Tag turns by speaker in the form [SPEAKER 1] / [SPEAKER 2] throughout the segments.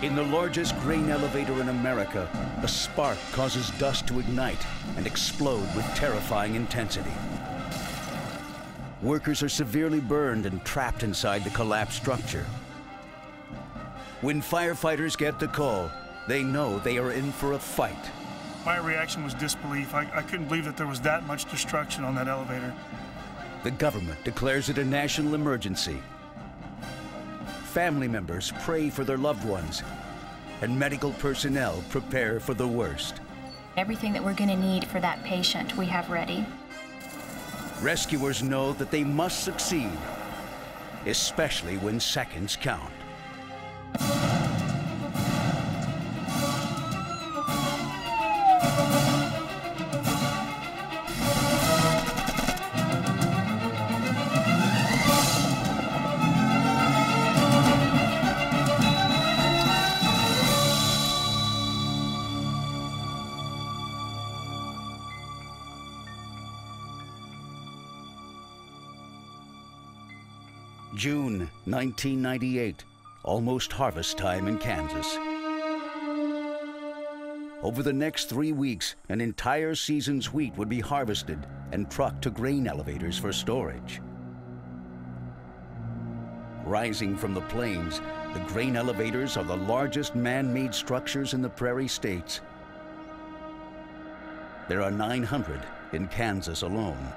[SPEAKER 1] In the largest grain elevator in America, a spark causes dust to ignite and explode with terrifying intensity. Workers are severely burned and trapped inside the collapsed structure. When firefighters get the call, they know they are in for a fight.
[SPEAKER 2] My reaction was disbelief. I couldn't believe that there was that much destruction on that elevator.
[SPEAKER 1] The government declares it a national emergency. Family members pray for their loved ones, and medical personnel prepare for the worst.
[SPEAKER 3] Everything that we're going to need for that patient, we have ready.
[SPEAKER 1] Rescuers know that they must succeed, especially when seconds count. June 1998, almost harvest time in Kansas. Over the next 3 weeks, an entire season's wheat would be harvested and trucked to grain elevators for storage. Rising from the plains, the grain elevators are the largest man-made structures in the prairie states. There are 900 in Kansas alone.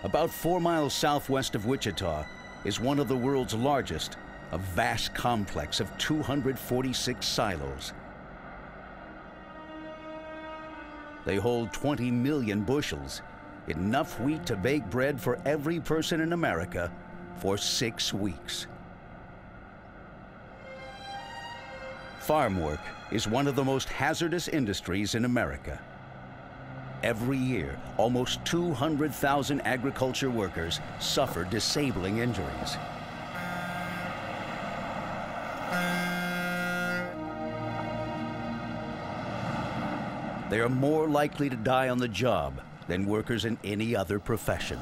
[SPEAKER 1] About 4 miles southwest of Wichita is one of the world's largest, a vast complex of 246 silos. They hold 20 million bushels, enough wheat to bake bread for every person in America for 6 weeks. Farm work is one of the most hazardous industries in America. Every year, almost 200,000 agriculture workers suffer disabling injuries. They are more likely to die on the job than workers in any other profession.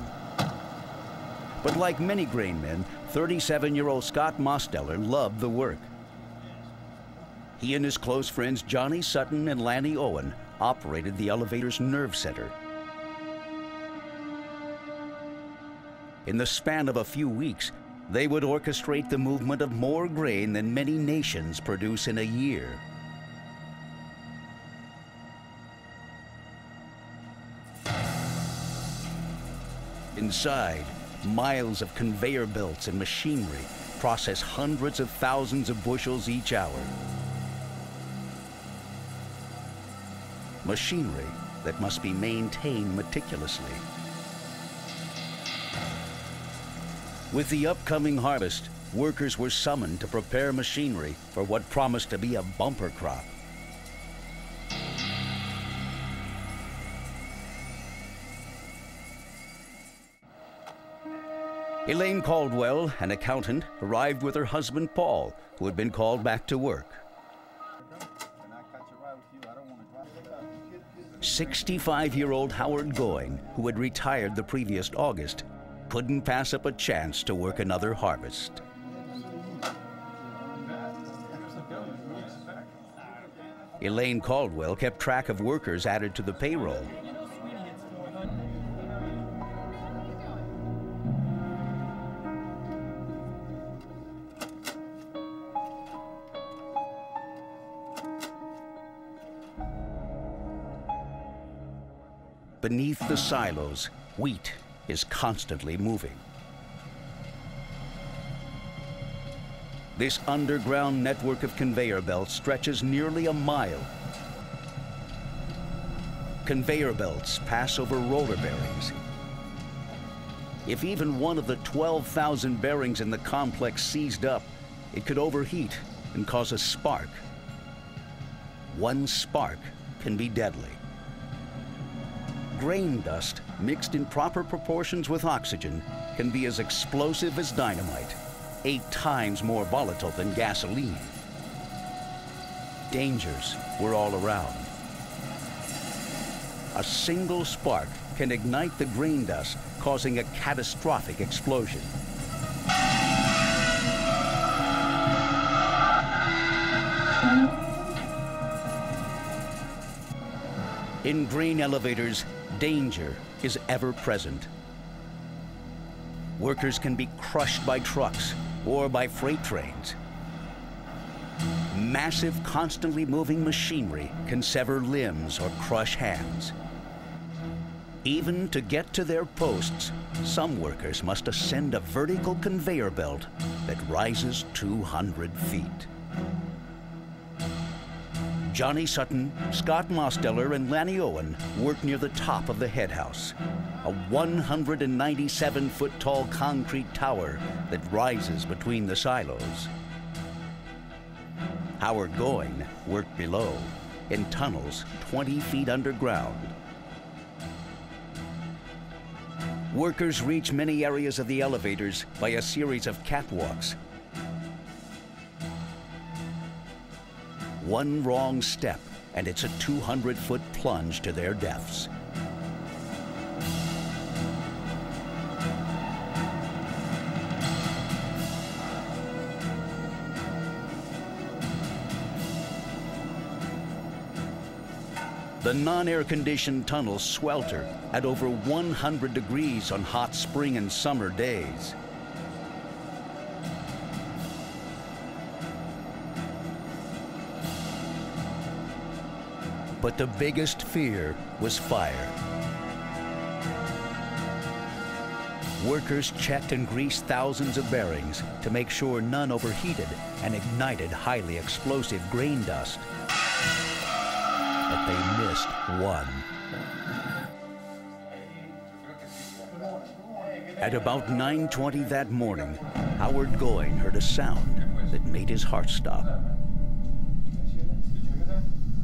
[SPEAKER 1] But like many grain men, 37-year-old Scott Mosteller loved the work. He and his close friends Johnny Sutton and Lanny Owen operated the elevator's nerve center. In the span of a few weeks, they would orchestrate the movement of more grain than many nations produce in a year. Inside, miles of conveyor belts and machinery process hundreds of thousands of bushels each hour. Machinery that must be maintained meticulously. With the upcoming harvest, workers were summoned to prepare machinery for what promised to be a bumper crop. Elaine Caldwell, an accountant, arrived with her husband Paul, who had been called back to work. 65-year-old Howard Going, who had retired the previous August, couldn't pass up a chance to work another harvest. Elaine Caldwell kept track of workers added to the payroll. Beneath the silos, wheat is constantly moving. This underground network of conveyor belts stretches nearly a mile. Conveyor belts pass over roller bearings. If even one of the 12,000 bearings in the complex seized up, it could overheat and cause a spark. One spark can be deadly. Grain dust, mixed in proper proportions with oxygen, can be as explosive as dynamite, 8 times more volatile than gasoline. Dangers were all around. A single spark can ignite the grain dust, causing a catastrophic explosion. In grain elevators, danger is ever present. Workers can be crushed by trucks or by freight trains. Massive, constantly moving machinery can sever limbs or crush hands. Even to get to their posts, some workers must ascend a vertical conveyor belt that rises 200 feet. Johnny Sutton, Scott Mosteller, and Lanny Owen work near the top of the head house, a 197-foot tall concrete tower that rises between the silos. Howard Going worked below, in tunnels 20 feet underground. Workers reach many areas of the elevators by a series of catwalks. One wrong step, and it's a 200-foot plunge to their deaths. The non-air-conditioned tunnels swelter at over 100 degrees on hot spring and summer days. But the biggest fear was fire. Workers checked and greased thousands of bearings to make sure none overheated and ignited highly explosive grain dust. But they missed one. At about 9:20 that morning, Howard Going heard a sound that made his heart stop.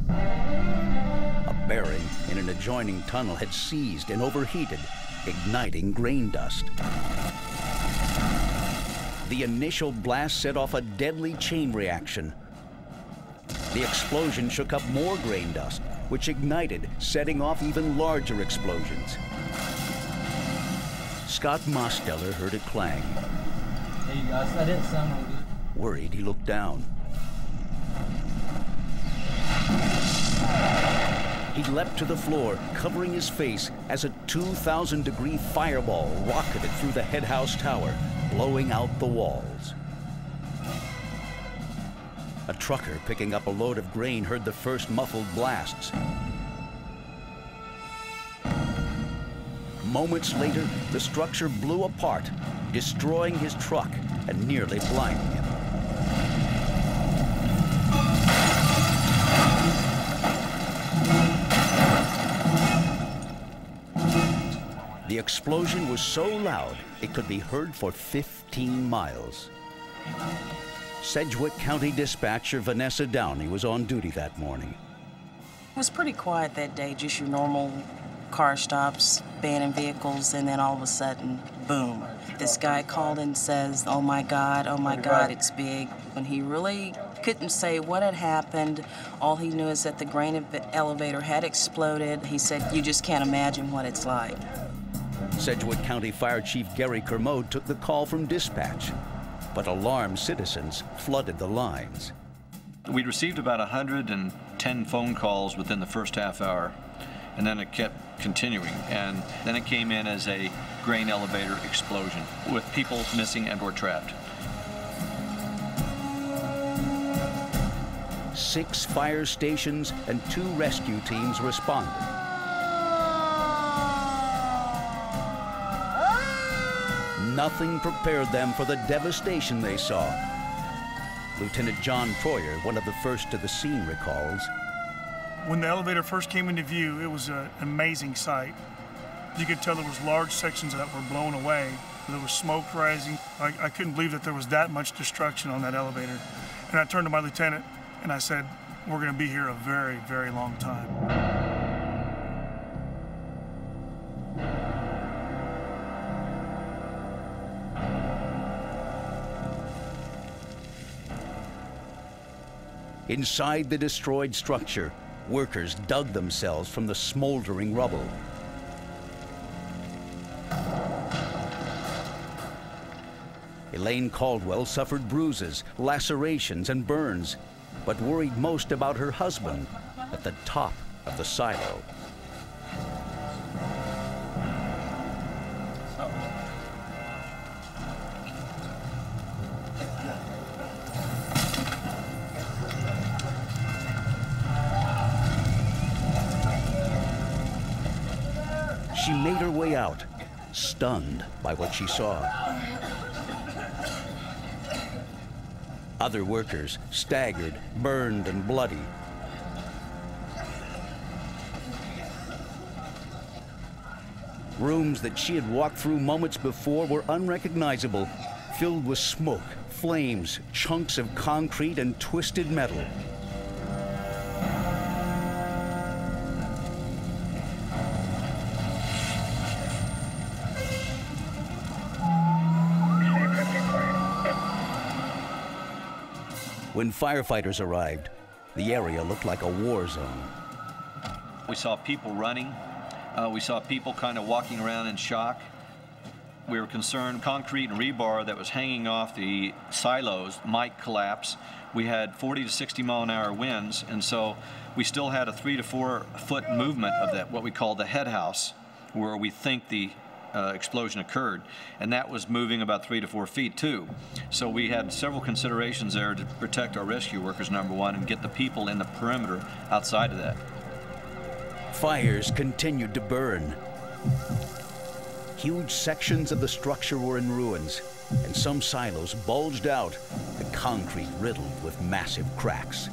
[SPEAKER 1] A bearing in an adjoining tunnel had seized and overheated, igniting grain dust. The initial blast set off a deadly chain reaction. The explosion shook up more grain dust, which ignited, setting off even larger explosions. Scott Mosteller heard it clang.
[SPEAKER 4] Hey, you guys, that didn't sound really good.
[SPEAKER 1] Worried, he looked down. He leapt to the floor, covering his face as a 2,000-degree fireball rocketed through the head house tower, blowing out the walls. A trucker picking up a load of grain heard the first muffled blasts. Moments later, the structure blew apart, destroying his truck and nearly blinding him. The explosion was so loud, it could be heard for 15 miles. Sedgwick County dispatcher Vanessa Downey was on duty that morning.
[SPEAKER 5] It was pretty quiet that day, just your normal car stops, banning vehicles, and then all of a sudden, boom. This guy called and says, oh my God, it's big. When he really couldn't say what had happened, all he knew is that the grain elevator had exploded. He said, you just can't imagine what it's like.
[SPEAKER 1] Sedgwick County Fire Chief Gary Kermode took the call from dispatch, but alarmed citizens flooded the lines.
[SPEAKER 6] We'd received about 110 phone calls within the first half hour, and then it kept continuing, and then it came in as a grain elevator explosion with people missing and or trapped.
[SPEAKER 1] 6 fire stations and 2 rescue teams responded. Nothing prepared them for the devastation they saw. Lieutenant John Troyer, one of the first to the scene, recalls.
[SPEAKER 2] When the elevator first came into view, it was an amazing sight. You could tell there was large sections that were blown away. There was smoke rising. I couldn't believe that there was that much destruction on that elevator. And I turned to my lieutenant and I said, we're going to be here a very, very long time.
[SPEAKER 1] Inside the destroyed structure, workers dug themselves from the smoldering rubble. Elaine Caldwell suffered bruises, lacerations, and burns, but worried most about her husband at the top of the silo. She made her way out, stunned by what she saw. Other workers staggered, burned, and bloody. Rooms that she had walked through moments before were unrecognizable, filled with smoke, flames, chunks of concrete, and twisted metal. When firefighters arrived, the area looked like a war zone.
[SPEAKER 6] We saw people running. We saw people kind of walking around in shock. We were concerned concrete and rebar that was hanging off the silos might collapse. We had 40 to 60 mile an hour winds, and so we still had a 3 to 4 foot movement of that, what we call the head house, where we think the explosion occurred, and that was moving about 3 to 4 feet too. So we had several considerations there to protect our rescue workers, number one, and get the people in the perimeter outside of that.
[SPEAKER 1] Fires continued to burn. Huge sections of the structure were in ruins, and some silos bulged out, the concrete riddled with massive cracks.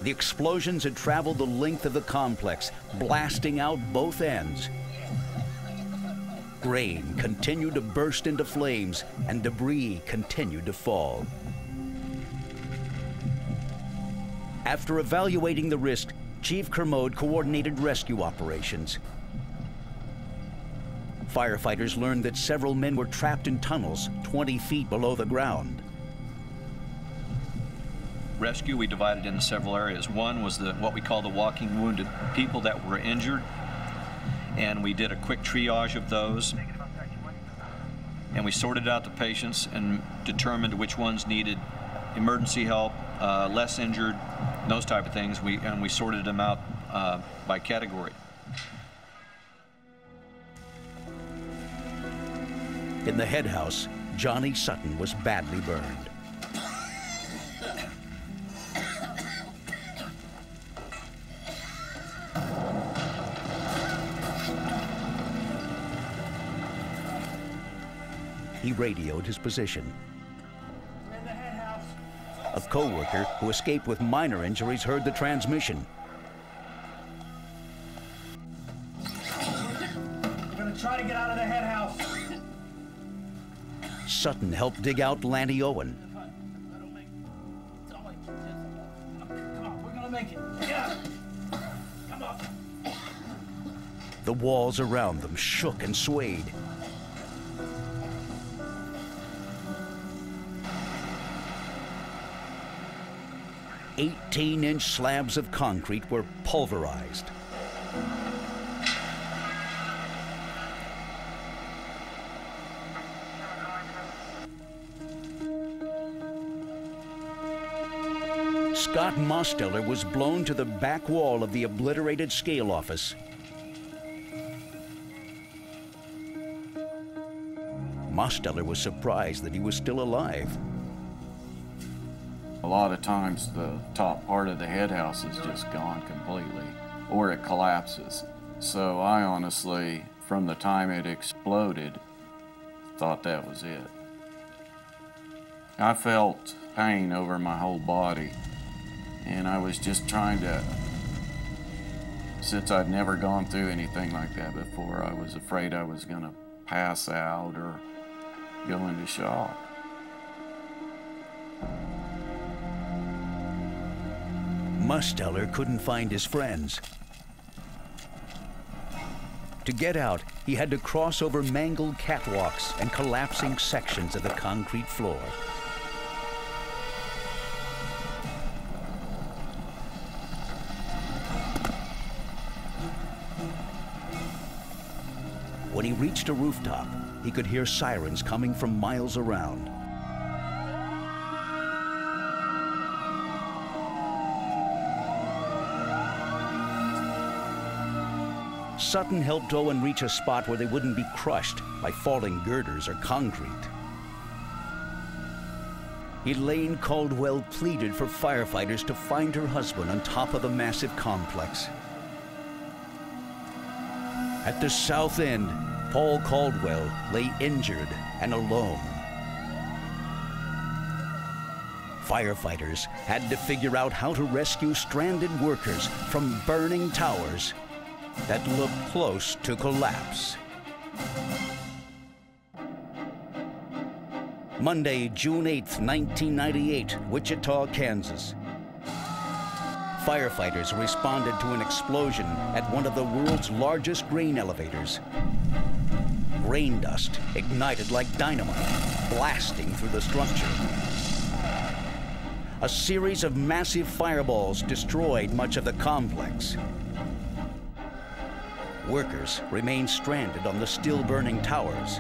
[SPEAKER 1] The explosions had traveled the length of the complex, blasting out both ends. Grain continued to burst into flames, and debris continued to fall. After evaluating the risk, Chief Kermode coordinated rescue operations. Firefighters learned that several men were trapped in tunnels 20 feet below the ground.
[SPEAKER 6] Rescue we divided into several areas. One was what we call the walking wounded, people that were injured, and we did a quick triage of those. And we sorted out the patients and determined which ones needed emergency help, less injured, those type of things. And we sorted them out by category.
[SPEAKER 1] In the head house, Johnny Sutton was badly burned. He radioed his position.
[SPEAKER 2] In the head house.
[SPEAKER 1] A co-worker who escaped with minor injuries heard the transmission.
[SPEAKER 2] We're gonna try to get out of the head house.
[SPEAKER 1] Sutton helped dig out Lanny Owen.
[SPEAKER 2] Come on, we're gonna make it. Yeah. Come on.
[SPEAKER 1] The walls around them shook and swayed. "18-inch slabs of concrete were pulverized. Scott Mosteller was blown to the back wall of the obliterated scale office. Mosteller was surprised that he was still alive.
[SPEAKER 7] A lot of times the top part of the head house is just gone completely, or it collapses. So I honestly, from the time it exploded, thought that was it. I felt pain over my whole body, and I was just trying to, since I'd never gone through anything like that before, I was afraid I was gonna pass out or go into shock.
[SPEAKER 1] Mosteller couldn't find his friends. To get out, he had to cross over mangled catwalks and collapsing sections of the concrete floor. When he reached a rooftop, he could hear sirens coming from miles around. Sutton helped Owen reach a spot where they wouldn't be crushed by falling girders or concrete. Elaine Caldwell pleaded for firefighters to find her husband on top of the massive complex. At the south end, Paul Caldwell lay injured and alone. Firefighters had to figure out how to rescue stranded workers from burning towers that looked close to collapse. Monday, June 8, 1998, Wichita, Kansas. Firefighters responded to an explosion at one of the world's largest grain elevators. Grain dust ignited like dynamite, blasting through the structure. A series of massive fireballs destroyed much of the complex. Workers remained stranded on the still-burning towers.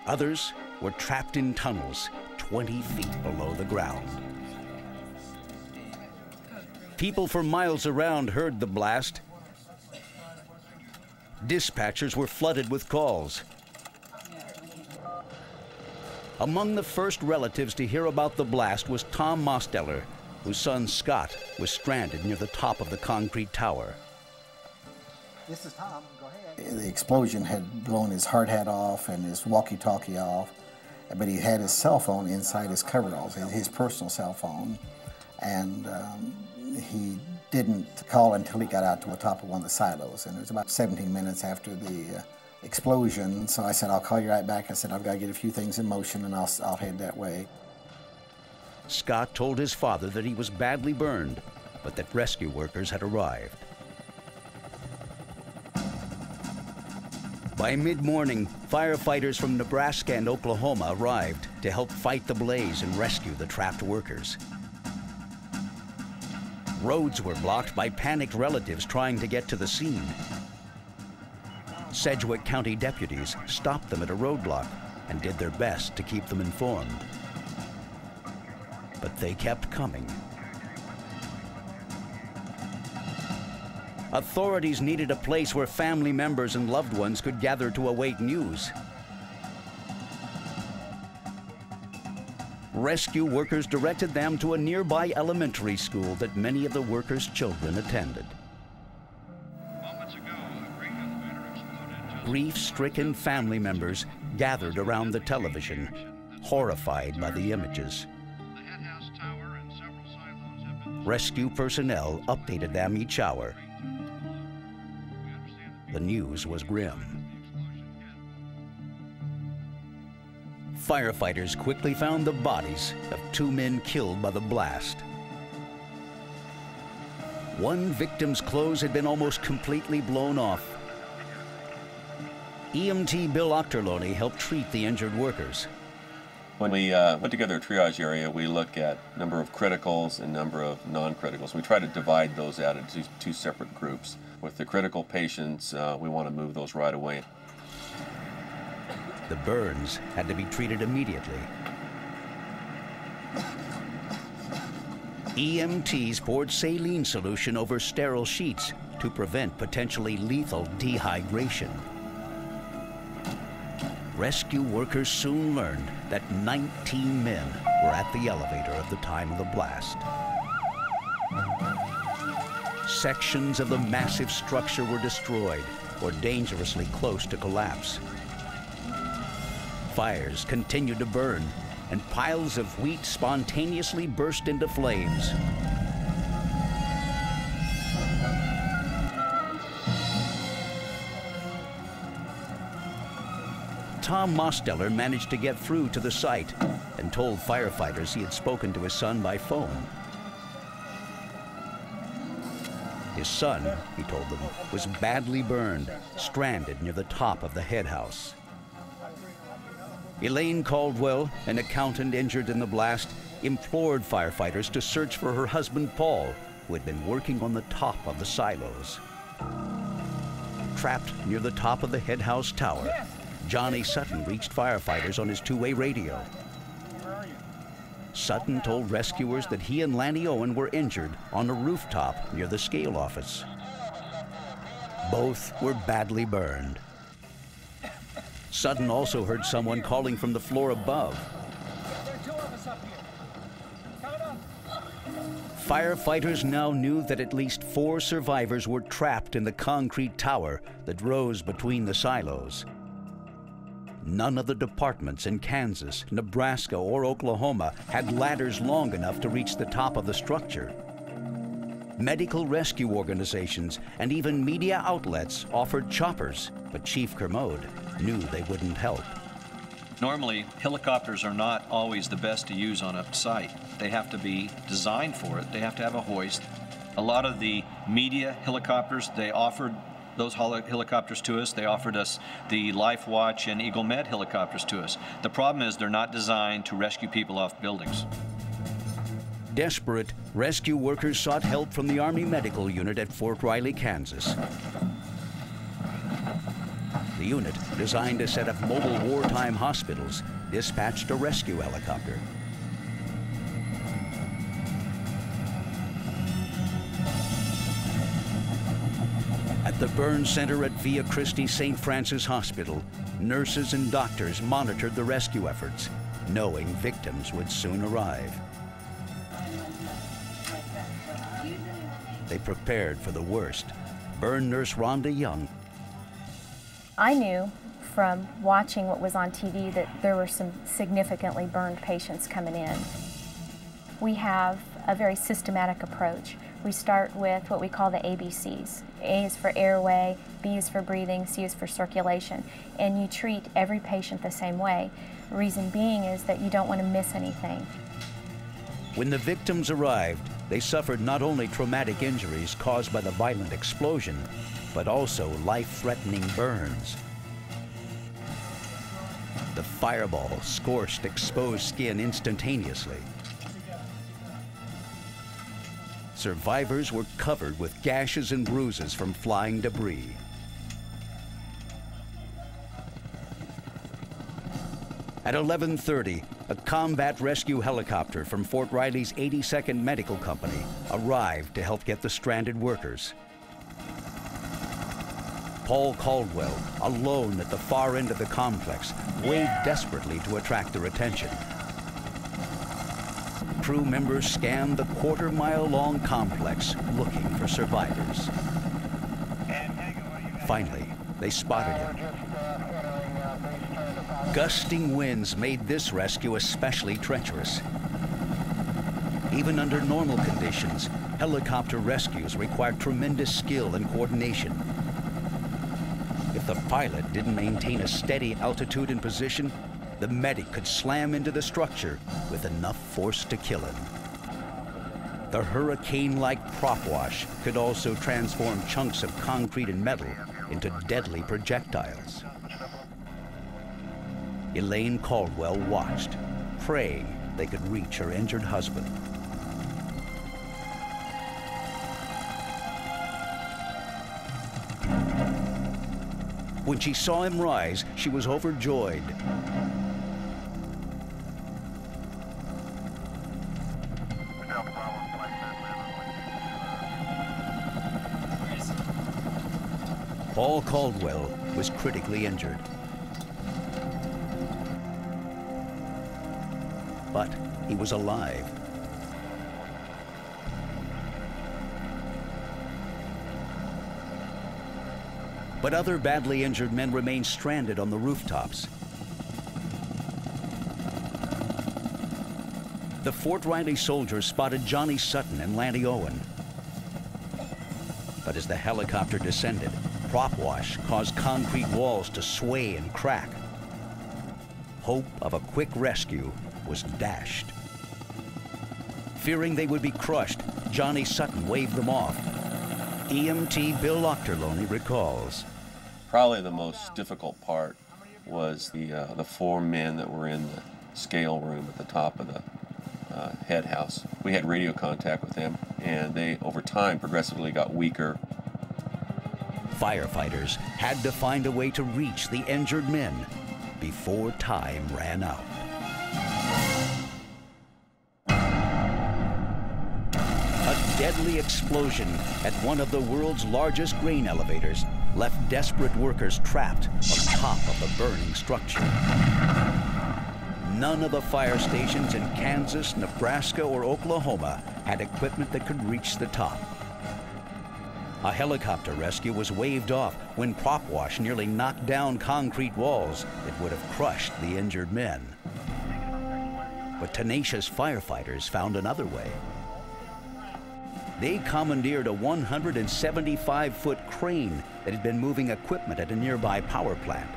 [SPEAKER 1] Others were trapped in tunnels 20 feet below the ground. People for miles around heard the blast. Dispatchers were flooded with calls. Among the first relatives to hear about the blast was Tom Mosteller, whose son Scott was stranded near the top of the concrete tower.
[SPEAKER 8] This is Tom. Go ahead. The explosion had blown his hard hat off and his walkie-talkie off, but he had his cell phone inside his coveralls, his personal cell phone, and he didn't call until he got out to the top of one of the silos. And it was about 17 minutes after the explosion, so I said, I'll call you right back. I said, I've got to get a few things in motion and I'll head that way.
[SPEAKER 1] Scott told his father that he was badly burned, but that rescue workers had arrived. By mid-morning, firefighters from Nebraska and Oklahoma arrived to help fight the blaze and rescue the trapped workers. Roads were blocked by panicked relatives trying to get to the scene. Sedgwick County deputies stopped them at a roadblock and did their best to keep them informed. But they kept coming. Authorities needed a place where family members and loved ones could gather to await news. Rescue workers directed them to a nearby elementary school that many of the workers' children attended. Grief-stricken family members gathered around the television, horrified by the images. Rescue personnel updated them each hour. The news was grim. Firefighters quickly found the bodies of 2 men killed by the blast. One victim's clothes had been almost completely blown off. EMT Bill Ochterlony helped treat the injured workers.
[SPEAKER 9] When we put together a triage area, we look at number of criticals and number of non-criticals. We try to divide those out into 2 separate groups. With the critical patients, we want to move those right away.
[SPEAKER 1] The burns had to be treated immediately. EMTs poured saline solution over sterile sheets to prevent potentially lethal dehydration. Rescue workers soon learned that 19 men were at the elevator at the time of the blast. Sections of the massive structure were destroyed or dangerously close to collapse. Fires continued to burn, and piles of wheat spontaneously burst into flames. Tom Mosteller managed to get through to the site and told firefighters he had spoken to his son by phone. His son, he told them, was badly burned, stranded near the top of the head house. Elaine Caldwell, an accountant injured in the blast, implored firefighters to search for her husband Paul, who had been working on the top of the silos. Trapped near the top of the head house tower, Johnny Sutton reached firefighters on his 2-way radio. Sutton told rescuers that he and Lanny Owen were injured on a rooftop near the scale office. Both were badly burned. Sutton also heard someone calling from the floor above.
[SPEAKER 10] There are 2 of us up here. Coming up.
[SPEAKER 1] Firefighters now knew that at least 4 survivors were trapped in the concrete tower that rose between the silos. None of the departments in Kansas, Nebraska, or Oklahoma had ladders long enough to reach the top of the structure. Medical rescue organizations and even media outlets offered choppers, but Chief Kermode knew they wouldn't help.
[SPEAKER 6] Normally, helicopters are not always the best to use on a site. They have to be designed for it. They have to have a hoist. A lot of the media helicopters, they offered those helicopters to us. They offered us the Life Watch and Eagle Med helicopters to us. The problem is they're not designed to rescue people off buildings.
[SPEAKER 1] Desperate, rescue workers sought help from the Army Medical Unit at Fort Riley, Kansas. The unit, designed to set up mobile wartime hospitals, dispatched a rescue helicopter. At the burn center at Via Christi St. Francis Hospital, nurses and doctors monitored the rescue efforts, knowing victims would soon arrive. They prepared for the worst. Burn nurse Rhonda Young.
[SPEAKER 3] I knew from watching what was on TV that there were some significantly burned patients coming in. We have a very systematic approach. We start with what we call the ABCs. A is for airway, B is for breathing, C is for circulation. And you treat every patient the same way. The reason being is that you don't want to miss anything.
[SPEAKER 1] When the victims arrived, they suffered not only traumatic injuries caused by the violent explosion, but also life-threatening burns. The fireball scorched exposed skin instantaneously. Survivors were covered with gashes and bruises from flying debris. At 11:30, a combat rescue helicopter from Fort Riley's 82nd Medical Company arrived to help get the stranded workers. Paul Caldwell, alone at the far end of the complex, waved desperately to attract their attention. Crew members scanned the quarter-mile-long complex looking for survivors. Finally, they spotted him. Gusting winds made this rescue especially treacherous. Even under normal conditions, helicopter rescues require tremendous skill and coordination. If the pilot didn't maintain a steady altitude and position, the medic could slam into the structure with enough force to kill him. The hurricane-like prop wash could also transform chunks of concrete and metal into deadly projectiles. Elaine Caldwell watched, praying they could reach her injured husband. When she saw him rise, she was overjoyed. Paul Caldwell was critically injured. But he was alive. But other badly injured men remained stranded on the rooftops. The Fort Riley soldiers spotted Johnny Sutton and Lanny Owen. But as the helicopter descended, prop wash caused concrete walls to sway and crack. Hope of a quick rescue was dashed. Fearing they would be crushed, Johnny Sutton waved them off. EMT Bill Ochterlony recalls.
[SPEAKER 9] Probably the most difficult part was the 4 men that were in the scale room at the top of the head house. We had radio contact with them, and they, over time, progressively got weaker.
[SPEAKER 1] Firefighters had to find a way to reach the injured men before time ran out. A deadly explosion at one of the world's largest grain elevators left desperate workers trapped on top of the burning structure. None of the fire stations in Kansas, Nebraska, or Oklahoma had equipment that could reach the top. A helicopter rescue was waved off when prop wash nearly knocked down concrete walls that would have crushed the injured men. But tenacious firefighters found another way. They commandeered a 175-foot crane that had been moving equipment at a nearby power plant.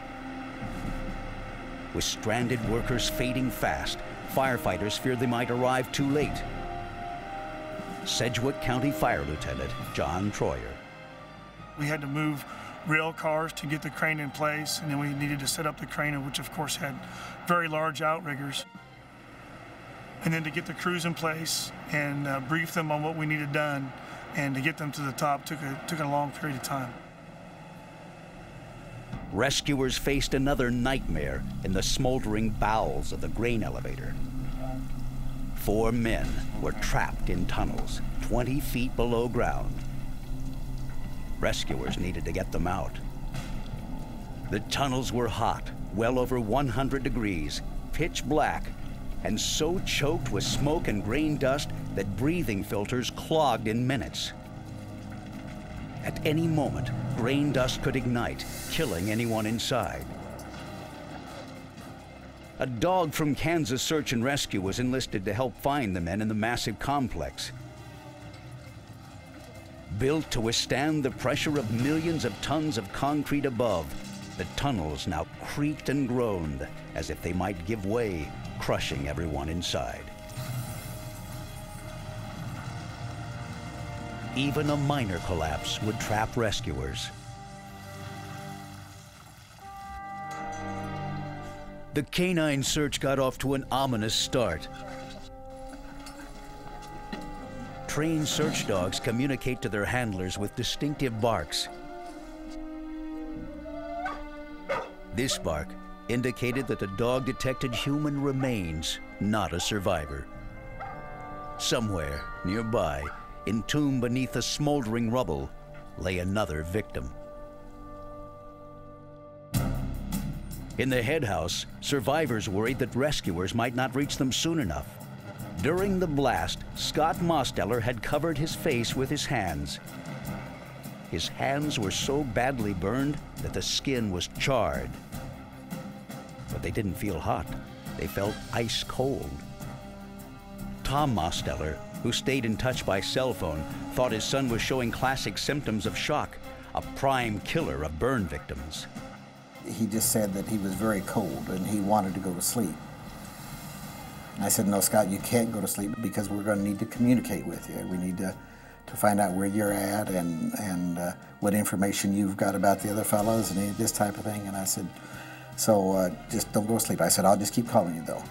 [SPEAKER 1] With stranded workers fading fast, firefighters feared they might arrive too late. Sedgwick County Fire Lieutenant John Troyer.
[SPEAKER 2] We had to move rail cars to get the crane in place, and then we needed to set up the crane, which of course had very large outriggers. And then to get the crews in place and brief them on what we needed done, and to get them to the top took a long period of time.
[SPEAKER 1] Rescuers faced another nightmare in the smoldering bowels of the grain elevator. 4 men were trapped in tunnels 20 feet below ground. Rescuers needed to get them out. The tunnels were hot, well over 100 degrees, pitch black, and so choked with smoke and grain dust that breathing filters clogged in minutes. At any moment, grain dust could ignite, killing anyone inside. A dog from Kansas Search and Rescue was enlisted to help find the men in the massive complex. Built to withstand the pressure of millions of tons of concrete above, the tunnels now creaked and groaned as if they might give way, crushing everyone inside. Even a minor collapse would trap rescuers. The canine search got off to an ominous start. Trained search dogs communicate to their handlers with distinctive barks. This bark indicated that the dog detected human remains, not a survivor. Somewhere nearby, entombed beneath the smoldering rubble, lay another victim. In the head house, survivors worried that rescuers might not reach them soon enough. During the blast, Scott Mosteller had covered his face with his hands. His hands were so badly burned that the skin was charred. But they didn't feel hot. They felt ice cold. Tom Mosteller, who stayed in touch by cell phone, thought his son was showing classic symptoms of shock, a prime killer of burn victims.
[SPEAKER 8] He just said that he was very cold and he wanted to go to sleep. And I said, no, Scott, you can't go to sleep because we're going to need to communicate with you. We need to find out where you're at and what information you've got about the other fellows and this type of thing. And I said, so just don't go to sleep. I said, I'll just keep calling you, though.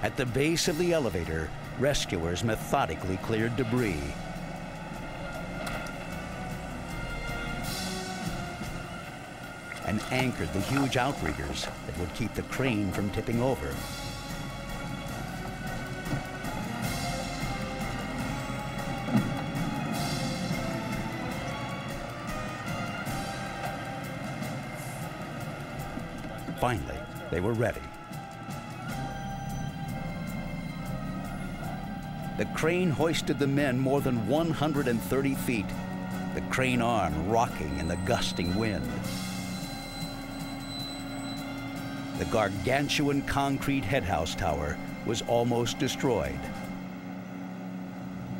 [SPEAKER 1] At the base of the elevator, rescuers methodically cleared debris. And anchored the huge outriggers that would keep the crane from tipping over. Finally, they were ready. The crane hoisted the men more than 130 feet, the crane arm rocking in the gusting wind. The gargantuan concrete headhouse tower was almost destroyed.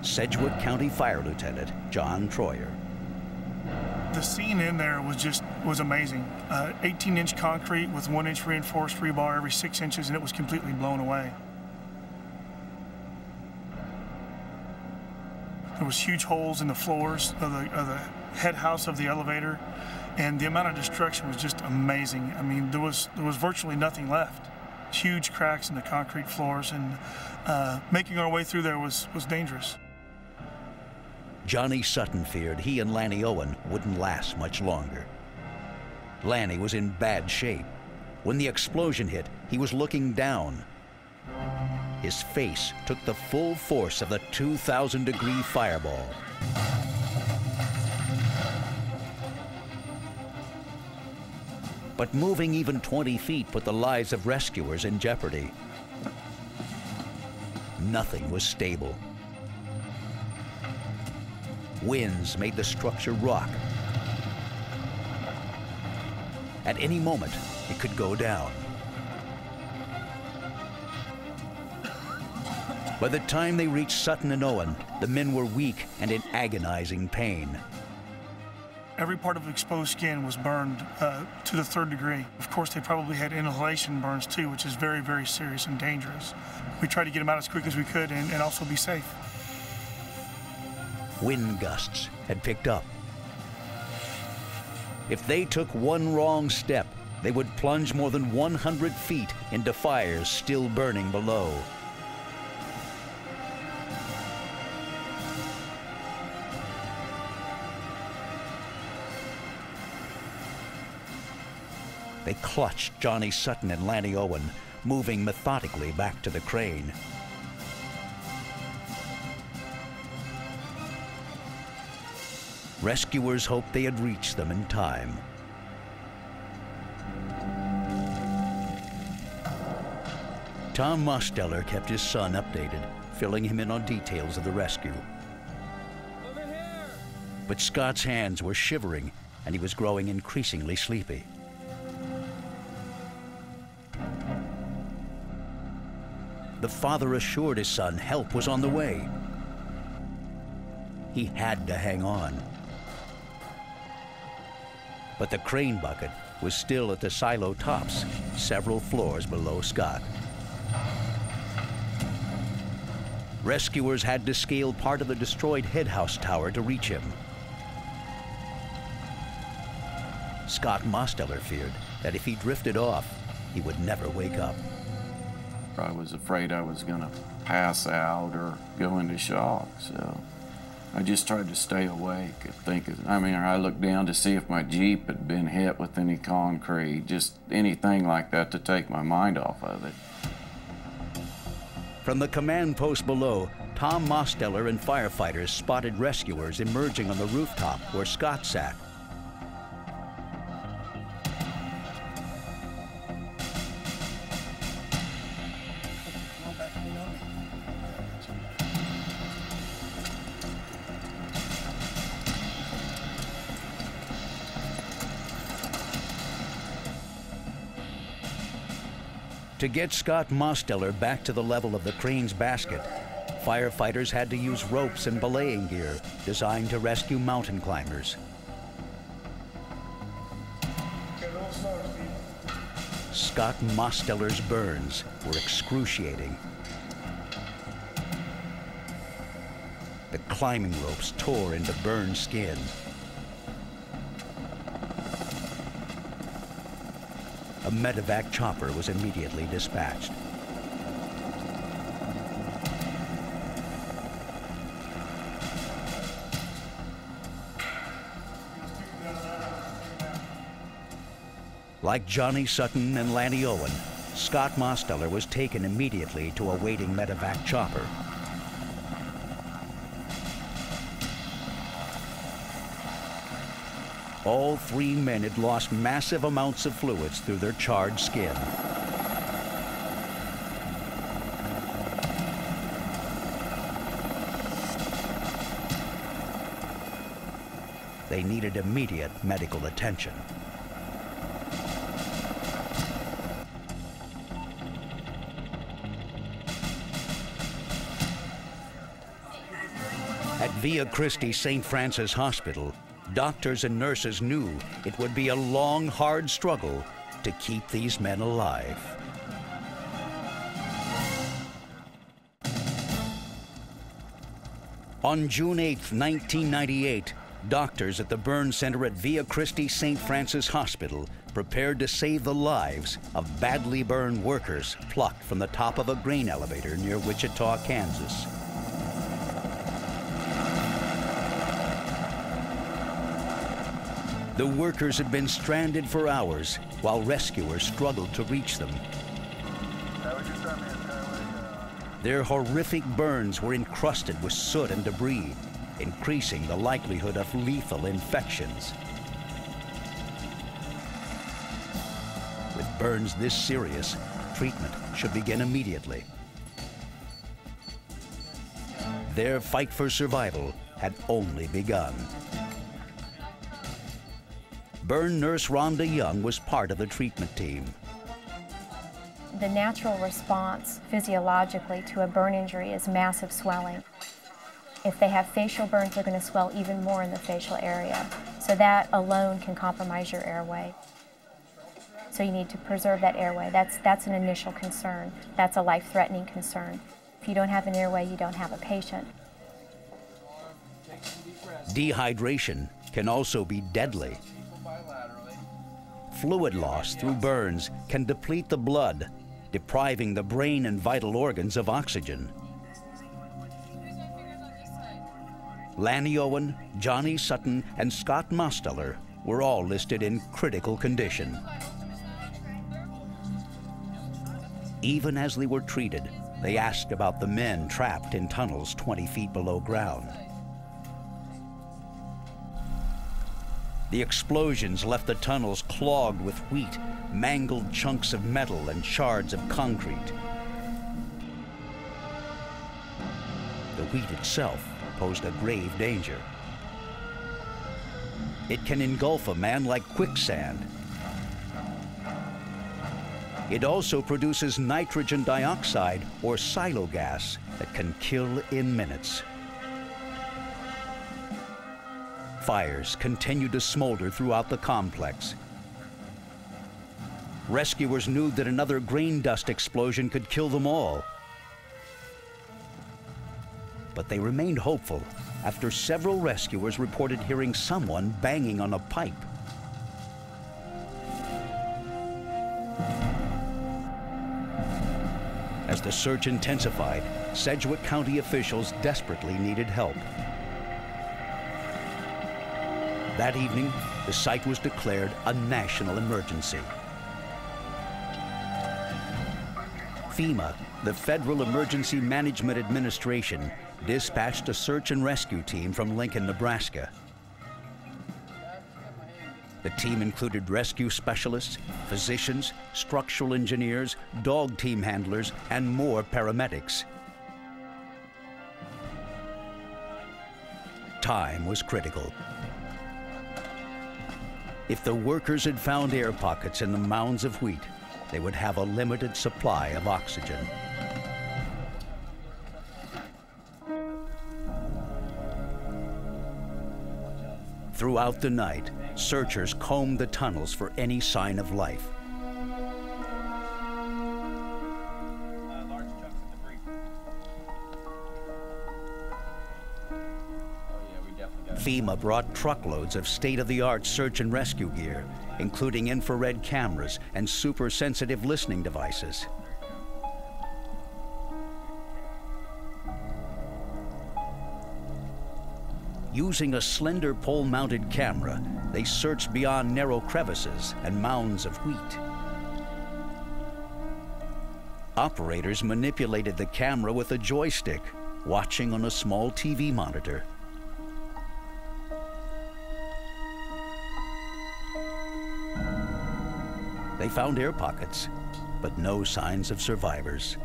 [SPEAKER 1] Sedgwick County Fire Lieutenant John Troyer.
[SPEAKER 2] The scene in there was amazing. 18-inch concrete with 1-inch reinforced rebar every 6 inches, and it was completely blown away. There was huge holes in the floors of the head house of the elevator, and the amount of destruction was just amazing. I mean, there was virtually nothing left. Huge cracks in the concrete floors, and making our way through there was dangerous.
[SPEAKER 1] Johnny Sutton feared he and Lanny Owen wouldn't last much longer. Lanny was in bad shape. When the explosion hit, he was looking down. His face took the full force of the 2,000-degree fireball. But moving even 20 feet put the lives of rescuers in jeopardy. Nothing was stable. Winds made the structure rock. At any moment, it could go down. By the time they reached Sutton and Owen, the men were weak and in agonizing pain.
[SPEAKER 2] Every part of the exposed skin was burned to the 3rd degree. Of course, they probably had inhalation burns too, which is very, very serious and dangerous. We tried to get them out as quick as we could and also be safe.
[SPEAKER 1] Wind gusts had picked up. If they took one wrong step, they would plunge more than 100 feet into fires still burning below. They clutched Johnny Sutton and Lanny Owen, moving methodically back to the crane. Rescuers hoped they had reached them in time. Tom Mosteller kept his son updated, filling him in on details of the rescue.
[SPEAKER 10] Over here!
[SPEAKER 1] But Scott's hands were shivering, and he was growing increasingly sleepy. The father assured his son help was on the way. He had to hang on. But the crane bucket was still at the silo tops, several floors below Scott. Rescuers had to scale part of the destroyed headhouse tower to reach him. Scott Mosteller feared that if he drifted off, he would never wake up.
[SPEAKER 7] I was afraid I was going to pass out or go into shock, so I just tried to stay awake. I looked down to see if my Jeep had been hit with any concrete, just anything like that to take my mind off of it.
[SPEAKER 1] From the command post below, Tom Mosteller and firefighters spotted rescuers emerging on the rooftop where Scott sat. To get Scott Mosteller back to the level of the crane's basket, firefighters had to use ropes and belaying gear designed to rescue mountain climbers. Scott Mosteller's burns were excruciating. The climbing ropes tore into burned skin. A medevac chopper was immediately dispatched. Like Johnny Sutton and Lanny Owen, Scott Mosteller was taken immediately to a waiting medevac chopper. All three men had lost massive amounts of fluids through their charred skin. They needed immediate medical attention. At Via Christi St. Francis Hospital, doctors and nurses knew it would be a long, hard struggle to keep these men alive. On June 8, 1998, doctors at the burn center at Via Christi St. Francis Hospital prepared to save the lives of badly burned workers plucked from the top of a grain elevator near Wichita, Kansas. The workers had been stranded for hours while rescuers struggled to reach them. Their horrific burns were encrusted with soot and debris, increasing the likelihood of lethal infections. burns this serious, treatment should begin immediately. Their fight for survival had only begun. Burn nurse Rhonda Young was part of the treatment team.
[SPEAKER 3] The natural response physiologically to a burn injury is massive swelling. If they have facial burns, they're going to swell even more in the facial area. So that alone can compromise your airway. So you need to preserve that airway. That's an initial concern. That's a life-threatening concern. If you don't have an airway, you don't have a patient.
[SPEAKER 1] Dehydration can also be deadly. Fluid loss through burns can deplete the blood, depriving the brain and vital organs of oxygen. Lanny Owen, Johnny Sutton, and Scott Mosteller were all listed in critical condition. Even as they were treated, they asked about the men trapped in tunnels 20 feet below ground. The explosions left the tunnels clogged with wheat, mangled chunks of metal, and shards of concrete. The wheat itself posed a grave danger. It can engulf a man like quicksand. It also produces nitrogen dioxide, or silo gas, that can kill in minutes. Fires continued to smolder throughout the complex. Rescuers knew that another grain dust explosion could kill them all. But they remained hopeful after several rescuers reported hearing someone banging on a pipe. As the search intensified, Sedgwick County officials desperately needed help. That evening, the site was declared a national emergency. FEMA, the Federal Emergency Management Administration, dispatched a search and rescue team from Lincoln, Nebraska. The team included rescue specialists, physicians, structural engineers, dog team handlers, and more paramedics. Time was critical. If the workers had found air pockets in the mounds of wheat, they would have a limited supply of oxygen. Throughout the night, searchers combed the tunnels for any sign of life. FEMA brought truckloads of state-of-the-art search and rescue gear, including infrared cameras and super-sensitive listening devices. Using a slender pole-mounted camera, they searched beyond narrow crevices and mounds of wheat. Operators manipulated the camera with a joystick, watching on a small TV monitor. They found air pockets, but no signs of survivors.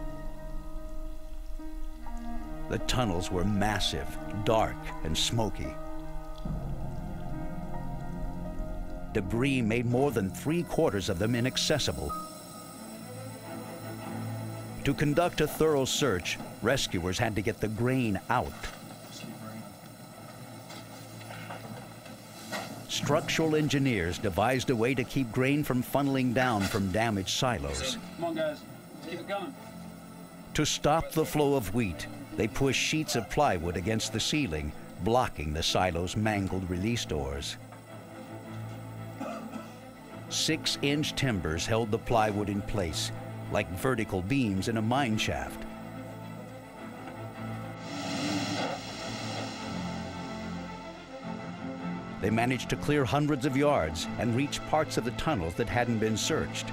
[SPEAKER 1] The tunnels were massive, dark, and smoky. Debris made more than 3/4 of them inaccessible. To conduct a thorough search, rescuers had to get the grain out. Structural engineers devised a way to keep grain from funneling down from damaged silos.
[SPEAKER 10] Come on, guys. Keep it coming.
[SPEAKER 1] To stop the flow of wheat, they pushed sheets of plywood against the ceiling, blocking the silo's mangled release doors. 6-inch timbers held the plywood in place, like vertical beams in a mine shaft. They managed to clear hundreds of yards and reach parts of the tunnels that hadn't been searched.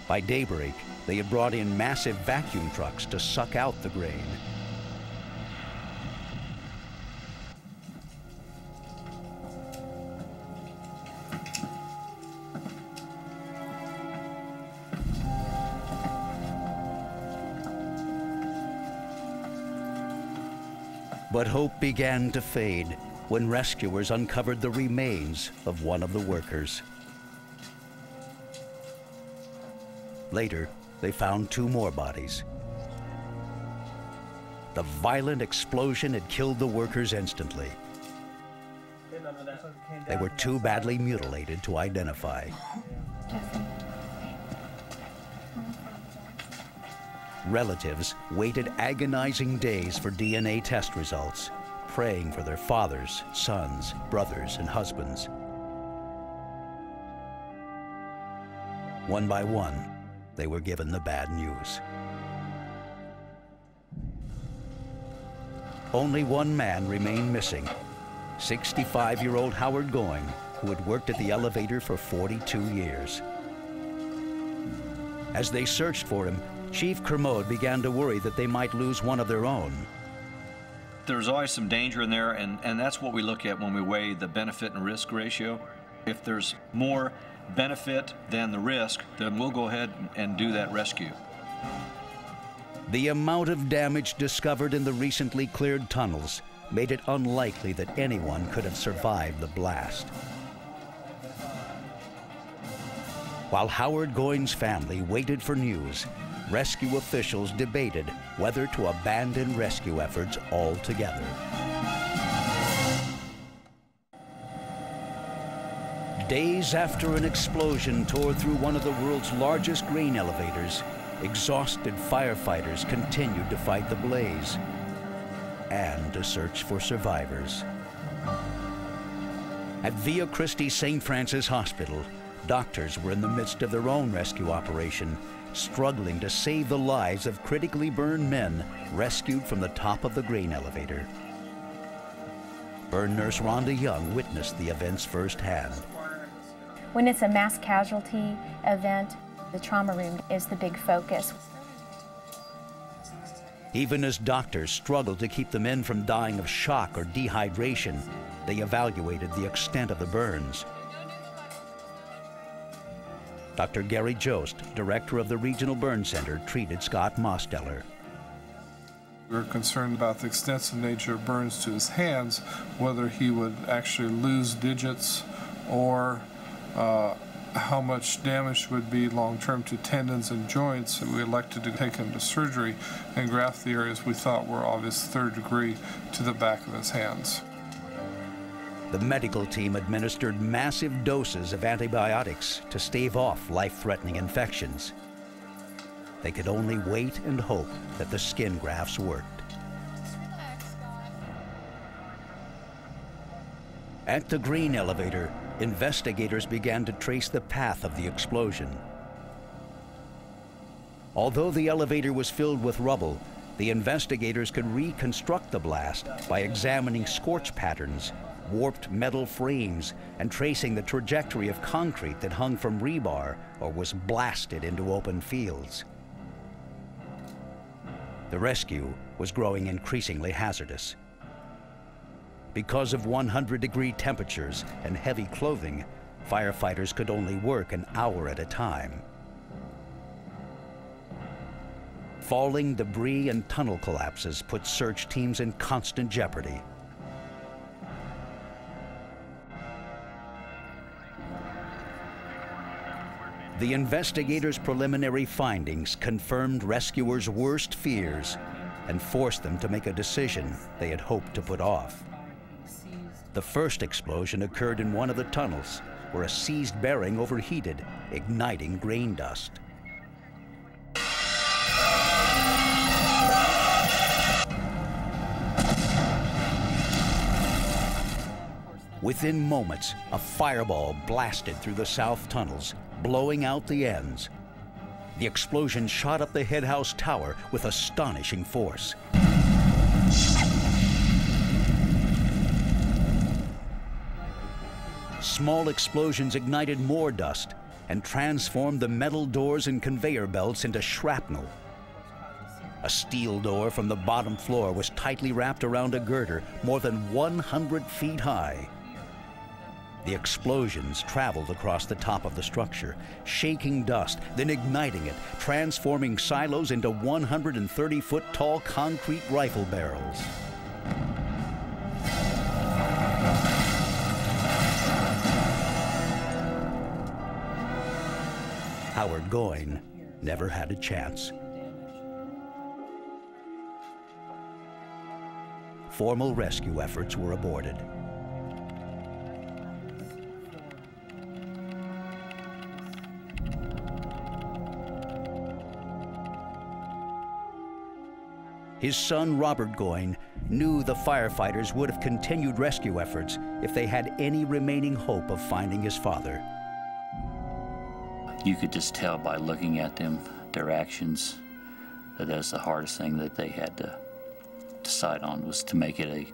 [SPEAKER 1] By daybreak, they had brought in massive vacuum trucks to suck out the grain. But hope began to fade when rescuers uncovered the remains of one of the workers. Later, they found 2 more bodies. The violent explosion had killed the workers instantly. They were too badly mutilated to identify. Relatives waited agonizing days for DNA test results, praying for their fathers, sons, brothers, and husbands. One by one, they were given the bad news. Only one man remained missing, 65-year-old Howard Going, who had worked at the elevator for 42 years. As they searched for him, Chief Kermode began to worry that they might lose one of their own.
[SPEAKER 6] There's always some danger in there, and that's what we look at when we weigh the benefit and risk ratio. If there's more benefit than the risk, then we'll go ahead and do that rescue.
[SPEAKER 1] The amount of damage discovered in the recently cleared tunnels made it unlikely that anyone could have survived the blast. While Howard Going's family waited for news, rescue officials debated whether to abandon rescue efforts altogether. Days after an explosion tore through one of the world's largest grain elevators, exhausted firefighters continued to fight the blaze and to search for survivors. At Via Christi St. Francis Hospital, doctors were in the midst of their own rescue operation, struggling to save the lives of critically burned men rescued from the top of the grain elevator. Burn nurse Rhonda Young witnessed the events firsthand.
[SPEAKER 3] When it's a mass casualty event, the trauma room is the big focus.
[SPEAKER 1] Even as doctors struggled to keep the men from dying of shock or dehydration, they evaluated the extent of the burns. Dr. Gary Jost, director of the Regional Burn Center, treated Scott Mosteller.
[SPEAKER 11] We were concerned about the extensive nature of burns to his hands, whether he would actually lose digits or how much damage would be long-term to tendons and joints. So we elected to take him to surgery and graft the areas we thought were obvious third degree to the back of his hands.
[SPEAKER 1] The medical team administered massive doses of antibiotics to stave off life-threatening infections. They could only wait and hope that the skin grafts worked. At the grain elevator, investigators began to trace the path of the explosion. Although the elevator was filled with rubble, the investigators could reconstruct the blast by examining scorch patterns, warped metal frames, and tracing the trajectory of concrete that hung from rebar or was blasted into open fields. The rescue was growing increasingly hazardous. Because of 100-degree temperatures and heavy clothing, firefighters could only work an hour at a time. Falling debris and tunnel collapses put search teams in constant jeopardy. The investigators' preliminary findings confirmed rescuers' worst fears and forced them to make a decision they had hoped to put off. The first explosion occurred in one of the tunnels, where a seized bearing overheated, igniting grain dust. Within moments, a fireball blasted through the south tunnels, blowing out the ends. The explosion shot up the headhouse tower with astonishing force. Small explosions ignited more dust and transformed the metal doors and conveyor belts into shrapnel. A steel door from the bottom floor was tightly wrapped around a girder more than 100 feet high. The explosions traveled across the top of the structure, shaking dust, then igniting it, transforming silos into 130-foot-tall concrete rifle barrels. Howard Goyne never had a chance. Formal rescue efforts were aborted. His son, Robert Goyne, knew the firefighters would have continued rescue efforts if they had any remaining hope of finding his father.
[SPEAKER 12] You could just tell by looking at them, their actions, that that's the hardest thing that they had to decide on, was to make it a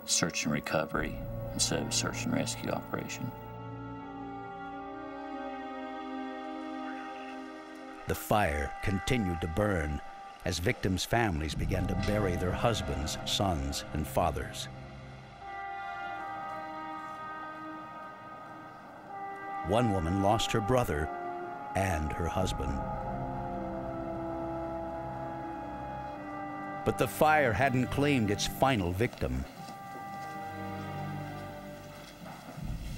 [SPEAKER 12] search and recovery instead of a search and rescue operation.
[SPEAKER 1] The fire continued to burn as victims' families began to bury their husbands, sons, and fathers. One woman lost her brother and her husband. But the fire hadn't claimed its final victim.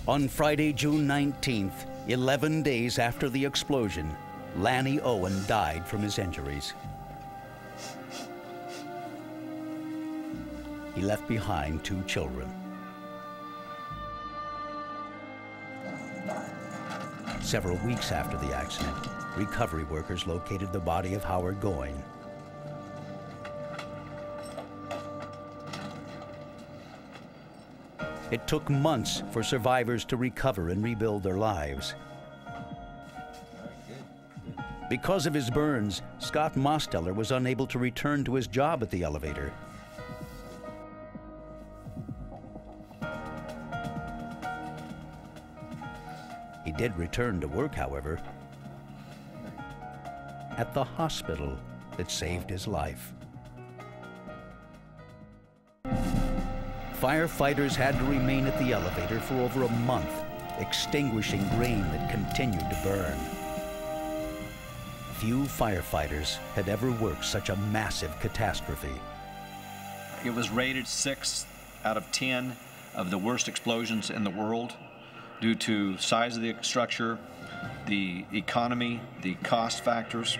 [SPEAKER 1] On Friday, June 19th, 11 days after the explosion, Lanny Owen died from his injuries. He left behind 2 children. Several weeks after the accident, recovery workers located the body of Howard Goyne. It took months for survivors to recover and rebuild their lives. Because of his burns, Scott Mosteller was unable to return to his job at the elevator. He did return to work, however, at the hospital that saved his life. Firefighters had to remain at the elevator for over a month, extinguishing grain that continued to burn. Few firefighters had ever worked such a massive catastrophe.
[SPEAKER 6] It was rated 6 out of 10 of the worst explosions in the world due to size of the structure, the economy, the cost factors.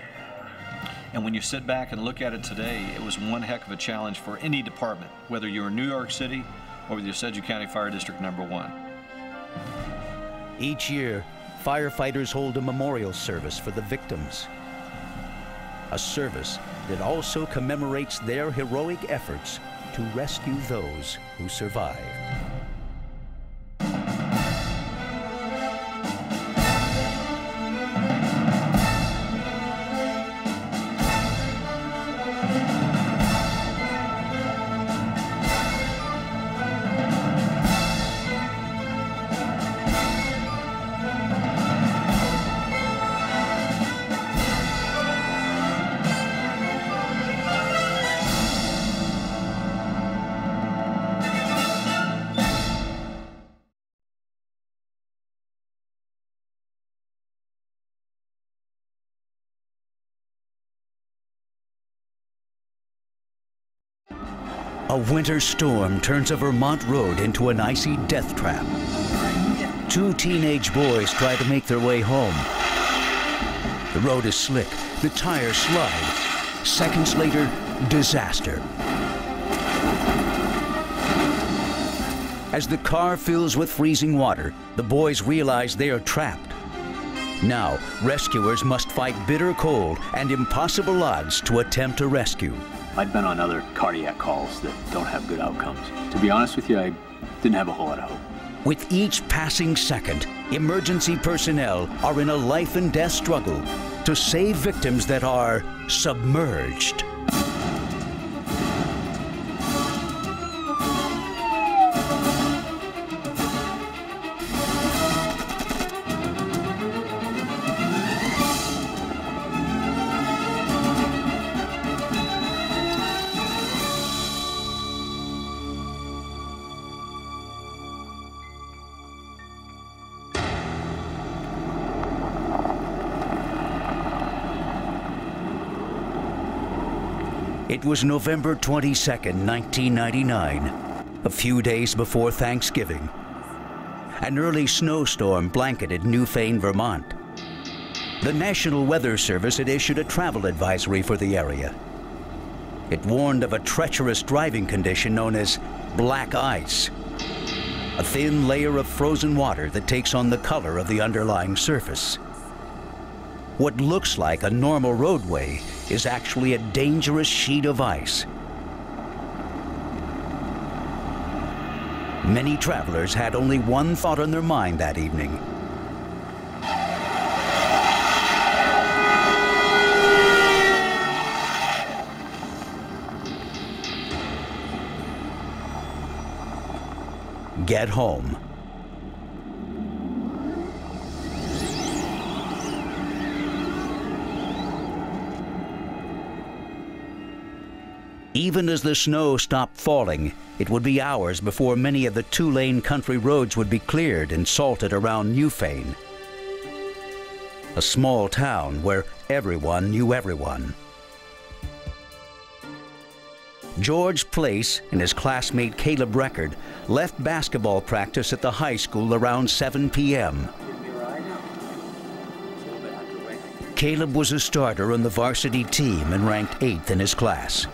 [SPEAKER 6] And when you sit back and look at it today, it was one heck of a challenge for any department, whether you're in New York City or with your Sedgwick County Fire District #1.
[SPEAKER 1] Each year, firefighters hold a memorial service for the victims. A service that also commemorates their heroic efforts to rescue those who survived. A winter storm turns a Vermont road into an icy death trap. 2 teenage boys try to make their way home. The road is slick, the tires slide. Seconds later, disaster. As the car fills with freezing water, the boys realize they are trapped. Now, rescuers must fight bitter cold and impossible odds to attempt a rescue.
[SPEAKER 13] I'd been on other cardiac calls that don't have good outcomes. To be honest with you, I didn't have a whole lot of hope.
[SPEAKER 1] With each passing second, emergency personnel are in a life and death struggle to save victims that are submerged. It was November 22nd, 1999, a few days before Thanksgiving. An early snowstorm blanketed Newfane, Vermont. The National Weather Service had issued a travel advisory for the area. It warned of a treacherous driving condition known as black ice, a thin layer of frozen water that takes on the color of the underlying surface. What looks like a normal roadway is actually a dangerous sheet of ice. Many travelers had only one thought on their mind that evening: get home. Even as the snow stopped falling, it would be hours before many of the two-lane country roads would be cleared and salted around Newfane, a small town where everyone knew everyone. George Place and his classmate Caleb Record left basketball practice at the high school around 7 p.m. Caleb was a starter on the varsity team and ranked 8th in his class.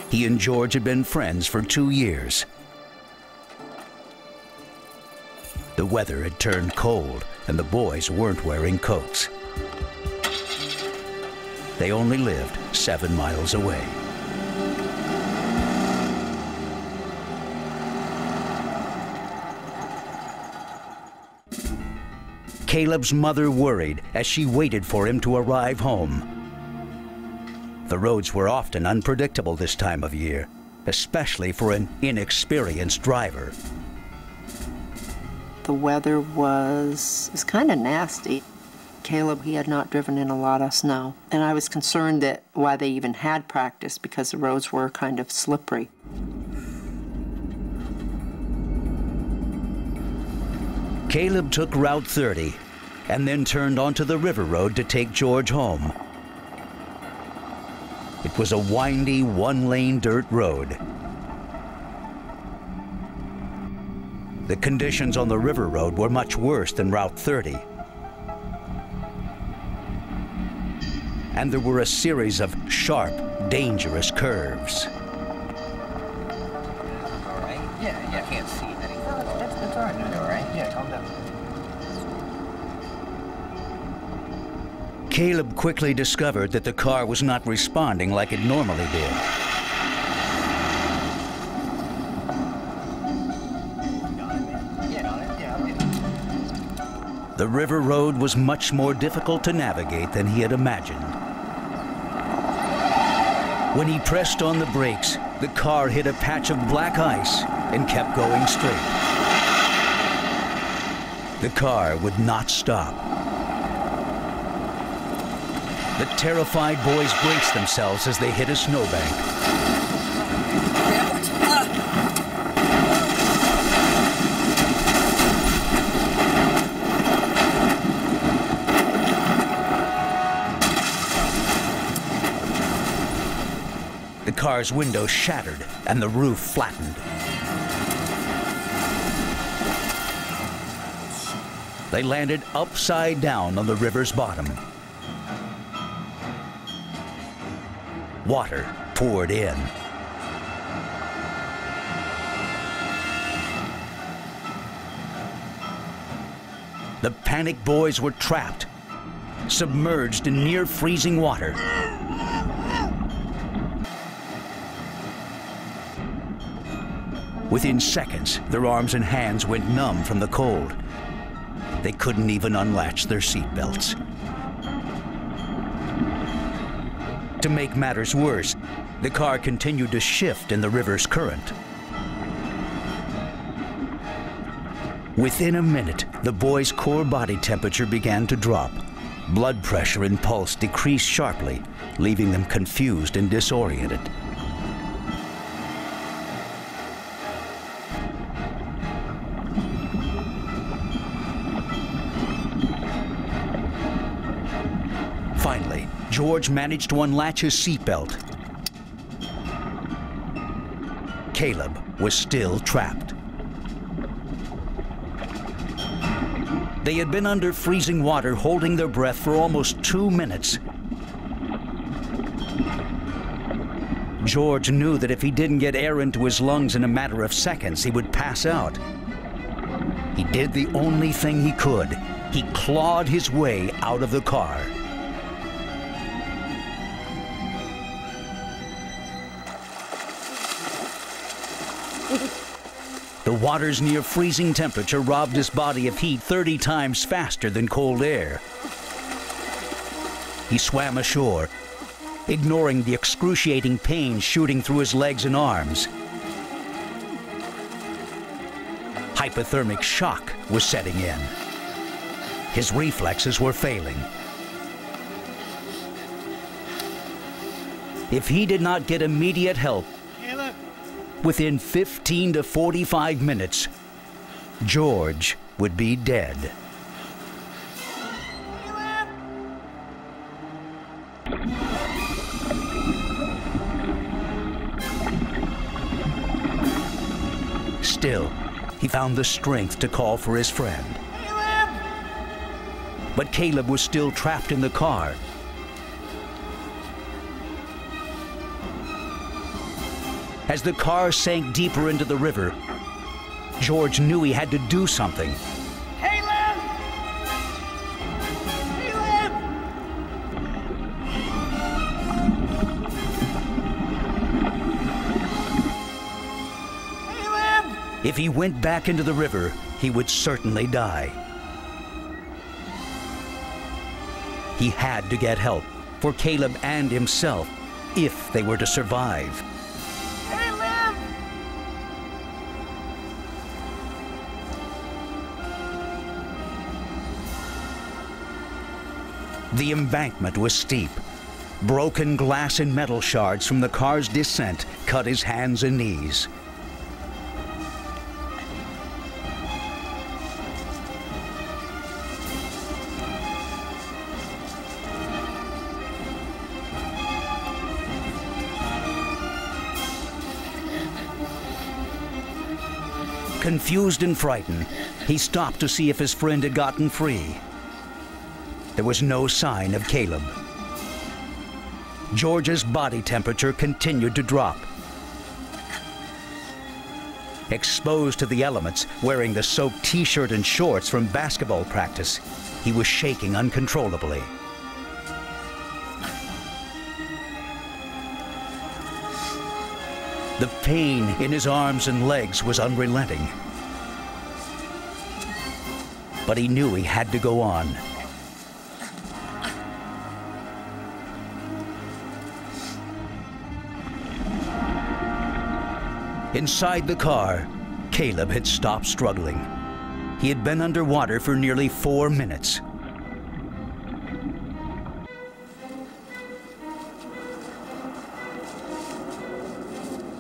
[SPEAKER 1] He and George had been friends for 2 years. The weather had turned cold, and the boys weren't wearing coats. They only lived 7 miles away. Caleb's mother worried as she waited for him to arrive home. The roads were often unpredictable this time of year, especially for an inexperienced driver.
[SPEAKER 14] The weather was kind of nasty. Caleb, he had not driven in a lot of snow, and I was concerned that why they even had practice, because the roads were kind of slippery.
[SPEAKER 1] Caleb took Route 30 and then turned onto the river road to take George home. It was a windy, one-lane dirt road. The conditions on the river road were much worse than Route 30. And there were a series of sharp, dangerous curves.
[SPEAKER 15] All right. Yeah, I can't see anything. That's all right. All right. Yeah, calm down.
[SPEAKER 1] Caleb quickly discovered that the car was not responding like it normally did. The river road was much more difficult to navigate than he had imagined. When he pressed on the brakes, the car hit a patch of black ice and kept going straight. The car would not stop. The terrified boys braced themselves as they hit a snowbank. The car's window shattered and the roof flattened. They landed upside down on the river's bottom. Water poured in. The panicked boys were trapped, submerged in near freezing water. Within seconds, their arms and hands went numb from the cold. They couldn't even unlatch their seatbelts. To make matters worse, the car continued to shift in the river's current. Within a minute, the boys' core body temperature began to drop. Blood pressure and pulse decreased sharply, leaving them confused and disoriented. Finally, George managed to unlatch his seatbelt. Caleb was still trapped. They had been under freezing water, holding their breath for almost 2 minutes. George knew that if he didn't get air into his lungs in a matter of seconds, he would pass out. He did the only thing he could. He clawed his way out of the car. The water's near freezing temperature robbed his body of heat 30 times faster than cold air. He swam ashore, ignoring the excruciating pain shooting through his legs and arms. Hypothermic shock was setting in. His reflexes were failing. If he did not get immediate help, within 15 to 45 minutes, George would be dead. Still, he found the strength to call for his friend. But Caleb was still trapped in the car. As the car sank deeper into the river, George knew he had to do something.
[SPEAKER 10] Caleb! Caleb! Caleb!
[SPEAKER 1] If he went back into the river, he would certainly die. He had to get help for Caleb and himself if they were to survive. The embankment was steep. Broken glass and metal shards from the car's descent cut his hands and knees. Confused and frightened, he stopped to see if his friend had gotten free. There was no sign of Caleb. George's body temperature continued to drop. Exposed to the elements, wearing the soaked t-shirt and shorts from basketball practice, he was shaking uncontrollably. The pain in his arms and legs was unrelenting. But he knew he had to go on. Inside the car, Caleb had stopped struggling. He had been underwater for nearly 4 minutes.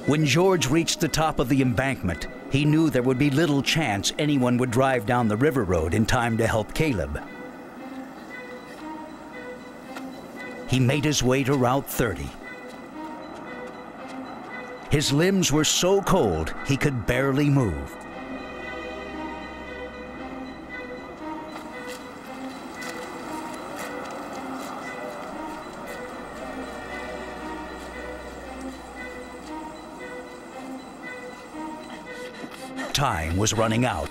[SPEAKER 1] When George reached the top of the embankment, he knew there would be little chance anyone would drive down the river road in time to help Caleb. He made his way to Route 30. His limbs were so cold, he could barely move. Time was running out.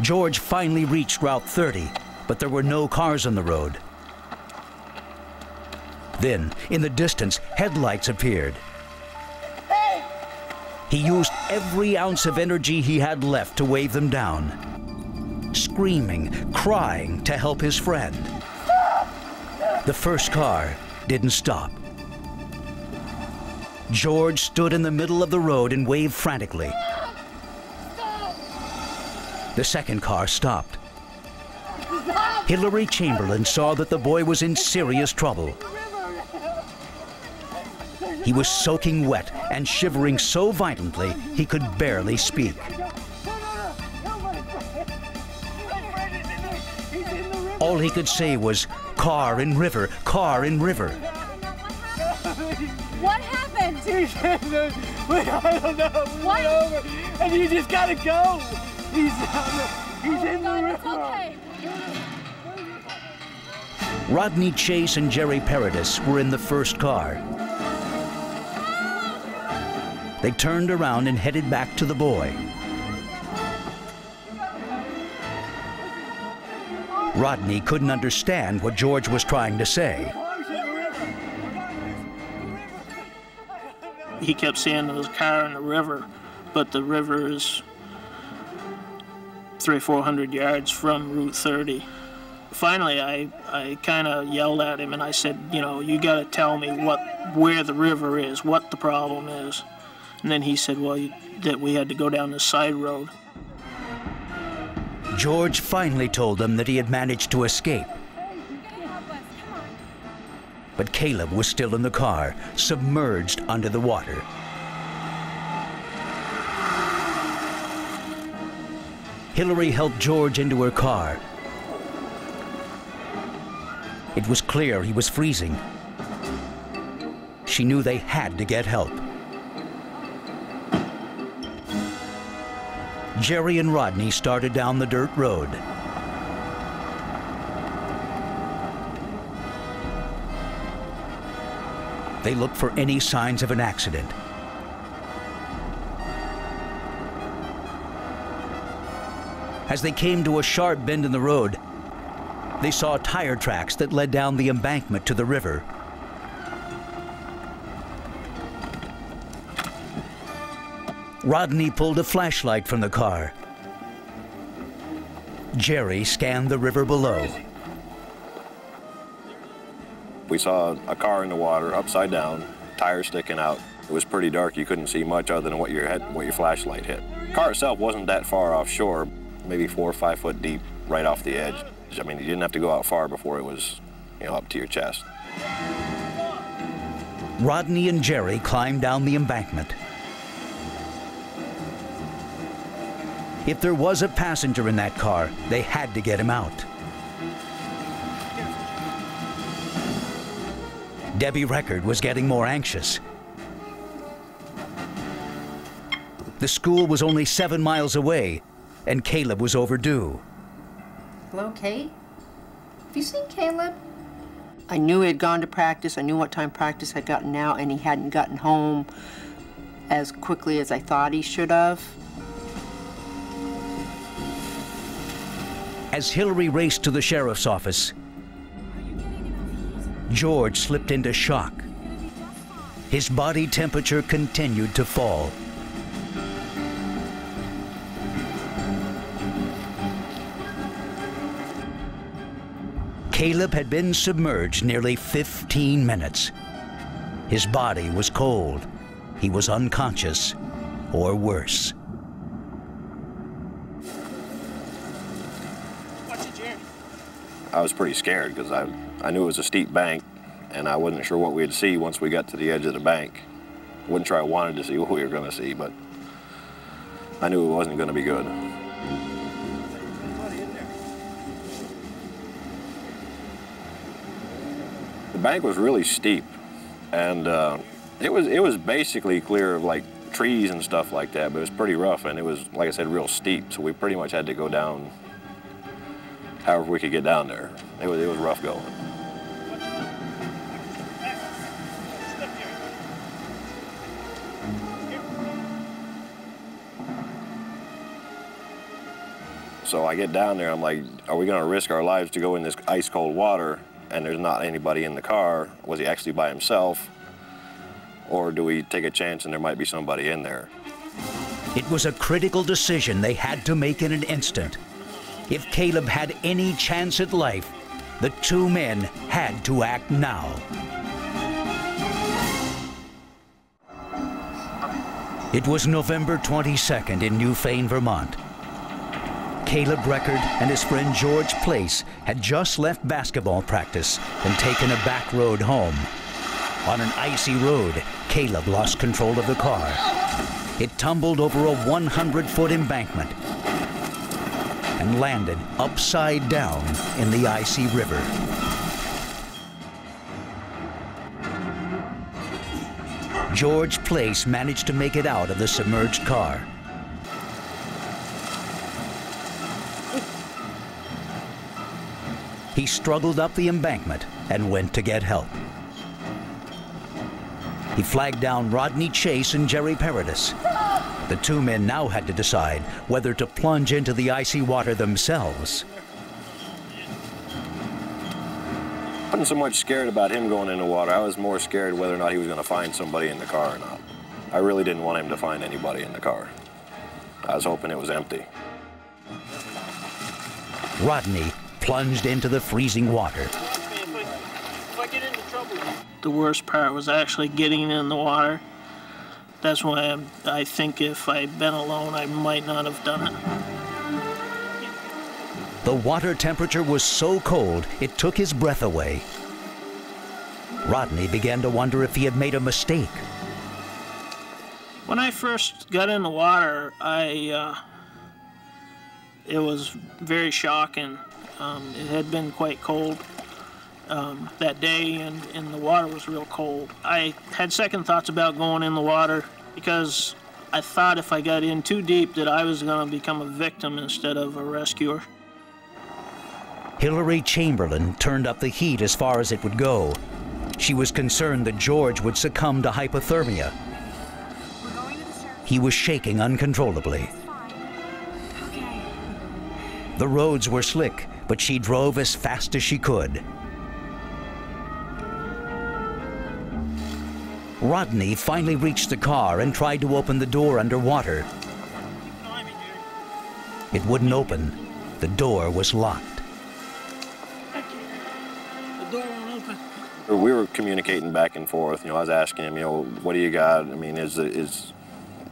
[SPEAKER 1] George finally reached Route 30, but there were no cars on the road. Then, in the distance, headlights appeared. He used every ounce of energy he had left to wave them down, screaming, crying to help his friend. The first car didn't stop. George stood in the middle of the road and waved frantically. The second car stopped. Hillary Chamberlain saw that the boy was in serious trouble. He was soaking wet and shivering so violently he could barely speak. All he could say was, Car in river, car in river.
[SPEAKER 16] What happened?
[SPEAKER 10] I don't know. We went over, and you just gotta go. He's in the river.
[SPEAKER 16] Okay.
[SPEAKER 1] Rodney Chase and Jerry Paradis were in the first car. They turned around and headed back to the boy. Rodney couldn't understand what George was trying to say.
[SPEAKER 17] He kept saying there was a car in the river, but the river is 300 or 400 yards from Route 30. Finally, I kind of yelled at him and I said, you know, you got to tell me where the river is, what the problem is. And then he said, well, that we had to go down the side road.
[SPEAKER 1] George finally told them that he had managed to escape. But Caleb was still in the car, submerged under the water. Hillary helped George into her car. It was clear he was freezing. She knew they had to get help. Jerry and Rodney started down the dirt road. They looked for any signs of an accident. As they came to a sharp bend in the road, they saw tire tracks that led down the embankment to the river. Rodney pulled a flashlight from the car. Jerry scanned the river below.
[SPEAKER 18] We saw a car in the water, upside down, tires sticking out. It was pretty dark. You couldn't see much other than what your flashlight hit. The car itself wasn't that far offshore, maybe 4 or 5 foot deep, right off the edge. I mean, you didn't have to go out far before it was, you know, up to your chest.
[SPEAKER 1] Rodney and Jerry climbed down the embankment. If there was a passenger in that car, they had to get him out. Debbie Record was getting more anxious. The school was only 7 miles away, and Caleb was overdue.
[SPEAKER 14] Hello, Kate? Have you seen Caleb? I knew he had gone to practice. I knew what time practice had gotten out, and he hadn't gotten home as quickly as I thought he should have.
[SPEAKER 1] As Hillary raced to the sheriff's office, George slipped into shock. His body temperature continued to fall. Caleb had been submerged nearly 15 minutes. His body was cold. He was unconscious, or worse.
[SPEAKER 18] I was pretty scared because I knew it was a steep bank and I wasn't sure what we'd see once we got to the edge of the bank. I wasn't sure I wanted to see what we were going to see, but I knew it wasn't going to be good. The bank was really steep, and it was basically clear of like trees and stuff like that, but it was pretty rough, and it was, like I said, real steep, so we pretty much had to go down however we could get down there. It was rough going. So I get down there, I'm like, are we gonna risk our lives to go in this ice cold water and there's not anybody in the car? Was he actually by himself? Or do we take a chance and there might be somebody in there?
[SPEAKER 1] It was a critical decision they had to make in an instant. If Caleb had any chance at life, the two men had to act now. It was November 22nd in Newfane, Vermont. Caleb Record and his friend George Place had just left basketball practice and taken a back road home. On an icy road, Caleb lost control of the car. It tumbled over a 100-foot embankment and landed upside down in the icy river. George Place managed to make it out of the submerged car. He struggled up the embankment and went to get help. He flagged down Rodney Chase and Jerry Paradis. The two men now had to decide whether to plunge into the icy water themselves.
[SPEAKER 18] I wasn't so much scared about him going in the water. I was more scared whether or not he was going to find somebody in the car or not. I really didn't want him to find anybody in the car. I was hoping it was empty.
[SPEAKER 1] Rodney plunged into the freezing water.
[SPEAKER 17] The worst part was actually getting in the water. That's why I think if I'd been alone, I might not have done it.
[SPEAKER 1] The water temperature was so cold, it took his breath away. Rodney began to wonder if he had made a mistake.
[SPEAKER 17] When I first got in the water, it was very shocking. It had been quite cold that day, and the water was real cold. I had second thoughts about going in the water because I thought if I got in too deep that I was going to become a victim instead of a rescuer.
[SPEAKER 1] Hillary Chamberlain turned up the heat as far as it would go. She was concerned that George would succumb to hypothermia. He was shaking uncontrollably. The roads were slick, but she drove as fast as she could. Rodney finally reached the car and tried to open the door underwater. It wouldn't open. The door was locked.
[SPEAKER 17] The door won't open.
[SPEAKER 18] We were communicating back and forth. You know, I was asking him, you know, what do you got? I mean,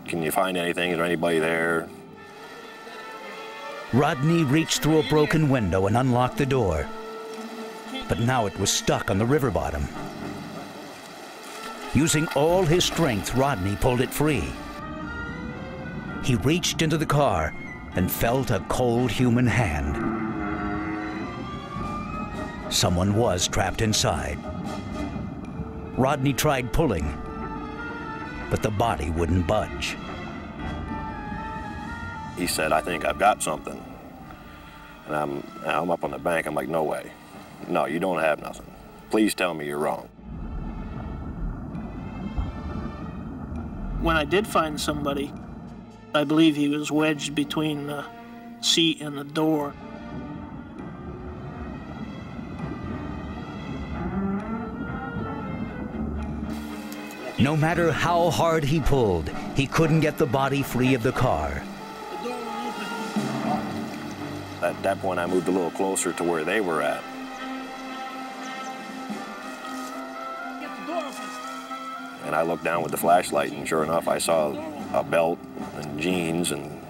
[SPEAKER 18] can you find anything? Is there anybody there?
[SPEAKER 1] Rodney reached through a broken window and unlocked the door. But now it was stuck on the river bottom. Using all his strength, Rodney pulled it free. He reached into the car and felt a cold human hand. Someone was trapped inside. Rodney tried pulling, but the body wouldn't budge.
[SPEAKER 18] He said, I think I've got something. And I'm up on the bank. I'm like, no way. No, you don't have nothing. Please tell me you're wrong.
[SPEAKER 17] When I did find somebody, I believe he was wedged between the seat and the door.
[SPEAKER 1] No matter how hard he pulled, he couldn't get the body free of the car.
[SPEAKER 18] At that point, I moved a little closer to where they were at. And I looked down with the flashlight, and sure enough, I saw a belt and jeans, and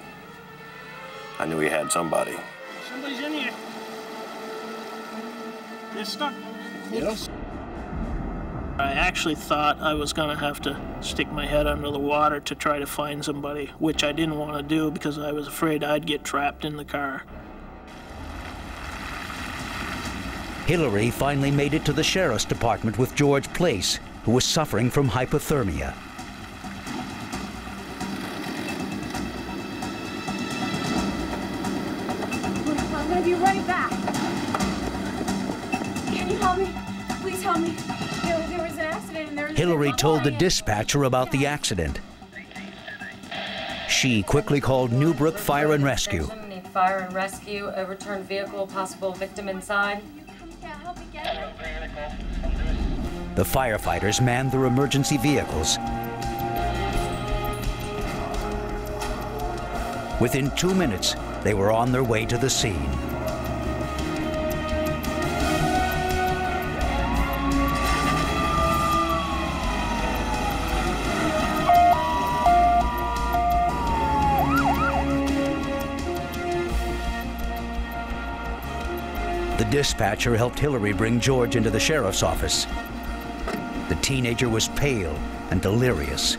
[SPEAKER 18] I knew he had somebody.
[SPEAKER 17] Somebody's in here. They're stuck.
[SPEAKER 18] Yes.
[SPEAKER 17] I actually thought I was going to have to stick my head under the water to try to find somebody, which I didn't want to do because I was afraid I'd get trapped in the car.
[SPEAKER 1] Hillary finally made it to the sheriff's department with George Place, who was suffering from hypothermia.
[SPEAKER 16] I'm gonna be right back. Can you help me? Please help me. There was an accident and there's...
[SPEAKER 1] Hillary told the dispatcher about the accident. She quickly called Newbrook Fire and Rescue.
[SPEAKER 19] Need fire and rescue, overturned vehicle, possible victim inside.
[SPEAKER 1] The firefighters manned their emergency vehicles. Within 2 minutes, they were on their way to the scene. The dispatcher helped Hillary bring George into the sheriff's office. The teenager was pale and delirious.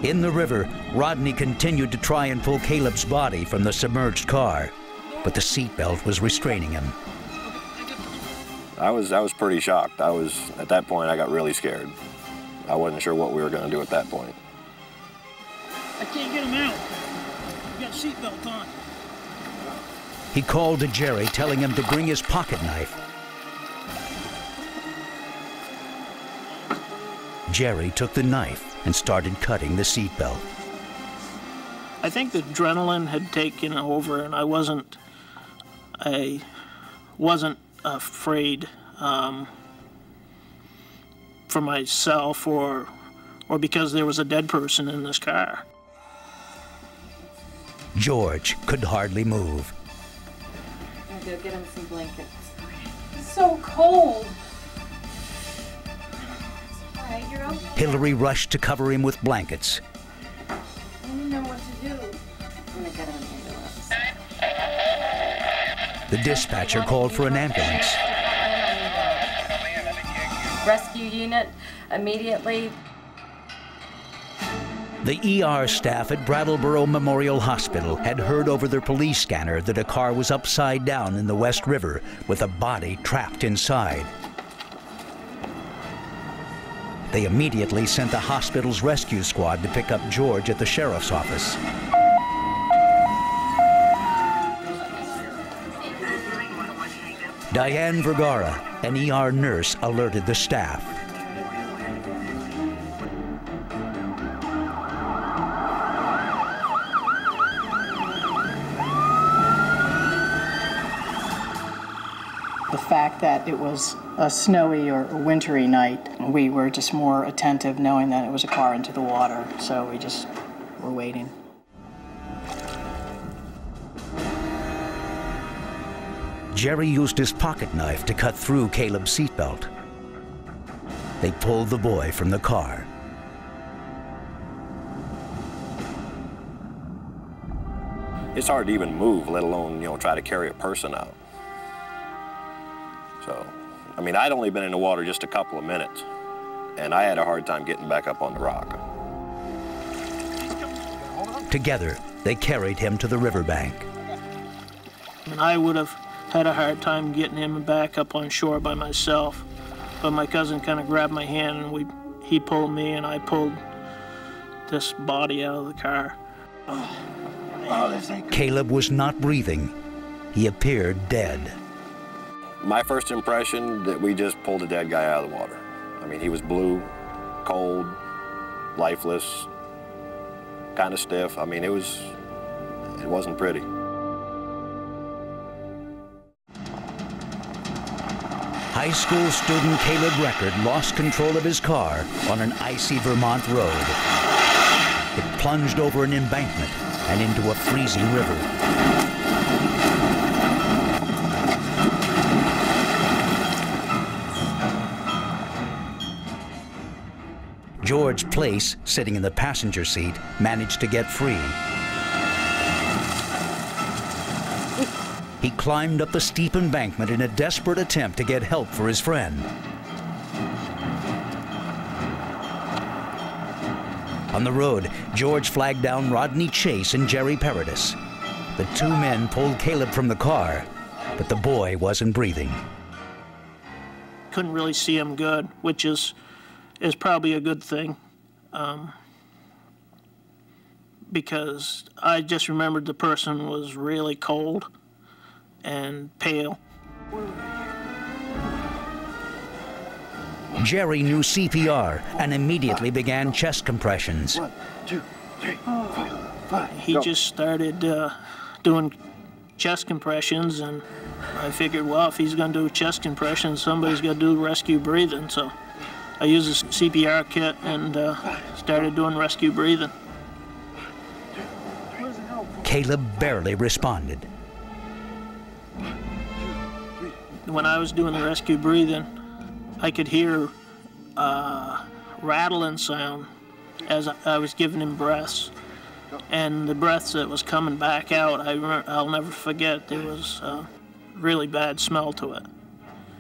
[SPEAKER 1] In the river, Rodney continued to try and pull Caleb's body from the submerged car, but the seatbelt was restraining him.
[SPEAKER 18] I was pretty shocked. At that point, I got really scared. I wasn't sure what we were going to do at that point.
[SPEAKER 17] I can't get him out. You got a seatbelt on.
[SPEAKER 1] He called to Jerry, telling him to bring his pocket knife. Jerry took the knife and started cutting the seatbelt.
[SPEAKER 17] I think the adrenaline had taken over, and I wasn't afraid for myself or because there was a dead person in this car.
[SPEAKER 1] George could hardly move.
[SPEAKER 19] I'm gonna go get him some blankets.
[SPEAKER 16] It's so cold. All right, you're okay.
[SPEAKER 1] Hillary rushed to cover him with blankets.
[SPEAKER 16] I don't know what to do.
[SPEAKER 19] I'm gonna get him an ambulance.
[SPEAKER 1] The dispatcher called for an ambulance.
[SPEAKER 19] Rescue unit immediately.
[SPEAKER 1] The ER staff at Brattleboro Memorial Hospital had heard over their police scanner that a car was upside down in the West River with a body trapped inside. They immediately sent the hospital's rescue squad to pick up George at the sheriff's office. Diane Vergara, an ER nurse, alerted the staff.
[SPEAKER 20] The fact that it was a snowy or a wintry night, we were just more attentive knowing that it was a car into the water, so we just were waiting.
[SPEAKER 1] Jerry used his pocket knife to cut through Caleb's seatbelt. They pulled the boy from the car.
[SPEAKER 18] It's hard to even move, let alone, try to carry a person out. So, I mean, I'd only been in the water just a couple of minutes, and I had a hard time getting back up on the rock.
[SPEAKER 1] Together, they carried him to the riverbank.
[SPEAKER 17] And I would have had a hard time getting him back up on shore by myself, but my cousin kind of grabbed my hand and he pulled me and I pulled this body out of the car.
[SPEAKER 1] Caleb was not breathing. He appeared dead.
[SPEAKER 18] My first impression that we just pulled a dead guy out of the water. I mean, he was blue, cold, lifeless, kind of stiff. I mean, it wasn't pretty.
[SPEAKER 1] High school student Caleb Record lost control of his car on an icy Vermont road. It plunged over an embankment and into a freezing river. George Place, sitting in the passenger seat, managed to get free. He climbed up the steep embankment in a desperate attempt to get help for his friend. On the road, George flagged down Rodney Chase and Jerry Paradis. The two men pulled Caleb from the car, but the boy wasn't breathing.
[SPEAKER 17] Couldn't really see him good, which is probably a good thing, because I just remembered the person was really cold and pale.
[SPEAKER 1] Jerry knew CPR and immediately began chest compressions.
[SPEAKER 10] 1, 2, 3, 4, 5.
[SPEAKER 17] He just started doing chest compressions, and I figured, well, if he's going to do chest compressions, somebody's got to do rescue breathing. So I used a CPR kit and started doing rescue breathing.
[SPEAKER 1] Caleb barely responded.
[SPEAKER 17] When I was doing the rescue breathing, I could hear rattling sound as I was giving him breaths. And the breaths that was coming back out, I'll never forget, there was a really bad smell to it.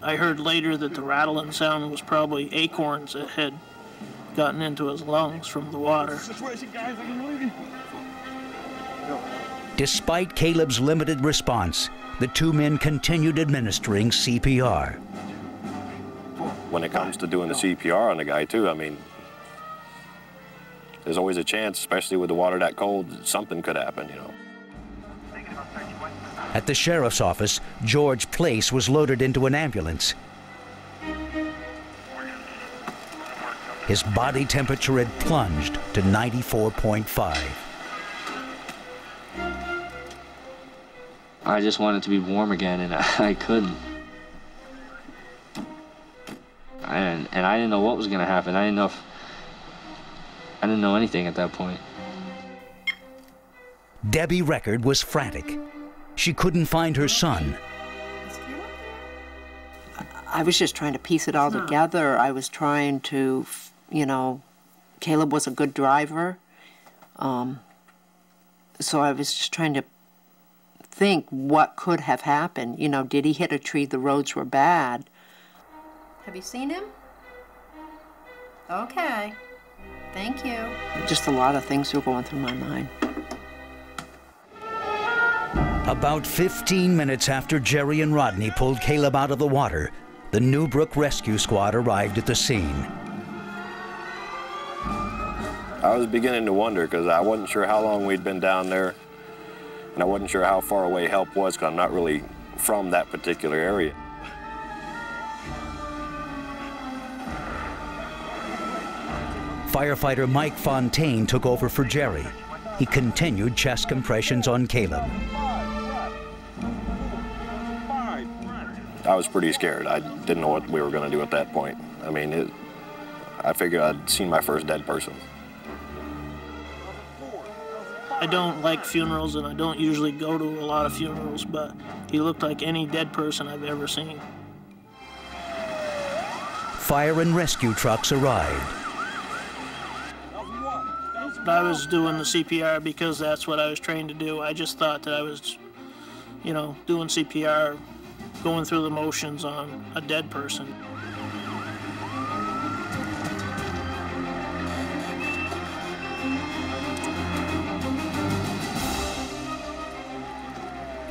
[SPEAKER 17] I heard later that the rattling sound was probably acorns that had gotten into his lungs from the water.
[SPEAKER 1] Despite Caleb's limited response, the two men continued administering CPR.
[SPEAKER 18] when it comes to doing the CPR on the guy too, I mean, there's always a chance, especially with the water that cold, something could happen, you know.
[SPEAKER 1] At the sheriff's office, George Place was loaded into an ambulance. His body temperature had plunged to 94.5.
[SPEAKER 4] I just wanted to be warm again, and I couldn't. And I didn't know what was going to happen. I didn't know anything at that point.
[SPEAKER 1] Debbie Record was frantic. She couldn't find her son.
[SPEAKER 14] I was just trying to piece it all together. I was trying to, you know, Caleb was a good driver. So I was just trying to think what could have happened. You know, did he hit a tree? The roads were bad.
[SPEAKER 16] Have you seen him? Okay. Thank you.
[SPEAKER 14] Just a lot of things were going through my mind.
[SPEAKER 1] About 15 minutes after Jerry and Rodney pulled Caleb out of the water, the Newbrook Rescue Squad arrived at the scene.
[SPEAKER 18] I was beginning to wonder because I wasn't sure how long we'd been down there, and I wasn't sure how far away help was because I'm not really from that particular area.
[SPEAKER 1] Firefighter Mike Fontaine took over for Jerry. He continued chest compressions on Caleb.
[SPEAKER 18] I was pretty scared. I didn't know what we were going to do at that point. I mean, I figured I'd seen my first dead person.
[SPEAKER 17] I don't like funerals, and I don't usually go to a lot of funerals, but he looked like any dead person I've ever seen.
[SPEAKER 1] Fire and rescue trucks arrived.
[SPEAKER 17] I was doing the CPR because that's what I was trained to do. I just thought that I was, you know, doing CPR, going through the motions on a dead person.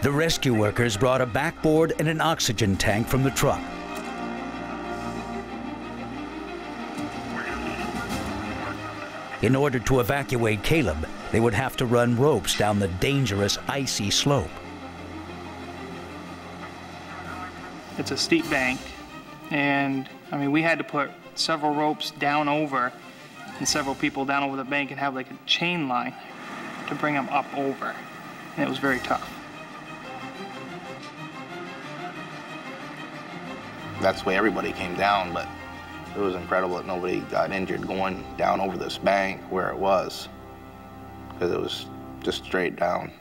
[SPEAKER 1] The rescue workers brought a backboard and an oxygen tank from the truck. In order to evacuate Caleb, they would have to run ropes down the dangerous, icy slope.
[SPEAKER 21] It's a steep bank, and I mean, we had to put several ropes down over and several people down over the bank and have like a chain line to bring them up over, and it was very tough.
[SPEAKER 15] That's the way everybody came down, but it was incredible that nobody got injured going down over this bank where it was, because it was just straight down.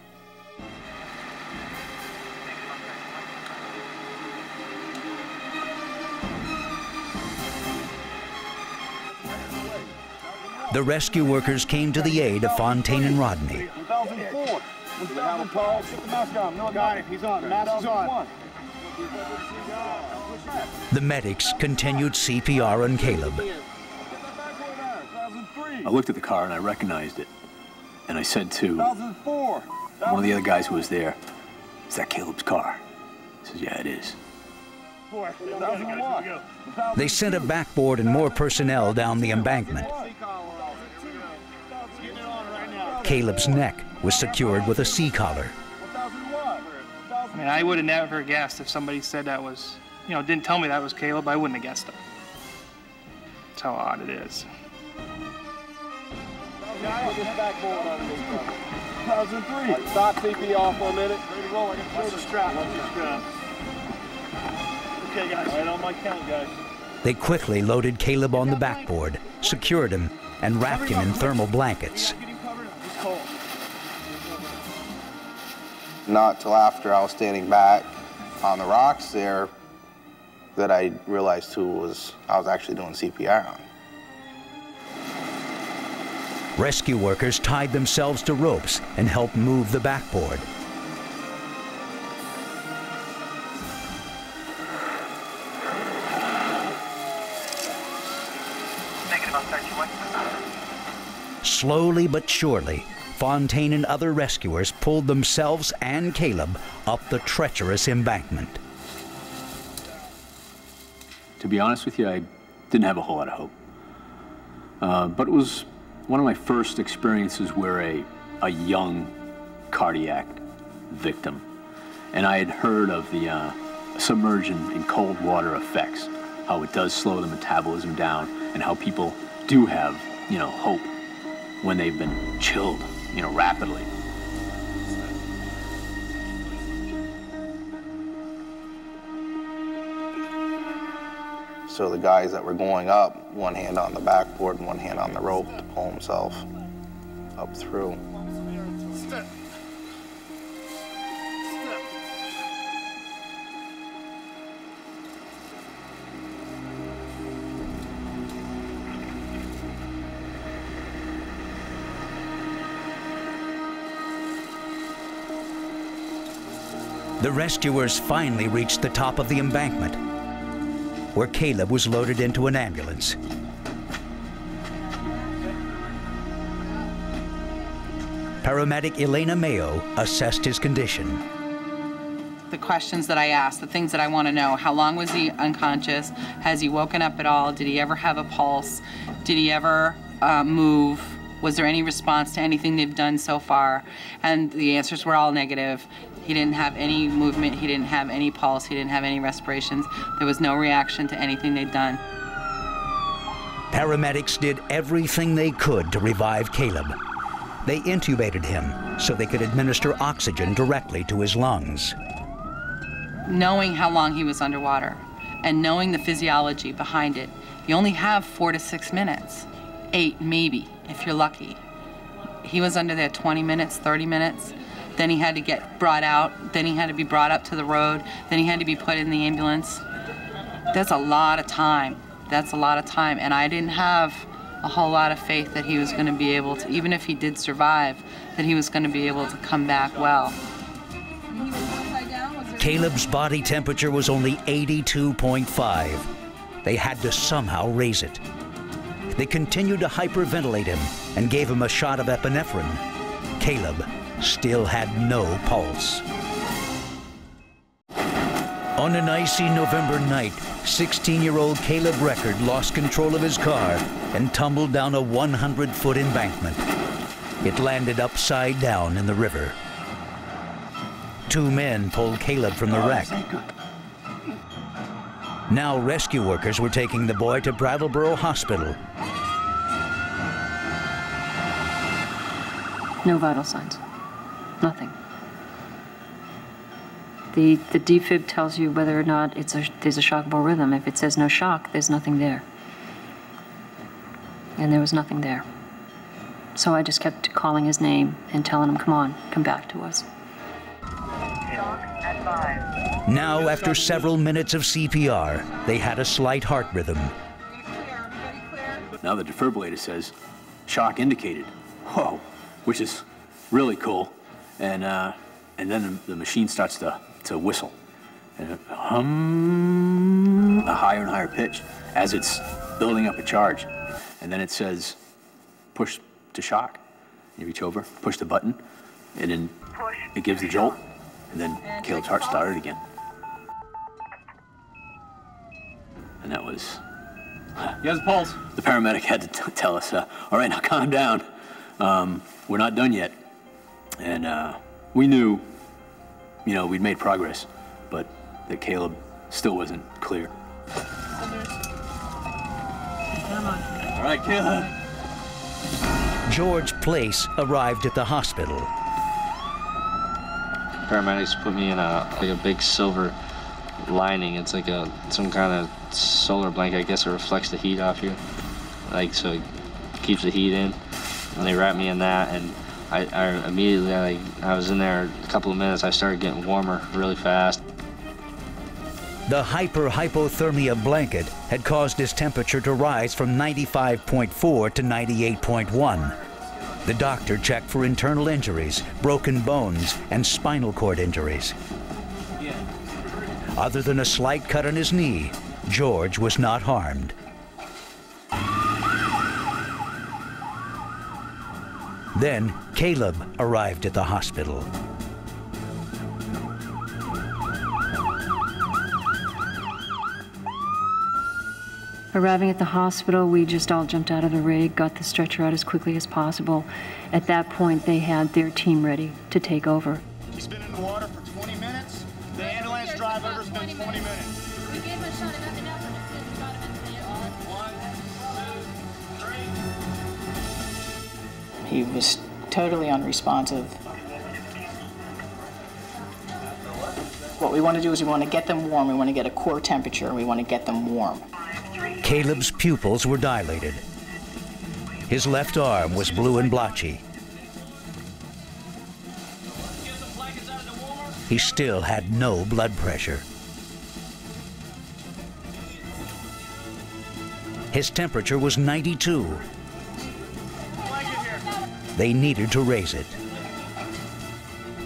[SPEAKER 1] The rescue workers came to the aid of Fontaine and Rodney.
[SPEAKER 10] 2004. Get the mask on. No, got it. He's on. Mask is on.
[SPEAKER 1] The medics continued CPR on Caleb.
[SPEAKER 13] I looked at the car and I recognized it. And I said to one of the other guys who was there, "Is that Caleb's car?" He says, "Yeah, it is."
[SPEAKER 1] They sent a backboard and more personnel down the embankment. Caleb's neck was secured with a C-collar.
[SPEAKER 21] I mean, I would have never guessed if somebody said that was, you know, didn't tell me that was Caleb, I wouldn't have guessed it. That's how odd it is.
[SPEAKER 10] 2003. Stop CPR for a minute. Ready to roll. I can throw the strap. Watch the strap. Okay, guys. Right on my count, guys.
[SPEAKER 1] They quickly loaded Caleb on the backboard, secured him, and wrapped him in thermal blankets.
[SPEAKER 15] Not till after I was standing back on the rocks there that I realized who I was actually doing CPR on.
[SPEAKER 1] Rescue workers tied themselves to ropes and helped move the backboard. Slowly but surely, Fontaine and other rescuers pulled themselves and Caleb up the treacherous embankment.
[SPEAKER 13] To be honest with you, I didn't have a whole lot of hope. But it was one of my first experiences where a young cardiac victim, and I had heard of the submersion in cold water effects, how it does slow the metabolism down, and how people do have, you know, hope when they've been chilled, you know, rapidly.
[SPEAKER 15] So the guys that were going up, one hand on the backboard and one hand on the rope to pull himself up through.
[SPEAKER 1] The rescuers finally reached the top of the embankment, where Caleb was loaded into an ambulance. Paramedic Elena Mayo assessed his condition.
[SPEAKER 5] The questions that I asked, the things that I want to know: how long was he unconscious? Has he woken up at all? Did he ever have a pulse? Did he ever move? Was there any response to anything they've done so far? And the answers were all negative. He didn't have any movement, he didn't have any pulse, he didn't have any respirations. There was no reaction to anything they'd done.
[SPEAKER 1] Paramedics did everything they could to revive Caleb. They intubated him so they could administer oxygen directly to his lungs.
[SPEAKER 5] Knowing how long he was underwater and knowing the physiology behind it, you only have 4 to 6 minutes, 8 maybe, if you're lucky. He was under there 20 minutes, 30 minutes. Then he had to get brought out, then he had to be brought up to the road, then he had to be put in the ambulance. That's a lot of time. That's a lot of time. And I didn't have a whole lot of faith that he was going to be able to, even if he did survive, that he was going to be able to come back well.
[SPEAKER 1] Caleb's body temperature was only 82.5. They had to somehow raise it. They continued to hyperventilate him and gave him a shot of epinephrine. Caleb still had no pulse. On an icy November night, 16-year-old Caleb Record lost control of his car and tumbled down a 100-foot embankment. It landed upside down in the river. 2 men pulled Caleb from the wreck. Now rescue workers were taking the boy to Brattleboro Hospital.
[SPEAKER 22] No vital signs. Nothing. The defib tells you whether or not there's a shockable rhythm. If it says no shock, there's nothing there. And there was nothing there. So I just kept calling his name and telling him, come on, come back to us.
[SPEAKER 1] Now, after several minutes of CPR, they had a slight heart rhythm.
[SPEAKER 13] Now the defibrillator says, shock indicated. Whoa, which is really cool. And then the machine starts to whistle. And a higher and higher pitch as it's building up a charge. And then it says, push to shock. You reach over, push the button, and then it gives the jolt. And then Caleb's heart started again. And that was...
[SPEAKER 10] He has a pulse.
[SPEAKER 13] The paramedic had to tell us, all right, now calm down. We're not done yet. And we knew, you know, we'd made progress, but that Caleb still wasn't clear.
[SPEAKER 10] All right, Caleb.
[SPEAKER 1] George Place arrived at the hospital.
[SPEAKER 4] Paramedics put me in a big silver lining. It's like some kind of solar blanket. I guess it reflects the heat off you, like, so it keeps the heat in. And they wrapped me in that, and I immediately, I was in there a couple of minutes, I started getting warmer really fast.
[SPEAKER 1] The hyperthermia blanket had caused his temperature to rise from 95.4 to 98.1. The doctor checked for internal injuries, broken bones, and spinal cord injuries. Other than a slight cut on his knee, George was not harmed. Then Caleb arrived at the hospital.
[SPEAKER 22] Arriving at the hospital, we just all jumped out of the rig, got the stretcher out as quickly as possible. At that point, they had their team ready to take over.
[SPEAKER 8] He's been in the water for 20 minutes. The ambulance driver's been 20 minutes.
[SPEAKER 16] We gave him a shot of epinephrine as soon as we got him into the ambulance.
[SPEAKER 20] He was totally unresponsive. What we want to do is we want to get them warm. We want to get a core temperature, and we want to get them warm.
[SPEAKER 1] Caleb's pupils were dilated. His left arm was blue and blotchy. He still had no blood pressure. His temperature was 92. They needed to raise it.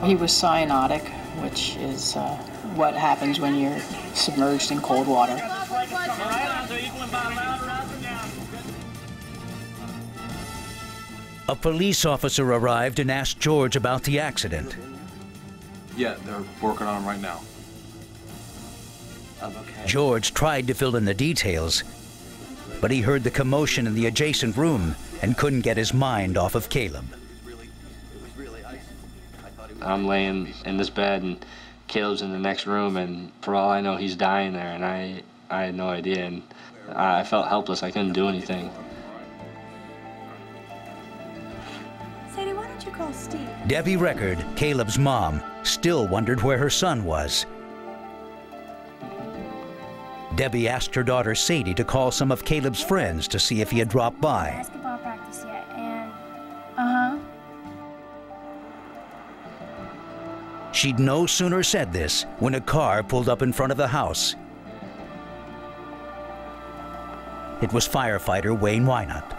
[SPEAKER 20] He was cyanotic, which is what happens when you're submerged in cold water.
[SPEAKER 1] A police officer arrived and asked George about the accident.
[SPEAKER 9] Yeah, they're working on him right now.
[SPEAKER 1] Okay. George tried to fill in the details, but he heard the commotion in the adjacent room and couldn't get his mind off of Caleb.
[SPEAKER 4] I'm laying in this bed and Caleb's in the next room, and for all I know, he's dying there, and I had no idea, and I felt helpless. I couldn't do anything.
[SPEAKER 16] Sadie, why don't you call Steve?
[SPEAKER 1] Debbie Record, Caleb's mom, still wondered where her son was. Debbie asked her daughter Sadie to call some of Caleb's friends to see if he had dropped by.
[SPEAKER 16] Basketball practice yet, and
[SPEAKER 1] She'd no sooner said this when a car pulled up in front of the house. It was firefighter Wayne Wynot.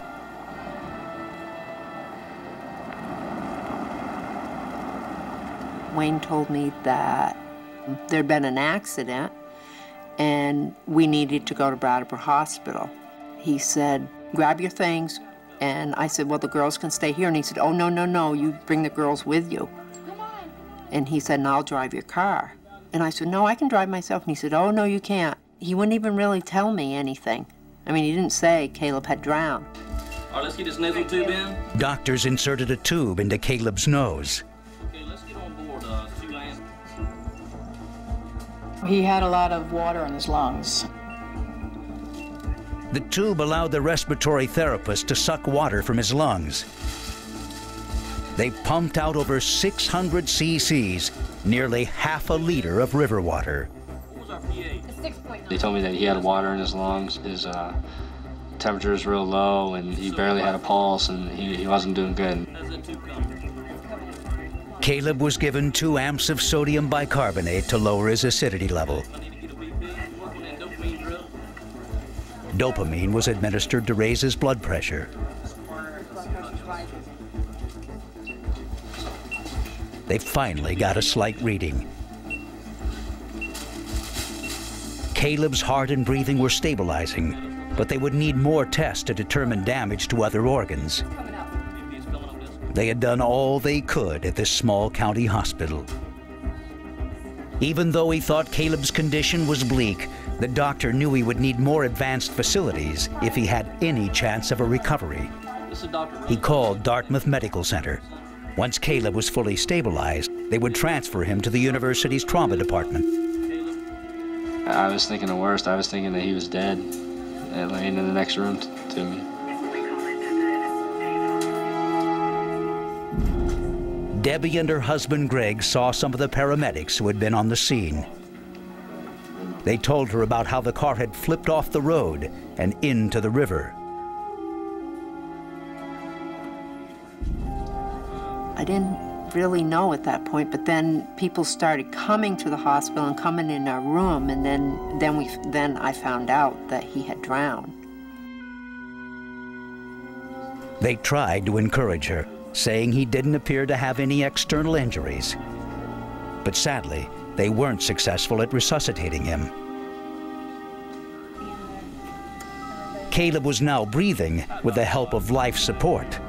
[SPEAKER 14] Wayne told me that there'd been an accident and we needed to go to Brattleboro Hospital. He said, grab your things. And I said, well, the girls can stay here. And he said, oh, no, no, no, you bring the girls with you. And he said, and I'll drive your car. And I said, no, I can drive myself. And he said, oh, no, you can't. He wouldn't even really tell me anything. I mean, he didn't say Caleb had drowned.
[SPEAKER 23] All right, let's get this nasal tube in.
[SPEAKER 1] Doctors inserted a tube into Caleb's nose.
[SPEAKER 23] Okay, let's get on board, Sue-Ann.
[SPEAKER 20] He had a lot of water in his lungs.
[SPEAKER 1] The tube allowed the respiratory therapist to suck water from his lungs. They pumped out over 600 cc's, nearly half a liter of river water.
[SPEAKER 4] They told me that he had water in his lungs, his temperature was real low, and he barely had a pulse, and he wasn't doing good.
[SPEAKER 1] Caleb was given 2 amps of sodium bicarbonate to lower his acidity level. Dopamine was administered to raise his blood pressure. They finally got a slight reading. Caleb's heart and breathing were stabilizing, but they would need more tests to determine damage to other organs. They had done all they could at this small county hospital. Even though he thought Caleb's condition was bleak, the doctor knew he would need more advanced facilities if he had any chance of a recovery. He called Dartmouth Medical Center. Once Caleb was fully stabilized, they would transfer him to the university's trauma department.
[SPEAKER 4] I was thinking the worst. I was thinking that he was dead and laying in the next room to me.
[SPEAKER 1] Debbie and her husband Greg saw some of the paramedics who had been on the scene. They told her about how the car had flipped off the road and into the river.
[SPEAKER 14] I didn't really know at that point, but then people started coming to the hospital and coming in our room, and then I found out that he had drowned.
[SPEAKER 1] They tried to encourage her, saying he didn't appear to have any external injuries. But sadly, they weren't successful at resuscitating him. Caleb was now breathing with the help of life support.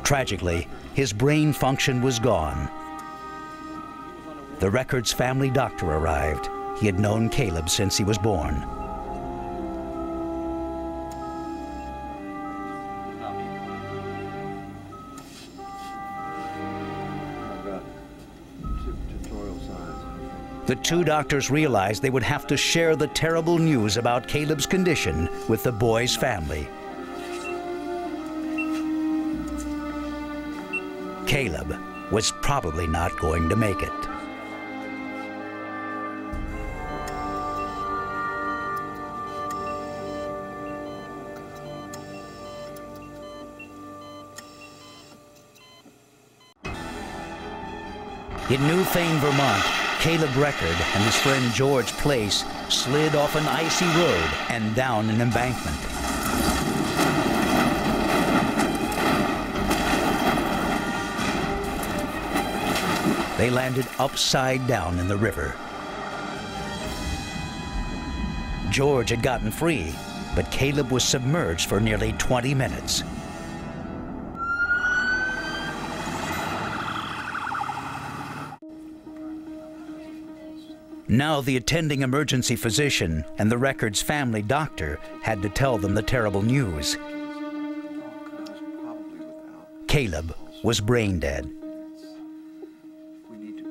[SPEAKER 1] Tragically, his brain function was gone. The Record's family doctor arrived. He had known Caleb since he was born. The two doctors realized they would have to share the terrible news about Caleb's condition with the boy's family. Caleb was probably not going to make it. In Newfane, Vermont, Caleb Record and his friend George Place slid off an icy road and down an embankment. They landed upside down in the river. George had gotten free, but Caleb was submerged for nearly 20 minutes. Now the attending emergency physician and the Record's family doctor had to tell them the terrible news. Caleb was brain dead.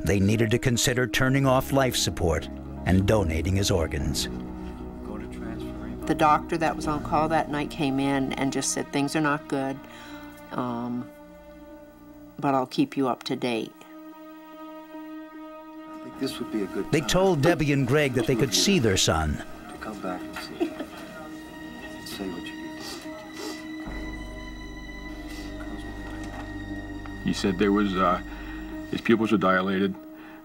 [SPEAKER 1] They needed to consider turning off life support and donating his organs.
[SPEAKER 14] The doctor that was on call that night came in and just said, things are not good, but I'll keep you up to date.
[SPEAKER 2] This would be a good time.
[SPEAKER 1] They told Debbie and Greg that they could see their son.
[SPEAKER 2] To come back and see you. Say what you need to say.
[SPEAKER 3] He said there was, his pupils were dilated.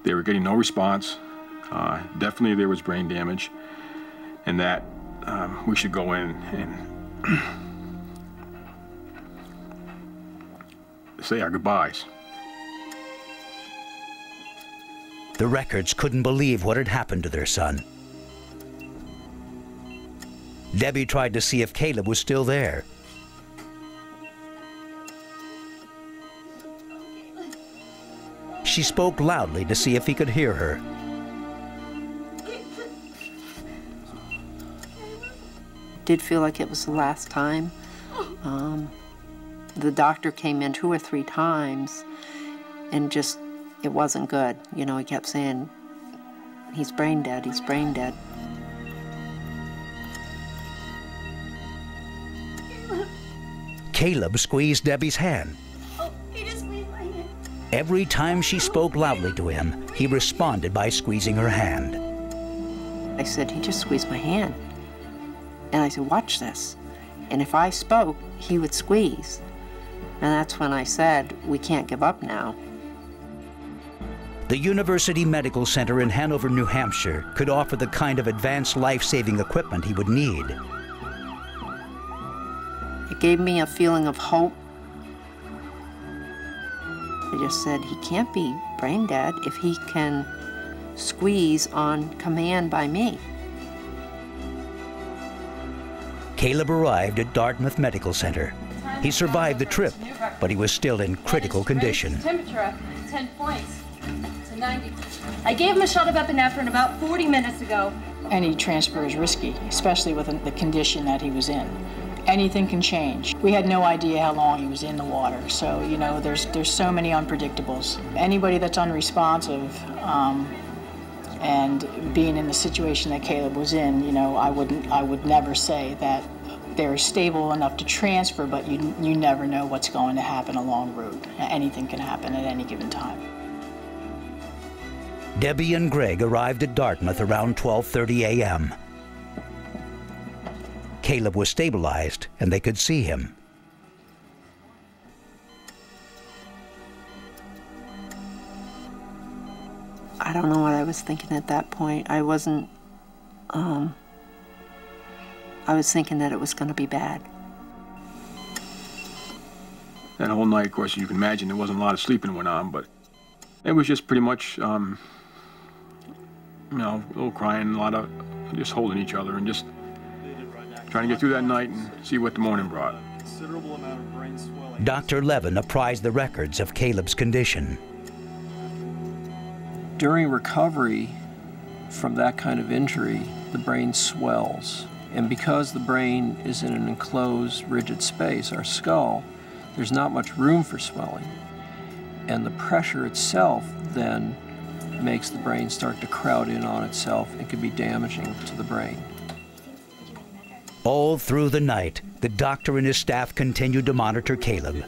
[SPEAKER 3] They were getting no response. Definitely there was brain damage. And that we should go in and say our goodbyes.
[SPEAKER 1] The Records couldn't believe what had happened to their son. Debbie tried to see if Caleb was still there. She spoke loudly to see if he could hear her.
[SPEAKER 14] Did feel like it was the last time. The doctor came in 2 or 3 times and just, it wasn't good. You know, he kept saying, he's brain dead, he's brain dead.
[SPEAKER 1] Caleb squeezed Debbie's hand.
[SPEAKER 16] Oh, he just squeezed my hand.
[SPEAKER 1] Every time she spoke loudly to him, he responded by squeezing her hand.
[SPEAKER 14] I said, he just squeezed my hand. And I said, watch this. And if I spoke, he would squeeze. And that's when I said, we can't give up now.
[SPEAKER 1] The University Medical Center in Hanover, New Hampshire could offer the kind of advanced life-saving equipment he would need.
[SPEAKER 14] It gave me a feeling of hope. I just said, he can't be brain dead if he can squeeze on command by me.
[SPEAKER 1] Caleb arrived at Dartmouth Medical Center. He survived the trip, but he was still in critical condition.
[SPEAKER 16] Temperature up 10 points to 90. I gave him a shot of epinephrine about 40 minutes ago.
[SPEAKER 20] Any transfer is risky, especially with the condition that he was in. Anything can change. We had no idea how long he was in the water, so you know, there's so many unpredictables. Anybody that's unresponsive and being in the situation that Caleb was in, you know, I would never say that they're stable enough to transfer, but you never know what's going to happen along route. Anything can happen at any given time.
[SPEAKER 1] Debbie and Greg arrived at Dartmouth around 12:30 a.m. Caleb was stabilized and they could see him.
[SPEAKER 14] I don't know what I was thinking at that point. I wasn't, I was thinking that it was going to be bad.
[SPEAKER 3] That whole night, of course, you can imagine there wasn't a lot of sleeping went on, but it was just pretty much, you know, a little crying, a lot of just holding each other and just trying to get through that night and see what the morning brought.
[SPEAKER 6] Considerable amount of brain swelling.
[SPEAKER 1] Dr. Levin apprised the Records of Caleb's condition.
[SPEAKER 2] During recovery from that kind of injury, the brain swells. And because the brain is in an enclosed, rigid space, our skull, there's not much room for swelling. And the pressure itself then makes the brain start to crowd in on itself and can be damaging to the brain.
[SPEAKER 1] All through the night, the doctor and his staff continued to monitor Caleb.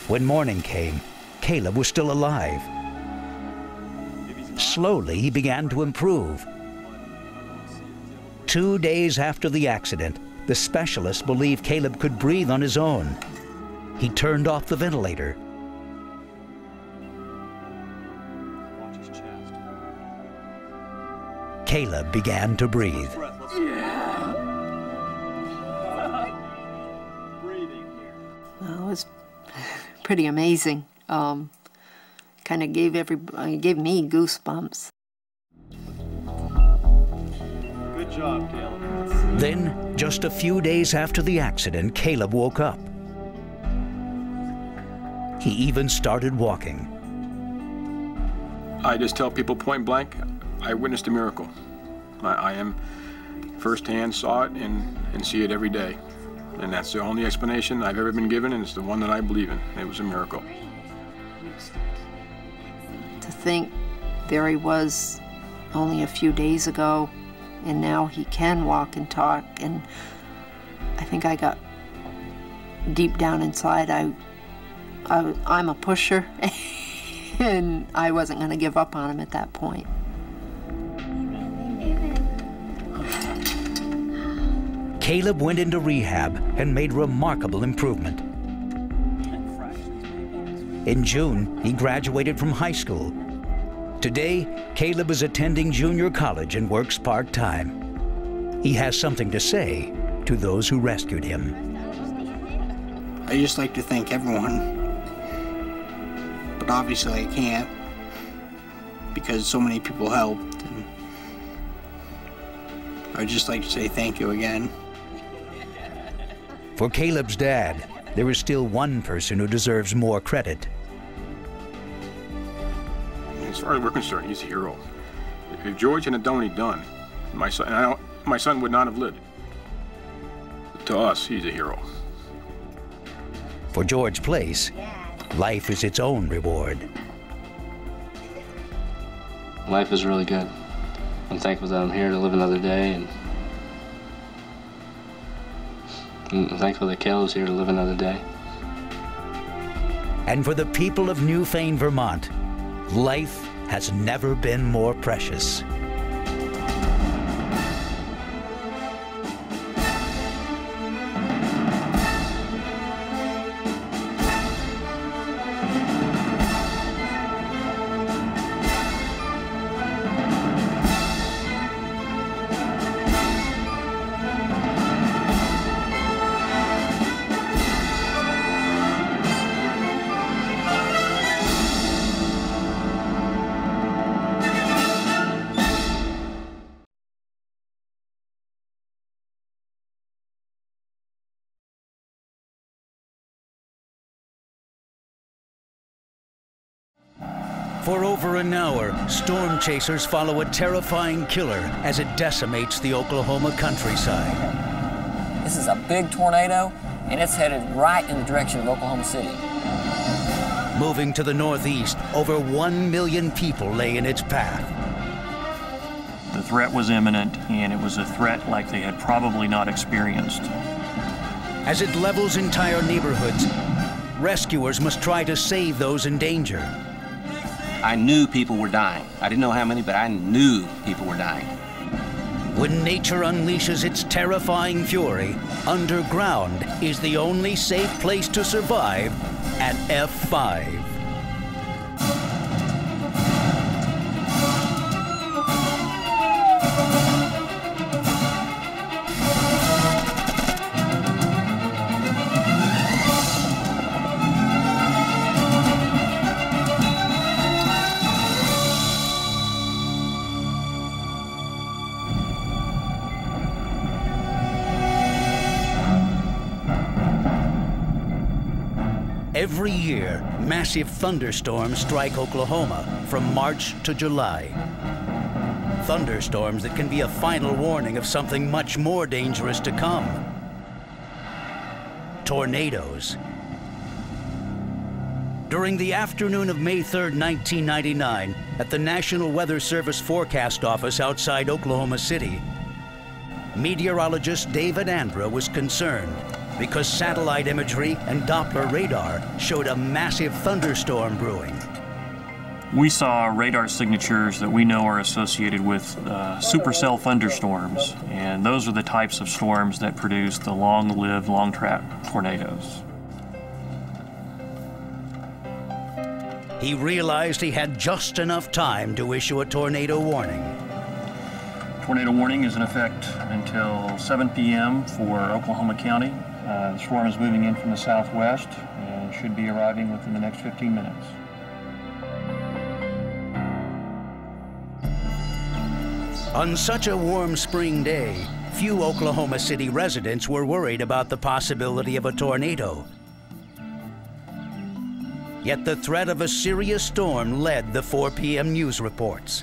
[SPEAKER 1] When morning came, Caleb was still alive. Slowly, he began to improve. 2 days after the accident, the specialists believed Caleb could breathe on his own. He turned off the ventilator. Caleb began to breathe.
[SPEAKER 14] Well, it was pretty amazing. Kind of gave me goosebumps.
[SPEAKER 10] Good job, Caleb.
[SPEAKER 1] Then, just a few days after the accident, Caleb woke up. He even started walking.
[SPEAKER 3] I just tell people point blank, I witnessed a miracle. I am firsthand saw it and see it every day. And that's the only explanation I've ever been given, and it's the one that I believe in. It was a miracle.
[SPEAKER 14] To think there he was only a few days ago, and now he can walk and talk, and I think I got deep down inside, I'm a pusher, and I wasn't going to give up on him at that point.
[SPEAKER 1] Caleb went into rehab and made remarkable improvement. In June, he graduated from high school. Today, Caleb is attending junior college and works part-time. He has something to say to those who rescued him.
[SPEAKER 7] I just like to thank everyone, but obviously I can't because so many people helped. And I'd just like to say thank you again.
[SPEAKER 1] For Caleb's dad, there is still one person who deserves more credit.
[SPEAKER 3] As far as we're concerned, he's a hero. If George hadn't done what he'd done, my son would not have lived. To us, he's a hero.
[SPEAKER 1] For George Place, life is its own reward.
[SPEAKER 4] Life is really good. I'm thankful that I'm here to live another day, and I'm thankful that Caleb's here to live another day.
[SPEAKER 1] And for the people of Newfane, Vermont, life has never been more precious. For over an hour, storm chasers follow a terrifying killer as it decimates the Oklahoma countryside.
[SPEAKER 11] This is a big tornado, and it's headed right in the direction of Oklahoma City.
[SPEAKER 1] Moving to the northeast, over 1 million people lay in its path.
[SPEAKER 12] The threat was imminent, and it was a threat like they had probably not experienced.
[SPEAKER 1] As it levels entire neighborhoods, rescuers must try to save those in danger.
[SPEAKER 24] I knew people were dying. I didn't know how many, but I knew people were dying.
[SPEAKER 1] When nature unleashes its terrifying fury, underground is the only safe place to survive at F5. Every year, massive thunderstorms strike Oklahoma from March to July. Thunderstorms that can be a final warning of something much more dangerous to come. Tornadoes. During the afternoon of May 3rd, 1999, at the National Weather Service Forecast Office outside Oklahoma City, meteorologist David Andra was concerned because satellite imagery and Doppler radar showed a massive thunderstorm brewing.
[SPEAKER 12] We saw radar signatures that we know are associated with supercell thunderstorms, and those are the types of storms that produce the long-lived, long-tracked tornadoes.
[SPEAKER 1] He realized he had just enough time to issue a tornado warning.
[SPEAKER 12] Tornado warning is in effect until 7 p.m. for Oklahoma County. The storm is moving in from the southwest and should be arriving within the next 15 minutes.
[SPEAKER 1] On such a warm spring day, few Oklahoma City residents were worried about the possibility of a tornado. Yet the threat of a serious storm led the 4 p.m. news reports.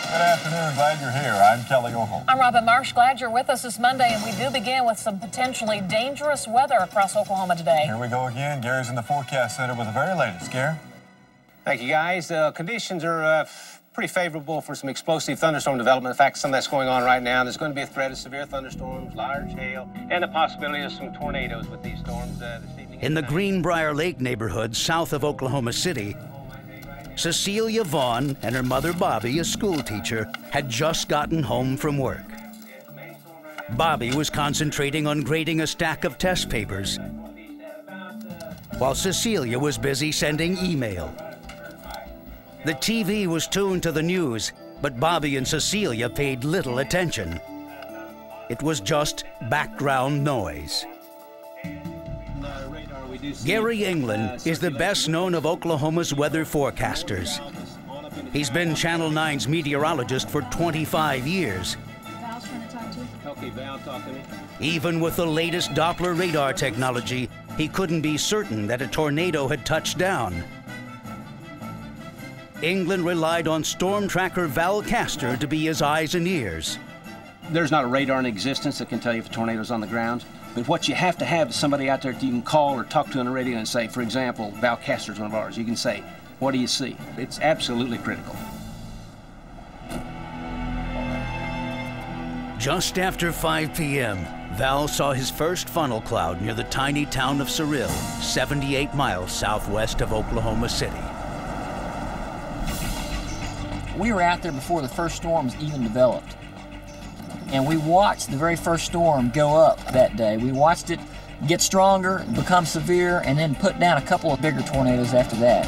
[SPEAKER 17] Good afternoon, glad you're here. I'm Kelly Hoelz.
[SPEAKER 18] I'm Robin Marsh, glad you're with us this Monday, and we do begin with some potentially dangerous weather across Oklahoma today.
[SPEAKER 17] Here we go again. Gary's in the forecast center with the very latest. Gary?
[SPEAKER 19] Thank you, guys. Conditions are pretty favorable for some explosive thunderstorm development. In fact, some of that's going on right now. There's going to be a threat of severe thunderstorms, large hail, and the possibility of some tornadoes with these storms this evening.
[SPEAKER 1] In the Greenbrier Lake neighborhood south of Oklahoma City, Cecilia Vaughn and her mother Bobby, a school teacher, had just gotten home from work. Bobby was concentrating on grading a stack of test papers, while Cecilia was busy sending email. The TV was tuned to the news, but Bobby and Cecilia paid little attention. It was just background noise. Gary England is the best known of Oklahoma's weather forecasters. He's been Channel 9's meteorologist for 25 years.
[SPEAKER 19] Okay, Val, talk to me.
[SPEAKER 1] Even with the latest Doppler radar technology, he couldn't be certain that a tornado had touched down. England relied on storm tracker Val Castor to be his eyes and ears.
[SPEAKER 24] There's not a radar in existence that can tell you if a tornado's on the ground. But what you have to have is somebody out there that you can call or talk to on the radio and say, for example, Val Castor's one of ours. You can say, what do you see? It's absolutely critical.
[SPEAKER 1] Just after 5 p.m., Val saw his first funnel cloud near the tiny town of Cissell, 78 miles southwest of Oklahoma City.
[SPEAKER 11] We were out there before the first storms even developed. And we watched the very first storm go up that day. We watched it get stronger, become severe, and then put down a couple of bigger tornadoes after that.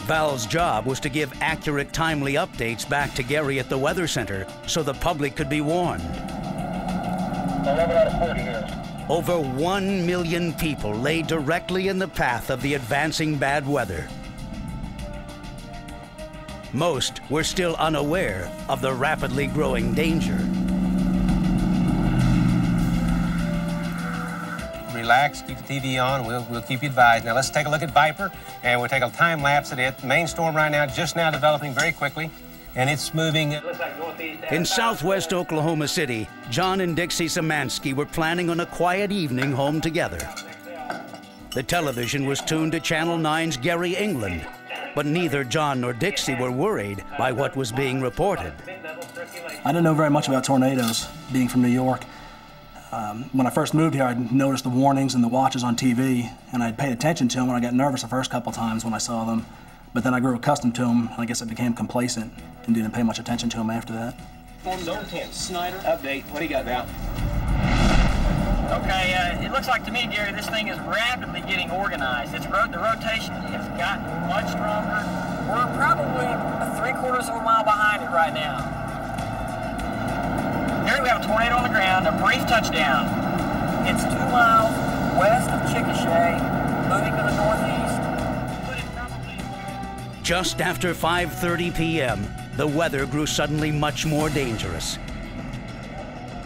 [SPEAKER 1] Val's job was to give accurate, timely updates back to Gary at the Weather Center so the public could be warned.
[SPEAKER 18] 11 out of 40 here.
[SPEAKER 1] Over 1 million people lay directly in the path of the advancing bad weather. Most were still unaware of the rapidly growing danger.
[SPEAKER 19] Relax, keep the TV on, we'll keep you advised. Now let's take a look at Viper, and we'll take a time lapse at it. Main storm right now, just now developing very quickly, and it's moving.
[SPEAKER 1] In southwest Oklahoma City, John and Dixie Szymanski were planning on a quiet evening home together. The television was tuned to Channel 9's Gary England, but neither John nor Dixie were worried by what was being reported.
[SPEAKER 21] I didn't know very much about tornadoes, being from New York. When I first moved here, I'd noticed the warnings and the watches on TV, and I'd paid attention to them, and I got nervous the first couple times when I saw them. But then I grew accustomed to them, and I guess I became complacent and didn't pay much attention to them after that.
[SPEAKER 19] Zone 10, Snyder, update. What do you got, Val?
[SPEAKER 18] Okay, it looks like to me, Gary, this thing is rapidly getting organized. The rotation has gotten much stronger. We're probably 3/4 of a mile behind it right now. Gary, we have a tornado on the ground, a brief touchdown. It's 2 miles west of Chickasha, moving to the northeast.
[SPEAKER 1] Just after 5:30 p.m., the weather grew suddenly much more dangerous.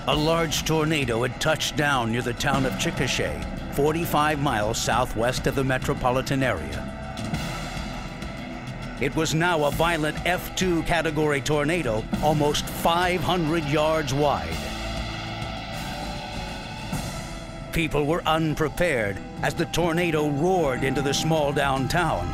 [SPEAKER 1] A large tornado had touched down near the town of Chickasha, 45 miles southwest of the metropolitan area. It was now a violent F2 category tornado, almost 500 yards wide. people were unprepared as the tornado roared into the small downtown.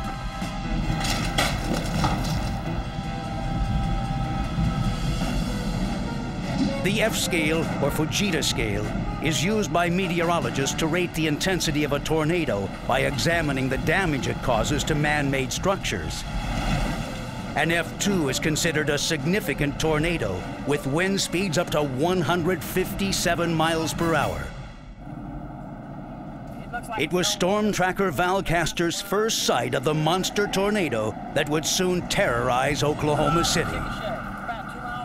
[SPEAKER 1] The F scale, or Fujita scale, is used by meteorologists to rate the intensity of a tornado by examining the damage it causes to man-made structures. An F2 is considered a significant tornado with wind speeds up to 157 miles per hour. It was storm tracker Val Castor's first sight of the monster tornado that would soon terrorize Oklahoma City.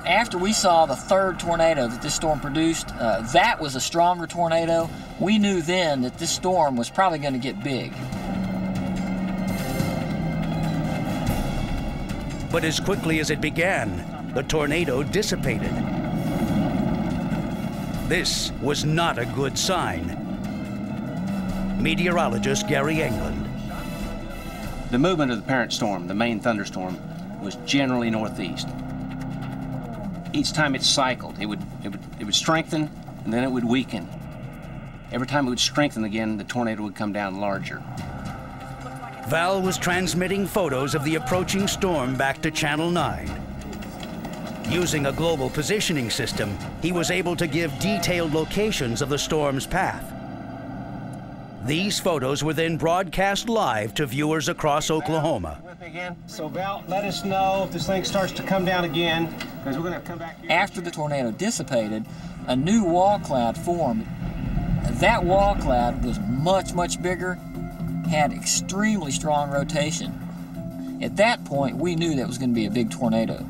[SPEAKER 11] After we saw the third tornado that this storm produced, that was a stronger tornado. We knew then that this storm was probably going to get big.
[SPEAKER 1] But as quickly as it began, the tornado dissipated. This was not a good sign. Meteorologist Gary England.
[SPEAKER 24] The movement of the parent storm, the main thunderstorm, was generally northeast. Each time it cycled, it would strengthen, and then it would weaken. Every time it would strengthen again, the tornado would come down larger.
[SPEAKER 1] Val was transmitting photos of the approaching storm back to Channel 9. Using a global positioning system, he was able to give detailed locations of the storm's path. These photos were then broadcast live to viewers across Oklahoma.
[SPEAKER 19] So Val, let us know if this thing starts to come down again, because we're going to come back here.
[SPEAKER 11] After the tornado dissipated, a new wall cloud formed. That wall cloud was much, much bigger, had extremely strong rotation. At that point, we knew that was going to be a big tornado.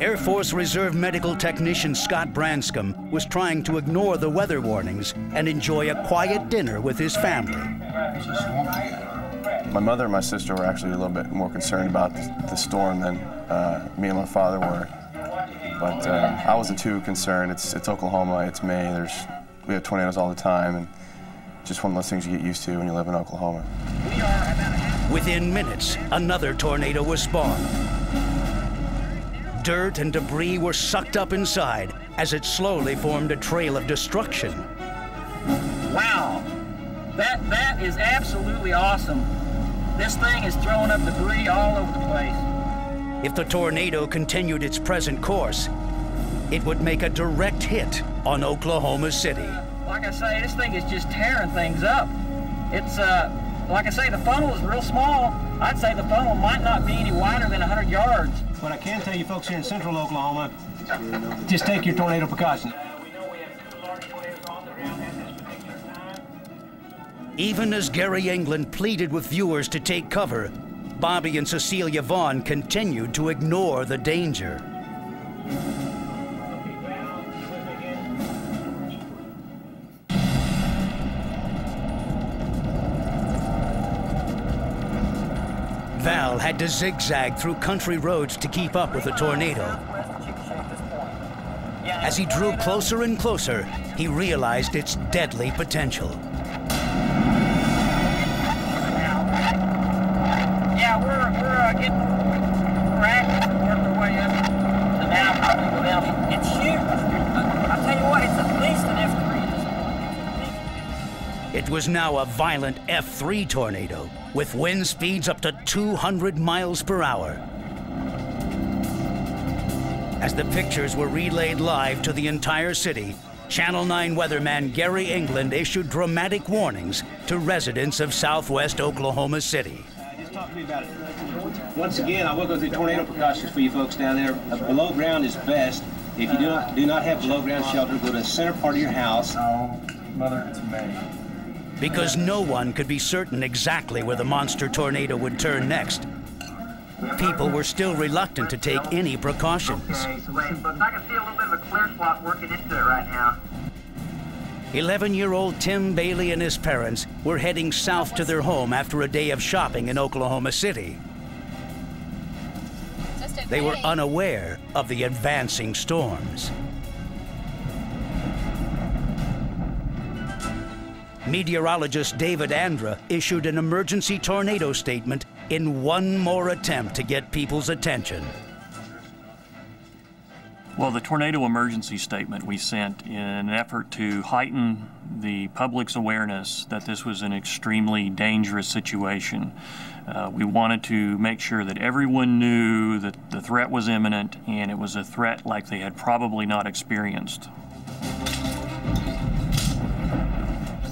[SPEAKER 1] Air Force Reserve Medical Technician Scott Branscombe was trying to ignore the weather warnings and enjoy a quiet dinner with his family.
[SPEAKER 5] My mother and my sister were actually a little bit more concerned about the storm than me and my father were. But I wasn't too concerned. It's Oklahoma, it's May, we have tornadoes all the time, and just one of those things you get used to when you live in Oklahoma.
[SPEAKER 1] Within minutes, another tornado was spawned. Dirt and debris were sucked up inside as it slowly formed a trail of destruction.
[SPEAKER 18] Wow, that is absolutely awesome. This thing is throwing up debris all over the place.
[SPEAKER 1] If the tornado continued its present course, it would make a direct hit on Oklahoma City.
[SPEAKER 18] Like I say, this thing is just tearing things up. It's, like I say, the funnel is real small. I'd say the funnel might not be any wider than 100 yards.
[SPEAKER 19] What I can tell you folks here in central Oklahoma, just take your tornado precautions.
[SPEAKER 1] Even as Gary England pleaded with viewers to take cover, Bobby and Cecilia Vaughn continued to ignore the danger. Val had to zigzag through country roads to keep up with the tornado. As he drew closer and closer, he realized its deadly potential.
[SPEAKER 18] Yeah, we're getting working our way up to now probably go down. It's huge. I'll tell you what, it's at least an F3 at this point.
[SPEAKER 1] It was now a violent F3 tornado with wind speeds up to 200 miles per hour. As the pictures were relayed live to the entire city, Channel 9 weatherman Gary England issued dramatic warnings to residents of southwest Oklahoma City.
[SPEAKER 19] Just talk to me about it. Once again, I will go through tornado precautions for you folks down there. Below ground is best. If you do not have below ground shelter, go to the center part of your house.
[SPEAKER 17] Oh, Mother, it's May.
[SPEAKER 1] Because no one could be certain exactly where the monster tornado would turn next, people were still reluctant to take any precautions.
[SPEAKER 18] Okay, so wait, but I can see a little bit of a clear spot working into it right now.
[SPEAKER 1] 11-year-old Tim Bailey and his parents were heading south to their home after a day of shopping in Oklahoma City. They were unaware of the advancing storms. Meteorologist David Andra issued an emergency tornado statement in one more attempt to get people's attention.
[SPEAKER 12] Well, the tornado emergency statement we sent in an effort to heighten the public's awareness that this was an extremely dangerous situation. We wanted to make sure that everyone knew that the threat was imminent, and it was a threat like they had probably not experienced.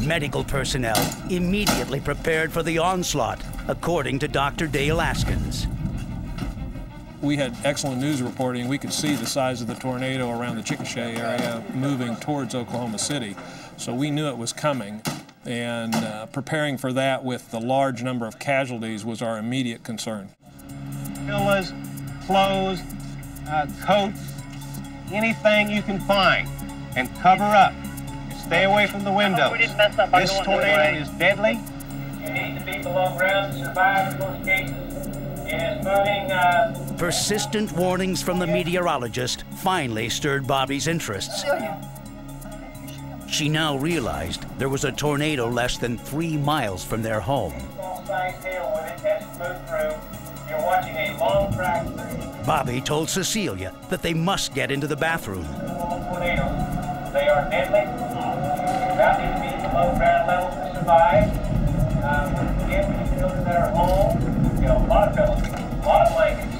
[SPEAKER 1] Medical personnel immediately prepared for the onslaught, according to Dr. Dale Askins.
[SPEAKER 8] We had excellent news reporting. We could see the size of the tornado around the Chickasha area moving towards Oklahoma City. So we knew it was coming, and preparing for that with the large number of casualties was our immediate concern.
[SPEAKER 19] Pillows, clothes, coats, anything you can find, and cover up. Stay away from the windows. This tornado is deadly.
[SPEAKER 18] You need to be below ground to survive in most cases. It is moving.
[SPEAKER 1] Persistent warnings from the meteorologist finally stirred Bobby's interests. She now realized there was a tornado less than 3 miles from their home. Bobby told Cecilia that they must get into the bathroom.
[SPEAKER 18] They are deadly. You about need to be below ground level to survive. If you children that are home, you know, a lot of pillows, a lot of blankets.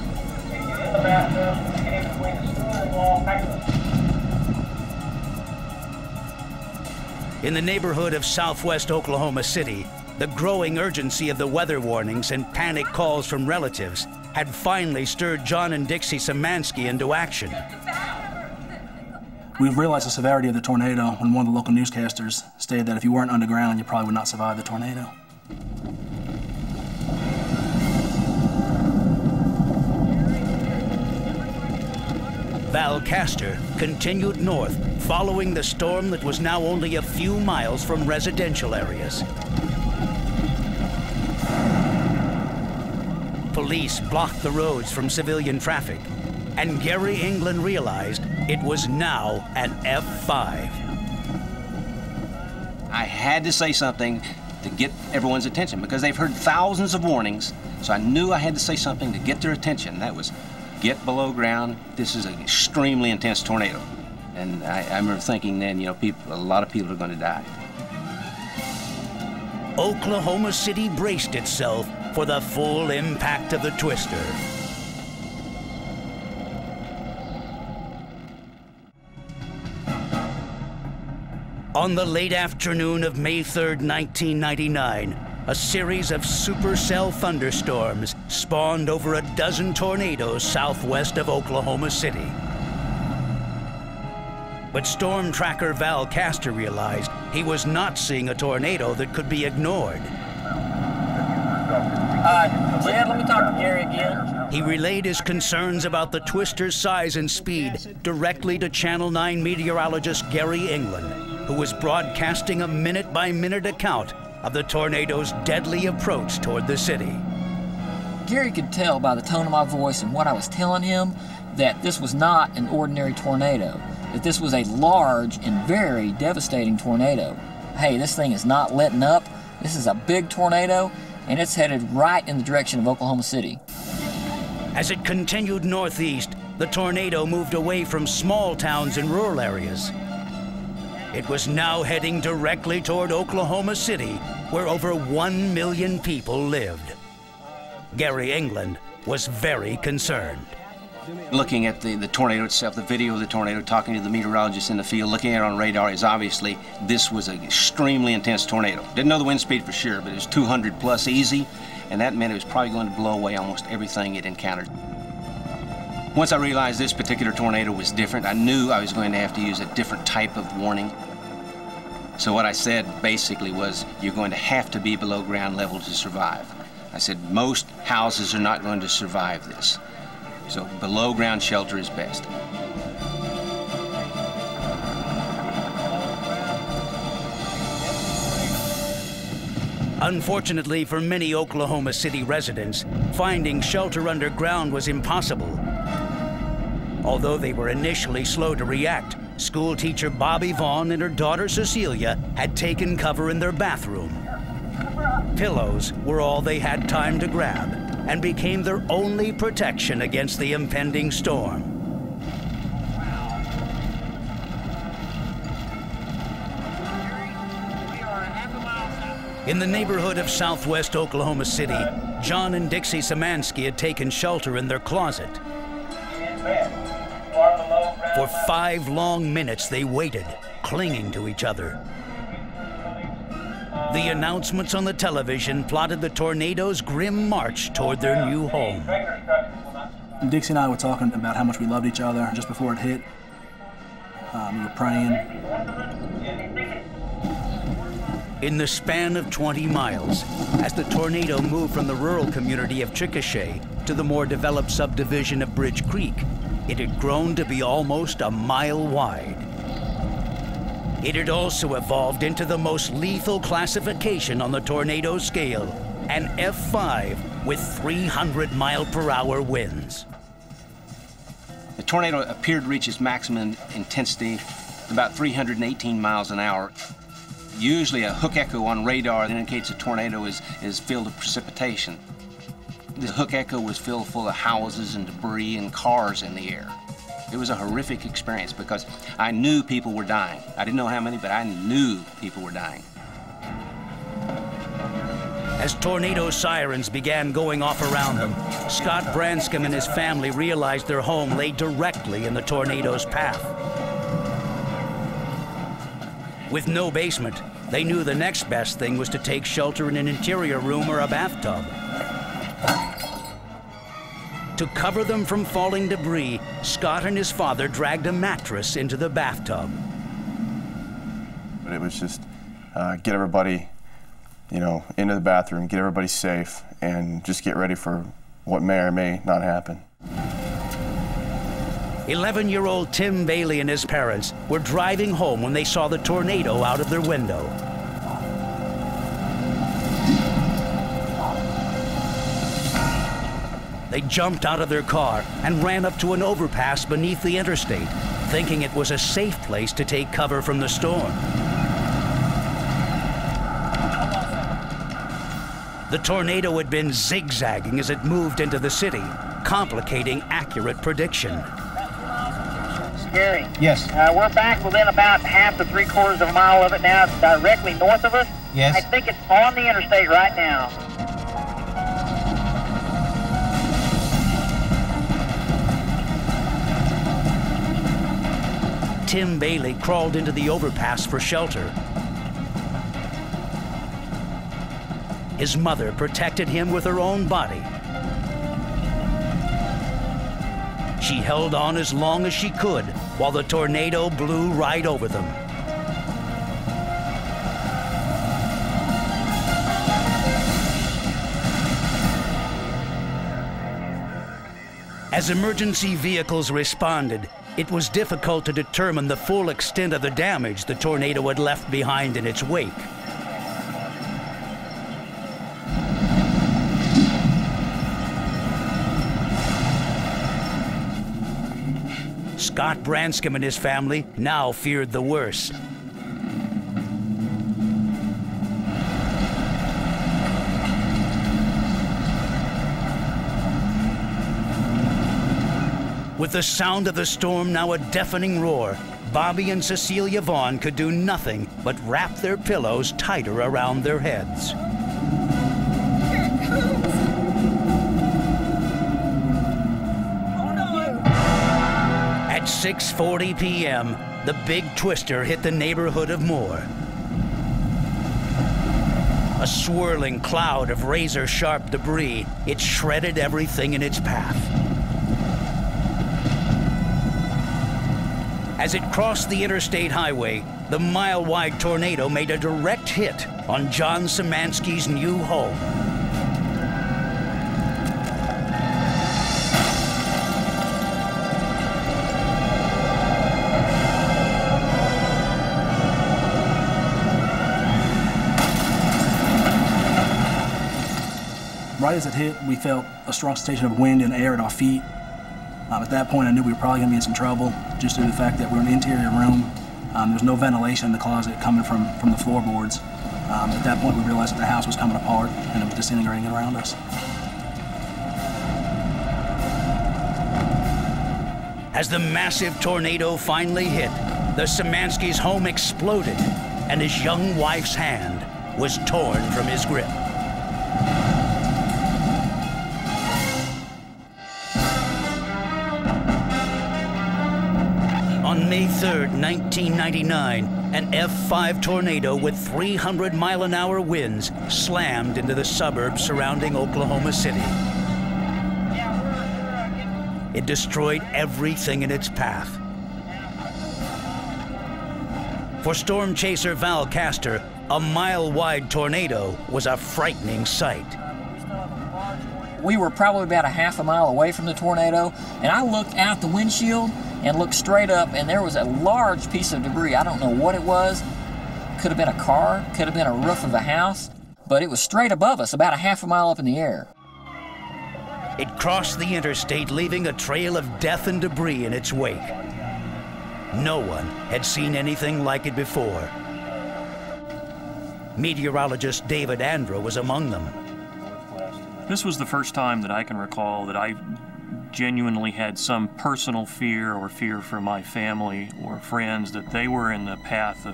[SPEAKER 18] You get in the bathroom, get in between the stool and wall, pack them.
[SPEAKER 1] In the neighborhood of southwest Oklahoma City, the growing urgency of the weather warnings and panic calls from relatives had finally stirred John and Dixie Szymanski into action.
[SPEAKER 21] We realized the severity of the tornado when one of the local newscasters stated that if you weren't underground, you probably would not survive the tornado.
[SPEAKER 1] Val Castor continued north, following the storm that was now only a few miles from residential areas. Police blocked the roads from civilian traffic, and Gary England realized it was now an F5.
[SPEAKER 24] I had to say something to get everyone's attention because they've heard thousands of warnings, so I knew I had to say something to get their attention. That was get below ground. This is an extremely intense tornado. And I remember thinking then, you know, a lot of people are going to die.
[SPEAKER 1] Oklahoma City braced itself for the full impact of the twister. On the late afternoon of May 3rd, 1999, a series of supercell thunderstorms spawned over a dozen tornadoes southwest of Oklahoma City. But storm tracker Val Castor realized he was not seeing a tornado that could be ignored.
[SPEAKER 18] Jed, let me talk to Gary again.
[SPEAKER 1] He relayed his concerns about the twister's size and speed directly to Channel 9 meteorologist Gary England, who was broadcasting a minute-by-minute account of the tornado's deadly approach toward the city.
[SPEAKER 11] Gary could tell by the tone of my voice and what I was telling him that this was not an ordinary tornado, that this was a large and very devastating tornado. Hey, this thing is not letting up. This is a big tornado, and it's headed right in the direction of Oklahoma City.
[SPEAKER 1] As it continued northeast, the tornado moved away from small towns and rural areas. It was now heading directly toward Oklahoma City, where over 1 million people lived. Gary England was very concerned.
[SPEAKER 24] Looking at the tornado itself, the video of the tornado, talking to the meteorologists in the field, looking at it on radar, is obviously this was an extremely intense tornado. Didn't know the wind speed for sure, but it was 200 plus easy, and that meant it was probably going to blow away almost everything it encountered. Once I realized this particular tornado was different, I knew I was going to have to use a different type of warning. So what I said basically was, you're going to have to be below ground level to survive. I said, most houses are not going to survive this. So below ground shelter is best.
[SPEAKER 1] Unfortunately for many Oklahoma City residents, finding shelter underground was impossible. Although they were initially slow to react, school teacher Bobby Vaughn and her daughter Cecilia had taken cover in their bathroom. Pillows were all they had time to grab and became their only protection against the impending storm. In the neighborhood of southwest Oklahoma City, John and Dixie Szymanski had taken shelter in their closet. For 5 long minutes they waited, clinging to each other. The announcements on the television plotted the tornado's grim march toward their new home.
[SPEAKER 21] Dixie and I were talking about how much we loved each other just before it hit. We were praying.
[SPEAKER 1] In the span of 20 miles, as the tornado moved from the rural community of Chickasha to the more developed subdivision of Bridge Creek, it had grown to be almost a mile wide. It had also evolved into the most lethal classification on the tornado scale, an F5 with 300-mile-per-hour winds.
[SPEAKER 24] The tornado appeared to reach its maximum intensity about 318 miles an hour. Usually a hook echo on radar indicates a tornado is filled with precipitation. The hook echo was filled full of houses and debris and cars in the air. It was a horrific experience because I knew people were dying. I didn't know how many, but I knew people were dying.
[SPEAKER 1] As tornado sirens began going off around them, Scott Branscombe and his family realized their home lay directly in the tornado's path. With no basement, they knew the next best thing was to take shelter in an interior room or a bathtub. To cover them from falling debris, Scott and his father dragged a mattress into the bathtub.
[SPEAKER 5] But it was just get everybody, into the bathroom, get everybody safe, and just get ready for what may or may not happen.
[SPEAKER 1] 11-year-old Tim Bailey and his parents were driving home when they saw the tornado out of their window. They jumped out of their car and ran up to an overpass beneath the interstate, thinking it was a safe place to take cover from the storm. The tornado had been zigzagging as it moved into the city, complicating accurate prediction.
[SPEAKER 18] Gary.
[SPEAKER 19] Yes.
[SPEAKER 18] We're back within about half to 3/4 of a mile of it now. It's directly north of us.
[SPEAKER 19] Yes.
[SPEAKER 18] I think it's on the interstate right now.
[SPEAKER 1] Tim Bailey crawled into the overpass for shelter. His mother protected him with her own body. She held on as long as she could while the tornado blew right over them. As emergency vehicles responded, it was difficult to determine the full extent of the damage the tornado had left behind in its wake. Scott Branscombe and his family now feared the worst. With the sound of the storm now a deafening roar, Bobby and Cecilia Vaughn could do nothing but wrap their pillows tighter around their heads.
[SPEAKER 10] Here it comes.
[SPEAKER 1] At 6:40 p.m., the big twister hit the neighborhood of Moore. A swirling cloud of razor-sharp debris, it shredded everything in its path. As it crossed the interstate highway, the mile-wide tornado made a direct hit on John Szymanski's new home.
[SPEAKER 21] Right as it hit, we felt a strong sensation of wind and air at our feet. At that point, I knew we were probably going to be in some trouble, just due to the fact that we were in an interior room. There was no ventilation in the closet coming from the floorboards. At that point, we realized that the house was coming apart and it was disintegrating around us.
[SPEAKER 1] As the massive tornado finally hit, the Szymanski's home exploded and his young wife's hand was torn from his grip. On May 3rd, 1999, an F5 tornado with 300-mile-an-hour winds slammed into the suburbs surrounding Oklahoma City. It destroyed everything in its path. For storm chaser Val Castor, a mile-wide tornado was a frightening sight.
[SPEAKER 11] We were probably about a half a mile away from the tornado, and I looked out the windshield and looked straight up, and there was a large piece of debris. I don't know what it was. Could have been a car, could have been a roof of a house, but it was straight above us, about a half a mile up in the air.
[SPEAKER 1] It crossed the interstate, leaving a trail of death and debris in its wake. No one had seen anything like it before. Meteorologist David Andrew was among them.
[SPEAKER 12] This was the first time that I can recall that I genuinely had some personal fear or fear for my family or friends that they were in the path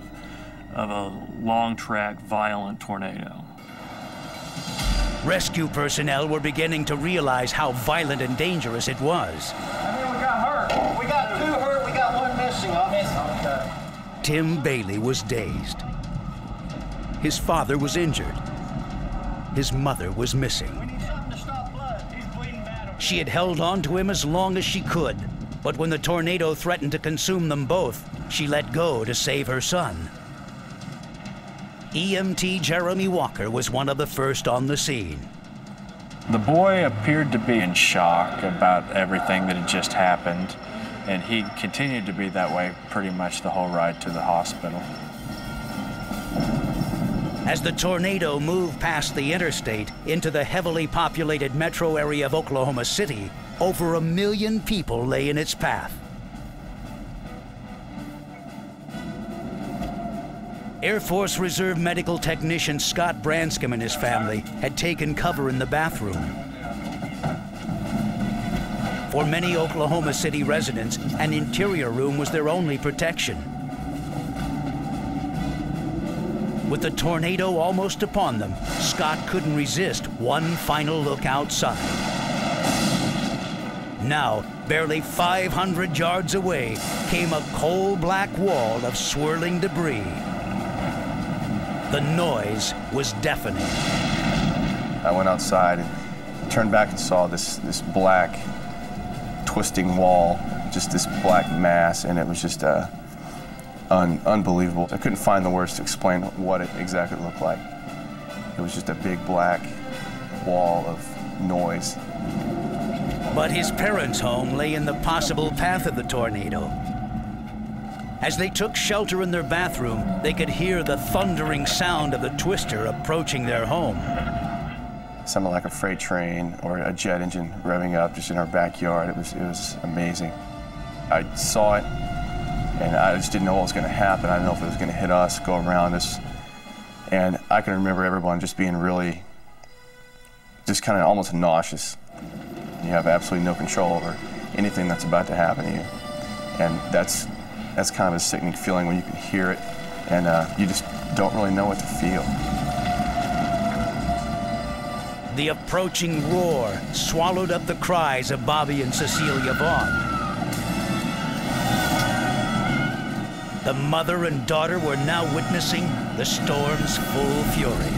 [SPEAKER 12] of a long-track, violent tornado.
[SPEAKER 1] Rescue personnel were beginning to realize how violent and dangerous it was.
[SPEAKER 10] I mean, we got hurt. We got 2 hurt, we got 1 missing.
[SPEAKER 1] Tim Bailey was dazed. His father was injured. His mother was missing. She had held on to him as long as she could, but when the tornado threatened to consume them both, she let go to save her son. EMT Jeremy Walker was one of the first on the scene.
[SPEAKER 9] The boy appeared to be in shock about everything that had just happened, and he continued to be that way pretty much the whole ride to the hospital.
[SPEAKER 1] As the tornado moved past the interstate into the heavily populated metro area of Oklahoma City, over 1 million people lay in its path. Air Force Reserve medical technician Scott Branscombe and his family had taken cover in the bathroom. For many Oklahoma City residents, an interior room was their only protection. With the tornado almost upon them, Scott couldn't resist one final look outside. Now, barely 500 yards away, came a coal-black wall of swirling debris. The noise was deafening.
[SPEAKER 5] I went outside and turned back and saw this black, twisting wall, just this black mass, and it was just unbelievable. I couldn't find the words to explain what it exactly looked like. It was just a big black wall of noise.
[SPEAKER 1] But his parents' home lay in the possible path of the tornado. As they took shelter in their bathroom, they could hear the thundering sound of the twister approaching their home.
[SPEAKER 5] It sounded like a freight train or a jet engine revving up just in our backyard. It was amazing. I saw it, and I just didn't know what was going to happen. I didn't know if it was going to hit us, go around us. And I can remember everyone just being really, just kind of almost nauseous. You have absolutely no control over anything that's about to happen to you. And that's kind of a sickening feeling when you can hear it, and you just don't really know what to feel.
[SPEAKER 1] The approaching roar swallowed up the cries of Bobby and Cecilia Vaughn. The mother and daughter were now witnessing the storm's full fury.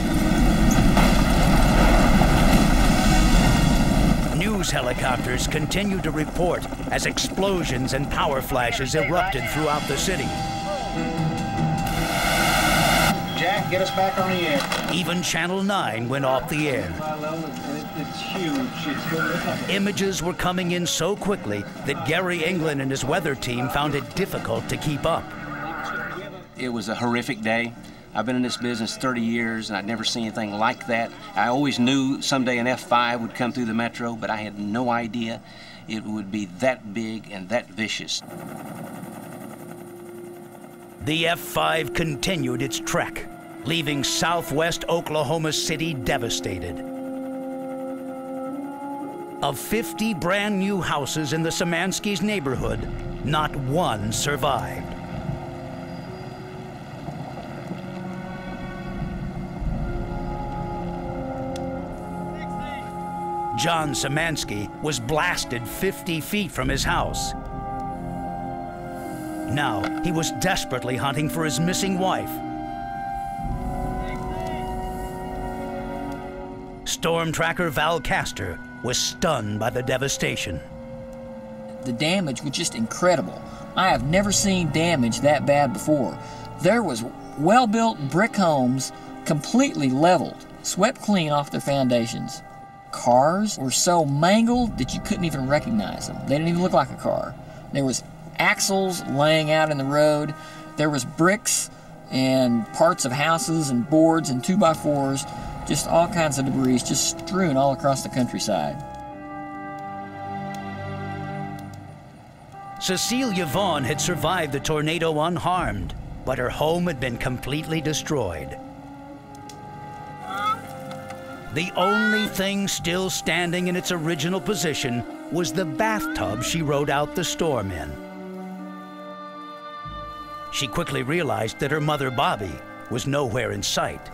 [SPEAKER 1] News helicopters continued to report as explosions and power flashes erupted throughout the city.
[SPEAKER 10] Jack, get us back on the air.
[SPEAKER 1] Even Channel 9 went off the air.
[SPEAKER 10] It's huge.
[SPEAKER 1] Images were coming in so quickly that Gary England and his weather team found it difficult to keep up.
[SPEAKER 24] It was a horrific day. I've been in this business 30 years, and I'd never seen anything like that. I always knew someday an F5 would come through the metro, but I had no idea it would be that big and that vicious.
[SPEAKER 1] The F5 continued its trek, leaving southwest Oklahoma City devastated. Of 50 brand new houses in the Szymanski's neighborhood, not one survived. John Szymanski was blasted 50 feet from his house. Now, he was desperately hunting for his missing wife. Storm tracker Val Castor was stunned by the devastation.
[SPEAKER 11] The damage was just incredible. I have never seen damage that bad before. There was well-built brick homes completely leveled, swept clean off their foundations. Cars were so mangled that you couldn't even recognize them. They didn't even look like a car. There was axles laying out in the road. There was bricks and parts of houses and boards and 2x4s, just all kinds of debris just strewn all across the countryside.
[SPEAKER 1] Cecilia Vaughn had survived the tornado unharmed, but her home had been completely destroyed. The only thing still standing in its original position was the bathtub she rode out the storm in. She quickly realized that her mother, Bobby, was nowhere in sight.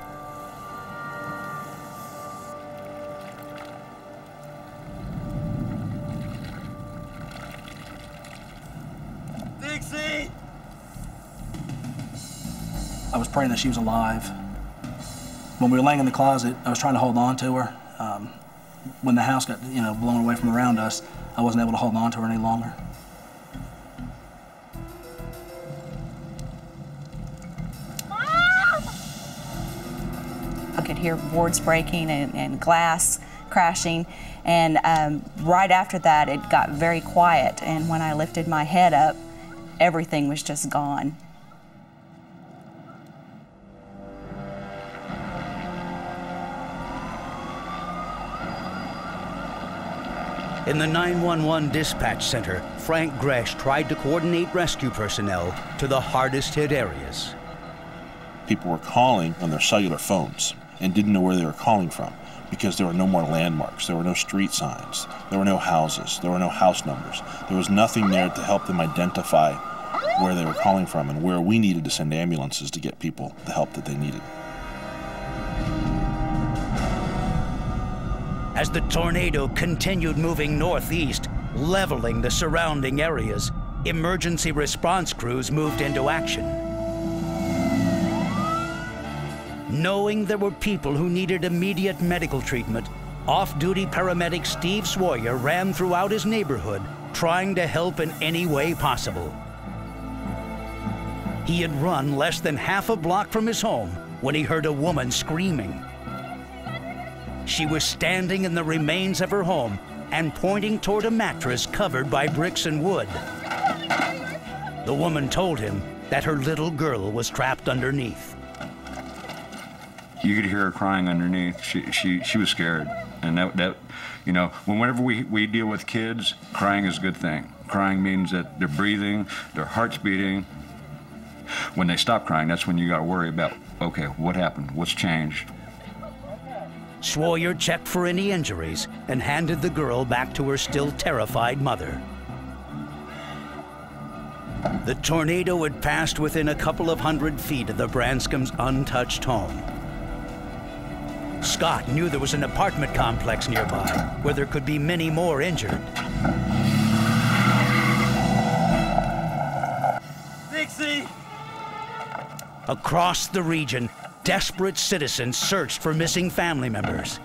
[SPEAKER 10] Dixie!
[SPEAKER 21] I was praying that she was alive. When we were laying in the closet, I was trying to hold on to her. When the house got, blown away from around us, I wasn't able to hold on to her any longer.
[SPEAKER 13] I could hear boards breaking and glass crashing, and right after that it got very quiet, and when I lifted my head up, everything was just gone.
[SPEAKER 1] In the 911 dispatch center, Frank Gresh tried to coordinate rescue personnel to the hardest hit areas.
[SPEAKER 15] People were calling on their cellular phones and didn't know where they were calling from because there were no more landmarks, there were no street signs, there were no houses, there were no house numbers. There was nothing there to help them identify where they were calling from and where we needed to send ambulances to get people the help that they needed.
[SPEAKER 1] As the tornado continued moving northeast, leveling the surrounding areas, emergency response crews moved into action. Knowing there were people who needed immediate medical treatment, off-duty paramedic Steve Sawyer ran throughout his neighborhood, trying to help in any way possible. He had run less than half a block from his home when he heard a woman screaming. She was standing in the remains of her home and pointing toward a mattress covered by bricks and wood. The woman told him that her little girl was trapped underneath.
[SPEAKER 22] You could hear her crying underneath. She was scared. And whenever we deal with kids, crying is a good thing. Crying means that they're breathing, their heart's beating. When they stop crying, that's when you got to worry about, okay, what happened? What's changed?
[SPEAKER 1] Sawyer checked for any injuries and handed the girl back to her still terrified mother. The tornado had passed within a couple of 100 feet of the Branscombs' untouched home. Scott knew there was an apartment complex nearby where there could be many more injured.
[SPEAKER 10] Dixie!
[SPEAKER 1] Across the region, desperate citizens searched for missing family members.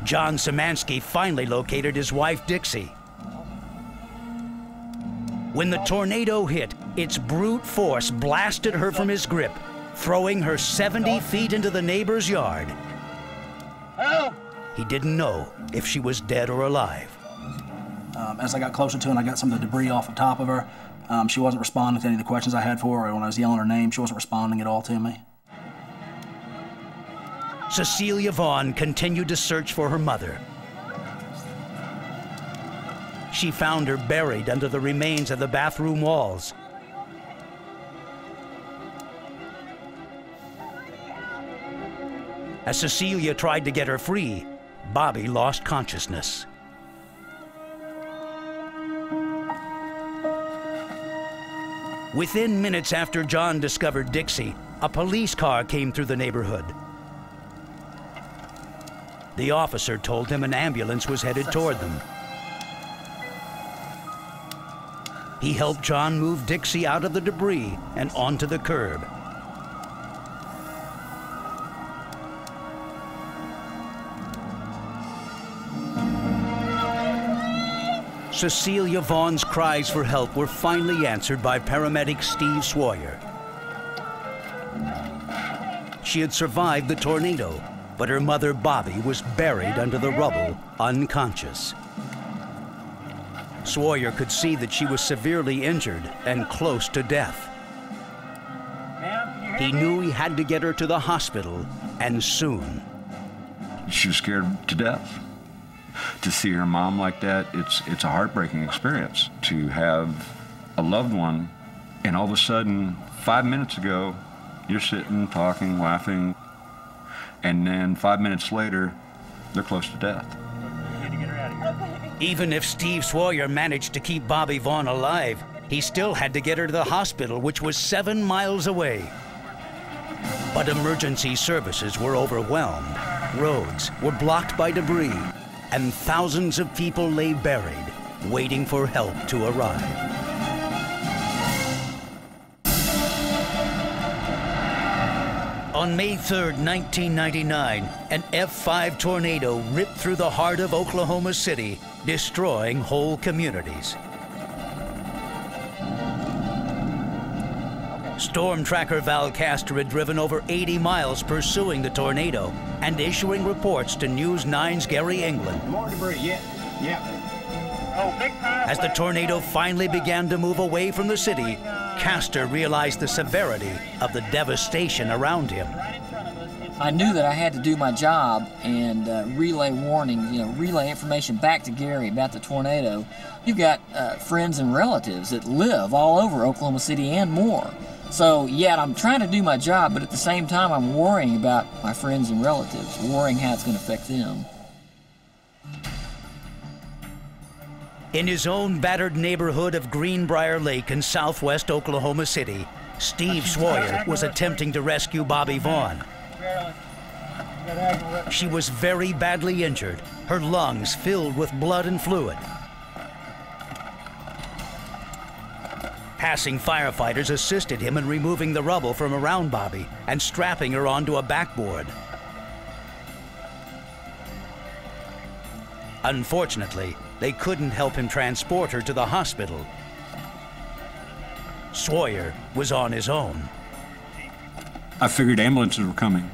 [SPEAKER 1] John Szymanski finally located his wife, Dixie. When the tornado hit, its brute force blasted her from his grip, throwing her 70 feet into the neighbor's yard.
[SPEAKER 10] Help!
[SPEAKER 1] He didn't know if she was dead or alive.
[SPEAKER 21] As I got closer to her and I got some of the debris off the top of her, she wasn't responding to any of the questions I had for her, or when I was yelling her name, she wasn't responding at all to me.
[SPEAKER 1] Cecilia Vaughn continued to search for her mother. She found her buried under the remains of the bathroom walls. As Cecilia tried to get her free, Bobby lost consciousness. Within minutes after John discovered Dixie, a police car came through the neighborhood. The officer told him an ambulance was headed toward them. He helped John move Dixie out of the debris and onto the curb. Cecilia Vaughn's cries for help were finally answered by paramedic Steve Sawyer. She had survived the tornado, but her mother, Bobby, was buried under the rubble, unconscious. Sawyer could see that she was severely injured and close to death. He knew he had to get her to the hospital, and soon.
[SPEAKER 22] She was scared to death. To see her mom like that, it's a heartbreaking experience. To have a loved one, and all of a sudden, 5 minutes ago, you're sitting, talking, laughing, and then 5 minutes later, they're close to death.
[SPEAKER 1] Even if Steve Sawyer managed to keep Bobby Vaughn alive, he still had to get her to the hospital, which was 7 miles away. But emergency services were overwhelmed. Roads were blocked by debris, and thousands of people lay buried, waiting for help to arrive. On May 3rd, 1999, an F5 tornado ripped through the heart of Oklahoma City, destroying whole communities. Storm tracker Val Castor had driven over 80 miles pursuing the tornado and issuing reports to News 9's Gary England.
[SPEAKER 19] More debris, yeah.
[SPEAKER 1] As the tornado finally began to move away from the city, Castor realized the severity of the devastation around him.
[SPEAKER 11] I knew that I had to do my job and relay warnings, relay information back to Gary about the tornado. You've got friends and relatives that live all over Oklahoma City and more. So, yeah, I'm trying to do my job, but at the same time, I'm worrying about my friends and relatives, worrying how it's going to affect them.
[SPEAKER 1] In his own battered neighborhood of Greenbrier Lake in southwest Oklahoma City, Steve Sawyer was attempting to rescue Bobby Vaughn. She was very badly injured, her lungs filled with blood and fluid. Passing firefighters assisted him in removing the rubble from around Bobby and strapping her onto a backboard. Unfortunately, they couldn't help him transport her to the hospital. Sawyer was on his own.
[SPEAKER 22] I figured ambulances were coming.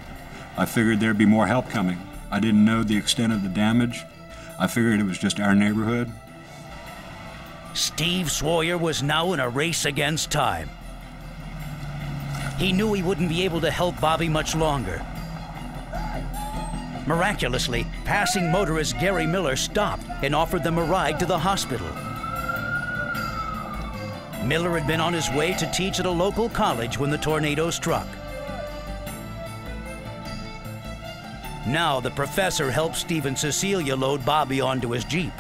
[SPEAKER 22] I figured there'd be more help coming. I didn't know the extent of the damage. I figured it was just our neighborhood.
[SPEAKER 1] Steve Sawyer was now in a race against time. He knew he wouldn't be able to help Bobby much longer. Miraculously, passing motorist Gary Miller stopped and offered them a ride to the hospital. Miller had been on his way to teach at a local college when the tornado struck. Now the professor helped Steve and Cecilia load Bobby onto his Jeep.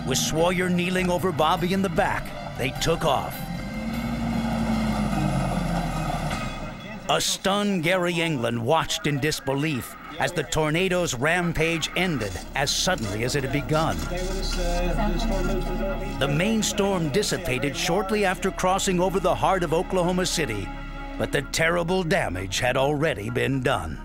[SPEAKER 1] With Sawyer kneeling over Bobby in the back, they took off. A stunned Gary England watched in disbelief as the tornado's rampage ended as suddenly as it had begun. The main storm dissipated shortly after crossing over the heart of Oklahoma City, but the terrible damage had already been done.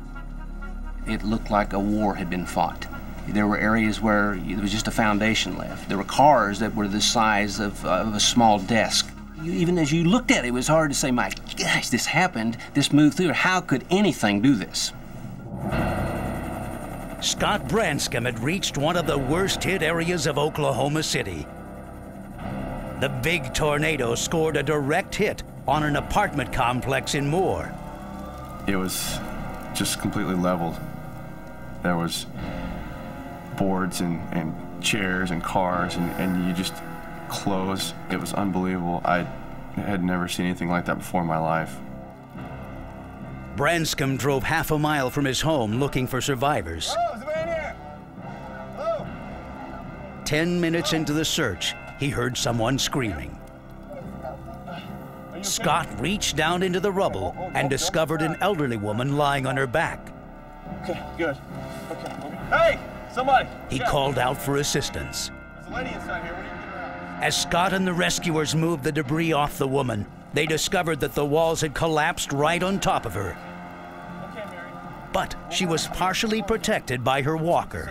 [SPEAKER 24] It looked like a war had been fought. There were areas where there was just a foundation left. There were cars that were the size of a small desk. Even as you looked at it, it was hard to say, my gosh, this happened, this moved through. How could anything do this?
[SPEAKER 1] Scott Branscombe had reached one of the worst-hit areas of Oklahoma City. The big tornado scored a direct hit on an apartment complex in Moore.
[SPEAKER 5] It was just completely leveled. There was boards and chairs and cars, and you just close. It was unbelievable. I had never seen anything like that before in my life.
[SPEAKER 1] Branscombe drove half a mile from his home looking for survivors.
[SPEAKER 10] Hello, is there anyone here? Hello?
[SPEAKER 1] 10 minutes into the search, he heard someone screaming.
[SPEAKER 10] Are
[SPEAKER 1] Scott reached down into the rubble and discovered an elderly woman lying on her back.
[SPEAKER 17] Okay, good. Okay. Hey, somebody!
[SPEAKER 1] He called out for assistance.
[SPEAKER 17] There's a lady inside here. What are you getting out?
[SPEAKER 1] As Scott and the rescuers moved the debris off the woman, they discovered that the walls had collapsed right on top of her. But she was partially protected by her walker.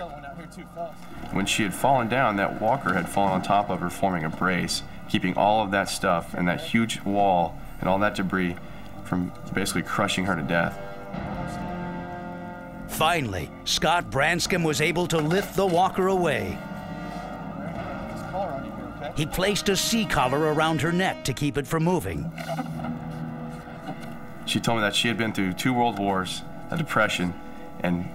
[SPEAKER 5] When she had fallen down, that walker had fallen on top of her, forming a brace, keeping all of that stuff and that huge wall and all that debris from basically crushing her to death.
[SPEAKER 1] Finally, Scott Branscombe was able to lift the walker away. He placed a C-collar around her neck to keep it from moving.
[SPEAKER 5] She told me that she had been through 2 world wars, a depression, and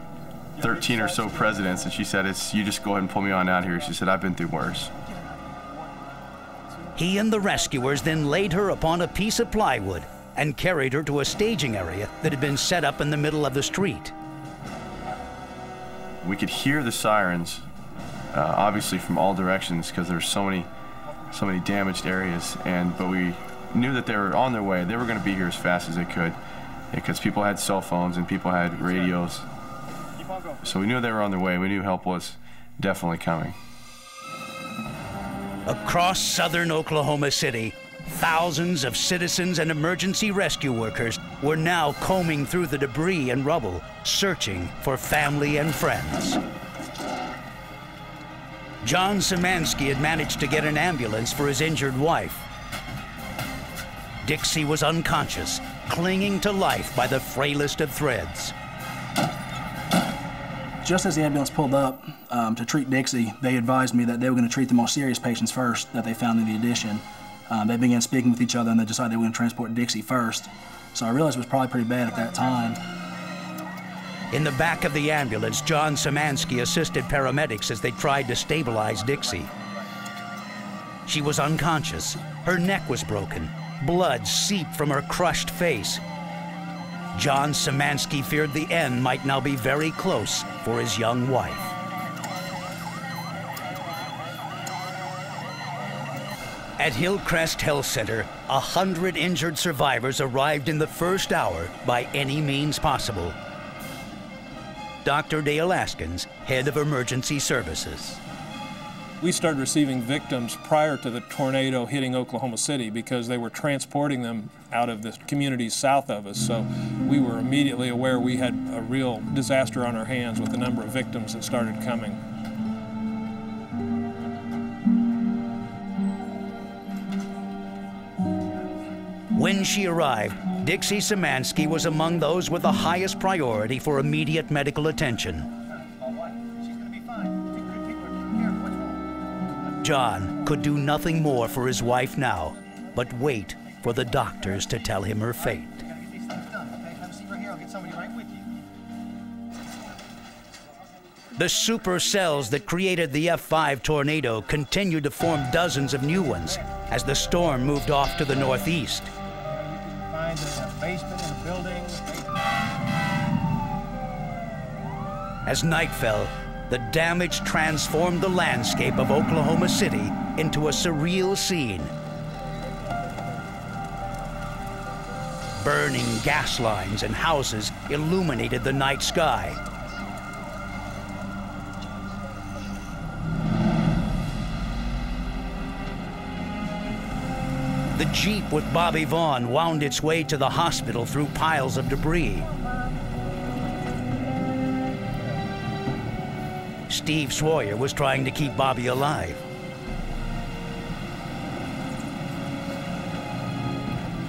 [SPEAKER 5] 13 or so presidents, and she said, you just go ahead and pull me on out here. She said, I've been through worse.
[SPEAKER 1] He and the rescuers then laid her upon a piece of plywood and carried her to a staging area that had been set up in the middle of the street.
[SPEAKER 5] We could hear the sirens, obviously from all directions, because there's so many damaged areas, but we knew that they were on their way. They were going to be here as fast as they could, because people had cell phones and people had radios. So we knew they were on their way. We knew help was definitely coming.
[SPEAKER 1] Across southern Oklahoma City, thousands of citizens and emergency rescue workers were now combing through the debris and rubble, searching for family and friends. John Szymanski had managed to get an ambulance for his injured wife. Dixie was unconscious, clinging to life by the frailest of threads.
[SPEAKER 21] Just as the ambulance pulled up to treat Dixie, they advised me that they were going to treat the most serious patients first that they found in the addition. They began speaking with each other and they decided they were going to transport Dixie first. So I realized it was probably pretty bad at that time.
[SPEAKER 1] In the back of the ambulance, John Szymanski assisted paramedics as they tried to stabilize Dixie. She was unconscious. Her neck was broken. Blood seeped from her crushed face. John Szymanski feared the end might now be very close for his young wife. At Hillcrest Health Center, 100 injured survivors arrived in the first hour by any means possible. Dr. Dale Askins, head of emergency services.
[SPEAKER 8] We started receiving victims prior to the tornado hitting Oklahoma City because they were transporting them out of the communities south of us. So we were immediately aware we had a real disaster on our hands with the number of victims that started coming.
[SPEAKER 1] When she arrived, Dixie Szymanski was among those with the highest priority for immediate medical attention. John could do nothing more for his wife now, but wait for the doctors to tell him her fate. The supercells that created the F5 tornado continued to form dozens of new ones as the storm moved off to the northeast.
[SPEAKER 19] Find the basement in the building.
[SPEAKER 1] As night fell, the damage transformed the landscape of Oklahoma City into a surreal scene. Burning gas lines and houses illuminated the night sky. The Jeep with Bobby Vaughn wound its way to the hospital through piles of debris. Steve Sawyer was trying to keep Bobby alive.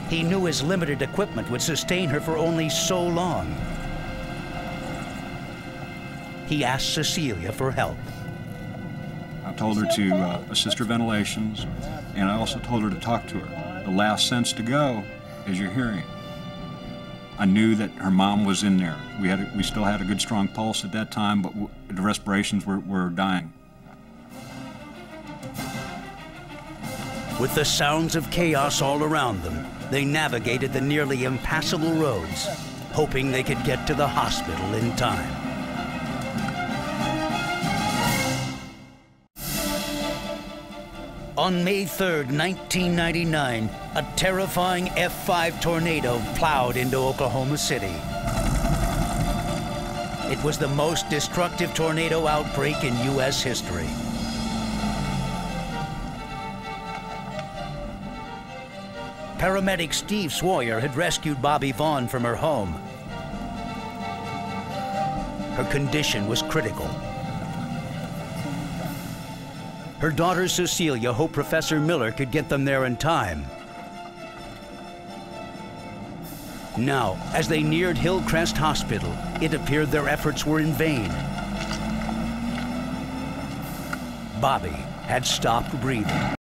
[SPEAKER 1] He knew his limited equipment would sustain her for only so long. He asked Cecilia for help.
[SPEAKER 22] I told her to assist her ventilations, and I also told her to talk to her. The last sense to go is your hearing. I knew that her mom was in there. We still had a good strong pulse at that time, but the respirations were dying.
[SPEAKER 1] With the sounds of chaos all around them, they navigated the nearly impassable roads, hoping they could get to the hospital in time. On May 3rd, 1999, a terrifying F5 tornado plowed into Oklahoma City. It was the most destructive tornado outbreak in U.S. history. Paramedic Steve Sawyer had rescued Bobby Vaughn from her home. Her condition was critical. Her daughter Cecilia hoped Professor Miller could get them there in time. Now, as they neared Hillcrest Hospital, it appeared their efforts were in vain. Bobby had stopped breathing.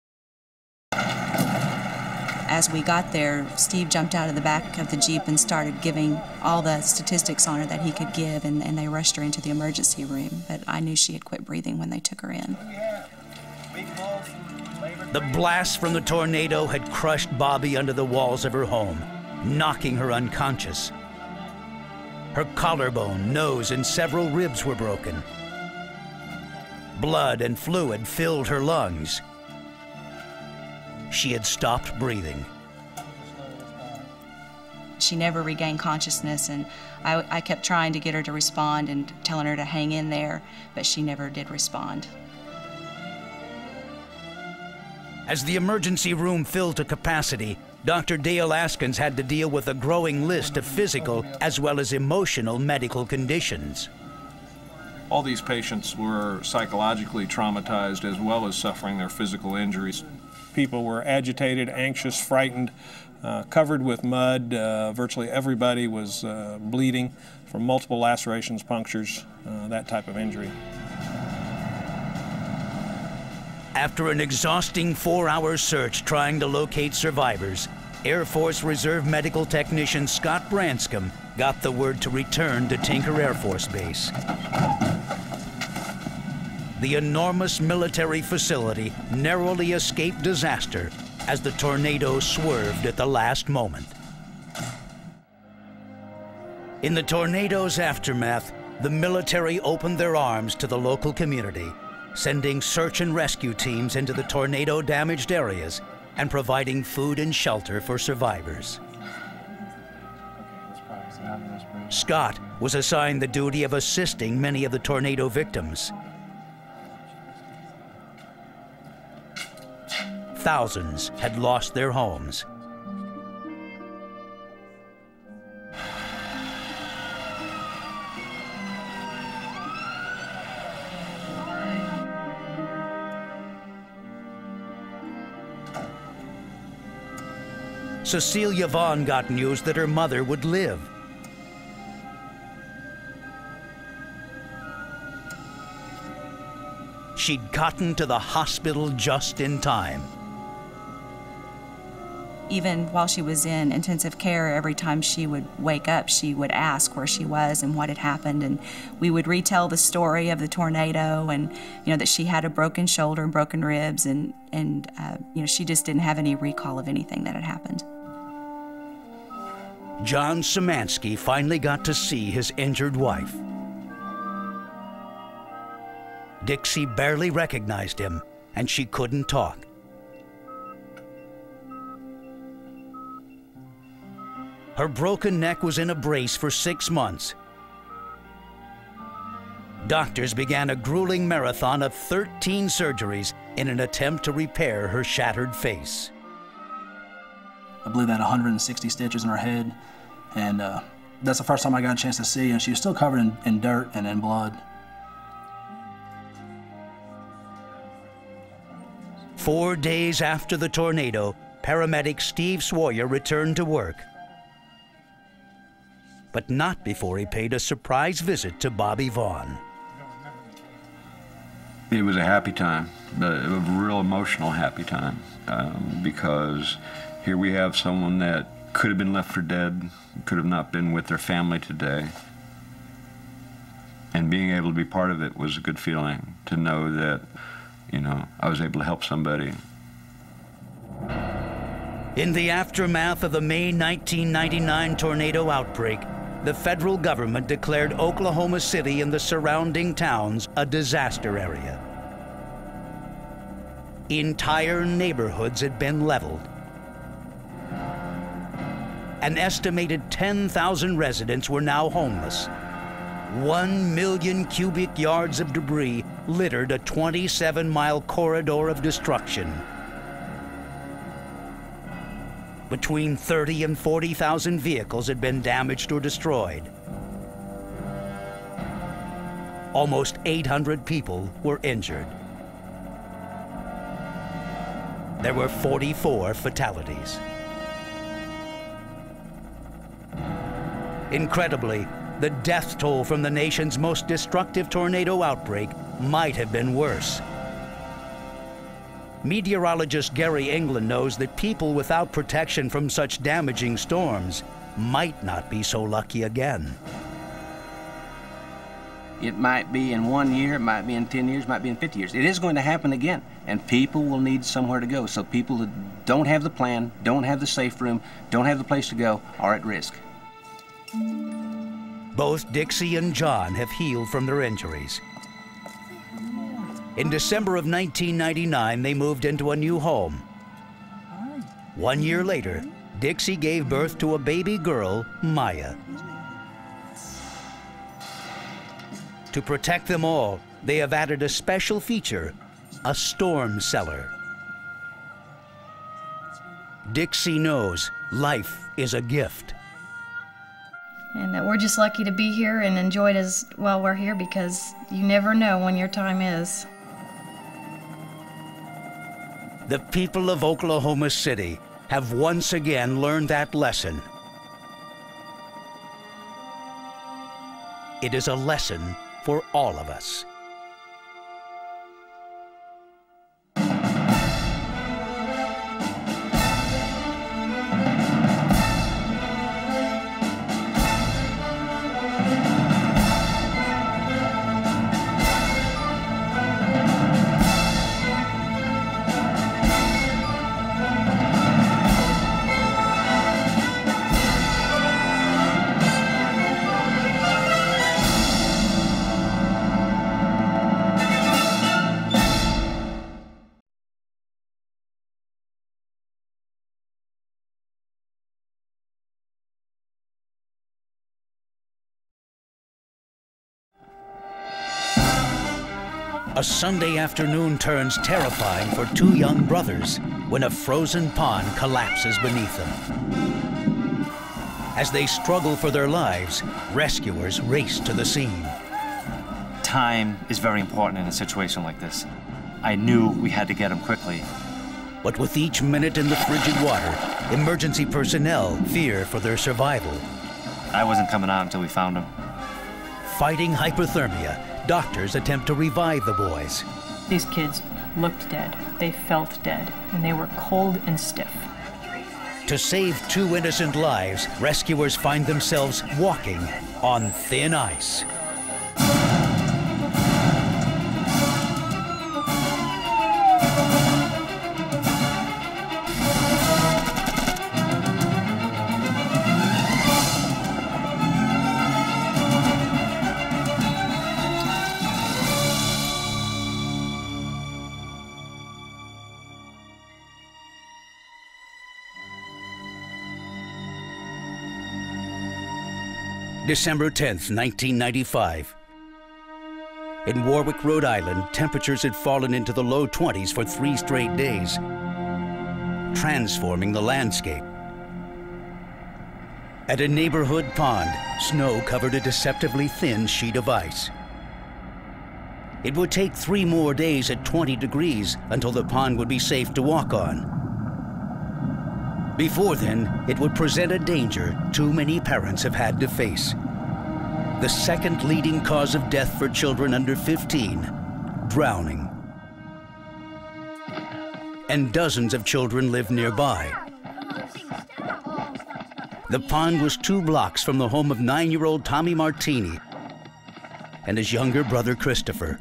[SPEAKER 13] As we got there, Steve jumped out of the back of the Jeep and started giving all the statistics on her that he could give, and they rushed her into the emergency room. But I knew she had quit breathing when they took her in.
[SPEAKER 1] The blast from the tornado had crushed Bobby under the walls of her home, knocking her unconscious. Her collarbone, nose, and several ribs were broken. Blood and fluid filled her lungs. She had stopped breathing.
[SPEAKER 13] She never regained consciousness, and I kept trying to get her to respond and telling her to hang in there, but she never did respond.
[SPEAKER 1] As the emergency room filled to capacity, Dr. Dale Askins had to deal with a growing list of physical as well as emotional medical conditions.
[SPEAKER 8] All these patients were psychologically traumatized as well as suffering their physical injuries. People were agitated, anxious, frightened, covered with mud. Virtually everybody was bleeding from multiple lacerations, punctures, that type of injury.
[SPEAKER 1] After an exhausting 4-hour search trying to locate survivors, Air Force Reserve medical technician Scott Branscombe got the word to return to Tinker Air Force Base. The enormous military facility narrowly escaped disaster as the tornado swerved at the last moment. In the tornado's aftermath, the military opened their arms to the local community, sending search and rescue teams into the tornado-damaged areas and providing food and shelter for survivors. Scott was assigned the duty of assisting many of the tornado victims. Thousands had lost their homes. Cecilia Vaughn got news that her mother would live. She'd gotten to the hospital just in time.
[SPEAKER 13] Even while she was in intensive care, every time she would wake up, she would ask where she was and what had happened, and we would retell the story of the tornado, and that she had a broken shoulder and broken ribs, and she just didn't have any recall of anything that had happened.
[SPEAKER 1] John Szymanski finally got to see his injured wife. Dixie barely recognized him, and she couldn't talk. Her broken neck was in a brace for 6 months. Doctors began a grueling marathon of 13 surgeries in an attempt to repair her shattered face.
[SPEAKER 21] I believe they had 160 stitches in her head, and that's the first time I got a chance to see her, and she was still covered in dirt and in blood.
[SPEAKER 1] 4 days after the tornado, paramedic Steve Sawyer returned to work. But not before he paid a surprise visit to Bobby Vaughn.
[SPEAKER 22] It was a happy time, a real emotional happy time, because here we have someone that could have been left for dead, could have not been with their family today. And being able to be part of it was a good feeling, to know that, I was able to help somebody.
[SPEAKER 1] In the aftermath of the May 1999 tornado outbreak, the federal government declared Oklahoma City and the surrounding towns a disaster area. Entire neighborhoods had been leveled. An estimated 10,000 residents were now homeless. 1 million cubic yards of debris littered a 27-mile corridor of destruction. Between 30 and 40,000 vehicles had been damaged or destroyed. Almost 800 people were injured. There were 44 fatalities. Incredibly, the death toll from the nation's most destructive tornado outbreak might have been worse. Meteorologist Gary England knows that people without protection from such damaging storms might not be so lucky again.
[SPEAKER 24] It might be in 1 year, it might be in 10 years, it might be in 50 years. It is going to happen again, and people will need somewhere to go. So people that don't have the plan, don't have the safe room, don't have the place to go, are at risk.
[SPEAKER 1] Both Dixie and John have healed from their injuries. In December of 1999, they moved into a new home. 1 year later, Dixie gave birth to a baby girl, Maya. To protect them all, they have added a special feature, a storm cellar. Dixie knows life is a gift.
[SPEAKER 6] And we're just lucky to be here and enjoy it as while we're here, because you never know when your time is.
[SPEAKER 1] The people of Oklahoma City have once again learned that lesson. It is a lesson for all of us. A Sunday afternoon turns terrifying for two young brothers when a frozen pond collapses beneath them. As they struggle for their lives, rescuers race to the scene.
[SPEAKER 16] Time is very important in a situation like this. I knew we had to get them quickly.
[SPEAKER 1] But with each minute in the frigid water, emergency personnel fear for their survival.
[SPEAKER 16] I wasn't coming out until we found them.
[SPEAKER 1] Fighting hypothermia, doctors attempt to revive the boys.
[SPEAKER 20] These kids looked dead. They felt dead, and they were cold and stiff.
[SPEAKER 1] To save two innocent lives, rescuers find themselves walking on thin ice. December 10th, 1995. In Warwick, Rhode Island, temperatures had fallen into the low 20s for 3 straight days, transforming the landscape. At a neighborhood pond, snow covered a deceptively thin sheet of ice. It would take 3 more days at 20 degrees until the pond would be safe to walk on. Before then, it would present a danger too many parents have had to face. The second leading cause of death for children under 15, drowning. And dozens of children live nearby. The pond was 2 blocks from the home of 9-year-old Tommy Martini and his younger brother Christopher.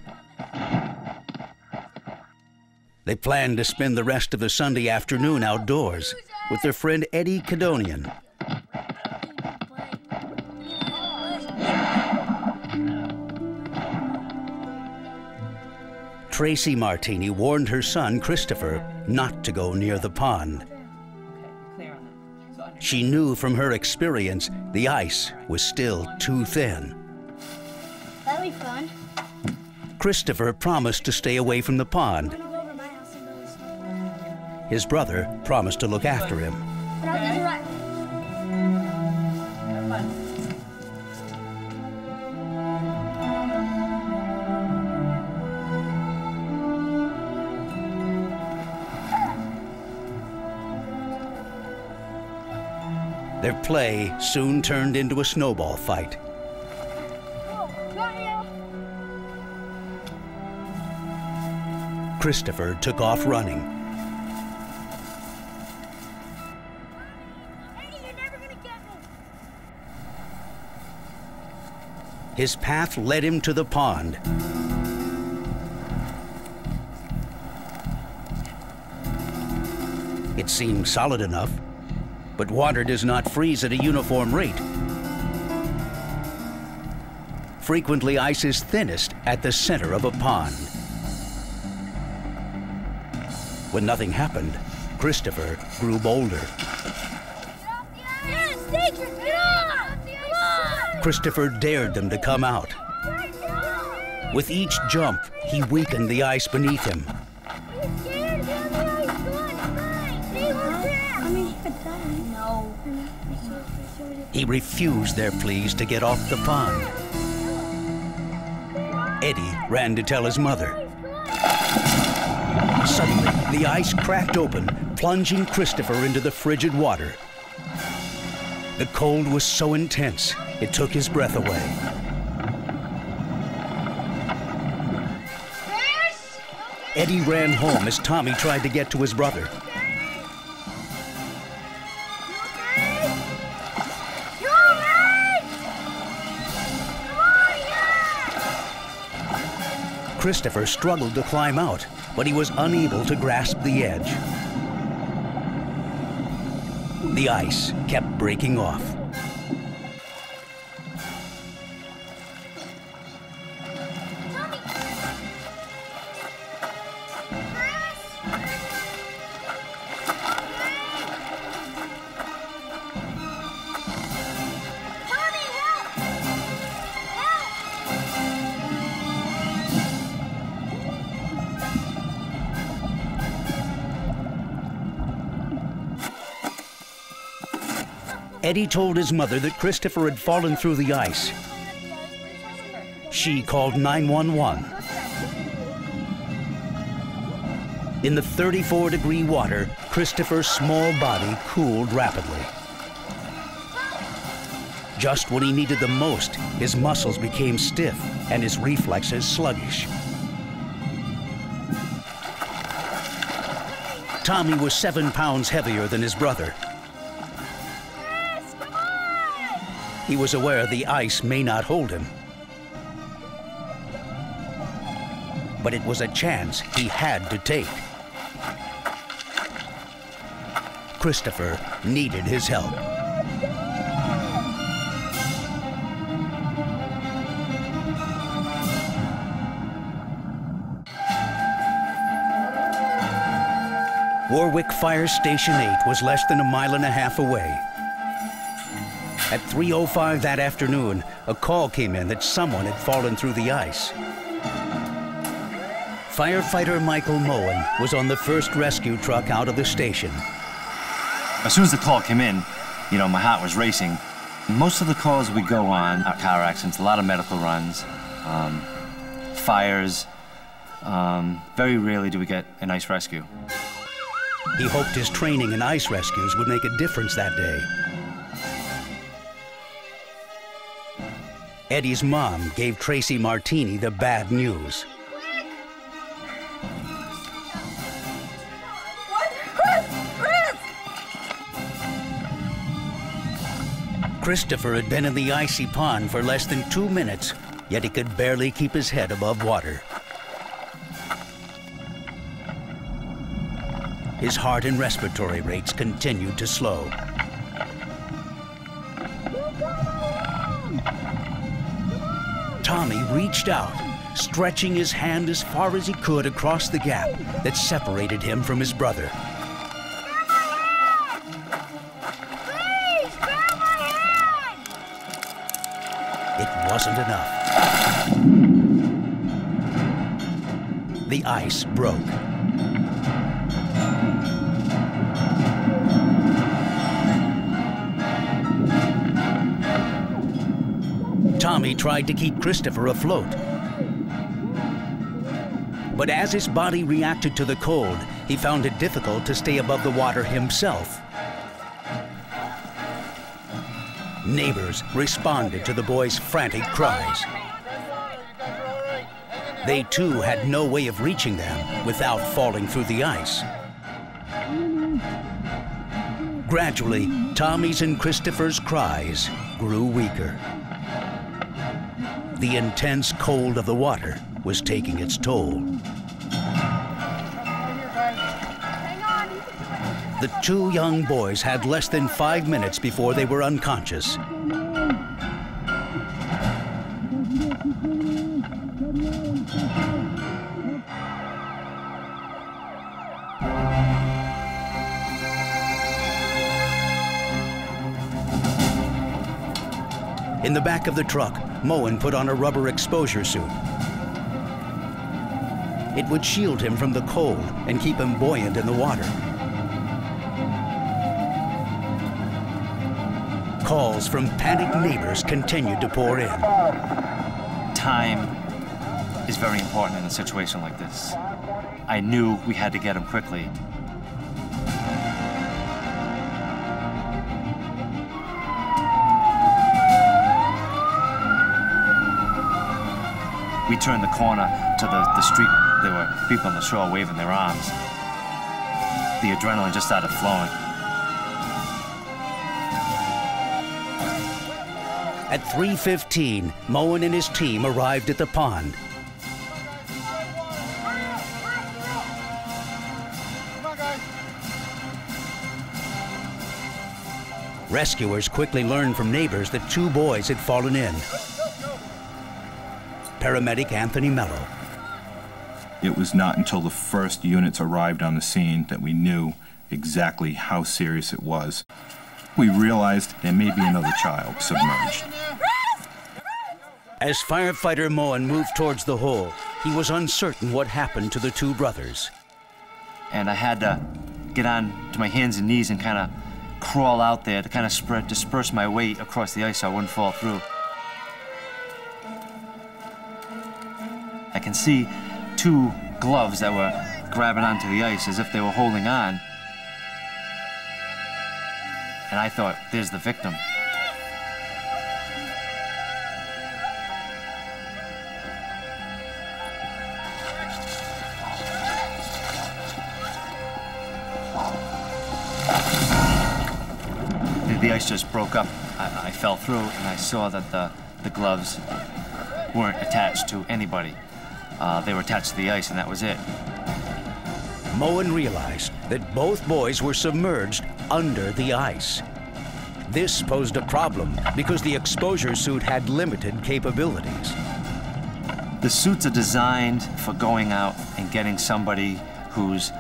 [SPEAKER 1] They planned to spend the rest of the Sunday afternoon outdoors with their friend Eddie Cadonian. Tracy Martini warned her son, Christopher, not to go near the pond. She knew from her experience the ice was still too thin.
[SPEAKER 2] That'll be fun.
[SPEAKER 1] Christopher promised to stay away from the pond. His brother promised to look after him. Their play soon turned into a snowball fight. Christopher took off running. His path led him to the pond. It seemed solid enough, but water does not freeze at a uniform rate. Frequently, ice is thinnest at the center of a pond. When nothing happened, Christopher grew bolder. Christopher dared them to come out. With each jump, he weakened the ice beneath him. He refused their pleas to get off the pond. Eddie ran to tell his mother. Suddenly, the ice cracked open, plunging Christopher into the frigid water. The cold was so intense, it took his breath away. Eddie ran home as Tommy tried to get to his brother. Christopher struggled to climb out, but he was unable to grasp the edge. The ice kept breaking off. Eddie told his mother that Christopher had fallen through the ice. She called 911. In the 34-degree water, Christopher's small body cooled rapidly. Just when he needed the most, his muscles became stiff and his reflexes sluggish. Tommy was 7 pounds heavier than his brother. He was aware the ice may not hold him. But it was a chance he had to take. Christopher needed his help. Warwick Fire Station 8 was less than a mile and a half away. At 3:05 that afternoon, a call came in that someone had fallen through the ice. Firefighter Michael Moen was on the first rescue truck out of the station.
[SPEAKER 16] As soon as the call came in, my heart was racing. Most of the calls we go on are car accidents, a lot of medical runs, fires. Very rarely do we get an ice rescue.
[SPEAKER 1] He hoped his training in ice rescues would make a difference that day. Eddie's mom gave Tracy Martini the bad news. Christopher had been in the icy pond for less than 2 minutes, yet he could barely keep his head above water. His heart and respiratory rates continued to slow. Tommy reached out, stretching his hand as far as he could across the gap that separated him from his brother. It wasn't enough. The ice broke. Tommy tried to keep Christopher afloat. But as his body reacted to the cold, he found it difficult to stay above the water himself. Neighbors responded to the boys' frantic cries. They too had no way of reaching them without falling through the ice. Gradually, Tommy's and Christopher's cries grew weaker. The intense cold of the water was taking its toll. The two young boys had less than 5 minutes before they were unconscious. In the back of the truck, Moen put on a rubber exposure suit. It would shield him from the cold and keep him buoyant in the water. Calls from panicked neighbors continued to pour in.
[SPEAKER 16] Time is very important in a situation like this. I knew we had to get him quickly. We turned the corner to the street. There were people on the shore waving their arms. The adrenaline just started flowing.
[SPEAKER 1] At 3:15, Moen and his team arrived at the pond. Rescuers quickly learned from neighbors that 2 boys had fallen in. Paramedic Anthony Mello.
[SPEAKER 3] It was not until the first units arrived on the scene that we knew exactly how serious it was. We realized there may be another child submerged.
[SPEAKER 1] As firefighter Moen moved towards the hole, he was uncertain what happened to the 2 brothers.
[SPEAKER 16] And I had to get on to my hands and knees and kind of crawl out there to kind of disperse my weight across the ice so I wouldn't fall through. I can see 2 gloves that were grabbing onto the ice as if they were holding on. And I thought, there's the victim. The ice just broke up. I fell through and I saw that the gloves weren't attached to anybody. They were attached to the ice and that was it.
[SPEAKER 1] Moen realized that both boys were submerged under the ice. This posed a problem because the exposure suit had limited capabilities.
[SPEAKER 16] The suits are designed for going out and getting somebody who's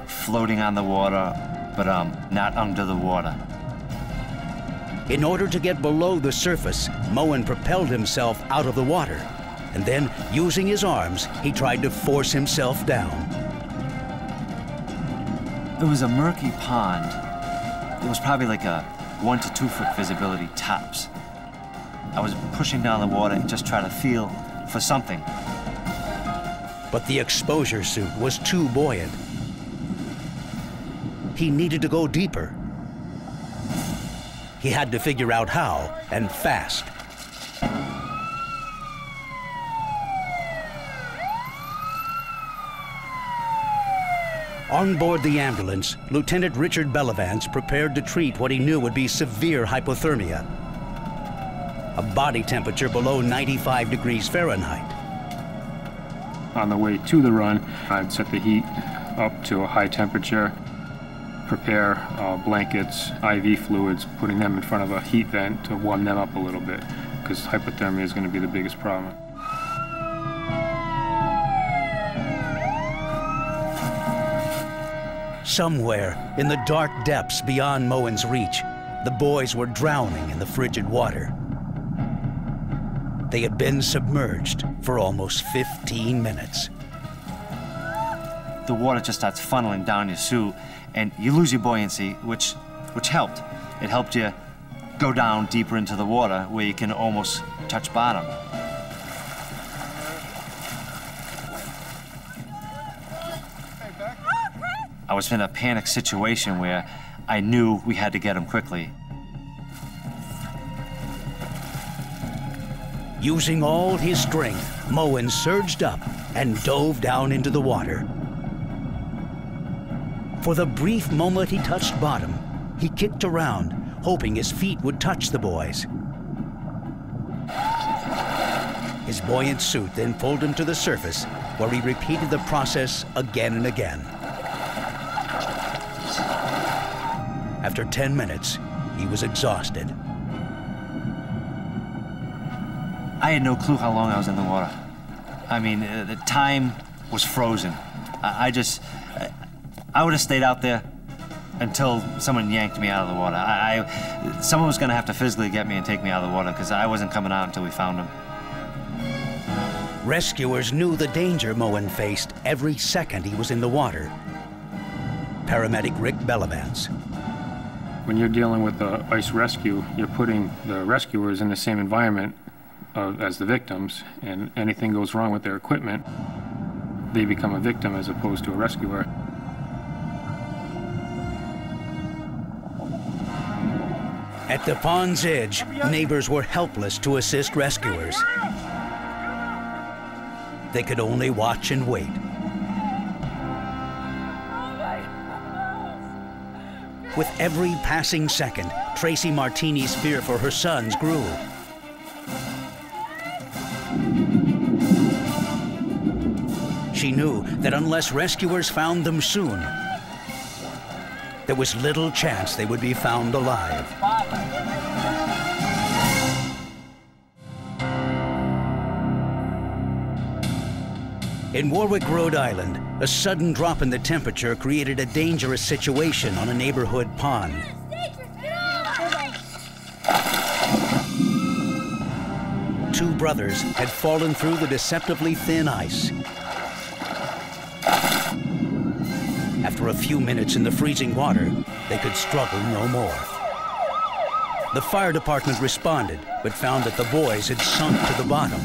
[SPEAKER 16] floating on the water, but not under the water.
[SPEAKER 1] In order to get below the surface, Moen propelled himself out of the water, and then, using his arms, he tried to force himself down.
[SPEAKER 16] It was a murky pond. It was probably like a 1 to 2 foot visibility tops. I was pushing down the water and just trying to feel for something.
[SPEAKER 1] But the exposure suit was too buoyant. He needed to go deeper. He had to figure out how, and fast. On board the ambulance, Lieutenant Richard Bellavance prepared to treat what he knew would be severe hypothermia, a body temperature below 95 degrees Fahrenheit.
[SPEAKER 7] On the way to the run, I'd set the heat up to a high temperature, prepare blankets, IV fluids, putting them in front of a heat vent to warm them up a little bit, because hypothermia is going to be the biggest problem.
[SPEAKER 1] Somewhere in the dark depths beyond Moen's reach, the boys were drowning in the frigid water. They had been submerged for almost 15 minutes.
[SPEAKER 16] The water just starts funneling down your suit, and you lose your buoyancy, which helped. It helped you go down deeper into the water where you can almost touch bottom. I was in a panic situation where I knew we had to get him quickly.
[SPEAKER 1] Using all his strength, Moen surged up and dove down into the water. For the brief moment he touched bottom, he kicked around, hoping his feet would touch the boys. His buoyant suit then pulled him to the surface, where he repeated the process again and again. After 10 minutes, he was exhausted.
[SPEAKER 16] I had no clue how long I was in the water. I mean, the time was frozen. I would have stayed out there until someone yanked me out of the water. Someone was going to have to physically get me and take me out of the water because I wasn't coming out until we found him.
[SPEAKER 1] Rescuers knew the danger Moen faced every second he was in the water. Paramedic Rick Bellavance.
[SPEAKER 7] When you're dealing with the ice rescue, you're putting the rescuers in the same environment as the victims, and anything goes wrong with their equipment, they become a victim as opposed to a rescuer.
[SPEAKER 1] At the pond's edge, neighbors were helpless to assist rescuers. They could only watch and wait. With every passing second, Tracy Martini's fear for her sons grew. She knew that unless rescuers found them soon, there was little chance they would be found alive. In Warwick, Rhode Island, a sudden drop in the temperature created a dangerous situation on a neighborhood pond. Two brothers had fallen through the deceptively thin ice. After a few minutes in the freezing water, they could struggle no more. The fire department responded, but found that the boys had sunk to the bottom.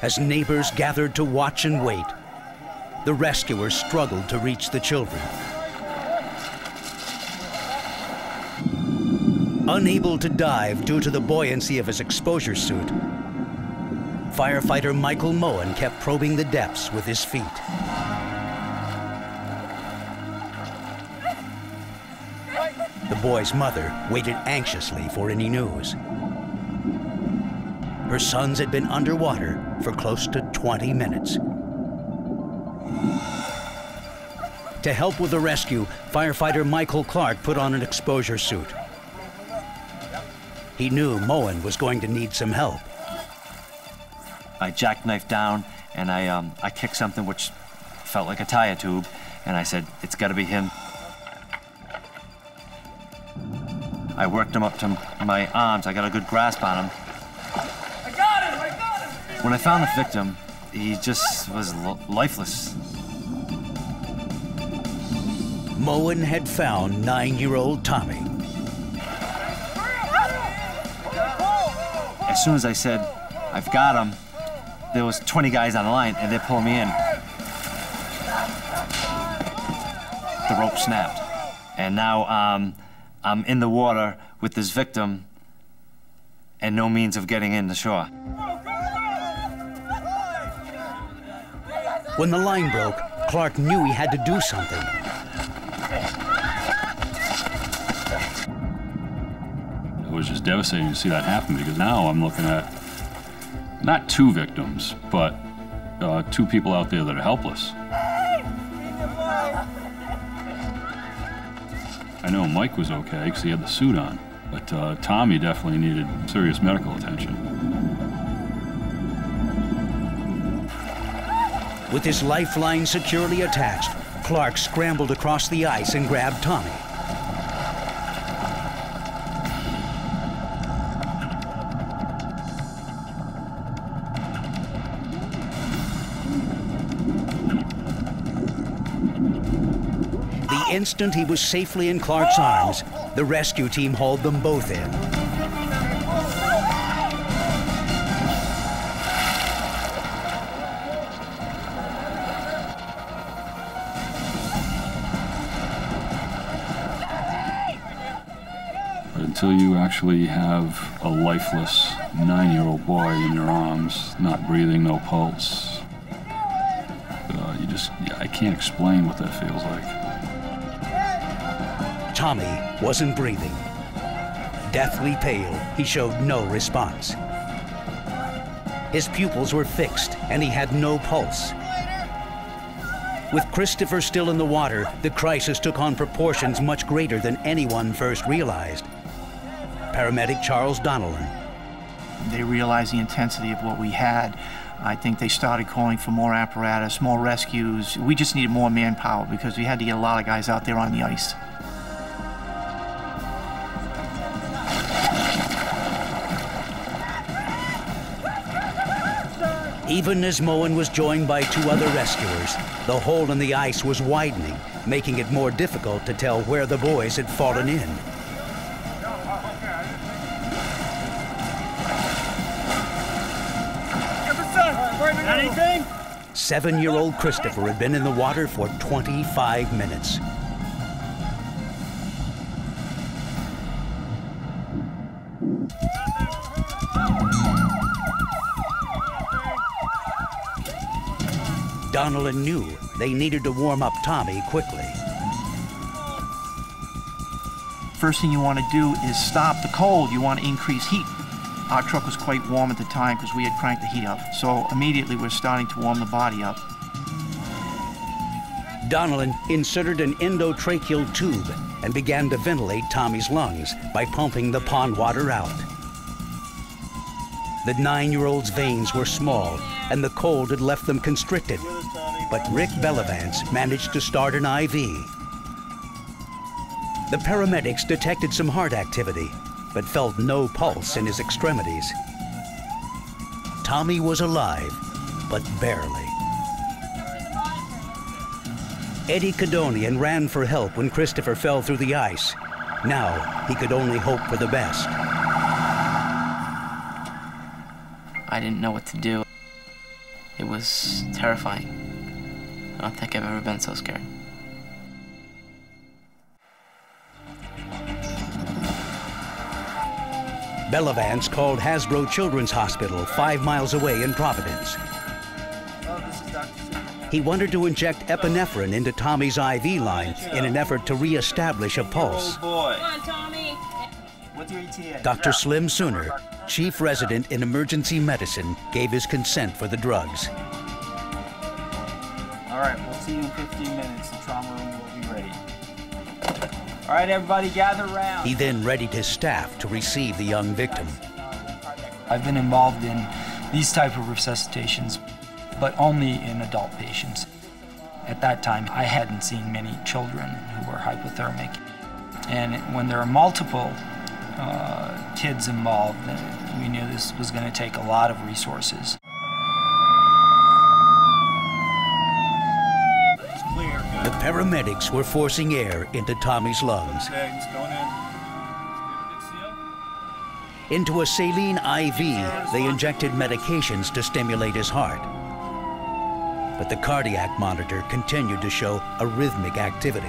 [SPEAKER 1] As neighbors gathered to watch and wait, the rescuers struggled to reach the children. Unable to dive due to the buoyancy of his exposure suit, firefighter Michael Moen kept probing the depths with his feet. The boy's mother waited anxiously for any news. Her sons had been underwater for close to 20 minutes. To help with the rescue, firefighter Michael Clark put on an exposure suit. He knew Moen was going to need some help.
[SPEAKER 16] I jackknifed down and I kicked something which felt like a tire tube, and I said, it's got to be him. I worked him up to my arms. I got a good grasp on him.
[SPEAKER 10] I got him!
[SPEAKER 16] When I found the victim, he just was lifeless.
[SPEAKER 1] Moen had found 9-year-old Tommy.
[SPEAKER 16] As soon as I said, I've got him, there was 20 guys on the line, and they're pulling me in. The rope snapped. And now I'm in the water with this victim and no means of getting in the shore.
[SPEAKER 1] When the line broke, Clark knew he had to do something.
[SPEAKER 4] It was just devastating to see that happen, because now I'm looking at not two victims, but two people out there that are helpless. I know Mike was okay because he had the suit on, but Tommy definitely needed serious medical attention.
[SPEAKER 1] With his lifeline securely attached, Clark scrambled across the ice and grabbed Tommy. The instant he was safely in Clark's arms, the rescue team hauled them both in.
[SPEAKER 4] Until you actually have a lifeless 9-year-old boy in your arms, not breathing, no pulse, I can't explain what that feels like.
[SPEAKER 1] Tommy wasn't breathing. Deathly pale, he showed no response. His pupils were fixed, and he had no pulse. With Christopher still in the water, the crisis took on proportions much greater than anyone first realized. Paramedic Charles Donnellan.
[SPEAKER 12] They realized the intensity of what we had. I think they started calling for more apparatus, more rescues. We just needed more manpower because we had to get a lot of guys out there on the ice.
[SPEAKER 1] Even as Moen was joined by 2 other rescuers, the hole in the ice was widening, making it more difficult to tell where the boys had fallen in.
[SPEAKER 10] Anything?
[SPEAKER 1] 7-year-old Christopher had been in the water for 25 minutes. Donnellan knew they needed to warm up Tommy quickly.
[SPEAKER 12] First thing you want to do is stop the cold. You want to increase heat. Our truck was quite warm at the time because we had cranked the heat up. So immediately we're starting to warm the body up.
[SPEAKER 1] Donnellan inserted an endotracheal tube and began to ventilate Tommy's lungs by pumping the pond water out. The 9-year-old's veins were small and the cold had left them constricted, but Rick Bellavance managed to start an IV. The paramedics detected some heart activity, but felt no pulse in his extremities. Tommy was alive, but barely. Eddie Cadonian ran for help when Christopher fell through the ice. Now, he could only hope for the best.
[SPEAKER 14] I didn't know what to do. It was terrifying. I don't think I've ever been so scared.
[SPEAKER 1] Bellavance called Hasbro Children's Hospital 5 miles away in Providence. He wanted to inject epinephrine into Tommy's IV line in an effort to reestablish a pulse.
[SPEAKER 10] Come on, Tommy. What's your ETA?
[SPEAKER 1] Dr. Slim Sooner, chief resident in emergency medicine, gave his consent for the drugs.
[SPEAKER 10] All right, we'll see you in 15 minutes. The trauma room will be ready. All right, everybody, gather around.
[SPEAKER 1] He then readied his staff to receive the young victim.
[SPEAKER 18] I've been involved in these type of resuscitations, but only in adult patients. At that time, I hadn't seen many children who were hypothermic. And when there are multiple kids involved, we knew this was going to take a lot of resources.
[SPEAKER 1] The paramedics were forcing air into Tommy's lungs. Into a saline IV, they injected medications to stimulate his heart. But the cardiac monitor continued to show arrhythmic activity.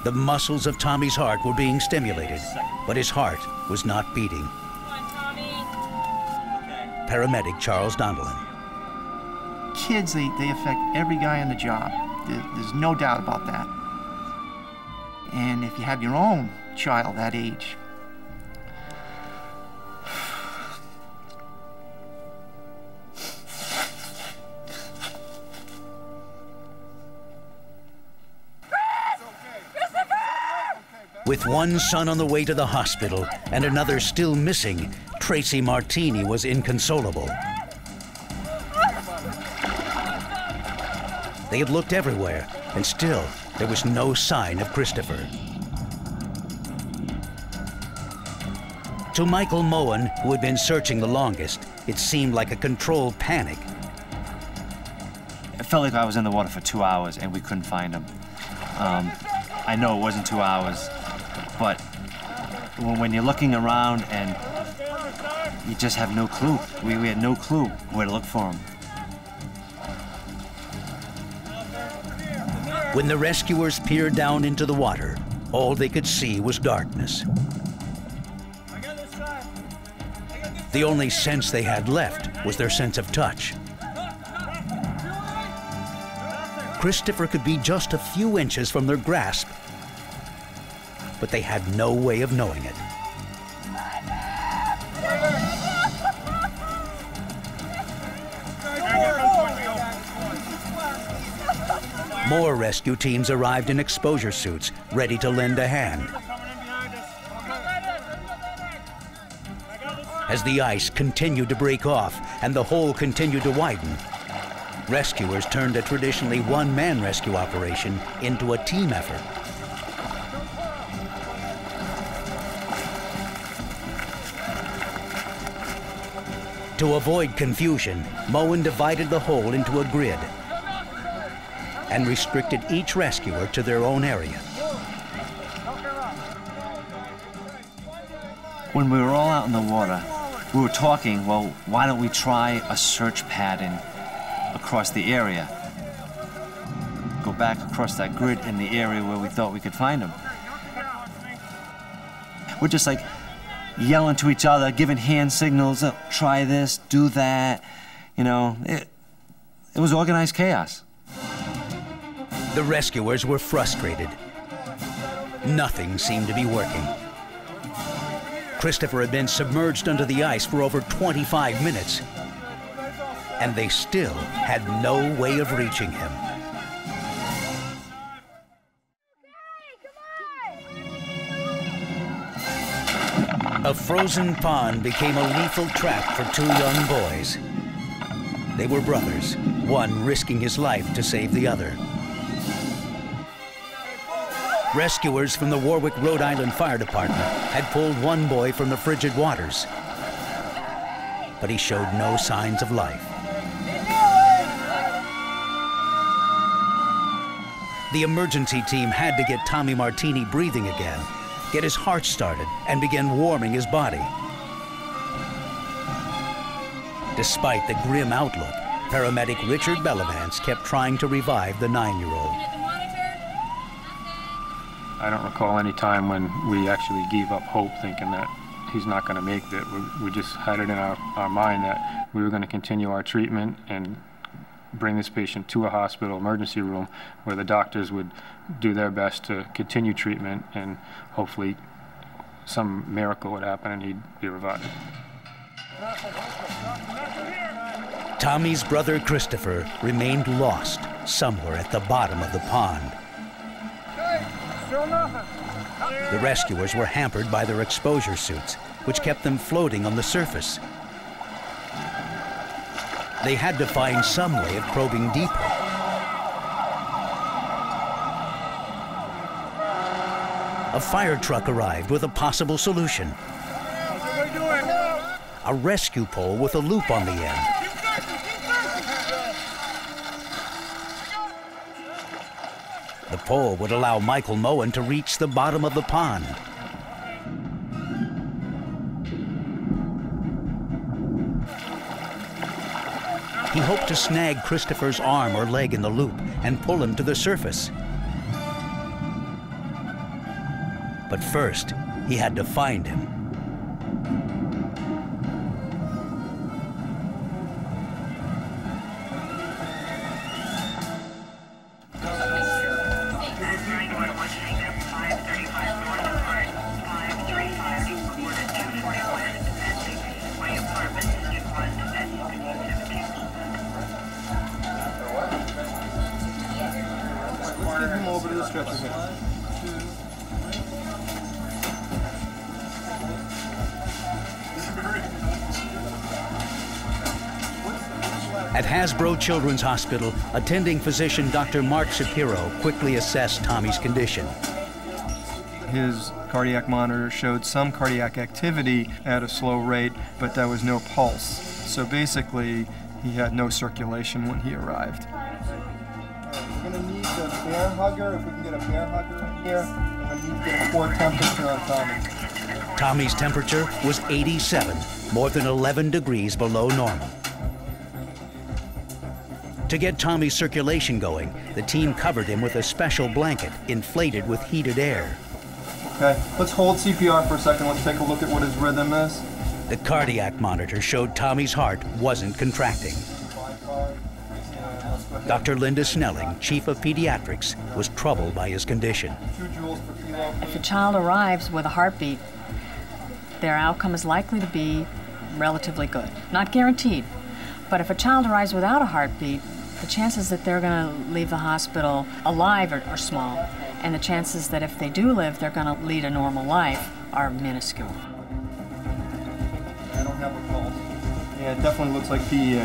[SPEAKER 1] The muscles of Tommy's heart were being stimulated, but his heart was not beating. Paramedic Charles Donnellan.
[SPEAKER 12] Kids, they affect every guy on the job. There's no doubt about that. And if you have your own child that age,
[SPEAKER 1] With one son on the way to the hospital and another still missing, Tracy Martini was inconsolable. They had looked everywhere, and still there was no sign of Christopher. To Michael Moen, who had been searching the longest, it seemed like a controlled panic.
[SPEAKER 16] It felt like I was in the water for 2 hours and we couldn't find him. I know it wasn't 2 hours, but when you're looking around and you just have no clue. We had no clue where to look for him.
[SPEAKER 1] When the rescuers peered down into the water, all they could see was darkness. The only sense they had left was their sense of touch. Christopher could be just a few inches from their grasp, but they had no way of knowing it. More rescue teams arrived in exposure suits, ready to lend a hand. As the ice continued to break off and the hole continued to widen, rescuers turned a traditionally one-man rescue operation into a team effort. To avoid confusion, Moen divided the hole into a grid and restricted each rescuer to their own area.
[SPEAKER 16] When we were all out in the water, we were talking, well, why don't we try a search pattern across the area? Go back across that grid in the area where we thought we could find him. We're just like yelling to each other, giving hand signals, try this, do that. You know, it was organized chaos.
[SPEAKER 1] The rescuers were frustrated. Nothing seemed to be working. Christopher had been submerged under the ice for over 25 minutes, and they still had no way of reaching him. A frozen pond became a lethal trap for two young boys. They were brothers, one risking his life to save the other. Rescuers from the Warwick, Rhode Island Fire Department had pulled one boy from the frigid waters, but he showed no signs of life. The emergency team had to get Tommy Martini breathing again, get his heart started, and begin warming his body. Despite the grim outlook, paramedic Richard Bellavance kept trying to revive the 9-year-old.
[SPEAKER 7] I don't recall any time when we actually gave up hope thinking that he's not going to make it. We just had it in our mind that we were going to continue our treatment and bring this patient to a hospital emergency room where the doctors would do their best to continue treatment and hopefully some miracle would happen and he'd be revived.
[SPEAKER 1] Tommy's brother Christopher remained lost somewhere at the bottom of the pond. The rescuers were hampered by their exposure suits, which kept them floating on the surface. They had to find some way of probing deeper. A fire truck arrived with a possible solution. A rescue pole with a loop on the end. The pole would allow Michael Moen to reach the bottom of the pond. He hoped to snag Christopher's arm or leg in the loop and pull him to the surface. But first, he had to find him. At Hasbro Children's Hospital, attending physician Dr. Mark Shapiro quickly assessed Tommy's condition.
[SPEAKER 9] His cardiac monitor showed some cardiac activity at a slow rate, but there was no pulse. So basically, he had no circulation when he arrived.
[SPEAKER 11] We're going to need the bear hugger. If we can get a bear hugger in here, we're going to need to get a core temperature on Tommy.
[SPEAKER 1] Tommy's temperature was 87, more than 11 degrees below normal. To get Tommy's circulation going, the team covered him with a special blanket inflated with heated air.
[SPEAKER 9] Okay, let's hold CPR for a second. Let's take a look at what his rhythm is.
[SPEAKER 1] The cardiac monitor showed Tommy's heart wasn't contracting. Dr. Linda Snelling, chief of pediatrics, was troubled by his condition.
[SPEAKER 20] If a child arrives with a heartbeat, their outcome is likely to be relatively good. Not guaranteed, but if a child arrives without a heartbeat, the chances that they're going to leave the hospital alive are small, and the chances that if they do live, they're going to lead a normal life are minuscule.
[SPEAKER 9] I don't have a pulse. Yeah, it definitely looks like PEA.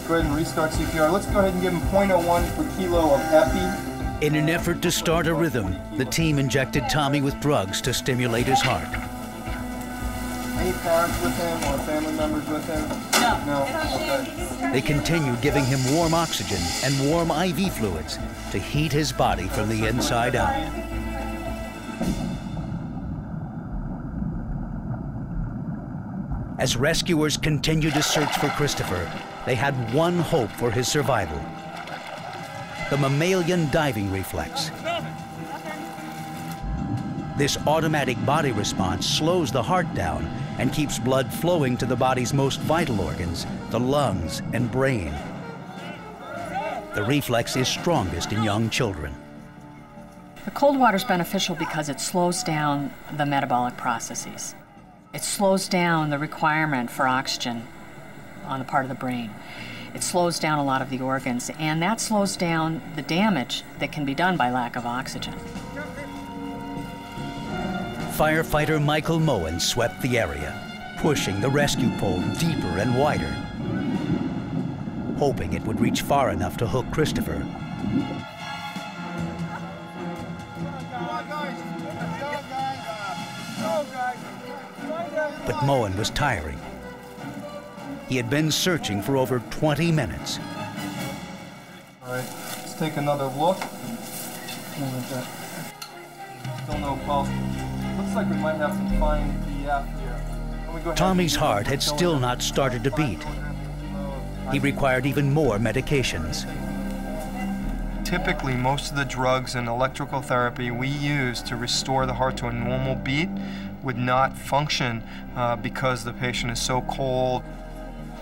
[SPEAKER 9] Go ahead and restart CPR. Let's go ahead and give him 0.01 per kilo of epi.
[SPEAKER 1] In an effort to start a rhythm, the team injected Tommy with drugs to stimulate his heart.
[SPEAKER 9] Any parents with him or family members with him? No. Okay.
[SPEAKER 1] They continued giving him warm oxygen and warm IV fluids to heat his body from the inside out. As rescuers continued to search for Christopher, they had one hope for his survival: the mammalian diving reflex. This automatic body response slows the heart down and keeps blood flowing to the body's most vital organs, the lungs and brain. The reflex is strongest in young children.
[SPEAKER 20] The cold water is beneficial because it slows down the metabolic processes. It slows down the requirement for oxygen on the part of the brain. It slows down a lot of the organs, and that slows down the damage that can be done by lack of oxygen.
[SPEAKER 1] Firefighter Michael Moen swept the area, pushing the rescue pole deeper and wider, hoping it would reach far enough to hook Christopher. But Moen was tiring. He had been searching for over 20 minutes.
[SPEAKER 9] All right, let's take another look. Still no pulse. Looks like we might have some fine DF here.
[SPEAKER 1] Tommy's heart had still not started to beat. He required even more medications.
[SPEAKER 9] Typically, most of the drugs and electrical therapy we use to restore the heart to a normal beat would not function because the patient is so cold.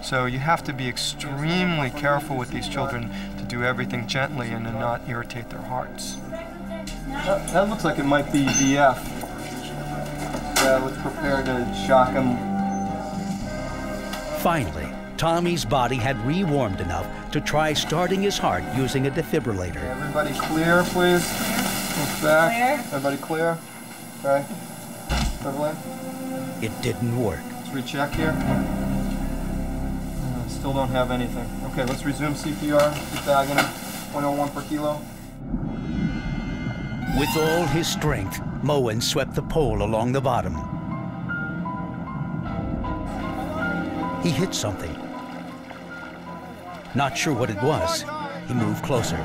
[SPEAKER 9] So you have to be extremely careful with these children to do everything gently and to not irritate their hearts. That looks like it might be DF. Yeah, let's prepare to shock him.
[SPEAKER 1] Finally, Tommy's body had rewarmed enough to try starting his heart using a defibrillator.
[SPEAKER 9] Okay, everybody clear, please. Look back. Clear. Everybody clear. Okay. Defibrillator.
[SPEAKER 1] It didn't work.
[SPEAKER 9] Let's recheck here. Still don't have anything. Okay, let's resume CPR. Keep bagging him. 0.01 per kilo.
[SPEAKER 1] With all his strength, Moen swept the pole along the bottom. He hit something. Not sure what it was, he moved closer.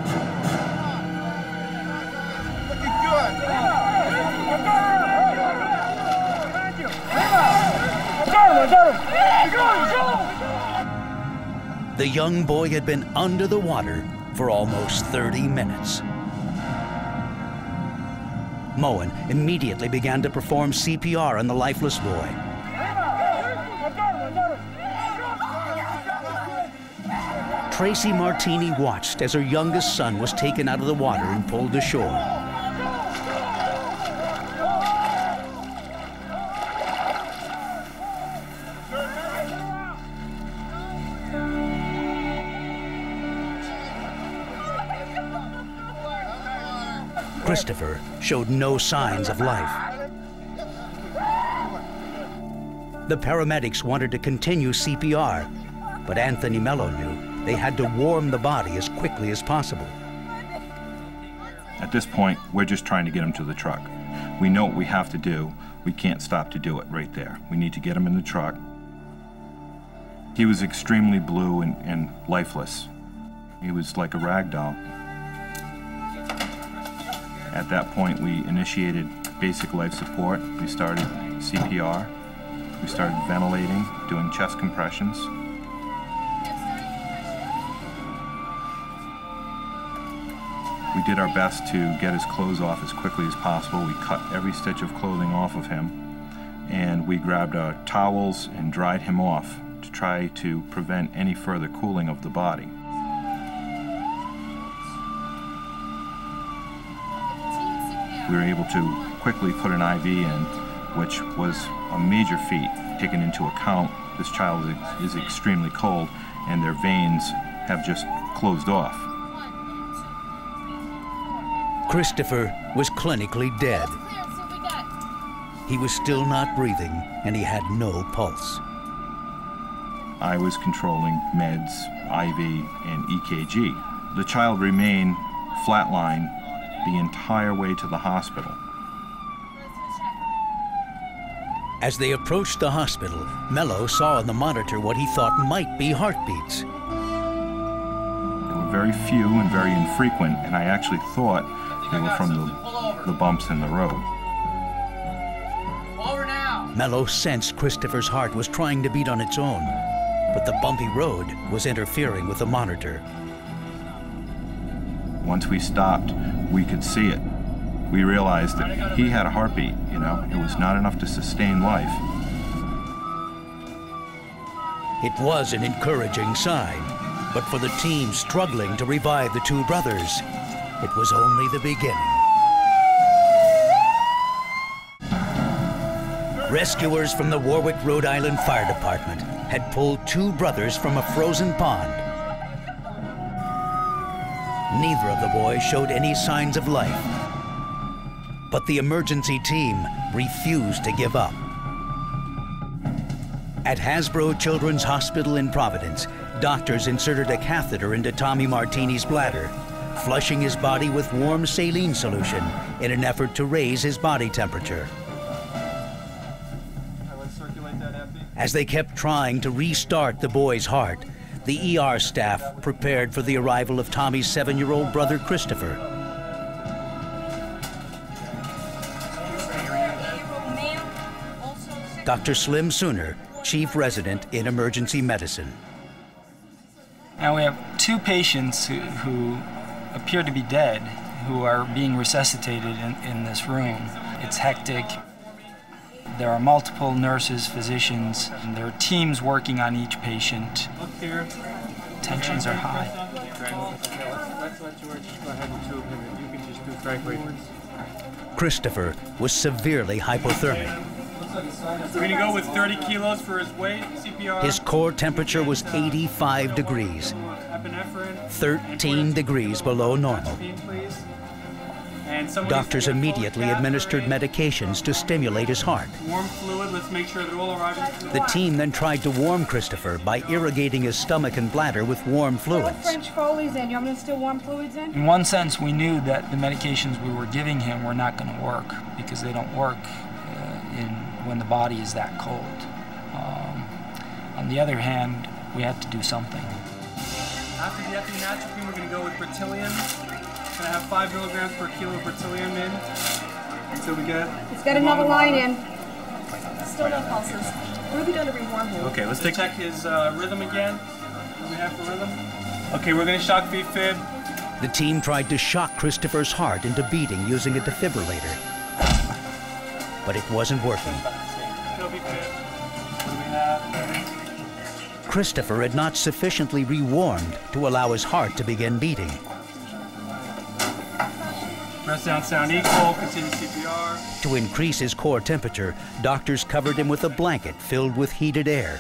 [SPEAKER 1] The young boy had been under the water for almost 30 minutes. Moen immediately began to perform CPR on the lifeless boy. Tracy Martini watched as her youngest son was taken out of the water and pulled ashore. Christopher showed no signs of life. The paramedics wanted to continue CPR, but Anthony Mello knew they had to warm the body as quickly as possible.
[SPEAKER 3] At this point, we're just trying to get him to the truck. We know what we have to do. We can't stop to do it right there. We need to get him in the truck. He was extremely blue and lifeless. He was like a rag doll. At that point, we initiated basic life support. We started CPR. We started ventilating, doing chest compressions. We did our best to get his clothes off as quickly as possible. We cut every stitch of clothing off of him, and we grabbed our towels and dried him off to try to prevent any further cooling of the body. We were able to quickly put an IV in, which was a major feat, taken into account this child is extremely cold and their veins have just closed off.
[SPEAKER 1] Christopher was clinically dead. He was still not breathing, and he had no pulse.
[SPEAKER 3] I was controlling meds, IV, and EKG. The child remained flatlined the entire way to the hospital.
[SPEAKER 1] As they approached the hospital, Mello saw on the monitor what he thought might be heartbeats.
[SPEAKER 3] They were very few and very infrequent, and I actually thought they were from the bumps in the road.
[SPEAKER 1] Mello sensed Christopher's heart was trying to beat on its own, but the bumpy road was interfering with the monitor.
[SPEAKER 3] Once we stopped, we could see it. We realized that he had a heartbeat, you know. It was not enough to sustain life.
[SPEAKER 1] It was an encouraging sign, but for the team struggling to revive the two brothers, it was only the beginning. Rescuers from the Warwick, Rhode Island Fire Department had pulled two brothers from a frozen pond. Neither of the boys showed any signs of life, but the emergency team refused to give up. At Hasbro Children's Hospital in Providence, doctors inserted a catheter into Tommy Martini's bladder, flushing his body with warm saline solution in an effort to raise his body temperature. As they kept trying to restart the boy's heart, the ER staff prepared for the arrival of Tommy's 7-year-old brother, Christopher. Dr. Slim Sooner, chief resident in emergency medicine.
[SPEAKER 18] Now we have two patients who appear to be dead, who are being resuscitated in this room. It's hectic. There are multiple nurses, physicians, and there are teams working on each patient.
[SPEAKER 7] Look here.
[SPEAKER 18] Tensions are high.
[SPEAKER 7] Let's let George just go ahead and tube him, and you can just do frankly.
[SPEAKER 1] Christopher was severely hypothermic.
[SPEAKER 7] We're going to go with 30 kilos for his weight, CPR.
[SPEAKER 1] His core temperature was 85 degrees, 13 degrees below normal. Doctors immediately administered medications to stimulate his heart.
[SPEAKER 7] Warm fluid, let's make sure they're all arriving.
[SPEAKER 1] The team then tried to warm Christopher by irrigating his stomach and bladder with warm fluids.
[SPEAKER 2] French Foley's in. You want me to still warm fluids in?
[SPEAKER 18] In one sense, we knew that the medications we were giving him were not going to work because they don't work when the body is that cold. On the other hand, we had to do something.
[SPEAKER 7] After the epinatropine, we're going to go with bertillon. Going to have 5 milligrams per kilo of bertillon in until we get.
[SPEAKER 2] It's got another line in.
[SPEAKER 6] Still no pulses. What have we done to rewarm him?
[SPEAKER 7] Okay, let's check his rhythm again. What do we have for rhythm? Okay, we're going to shock V-fib.
[SPEAKER 1] The team tried to shock Christopher's heart into beating using a defibrillator, but it wasn't working. Christopher had not sufficiently rewarmed to allow his heart to begin beating.
[SPEAKER 7] Press down, sound equal, continue CPR.
[SPEAKER 1] To increase his core temperature, doctors covered him with a blanket filled with heated air.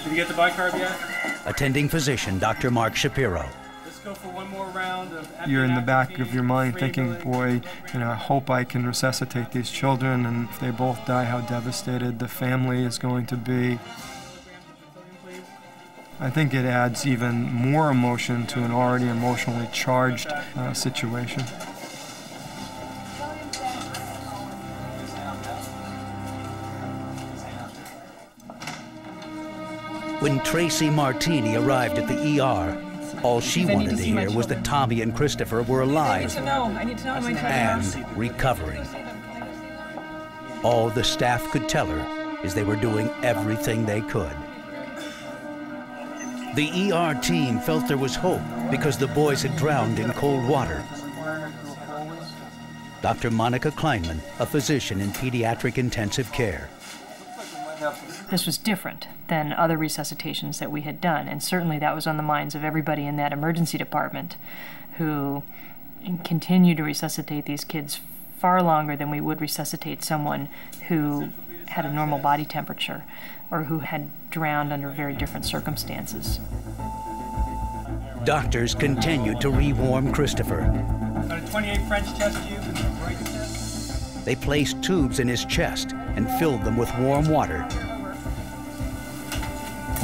[SPEAKER 7] Did you get the bicarb yet?
[SPEAKER 1] Attending physician, Dr. Mark Shapiro.
[SPEAKER 7] Let's go for one more round of.
[SPEAKER 9] You're in the back of your mind thinking, boy, I hope I can resuscitate these children, and if they both die, how devastated the family is going to be. I think it adds even more emotion to an already emotionally charged situation.
[SPEAKER 1] When Tracy Martini arrived at the ER, all she wanted to hear was that Tommy and Christopher were alive
[SPEAKER 20] I need to know my children.
[SPEAKER 1] and recovering. All the staff could tell her is they were doing everything they could. The ER team felt there was hope because the boys had drowned in cold water. Dr. Monica Kleinman, a physician in pediatric intensive care.
[SPEAKER 5] This was different than other resuscitations that we had done, and certainly that was on the minds of everybody in that emergency department, who continued to resuscitate these kids far longer than we would resuscitate someone who had a normal body temperature or who had drowned under very different circumstances.
[SPEAKER 1] Doctors continued to rewarm Christopher.
[SPEAKER 10] Got a 28 French chest tube in the right chest.
[SPEAKER 1] They placed tubes in his chest and filled them with warm water.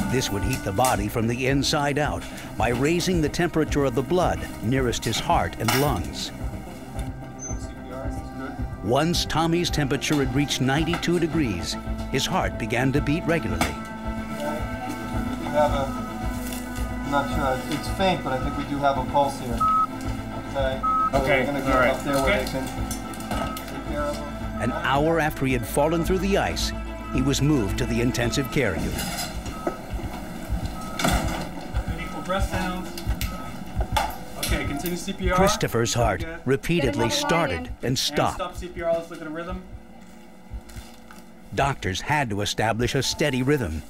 [SPEAKER 1] This would heat the body from the inside out by raising the temperature of the blood nearest his heart and lungs. Once Tommy's temperature had reached 92 degrees, his heart began to beat regularly.
[SPEAKER 11] We have I'm not sure, it's faint, but I think we do have a pulse here. Okay?
[SPEAKER 10] Okay,
[SPEAKER 11] We're going to get up there where they can take care of him.
[SPEAKER 1] An hour after he had fallen through the ice, he was moved to the intensive care unit.
[SPEAKER 10] Equal breath sounds. Okay, continue CPR.
[SPEAKER 1] Christopher's heart repeatedly started and stopped.
[SPEAKER 10] Stop CPR, let's look at a rhythm.
[SPEAKER 1] Doctors had to establish a steady rhythm.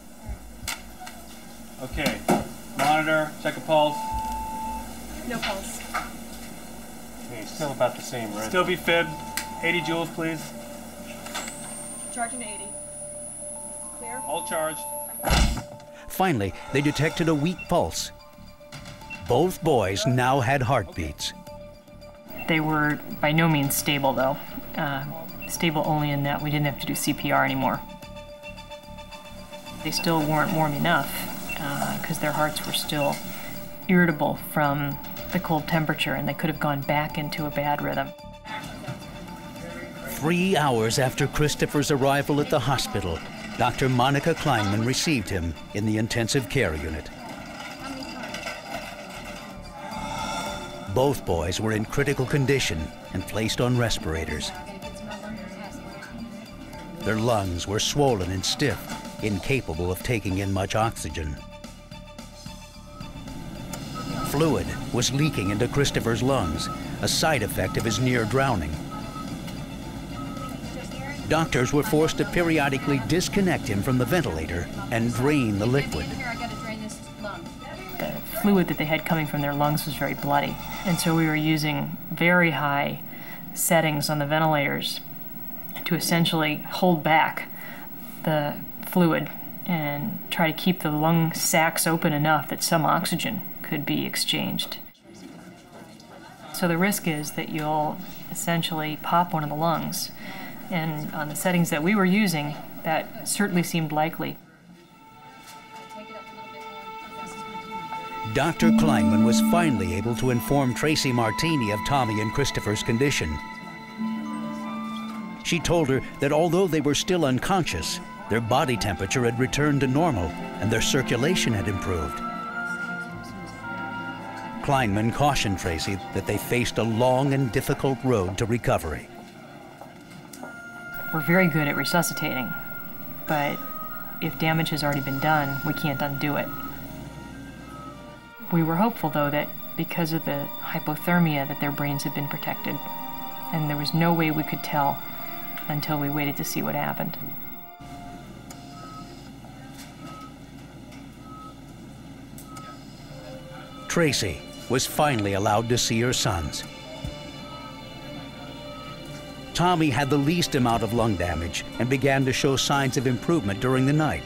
[SPEAKER 10] Okay, monitor, check a pulse.
[SPEAKER 20] No pulse.
[SPEAKER 10] Okay, still about the same rhythm. Still be fibbed. 80 joules, please.
[SPEAKER 20] Charging to 80. Clear.
[SPEAKER 10] All charged.
[SPEAKER 1] Finally, they detected a weak pulse. Both boys now had heartbeats.
[SPEAKER 5] They were by no means stable, though. Stable only in that we didn't have to do CPR anymore. They still weren't warm enough because their hearts were still irritable from the cold temperature, and they could have gone back into a bad rhythm.
[SPEAKER 1] 3 hours after Christopher's arrival at the hospital, Dr. Monica Kleinman received him in the intensive care unit. Both boys were in critical condition and placed on respirators. Their lungs were swollen and stiff, incapable of taking in much oxygen. Fluid was leaking into Christopher's lungs, a side effect of his near drowning. Doctors were forced to periodically disconnect him from the ventilator and drain the liquid.
[SPEAKER 5] The fluid that they had coming from their lungs was very bloody, and so we were using very high settings on the ventilators to essentially hold back the fluid and try to keep the lung sacs open enough that some oxygen could be exchanged. So the risk is that you'll essentially pop one of the lungs, and on the settings that we were using, that certainly seemed likely.
[SPEAKER 1] Dr. Kleinman was finally able to inform Tracy Martini of Tommy and Christopher's condition. She told her that although they were still unconscious, their body temperature had returned to normal and their circulation had improved. Kleinman cautioned Tracy that they faced a long and difficult road to recovery.
[SPEAKER 5] We're very good at resuscitating, but if damage has already been done, we can't undo it. We were hopeful, though, that because of the hypothermia that their brains had been protected, and there was no way we could tell until we waited to see what happened.
[SPEAKER 1] Tracy was finally allowed to see her sons. Tommy had the least amount of lung damage and began to show signs of improvement during the night.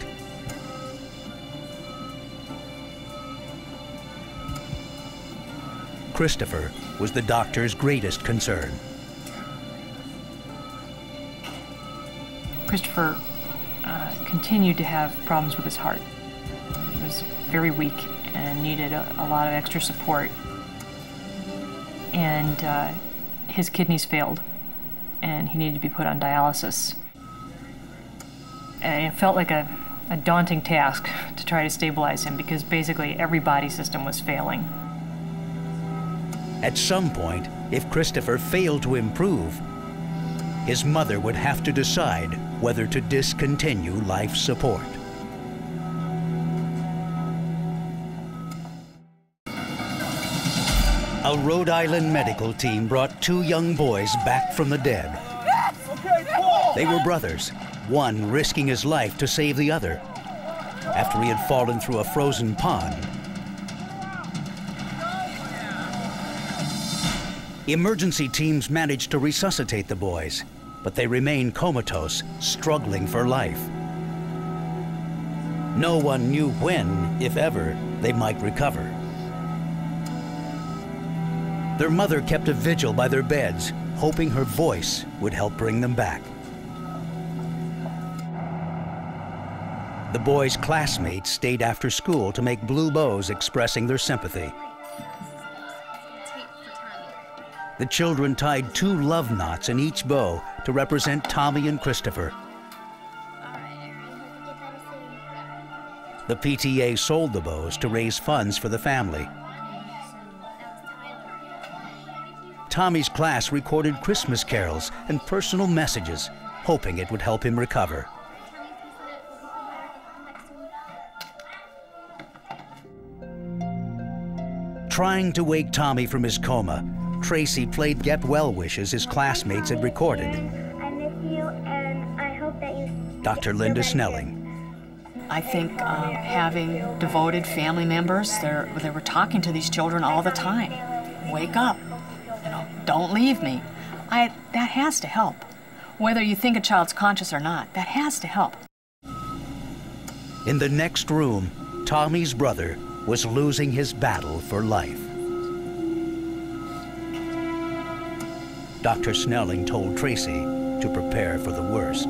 [SPEAKER 1] Christopher was the doctor's greatest concern.
[SPEAKER 5] Christopher continued to have problems with his heart. It was very weak and needed a lot of extra support. And his kidneys failed, and he needed to be put on dialysis. And it felt like a daunting task to try to stabilize him because basically every body system was failing.
[SPEAKER 1] At some point, if Christopher failed to improve, his mother would have to decide whether to discontinue life support. A Rhode Island medical team brought 2 young boys back from the dead. They were brothers, one risking his life to save the other after he had fallen through a frozen pond. Emergency teams managed to resuscitate the boys, but they remained comatose, struggling for life. No one knew when, if ever, they might recover. Their mother kept a vigil by their beds, hoping her voice would help bring them back. The boys' classmates stayed after school to make blue bows expressing their sympathy. The children tied 2 love knots in each bow to represent Tommy and Christopher. The PTA sold the bows to raise funds for the family. Tommy's class recorded Christmas carols and personal messages, hoping it would help him recover. Trying to wake Tommy from his coma, Tracy played Get Well wishes his classmates had recorded.
[SPEAKER 15] I miss you, and I hope that you...
[SPEAKER 1] Dr. Linda Snelling.
[SPEAKER 20] I think having devoted family members, they were talking to these children all the time. Wake up, don't leave me. That has to help. Whether you think a child's conscious or not, that has to help.
[SPEAKER 1] In the next room, Tommy's brother was losing his battle for life. Dr. Snelling told Tracy to prepare for the worst.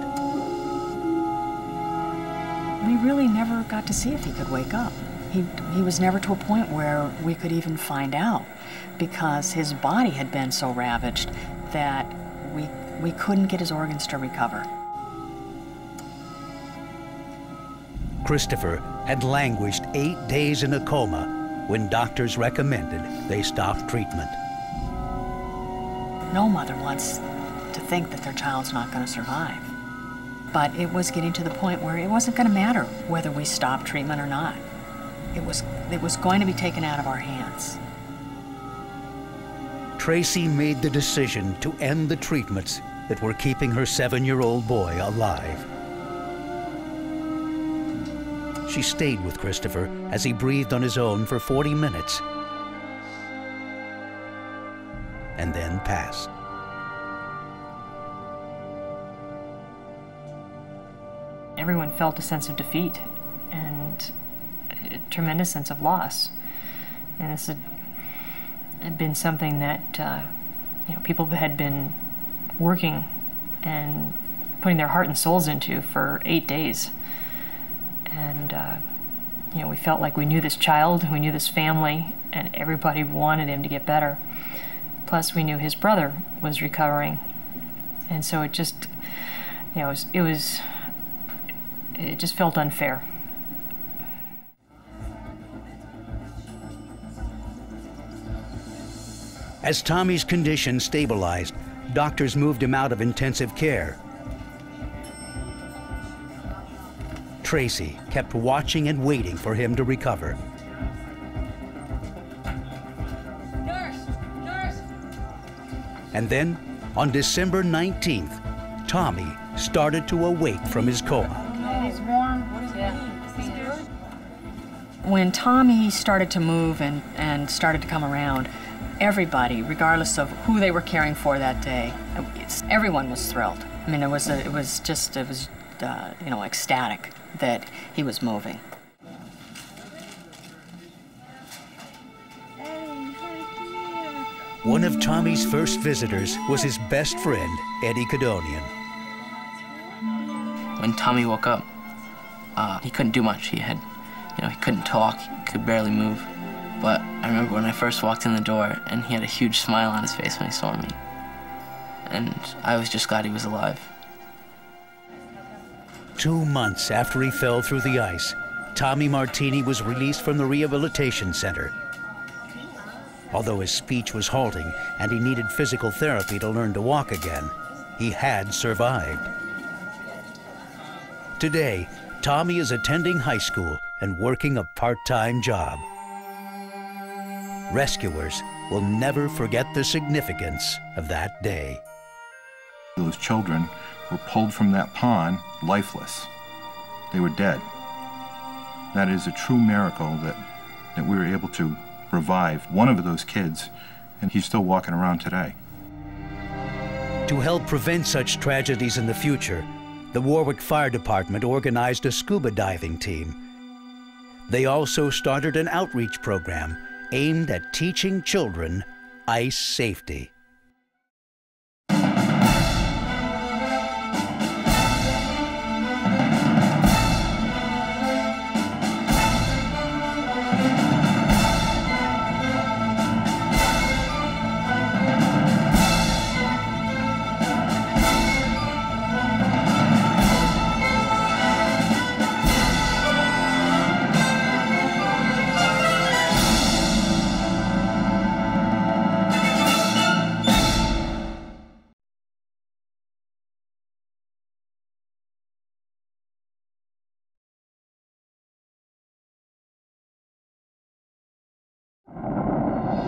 [SPEAKER 20] We really never got to see if he could wake up. He was never to a point where we could even find out because his body had been so ravaged that we couldn't get his organs to recover.
[SPEAKER 1] Christopher had languished 8 days in a coma when doctors recommended they stop treatment.
[SPEAKER 20] No mother wants to think that their child's not going to survive. But it was getting to the point where it wasn't going to matter whether we stopped treatment or not. It was going to be taken out of our hands.
[SPEAKER 1] Tracy made the decision to end the treatments that were keeping her 7-year-old boy alive. She stayed with Christopher as he breathed on his own for 40 minutes and then passed.
[SPEAKER 5] Everyone felt a sense of defeat and a tremendous sense of loss. And this had been something that people had been working and putting their heart and souls into for 8 days. And we felt like we knew this child, we knew this family, and everybody wanted him to get better. Plus, we knew his brother was recovering, and so it just, it just felt unfair.
[SPEAKER 1] As Tommy's condition stabilized, doctors moved him out of intensive care. Tracy kept watching and waiting for him to recover.
[SPEAKER 15] Nurse!
[SPEAKER 1] And then, on December 19th, Tommy started to awake from his coma.
[SPEAKER 2] He's warm.
[SPEAKER 20] When Tommy started to move and started to come around, everybody, regardless of who they were caring for that day, everyone was thrilled. I mean, it was ecstatic that he was moving.
[SPEAKER 1] One of Tommy's first visitors was his best friend, Eddie Cadonian.
[SPEAKER 14] When Tommy woke up, he couldn't do much. He had You know, he couldn't talk, he could barely move. But I remember when I first walked in the door, and he had a huge smile on his face when he saw me. And I was just glad he was alive.
[SPEAKER 1] 2 months after he fell through the ice, Tommy Martini was released from the rehabilitation center. Although his speech was halting and he needed physical therapy to learn to walk again, he had survived. Today, Tommy is attending high school and working a part-time job. Rescuers will never forget the significance of that day.
[SPEAKER 3] Those children were pulled from that pond lifeless. They were dead. That is a true miracle that we were able to revive one of those kids, and he's still walking around today.
[SPEAKER 1] To help prevent such tragedies in the future, the Warwick Fire Department organized a scuba diving team. They also started an outreach program aimed at teaching children ice safety.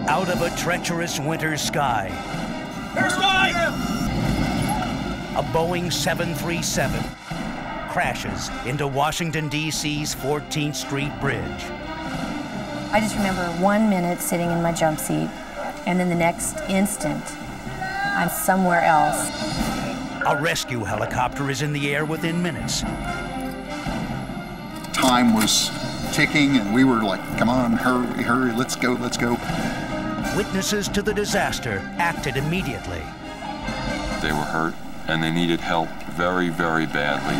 [SPEAKER 1] Out of a treacherous winter sky, a Boeing 737 crashes into Washington, D.C.'s 14th Street Bridge.
[SPEAKER 8] I just remember 1 minute sitting in my jump seat, and then the next instant, I'm somewhere else.
[SPEAKER 1] A rescue helicopter is in the air within minutes.
[SPEAKER 17] Time was ticking, and we were like, come on, hurry, hurry, let's go, let's go.
[SPEAKER 1] Witnesses to the disaster acted immediately.
[SPEAKER 19] They were hurt, and they needed help very, very badly.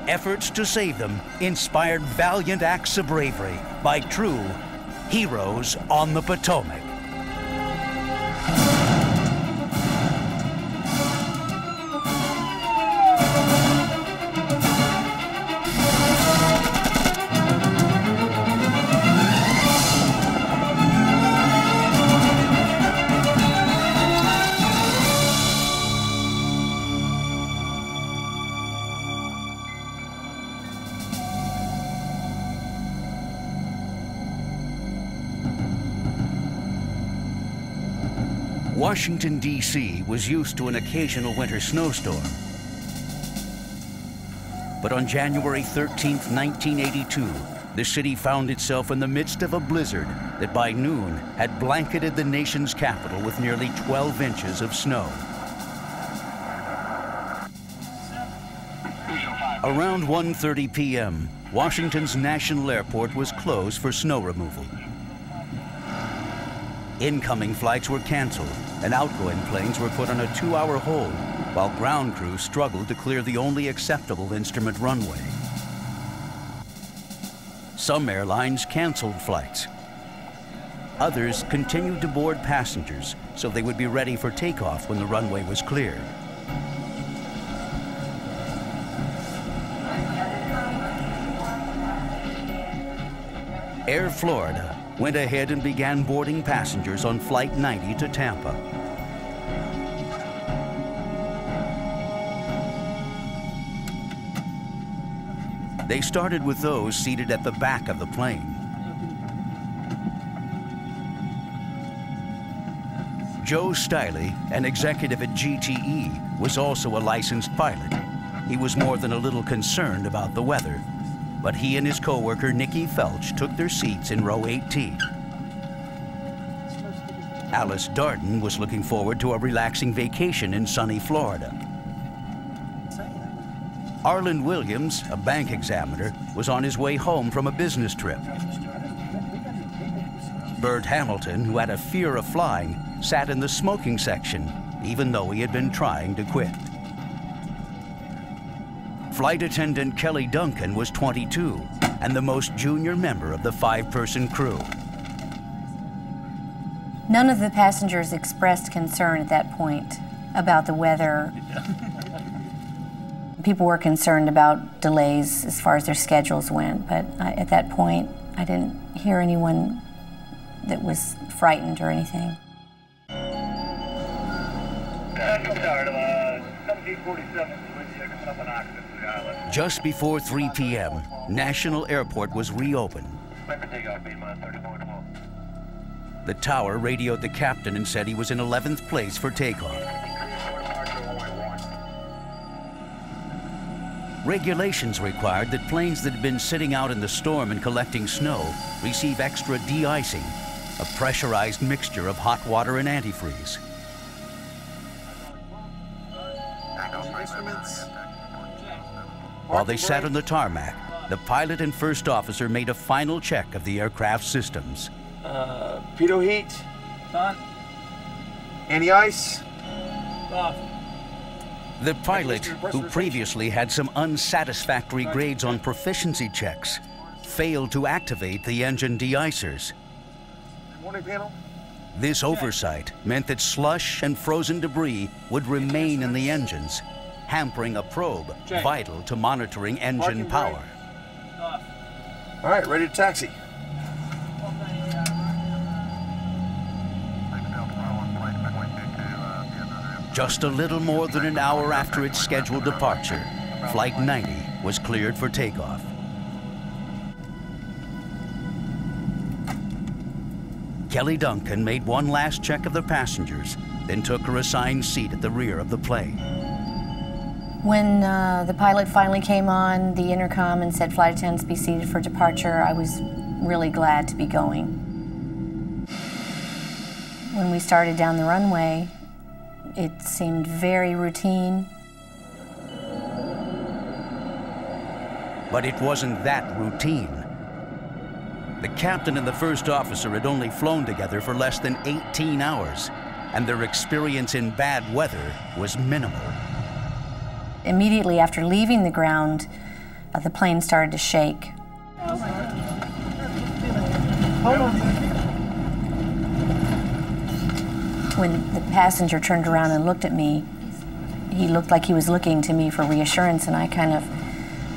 [SPEAKER 1] Efforts to save them inspired valiant acts of bravery by true heroes on the Potomac. Washington, D.C. was used to an occasional winter snowstorm. But on January 13, 1982, the city found itself in the midst of a blizzard that by noon had blanketed the nation's capital with nearly 12 inches of snow. Around 1:30 p.m., Washington's National Airport was closed for snow removal. Incoming flights were canceled, and outgoing planes were put on a 2-hour hold, while ground crews struggled to clear the only acceptable instrument runway. Some airlines canceled flights. Others continued to board passengers so they would be ready for takeoff when the runway was cleared. Air Florida went ahead and began boarding passengers on Flight 90 to Tampa. They started with those seated at the back of the plane. Joe Stiley, an executive at GTE, was also a licensed pilot. He was more than a little concerned about the weather, but he and his coworker Nikki Felch took their seats in row 18. Alice Darden was looking forward to a relaxing vacation in sunny Florida. Arlen Williams, a bank examiner, was on his way home from a business trip. Bert Hamilton, who had a fear of flying, sat in the smoking section, even though he had been trying to quit. Flight attendant Kelly Duncan was 22 and the most junior member of the 5-person crew.
[SPEAKER 8] None of the passengers expressed concern at that point about the weather. People were concerned about delays as far as their schedules went, but at that point, I didn't hear anyone that was frightened or anything.
[SPEAKER 1] Just before 3 p.m., National Airport was reopened. The tower radioed the captain and said he was in 11th place for takeoff. Regulations required that planes that had been sitting out in the storm and collecting snow receive extra de-icing, a pressurized mixture of hot water and antifreeze. While they sat on the tarmac, the pilot and first officer made a final check of the aircraft systems.
[SPEAKER 11] Pitot heat. On. Anti-ice.
[SPEAKER 10] Off.
[SPEAKER 1] The pilot, who previously had some unsatisfactory grades on proficiency checks, failed to activate the engine de-icers.
[SPEAKER 11] Morning panel.
[SPEAKER 1] This oversight meant that slush and frozen debris would remain in the engines, hampering a probe vital to monitoring engine power.
[SPEAKER 11] All right, ready to taxi.
[SPEAKER 1] Just a little more than an hour after its scheduled departure, Flight 90 was cleared for takeoff. Kelly Duncan made one last check of the passengers, then took her assigned seat at the rear of the plane.
[SPEAKER 8] When the pilot finally came on the intercom and said, "Flight attendants, be seated for departure," I was really glad to be going. When we started down the runway, it seemed very routine.
[SPEAKER 1] But it wasn't that routine. The captain and the first officer had only flown together for less than 18 hours, and their experience in bad weather was minimal.
[SPEAKER 8] Immediately after leaving the ground, the plane started to shake.
[SPEAKER 11] Hold on.
[SPEAKER 8] When the passenger turned around and looked at me, he looked like he was looking to me for reassurance, and I kind of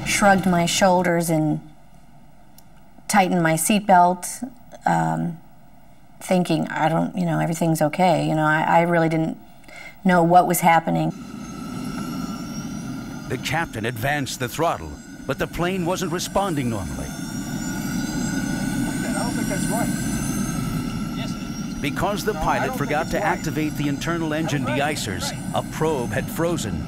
[SPEAKER 8] shrugged my shoulders and tightened my seatbelt, thinking, everything's okay. I really didn't know what was happening.
[SPEAKER 1] The captain advanced the throttle, but the plane wasn't responding normally.
[SPEAKER 11] I don't think that's right.
[SPEAKER 1] Because the pilot forgot to activate the internal engine de-icers, a probe had frozen.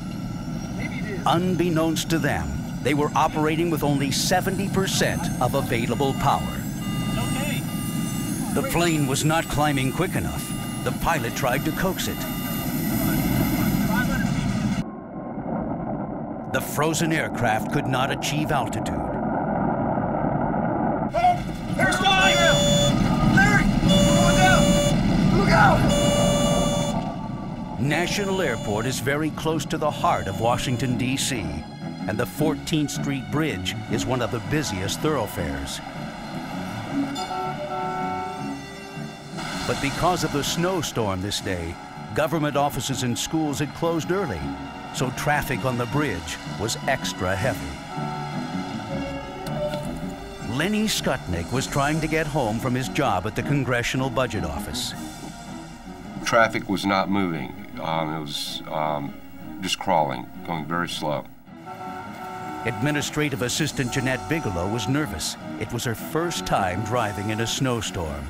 [SPEAKER 1] Unbeknownst to them, they were operating with only 70% of available power. The plane was not climbing quick enough. The pilot tried to coax it. The frozen aircraft could not achieve altitude.
[SPEAKER 10] There's flying! Larry! Look out! Look out!
[SPEAKER 1] National Airport is very close to the heart of Washington, D.C., and the 14th Street Bridge is one of the busiest thoroughfares. But because of the snowstorm this day, government offices and schools had closed early, so traffic on the bridge was extra heavy. Lenny Skutnik was trying to get home from his job at the Congressional Budget Office.
[SPEAKER 19] Traffic was not moving. It was just crawling, going very slow.
[SPEAKER 1] Administrative Assistant Jeanette Bigelow was nervous. It was her first time driving in a snowstorm.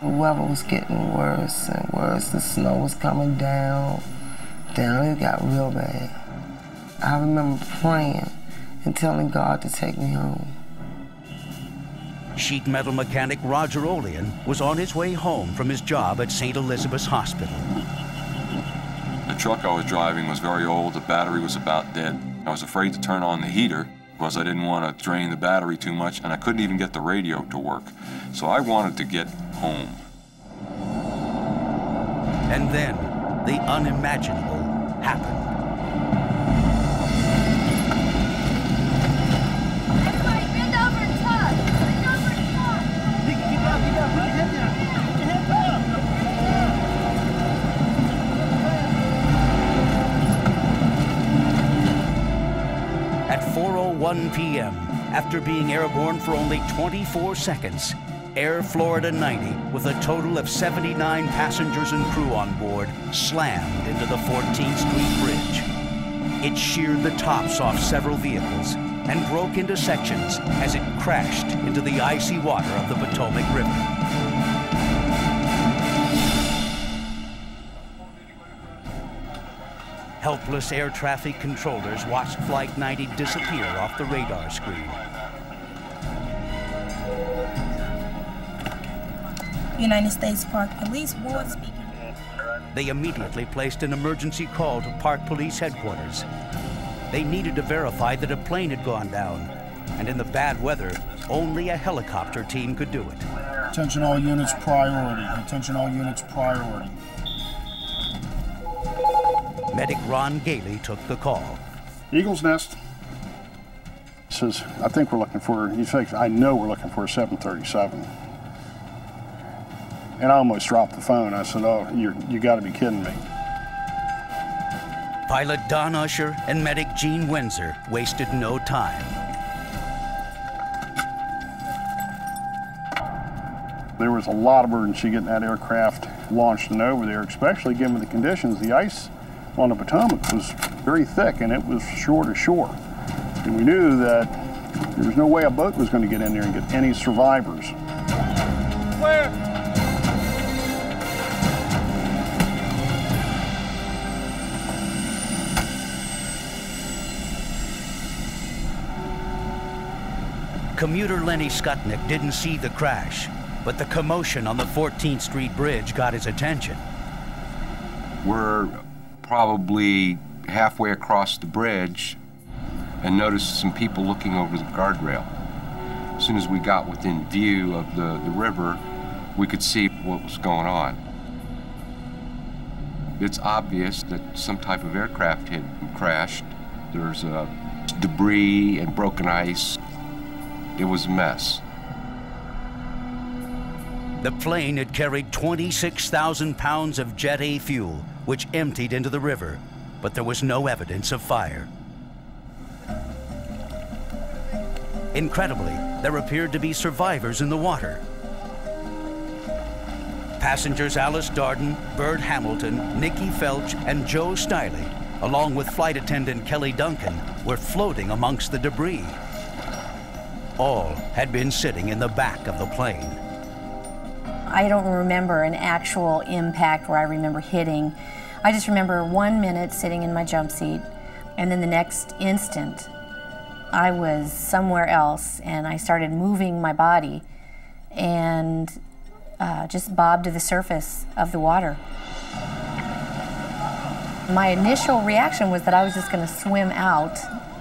[SPEAKER 13] The weather was getting worse and worse. The snow was coming down. It got real bad. I remember praying and telling God to take me home.
[SPEAKER 1] Sheet metal mechanic Roger Olean was on his way home from his job at St. Elizabeth's Hospital.
[SPEAKER 19] The truck I was driving was very old. The battery was about dead. I was afraid to turn on the heater because I didn't want to drain the battery too much, and I couldn't even get the radio to work. So I wanted to get home.
[SPEAKER 1] And then the unimaginable happened. At 4:01 p.m., after being airborne for only 24 seconds, Air Florida 90, with a total of 79 passengers and crew on board, slammed into the 14th Street Bridge. It sheared the tops off several vehicles and broke into sections as it crashed into the icy water of the Potomac River. Helpless air traffic controllers watched Flight 90 disappear off the radar screen.
[SPEAKER 21] United States Park Police Board speaking.
[SPEAKER 1] They immediately placed an emergency call to Park Police headquarters. They needed to verify that a plane had gone down, and in the bad weather, only a helicopter team could do it.
[SPEAKER 22] Attention all units, priority. Attention all units, priority.
[SPEAKER 1] Medic Ron Gailey took the call.
[SPEAKER 22] Eagle's Nest. He says, I think we're looking for, he says, I know we're looking for a 737. And I almost dropped the phone. I said, oh, you got to be kidding me.
[SPEAKER 1] Pilot Don Usher and medic Gene Windsor wasted no time.
[SPEAKER 22] There was a lot of urgency getting that aircraft launched and over there, especially given the conditions. The ice on the Potomac was very thick and it was shore to shore. And we knew that there was no way a boat was going to get in there and get any survivors.
[SPEAKER 10] Where?
[SPEAKER 1] Commuter Lenny Skutnik didn't see the crash, but the commotion on the 14th Street Bridge got his attention.
[SPEAKER 23] We're probably halfway across the bridge and noticed some people looking over the guardrail. As soon as we got within view of the river, we could see what was going on. It's obvious that some type of aircraft had crashed. There's debris and broken ice. It was a mess.
[SPEAKER 1] The plane had carried 26,000 pounds of Jet A fuel, which emptied into the river, but there was no evidence of fire. Incredibly, there appeared to be survivors in the water. Passengers Alice Darden, Bird Hamilton, Nikki Felch, and Joe Stiley, along with flight attendant Kelly Duncan, were floating amongst the debris. All had been sitting in the back of the plane.
[SPEAKER 8] I don't remember an actual impact where I remember hitting. I just remember 1 minute sitting in my jump seat, and then the next instant, I was somewhere else, and I started moving my body and just bobbed to the surface of the water. My initial reaction was that I was just going to swim out,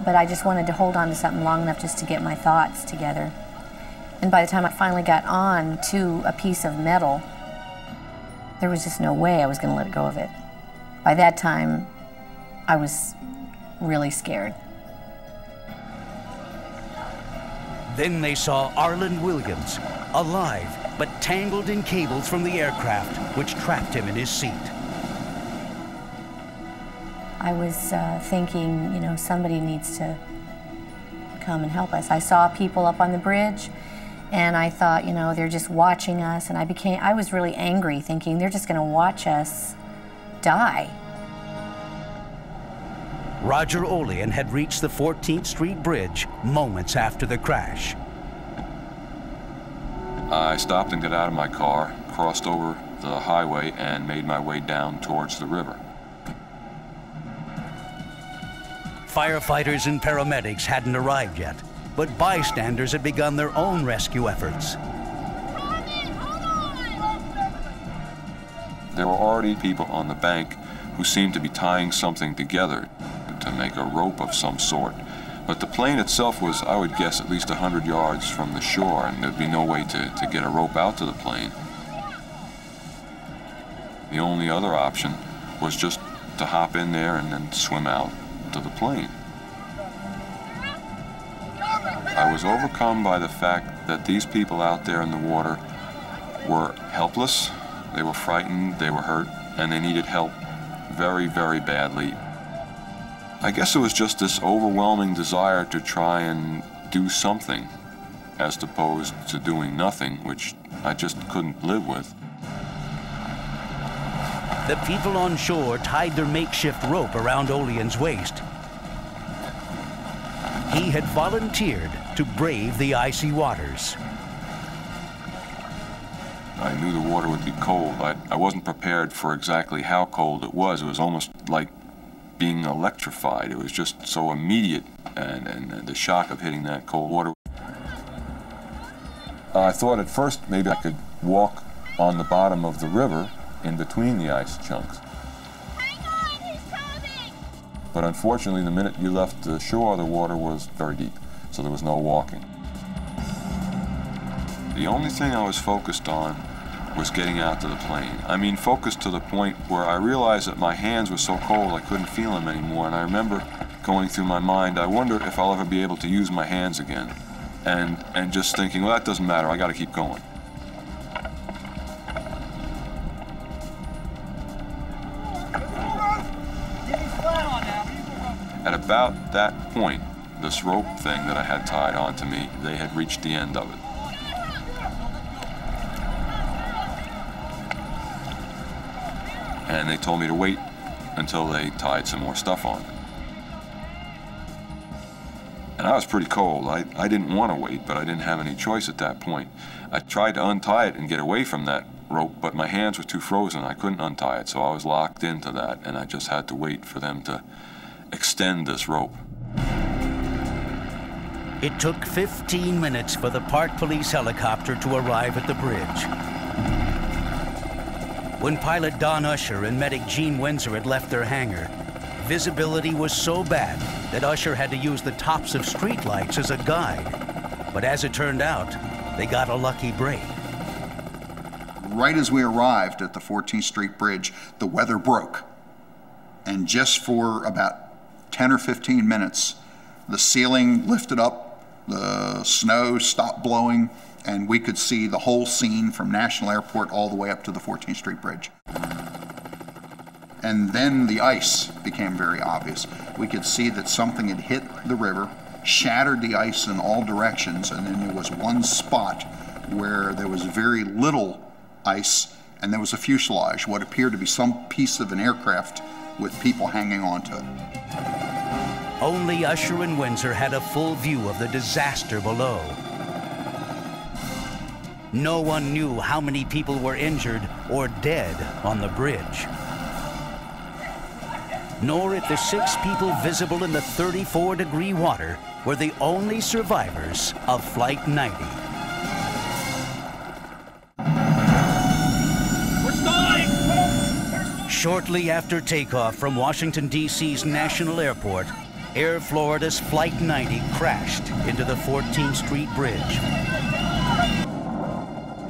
[SPEAKER 8] but I just wanted to hold on to something long enough just to get my thoughts together. And by the time I finally got on to a piece of metal, there was just no way I was going to let go of it. By that time, I was really scared.
[SPEAKER 1] Then they saw Arlen Williams, alive, but tangled in cables from the aircraft, which trapped him in his seat.
[SPEAKER 8] I was thinking, you know, somebody needs to come and help us. I saw people up on the bridge, and I thought, you know, they're just watching us, and I was really angry, thinking they're just going to watch us die.
[SPEAKER 1] Roger Olean had reached the 14th Street Bridge moments after the crash.
[SPEAKER 19] I stopped and got out of my car, crossed over the highway, and made my way down towards the river.
[SPEAKER 1] Firefighters and paramedics hadn't arrived yet, but bystanders had begun their own rescue efforts.
[SPEAKER 19] There were already people on the bank who seemed to be tying something together to make a rope of some sort. But the plane itself was, I would guess, at least 100 yards from the shore, and there'd be no way to get a rope out to the plane. The only other option was just to hop in there and then swim out to the plane. I was overcome by the fact that these people out there in the water were helpless, they were frightened, they were hurt, and they needed help very, very badly. I guess it was just this overwhelming desire to try and do something as opposed to doing nothing, which I just couldn't live with.
[SPEAKER 1] The people on shore tied their makeshift rope around Olean's waist. He had volunteered to brave the icy waters.
[SPEAKER 19] I knew the water would be cold. I wasn't prepared for exactly how cold it was. It was almost like being electrified. It was just so immediate, and the shock of hitting that cold water. I thought at first maybe I could walk on the bottom of the river in between the ice chunks. But unfortunately, the minute you left the shore, the water was very deep, so there was no walking. The only thing I was focused on was getting out to the plane. I mean, focused to the point where I realized that my hands were so cold I couldn't feel them anymore, and I remember going through my mind, I wonder if I'll ever be able to use my hands again. And just thinking, well, that doesn't matter, I gotta keep going. At about that point, this rope thing that I had tied onto me, they had reached the end of it. And they told me to wait until they tied some more stuff on. And I was pretty cold. I didn't want to wait, but I didn't have any choice at that point. I tried to untie it and get away from that rope, but my hands were too frozen. I couldn't untie it, so I was locked into that, and I just had to wait for them to extend this rope.
[SPEAKER 1] It took 15 minutes for the Park Police helicopter to arrive at the bridge. When pilot Don Usher and medic Gene Windsor had left their hangar, visibility was so bad that Usher had to use the tops of streetlights as a guide. But as it turned out, they got a lucky break.
[SPEAKER 17] Right as we arrived at the 14th Street Bridge, the weather broke. And just for about 10 or 15 minutes, the ceiling lifted up, the snow stopped blowing, and we could see the whole scene from National Airport all the way up to the 14th Street Bridge. And then the ice became very obvious. We could see that something had hit the river, shattered the ice in all directions, and then there was one spot where there was very little ice, and there was a fuselage, what appeared to be some piece of an aircraft with people hanging onto it.
[SPEAKER 1] Only Usher and Windsor had a full view of the disaster below. No one knew how many people were injured or dead on the bridge. Nor if the 6 people visible in the 34-degree water were the only survivors of Flight 90.
[SPEAKER 10] We're stalling!
[SPEAKER 1] Shortly after takeoff from Washington, D.C.'s National Airport, Air Florida's Flight 90 crashed into the 14th Street Bridge.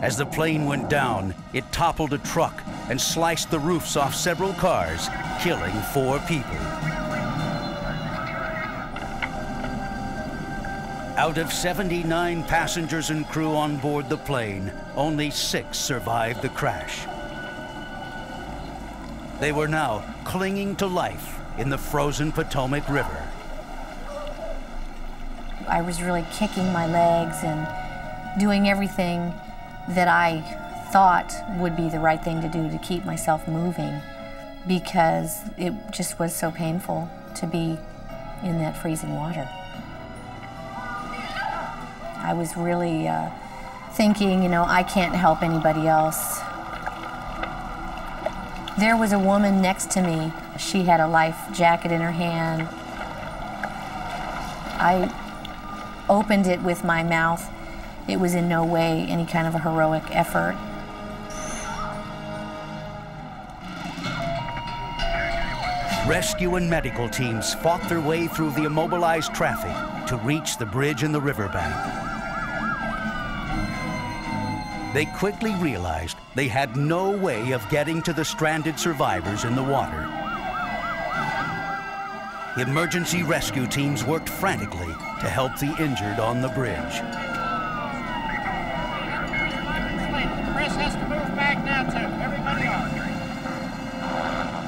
[SPEAKER 1] As the plane went down, it toppled a truck and sliced the roofs off several cars, killing 4 people. Out of 79 passengers and crew on board the plane, only 6 survived the crash. They were now clinging to life in the frozen Potomac River.
[SPEAKER 8] I was really kicking my legs and doing everything that I thought would be the right thing to do to keep myself moving, because it just was so painful to be in that freezing water. I was really thinking, you know, I can't help anybody else. There was a woman next to me. She had a life jacket in her hand. I opened it with my mouth. It was in no way any kind of a heroic effort.
[SPEAKER 1] Rescue and medical teams fought their way through the immobilized traffic to reach the bridge in the riverbank. They quickly realized they had no way of getting to the stranded survivors in the water. Emergency rescue teams worked frantically to help the injured on the bridge.
[SPEAKER 10] Chris has to move back now, too. Everybody on.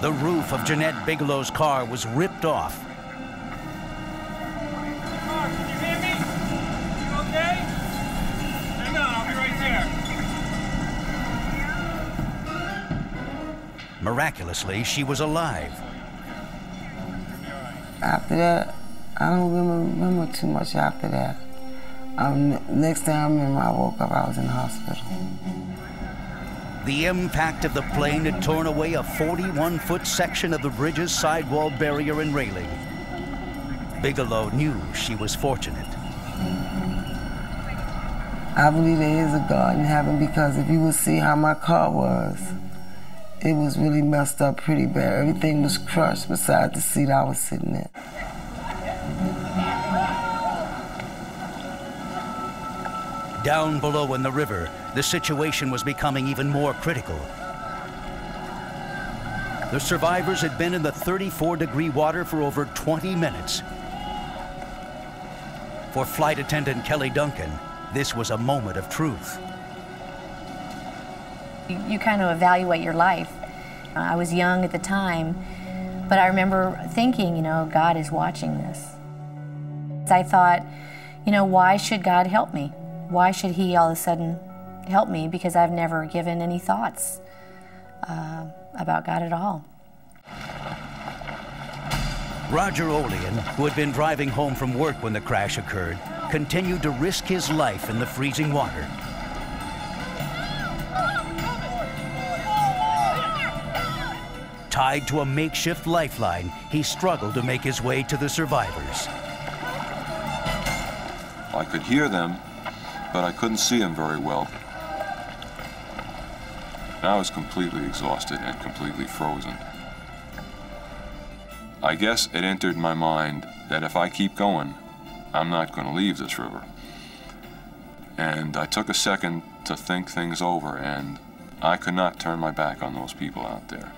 [SPEAKER 1] The roof of Jeanette Bigelow's car was ripped off, miraculously, she was alive.
[SPEAKER 13] After that, I don't remember too much after that. Next thing I remember, I woke up, I was in the hospital.
[SPEAKER 1] The impact of the plane had torn away a 41-foot section of the bridge's sidewall barrier and railing. Bigelow knew she was fortunate.
[SPEAKER 13] I believe there is a God in heaven, because if you would see how my car was, it was really messed up pretty bad. Everything was crushed besides the seat I was sitting in.
[SPEAKER 1] Down below in the river, the situation was becoming even more critical. The survivors had been in the 34-degree water for over 20 minutes. For flight attendant Kelly Duncan, this was a moment of truth.
[SPEAKER 8] You kind of evaluate your life. I was young at the time, but I remember thinking, you know, God is watching this. I thought, you know, why should God help me? Why should he all of a sudden help me? Because I've never given any thoughts about God at all.
[SPEAKER 1] Roger Olean, who had been driving home from work when the crash occurred, continued to risk his life in the freezing water. Tied to a makeshift lifeline, he struggled to make his way to the survivors.
[SPEAKER 19] I could hear them, but I couldn't see them very well. I was completely exhausted and completely frozen. I guess it entered my mind that if I keep going, I'm not going to leave this river. And I took a second to think things over, and I could not turn my back on those people out there.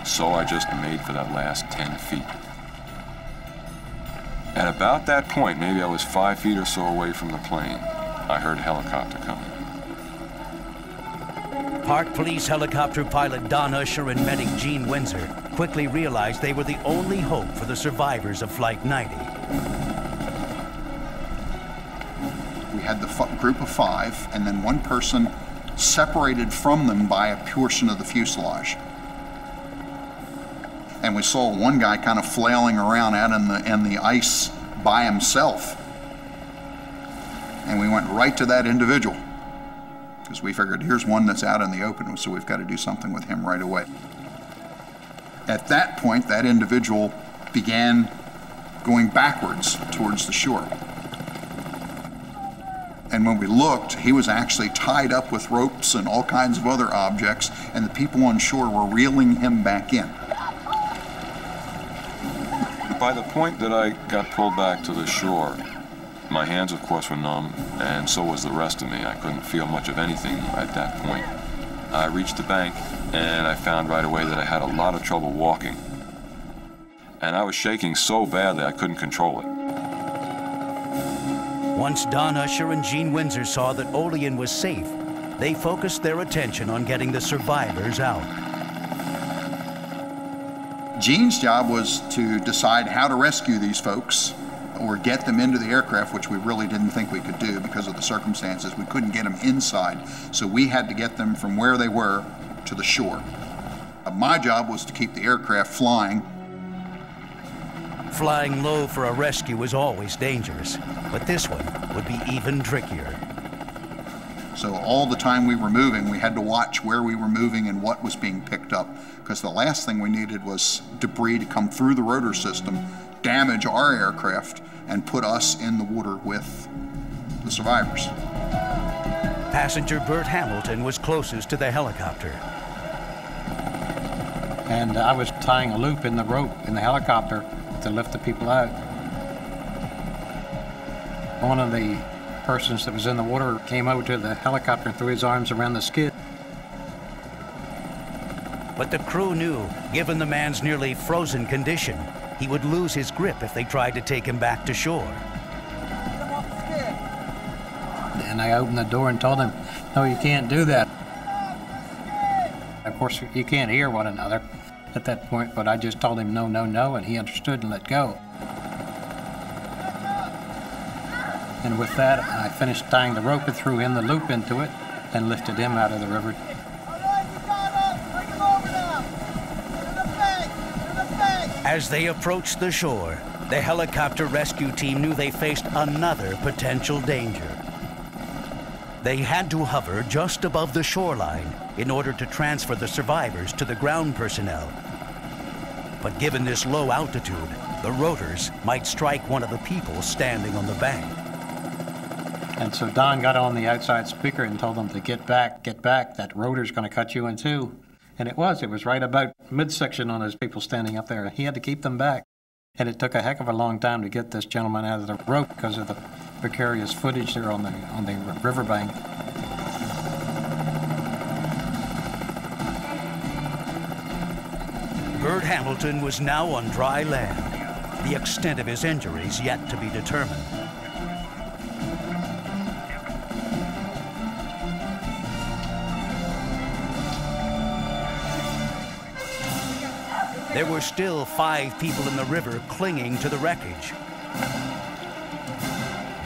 [SPEAKER 19] So I just made for that last 10 feet. At about that point, maybe I was 5 feet or so away from the plane, I heard a helicopter coming.
[SPEAKER 1] Park Police helicopter pilot Don Usher and medic Gene Windsor quickly realized they were the only hope for the survivors of Flight 90.
[SPEAKER 17] We had the group of 5, and then one person separated from them by a portion of the fuselage. And we saw one guy kind of flailing around out in the ice by himself. And we went right to that individual, because we figured here's one that's out in the open, so we've got to do something with him right away. At that point, that individual began going backwards towards the shore. And when we looked, he was actually tied up with ropes and all kinds of other objects, and the people on shore were reeling him back in.
[SPEAKER 19] By the point that I got pulled back to the shore, my hands, of course, were numb, and so was the rest of me. I couldn't feel much of anything at that point. I reached the bank, and I found right away that I had a lot of trouble walking. And I was shaking so badly I couldn't control it.
[SPEAKER 1] Once Don Usher and Gene Windsor saw that Olean was safe, they focused their attention on getting the survivors out.
[SPEAKER 17] Gene's job was to decide how to rescue these folks or get them into the aircraft, which we really didn't think we could do because of the circumstances. We couldn't get them inside, so we had to get them from where they were to the shore. My job was to keep the aircraft flying.
[SPEAKER 1] Flying low for a rescue was always dangerous, but this one would be even trickier.
[SPEAKER 17] So all the time we were moving, we had to watch where we were moving and what was being picked up, because the last thing we needed was debris to come through the rotor system, damage our aircraft, and put us in the water with the survivors.
[SPEAKER 1] Passenger Bert Hamilton was closest to the helicopter.
[SPEAKER 4] And I was tying a loop in the rope in the helicopter to lift the people out. One of the persons that was in the water came over to the helicopter and threw his arms around the skid.
[SPEAKER 1] But the crew knew, given the man's nearly frozen condition, he would lose his grip if they tried to take him back to shore.
[SPEAKER 4] And I opened the door and told him, no, you can't do that. Of course, you can't hear one another at that point, but I just told him no, no, no, and he understood and let go. And with that, I finished tying the rope and threw him the loop into it and lifted him out of the river.
[SPEAKER 1] As they approached the shore, the helicopter rescue team knew they faced another potential danger. They had to hover just above the shoreline in order to transfer the survivors to the ground personnel. But given this low altitude, the rotors might strike one of the people standing on the bank.
[SPEAKER 4] And so Don got on the outside speaker and told them to get back, that rotor's going to cut you in two. And it was right about midsection on those people standing up there. He had to keep them back. And it took a heck of a long time to get this gentleman out of the rope because of the precarious footage there on the riverbank.
[SPEAKER 1] Bert Hamilton was now on dry land, the extent of his injuries yet to be determined. There were still 5 people in the river clinging to the wreckage.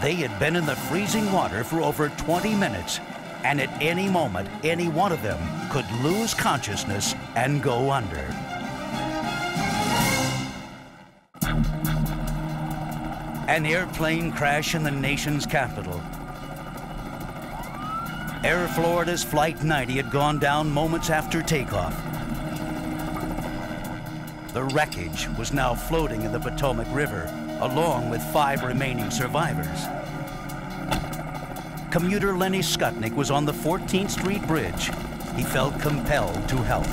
[SPEAKER 1] They had been in the freezing water for over 20 minutes, and at any moment, any one of them could lose consciousness and go under. An airplane crash in the nation's capital. Air Florida's Flight 90 had gone down moments after takeoff. The wreckage was now floating in the Potomac River, along with 5 remaining survivors. Commuter Lenny Skutnik was on the 14th Street Bridge. He felt compelled to help.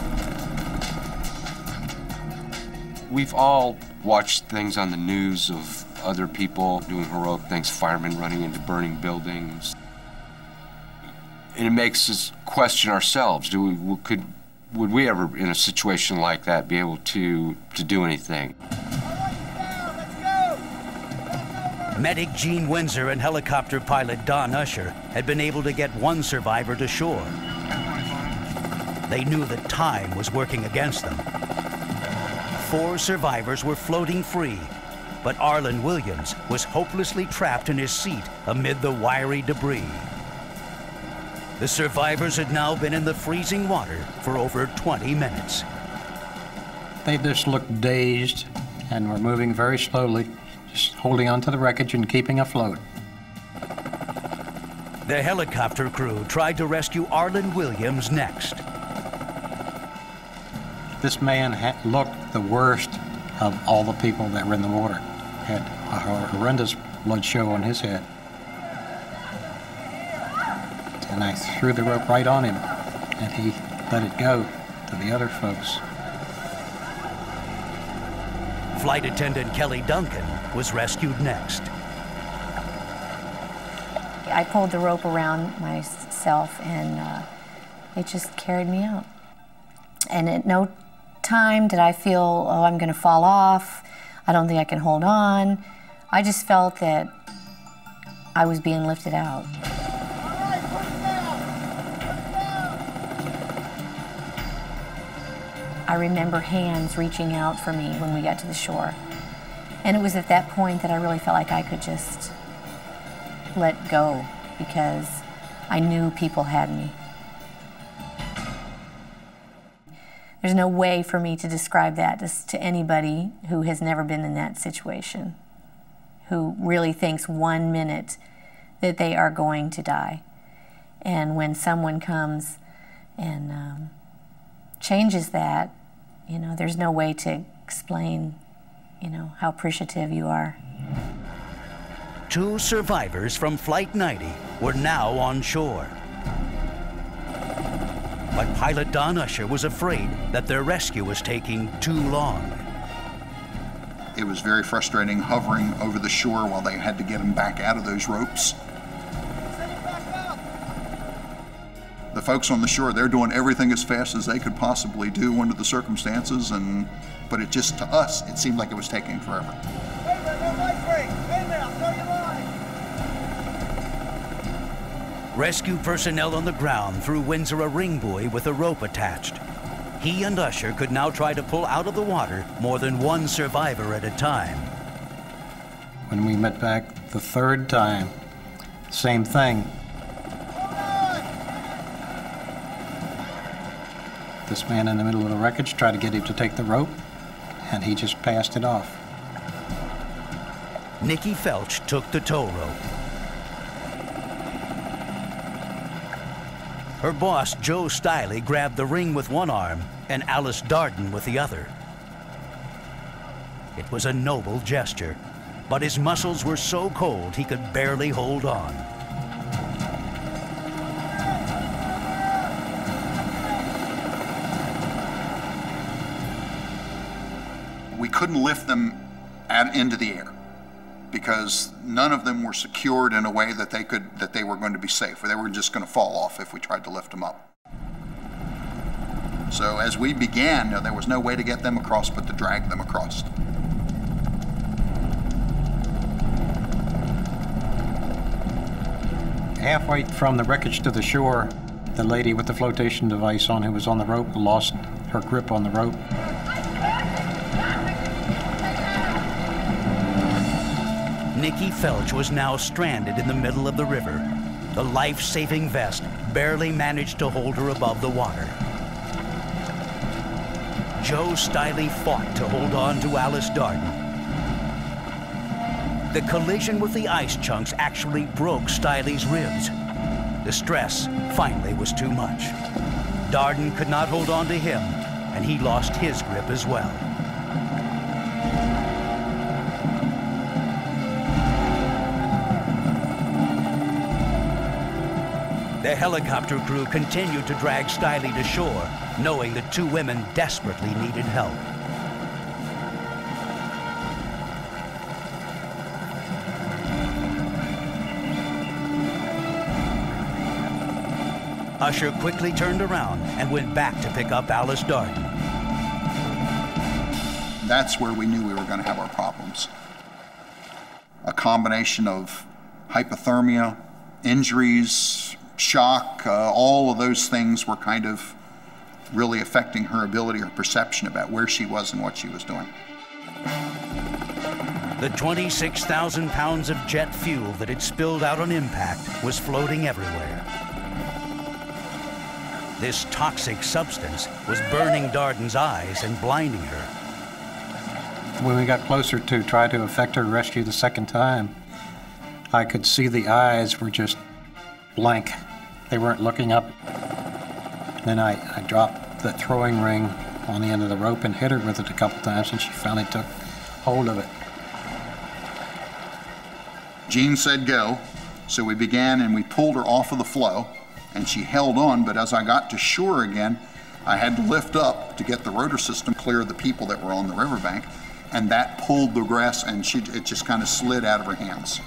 [SPEAKER 23] We've all watched things on the news of other people doing heroic things, firemen running into burning buildings. And it makes us question ourselves. Would we ever, in a situation like that, be able to do anything?
[SPEAKER 1] Medic Gene Windsor and helicopter pilot Don Usher had been able to get 1 survivor to shore. They knew that time was working against them. 4 survivors were floating free, but Arlen Williams was hopelessly trapped in his seat amid the wiry debris. The survivors had now been in the freezing water for over 20 minutes.
[SPEAKER 4] They just looked dazed and were moving very slowly, just holding onto the wreckage and keeping afloat.
[SPEAKER 1] The helicopter crew tried to rescue Arlen Williams next.
[SPEAKER 4] This man looked the worst of all the people that were in the water. Had a horrendous blood show on his head. And I threw the rope right on him, and he let it go to the other folks.
[SPEAKER 1] Flight attendant Kelly Duncan was rescued next.
[SPEAKER 8] I pulled the rope around myself, and it just carried me out. And at no time did I feel, oh, I'm going to fall off. I don't think I can hold on. I just felt that I was being lifted out. I remember hands reaching out for me when we got to the shore. And it was at that point that I really felt like I could just let go, because I knew people had me. There's no way for me to describe that to anybody who has never been in that situation, who really thinks 1 minute that they are going to die. And when someone comes and changes that, you know, there's no way to explain, you know, how appreciative you are.
[SPEAKER 1] 2 survivors from Flight 90 were now on shore. But pilot Don Usher was afraid that their rescue was taking too long.
[SPEAKER 17] It was very frustrating hovering over the shore while they had to get him back out of those ropes. The folks on the shore, they're doing everything as fast as they could possibly do under the circumstances, but it just, to us, it seemed like it was taking forever.
[SPEAKER 1] Rescue personnel on the ground threw Windsor a ring buoy with a rope attached. He and Usher could now try to pull out of the water more than 1 survivor at a time.
[SPEAKER 4] When we met back the 3rd time, same thing. This man in the middle of the wreckage tried to get him to take the rope, and he just passed it off.
[SPEAKER 1] Nikki Felch took the tow rope. Her boss, Joe Stiley, grabbed the ring with one arm and Alice Darden with the other. It was a noble gesture, but his muscles were so cold he could barely hold on.
[SPEAKER 17] We couldn't lift them into the air because none of them were secured in a way that they were going to be safe, or they were just going to fall off if we tried to lift them up. So as we began, there was no way to get them across but to drag them across.
[SPEAKER 4] Halfway from the wreckage to the shore, the lady with the flotation device on who was on the rope lost her grip on the rope.
[SPEAKER 1] Nikki Felch was now stranded in the middle of the river. The life-saving vest barely managed to hold her above the water. Joe Stiley fought to hold on to Alice Darden. The collision with the ice chunks actually broke Stiley's ribs. The stress finally was too much. Darden could not hold on to him, and he lost his grip as well. The helicopter crew continued to drag Stiley to shore, knowing the two women desperately needed help. Usher quickly turned around and went back to pick up Alice Darden.
[SPEAKER 17] That's where we knew we were going to have our problems. A combination of hypothermia, injuries, shock, all of those things were kind of really affecting her ability or perception about where she was and what she was doing.
[SPEAKER 1] The 26,000 pounds of jet fuel that had spilled out on impact was floating everywhere. This toxic substance was burning Darden's eyes and blinding her.
[SPEAKER 4] When we got closer to try to effect her rescue the second time, I could see the eyes were just blank. They weren't looking up. Then I dropped the throwing ring on the end of the rope and hit her with it a couple times, and she finally took hold of it.
[SPEAKER 17] Gene said go, so we began and we pulled her off of the floe, and she held on, but as I got to shore again, I had to lift up to get the rotor system clear of the people that were on the riverbank, and that pulled the grass, and it just kind of slid out of her hands.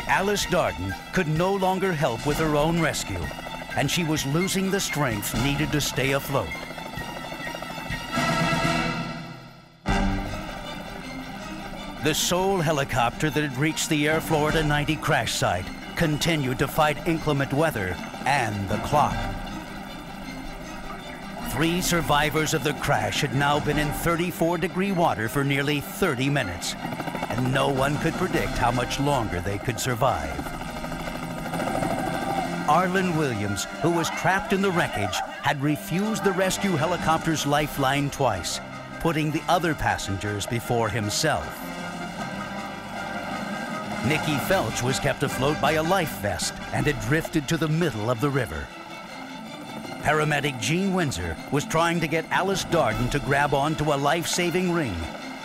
[SPEAKER 1] Alice Darden could no longer help with her own rescue, and she was losing the strength needed to stay afloat. The sole helicopter that had reached the Air Florida 90 crash site continued to fight inclement weather and the clock. 3 survivors of the crash had now been in 34-degree water for nearly 30 minutes, and no one could predict how much longer they could survive. Arlen Williams, who was trapped in the wreckage, had refused the rescue helicopter's lifeline twice, putting the other passengers before himself. Nikki Felch was kept afloat by a life vest and had drifted to the middle of the river. Paramedic Gene Windsor was trying to get Alice Darden to grab onto a life-saving ring,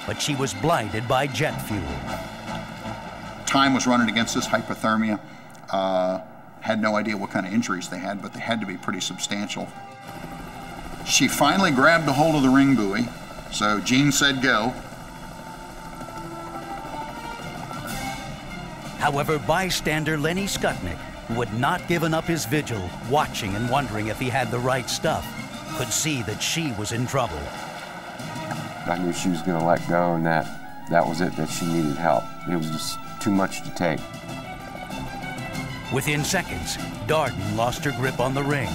[SPEAKER 1] but she was blinded by jet fuel.
[SPEAKER 17] Time was running against this hypothermia. Had no idea what kind of injuries they had, but they had to be pretty substantial. She finally grabbed a hold of the ring buoy, so Gene said go.
[SPEAKER 1] However, bystander Lenny Skutnik, who had not given up his vigil, watching and wondering if he had the right stuff, could see that she was in trouble.
[SPEAKER 23] I knew she was going to let go, and that was it, that she needed help. It was just too much to take.
[SPEAKER 1] Within seconds, Darden lost her grip on the ring.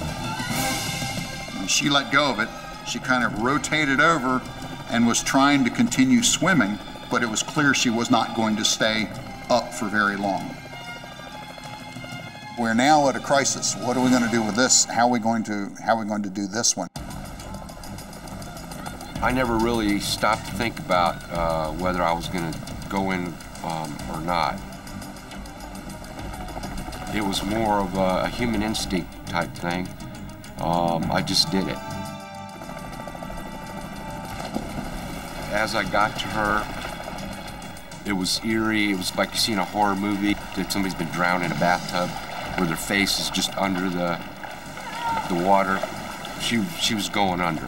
[SPEAKER 17] When she let go of it, she kind of rotated over and was trying to continue swimming, but it was clear she was not going to stay up for very long. We're now at a crisis. What are we going to do with this? How are we going to do this one?
[SPEAKER 23] I never really stopped to think about whether I was going to go in or not. It was more of a human instinct type thing. I just did it. As I got to her, it was eerie. It was like you see in a horror movie that somebody's been drowned in a bathtub where their face is just under the water. She was going under.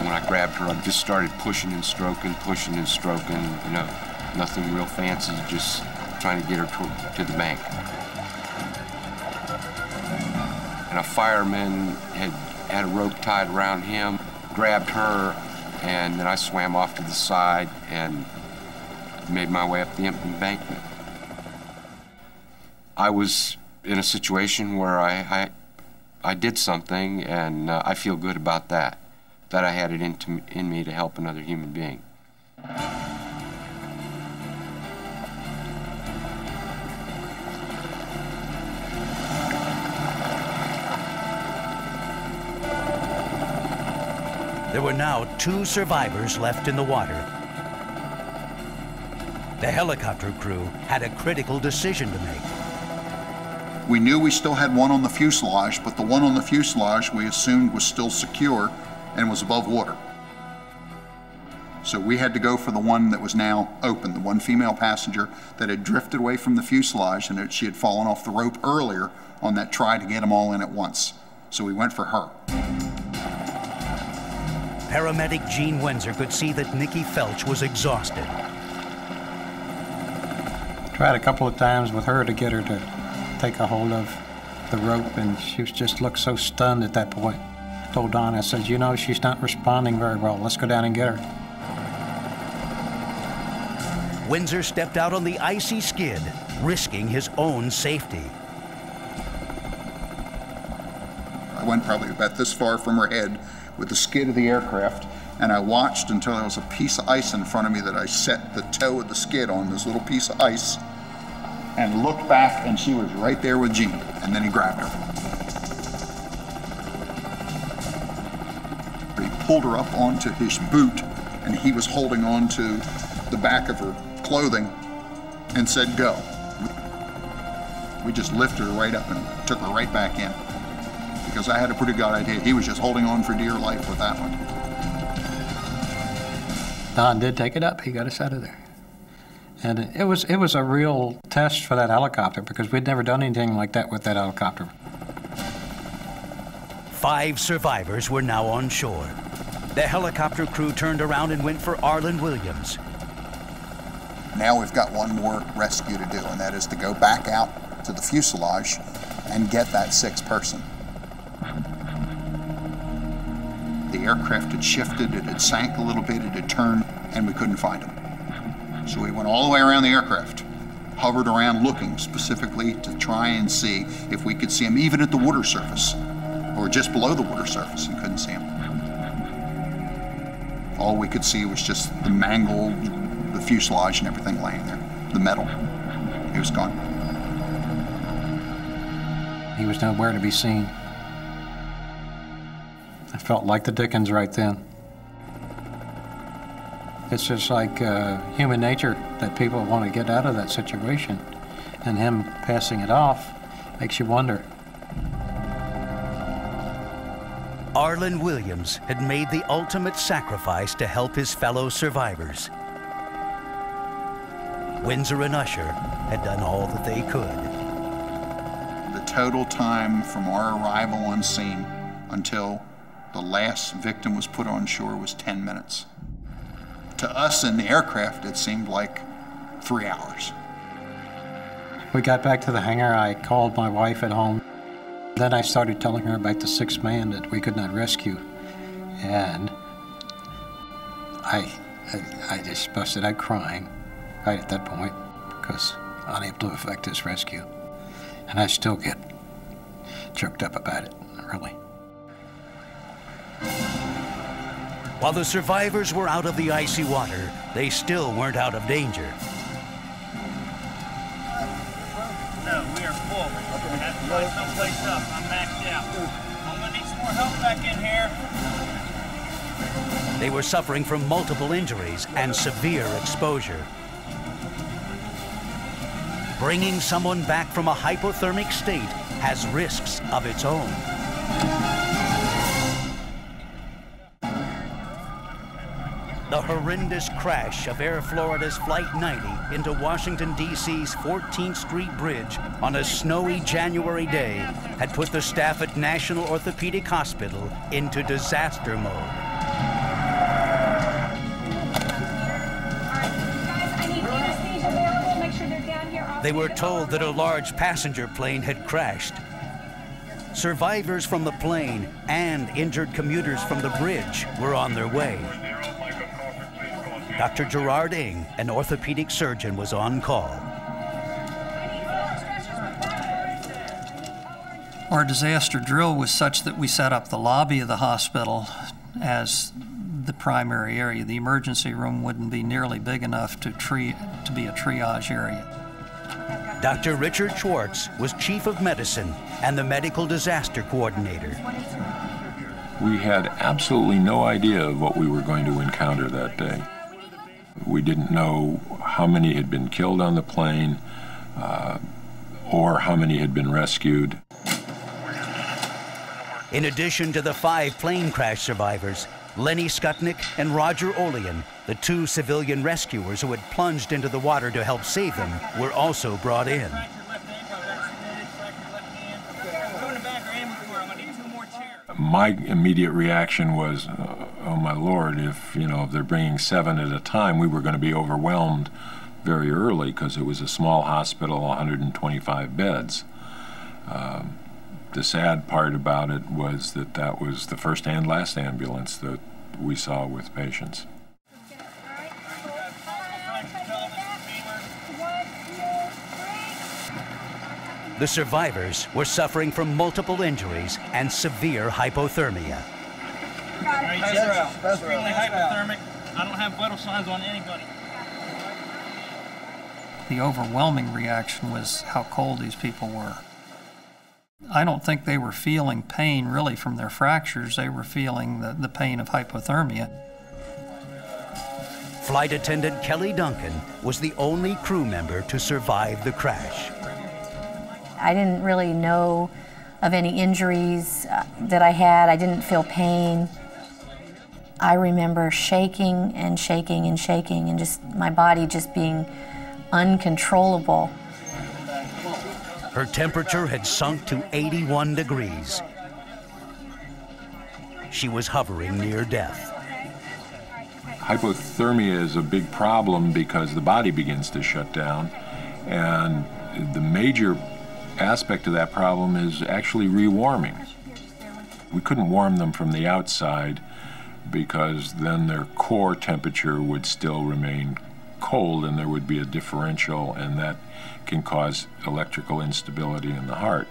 [SPEAKER 23] When I grabbed her, I just started pushing and stroking, you know, nothing real fancy, just trying to get her to the bank. And a fireman had a rope tied around him, grabbed her, and then I swam off to the side and made my way up the embankment. I was in a situation where I did something, and I feel good about that I had it in me to help another human being.
[SPEAKER 1] There were now 2 survivors left in the water. The helicopter crew had a critical decision to make.
[SPEAKER 17] We knew we still had one on the fuselage, but the one on the fuselage we assumed was still secure and was above water. So we had to go for the one that was now open, the one female passenger that had drifted away from the fuselage and she had fallen off the rope earlier on that try to get them all in at once. So we went for her.
[SPEAKER 1] Paramedic Gene Wenzer could see that Nikki Felch was exhausted.
[SPEAKER 4] Tried a couple of times with her to get her to take a hold of the rope, and she just looked so stunned at that point. Told Don, I said, you know, she's not responding very well. Let's go down and get her.
[SPEAKER 1] Wenzer stepped out on the icy skid, risking his own safety.
[SPEAKER 17] I went probably about this far from her head with the skid of the aircraft, and I watched until there was a piece of ice in front of me that I set the toe of the skid on, this little piece of ice, and looked back, and she was right there with Gene, and then he grabbed her. He pulled her up onto his boot, and he was holding on to the back of her clothing and said, go. We just lifted her right up and took her right back in, because I had a pretty good idea. He was just holding on for dear life with that one.
[SPEAKER 4] Don did take it up. He got us out of there. And it was a real test for that helicopter, because we'd never done anything like that with that helicopter.
[SPEAKER 1] 5 survivors were now on shore. The helicopter crew turned around and went for Arlen Williams.
[SPEAKER 17] Now we've got one more rescue to do, and that is to go back out to the fuselage and get that 6th person. The aircraft had shifted, it had sank a little bit, it had turned, and we couldn't find them. So we went all the way around the aircraft, hovered around looking specifically to try and see if we could see them even at the water surface, or just below the water surface, and couldn't see them. All we could see was just the mangled, the fuselage and everything laying there, the metal. He was gone.
[SPEAKER 4] He was nowhere to be seen. I felt like the Dickens right then. It's just like human nature that people want to get out of that situation, and him passing it off makes you wonder.
[SPEAKER 1] Arlen Williams had made the ultimate sacrifice to help his fellow survivors. Wenzer and Usher had done all that they could.
[SPEAKER 17] The total time from our arrival on scene until the last victim was put on shore was 10 minutes. To us in the aircraft, it seemed like 3 hours.
[SPEAKER 4] We got back to the hangar. I called my wife at home. Then I started telling her about the 6th man that we could not rescue. And I just busted out crying right at that point, because unable to effect this rescue. And I still get choked up about it, really.
[SPEAKER 1] While the survivors were out of the icy water, they still weren't out of danger.
[SPEAKER 10] No, we are full. I have to find someplace up. I'm maxed out. I'm gonna more help back in here.
[SPEAKER 1] They were suffering from multiple injuries and severe exposure. Bringing someone back from a hypothermic state has risks of its own. The horrendous crash of Air Florida's Flight 90 into Washington, D.C.'s 14th Street Bridge on a snowy January day had put the staff at National Orthopedic Hospital into disaster mode. They were told that a large passenger plane had crashed. Survivors from the plane and injured commuters from the bridge were on their way. Dr. Gerard Ng, an orthopedic surgeon, was on call.
[SPEAKER 4] Our disaster drill was such that we set up the lobby of the hospital as the primary area. The emergency room wouldn't be nearly big enough to be a triage area.
[SPEAKER 1] Dr. Richard Schwartz was chief of medicine and the medical disaster coordinator.
[SPEAKER 19] We had absolutely no idea of what we were going to encounter that day. We didn't know how many had been killed on the plane or how many had been rescued.
[SPEAKER 1] In addition to the 5 plane crash survivors, Lenny Skutnik and Roger Olean, the 2 civilian rescuers who had plunged into the water to help save them, were also brought in.
[SPEAKER 19] My immediate reaction was, oh my Lord, if they're bringing 7 at a time, we were going to be overwhelmed very early because it was a small hospital, 125 beds. The sad part about it was that that was the first and last ambulance that we saw with patients.
[SPEAKER 1] The survivors were suffering from multiple injuries and severe hypothermia.
[SPEAKER 10] Extremely hypothermic. I don't have vital signs on anybody.
[SPEAKER 4] The overwhelming reaction was how cold these people were. I don't think they were feeling pain really from their fractures. They were feeling the pain of hypothermia.
[SPEAKER 1] Flight attendant Kelly Duncan was the only crew member to survive the crash.
[SPEAKER 8] I didn't really know of any injuries that I had. I didn't feel pain. I remember shaking and shaking and shaking and just my body just being uncontrollable.
[SPEAKER 1] Her temperature had sunk to 81 degrees. She was hovering near death.
[SPEAKER 19] Hypothermia is a big problem because the body begins to shut down, and the major aspect of that problem is actually rewarming. We couldn't warm them from the outside because then their core temperature would still remain cold and there would be a differential, and that can cause electrical instability in the heart.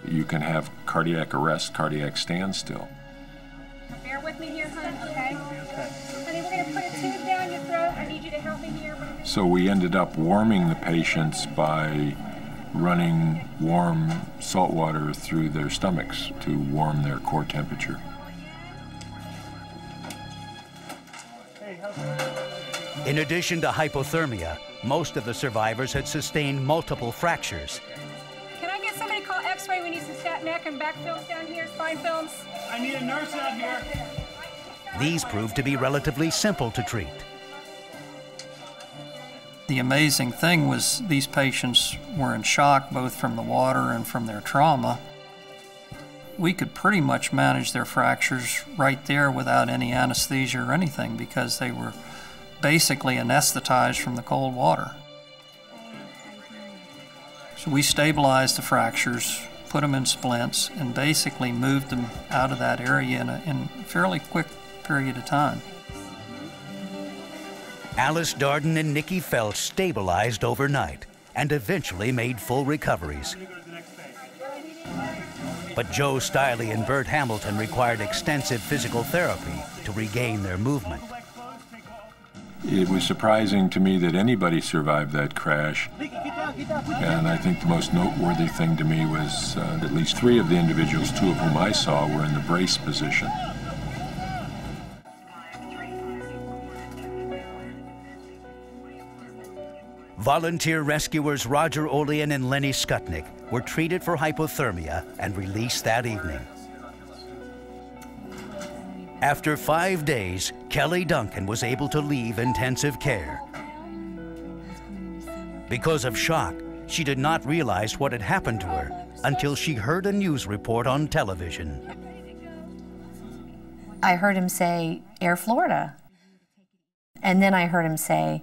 [SPEAKER 19] You can have cardiac arrest, cardiac standstill.
[SPEAKER 2] Bear with me here, honey, okay? Honey, we're going to put a tube down your throat. I need you to help me here.
[SPEAKER 19] So we ended up warming the patients by running warm salt water through their stomachs to warm their core temperature.
[SPEAKER 1] In addition to hypothermia, most of the survivors had sustained multiple fractures.
[SPEAKER 2] Can I get somebody to call X-ray? We need some stat neck and back films down here, spine films.
[SPEAKER 10] I need a nurse out here.
[SPEAKER 1] These proved to be relatively simple to treat.
[SPEAKER 4] The amazing thing was these patients were in shock both from the water and from their trauma. We could pretty much manage their fractures right there without any anesthesia or anything because they were basically anesthetized from the cold water. So we stabilized the fractures, put them in splints, and basically moved them out of that area in a fairly quick period of time.
[SPEAKER 1] Alice Darden and Nikki Felch stabilized overnight and eventually made full recoveries. But Joe Stiley and Bert Hamilton required extensive physical therapy to regain their movement.
[SPEAKER 12] It was surprising to me that anybody survived that crash. And I think the most noteworthy thing to me was at least 3 of the individuals, 2 of whom I saw, were in the brace position.
[SPEAKER 1] Volunteer rescuers Roger Olean and Lenny Skutnik were treated for hypothermia and released that evening. After 5 days, Kelly Duncan was able to leave intensive care. Because of shock, she did not realize what had happened to her until she heard a news report on television.
[SPEAKER 8] I heard him say, Air Florida. And then I heard him say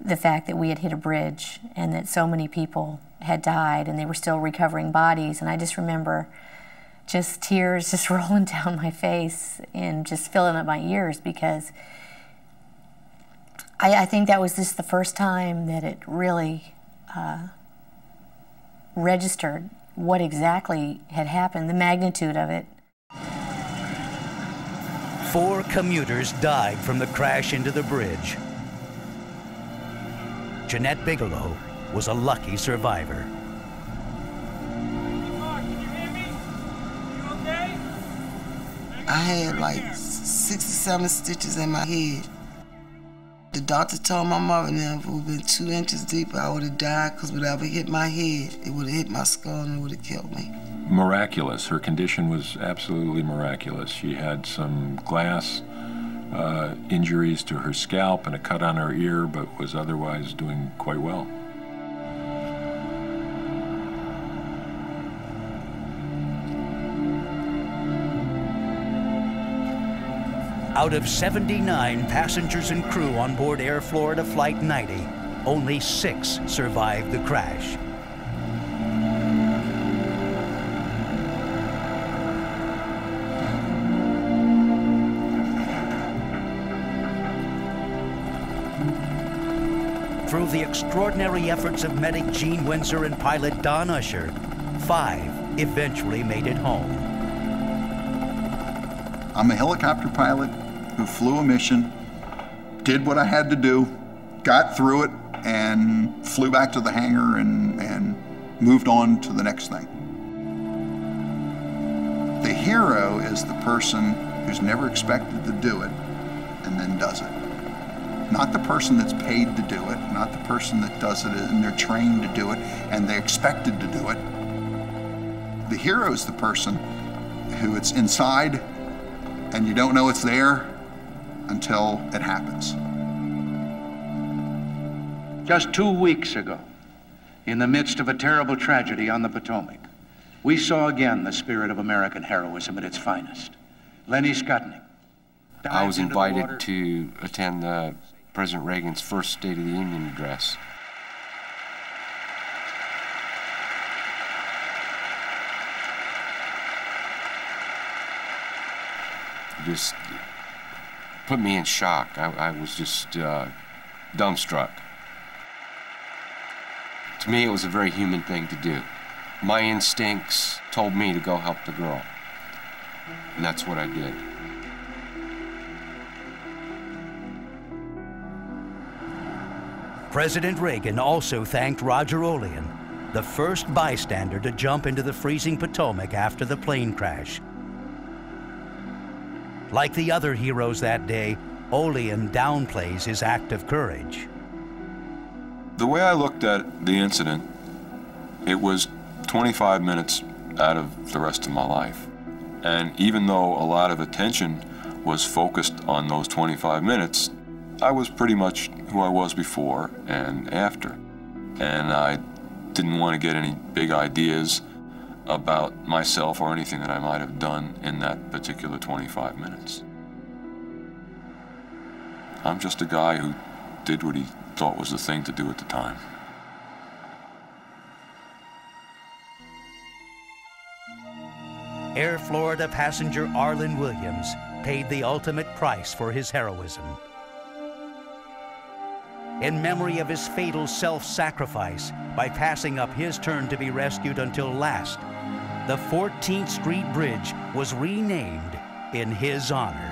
[SPEAKER 8] the fact that we had hit a bridge and that so many people had died and they were still recovering bodies. And I just remember just tears just rolling down my face and just filling up my ears, because I think that was just the first time that it really registered what exactly had happened, the magnitude of it.
[SPEAKER 1] 4 commuters died from the crash into the bridge. Jeanette Bigelow was a lucky survivor.
[SPEAKER 13] I had like 67 stitches in my head. The doctor told my mother that if it would have been 2 inches deeper, I would have died, because whatever hit my head, it would have hit my skull and it would have killed me.
[SPEAKER 12] Miraculous. Her condition was absolutely miraculous. She had some glass injuries to her scalp and a cut on her ear, but was otherwise doing quite well.
[SPEAKER 1] Out of 79 passengers and crew on board Air Florida Flight 90, only 6 survived the crash. Through the extraordinary efforts of medic Gene Windsor and pilot Don Usher, 5 eventually made it home.
[SPEAKER 17] I'm a helicopter pilot who flew a mission, did what I had to do, got through it, and flew back to the hangar and moved on to the next thing. The hero is the person who's never expected to do it and then does it. Not the person that's paid to do it, not the person that does it and they're trained to do it and they're expected to do it. The hero is the person who it's inside and you don't know it's there until it happens.
[SPEAKER 16] Just 2 weeks ago, in the midst of a terrible tragedy on the Potomac, we saw again the spirit of American heroism at its finest. Lenny Skutnik.
[SPEAKER 23] I was invited to attend President Reagan's first State of the Union address. Just put me in shock. I was just dumbstruck. To me, it was a very human thing to do. My instincts told me to go help the girl, and that's what I did.
[SPEAKER 1] President Reagan also thanked Roger Olean, the first bystander to jump into the freezing Potomac after the plane crash. Like the other heroes that day, Olean downplays his act of courage.
[SPEAKER 19] The way I looked at the incident, it was 25 minutes out of the rest of my life. And even though a lot of attention was focused on those 25 minutes, I was pretty much who I was before and after. And I didn't want to get any big ideas about myself or anything that I might have done in that particular 25 minutes. I'm just a guy who did what he thought was the thing to do at the time.
[SPEAKER 1] Air Florida passenger Arlen Williams paid the ultimate price for his heroism. In memory of his fatal self-sacrifice by passing up his turn to be rescued until last, the 14th Street Bridge was renamed in his honor.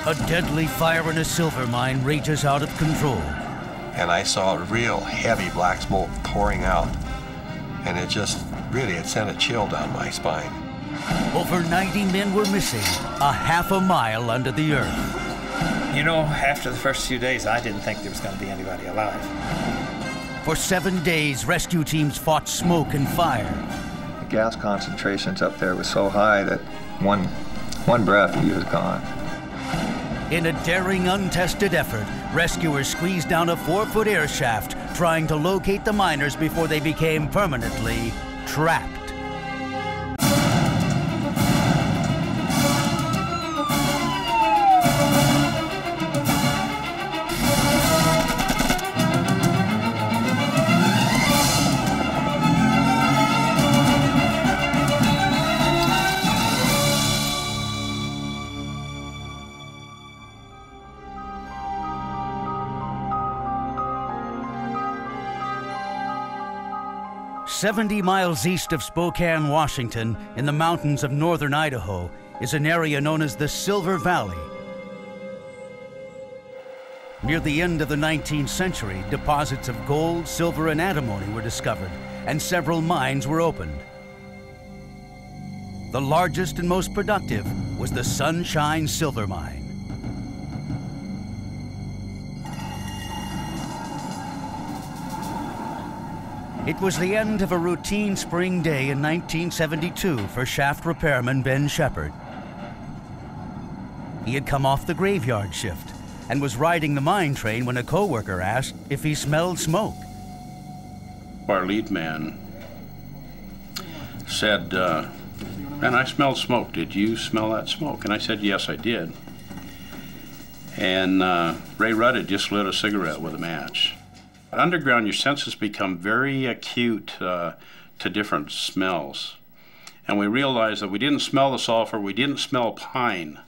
[SPEAKER 1] A deadly fire in a silver mine rages out of control.
[SPEAKER 6] And I saw real heavy black smoke pouring out. And it just, really, it sent a chill down my spine.
[SPEAKER 1] Over 90 men were missing, a half a mile under the earth.
[SPEAKER 7] You know, after the first few days, I didn't think there was going to be anybody alive.
[SPEAKER 1] For 7 days, rescue teams fought smoke and fire.
[SPEAKER 18] The gas concentrations up there was so high that one breath, he was gone.
[SPEAKER 1] In a daring, untested effort, rescuers squeezed down a 4-foot air shaft, trying to locate the miners before they became permanently trapped. "70 miles east of Spokane, Washington, in the mountains of northern Idaho, is an area known as the Silver Valley. Near the end of the 19th century, deposits of gold, silver, and antimony were discovered, and several mines were opened. The largest and most productive was the Sunshine Silver Mine. It was the end of a routine spring day in 1972 for shaft repairman Ben Shepard. He had come off the graveyard shift and was riding the mine train when a coworker asked if he smelled smoke.
[SPEAKER 24] Our lead man said, "Man, I smelled smoke. Did you smell that smoke?" And I said, "Yes, I did." And Ray Rudd had just lit a cigarette with a match. Underground, your senses become very acute to different smells. And we realized that we didn't smell the sulfur, we didn't smell pine,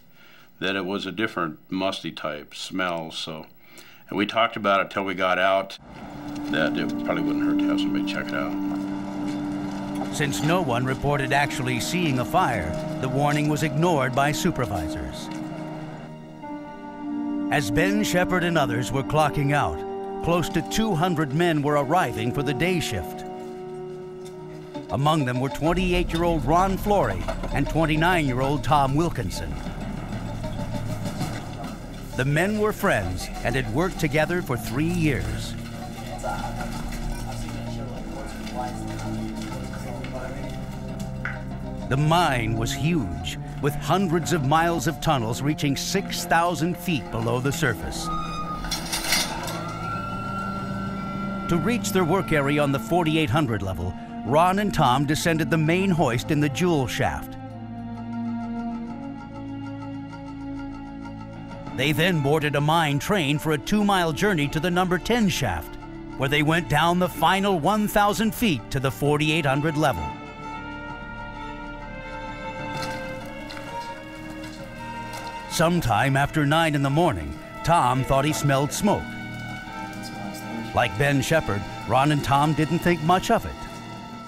[SPEAKER 24] that it was a different musty type smell. So, and we talked about it till we got out, that it probably wouldn't hurt to have somebody check it out.
[SPEAKER 1] Since no one reported actually seeing a fire, the warning was ignored by supervisors. As Ben Shepard and others were clocking out, close to 200 men were arriving for the day shift. Among them were 28-year-old Ron Flory and 29-year-old Tom Wilkinson. The men were friends and had worked together for 3 years. The mine was huge, with hundreds of miles of tunnels reaching 6,000 feet below the surface. To reach their work area on the 4,800 level, Ron and Tom descended the main hoist in the jewel shaft. They then boarded a mine train for a 2-mile journey to the number 10 shaft, where they went down the final 1,000 feet to the 4,800 level. Sometime after 9 in the morning, Tom thought he smelled smoke. Like Ben Shepard, Ron and Tom didn't think much of it.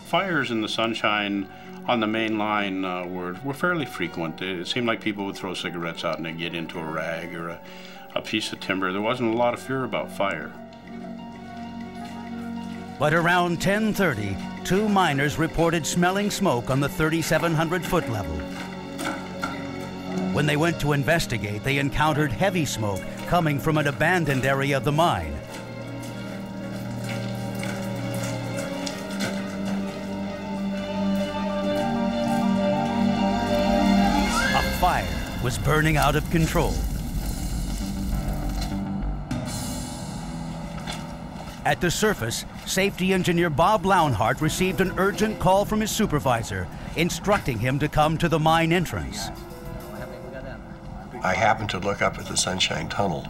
[SPEAKER 24] Fires in the Sunshine on the main line were fairly frequent. It seemed like people would throw cigarettes out and they'd get into a rag or a piece of timber. There wasn't a lot of fear about fire.
[SPEAKER 1] But around 10:30, 2 miners reported smelling smoke on the 3,700-foot level. When they went to investigate, they encountered heavy smoke coming from an abandoned area of the mine. Fire was burning out of control. At the surface, safety engineer Bob Lownhart received an urgent call from his supervisor, instructing him to come to the mine entrance.
[SPEAKER 6] I happened to look up at the Sunshine Tunnel,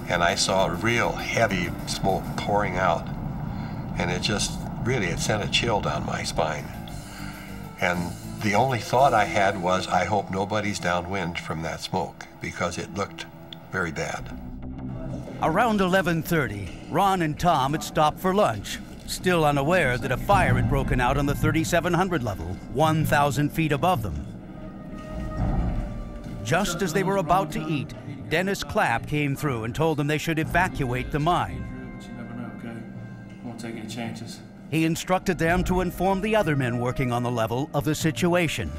[SPEAKER 6] and I saw real heavy smoke pouring out, and it just, really, it sent a chill down my spine. And the only thought I had was, I hope nobody's downwind from that smoke, because it looked very bad.
[SPEAKER 1] Around 11:30, Ron and Tom had stopped for lunch, still unaware that a fire had broken out on the 3,700 level, 1,000 feet above them. Just as they were about to eat, Dennis Clapp came through and told them they should evacuate the mine.
[SPEAKER 5] You never know, okay? Won't take any chances.
[SPEAKER 1] He instructed them to inform the other men working on the level of the situation.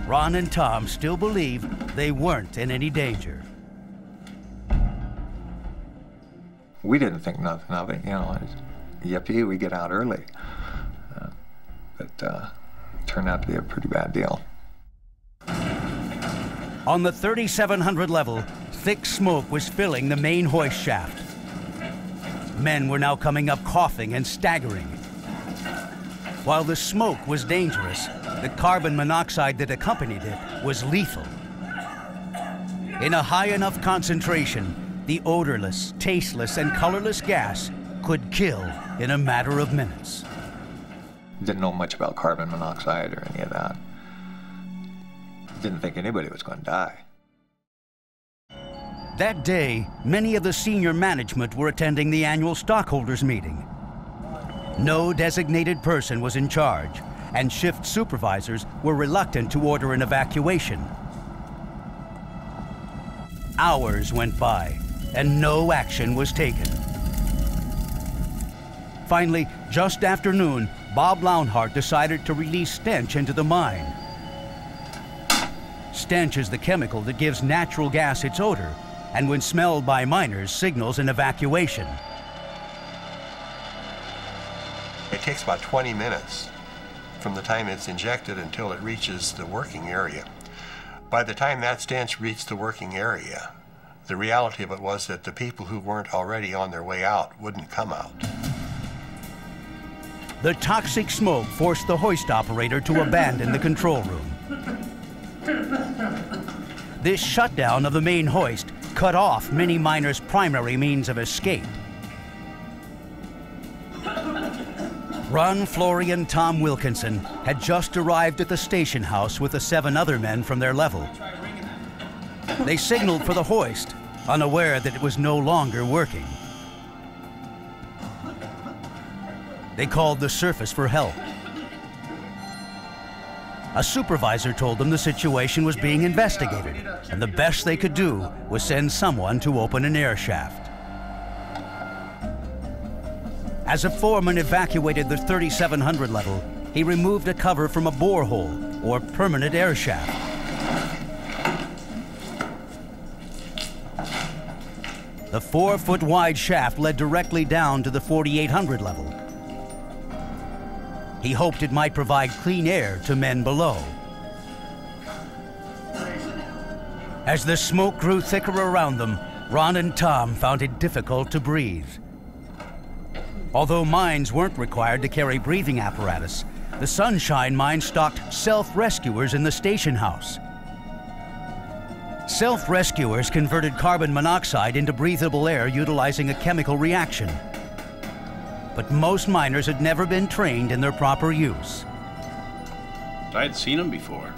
[SPEAKER 1] Ron and Tom still believe they weren't in any danger.
[SPEAKER 18] We didn't think nothing of it, you know. Yippee, we get out early. But it turned out to be a pretty bad deal.
[SPEAKER 1] On the 3,700 level, thick smoke was filling the main hoist shaft. Men were now coming up coughing and staggering. While the smoke was dangerous, the carbon monoxide that accompanied it was lethal. In a high enough concentration, the odorless, tasteless, and colorless gas could kill in a matter of minutes.
[SPEAKER 18] Didn't know much about carbon monoxide or any of that. Didn't think anybody was going to die.
[SPEAKER 1] That day, many of the senior management were attending the annual stockholders meeting. No designated person was in charge, and shift supervisors were reluctant to order an evacuation. Hours went by, and no action was taken. Finally, just after noon, Bob Lownhart decided to release stench into the mine. Stench is the chemical that gives natural gas its odor, and when smelled by miners, signals an evacuation.
[SPEAKER 6] It takes about 20 minutes from the time it's injected until it reaches the working area. By the time that stench reached the working area, the reality of it was that the people who weren't already on their way out wouldn't come out.
[SPEAKER 1] The toxic smoke forced the hoist operator to abandon the control room. This shutdown of the main hoist cut off many miners' primary means of escape. Ron Flory and Tom Wilkinson had just arrived at the station house with the 7 other men from their level. They signaled for the hoist, unaware that it was no longer working. They called the surface for help. A supervisor told them the situation was being investigated, and the best they could do was send someone to open an air shaft. As a foreman evacuated the 3,700 level, he removed a cover from a borehole, or permanent air shaft. The 4-foot wide shaft led directly down to the 4,800 level. He hoped it might provide clean air to men below. As the smoke grew thicker around them, Ron and Tom found it difficult to breathe. Although mines weren't required to carry breathing apparatus, the Sunshine Mine stocked self-rescuers in the station house. Self-rescuers converted carbon monoxide into breathable air utilizing a chemical reaction. But most miners had never been trained in their proper use.
[SPEAKER 24] I had seen them before.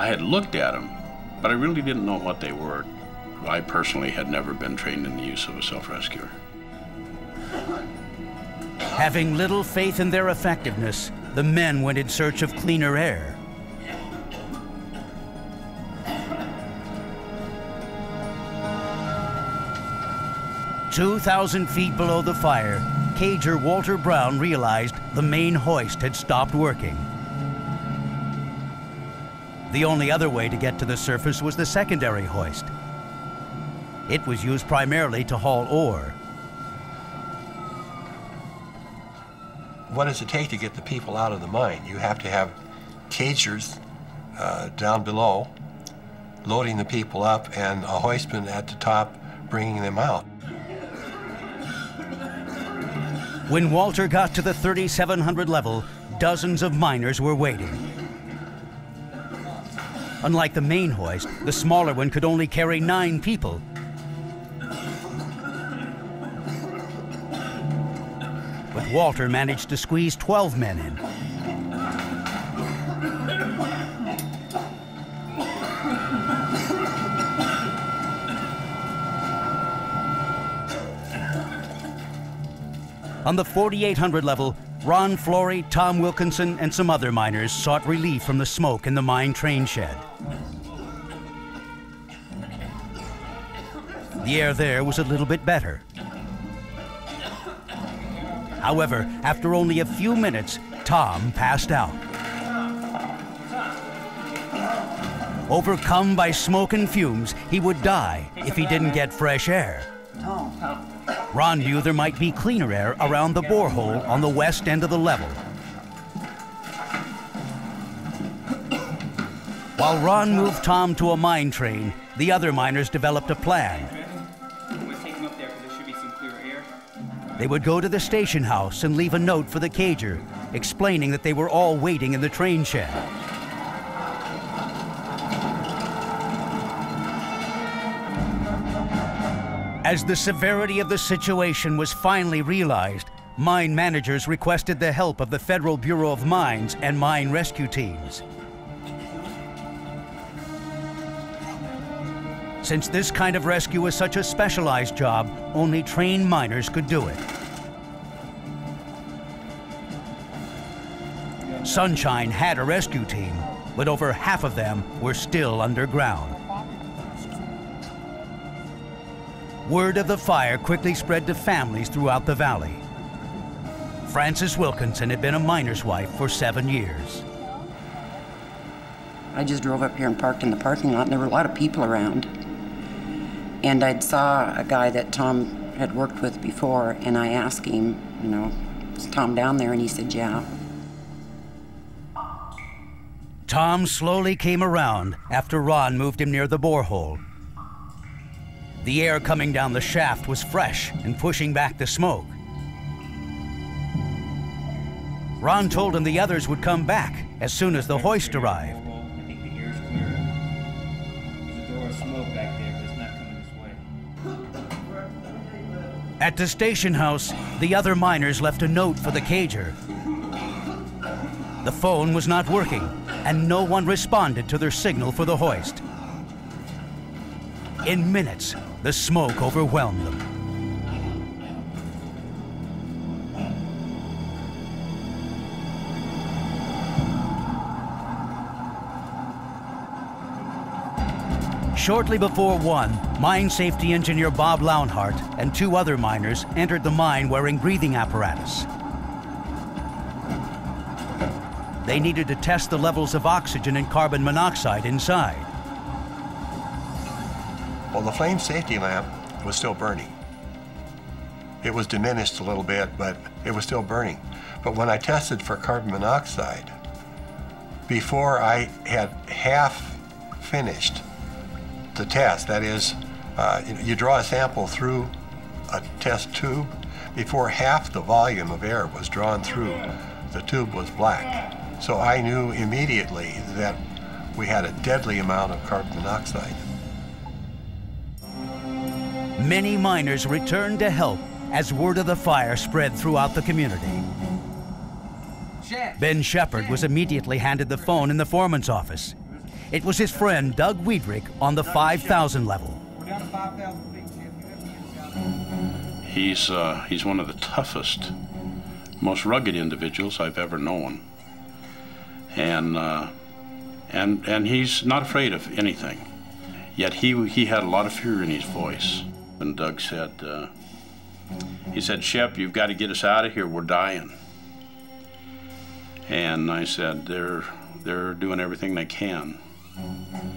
[SPEAKER 24] I had looked at them, but I really didn't know what they were. I personally had never been trained in the use of a self-rescuer.
[SPEAKER 1] Having little faith in their effectiveness, the men went in search of cleaner air. "2,000 feet below the fire, Cager Walter Brown realized the main hoist had stopped working. The only other way to get to the surface was the secondary hoist. It was used primarily to haul ore.
[SPEAKER 6] What does it take to get the people out of the mine? You have to have cagers down below, loading the people up, and a hoistman at the top bringing them out.
[SPEAKER 1] When Walter got to the 3,700 level, dozens of miners were waiting. Unlike the main hoist, the smaller one could only carry 9 people. But Walter managed to squeeze 12 men in. On the 4,800 level, Ron Flory, Tom Wilkinson, and some other miners sought relief from the smoke in the mine train shed. The air there was a little bit better. However, after only a few minutes, Tom passed out. Overcome by smoke and fumes, he would die if he didn't get fresh air. Ron knew there might be cleaner air around the borehole on the west end of the level. While Ron moved Tom to a mine train, the other miners developed a plan. They would go to the station house and leave a note for the cager, explaining that they were all waiting in the train shed. As the severity of the situation was finally realized, mine managers requested the help of the Federal Bureau of Mines and mine rescue teams. Since this kind of rescue was such a specialized job, only trained miners could do it. Sunshine had a rescue team, but over half of them were still underground. Word of the fire quickly spread to families throughout the valley. Frances Wilkinson had been a miner's wife for 7 years.
[SPEAKER 9] I just drove up here and parked in the parking lot, and there were a lot of people around. And I saw a guy that Tom had worked with before, and I asked him, you know, is Tom down there? And he said, yeah.
[SPEAKER 1] Tom slowly came around after Ron moved him near the borehole. The air coming down the shaft was fresh and pushing back the smoke. Ron told him the others would come back as soon as the hoist arrived.
[SPEAKER 5] I think the air's clear. There's a door of smoke back there, but it's not coming this way.
[SPEAKER 1] At the station house, the other miners left a note for the cager. The phone was not working, and no one responded to their signal for the hoist. In minutes, the smoke overwhelmed them. Shortly before 1, mine safety engineer Bob Lownhart and 2 other miners entered the mine wearing breathing apparatus. They needed to test the levels of oxygen and carbon monoxide inside.
[SPEAKER 6] Well, the flame safety lamp was still burning. It was diminished a little bit, but it was still burning. But when I tested for carbon monoxide, before I had half finished the test, that is, you draw a sample through a test tube, before half the volume of air was drawn through, the tube was black. So I knew immediately that we had a deadly amount of carbon monoxide.
[SPEAKER 1] Many miners returned to help as word of the fire spread throughout the community. Ben Shepard was immediately handed the phone in the foreman's office. It was his friend Doug Wiedrich on the 5,000 level.
[SPEAKER 24] He's one of the toughest, most rugged individuals I've ever known. And he's not afraid of anything. Yet he had a lot of fear in his voice. And Doug said, he said, "Shep, you've got to get us out of here. We're dying." And I said, they're doing everything they can.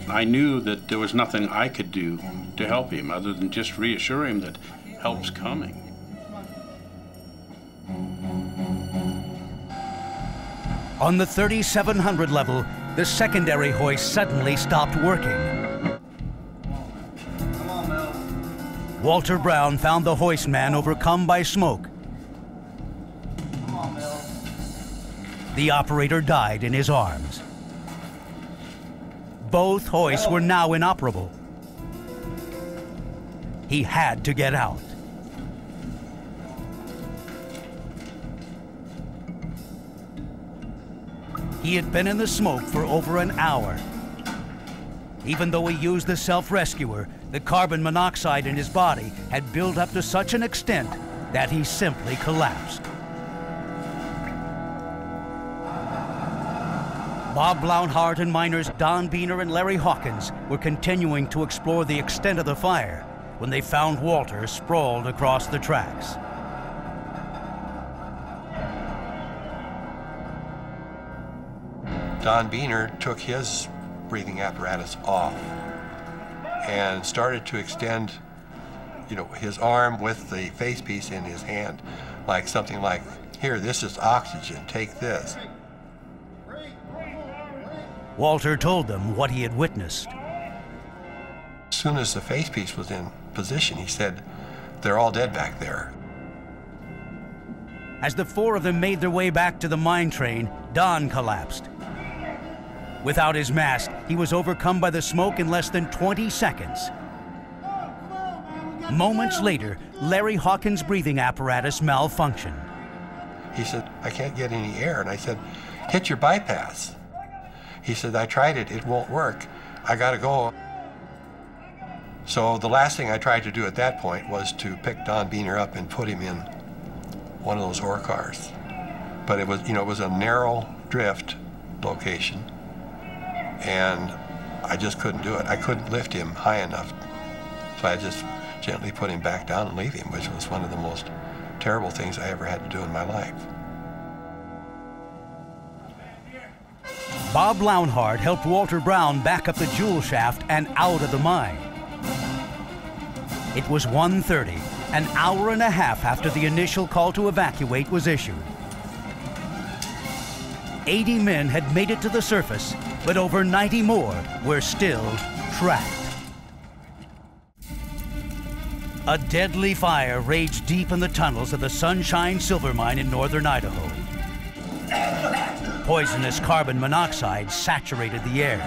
[SPEAKER 24] I knew that there was nothing I could do to help him other than just reassure him that help's coming.
[SPEAKER 1] On the 3,700 level, the secondary hoist suddenly stopped working. Walter Brown found the hoist man overcome by smoke. The operator died in his arms. Both hoists were now inoperable. He had to get out. He had been in the smoke for over an hour. Even though he used the self-rescuer, the carbon monoxide in his body had built up to such an extent that he simply collapsed. Bob Blaunhart and miners Don Beener and Larry Hawkins were continuing to explore the extent of the fire when they found Walter sprawled across the tracks.
[SPEAKER 6] Don Beener took his breathing apparatus off and started to extend, his arm with the face piece in his hand, like something like, "Here, this is oxygen, take this."
[SPEAKER 1] Walter told them what he had witnessed.
[SPEAKER 6] As soon as the face piece was in position, he said, "They're all dead back there."
[SPEAKER 1] As the four of them made their way back to the mine train, Don collapsed. Without his mask, he was overcome by the smoke in less than 20 seconds. Moments later, Larry Hawkins' breathing apparatus malfunctioned.
[SPEAKER 6] He said, "I can't get any air." And I said, "Hit your bypass." He said, "I tried it, it won't work. I gotta go." So the last thing I tried to do at that point was to pick Don Beener up and put him in one of those ore cars. But it was a narrow drift location, and I just couldn't do it. I couldn't lift him high enough. So I just gently put him back down and leave him, which was one of the most terrible things I ever had to do in my life.
[SPEAKER 1] Bob Blaunhart helped Walter Brown back up the jewel shaft and out of the mine. It was 1:30, an hour and a half after the initial call to evacuate was issued. 80 men had made it to the surface, but over 90 more were still trapped. A deadly fire raged deep in the tunnels of the Sunshine Silver Mine in northern Idaho. Poisonous carbon monoxide saturated the air.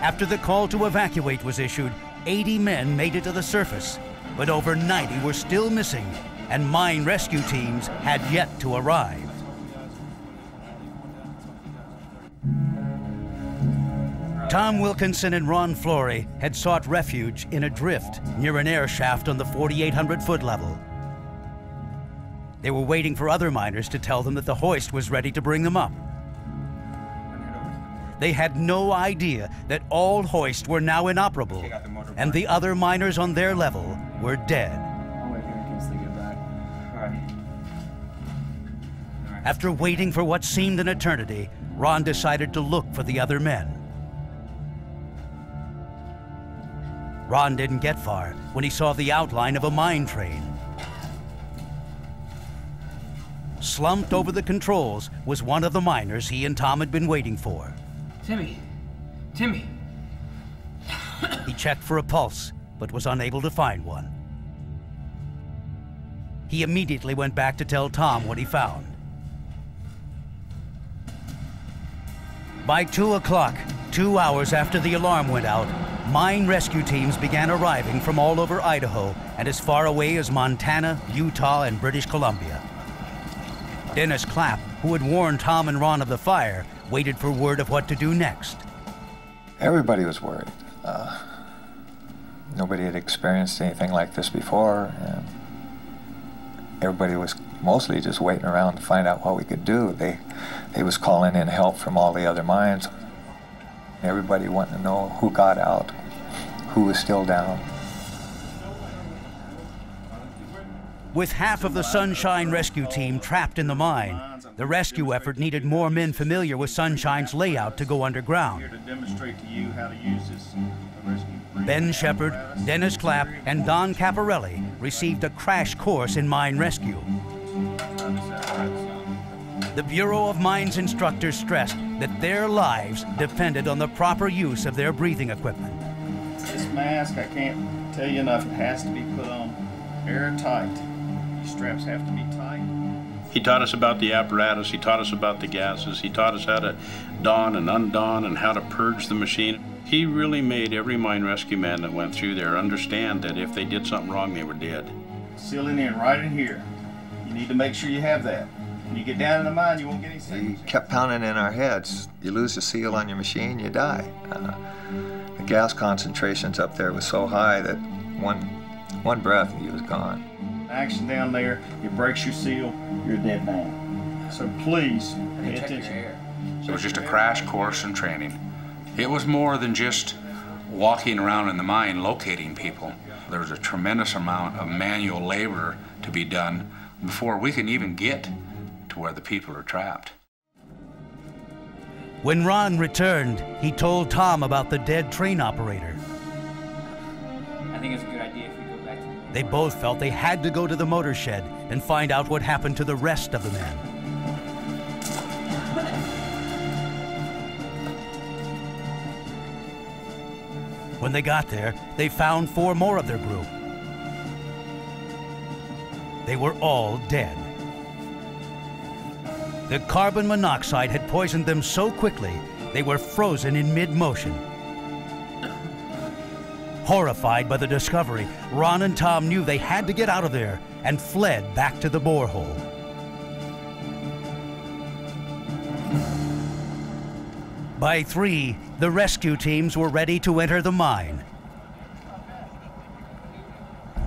[SPEAKER 1] After the call to evacuate was issued, 80 men made it to the surface, but over 90 were still missing, and mine rescue teams had yet to arrive. Tom Wilkinson and Ron Flory had sought refuge in a drift near an air shaft on the 4,800-foot level. They were waiting for other miners to tell them that the hoist was ready to bring them up. They had no idea that all hoists were now inoperable, and the other miners on their level were dead. After waiting for what seemed an eternity, Ron decided to look for the other men. Ron didn't get far when he saw the outline of a mine train. Slumped over the controls was one of the miners he and Tom had been waiting for.
[SPEAKER 5] Timmy!
[SPEAKER 1] He checked for a pulse, but was unable to find one. He immediately went back to tell Tom what he found. By 2 o'clock, 2 hours after the alarm went out, mine rescue teams began arriving from all over Idaho and as far away as Montana, Utah, and British Columbia. Dennis Clapp, who had warned Tom and Ron of the fire, waited for word of what to do next.
[SPEAKER 18] Everybody was worried. Nobody had experienced anything like this before, and everybody was mostly just waiting around to find out what we could do. They was calling in help from all the other mines. Everybody wanted to know who got out, who was still down.
[SPEAKER 1] With half of the Sunshine rescue team trapped in the mine, the rescue effort needed more men familiar with Sunshine's layout to go underground.
[SPEAKER 22] Here to demonstrate to you how to use this rescue.
[SPEAKER 1] Ben Shepard, Dennis Clapp, and Don Caparelli received a crash course in mine rescue. The Bureau of Mines instructors stressed that their lives depended on the proper use of their breathing equipment.
[SPEAKER 22] This mask, I can't tell you enough, it has to be put on airtight. These straps have to be tight. He taught us about the apparatus, he taught us about the gases, he taught us how to don and undon and how to purge the machine. He really made every mine rescue man that went through there understand that if they did something wrong, they were dead. Sealing in right in here. You need to make sure you have that. When you get down in the mine, you won't get any signals.
[SPEAKER 18] He kept pounding in our heads. You lose the seal on your machine, you die. The gas concentrations up there was so high that one breath, he was gone.
[SPEAKER 22] Action down there, it breaks your seal, you're a dead man. So please, pay attention.
[SPEAKER 16] It was just a crash course in training. It was more than just walking around in the mine locating people. There was a tremendous amount of manual labor to be done before we can even get to where the people are trapped.
[SPEAKER 1] When Ron returned, he told Tom about the dead train operator.
[SPEAKER 5] I think it's a good idea if we go back to...
[SPEAKER 1] They both felt they had to go to the motor shed and find out what happened to the rest of the men. When they got there, they found 4 more of their group. They were all dead. The carbon monoxide had poisoned them so quickly, they were frozen in mid-motion. Horrified by the discovery, Ron and Tom knew they had to get out of there and fled back to the borehole. By 3, the rescue teams were ready to enter the mine.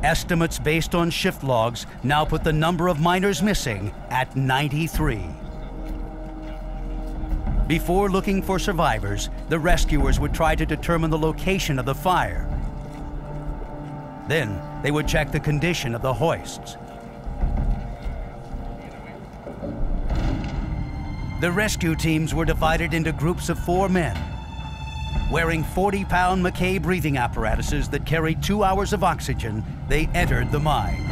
[SPEAKER 1] Estimates based on shift logs now put the number of miners missing at 93. Before looking for survivors, the rescuers would try to determine the location of the fire. Then they would check the condition of the hoists. The rescue teams were divided into groups of 4 men. Wearing 40-pound Mackay breathing apparatuses that carried 2 hours of oxygen, they entered the mine.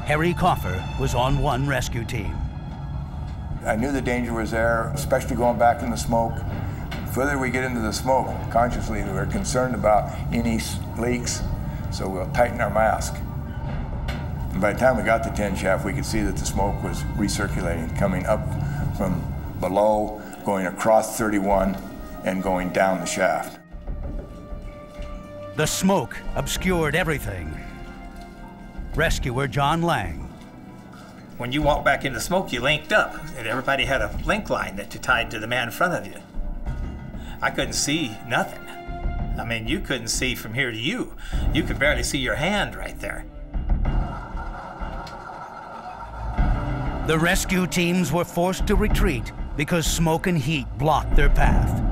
[SPEAKER 1] Harry Coffer was on one rescue team.
[SPEAKER 3] I knew the danger was there, especially going back in the smoke. The further we get into the smoke, consciously we were concerned about any leaks, so we'll tighten our mask. And by the time we got to 10 shaft, we could see that the smoke was recirculating, coming up from below, going across 31, and going down the shaft.
[SPEAKER 1] The smoke obscured everything. Rescuer John Lang.
[SPEAKER 7] When you walked back into the smoke, you linked up, and everybody had a link line that you tied to the man in front of you. I couldn't see nothing. I mean, you couldn't see from here to you. You could barely see your hand right there.
[SPEAKER 1] The rescue teams were forced to retreat because smoke and heat blocked their path.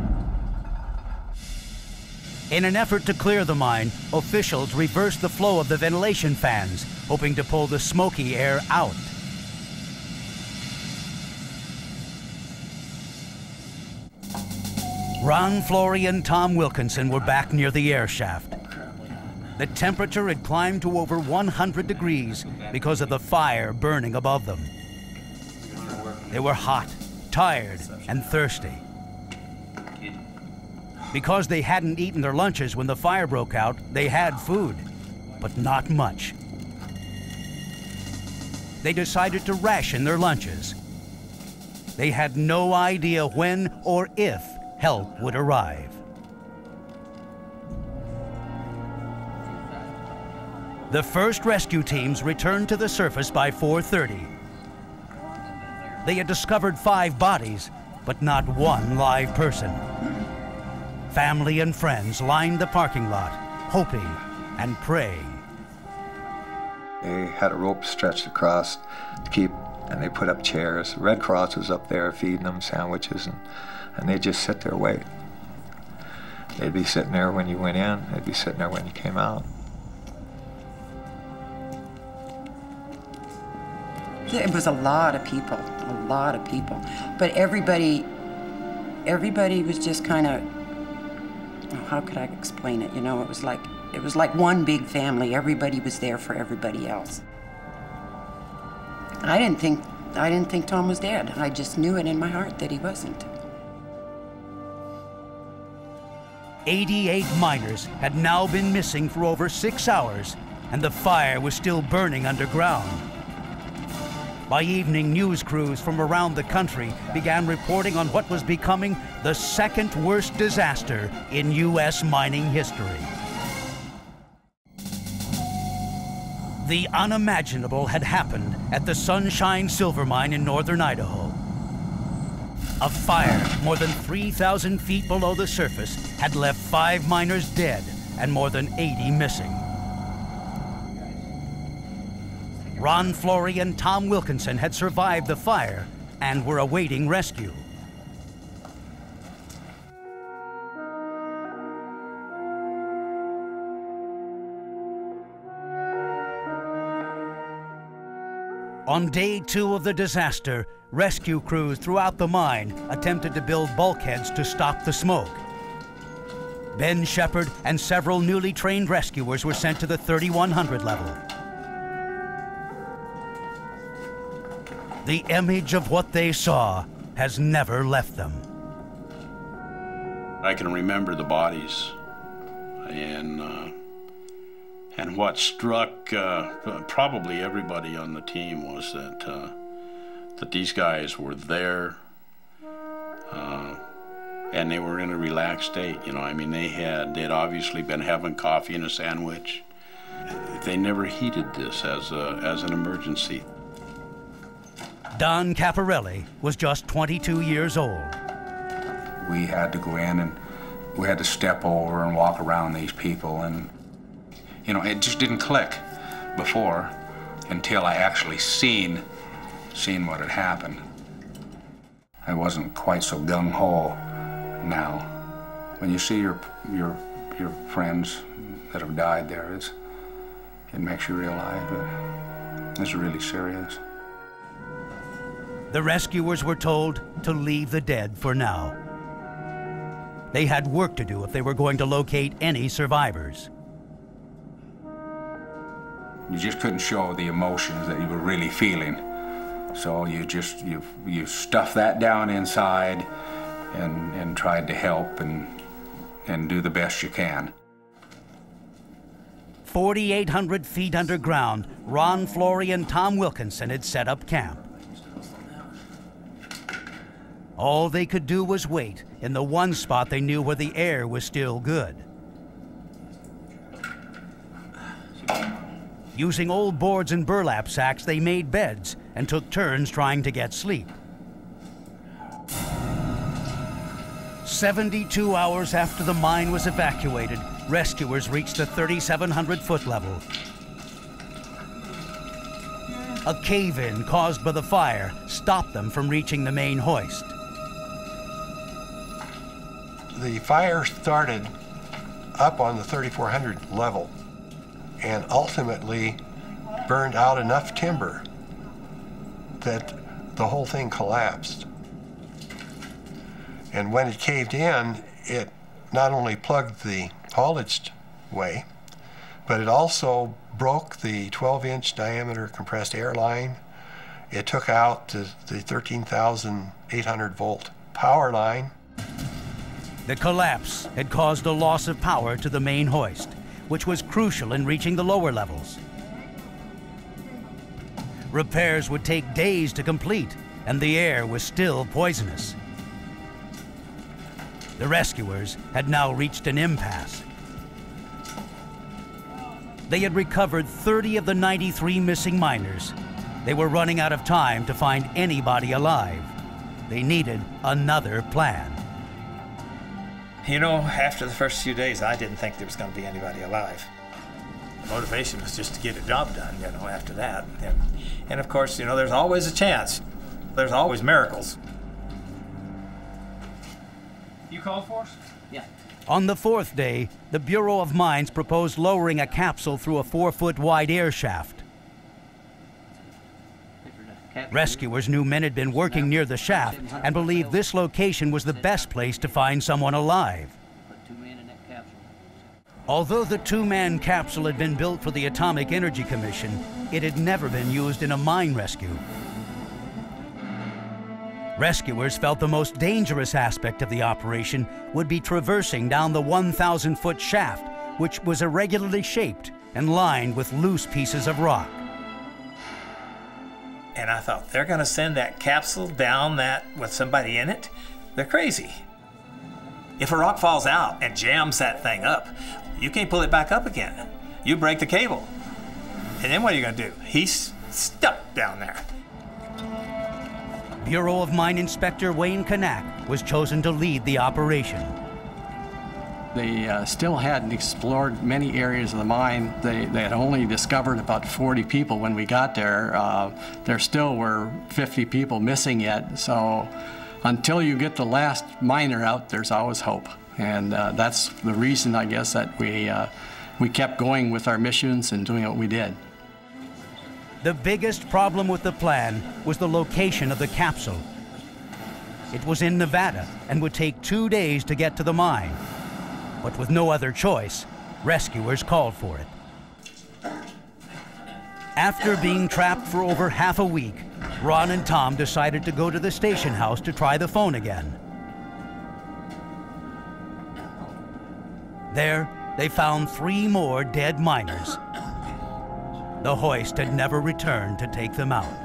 [SPEAKER 1] In an effort to clear the mine, officials reversed the flow of the ventilation fans, hoping to pull the smoky air out. Ron Flory and Tom Wilkinson were back near the air shaft. The temperature had climbed to over 100 degrees because of the fire burning above them. They were hot, tired, and thirsty. Because they hadn't eaten their lunches when the fire broke out, they had food, but not much. They decided to ration their lunches. They had no idea when or if help would arrive. The first rescue teams returned to the surface by 4:30. They had discovered 5 bodies, but not one live person. Family and friends lined the parking lot, hoping and praying.
[SPEAKER 18] They had a rope stretched across to keep, and they put up chairs. Red Cross was up there feeding them sandwiches, and they'd just sit there wait. They'd be sitting there when you went in, they'd be sitting there when you came out.
[SPEAKER 9] It was a lot of people, but everybody was just kind of, how could I explain it? You know, it was like one big family. Everybody was there for everybody else. I didn't think Tom was dead. I just knew it in my heart that he wasn't.
[SPEAKER 1] 88 miners had now been missing for over 6 hours, and the fire was still burning underground. By evening, news crews from around the country began reporting on what was becoming the second worst disaster in U.S. mining history. The unimaginable had happened at the Sunshine Silver Mine in northern Idaho. A fire more than 3,000 feet below the surface had left 5 miners dead and more than 80 missing. Ron Flory and Tom Wilkinson had survived the fire and were awaiting rescue. On day 2 of the disaster, rescue crews throughout the mine attempted to build bulkheads to stop the smoke. Ben Shepard and several newly trained rescuers were sent to the 3100 level. The image of what they saw has never left them.
[SPEAKER 24] I can remember the bodies, and what struck probably everybody on the team was that these guys were there, and they were in a relaxed state. You know, I mean, they'd obviously been having coffee and a sandwich. They never heeded this as an emergency.
[SPEAKER 1] Don Caparelli was just 22 years old.
[SPEAKER 16] We had to go in and we had to step over and walk around these people, and you know, it just didn't click before until I actually seen what had happened. I wasn't quite so gung-ho now. When you see your friends that have died there, it makes you realize that it's really serious.
[SPEAKER 1] The rescuers were told to leave the dead for now. They had work to do if they were going to locate any survivors.
[SPEAKER 16] You just couldn't show the emotions that you were really feeling. So you stuffed that down inside and tried to help and do the best you can.
[SPEAKER 1] 4,800 feet underground, Ron Flory and Tom Wilkinson had set up camp. All they could do was wait in the one spot they knew where the air was still good. Using old boards and burlap sacks, they made beds and took turns trying to get sleep. 72 hours after the mine was evacuated, rescuers reached the 3,700-foot level. A cave-in caused by the fire stopped them from reaching the main hoist.
[SPEAKER 6] The fire started up on the 3,400 level and ultimately burned out enough timber that the whole thing collapsed. And when it caved in, it not only plugged the haulage way, but it also broke the 12-inch diameter compressed air line. It took out the 13,800 volt power line.
[SPEAKER 1] The collapse had caused a loss of power to the main hoist, which was crucial in reaching the lower levels. Repairs would take days to complete, and the air was still poisonous. The rescuers had now reached an impasse. They had recovered 30 of the 93 missing miners. They were running out of time to find anybody alive. They needed another plan.
[SPEAKER 7] You know, after the first few days, I didn't think there was going to be anybody alive. The motivation was just to get a job done, you know, after that. And of course, you know, there's always a chance. There's always miracles.
[SPEAKER 5] You called for us? Yeah.
[SPEAKER 1] On the 4th day, the Bureau of Mines proposed lowering a capsule through a 4-foot wide air shaft. Rescuers knew men had been working near the shaft and believed this location was the best place to find someone alive. Although the 2-man capsule had been built for the Atomic Energy Commission, it had never been used in a mine rescue. Rescuers felt the most dangerous aspect of the operation would be traversing down the 1,000-foot shaft, which was irregularly shaped and lined with loose pieces of rock.
[SPEAKER 7] And I thought, they're going to send that capsule down that with somebody in it? They're crazy. If a rock falls out and jams that thing up, you can't pull it back up again. You break the cable. And then what are you going to do? He's stuck down there.
[SPEAKER 1] Bureau of Mine Inspector Wayne Kanak was chosen to lead the operation.
[SPEAKER 4] They still hadn't explored many areas of the mine. They had only discovered about 40 people when we got there. There still were 50 people missing yet. So until you get the last miner out, there's always hope. And that's the reason, I guess, that we kept going with our missions and doing what we did.
[SPEAKER 1] The biggest problem with the plan was the location of the capsule. It was in Nevada and would take 2 days to get to the mine. But with no other choice, rescuers called for it. After being trapped for over half a week, Ron and Tom decided to go to the station house to try the phone again. There, they found 3 more dead miners. The hoist had never returned to take them out.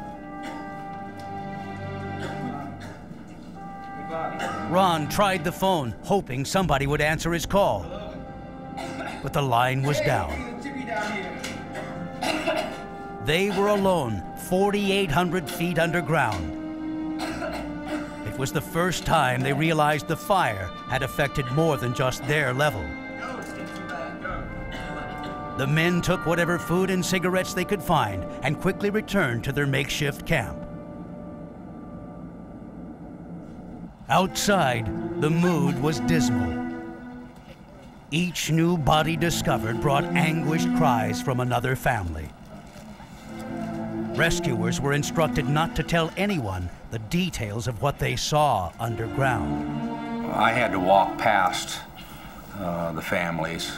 [SPEAKER 1] Ron tried the phone, hoping somebody would answer his call. But the line was down. They were alone, 4,800 feet underground. It was the first time they realized the fire had affected more than just their level. The men took whatever food and cigarettes they could find and quickly returned to their makeshift camp. Outside, the mood was dismal. Each new body discovered brought anguished cries from another family. Rescuers were instructed not to tell anyone the details of what they saw underground.
[SPEAKER 16] I had to walk past the families,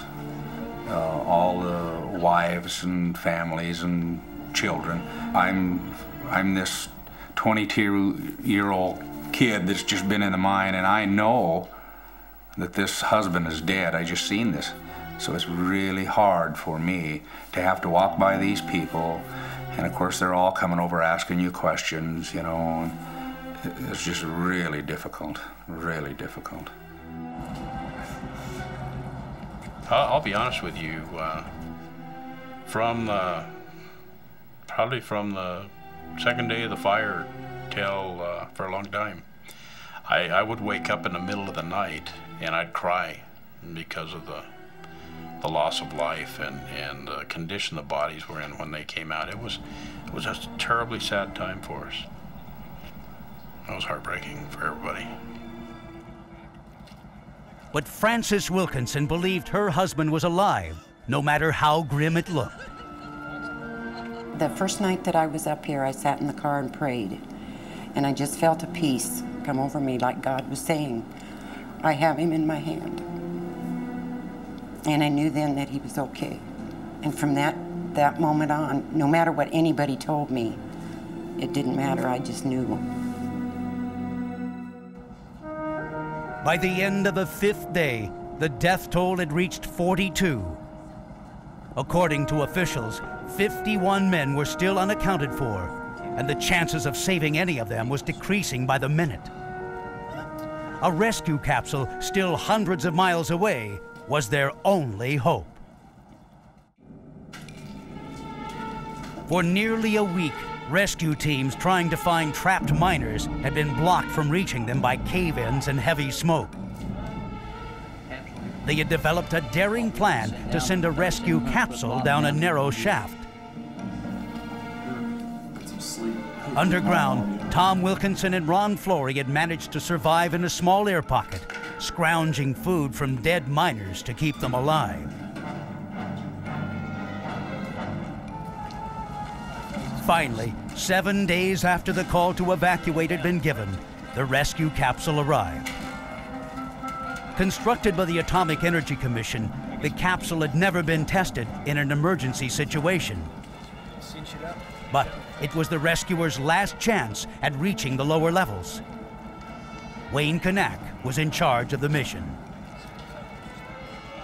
[SPEAKER 16] all the wives and families and children. I'm this 22-year-old kid that's just been in the mine, and I know that this husband is dead. I just seen this. So it's really hard for me to have to walk by these people, and of course they're all coming over asking you questions, you know, and it's just really difficult, really difficult.
[SPEAKER 24] I'll be honest with you, probably from the second day of the fire till for a long time, I would wake up in the middle of the night and I'd cry because of the loss of life and the condition the bodies were in when they came out. It was just a terribly sad time for us. It was heartbreaking for everybody.
[SPEAKER 1] But Frances Wilkinson believed her husband was alive, no matter how grim it looked.
[SPEAKER 9] The first night that I was up here, I sat in the car and prayed, and I just felt a peace come over me, like God was saying, I have him in my hand. And I knew then that he was okay. And from that moment on, no matter what anybody told me, it didn't matter, I just knew.
[SPEAKER 1] By the end of the 5th day, the death toll had reached 42. According to officials, 51 men were still unaccounted for, and the chances of saving any of them was decreasing by the minute. A rescue capsule still hundreds of miles away was their only hope. For nearly a week, rescue teams trying to find trapped miners had been blocked from reaching them by cave-ins and heavy smoke. They had developed a daring plan to send a rescue capsule down a narrow shaft. Underground, Tom Wilkinson and Ron Flory had managed to survive in a small air pocket, scrounging food from dead miners to keep them alive. Finally, 7 days after the call to evacuate had been given, the rescue capsule arrived. Constructed by the Atomic Energy Commission, the capsule had never been tested in an emergency situation. But it was the rescuers' last chance at reaching the lower levels. Wayne Kanak was in charge of the mission.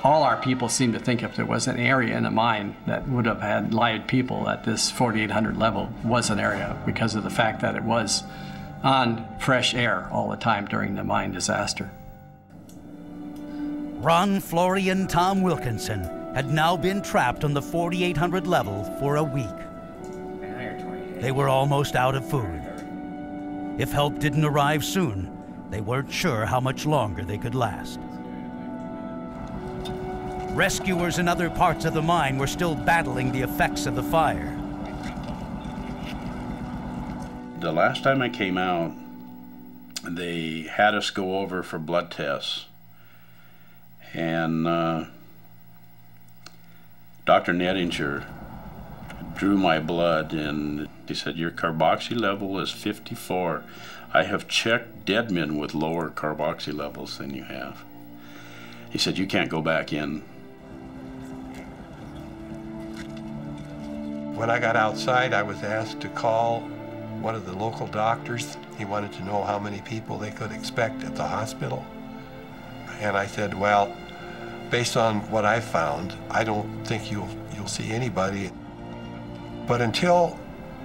[SPEAKER 4] All our people seemed to think if there was an area in a mine that would have had live people at this 4,800 level was an area, because of the fact that it was on fresh air all the time during the mine disaster.
[SPEAKER 1] Ron Flory and Tom Wilkinson had now been trapped on the 4,800 level for a week. They were almost out of food. If help didn't arrive soon, they weren't sure how much longer they could last. Rescuers in other parts of the mine were still battling the effects of the fire.
[SPEAKER 24] The last time I came out, they had us go over for blood tests. And Dr. Nettinger drew my blood and he said, your carboxy level is 54. I have checked dead men with lower carboxy levels than you have. He said, you can't go back in.
[SPEAKER 6] When I got outside, I was asked to call one of the local doctors. He wanted to know how many people they could expect at the hospital. And I said, well, based on what I found, I don't think you'll see anybody. But until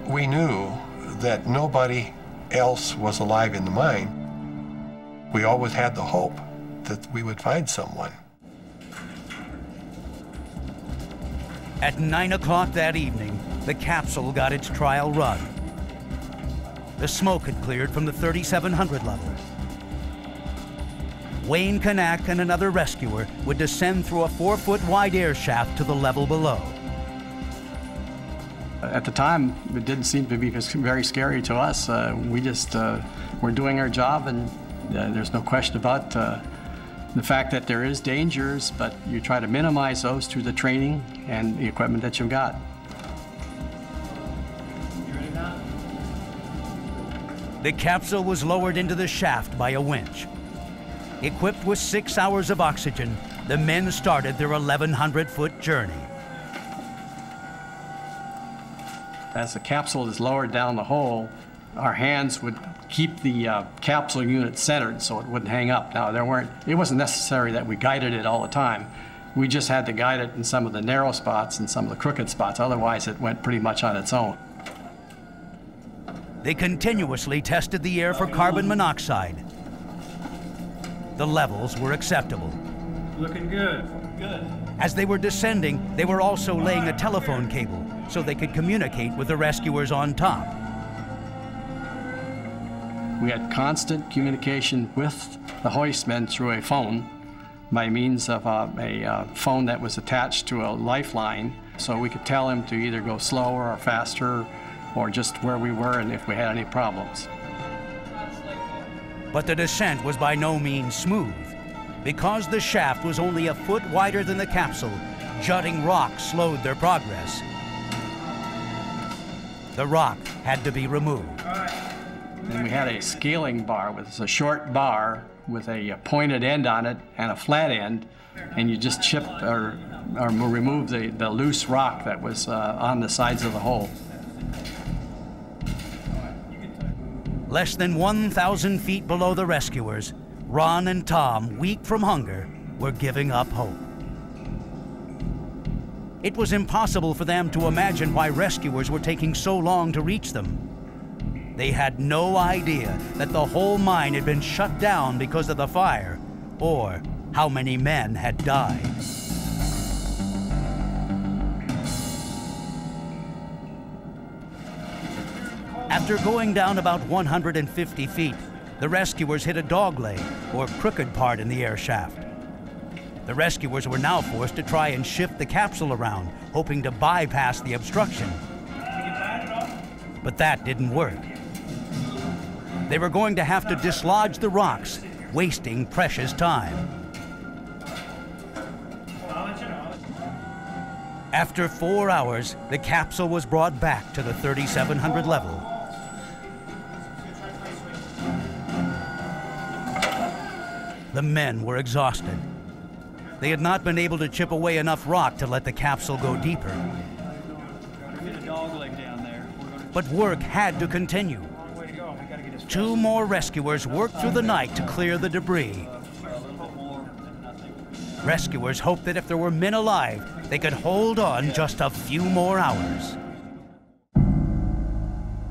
[SPEAKER 6] we knew that nobody else was alive in the mine, we always had the hope that we would find someone.
[SPEAKER 1] At 9 o'clock that evening, the capsule got its trial run. The smoke had cleared from the 3700 level. Wayne Kanak and another rescuer would descend through a 4-foot wide air shaft to the level below.
[SPEAKER 11] At the time, it didn't seem to be very scary to us. We just were doing our job, and there's no question about the fact that there is dangers, but you try to minimize those through the training and the equipment that you've got.
[SPEAKER 1] The capsule was lowered into the shaft by a winch. Equipped with 6 hours of oxygen, the men started their 1,100-foot journey.
[SPEAKER 11] As the capsule is lowered down the hole, our hands would keep the capsule unit centered so it wouldn't hang up. Now, it wasn't necessary that we guided it all the time. We just had to guide it in some of the narrow spots and some of the crooked spots. Otherwise, it went pretty much on its own.
[SPEAKER 1] They continuously tested the air for carbon monoxide. The levels were acceptable.
[SPEAKER 5] Looking good. Good.
[SPEAKER 1] As they were descending, they were also laying a telephone cable so they could communicate with the rescuers on top.
[SPEAKER 11] We had constant communication with the hoistmen through a phone by means of a phone that was attached to a lifeline, so we could tell them to either go slower or faster or just where we were and if we had any problems.
[SPEAKER 1] But the descent was by no means smooth. Because the shaft was only a foot wider than the capsule, jutting rock slowed their progress. The rock had to be removed.
[SPEAKER 11] And we had a scaling bar, with a short bar with a pointed end on it and a flat end, and you just chip or remove the loose rock that was on the sides of the hole.
[SPEAKER 1] Less than 1,000 feet below the rescuers, Ron and Tom, weak from hunger, were giving up hope. It was impossible for them to imagine why rescuers were taking so long to reach them. They had no idea that the whole mine had been shut down because of the fire, or how many men had died. After going down about 150 feet, the rescuers hit a dogleg, or crooked part in the air shaft. The rescuers were now forced to try and shift the capsule around, hoping to bypass the obstruction. But that didn't work. They were going to have to dislodge the rocks, wasting precious time. After 4 hours, the capsule was brought back to the 3,700 level. The men were exhausted. They had not been able to chip away enough rock to let the capsule go deeper. But work had to continue. 2 more rescuers worked through the night to clear the debris. Rescuers hoped that if there were men alive, they could hold on just a few more hours.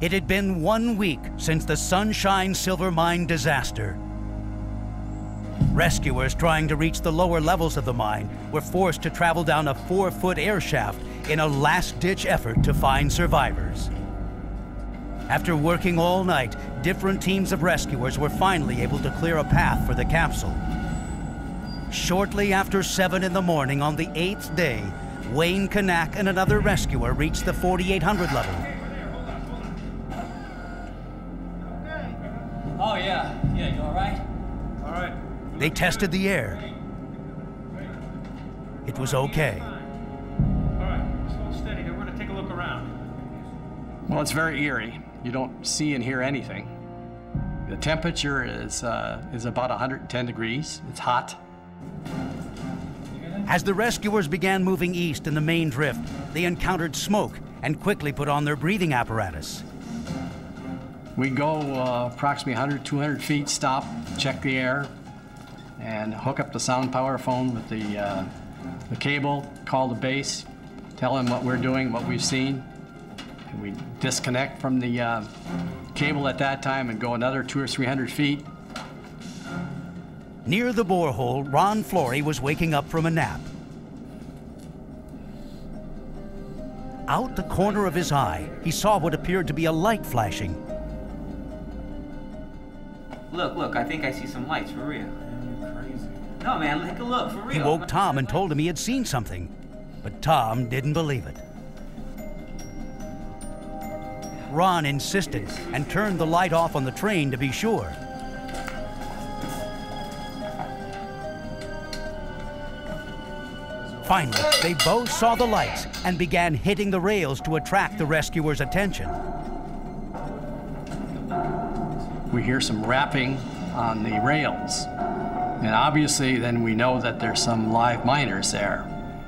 [SPEAKER 1] It had been 1 week since the Sunshine Silver Mine disaster. Rescuers trying to reach the lower levels of the mine were forced to travel down a 4-foot air shaft in a last-ditch effort to find survivors. After working all night, different teams of rescuers were finally able to clear a path for the capsule. Shortly after 7 in the morning on the 8th day, Wayne Kanak and another rescuer reached the 4,800 level.
[SPEAKER 10] Oh, yeah. Yeah, you all right?
[SPEAKER 24] All right.
[SPEAKER 1] They tested the air. It was okay.
[SPEAKER 24] All right, just hold steady. We're going to take a look around.
[SPEAKER 11] Well, it's very eerie. You don't see and hear anything. The temperature is about 110 degrees. It's hot.
[SPEAKER 1] As the rescuers began moving east in the main drift, they encountered smoke and quickly put on their breathing apparatus.
[SPEAKER 11] We go approximately 100, 200 feet, stop, check the air, and hook up the sound power phone with the cable, call the base, tell them what we're doing, what we've seen. And we disconnect from the cable at that time and go another 200 or 300 feet.
[SPEAKER 1] Near the borehole, Ron Flory was waking up from a nap. Out the corner of his eye, he saw what appeared to be a light flashing.
[SPEAKER 5] Look, I think I see some lights, for real. You're crazy. No, man, take a look, for real.
[SPEAKER 1] He woke Tom and told him he had seen something, but Tom didn't believe it. Ron insisted and turned the light off on the train to be sure. Finally, they both saw the lights and began hitting the rails to attract the rescuers' attention.
[SPEAKER 11] We hear some rapping on the rails. And obviously, then we know that there's some live miners there.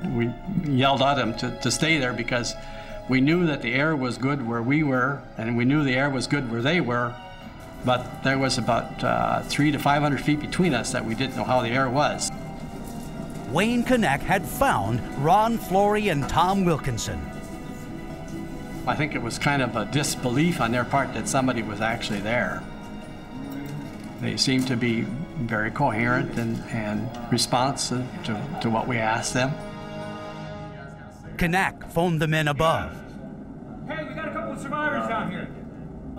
[SPEAKER 11] We yelled at them to stay there because we knew that the air was good where we were, and we knew the air was good where they were, but there was about 300 to 500 feet between us that we didn't know how the air was.
[SPEAKER 1] Wayne Kanak had found Ron Flory and Tom Wilkinson.
[SPEAKER 11] I think it was kind of a disbelief on their part that somebody was actually there. They seemed to be very coherent and responsive to what we asked them.
[SPEAKER 1] Kanak phoned the men above.
[SPEAKER 24] Hey, we got a couple of survivors down here.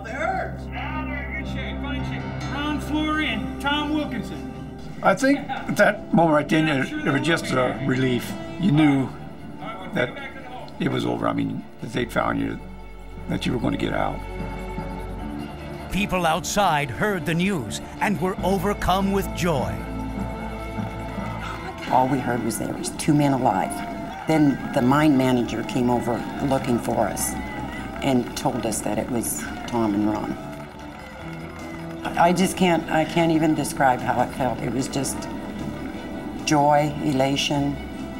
[SPEAKER 24] They hurt. Good shape, fine shape. Ron Flory and Tom Wilkinson.
[SPEAKER 22] I think at that moment right then, it was just a relief. You knew that it was over. I mean, that they'd found you, that you were going to get out.
[SPEAKER 1] People outside heard the news and were overcome with joy.
[SPEAKER 9] All we heard was there was 2 men alive. Then the mine manager came over looking for us and told us that it was Tom and Ron. I can't even describe how it felt. It was just joy, elation,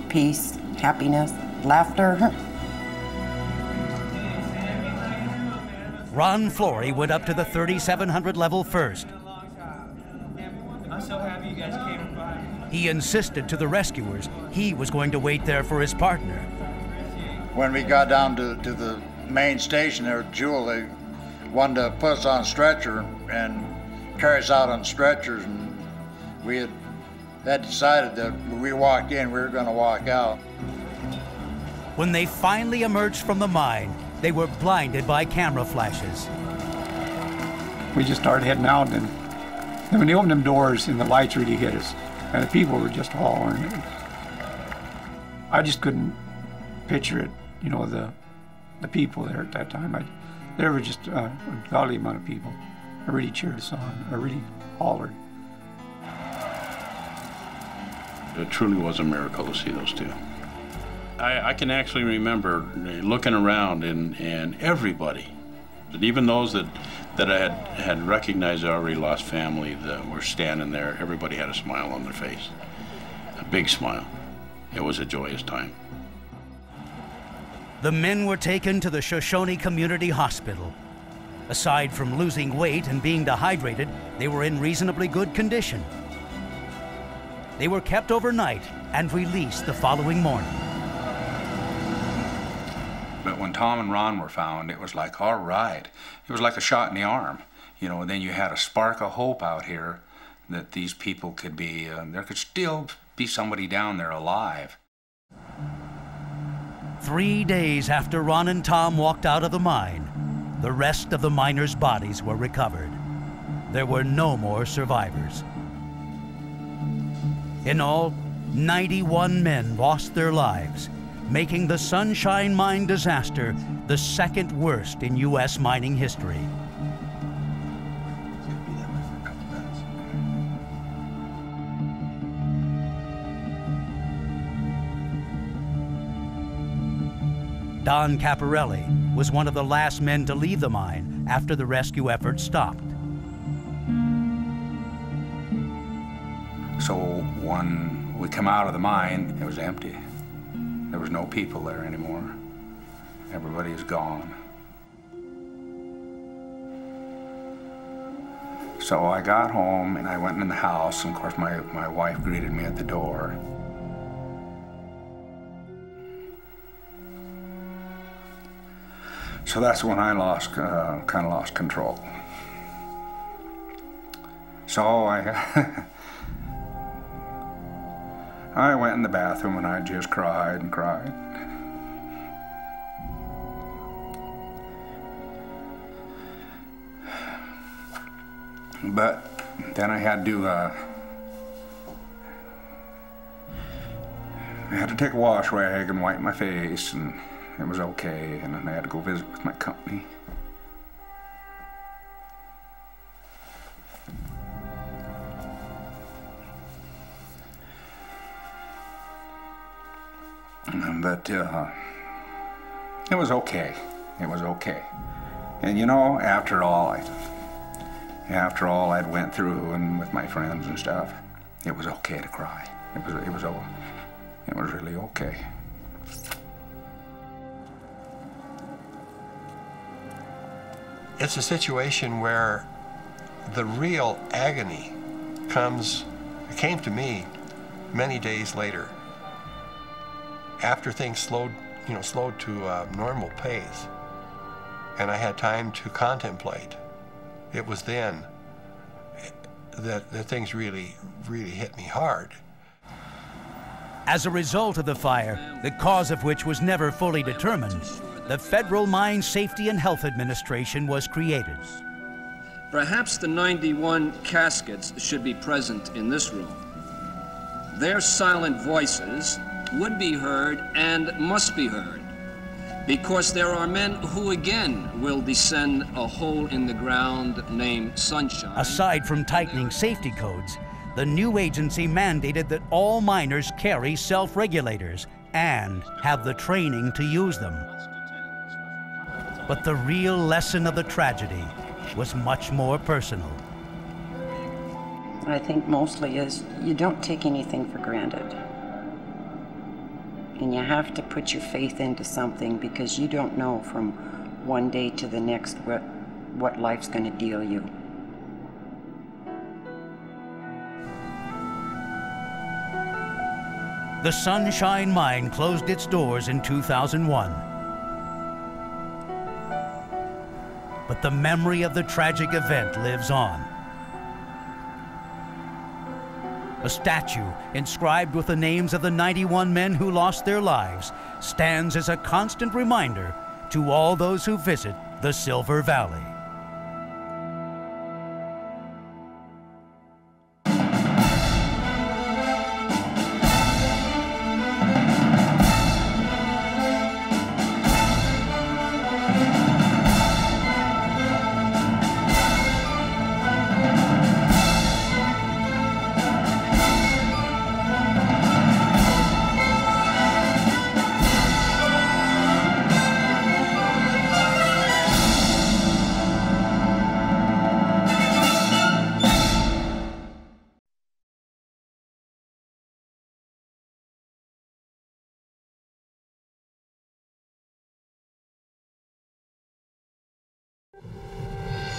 [SPEAKER 9] peace, happiness, laughter.
[SPEAKER 1] Ron Flory went up to the 3,700 level first.
[SPEAKER 5] I'm so happy you guys came by.
[SPEAKER 1] He insisted to the rescuers he was going to wait there for his partner.
[SPEAKER 14] When we got down to the main station there at Jewel, they wanted to put us on a stretcher and carry us out on stretchers, and we had decided that when we walked in, we were going to walk out.
[SPEAKER 1] When they finally emerged from the mine, they were blinded by camera flashes.
[SPEAKER 22] We just started heading out, and when they opened them doors and the lights really hit us, and the people were just hollering. I just couldn't picture it, you know, the people there at that time. There were just a godly amount of people. I really cheered us on. I really hollered.
[SPEAKER 24] It truly was a miracle to see those two. I can actually remember looking around and everybody, even those that had recognized our already lost family that were standing there, everybody had a smile on their face, a big smile. It was a joyous time.
[SPEAKER 1] The men were taken to the Shoshone Community Hospital. Aside from losing weight and being dehydrated, they were in reasonably good condition. They were kept overnight and released the following morning.
[SPEAKER 16] But when Tom and Ron were found, it was like, all right. It was like a shot in the arm. You know, and then you had a spark of hope out here that these people could be, there could still be somebody down there alive.
[SPEAKER 1] 3 days after Ron and Tom walked out of the mine, the rest of the miners' bodies were recovered. There were no more survivors. In all, 91 men lost their lives, making the Sunshine Mine disaster the second worst in U.S. mining history. Don Caparelli was one of the last men to leave the mine after the rescue effort stopped.
[SPEAKER 16] So when we come out of the mine, it was empty. There was no people there anymore. Everybody was gone. So I got home and I went in the house, and of course my wife greeted me at the door. So that's when I kind of lost control. So I went in the bathroom and I just cried and cried. But then I had to take a wash rag and wipe my face, and it was okay, and then I had to go visit with my company. But it was okay. It was okay. And you know, after all I'd went through and with my friends and stuff, it was okay to cry. It was really okay.
[SPEAKER 6] It's a situation where the real agony came to me many days later, after things slowed to normal pace, and I had time to contemplate. It was then that things really hit me hard.
[SPEAKER 1] As a result of the fire, the cause of which was never fully determined, the Federal Mine Safety and Health Administration was created.
[SPEAKER 2] Perhaps the 91 caskets should be present in this room. Their silent voices would be heard and must be heard, because there are men who again will descend a hole in the ground named Sunshine.
[SPEAKER 1] Aside from tightening safety codes, the new agency mandated that all miners carry self-regulators and have the training to use them. But the real lesson of the tragedy was much more personal.
[SPEAKER 9] I think mostly is you don't take anything for granted. And you have to put your faith into something, because you don't know from one day to the next what life's going to deal you.
[SPEAKER 1] The Sunshine Mine closed its doors in 2001. But the memory of the tragic event lives on. A statue inscribed with the names of the 91 men who lost their lives stands as a constant reminder to all those who visit the Silver Valley.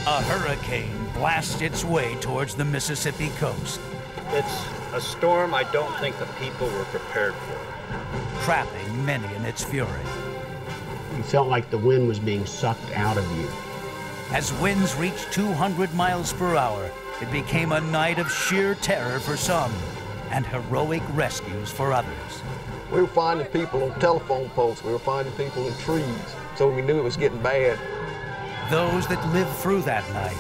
[SPEAKER 1] A hurricane blasts its way towards the Mississippi coast.
[SPEAKER 15] It's a storm I don't think the people were prepared for.
[SPEAKER 1] Trapping many in its fury.
[SPEAKER 20] You felt like the wind was being sucked out of you.
[SPEAKER 1] As winds reached 200 miles per hour, it became a night of sheer terror for some and heroic rescues for others.
[SPEAKER 21] We were finding people on telephone poles. We were finding people in trees. So we knew it was getting bad.
[SPEAKER 1] Those that lived through that night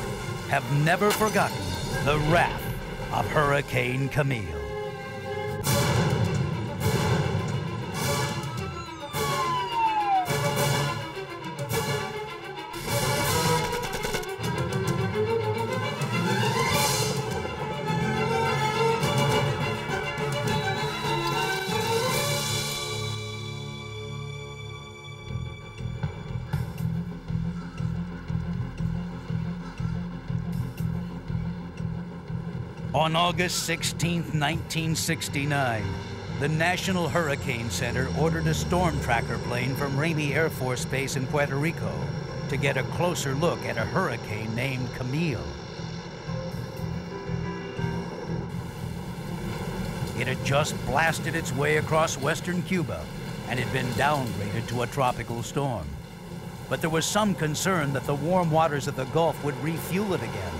[SPEAKER 1] have never forgotten the wrath of Hurricane Camille. On August 16, 1969, the National Hurricane Center ordered a storm tracker plane from Ramey Air Force Base in Puerto Rico to get a closer look at a hurricane named Camille. It had just blasted its way across western Cuba and had been downgraded to a tropical storm. But there was some concern that the warm waters of the Gulf would refuel it again,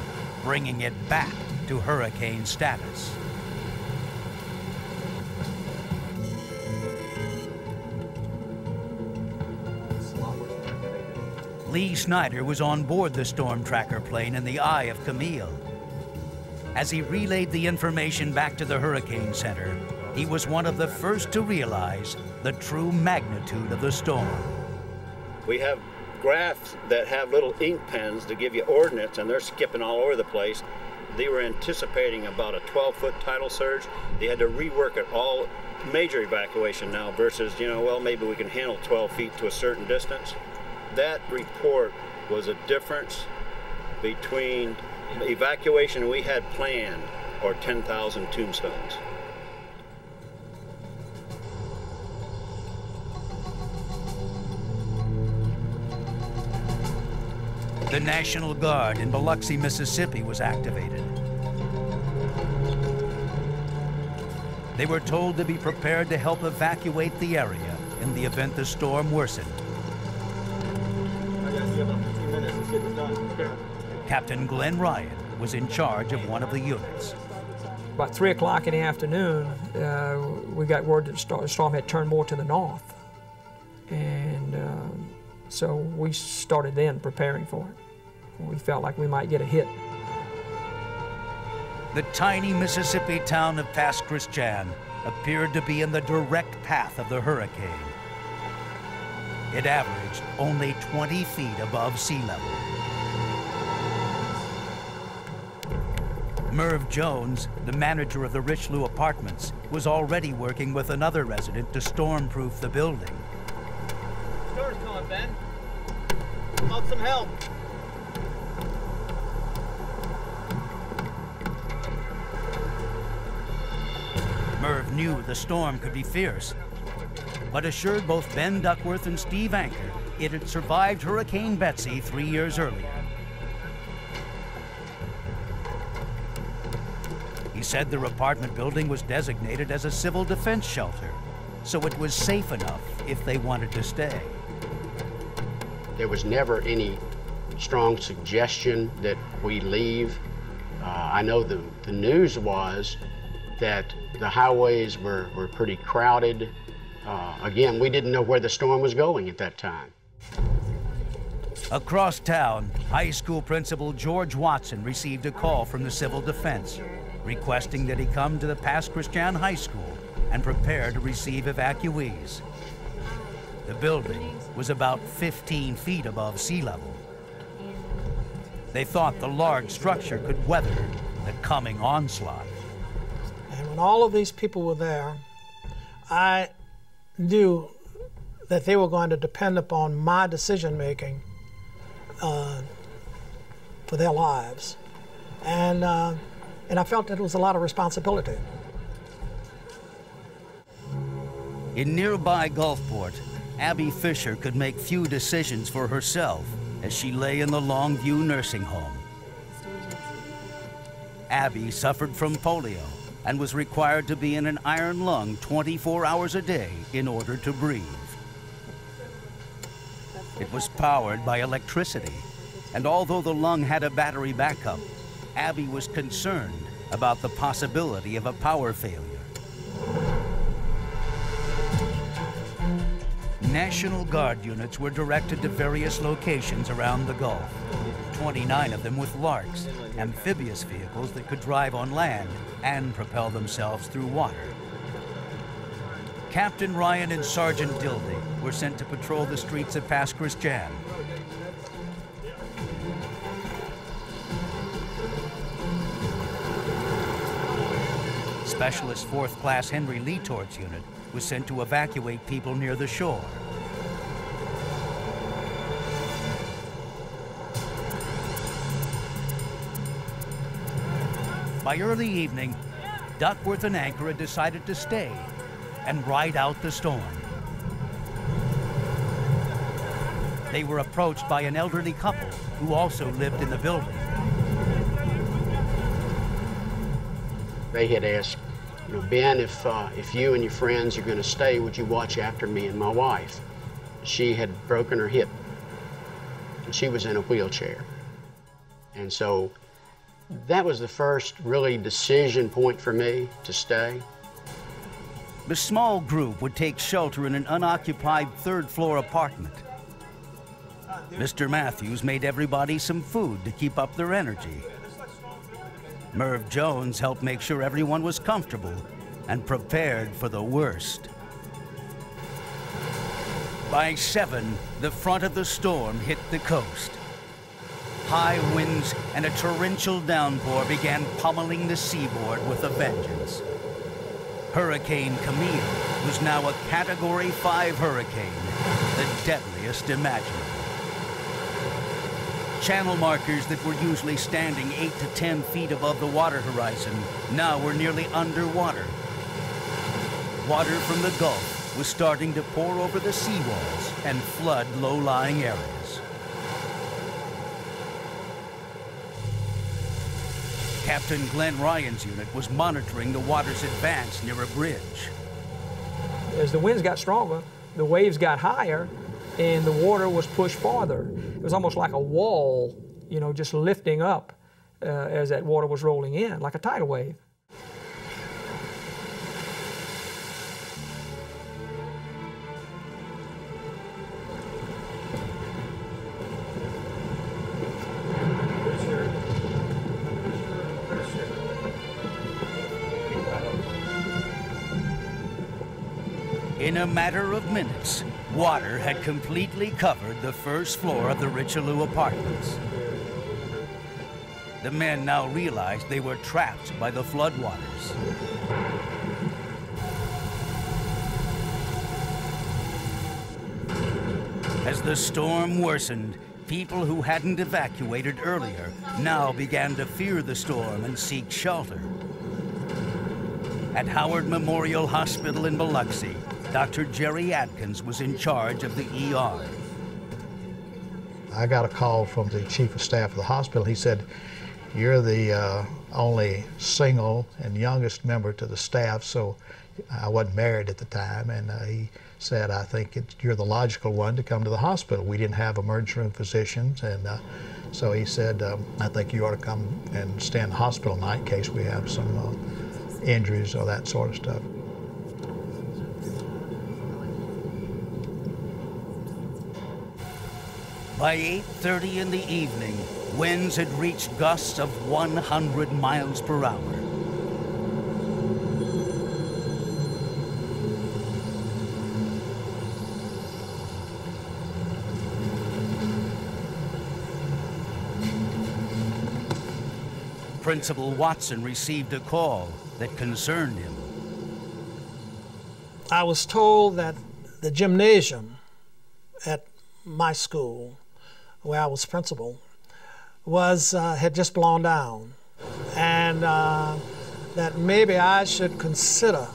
[SPEAKER 1] bringing it back to hurricane status. Lee Snyder was on board the storm tracker plane in the eye of Camille. As he relayed the information back to the Hurricane Center, he was one of the first to realize the true magnitude of the storm.
[SPEAKER 24] We have graphs that have little ink pens to give you ordinates, and they're skipping all over the place. They were anticipating about a 12-foot tidal surge. They had to rework it all, major evacuation now versus, well, maybe we can handle 12 feet to a certain distance. That report was a difference between the evacuation we had planned or 10,000 tombstones.
[SPEAKER 1] The National Guard in Biloxi, Mississippi was activated. They were told to be prepared to help evacuate the area in the event the storm worsened. Captain Glenn Ryan was in charge of one of the units.
[SPEAKER 8] About 3 o'clock in the afternoon, we got word that the storm had turned more to the north. And so we started then preparing for it. We felt like we might get a hit.
[SPEAKER 1] The tiny Mississippi town of Pass Christian appeared to be in the direct path of the hurricane. It averaged only 20 feet above sea level. Merv Jones, the manager of the Richelieu Apartments, was already working with another resident to storm-proof the building.
[SPEAKER 10] Door's coming, Ben. Want some help?
[SPEAKER 1] Merv knew the storm could be fierce, but assured both Ben Duckworth and Steve Anker it had survived Hurricane Betsy 3 years earlier. He said their apartment building was designated as a civil defense shelter, so it was safe enough if they wanted to stay.
[SPEAKER 20] There was never any strong suggestion that we leave. I know the news was that the highways were pretty crowded. Again, we didn't know where the storm was going at that time.
[SPEAKER 1] Across town, high school principal George Watson received a call from the Civil Defense requesting that he come to the Pass Christian High School and prepare to receive evacuees. The building was about 15 feet above sea level. They thought the large structure could weather the coming onslaught.
[SPEAKER 12] And when all of these people were there, I knew that they were going to depend upon my decision-making for their lives. And I felt that it was a lot of responsibility.
[SPEAKER 1] In nearby Gulfport, Abby Fisher could make few decisions for herself as she lay in the Longview nursing home. Abby suffered from polio and was required to be in an iron lung 24 hours a day in order to breathe. It was powered by electricity, and although the lung had a battery backup, Abby was concerned about the possibility of a power failure. National Guard units were directed to various locations around the Gulf, 29 of them with Larks, amphibious vehicles that could drive on land and propel themselves through water. Captain Ryan and Sergeant Dildy were sent to patrol the streets of Pass Christian. Specialist 4th Class Henry Lee Tort's unit was sent to evacuate people near the shore. By early evening, Duckworth and Anchor had decided to stay and ride out the storm. They were approached by an elderly couple who also lived in the building.
[SPEAKER 20] They had asked, you know, Ben, if you and your friends are going to stay, would you watch after me and my wife? She had broken her hip, and she was in a wheelchair. And so that was the first really decision point for me to stay.
[SPEAKER 1] The small group would take shelter in an unoccupied third-floor apartment. Mr. Matthews made everybody some food to keep up their energy. Merv Jones helped make sure everyone was comfortable and prepared for the worst. By 7, the front of the storm hit the coast. High winds and a torrential downpour began pummeling the seaboard with a vengeance. Hurricane Camille was now a Category 5 hurricane, the deadliest imaginable. Channel markers that were usually standing 8 to 10 feet above the water horizon now were nearly underwater. Water from the Gulf was starting to pour over the seawalls and flood low-lying areas. Captain Glenn Ryan's unit was monitoring the water's advance near a bridge.
[SPEAKER 8] As the winds got stronger, the waves got higher, and the water was pushed farther. It was almost like a wall, you know, just lifting up as that water was rolling in, like a tidal wave.
[SPEAKER 1] In a matter of minutes, water had completely covered the first floor of the Richelieu apartments. The men now realized they were trapped by the floodwaters. As the storm worsened, people who hadn't evacuated earlier now began to fear the storm and seek shelter. At Howard Memorial Hospital in Biloxi, Dr. Jerry Atkins was in charge of the ER.
[SPEAKER 13] I got a call from the chief of staff of the hospital. He said, "You're the only single and youngest member to the staff," so I wasn't married at the time, and he said, "I think you're the logical one to come to the hospital." We didn't have emergency room physicians, and so he said, "I think you ought to come and stay in the hospital tonight in case we have some injuries or that sort of stuff."
[SPEAKER 1] By 8:30 in the evening, winds had reached gusts of 100 miles per hour. Principal Watson received a call that concerned him.
[SPEAKER 12] I was told that the gymnasium at my school, where I was principal, had just blown down, and that maybe I should consider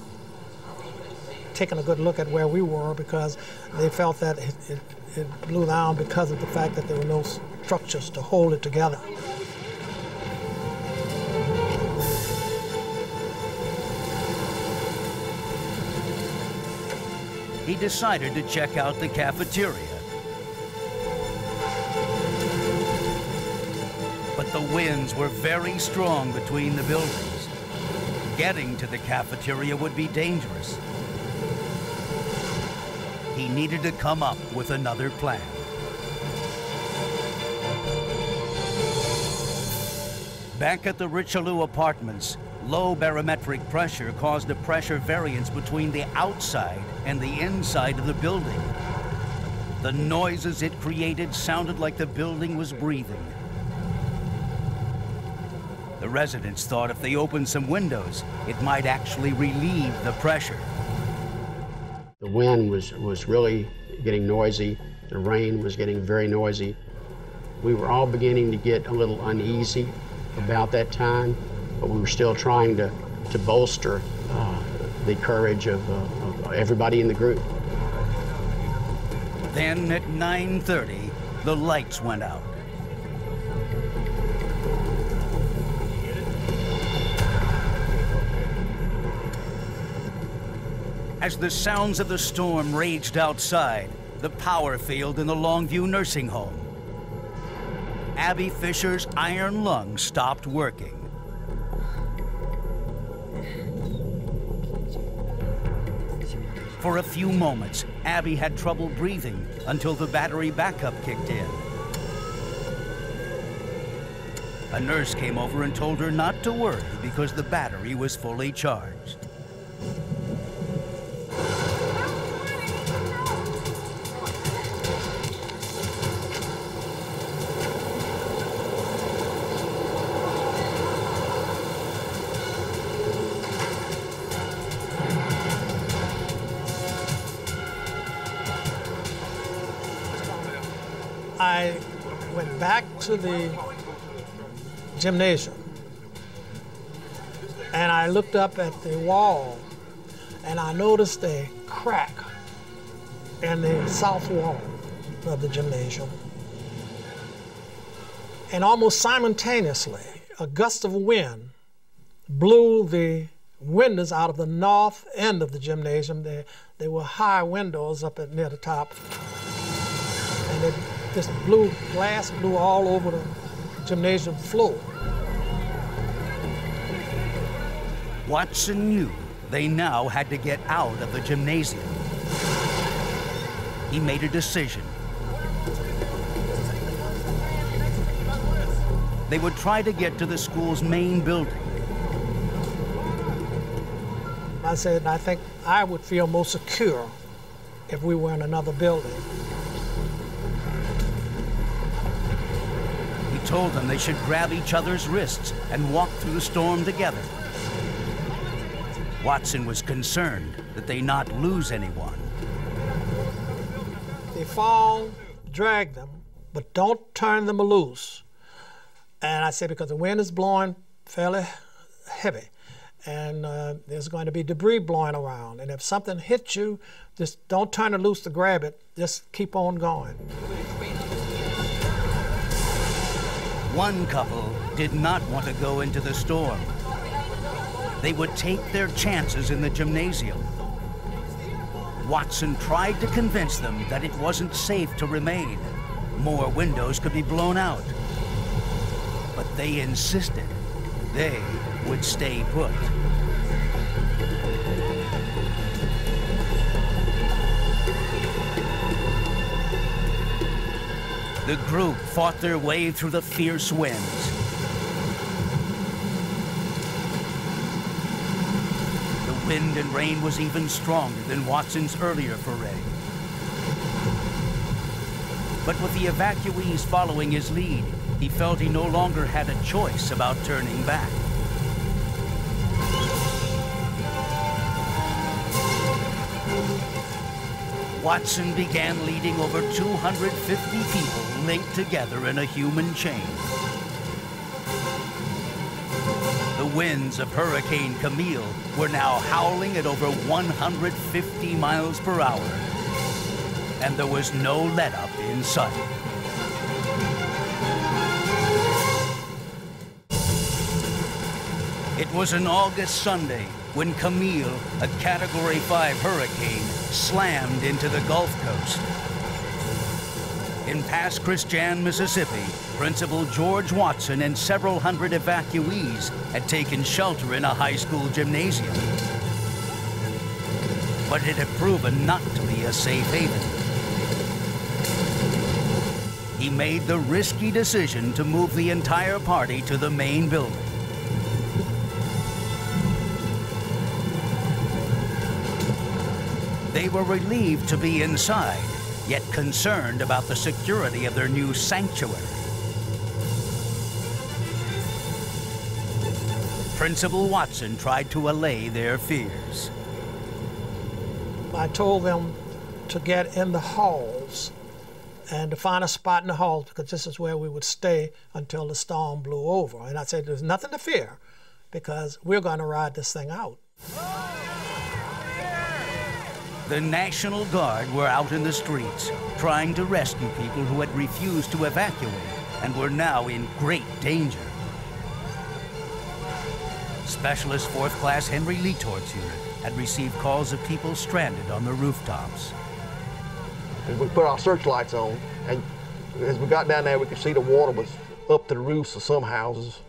[SPEAKER 12] taking a good look at where we were, because they felt that it blew down because of the fact that there were no structures to hold it together.
[SPEAKER 1] He decided to check out the cafeteria. But the winds were very strong between the buildings. Getting to the cafeteria would be dangerous. He needed to come up with another plan. Back at the Richelieu apartments, low barometric pressure caused a pressure variance between the outside and the inside of the building. The noises it created sounded like the building was breathing. The residents thought if they opened some windows, it might actually relieve the pressure.
[SPEAKER 20] The wind was really getting noisy. The rain was getting very noisy. We were all beginning to get a little uneasy about that time. but we were still trying to bolster the courage of everybody in the group.
[SPEAKER 1] Then at 9:30, the lights went out. As the sounds of the storm raged outside, the power failed in the Longview nursing home. Abby Fisher's iron lungs stopped working. For a few moments, Abby had trouble breathing until the battery backup kicked in. A nurse came over and told her not to worry because the battery was fully charged.
[SPEAKER 12] I went back to the gymnasium and I looked up at the wall and I noticed a crack in the south wall of the gymnasium. And almost simultaneously, a gust of wind blew the windows out of the north end of the gymnasium. They were high windows up near the top. And this glass blew all over the gymnasium floor.
[SPEAKER 1] Watson knew they now had to get out of the gymnasium. He made a decision. They would try to get to the school's main building.
[SPEAKER 12] I said, I think I would feel most secure if we were in another building.
[SPEAKER 1] He told them they should grab each other's wrists and walk through the storm together. Watson was concerned that they not lose anyone.
[SPEAKER 12] They fall, drag them, but don't turn them loose. And I said, because the wind is blowing fairly heavy, and there's going to be debris blowing around. And if something hits you, just don't turn it loose to grab it. Just keep on going.
[SPEAKER 1] One couple did not want to go into the storm. They would take their chances in the gymnasium. Watson tried to convince them that it wasn't safe to remain. More windows could be blown out. But they insisted they would stay put. The group fought their way through the fierce winds. The wind and rain was even stronger than Watson's earlier foray. But with the evacuees following his lead, he felt he no longer had a choice about turning back. Watson began leading over 250 people linked together in a human chain. The winds of Hurricane Camille were now howling at over 150 miles per hour, and there was no let-up in sight. It was an August Sunday when Camille, a Category 5 hurricane, slammed into the Gulf Coast. In Pass Christian, Mississippi, Principal George Watson and several hundred evacuees had taken shelter in a high school gymnasium. But it had proven not to be a safe haven. He made the risky decision to move the entire party to the main building. They were relieved to be inside, yet concerned about the security of their new sanctuary. Principal Watson tried to allay their fears.
[SPEAKER 12] I told them to get in the halls and to find a spot in the halls because this is where we would stay until the storm blew over. And I said, there's nothing to fear. because we're going to ride this thing out.
[SPEAKER 1] The National Guard were out in the streets trying to rescue people who had refused to evacuate and were now in great danger. Specialist 4th Class Henry Letort's unit had received calls of people stranded on the rooftops.
[SPEAKER 21] We put our searchlights on, and as we got down there, we could see the water was up to the roofs of some houses,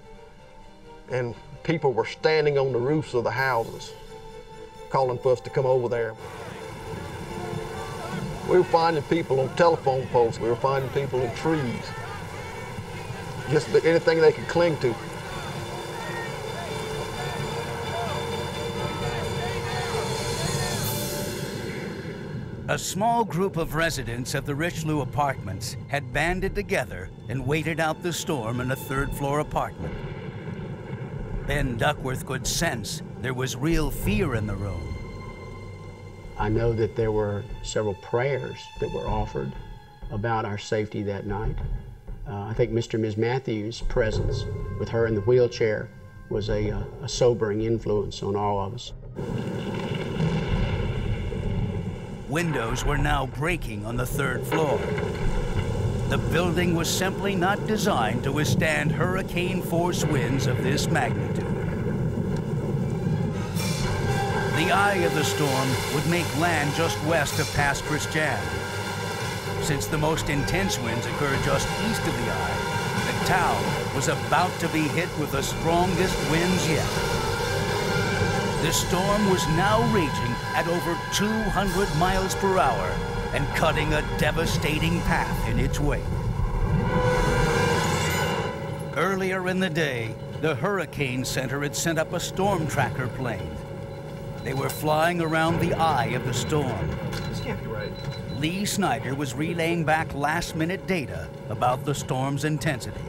[SPEAKER 21] and people were standing on the roofs of the houses, calling for us to come over there. We were finding people on telephone poles. We were finding people in trees. Just anything they could cling to.
[SPEAKER 1] A small group of residents of the Richelieu apartments had banded together and waited out the storm in a 3rd-floor apartment. Ben Duckworth could sense there was real fear in the room.
[SPEAKER 20] I know that there were several prayers that were offered about our safety that night. I think Mr. and Ms. Matthews' presence with her in the wheelchair was a sobering influence on all of us.
[SPEAKER 1] Windows were now breaking on the 3rd floor. The building was simply not designed to withstand hurricane-force winds of this magnitude. The eye of the storm would make land just west of Pass Christian. Since the most intense winds occurred just east of the eye, the town was about to be hit with the strongest winds yet. The storm was now raging at over 200 miles per hour and cutting a devastating path in its wake. Earlier in the day, the Hurricane Center had sent up a storm tracker plane. They were flying around the eye of the storm.
[SPEAKER 21] This can't be right.
[SPEAKER 1] Lee Snyder was relaying back last-minute data about the storm's intensity.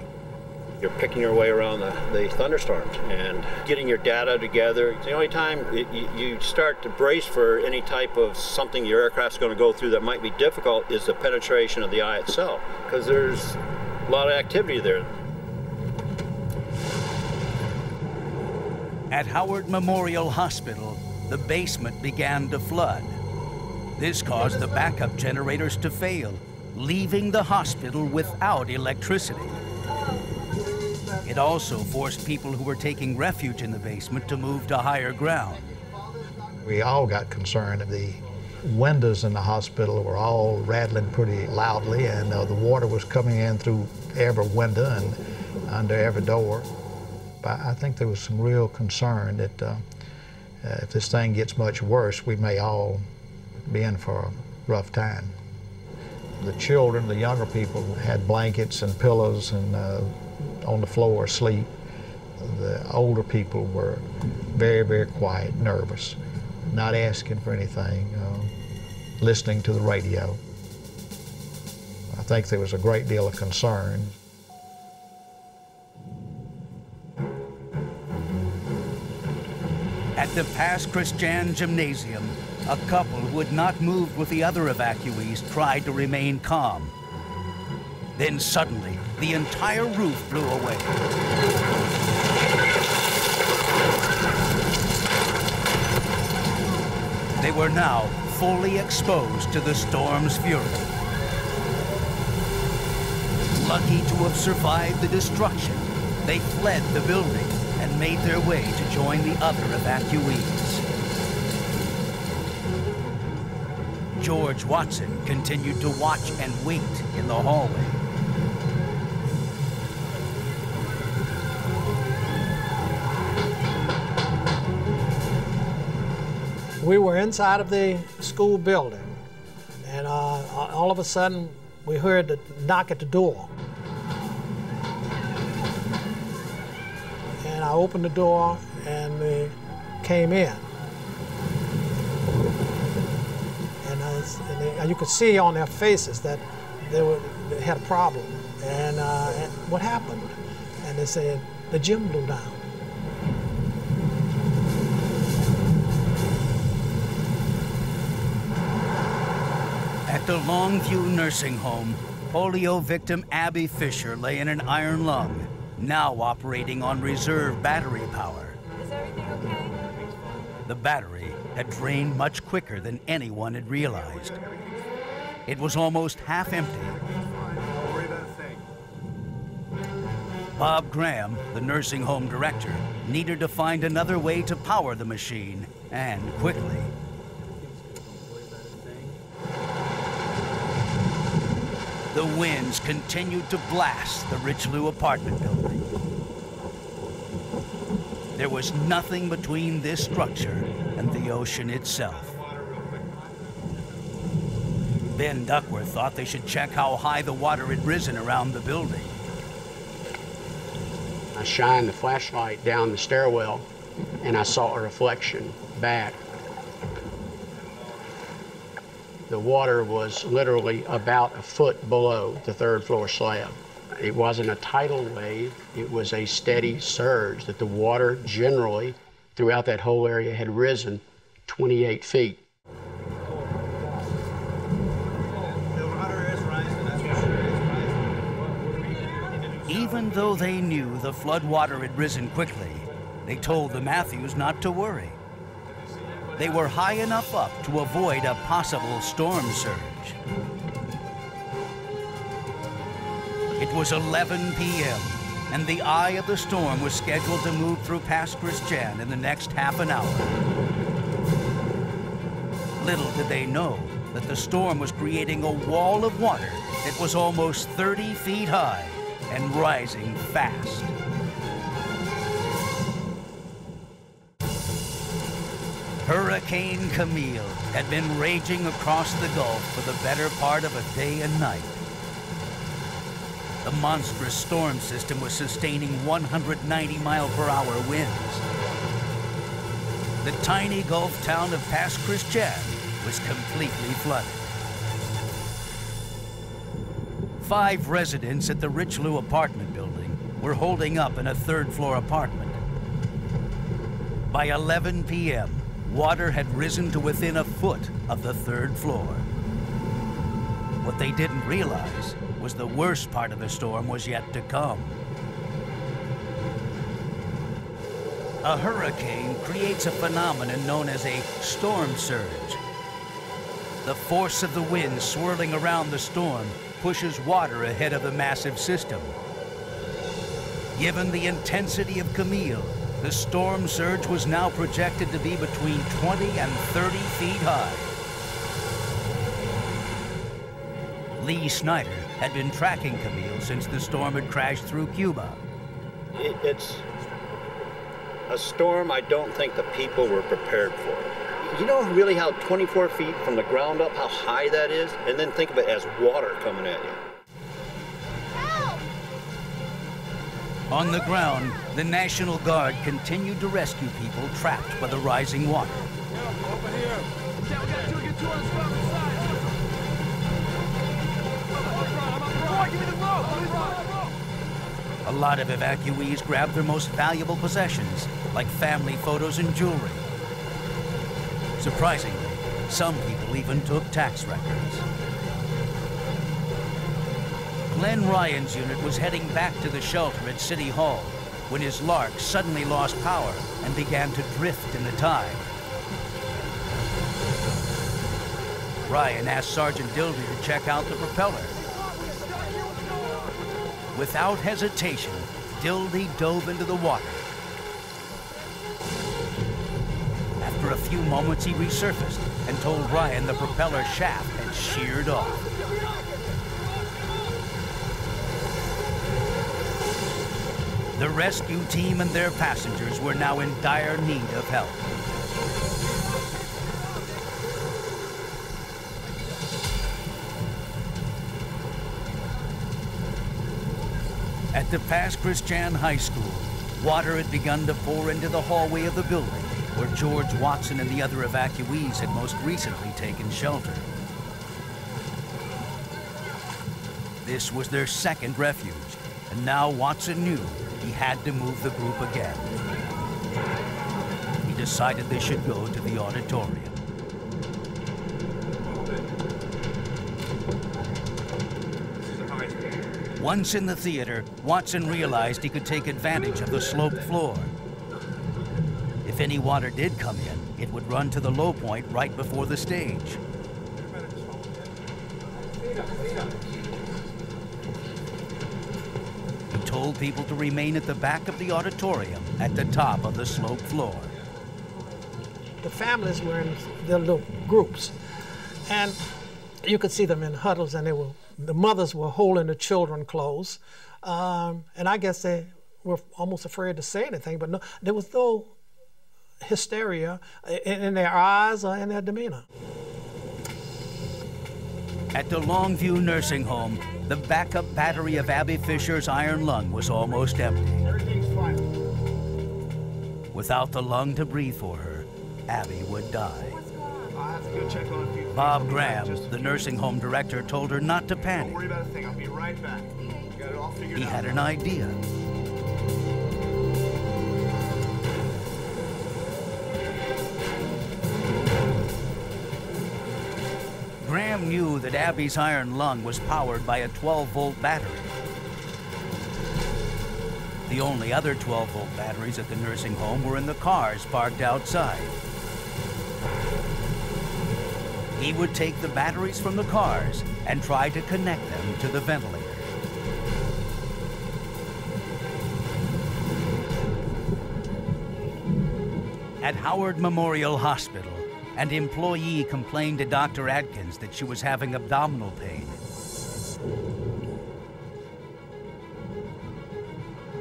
[SPEAKER 15] You're picking your way around the thunderstorms and getting your data together. The only time you start to brace for any type of something your aircraft's going to go through that might be difficult is the penetration of the eye itself, because there's a lot of activity there.
[SPEAKER 1] At Howard Memorial Hospital, the basement began to flood. This caused the backup generators to fail, leaving the hospital without electricity. It also forced people who were taking refuge in the basement to move to higher ground.
[SPEAKER 13] We all got concerned. The windows in the hospital were all rattling pretty loudly, and the water was coming in through every window and under every door. But I think there was some real concern that if this thing gets much worse, we may all be in for a rough time. The children, the younger people, had blankets and pillows and on the floor asleep. The older people were very, very quiet, nervous, not asking for anything, listening to the radio. I think there was a great deal of concern.
[SPEAKER 1] At the Pass Christian Gymnasium, a couple who had not moved with the other evacuees tried to remain calm. Then suddenly, the entire roof blew away. They were now fully exposed to the storm's fury. Lucky to have survived the destruction, they fled the building and made their way to join the other evacuees. George Watson continued to watch and wait in the hallway.
[SPEAKER 12] We were inside of the school building, and all of a sudden we heard the knock at the door. And I opened the door and they came in. And you could see on their faces that they had a problem. And what happened? And they said, the gym blew down.
[SPEAKER 1] At the Longview Nursing Home, polio victim Abby Fisher lay in an iron lung, now operating on reserve battery power. The battery had drained much quicker than anyone had realized. It was almost half empty. Bob Graham, the nursing home director, needed to find another way to power the machine, and quickly. The winds continued to blast the Richelieu apartment building. There was nothing between this structure and the ocean itself. Ben Duckworth thought they should check how high the water had risen around the building.
[SPEAKER 20] I shined the flashlight down the stairwell and I saw a reflection back. The water was literally about a foot below the third floor slab. It wasn't a tidal wave, it was a steady surge that the water generally throughout that whole area had risen 28 feet.
[SPEAKER 1] Even though they knew the floodwater had risen quickly, they told the Matthews not to worry. They were high enough up to avoid a possible storm surge. It was 11 p.m., and the eye of the storm was scheduled to move through Pass Christian in the next half an hour. Little did they know that the storm was creating a wall of water that was almost 30 feet high and rising fast. Hurricane Camille had been raging across the Gulf for the better part of a day and night. The monstrous storm system was sustaining 190-mile-per-hour winds. The tiny Gulf town of Pass Christian was completely flooded. 5 residents at the Richelieu apartment building were holding up in a third-floor apartment. By 11 p.m., water had risen to within a foot of the third floor. What they didn't realize was the worst part of the storm was yet to come. A hurricane creates a phenomenon known as a storm surge. The force of the wind swirling around the storm pushes water ahead of the massive system. Given the intensity of Camille, the storm surge was now projected to be between 20 and 30 feet high. Lee Snyder had been tracking Camille since the storm had crashed through Cuba.
[SPEAKER 15] It's a storm I don't think the people were prepared for. You know really how 24 feet from the ground up, how high that is? And then think of it as water coming at you.
[SPEAKER 1] Help! On the ground, the National Guard continued to rescue people trapped by the rising water.
[SPEAKER 10] Over here. Get two on the side. Give me the rope.
[SPEAKER 1] A lot of evacuees grabbed their most valuable possessions, like family photos and jewelry. Surprisingly, some people even took tax records. Glenn Ryan's unit was heading back to the shelter at City Hall when his Lark suddenly lost power and began to drift in the tide. Ryan asked Sergeant Dildy to check out the propeller. Without hesitation, Dildy dove into the water. After a few moments, he resurfaced and told Ryan the propeller shaft had sheared off. The rescue team and their passengers were now in dire need of help. At the Pass Christian High School, water had begun to pour into the hallway of the building where George Watson and the other evacuees had most recently taken shelter. This was their second refuge, and now Watson knew he had to move the group again. He decided they should go to the auditorium. Once in the theater, Watson realized he could take advantage of the sloped floor. If If any water did come in, it would run to the low point right before the stage. He told people to remain at the back of the auditorium at the top of the sloped floor.
[SPEAKER 12] The families were in their little groups, and you could see them in huddles, and the mothers were holding the children close, and I guess they were almost afraid to say anything, but no, there was no hysteria in their eyes or in their demeanor.
[SPEAKER 1] At the Longview Nursing Home, the backup battery of Abby Fisher's iron lung was almost empty.
[SPEAKER 12] Everything's fine.
[SPEAKER 1] Without the lung to breathe for her, Abby would die.
[SPEAKER 10] I'll have to go check on a few things.
[SPEAKER 1] Bob Graham, the nursing home director, told her not to panic.
[SPEAKER 10] Don't worry about a thing. I'll be right back. Got it all figured out.
[SPEAKER 1] He had an idea. Graham knew that Abby's iron lung was powered by a 12-volt battery. The only other 12-volt batteries at the nursing home were in the cars parked outside. He would take the batteries from the cars and try to connect them to the ventilator. At Howard Memorial Hospital, an employee complained to Dr. Adkins that she was having abdominal pain.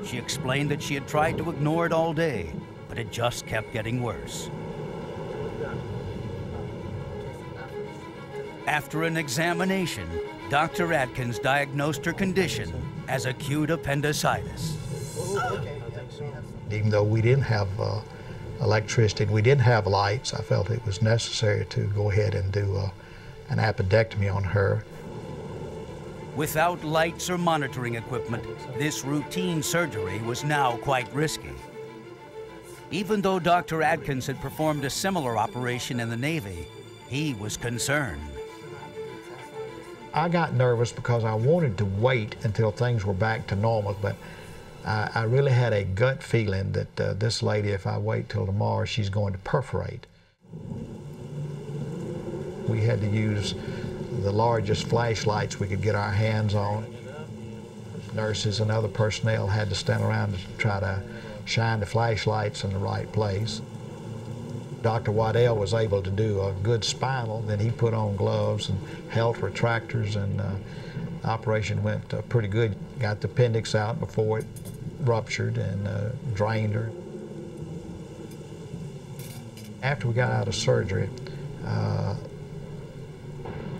[SPEAKER 1] She explained that she had tried to ignore it all day, but it just kept getting worse. After an examination, Dr. Adkins diagnosed her condition as acute appendicitis.
[SPEAKER 13] Even though we didn't have electricity, we didn't have lights, I felt it was necessary to go ahead and do an appendectomy on her.
[SPEAKER 1] Without lights or monitoring equipment, this routine surgery was now quite risky. Even though Dr. Adkins had performed a similar operation in the Navy, he was concerned.
[SPEAKER 13] I got nervous because I wanted to wait until things were back to normal, but I really had a gut feeling that this lady, if I wait till tomorrow, she's going to perforate. We had to use the largest flashlights we could get our hands on. Nurses and other personnel had to stand around to try to shine the flashlights in the right place. Dr. Waddell was able to do a good spinal, then he put on gloves and health retractors, and the operation went pretty good. Got the appendix out before it ruptured and drained her. After we got out of surgery,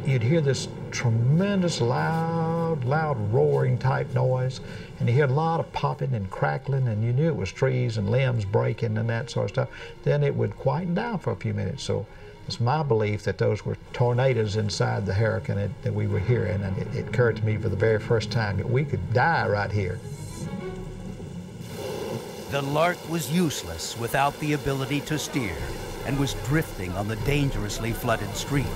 [SPEAKER 13] you'd hear this tremendous loud roaring type noise, and you hear a lot of popping and crackling, and you knew it was trees and limbs breaking and that sort of stuff. Then it would quieten down for a few minutes. So it's my belief that those were tornadoes inside the hurricane that we were hearing, and it occurred to me for the very first time that we could die right here.
[SPEAKER 1] The Lark was useless without the ability to steer and was drifting on the dangerously flooded street.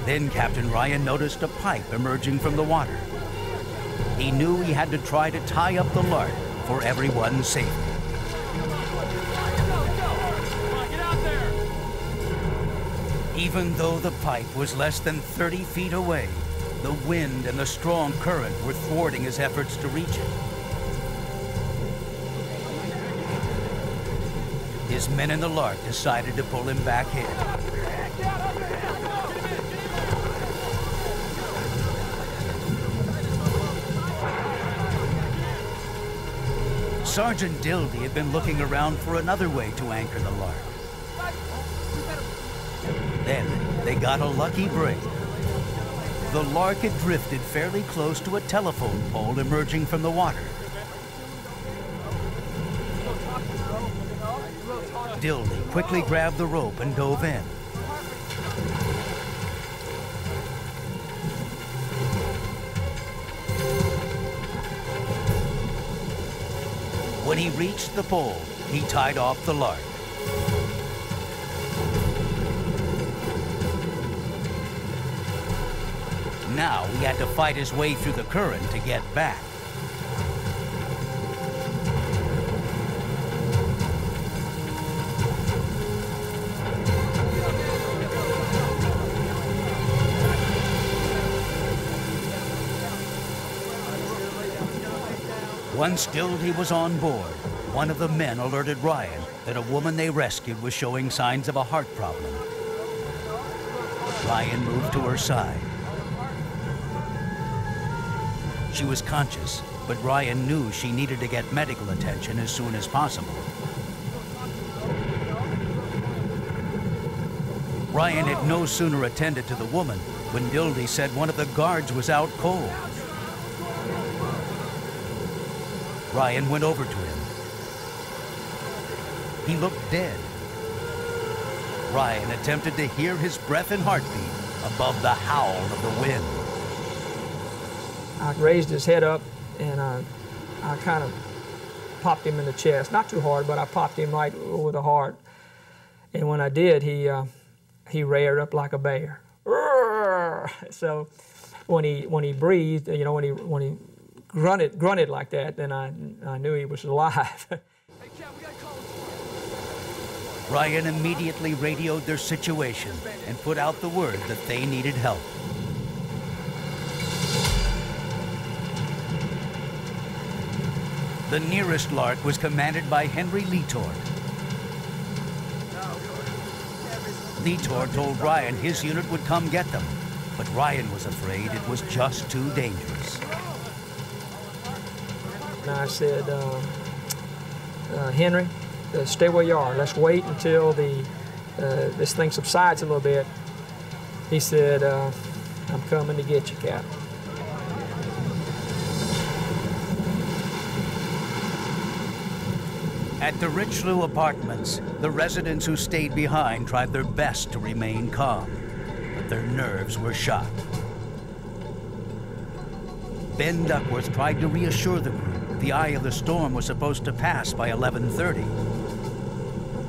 [SPEAKER 1] Then Captain Ryan noticed a pipe emerging from the water. He knew he had to try to tie up the Lark for everyone's safety. Even though the pipe was less than 30 feet away, the wind and the strong current were thwarting his efforts to reach it. His men in the Lark decided to pull him back in. Sergeant Dildy had been looking around for another way to anchor the Lark. Then they got a lucky break. The Lark had drifted fairly close to a telephone pole emerging from the water. Dildy quickly grabbed the rope and dove in. When he reached the pole, he tied off the Lark. Now he had to fight his way through the current to get back. Once Dildy was on board, one of the men alerted Ryan that a woman they rescued was showing signs of a heart problem. Ryan moved to her side. She was conscious, but Ryan knew she needed to get medical attention as soon as possible. Ryan had no sooner attended to the woman when Dildy said one of the guards was out cold. Ryan went over to him. He looked dead. Ryan attempted to hear his breath and heartbeat above the howl of the wind.
[SPEAKER 8] I raised his head up and I kind of popped him in the chest. Not too hard, but I popped him right over the heart. And when I did, he reared up like a bear. So when he breathed, you know, when he grunted like that, then I knew he was alive.
[SPEAKER 1] Ryan immediately radioed their situation and put out the word that they needed help. The nearest Lark was commanded by Henry Leetord. Leetord told Ryan his unit would come get them, but Ryan was afraid it was just too dangerous.
[SPEAKER 8] And I said, Henry, stay where you are. Let's wait until this thing subsides a little bit. He said, I'm coming to get you, Cap.
[SPEAKER 1] At the Richelieu Apartments, the residents who stayed behind tried their best to remain calm, but their nerves were shot. Ben Duckworth tried to reassure the group the eye of the storm was supposed to pass by 11:30.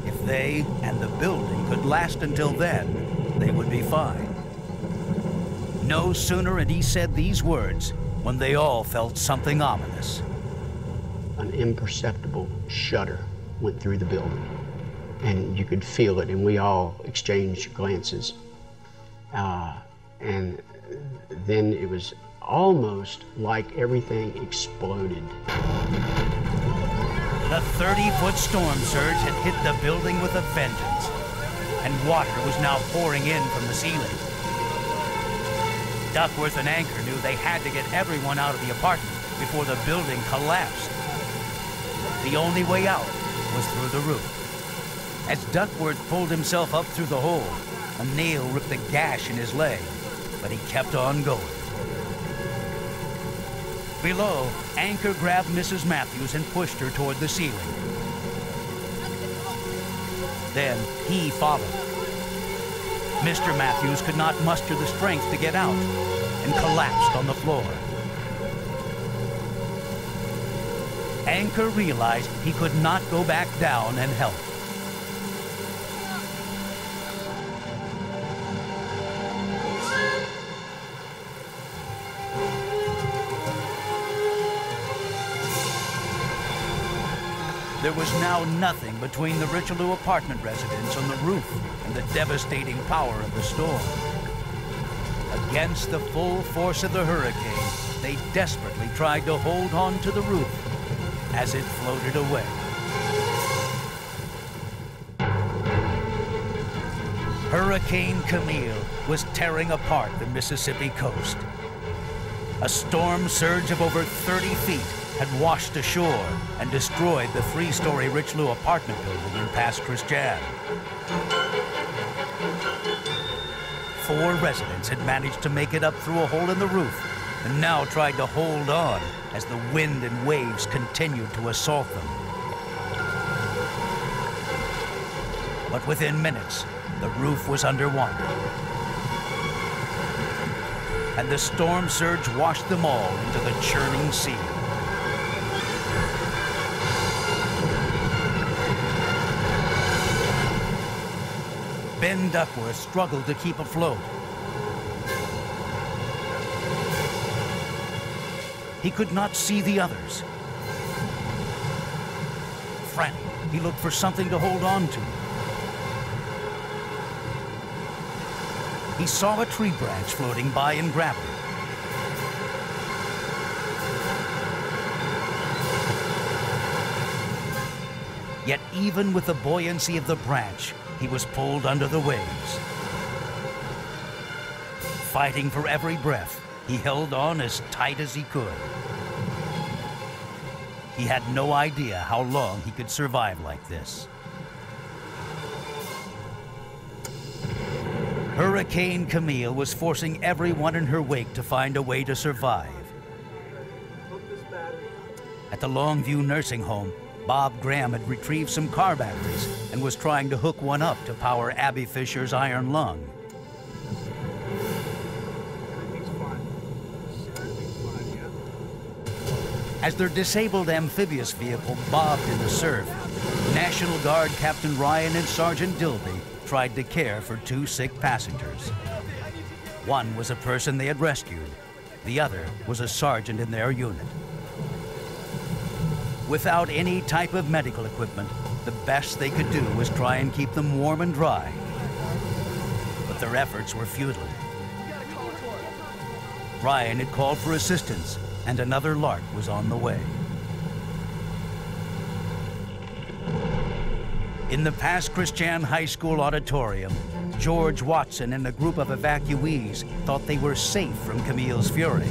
[SPEAKER 1] If they and the building could last until then, they would be fine. No sooner had he said these words when they all felt something ominous.
[SPEAKER 20] An imperceptible shudder went through the building, and you could feel it, and we all exchanged glances. And then it was almost like everything exploded.
[SPEAKER 1] The 30-foot storm surge had hit the building with a vengeance, and water was now pouring in from the ceiling. Duckworth and Anchor knew they had to get everyone out of the apartment before the building collapsed. The only way out was through the roof. As Duckworth pulled himself up through the hole, a nail ripped a gash in his leg, but he kept on going. Below, Anchor grabbed Mrs. Matthews and pushed her toward the ceiling. Then he followed. Mr. Matthews could not muster the strength to get out and collapsed on the floor. Anchor realized he could not go back down and help. There was now nothing between the Richelieu apartment residents on the roof and the devastating power of the storm. Against the full force of the hurricane, they desperately tried to hold on to the roof as it floated away. Hurricane Camille was tearing apart the Mississippi coast. A storm surge of over 30 feet had washed ashore and destroyed the 3-story Richelieu apartment building in Pass Christian. 4 residents had managed to make it up through a hole in the roof and now tried to hold on as the wind and waves continued to assault them. But within minutes, the roof was underwater, and the storm surge washed them all into the churning sea. Ben Duckworth struggled to keep afloat. He could not see the others. Frantic, he looked for something to hold on to. He saw a tree branch floating by and grabbed it. Yet even with the buoyancy of the branch, he was pulled under the waves. Fighting for every breath, he held on as tight as he could. He had no idea how long he could survive like this. Hurricane Camille was forcing everyone in her wake to find a way to survive. At the Longview nursing home, Bob Graham had retrieved some car batteries and was trying to hook one up to power Abby Fisher's iron lung. As their disabled amphibious vehicle bobbed in the surf, National Guard Captain Ryan and Sergeant Dilby tried to care for two sick passengers. One was a person they had rescued. The other was a sergeant in their unit. Without any type of medical equipment, the best they could do was try and keep them warm and dry. But their efforts were futile. Ryan had called for assistance, and another Lark was on the way. In the Pass Christian High School auditorium, George Watson and a group of evacuees thought they were safe from Camille's fury.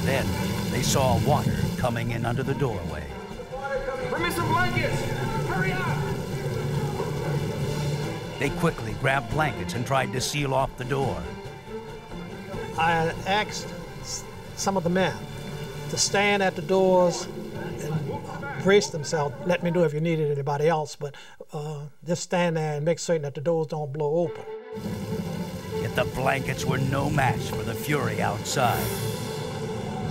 [SPEAKER 1] Then they saw water coming in under the doorway.
[SPEAKER 10] Bring me some blankets! Hurry up!
[SPEAKER 1] They quickly grabbed blankets and tried to seal off the door.
[SPEAKER 12] I asked some of the men to stand at the doors and brace themselves. Let me know if you needed anybody else, but just stand there and make certain that the doors don't blow open.
[SPEAKER 1] Yet the blankets were no match for the fury outside.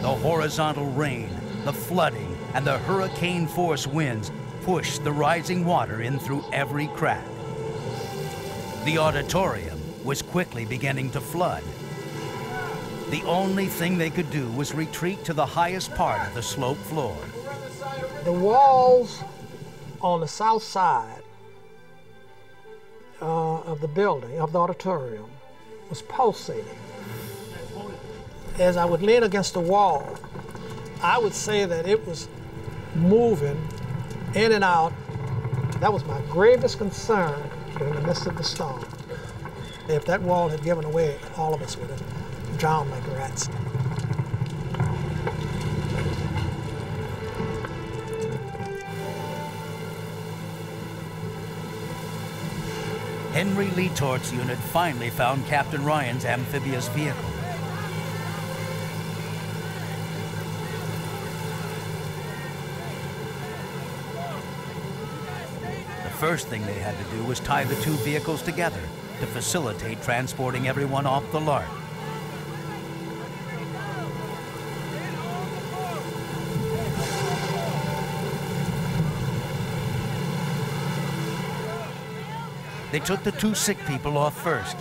[SPEAKER 1] The horizontal rain, the flooding, and the hurricane-force winds pushed the rising water in through every crack. The auditorium was quickly beginning to flood. The only thing they could do was retreat to the highest part of the slope floor.
[SPEAKER 12] The walls on the south side of the building, of the auditorium, was pulsating. As I would lean against the wall, I would say that it was moving in and out. That was my gravest concern during the midst of the storm. If that wall had given away, all of us would have drowned like rats.
[SPEAKER 1] Henry Lee Tort's unit finally found Captain Ryan's amphibious vehicle. The first thing they had to do was tie the two vehicles together to facilitate transporting everyone off the Lark. They took the two sick people off first.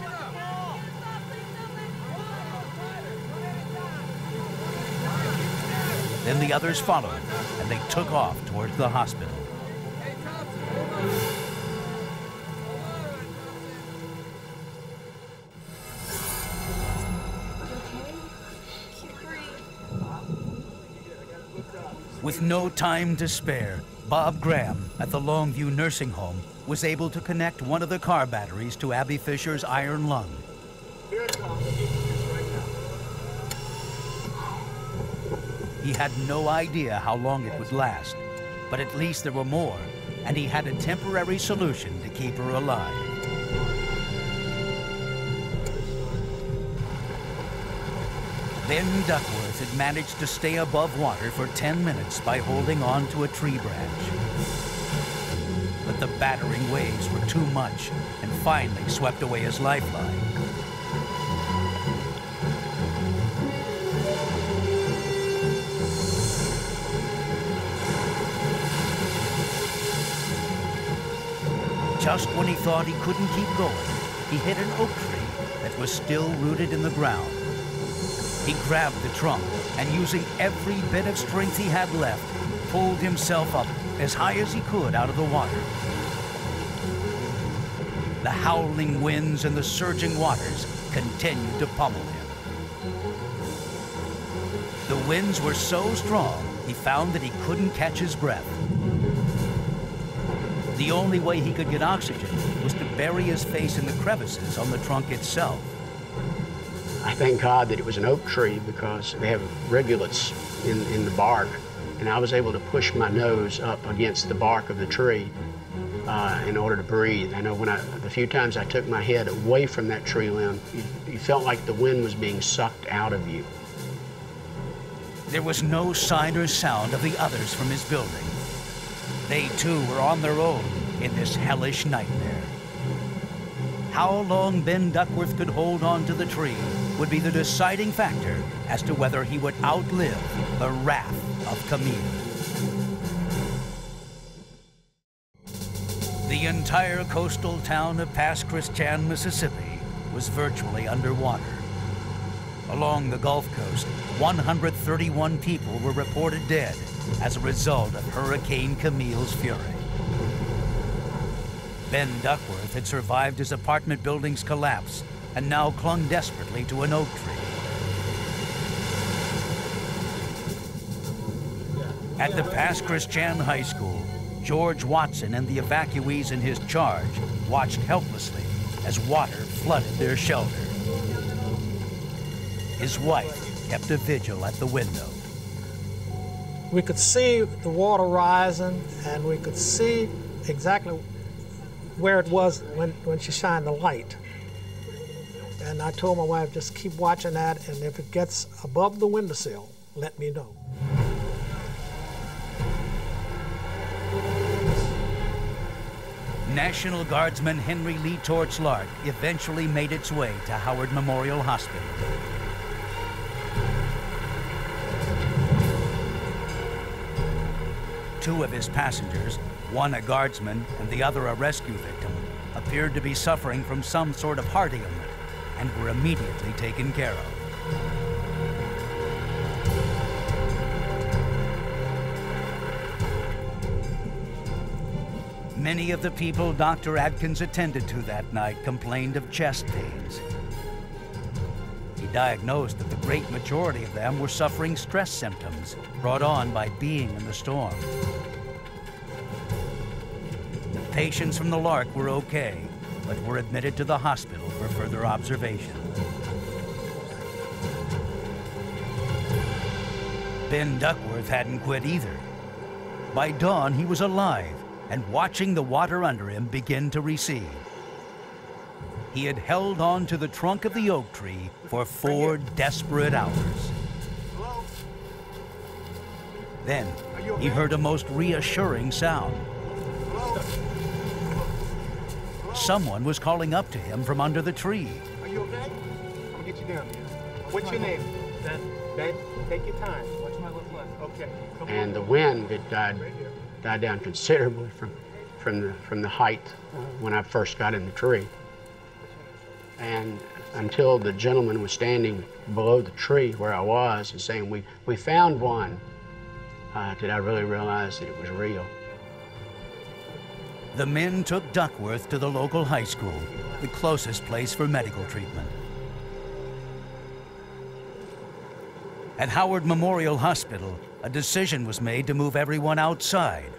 [SPEAKER 1] Then the others followed, and they took off towards the hospital. With no time to spare, Bob Graham at the Longview nursing home was able to connect one of the car batteries to Abby Fisher's iron lung. He had no idea how long it would last, but at least there were more, and he had a temporary solution to keep her alive. Then Duckworth had managed to stay above water for 10 minutes by holding on to a tree branch. But the battering waves were too much and finally swept away his lifeline. Just when he thought he couldn't keep going, he hit an oak tree that was still rooted in the ground. He grabbed the trunk and, using every bit of strength he had left, pulled himself up as high as he could out of the water. The howling winds and the surging waters continued to pummel him. The winds were so strong, he found that he couldn't catch his breath. The only way he could get oxygen was to bury his face in the crevices on the trunk itself.
[SPEAKER 20] I thank God that it was an oak tree because they have rivulets in the bark, and I was able to push my nose up against the bark of the tree in order to breathe. I know the few times I took my head away from that tree limb, you felt like the wind was being sucked out of you.
[SPEAKER 1] There was no sign or sound of the others from his building. They too were on their own in this hellish nightmare. How long Ben Duckworth could hold on to the tree would be the deciding factor as to whether he would outlive the wrath of Camille. The entire coastal town of Pass Christian, Mississippi was virtually underwater. Along the Gulf Coast, 131 people were reported dead as a result of Hurricane Camille's fury. Ben Duckworth had survived his apartment building's collapse and now clung desperately to an oak tree. At the Pass Christian High School, George Watson and the evacuees in his charge watched helplessly as water flooded their shelter. His wife kept a vigil at the window.
[SPEAKER 12] We could see the water rising, and we could see exactly where it was when she shined the light. And I told my wife, just keep watching that, and if it gets above the windowsill, let me know.
[SPEAKER 1] National Guardsman Henry Lee Torch Lark eventually made its way to Howard Memorial Hospital. Two of his passengers, one a guardsman and the other a rescue victim, appeared to be suffering from some sort of heart ailment and were immediately taken care of. Many of the people Dr. Adkins attended to that night complained of chest pains. He diagnosed that the great majority of them were suffering stress symptoms brought on by being in the storm. The patients from the Lark were okay, but were admitted to the hospital for further observation. Ben Duckworth hadn't quit either. By dawn, he was alive and watching the water under him begin to recede. He had held on to the trunk of the oak tree for 4 desperate hours. Then he heard a most reassuring sound. Someone was calling up to him from under the tree.
[SPEAKER 21] Are you okay? I'm gonna get you down here. What's your name? Ben. Ben, take your time. Watch my left leg. Okay.
[SPEAKER 20] And the wind had died down considerably from the height when I first got in the tree. And until the gentleman was standing below the tree where I was and saying, we found one, did I really realize that it was real.
[SPEAKER 1] The men took Duckworth to the local high school, the closest place for medical treatment. At Howard Memorial Hospital, a decision was made to move everyone outside.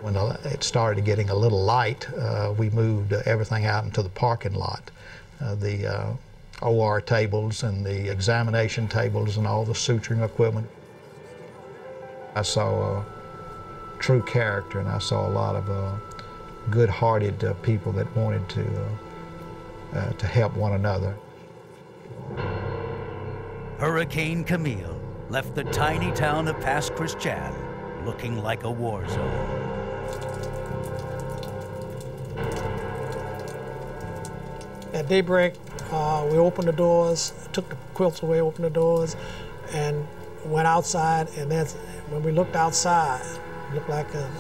[SPEAKER 13] When it started getting a little light, we moved everything out into the parking lot. The OR tables and the examination tables and all the suturing equipment. I saw true character, and I saw a lot of good-hearted people that wanted to help one another.
[SPEAKER 1] Hurricane Camille left the tiny town of Pass Christian looking like a war zone.
[SPEAKER 12] At daybreak, we opened the doors, took the quilts away, opened the doors, and went outside. And then when we looked outside, it looked like a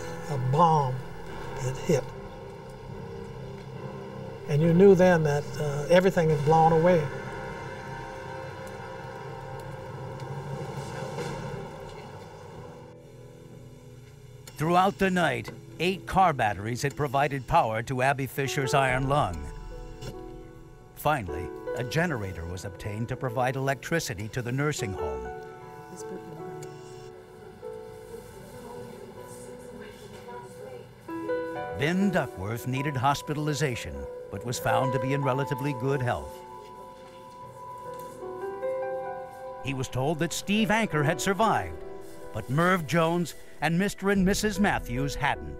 [SPEAKER 12] bomb had hit. And you knew then that everything had blown away.
[SPEAKER 1] Throughout the night, 8 car batteries had provided power to Abby Fisher's iron lung. Finally, a generator was obtained to provide electricity to the nursing home. Vin Duckworth needed hospitalization, but was found to be in relatively good health. He was told that Steve Anker had survived, but Merv Jones and Mr. and Mrs. Matthews hadn't.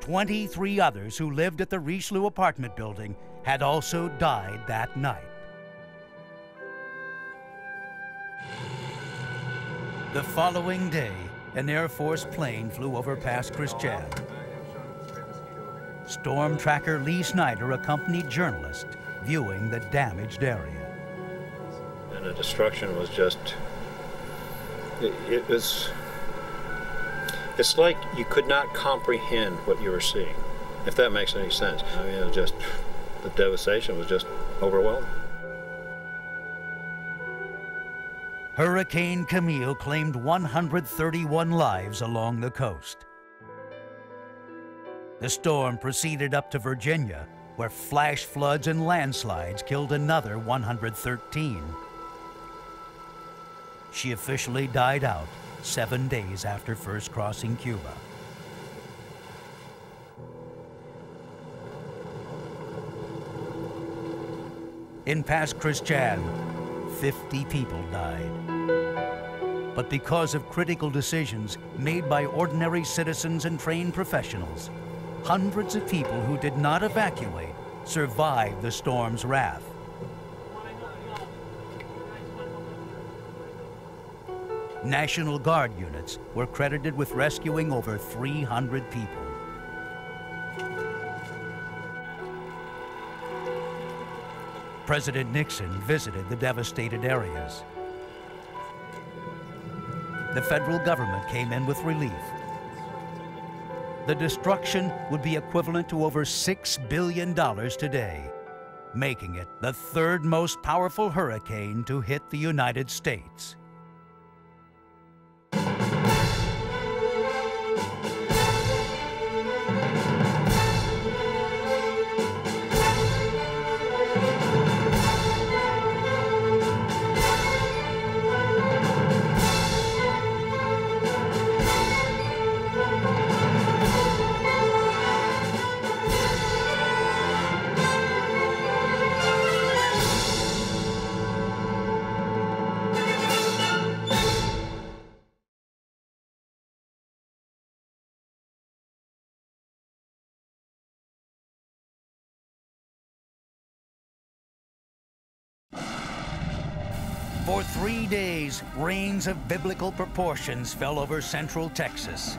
[SPEAKER 1] 23 others who lived at the Richelieu apartment building had also died that night. The following day, an Air Force plane flew over Pass Christian. Storm tracker Lee Snyder accompanied journalists viewing the damaged area.
[SPEAKER 15] And the destruction was just, it's like you could not comprehend what you were seeing, if that makes any sense. I mean, it was just, the devastation was just overwhelming.
[SPEAKER 1] Hurricane Camille claimed 131 lives along the coast. The storm proceeded up to Virginia, where flash floods and landslides killed another 113. She officially died out 7 days after first crossing Cuba. In Pass Christian, 50 people died. But because of critical decisions made by ordinary citizens and trained professionals, hundreds of people who did not evacuate survived the storm's wrath. National Guard units were credited with rescuing over 300 people. President Nixon visited the devastated areas. The federal government came in with relief. The destruction would be equivalent to over $6 billion today, making it the third most powerful hurricane to hit the United States. For 3 days, rains of biblical proportions fell over central Texas.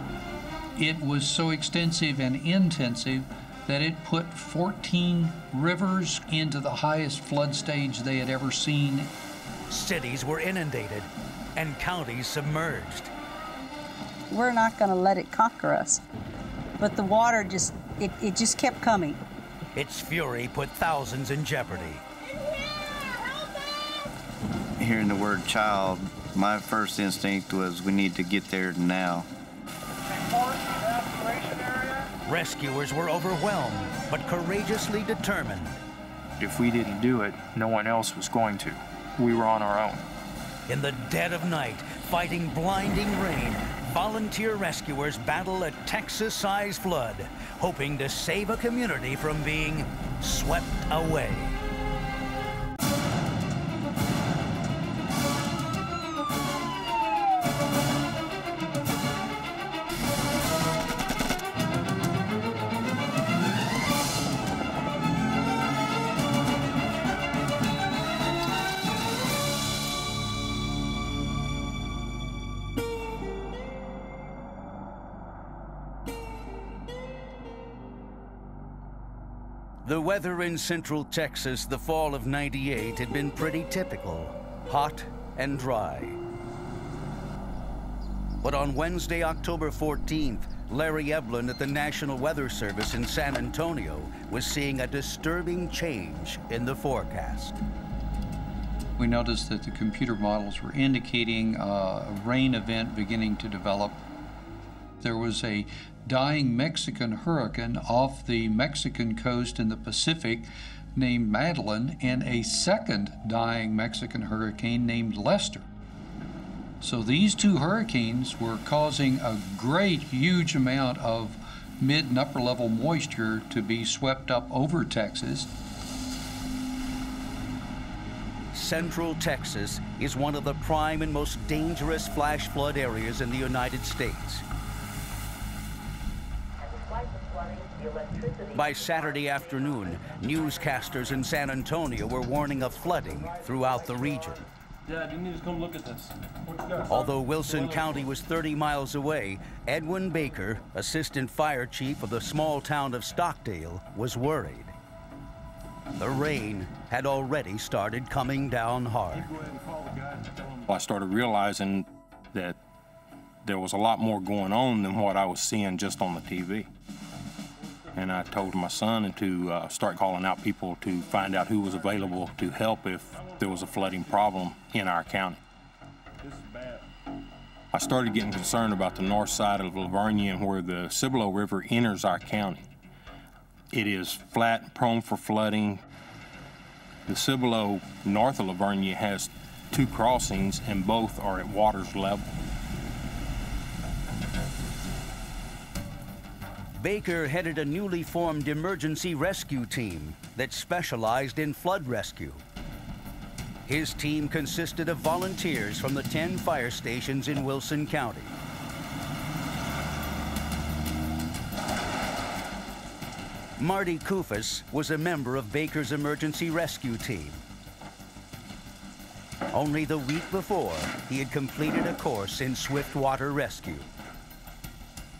[SPEAKER 3] It was so extensive and intensive that it put 14 rivers into the highest flood stage they had ever seen.
[SPEAKER 1] Cities were inundated and counties submerged.
[SPEAKER 17] We're not going to let it conquer us, but the water just kept coming.
[SPEAKER 1] Its fury put thousands in jeopardy.
[SPEAKER 19] Hearing the word child, my first instinct was we need to get there now.
[SPEAKER 1] Rescuers were overwhelmed, but courageously determined.
[SPEAKER 23] If we didn't do it, no one else was going to. We were on our own.
[SPEAKER 1] In the dead of night, fighting blinding rain, volunteer rescuers battle a Texas-sized flood, hoping to save a community from being swept away. The weather in central Texas the fall of '98 had been pretty typical, hot and dry. But on Wednesday, October 14th, Larry Evelyn at the National Weather Service in San Antonio was seeing a disturbing change in the forecast.
[SPEAKER 3] We noticed that the computer models were indicating a rain event beginning to develop. There was a dying Mexican hurricane off the Mexican coast in the Pacific named Madeline, and a second dying Mexican hurricane named Lester. So these two hurricanes were causing a huge amount of mid and upper level moisture to be swept up over Texas.
[SPEAKER 1] Central Texas is one of the prime and most dangerous flash flood areas in the United States. By Saturday afternoon, newscasters in San Antonio were warning of flooding throughout the region.
[SPEAKER 5] Dad, you need to come look at this.
[SPEAKER 1] Although Wilson County was 30 miles away, Edwin Baker, assistant fire chief of the small town of Stockdale, was worried. The rain had already started coming down hard.
[SPEAKER 4] I started realizing that there was a lot more going on than what I was seeing just on the TV. And I told my son to start calling out people to find out who was available to help if there was a flooding problem in our county.
[SPEAKER 5] This is bad.
[SPEAKER 4] I started getting concerned about the north side of Lavernia where the Cissell River enters our county. It is flat, prone for flooding. The Cissell north of Lavernia has 2 crossings and both are at water's level.
[SPEAKER 1] Baker headed a newly formed emergency rescue team that specialized in flood rescue. His team consisted of volunteers from the 10 fire stations in Wilson County. Marty Kufis was a member of Baker's emergency rescue team. Only the week before, he had completed a course in swiftwater rescue.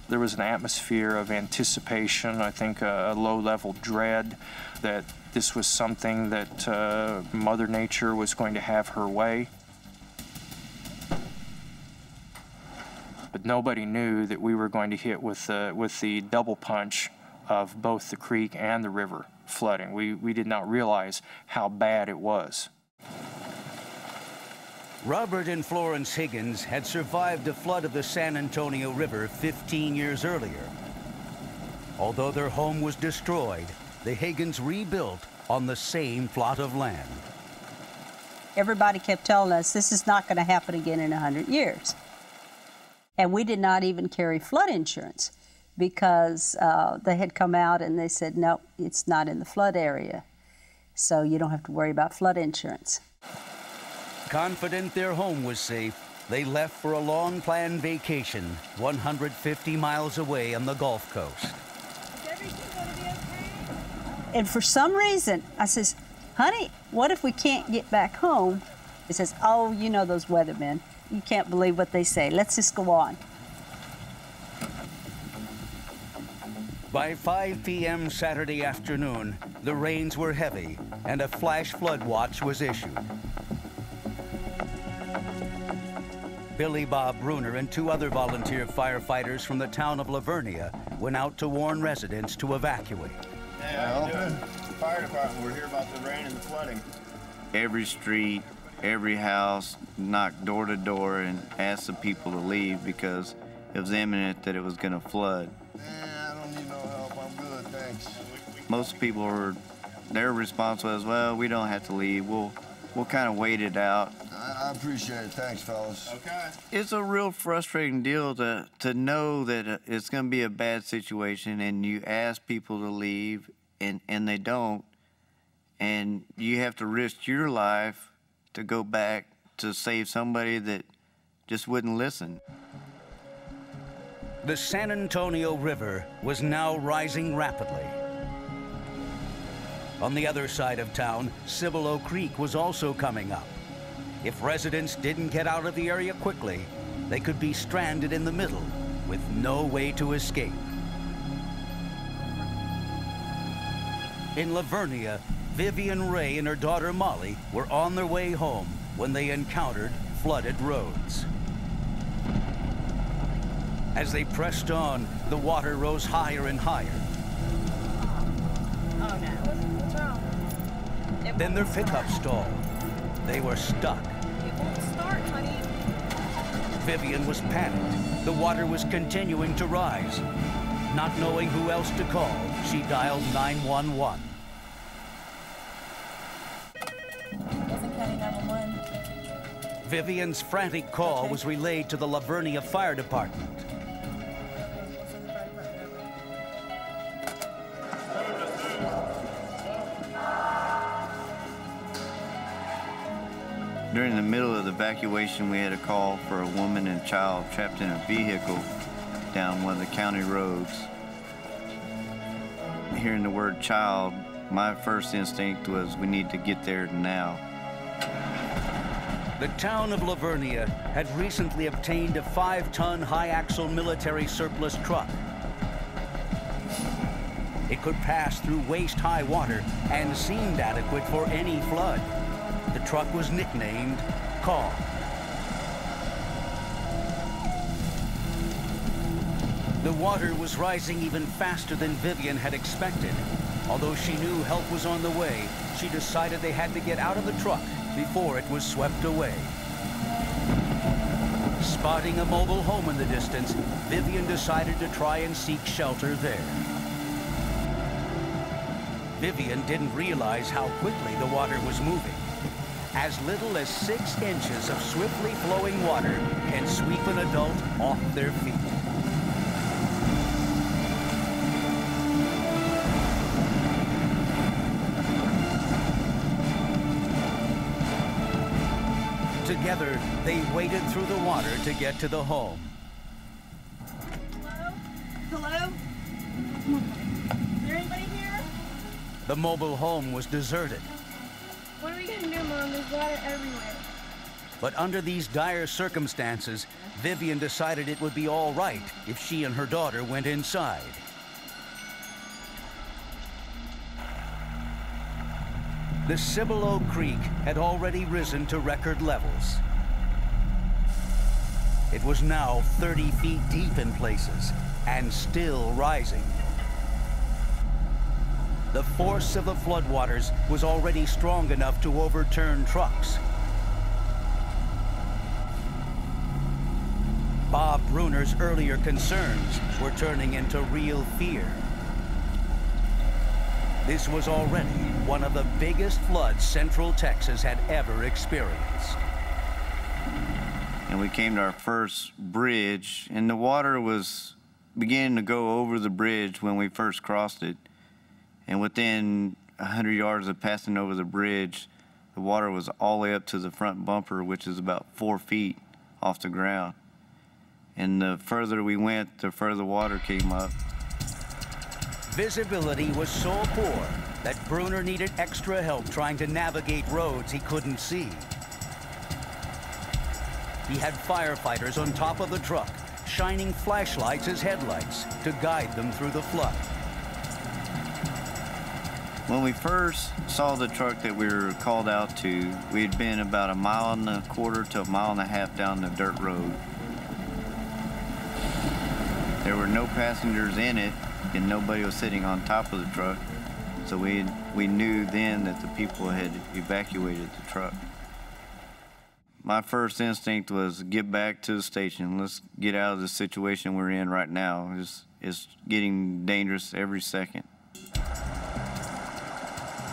[SPEAKER 23] There was an atmosphere of anticipation, I think a low-level dread that this was something that Mother Nature was going to have her way. But nobody knew that we were going to hit with the double punch of both the creek and the river flooding. We did not realize how bad it was.
[SPEAKER 1] Robert and Florence Higgins had survived a flood of the San Antonio River 15 years earlier. Although their home was destroyed, the Higgins rebuilt on the same plot of land.
[SPEAKER 17] Everybody kept telling us this is not going to happen again in 100 years. And we did not even carry flood insurance because they had come out and they said, no, it's not in the flood area. So you don't have to worry about flood insurance.
[SPEAKER 1] Confident their home was safe, they left for a long-planned vacation 150 miles away on the Gulf Coast.
[SPEAKER 17] Is everything going to be okay? And for some reason, I says, honey, what if we can't get back home? He says, oh, you know those weathermen. You can't believe what they say. Let's just go on.
[SPEAKER 1] By 5 p.m. Saturday afternoon, the rains were heavy and a flash flood watch was issued. Billy Bob Bruner and 2 other volunteer firefighters from the town of Lavernia went out to warn residents to evacuate.
[SPEAKER 7] Hey, how you doing? The fire department, we're here about the rain and the flooding.
[SPEAKER 19] Every street, every house, knocked door to door and asked the people to leave because it was imminent that it was going to flood.
[SPEAKER 7] I don't need no help. I'm good, thanks.
[SPEAKER 19] Most people their response was, well, we don't have to leave. We'll kind of wait it out.
[SPEAKER 7] I appreciate it. Thanks, fellas. Okay.
[SPEAKER 19] It's a real frustrating deal to know that it's going to be a bad situation and you ask people to leave and they don't, and you have to risk your life to go back to save somebody that just wouldn't listen.
[SPEAKER 1] The San Antonio River was now rising rapidly. On the other side of town, Cibolo Creek was also coming up. If residents didn't get out of the area quickly, they could be stranded in the middle with no way to escape. In Lavernia, Vivian Ray and her daughter Molly were on their way home when they encountered flooded roads. As they pressed on, the water rose higher and higher.
[SPEAKER 11] Oh no, what's wrong?
[SPEAKER 1] Then their pickup stalled. They were stuck.
[SPEAKER 11] It won't start, honey.
[SPEAKER 1] Vivian was panicked. The water was continuing to rise. Not knowing who else to call, she dialed 911.
[SPEAKER 11] Wilson County 911.
[SPEAKER 1] Vivian's frantic call was relayed to the Lavernia Fire Department.
[SPEAKER 19] During the middle of the evacuation, we had a call for a woman and child trapped in a vehicle down one of the county roads. Hearing the word child, my first instinct was we need to get there now.
[SPEAKER 1] The town of Lavernia had recently obtained a 5-ton high-axle military surplus truck. It could pass through waist-high water and seemed adequate for any flood. The truck was nicknamed Calm. The water was rising even faster than Vivian had expected. Although she knew help was on the way, she decided they had to get out of the truck before it was swept away. Spotting a mobile home in the distance, Vivian decided to try and seek shelter there. Vivian didn't realize how quickly the water was moving. As little as 6 inches of swiftly flowing water can sweep an adult off their feet. Together, they waded through the water to get to the home.
[SPEAKER 11] Hello? Hello? Is there anybody here?
[SPEAKER 1] The mobile home was deserted.
[SPEAKER 11] What are we gonna do, Mom? There's water everywhere.
[SPEAKER 1] But under these dire circumstances, Vivian decided it would be all right if she and her daughter went inside. The Cissell Creek had already risen to record levels. It was now 30 feet deep in places and still rising. The force of the floodwaters was already strong enough to overturn trucks. Bob Bruner's earlier concerns were turning into real fear. This was already one of the biggest floods Central Texas had ever experienced.
[SPEAKER 19] And we came to our first bridge, and the water was beginning to go over the bridge when we first crossed it. And within 100 yards of passing over the bridge, the water was all the way up to the front bumper, which is about 4 feet off the ground. And the further we went, the further water came up.
[SPEAKER 1] Visibility was so poor that Bruner needed extra help trying to navigate roads he couldn't see. He had firefighters on top of the truck, shining flashlights as headlights to guide them through the flood.
[SPEAKER 19] When we first saw the truck that we were called out to, we had been about 1.25 miles to 1.5 miles down the dirt road. There were no passengers in it, and nobody was sitting on top of the truck, so we knew then that the people had evacuated the truck. My first instinct was get back to the station. Let's get out of the situation we're in right now. It's getting dangerous every second.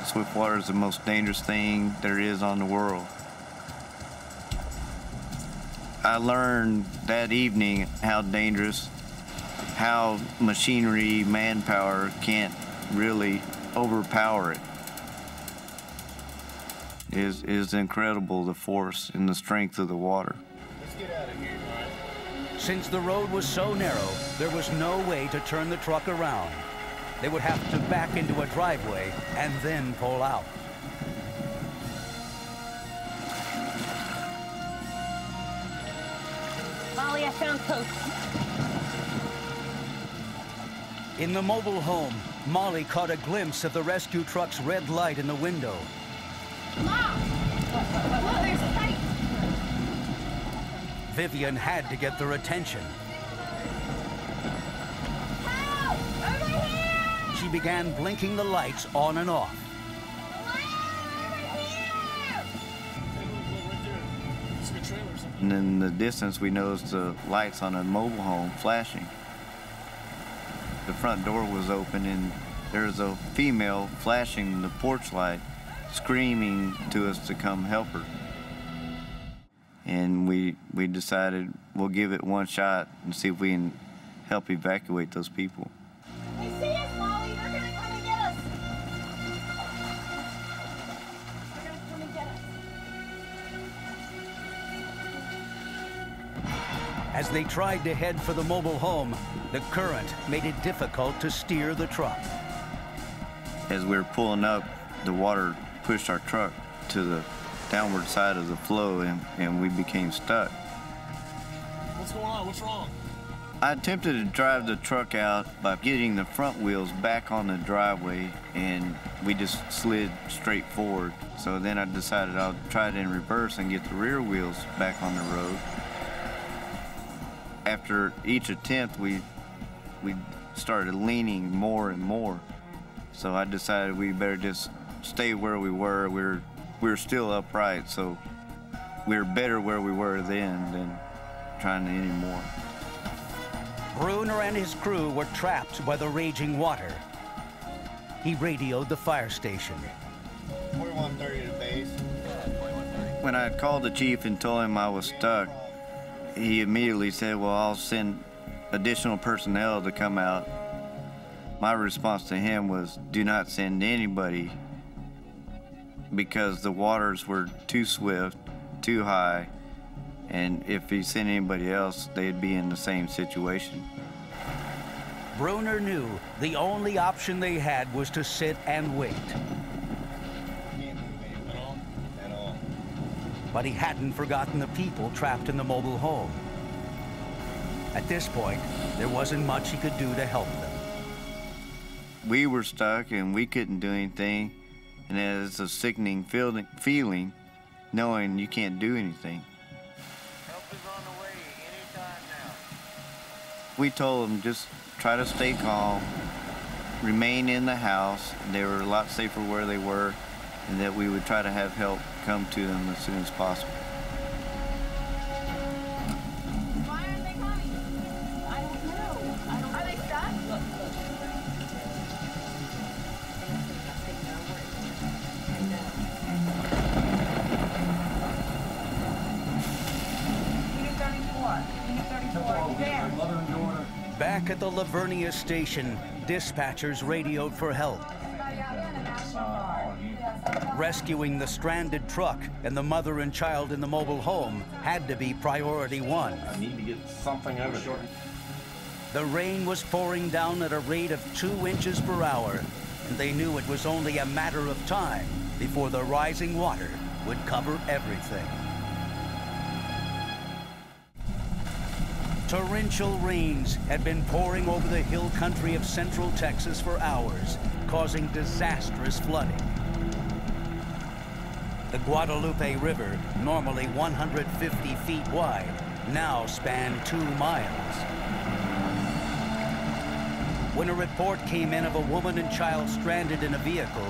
[SPEAKER 19] Swift water is the most dangerous thing there is on the world. I learned that evening how dangerous, how machinery, manpower can't really overpower it. It is incredible, the force and the strength of the water.
[SPEAKER 7] Let's get out of here, Ryan.
[SPEAKER 1] Since the road was so narrow, there was no way to turn the truck around. They would have to back into a driveway and then pull out.
[SPEAKER 11] Molly, I found Coach.
[SPEAKER 1] In the mobile home, Molly caught a glimpse of the rescue truck's red light in the window.
[SPEAKER 11] Mom! Look, there's a fight!
[SPEAKER 1] Vivian had to get their attention.
[SPEAKER 11] Help! Over here!
[SPEAKER 1] She began blinking the lights on and off.
[SPEAKER 19] And in the distance, we noticed the lights on a mobile home flashing. The front door was open, and there was a female flashing the porch light, screaming to us to come help her. And we decided we'll give it one shot and see if we can help evacuate those people.
[SPEAKER 11] They see us, Molly. They're gonna come and get us. They're gonna come and get us.
[SPEAKER 1] As they tried to head for the mobile home, the current made it difficult to steer the truck.
[SPEAKER 19] As we were pulling up, the water pushed our truck to the downward side of the flow, and we became stuck.
[SPEAKER 21] What's going on? What's wrong?
[SPEAKER 19] I attempted to drive the truck out by getting the front wheels back on the driveway, and we just slid straight forward. So then I decided I'll try it in reverse and get the rear wheels back on the road. After each attempt, we started leaning more and more. So I decided we better just stay where we were. We were still upright, so we were better where we were then than trying to anymore.
[SPEAKER 1] Bruner and his crew were trapped by the raging water. He radioed the fire station.
[SPEAKER 7] 4130 to base.
[SPEAKER 19] When I called the chief and told him I was stuck, he immediately said, well, I'll send additional personnel to come out. My response to him was, do not send anybody, because the waters were too swift, too high, and if he sent anybody else, they'd be in the same situation.
[SPEAKER 1] Bruner knew the only option they had was to sit and wait. But he hadn't forgotten the people trapped in the mobile home. At this point, there wasn't much he could do to help them.
[SPEAKER 19] We were stuck and we couldn't do anything, and it's a sickening feeling knowing you can't do anything. We told them just try to stay calm, remain in the house. They were a lot safer where they were, and that we would try to have help come to them as soon as possible.
[SPEAKER 11] Why aren't they coming? I don't know. Are they stuck? Look.
[SPEAKER 1] Back at the Lavernia station, dispatchers radioed for help. Rescuing the stranded truck and the mother and child in the mobile home had to be priority one.
[SPEAKER 4] I need to get something over here.
[SPEAKER 1] The rain was pouring down at a rate of 2 inches per hour, and they knew it was only a matter of time before the rising water would cover everything. Torrential rains had been pouring over the hill country of central Texas for hours, causing disastrous flooding. The Guadalupe River, normally 150 feet wide, now spanned 2 miles. When a report came in of a woman and child stranded in a vehicle,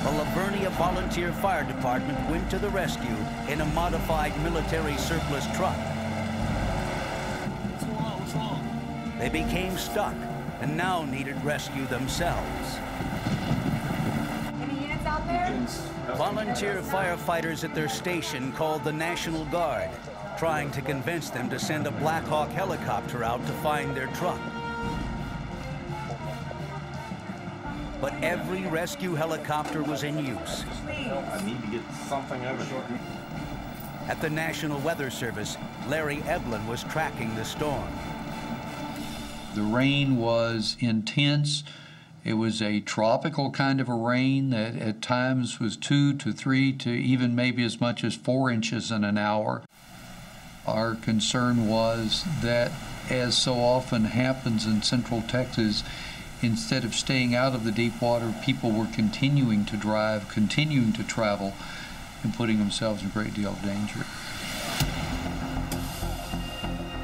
[SPEAKER 1] the Lavernia Volunteer Fire Department went to the rescue in a modified military surplus truck.
[SPEAKER 21] What's wrong?
[SPEAKER 1] They became stuck and now needed rescue themselves.
[SPEAKER 11] Any units out there?
[SPEAKER 1] Volunteer firefighters at their station called the National Guard, trying to convince them to send a Black Hawk helicopter out to find their truck. But every rescue helicopter was in use.
[SPEAKER 4] I need to get something over here.
[SPEAKER 1] At the National Weather Service, Larry Eblin was tracking the storm.
[SPEAKER 3] The rain was intense. It was a tropical kind of a rain that at times was 2 to 3 to even maybe as much as 4 inches in an hour. Our concern was that, as so often happens in central Texas, instead of staying out of the deep water, people were continuing to drive, continuing to travel, and putting themselves in a great deal of danger.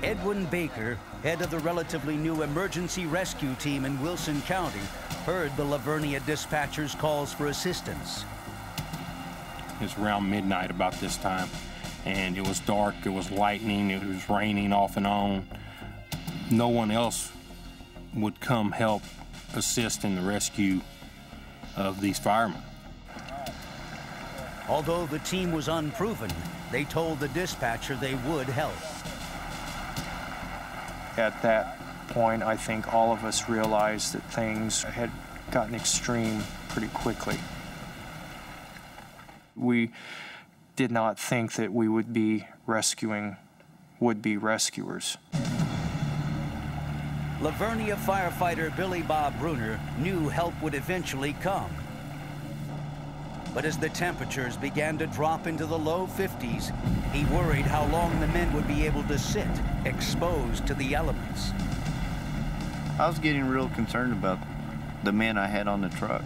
[SPEAKER 1] Edwin Baker, head of the relatively new emergency rescue team in Wilson County, heard the Lavernia dispatchers' calls for assistance.
[SPEAKER 4] It's around midnight about this time, and it was dark, it was lightning, it was raining off and on. No one else would come help assist in the rescue of these firemen.
[SPEAKER 1] Although the team was unproven, they told the dispatcher they would help.
[SPEAKER 23] At that point, I think all of us realized that things had gotten extreme pretty quickly. We did not think that we would be rescuing would-be rescuers.
[SPEAKER 1] Livonia firefighter Billy Bob Bruner knew help would eventually come. But as the temperatures began to drop into the low 50s, he worried how long the men would be able to sit, exposed to the elements.
[SPEAKER 19] I was getting real concerned about the men I had on the truck.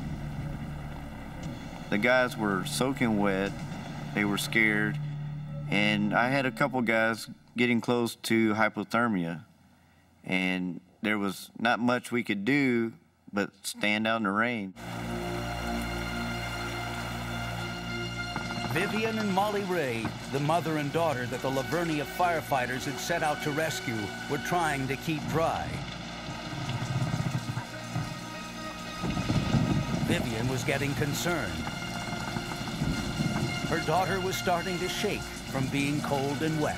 [SPEAKER 19] The guys were soaking wet, they were scared, and I had a couple guys getting close to hypothermia, and there was not much we could do but stand out in the rain.
[SPEAKER 1] Vivian and Molly Ray, the mother and daughter that the Livonia firefighters had set out to rescue, were trying to keep dry. Vivian was getting concerned. Her daughter was starting to shake from being cold and wet.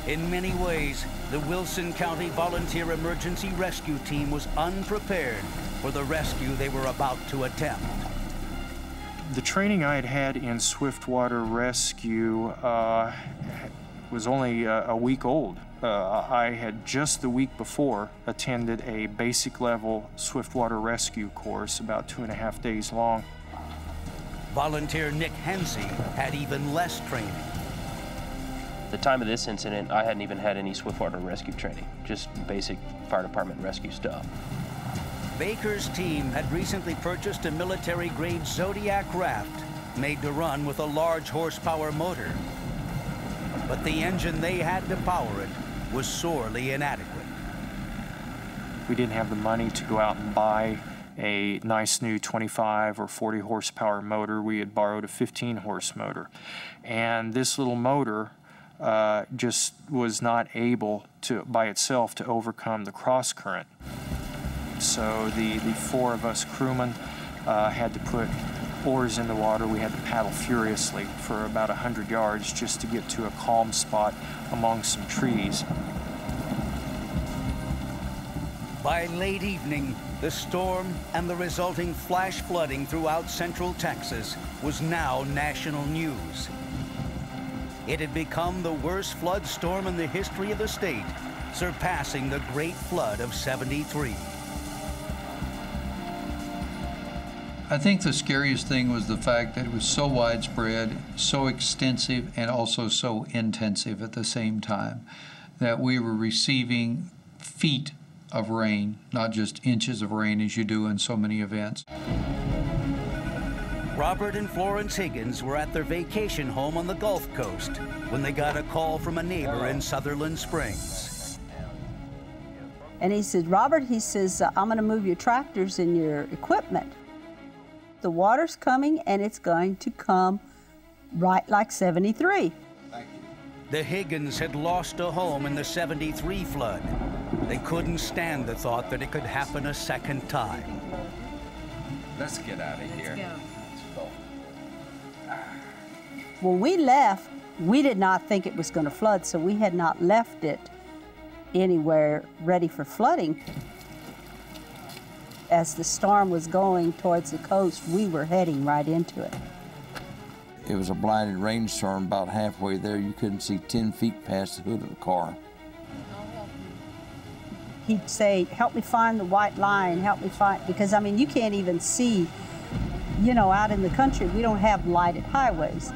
[SPEAKER 1] In many ways, the Wilson County Volunteer Emergency Rescue Team was unprepared for the rescue they were about to attempt.
[SPEAKER 23] The training I had had in swiftwater rescue was only a week old. I had just the week before attended a basic level swiftwater rescue course, about 2.5 days long.
[SPEAKER 1] Volunteer Nick Hensey had even less training.
[SPEAKER 14] At the time of this incident, I hadn't even had any swiftwater rescue training, just basic fire department rescue stuff.
[SPEAKER 1] Baker's team had recently purchased a military-grade Zodiac raft made to run with a large horsepower motor. But the engine they had to power it was sorely inadequate.
[SPEAKER 23] We didn't have the money to go out and buy a nice new 25 or 40 horsepower motor. We had borrowed a 15 horse motor. And this little motor just was not able to, by itself, to overcome the cross current. So the four of us crewmen had to put oars in the water. We had to paddle furiously for about 100 yards just to get to a calm spot among some trees.
[SPEAKER 1] By late evening, the storm and the resulting flash flooding throughout central Texas was now national news. It had become the worst flood storm in the history of the state, surpassing the Great Flood of '73.
[SPEAKER 3] I think the scariest thing was the fact that it was so widespread, so extensive, and also so intensive at the same time, that we were receiving feet of rain, not just inches of rain as you do in so many events.
[SPEAKER 1] Robert and Florence Higgins were at their vacation home on the Gulf Coast when they got a call from a neighbor in Sutherland Springs.
[SPEAKER 17] And he said, Robert, he says, I'm going to move your tractors and your equipment. The water's coming, and it's going to come right like '73.
[SPEAKER 1] The Higgins had lost a home in the '73 flood. They couldn't stand the thought that it could happen a second time.
[SPEAKER 16] Let's get out of here.
[SPEAKER 17] When we left, we did not think it was going to flood, so we had not left it anywhere ready for flooding. As the storm was going towards the coast, we were heading right into it.
[SPEAKER 16] It was a blinding rainstorm. About halfway there, you couldn't see 10 feet past the hood of the car.
[SPEAKER 17] He'd say, help me find the white line, help me find, because I mean, you can't even see, you know, out in the country, we don't have lighted highways.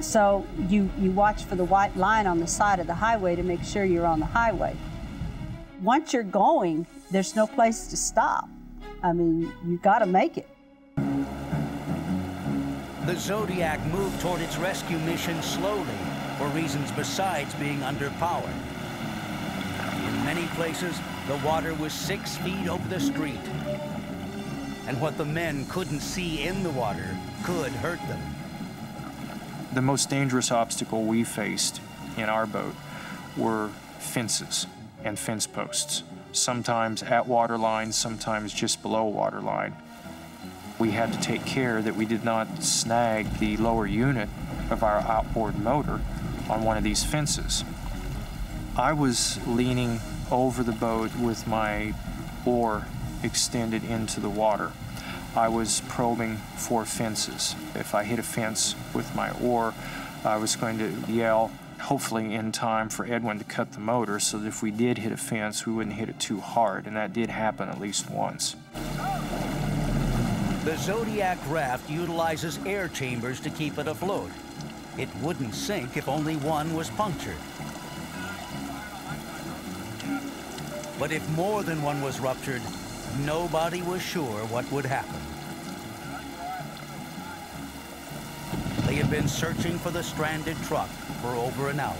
[SPEAKER 17] So you watch for the white line on the side of the highway to make sure you're on the highway. Once you're going, there's no place to stop. I mean, you gotta make it.
[SPEAKER 1] The Zodiac moved toward its rescue mission slowly for reasons besides being underpowered. In many places, the water was 6 feet over the street. And what the men couldn't see in the water could hurt them.
[SPEAKER 23] The most dangerous obstacle we faced in our boat were fences and fence posts, sometimes at waterline, sometimes just below waterline. We had to take care that we did not snag the lower unit of our outboard motor on one of these fences. I was leaning over the boat with my oar extended into the water. I was probing for fences. If I hit a fence with my oar, I was going to yell, hopefully in time for Edwin to cut the motor so that if we did hit a fence, we wouldn't hit it too hard, and that did happen at least once.
[SPEAKER 1] The Zodiac raft utilizes air chambers to keep it afloat. It wouldn't sink if only one was punctured. But if more than one was ruptured, nobody was sure what would happen. They had been searching for the stranded truck for over an hour.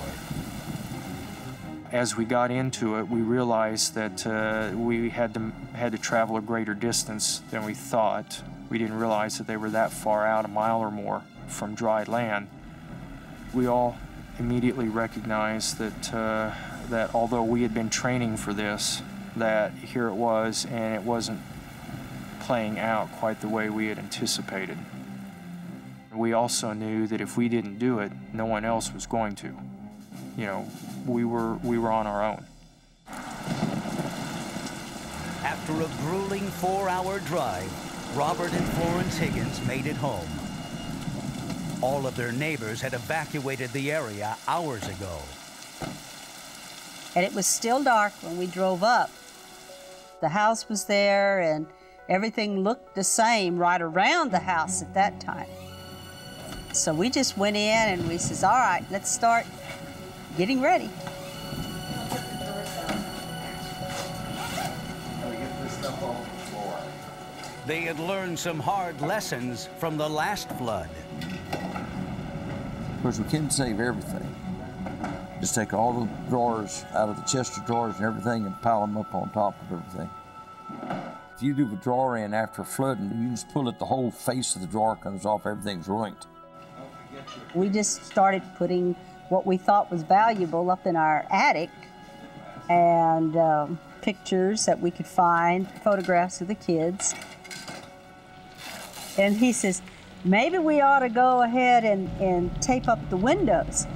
[SPEAKER 23] As we got into it, we realized that we had to travel a greater distance than we thought. We didn't realize that they were that far out, a mile or more from dry land. We all immediately recognized that that although we had been training for this, that here it was, and it wasn't playing out quite the way we had anticipated. We also knew that if we didn't do it, no one else was going to. You know, we were on our own.
[SPEAKER 1] After a grueling 4-hour drive, Robert and Florence Higgins made it home. All of their neighbors had evacuated the area hours ago.
[SPEAKER 17] And it was still dark when we drove up. The house was there and everything looked the same right around the house at that time. So we just went in and we says, all right, let's start getting ready.
[SPEAKER 1] They had learned some hard lessons from the last flood.
[SPEAKER 16] Of course, we couldn't save everything. Just take all the drawers out of the chest of drawers and everything and pile them up on top of everything. If you do the drawer in after flooding, you just pull it, the whole face of the drawer comes off, everything's ruined.
[SPEAKER 17] We just started putting what we thought was valuable up in our attic, and pictures that we could find, photographs of the kids. And he says, maybe we ought to go ahead and tape up the windows.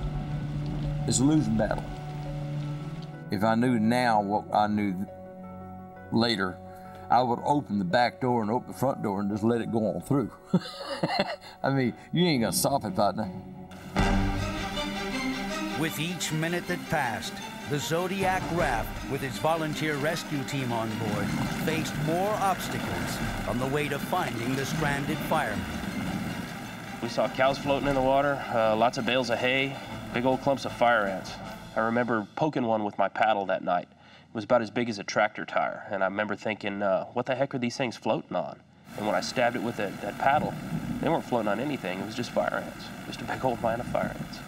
[SPEAKER 16] It's a losing battle. If I knew now what I knew later, I would open the back door and open the front door and just let it go on through. I mean, you ain't gonna stop it, partner.
[SPEAKER 1] With each minute that passed, the Zodiac raft, with its volunteer rescue team on board, faced more obstacles on the way to finding the stranded firemen.
[SPEAKER 14] We saw cows floating in the water, lots of bales of hay, big old clumps of fire ants. I remember poking one with my paddle that night. It was about as big as a tractor tire, and I remember thinking, what the heck are these things floating on? And when I stabbed it with that paddle, they weren't floating on anything, it was just fire ants, just a big old line of fire ants.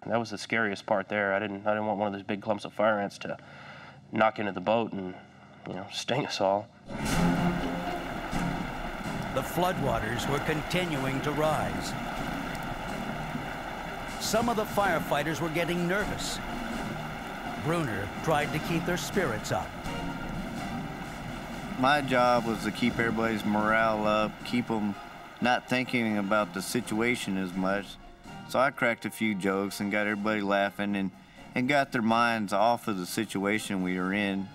[SPEAKER 14] And that was the scariest part there. I didn't want one of those big clumps of fire ants to knock into the boat and, you know, sting us all.
[SPEAKER 1] The floodwaters were continuing to rise. Some of the firefighters were getting nervous. Bruner tried to keep their spirits up.
[SPEAKER 19] My job was to keep everybody's morale up, keep them not thinking about the situation as much. So I cracked a few jokes and got everybody laughing and got their minds off of the situation we were in.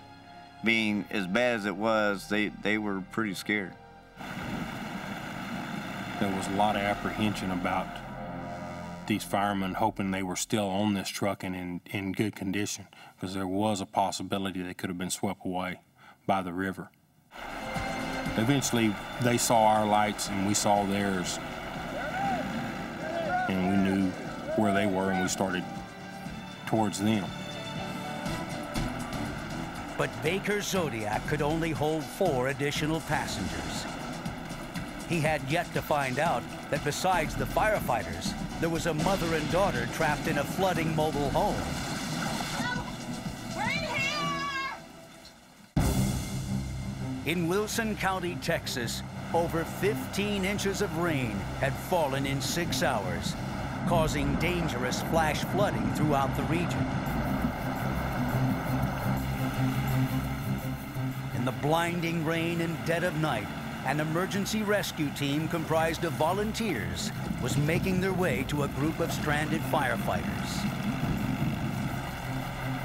[SPEAKER 19] Being as bad as it was, they were pretty scared.
[SPEAKER 4] There was a lot of apprehension about these firemen hoping they were still on this truck and in good condition, because there was a possibility they could have been swept away by the river. Eventually, they saw our lights and we saw theirs, and we knew where they were and we started towards them.
[SPEAKER 1] But Baker's Zodiac could only hold 4 additional passengers. He had yet to find out that besides the firefighters, there was a mother and daughter trapped in a flooding mobile home. In Wilson County, Texas, over 15 inches of rain had fallen in 6 hours, causing dangerous flash flooding throughout the region. In the blinding rain and dead of night, an emergency rescue team comprised of volunteers was making their way to a group of stranded firefighters.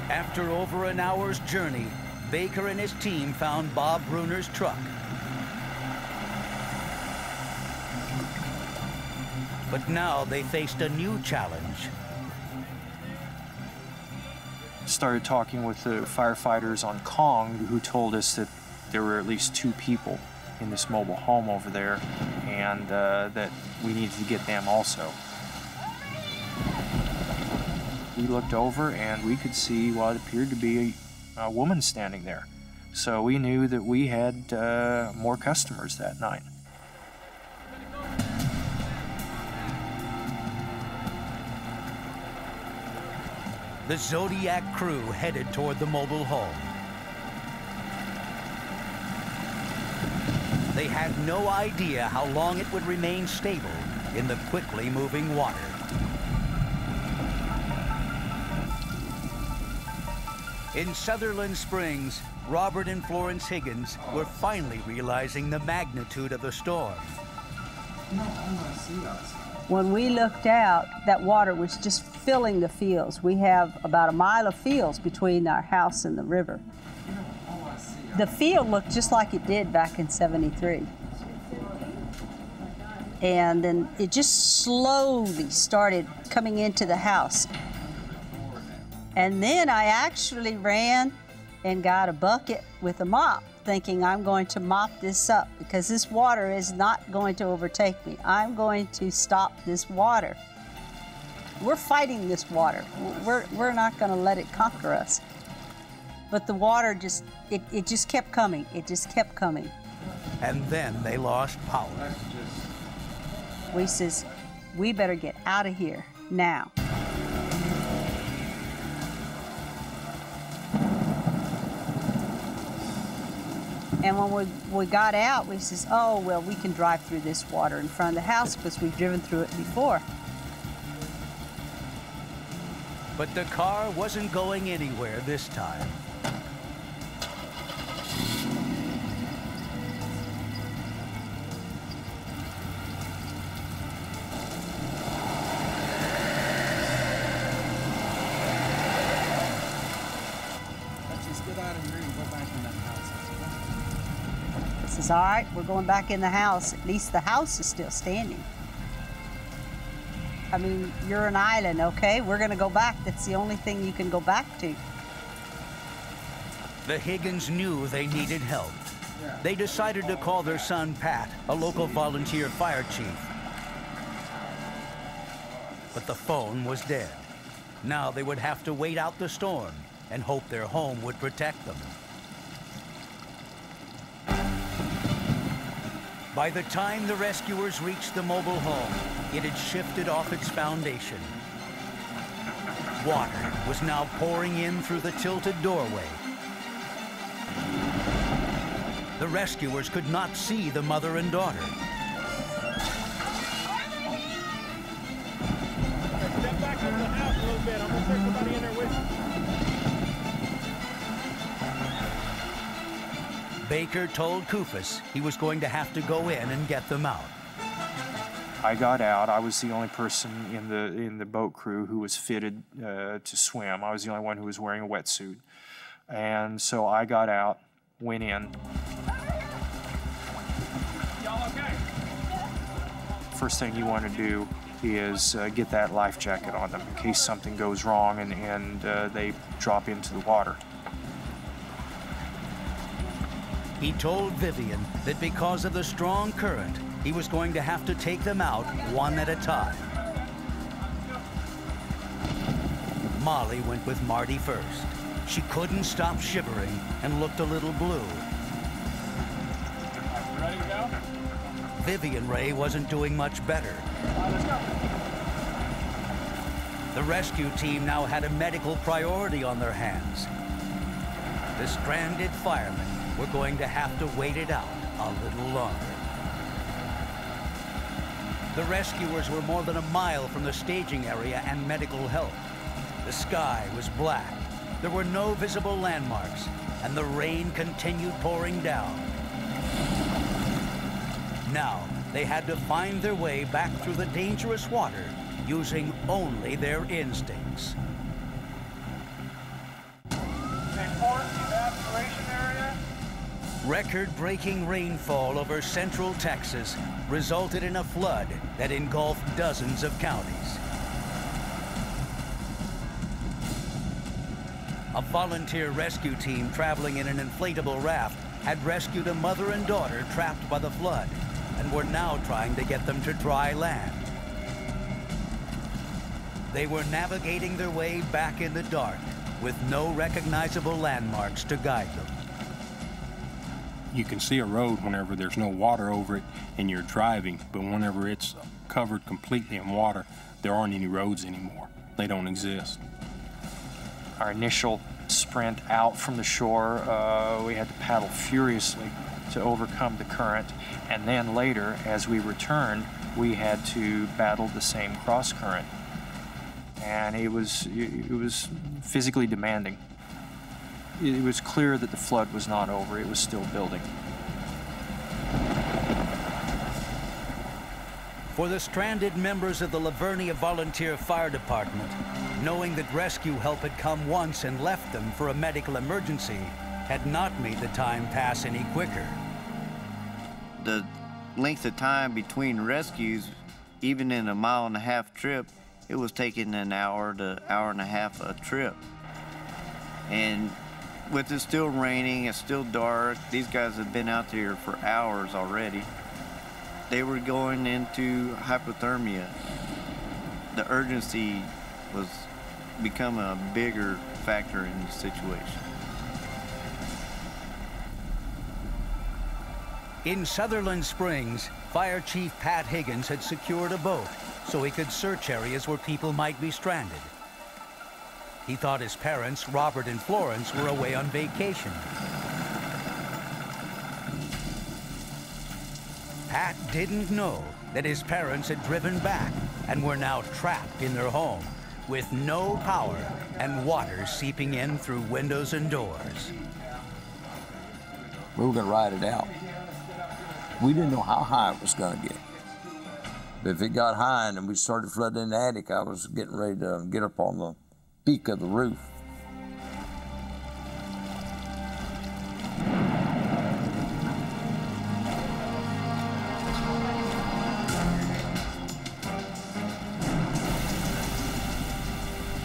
[SPEAKER 1] After over an hour's journey, Baker and his team found Bob Bruner's truck. But now they faced a new challenge.
[SPEAKER 23] Started talking with the firefighters on Kong, who told us that there were at least 2 people in this mobile home over there, and that we needed to get them also. We looked over and we could see what appeared to be a woman standing there. So we knew that we had more customers that night.
[SPEAKER 1] The Zodiac crew headed toward the mobile home. They had no idea how long it would remain stable in the quickly moving water. In Sutherland Springs, Robert and Florence Higgins were finally realizing the magnitude of the storm.
[SPEAKER 17] When we looked out, that water was just filling the fields. We have about a mile of fields between our house and the river. The field looked just like it did back in '73. And then it just slowly started coming into the house. And then I actually ran and got a bucket with a mop, thinking I'm going to mop this up because this water is not going to overtake me. I'm going to stop this water. We're fighting this water. We're not going to let it conquer us. But the water just, it just kept coming. It just kept coming.
[SPEAKER 1] And then they lost power.
[SPEAKER 17] We says, we better get out of here now. And when we got out, we says, oh, well, we can drive through this water in front of the house because we've driven through it before.
[SPEAKER 1] But the car wasn't going anywhere this time.
[SPEAKER 17] Says, all right, we're going back in the house. At least the house is still standing. I mean, you're an island, okay? We're going to go back. That's the only thing you can go back to.
[SPEAKER 1] The Higgins knew they needed help. They decided to call their son, Pat, a local volunteer fire chief. But the phone was dead. Now they would have to wait out the storm and hope their home would protect them. By the time the rescuers reached the mobile home, it had shifted off its foundation. Water was now pouring in through the tilted doorway. The rescuers could not see the mother and daughter.
[SPEAKER 10] Step back over the house a little bit. I'm gonna take somebody in there with you.
[SPEAKER 1] Baker told Kufus he was going to have to go in and get them out.
[SPEAKER 23] I got out. I was the only person in the boat crew who was fitted to swim. I was the only one who was wearing a wetsuit. And so I got out, went in.
[SPEAKER 10] Y'all okay?
[SPEAKER 23] First thing you want to do is get that life jacket on them in case something goes wrong and they drop into the water.
[SPEAKER 1] He told Vivian that because of the strong current, he was going to have to take them out one at a time. Molly went with Marty first. She couldn't stop shivering and looked a little blue.
[SPEAKER 10] Ready to go?
[SPEAKER 1] Vivian Ray wasn't doing much better.
[SPEAKER 10] Let's go.
[SPEAKER 1] The rescue team now had a medical priority on their hands. The stranded firemen were going to have to wait it out a little longer. The rescuers were more than a mile from the staging area and medical help. The sky was black. There were no visible landmarks, and the rain continued pouring down. Now, they had to find their way back through the dangerous water using only their instincts. Record-breaking rainfall over central Texas resulted in a flood that engulfed dozens of counties. A volunteer rescue team traveling in an inflatable raft had rescued a mother and daughter trapped by the flood and were now trying to get them to dry land. They were navigating their way back in the dark with no recognizable landmarks to guide them.
[SPEAKER 4] You can see a road whenever there's no water over it and you're driving, but whenever it's covered completely in water, there aren't any roads anymore. They don't exist.
[SPEAKER 23] Our initial sprint out from the shore, we had to paddle furiously to overcome the current, and then later, as we returned, we had to battle the same cross current, and it was physically demanding. It was clear that the flood was not over, it was still building.
[SPEAKER 1] For the stranded members of the Lavernia Volunteer Fire Department, knowing that rescue help had come once and left them for a medical emergency had not made the time pass any quicker.
[SPEAKER 19] The length of time between rescues, even in a 1.5 mile trip, it was taking an hour to hour and a half a trip. And with it still raining, it's still dark, these guys have been out there for hours already. They were going into hypothermia. The urgency was becoming a bigger factor in the situation.
[SPEAKER 1] In Sutherland Springs, Fire Chief Pat Higgins had secured a boat so he could search areas where people might be stranded. He thought his parents, Robert and Florence, were away on vacation. Pat didn't know that his parents had driven back and were now trapped in their home with no power and water seeping in through windows and doors.
[SPEAKER 16] We were going to ride it out. We didn't know how high it was going to get. But if it got high and we started flooding in the attic, I was getting ready to get up on the peak of the roof.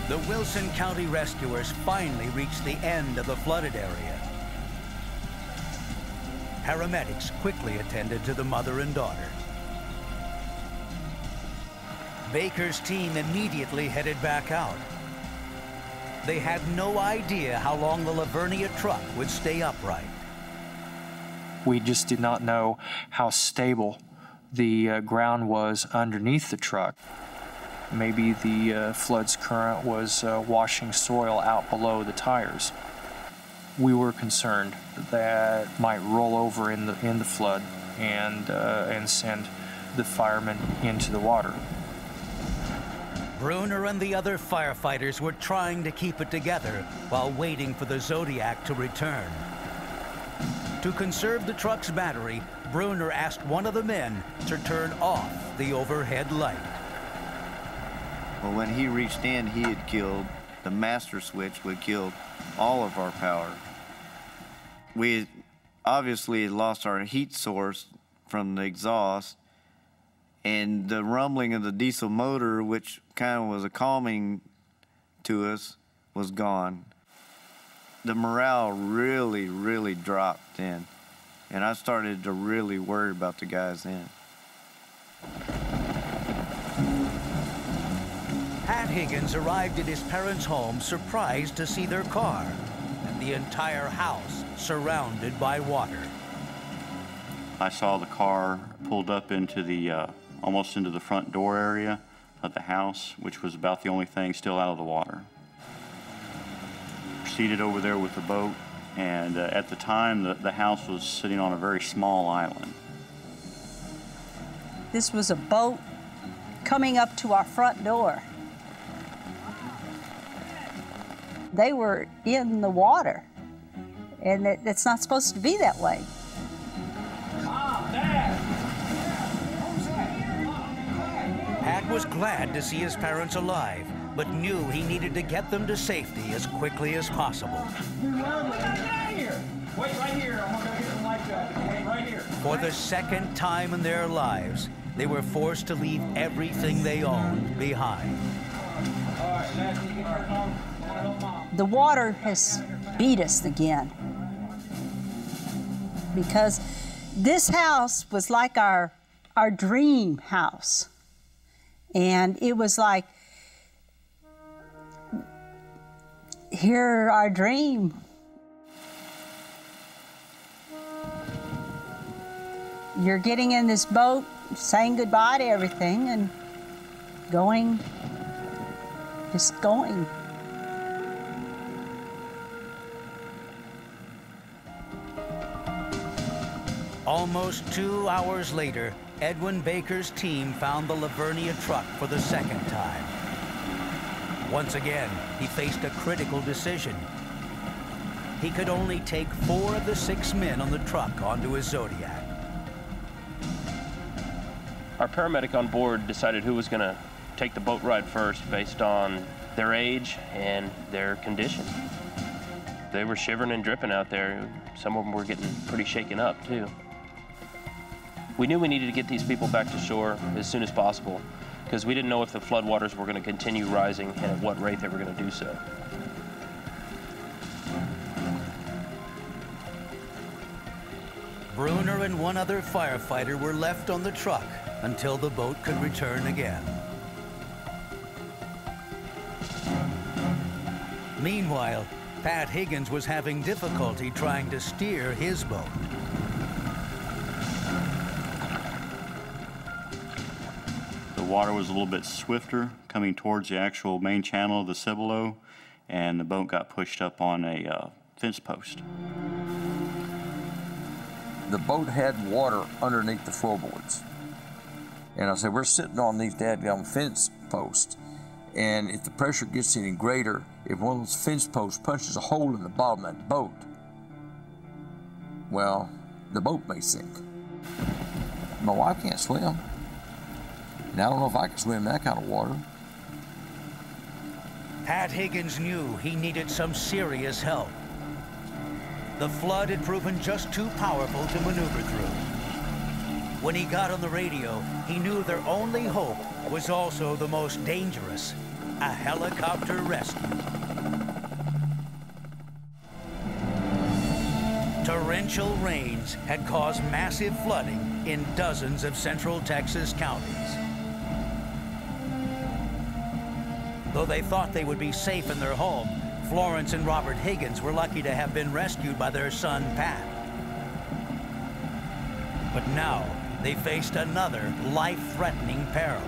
[SPEAKER 1] The Wilson County rescuers finally reached the end of the flooded area. Paramedics quickly attended to the mother and daughter. Baker's team immediately headed back out. They had no idea how long the Lavernia truck would stay upright.
[SPEAKER 23] We just did not know how stable the ground was underneath the truck. Maybe the flood's current was washing soil out below the tires. We were concerned that might roll over in the flood and send the firemen into the water.
[SPEAKER 1] Bruner and the other firefighters were trying to keep it together while waiting for the Zodiac to return. To conserve the truck's battery, Bruner asked one of the men to turn off the overhead light.
[SPEAKER 19] Well, when he reached in, he had killed the master switch, would kill all of our power. We had obviously lost our heat source from the exhaust, and the rumbling of the diesel motor, which kind of was a calming to us, was gone. The morale really, really dropped then, and I started to really worry about the guys then.
[SPEAKER 1] Pat Higgins arrived at his parents' home surprised to see their car and the entire house surrounded by water.
[SPEAKER 2] I saw the car pulled up into the almost into the front door area of the house, which was about the only thing still out of the water. Proceeded over there with the boat, and at the time the house was sitting on a very small island.
[SPEAKER 17] This was a boat coming up to our front door. They were in the water, and it's not supposed to be that way.
[SPEAKER 1] Pat was glad to see his parents alive, but knew he needed to get them to safety as quickly as possible.
[SPEAKER 10] Get out of here! Wait right here. I'm gonna go get the life jacket. Wait right here.
[SPEAKER 1] For the second time in their lives, they were forced to leave everything they owned behind.
[SPEAKER 17] The water has beat us again, because this house was like our dream house. And it was like, here, our dream. You're getting in this boat, saying goodbye to everything and going, just going.
[SPEAKER 1] Almost 2 hours later, Edwin Baker's team found the Lavernia truck for the second time. Once again, he faced a critical decision. He could only take 4 of the 6 men on the truck onto his Zodiac.
[SPEAKER 14] Our paramedic on board decided who was going to take the boat ride first based on their age and their condition. They were shivering and dripping out there. Some of them were getting pretty shaken up, too. We knew we needed to get these people back to shore as soon as possible, because we didn't know if the floodwaters were going to continue rising and at what rate they were going to do so.
[SPEAKER 1] Bruner and 1 other firefighter were left on the truck until the boat could return again. Meanwhile, Pat Higgins was having difficulty trying to steer his boat.
[SPEAKER 2] The water was a little bit swifter coming towards the actual main channel of the Cibolo, and the boat got pushed up on a fence post.
[SPEAKER 16] The boat had water underneath the floorboards. And I said, we're sitting on these dadgum fence posts, and if the pressure gets any greater, if one of those fence posts punches a hole in the bottom of that boat, well, the boat may sink. My wife can't swim. And I don't know if I can swim in that kind of water.
[SPEAKER 1] Pat Higgins knew he needed some serious help. The flood had proven just too powerful to maneuver through. When he got on the radio, he knew their only hope was also the most dangerous: a helicopter rescue. Torrential rains had caused massive flooding in dozens of central Texas counties. Though they thought they would be safe in their home, Florence and Robert Higgins were lucky to have been rescued by their son, Pat. But now, they faced another life-threatening peril.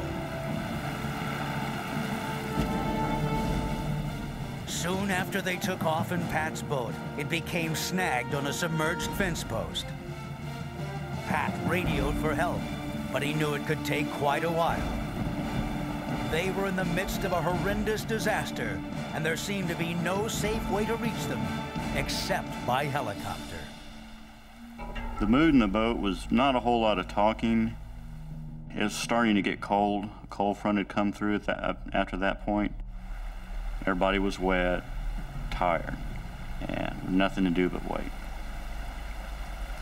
[SPEAKER 1] Soon after they took off in Pat's boat, it became snagged on a submerged fence post. Pat radioed for help, but he knew it could take quite a while. They were in the midst of a horrendous disaster, and there seemed to be no safe way to reach them except by helicopter.
[SPEAKER 2] The mood in the boat was not a whole lot of talking. It was starting to get cold. A cold front had come through after that point. Everybody was wet, tired, and nothing to do but wait.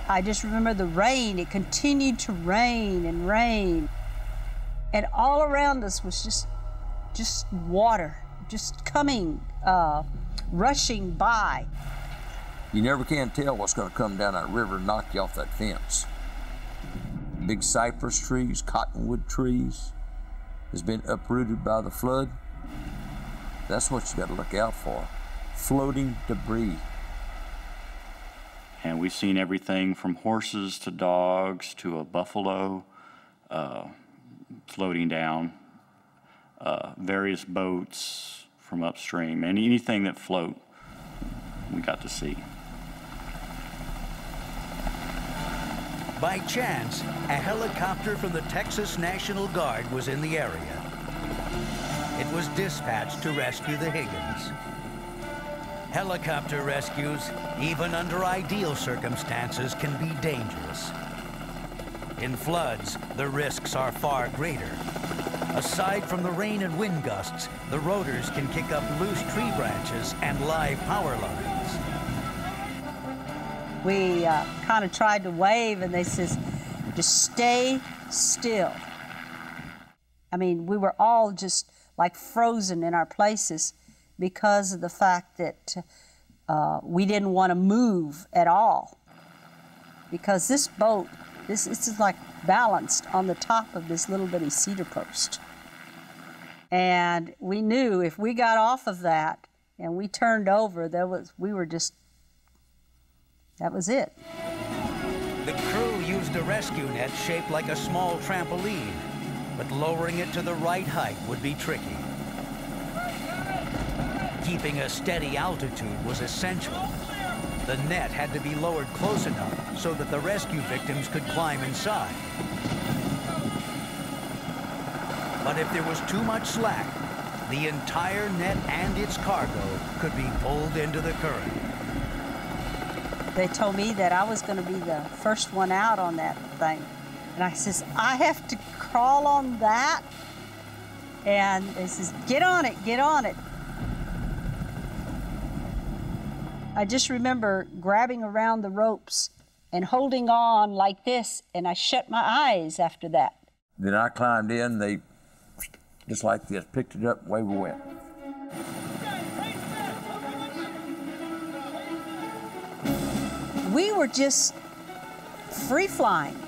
[SPEAKER 17] I just remember the rain. It continued to rain and rain. And all around us was just water, just coming, rushing by.
[SPEAKER 16] You never can tell what's going to come down that river and knock you off that fence. Big cypress trees, cottonwood trees has been uprooted by the flood. That's what you got to look out for. Floating debris.
[SPEAKER 2] And we've seen everything from horses to dogs to a buffalo floating down, various boats from upstream, and anything that float, we got to see.
[SPEAKER 1] By chance, a helicopter from the Texas National Guard was in the area. It was dispatched to rescue the Higgins. Helicopter rescues, even under ideal circumstances, can be dangerous. In floods, the risks are far greater. Aside from the rain and wind gusts, the rotors can kick up loose tree branches and live power lines.
[SPEAKER 17] We kind of tried to wave, and they says, just stay still. I mean, we were all just like frozen in our places because of the fact that we didn't want to move at all. Because this boat, this is like balanced on the top of this little bitty cedar post. And we knew if we got off of that and we turned over, that was it.
[SPEAKER 1] The crew used a rescue net shaped like a small trampoline, but lowering it to the right height would be tricky. Keeping a steady altitude was essential. The net had to be lowered close enough so that the rescue victims could climb inside. But if there was too much slack, the entire net and its cargo could be pulled into the current.
[SPEAKER 17] They told me that I was going to be the first one out on that thing. And I says, I have to crawl on that? And they says, get on it, get on it. I just remember grabbing around the ropes and holding on like this, and I shut my eyes after that.
[SPEAKER 16] Then I climbed in, they, just like this, picked it up, and away we went.
[SPEAKER 17] We were just free-flying,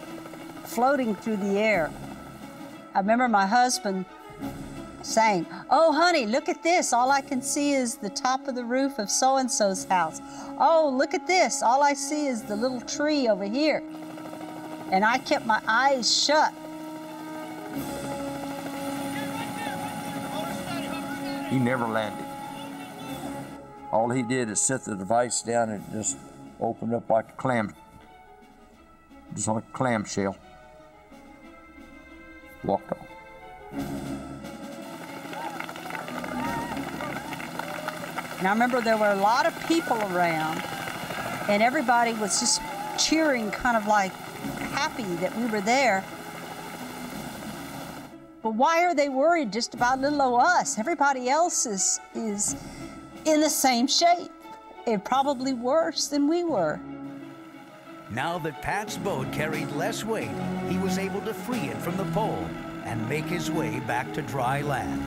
[SPEAKER 17] floating through the air. I remember my husband saying, oh, honey, look at this. All I can see is the top of the roof of so-and-so's house. Oh, look at this. All I see is the little tree over here. And I kept my eyes shut.
[SPEAKER 16] He never landed. All he did is set the device down and just opened up like a clam, just like a clamshell. Walked off.
[SPEAKER 17] And I remember there were a lot of people around, and everybody was just cheering, kind of like happy that we were there. But why are they worried just about little old us? Everybody else is in the same shape, and probably worse than we were.
[SPEAKER 1] Now that Pat's boat carried less weight, he was able to free it from the pole and make his way back to dry land.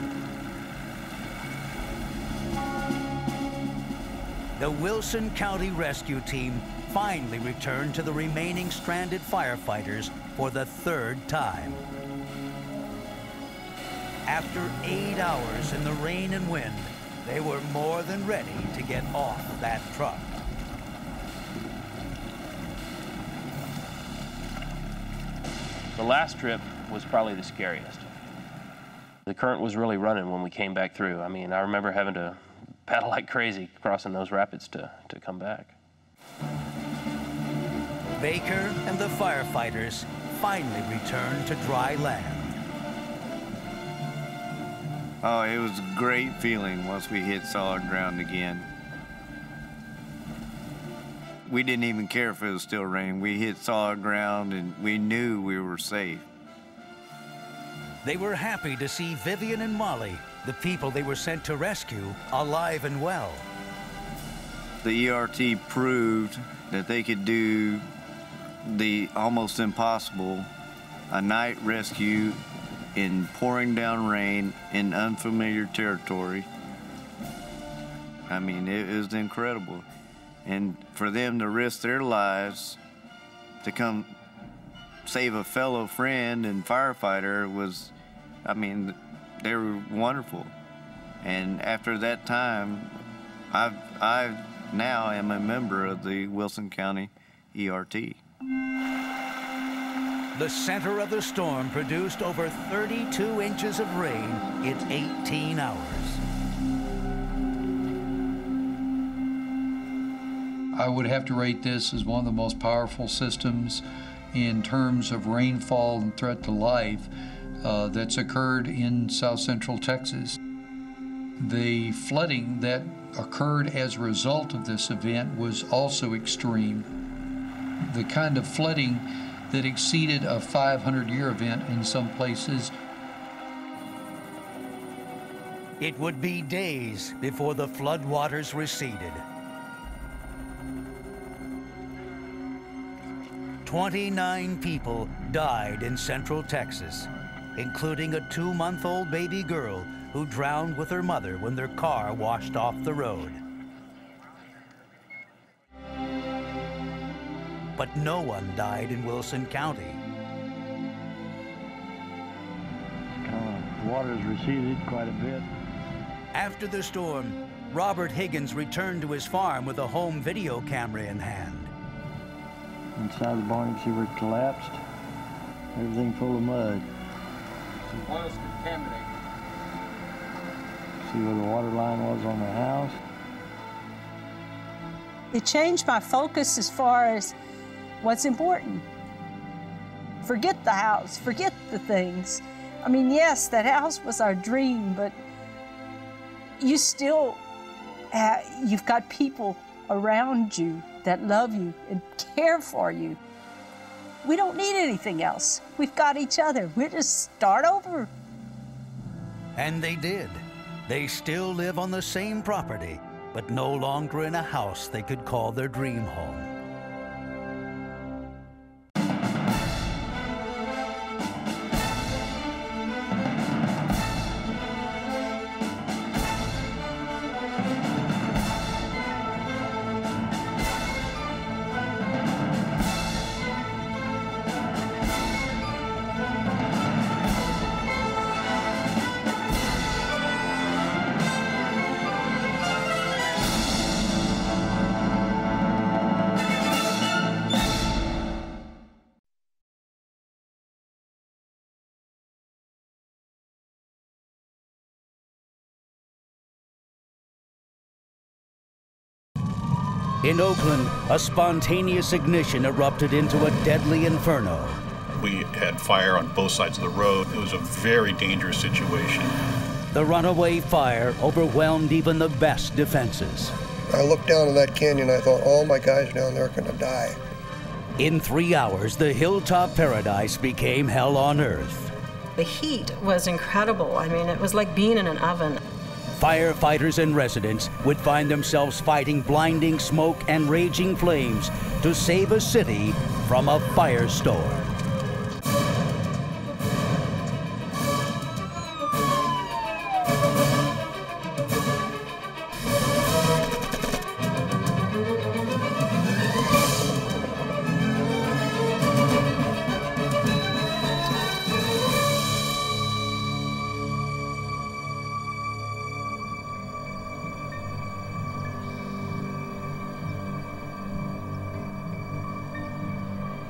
[SPEAKER 1] The Wilson County Rescue Team finally returned to the remaining stranded firefighters for the third time. After 8 hours in the rain and wind, they were more than ready to get off that truck.
[SPEAKER 14] The last trip was probably the scariest. The current was really running when we came back through. I mean, I remember having to paddle like crazy crossing those rapids to come back.
[SPEAKER 1] Baker and the firefighters finally returned to dry land.
[SPEAKER 19] Oh, it was a great feeling once we hit solid ground again. We didn't even care if it was still raining. We hit solid ground and we knew we were safe.
[SPEAKER 1] They were happy to see Vivian and Molly, the people they were sent to rescue, alive and well.
[SPEAKER 19] The ERT proved that they could do the almost impossible, a night rescue in pouring down rain in unfamiliar territory. I mean, it was incredible. And for them to risk their lives to come save a fellow friend and firefighter was, I mean, they were wonderful. And after that time, I now am a member of the Wilson County ERT.
[SPEAKER 1] The center of the storm produced over 32 inches of rain in 18 hours.
[SPEAKER 3] I would have to rate this as one of the most powerful systems in terms of rainfall and threat to life that's occurred in south central Texas. The flooding that occurred as a result of this event was also extreme. The kind of flooding that exceeded a 500-year event in some places.
[SPEAKER 1] It would be days before the floodwaters receded. 29 people died in Central Texas, including a 2-month-old baby girl who drowned with her mother when their car washed off the road. But no one died in Wilson County.
[SPEAKER 6] The water's receded quite a bit.
[SPEAKER 1] After the storm, Robert Higgins returned to his farm with a home video camera in hand.
[SPEAKER 6] Inside the barn, you can see where it collapsed. Everything full of mud.
[SPEAKER 23] Some oil's contaminated.
[SPEAKER 6] See where the water line was on the house.
[SPEAKER 17] It changed my focus as far as what's important. Forget the house, forget the things. I mean, yes, that house was our dream, but you still, you've got people around you that love you and care for you. We don't need anything else. We've got each other. We'll just start over.
[SPEAKER 1] And they did. They still live on the same property, but no longer in a house they could call their dream home. In Oakland, a spontaneous ignition erupted into a deadly inferno.
[SPEAKER 9] We had fire on both sides of the road. It was a very dangerous situation.
[SPEAKER 1] The runaway fire overwhelmed even the best defenses.
[SPEAKER 21] I looked down in that canyon, I thought, all my guys down there are gonna die.
[SPEAKER 1] In 3 hours, the hilltop paradise became hell on earth.
[SPEAKER 18] The heat was incredible. I mean, it was like being in an oven.
[SPEAKER 1] Firefighters and residents would find themselves fighting blinding smoke and raging flames to save a city from a firestorm.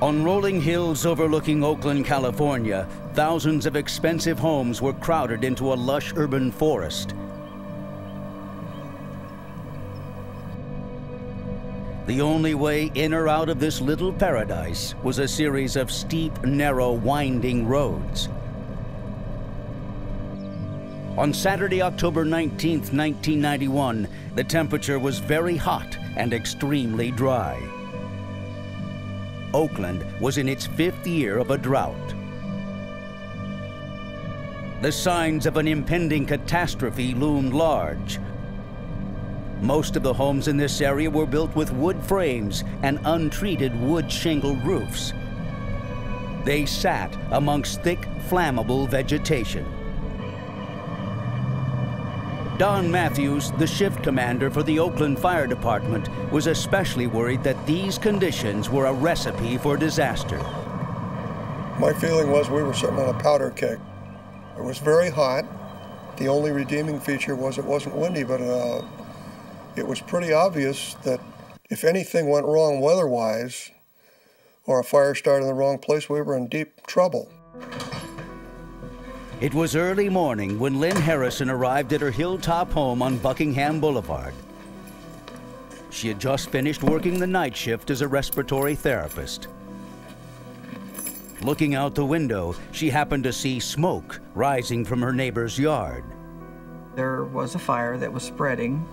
[SPEAKER 1] On rolling hills overlooking Oakland, California, thousands of expensive homes were crowded into a lush urban forest. The only way in or out of this little paradise was a series of steep, narrow, winding roads. On Saturday, October 19th, 1991, the temperature was very hot and extremely dry. Oakland was in its 5th year of a drought. The signs of an impending catastrophe loomed large. Most of the homes in this area were built with wood frames and untreated wood shingle roofs. They sat amongst thick, flammable vegetation. Don Matthews, the shift commander for the Oakland Fire Department, was especially worried that these conditions were a recipe for disaster.
[SPEAKER 21] My feeling was we were sitting on a powder keg. It was very hot. The only redeeming feature was it wasn't windy, but it was pretty obvious that if anything went wrong weather-wise, or a fire started in the wrong place, we were in deep trouble.
[SPEAKER 1] It was early morning when Lynn Harrison arrived at her hilltop home on Buckingham Boulevard. She had just finished working the night shift as a respiratory therapist. Looking out the window, she happened to see smoke rising from her neighbor's yard.
[SPEAKER 22] There was a fire that was spreading,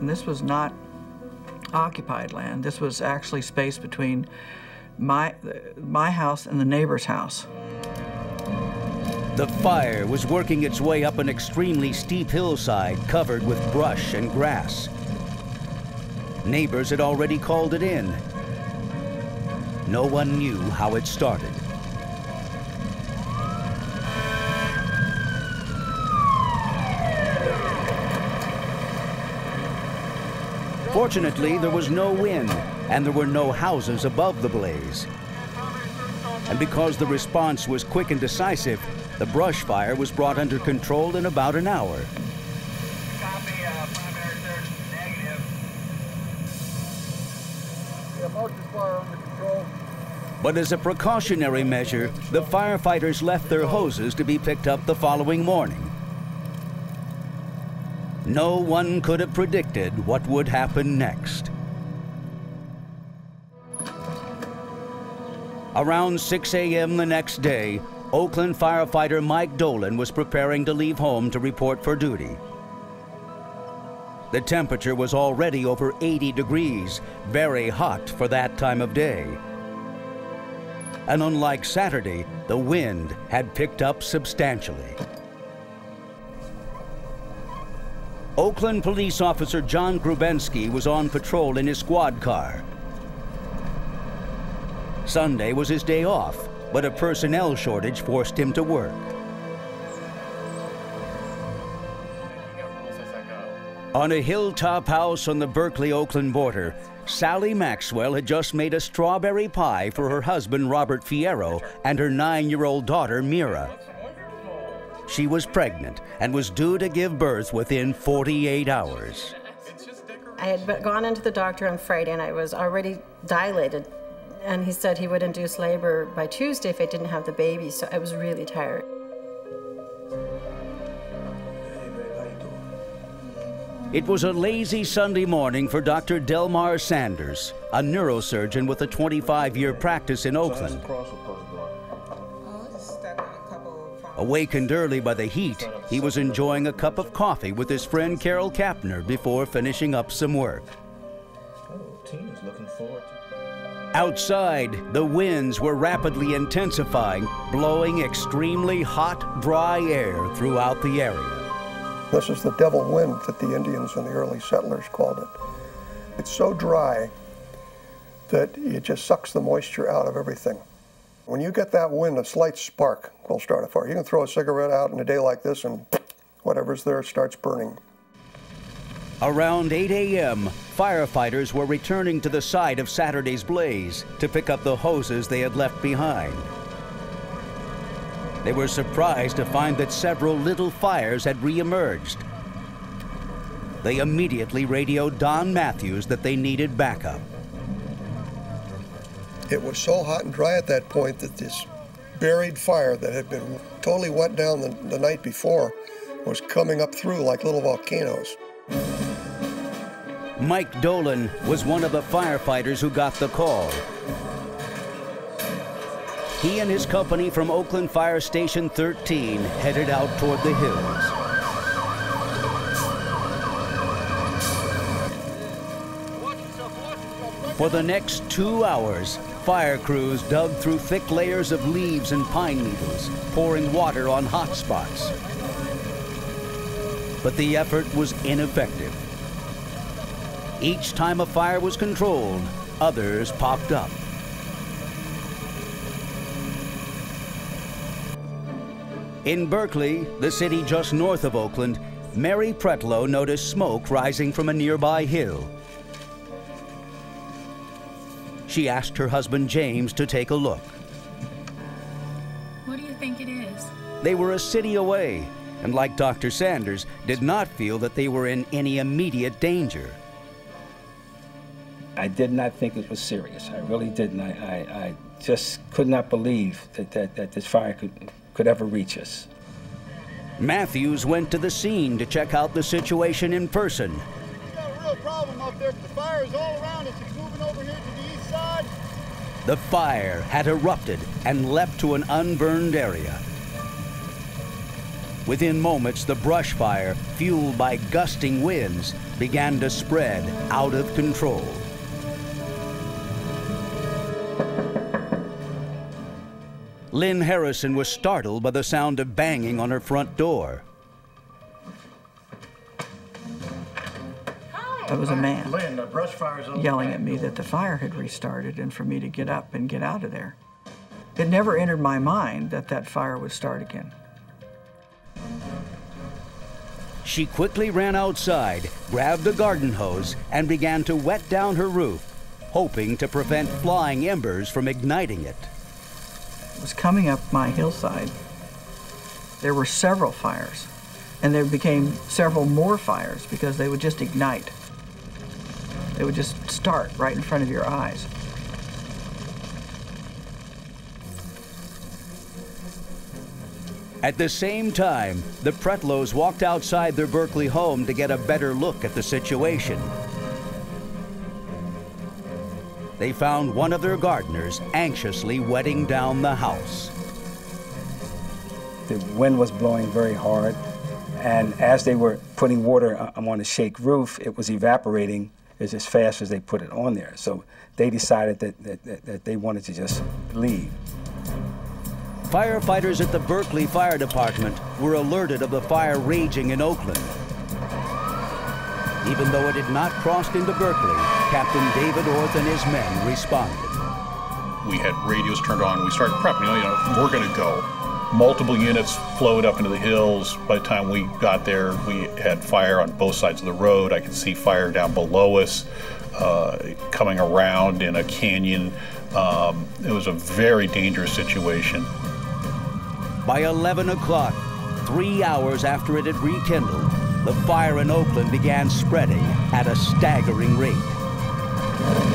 [SPEAKER 22] and this was not occupied land. This was actually space between my house and the neighbor's house.
[SPEAKER 1] The fire was working its way up an extremely steep hillside covered with brush and grass. Neighbors had already called it in. No one knew how it started. Fortunately, there was no wind, and there were no houses above the blaze. And because the response was quick and decisive, the brush fire was brought under control in about an hour.
[SPEAKER 7] Copy, primary search, negative. Yeah, mark this fire under control.
[SPEAKER 1] But as a precautionary measure, the firefighters left their hoses to be picked up the following morning. No one could have predicted what would happen next. Around 6 a.m. the next day, Oakland firefighter Mike Dolan was preparing to leave home to report for duty. The temperature was already over 80 degrees, very hot for that time of day. And unlike Saturday, the wind had picked up substantially. Oakland police officer John Grubensky was on patrol in his squad car. Sunday was his day off, but a personnel shortage forced him to work. On a hilltop house on the Berkeley-Oakland border, Sally Maxwell had just made a strawberry pie for her husband Robert Fierro and her 9-year-old daughter Mira. She was pregnant and was due to give birth within 48 hours.
[SPEAKER 18] I had gone into the doctor on Friday and I was already dilated, and he said he would induce labor by Tuesday if I didn't have the baby, so I was really tired.
[SPEAKER 1] It was a lazy Sunday morning for Dr. Delmar Sanders, a neurosurgeon with a 25-year practice in Oakland. Awakened early by the heat, he was enjoying a cup of coffee with his friend Carol Kapner before finishing up some work.
[SPEAKER 8] Tina's looking forward to.
[SPEAKER 1] Outside, the winds were rapidly intensifying, blowing extremely hot, dry air throughout the area.
[SPEAKER 8] This is the devil wind that the Indians and the early settlers called it. It's so dry that it just sucks the moisture out of everything. When you get that wind, a slight spark will start a fire. You can throw a cigarette out in a day like this and whatever's there starts burning.
[SPEAKER 1] Around 8 a.m., firefighters were returning to the site of Saturday's blaze to pick up the hoses they had left behind. They were surprised to find that several little fires had re-emerged. They immediately radioed Don Matthews that they needed backup.
[SPEAKER 8] It was so hot and dry at that point that this buried fire that had been totally wet down the night before was coming up through like little volcanoes.
[SPEAKER 1] Mike Dolan was one of the firefighters who got the call. He and his company from Oakland Fire Station 13 headed out toward the hills. For the next 2 hours, fire crews dug through thick layers of leaves and pine needles, pouring water on hot spots. But the effort was ineffective. Each time a fire was controlled, others popped up. In Berkeley, the city just north of Oakland, Mary Pretlow noticed smoke rising from a nearby hill. She asked her husband James to take a look.
[SPEAKER 11] What do you think it is?
[SPEAKER 1] They were a city away, and like Dr. Sanders, did not feel that they were in any immediate danger.
[SPEAKER 5] I did not think it was serious. I really didn't. I just could not believe that this fire could ever reach us.
[SPEAKER 1] Matthews went to the scene to check out the situation in person.
[SPEAKER 7] We got a real problem up there, but the fire is all around us. It's moving over here to the east side.
[SPEAKER 1] The fire had erupted and leapt to an unburned area. Within moments, the brush fire, fueled by gusting winds, began to spread out of control. Lynn Harrison was startled by the sound of banging on her front door.
[SPEAKER 22] It was a man yelling at me that the fire had restarted and for me to get up and get out of there. It never entered my mind that that fire would start again.
[SPEAKER 1] She quickly ran outside, grabbed a garden hose, and began to wet down her roof, hoping to prevent flying embers from igniting it.
[SPEAKER 22] It was coming up my hillside. There were several fires, and there became several more fires because they would just ignite. They would just start right in front of your eyes.
[SPEAKER 1] At the same time, the Pretlows walked outside their Berkeley home to get a better look at the situation. They found one of their gardeners anxiously wetting down the house.
[SPEAKER 12] The wind was blowing very hard, and as they were putting water on the shake roof, it was evaporating as fast as they put it on there. So they decided that they wanted to just leave.
[SPEAKER 1] Firefighters at the Berkeley Fire Department were alerted of the fire raging in Oakland. Even though it had not crossed into Berkeley, Captain David Orth and his men responded.
[SPEAKER 9] We had radios turned on. We started prepping. We're going to go. Multiple units flowed up into the hills. By the time we got there, we had fire on both sides of the road. I could see fire down below us, coming around in a canyon. It was a very dangerous situation.
[SPEAKER 1] By 11 o'clock, 3 hours after it had rekindled, the fire in Oakland began spreading at a staggering rate.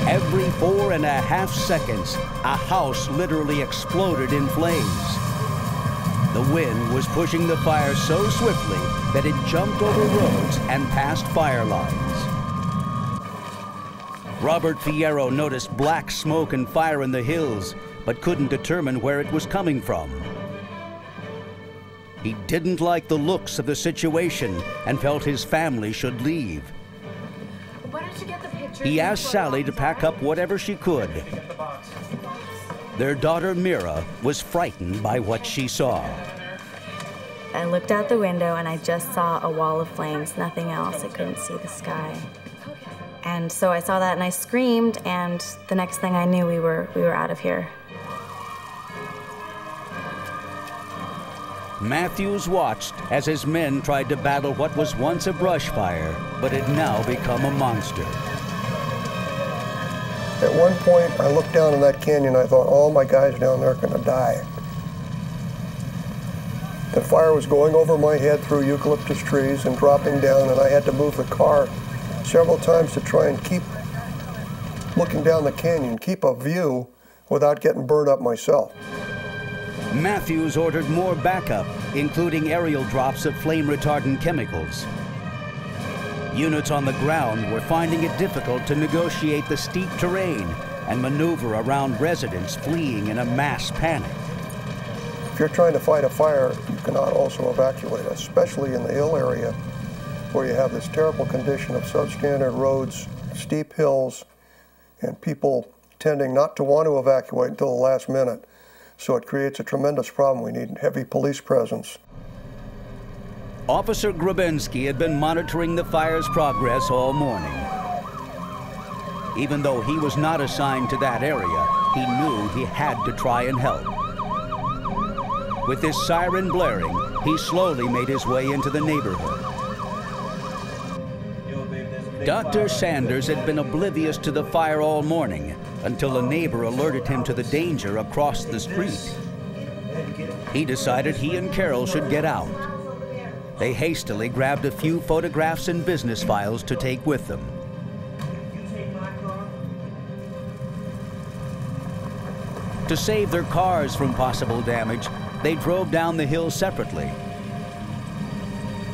[SPEAKER 1] Every 4.5 seconds, a house literally exploded in flames. The wind was pushing the fire so swiftly that it jumped over roads and past fire lines. Robert Fierro noticed black smoke and fire in the hills, but couldn't determine where it was coming from. He didn't like the looks of the situation and felt his family should leave.
[SPEAKER 11] Why don't you get the picture?
[SPEAKER 1] He asked Sally to pack up whatever she could. Their daughter Mira was frightened by what she saw.
[SPEAKER 13] I looked out the window and I just saw a wall of flames, nothing else. I couldn't see the sky. And so I saw that and I screamed, and the next thing I knew, we were out of here.
[SPEAKER 1] Matthews watched as his men tried to battle what was once a brush fire, but had now become a monster.
[SPEAKER 8] At one point, I looked down in that canyon, I thought, all my guys down there are going to die. The fire was going over my head through eucalyptus trees and dropping down, and I had to move the car several times to try and keep looking down the canyon, keep a view without getting burned up myself.
[SPEAKER 1] Matthews ordered more backup, including aerial drops of flame-retardant chemicals. Units on the ground were finding it difficult to negotiate the steep terrain and maneuver around residents fleeing in a mass panic.
[SPEAKER 8] If you're trying to fight a fire, you cannot also evacuate, especially in the hill area where you have this terrible condition of substandard roads, steep hills, and people tending not to want to evacuate until the last minute. So it creates a tremendous problem. We need heavy police presence.
[SPEAKER 1] Officer Grabensky had been monitoring the fire's progress all morning. Even though he was not assigned to that area, he knew he had to try and help. With his siren blaring, he slowly made his way into the neighborhood. Dr. Sanders had been oblivious to the fire all morning until a neighbor alerted him to the danger across the street. He decided he and Carol should get out. They hastily grabbed a few photographs and business files to take with them. To save their cars from possible damage, they drove down the hill separately.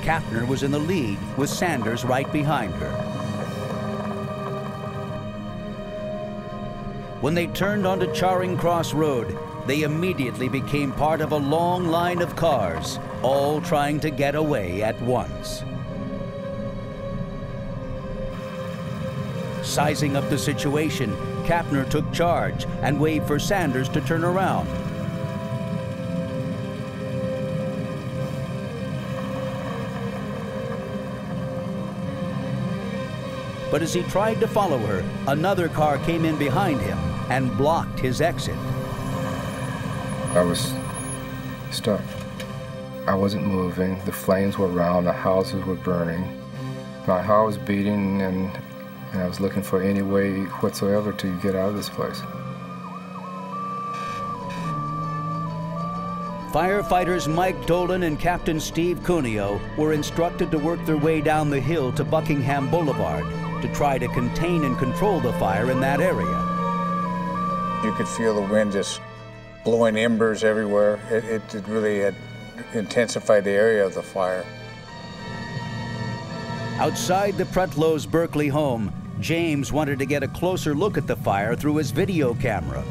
[SPEAKER 1] Kapner was in the lead, with Sanders right behind her. When they turned onto Charing Cross Road, they immediately became part of a long line of cars, all trying to get away at once. Sizing up the situation, Kapner took charge and waved for Sanders to turn around. but as he tried to follow her, another car came in behind him and blocked his exit.
[SPEAKER 4] I was stuck. I wasn't moving. The flames were around, the houses were burning. My heart was beating, and I was looking for any way whatsoever to get out of this place.
[SPEAKER 1] Firefighters Mike Dolan and Captain Steve Cuneo were instructed to work their way down the hill to Buckingham Boulevard to try to contain and control the fire in that area.
[SPEAKER 15] You could feel the wind just blowing embers everywhere. It really had intensified the area of the fire.
[SPEAKER 1] Outside the Pretlows' Berkeley home, James wanted to get a closer look at the fire through his video camera.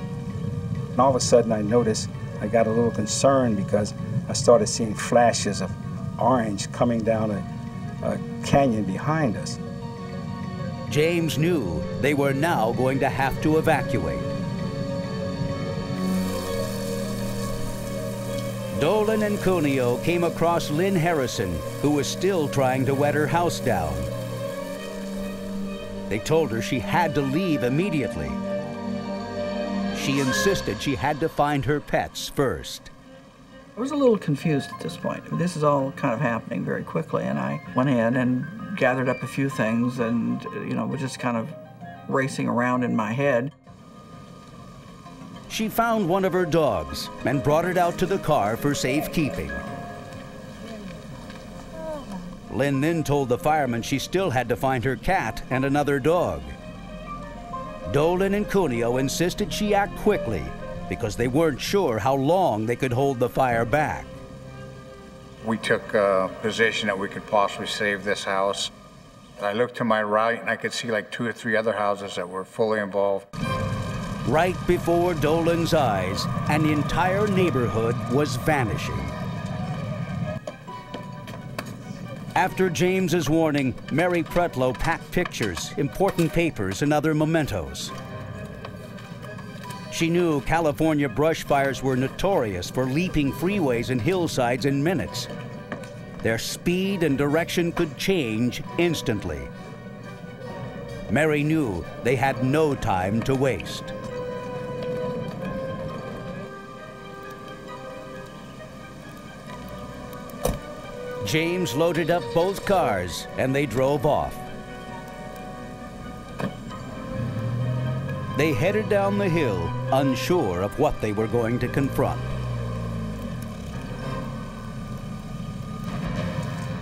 [SPEAKER 12] And all of a sudden I noticed I got a little concerned because I started seeing flashes of orange coming down a canyon behind us.
[SPEAKER 1] James knew they were now going to have to evacuate. Dolan and Cuneo came across Lynn Harrison, who was still trying to wet her house down. They told her she had to leave immediately. She insisted she had to find her pets first.
[SPEAKER 22] I was a little confused at this point. This is all kind of happening very quickly, and I went in and gathered up a few things and, was just kind of racing around in my head.
[SPEAKER 1] She found one of her dogs and brought it out to the car for safekeeping. Lynn then told the firemen she still had to find her cat and another dog. Dolan and Cuneo insisted she act quickly because they weren't sure how long they could hold the fire back.
[SPEAKER 15] We took a position that we could possibly save this house. I looked to my right and I could see like 2 or 3 other houses that were fully involved.
[SPEAKER 1] Right before Dolan's eyes, an entire neighborhood was vanishing. After James's warning, Mary Pretlow packed pictures, important papers, and other mementos. She knew California brush fires were notorious for leaping freeways and hillsides in minutes. Their speed and direction could change instantly. Mary knew they had no time to waste. James loaded up both cars and they drove off. They headed down the hill, unsure of what they were going to confront.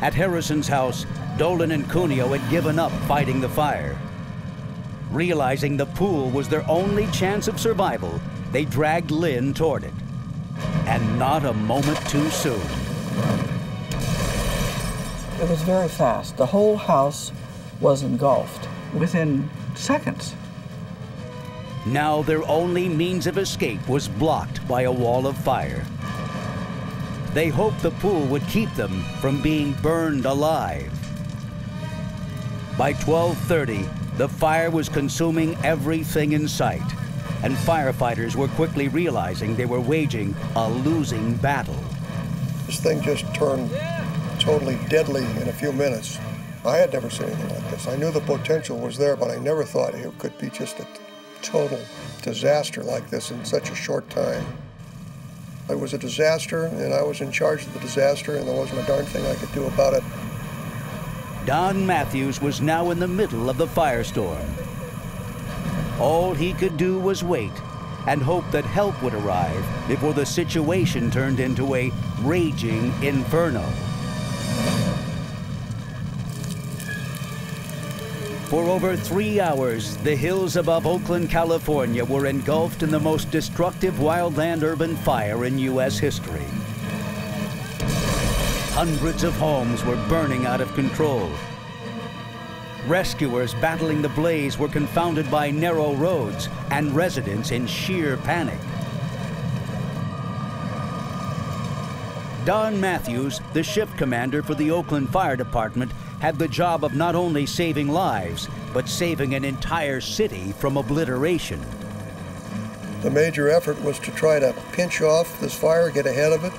[SPEAKER 1] At Harrison's house, Dolan and Cuneo had given up fighting the fire. Realizing the pool was their only chance of survival, they dragged Lynn toward it. And not a moment too soon.
[SPEAKER 22] It was very fast. The whole house was engulfed within seconds.
[SPEAKER 1] Now their only means of escape was blocked by a wall of fire. They hoped the pool would keep them from being burned alive. By 12:30, the fire was consuming everything in sight, and firefighters were quickly realizing they were waging a losing battle.
[SPEAKER 8] This thing just turned totally deadly in a few minutes. I had never seen anything like this. I knew the potential was there, but I never thought it could be just a total disaster like this in such a short time. It was a disaster, and I was in charge of the disaster, and there wasn't a darn thing I could do about it.
[SPEAKER 1] Don Matthews was now in the middle of the firestorm. All he could do was wait and hope that help would arrive before the situation turned into a raging inferno. For over 3 hours, the hills above Oakland, California were engulfed in the most destructive wildland urban fire in U.S. history. Hundreds of homes were burning out of control. Rescuers battling the blaze were confounded by narrow roads and residents in sheer panic. Don Matthews, the shift commander for the Oakland Fire Department, had the job of not only saving lives, but saving an entire city from obliteration.
[SPEAKER 8] The major effort was to try to pinch off this fire, get ahead of it,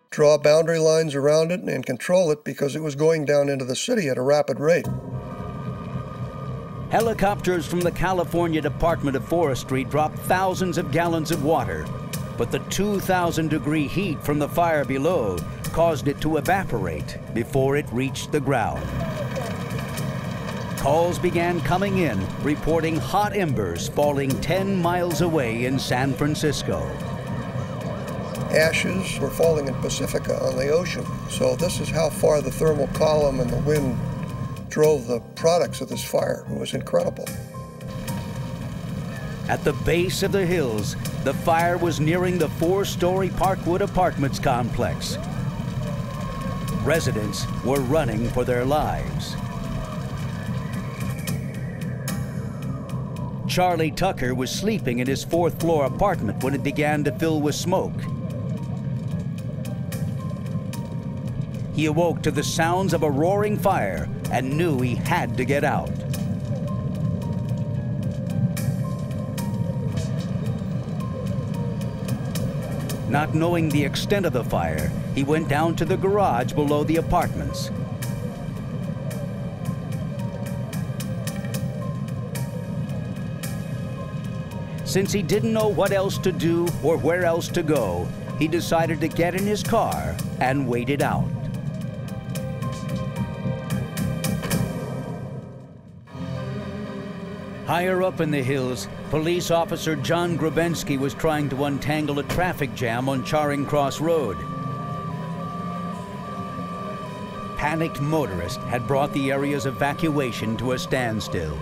[SPEAKER 8] draw boundary lines around it, and control it because it was going down into the city at a rapid rate.
[SPEAKER 1] Helicopters from the California Department of Forestry dropped thousands of gallons of water, but the 2,000-degree heat from the fire below caused it to evaporate before it reached the ground. Calls began coming in, reporting hot embers falling 10 miles away in San Francisco.
[SPEAKER 8] Ashes were falling in Pacifica on the ocean. So this is how far the thermal column and the wind drove the products of this fire. It was incredible.
[SPEAKER 1] At the base of the hills, the fire was nearing the 4-story Parkwood Apartments complex. Residents were running for their lives. Charlie Tucker was sleeping in his 4th-floor apartment when it began to fill with smoke. He awoke to the sounds of a roaring fire and knew he had to get out. Not knowing the extent of the fire, he went down to the garage below the apartments. Since he didn't know what else to do or where else to go, he decided to get in his car and wait it out. Higher up in the hills, police officer John Grabensky was trying to untangle a traffic jam on Charing Cross Road. Panicked motorists had brought the area's evacuation to a standstill.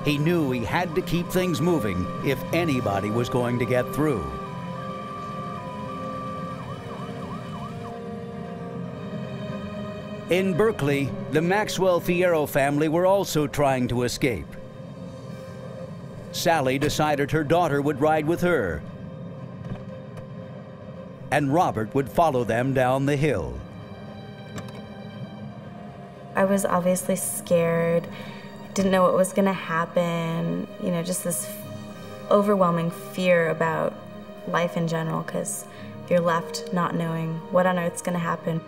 [SPEAKER 1] He knew he had to keep things moving if anybody was going to get through. In Berkeley, the Maxwell Fierro family were also trying to escape. Sally decided her daughter would ride with her, and Robert would follow them down the hill.
[SPEAKER 13] I was obviously scared. Didn't know what was going to happen. You know, just this overwhelming fear about life in general, because you're left not knowing what on earth's going to happen.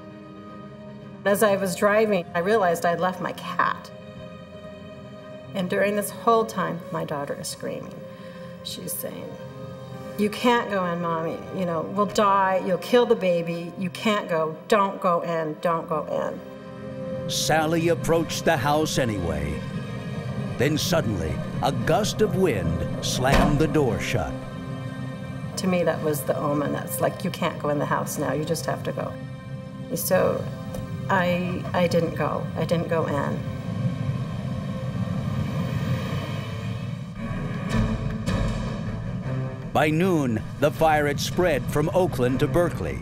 [SPEAKER 18] As I was driving, I realized I'd left my cat. And during this whole time, my daughter is screaming. She's saying, "You can't go in, Mommy. You know, we'll die. You'll kill the baby. You can't go. Don't go in. Don't go in."
[SPEAKER 1] Sally approached the house anyway. Then suddenly, a gust of wind slammed the door shut.
[SPEAKER 18] To me, that was the omen. That's like, you can't go in the house now. You just have to go. So I didn't go. I didn't go in.
[SPEAKER 1] By noon, the fire had spread from Oakland to Berkeley.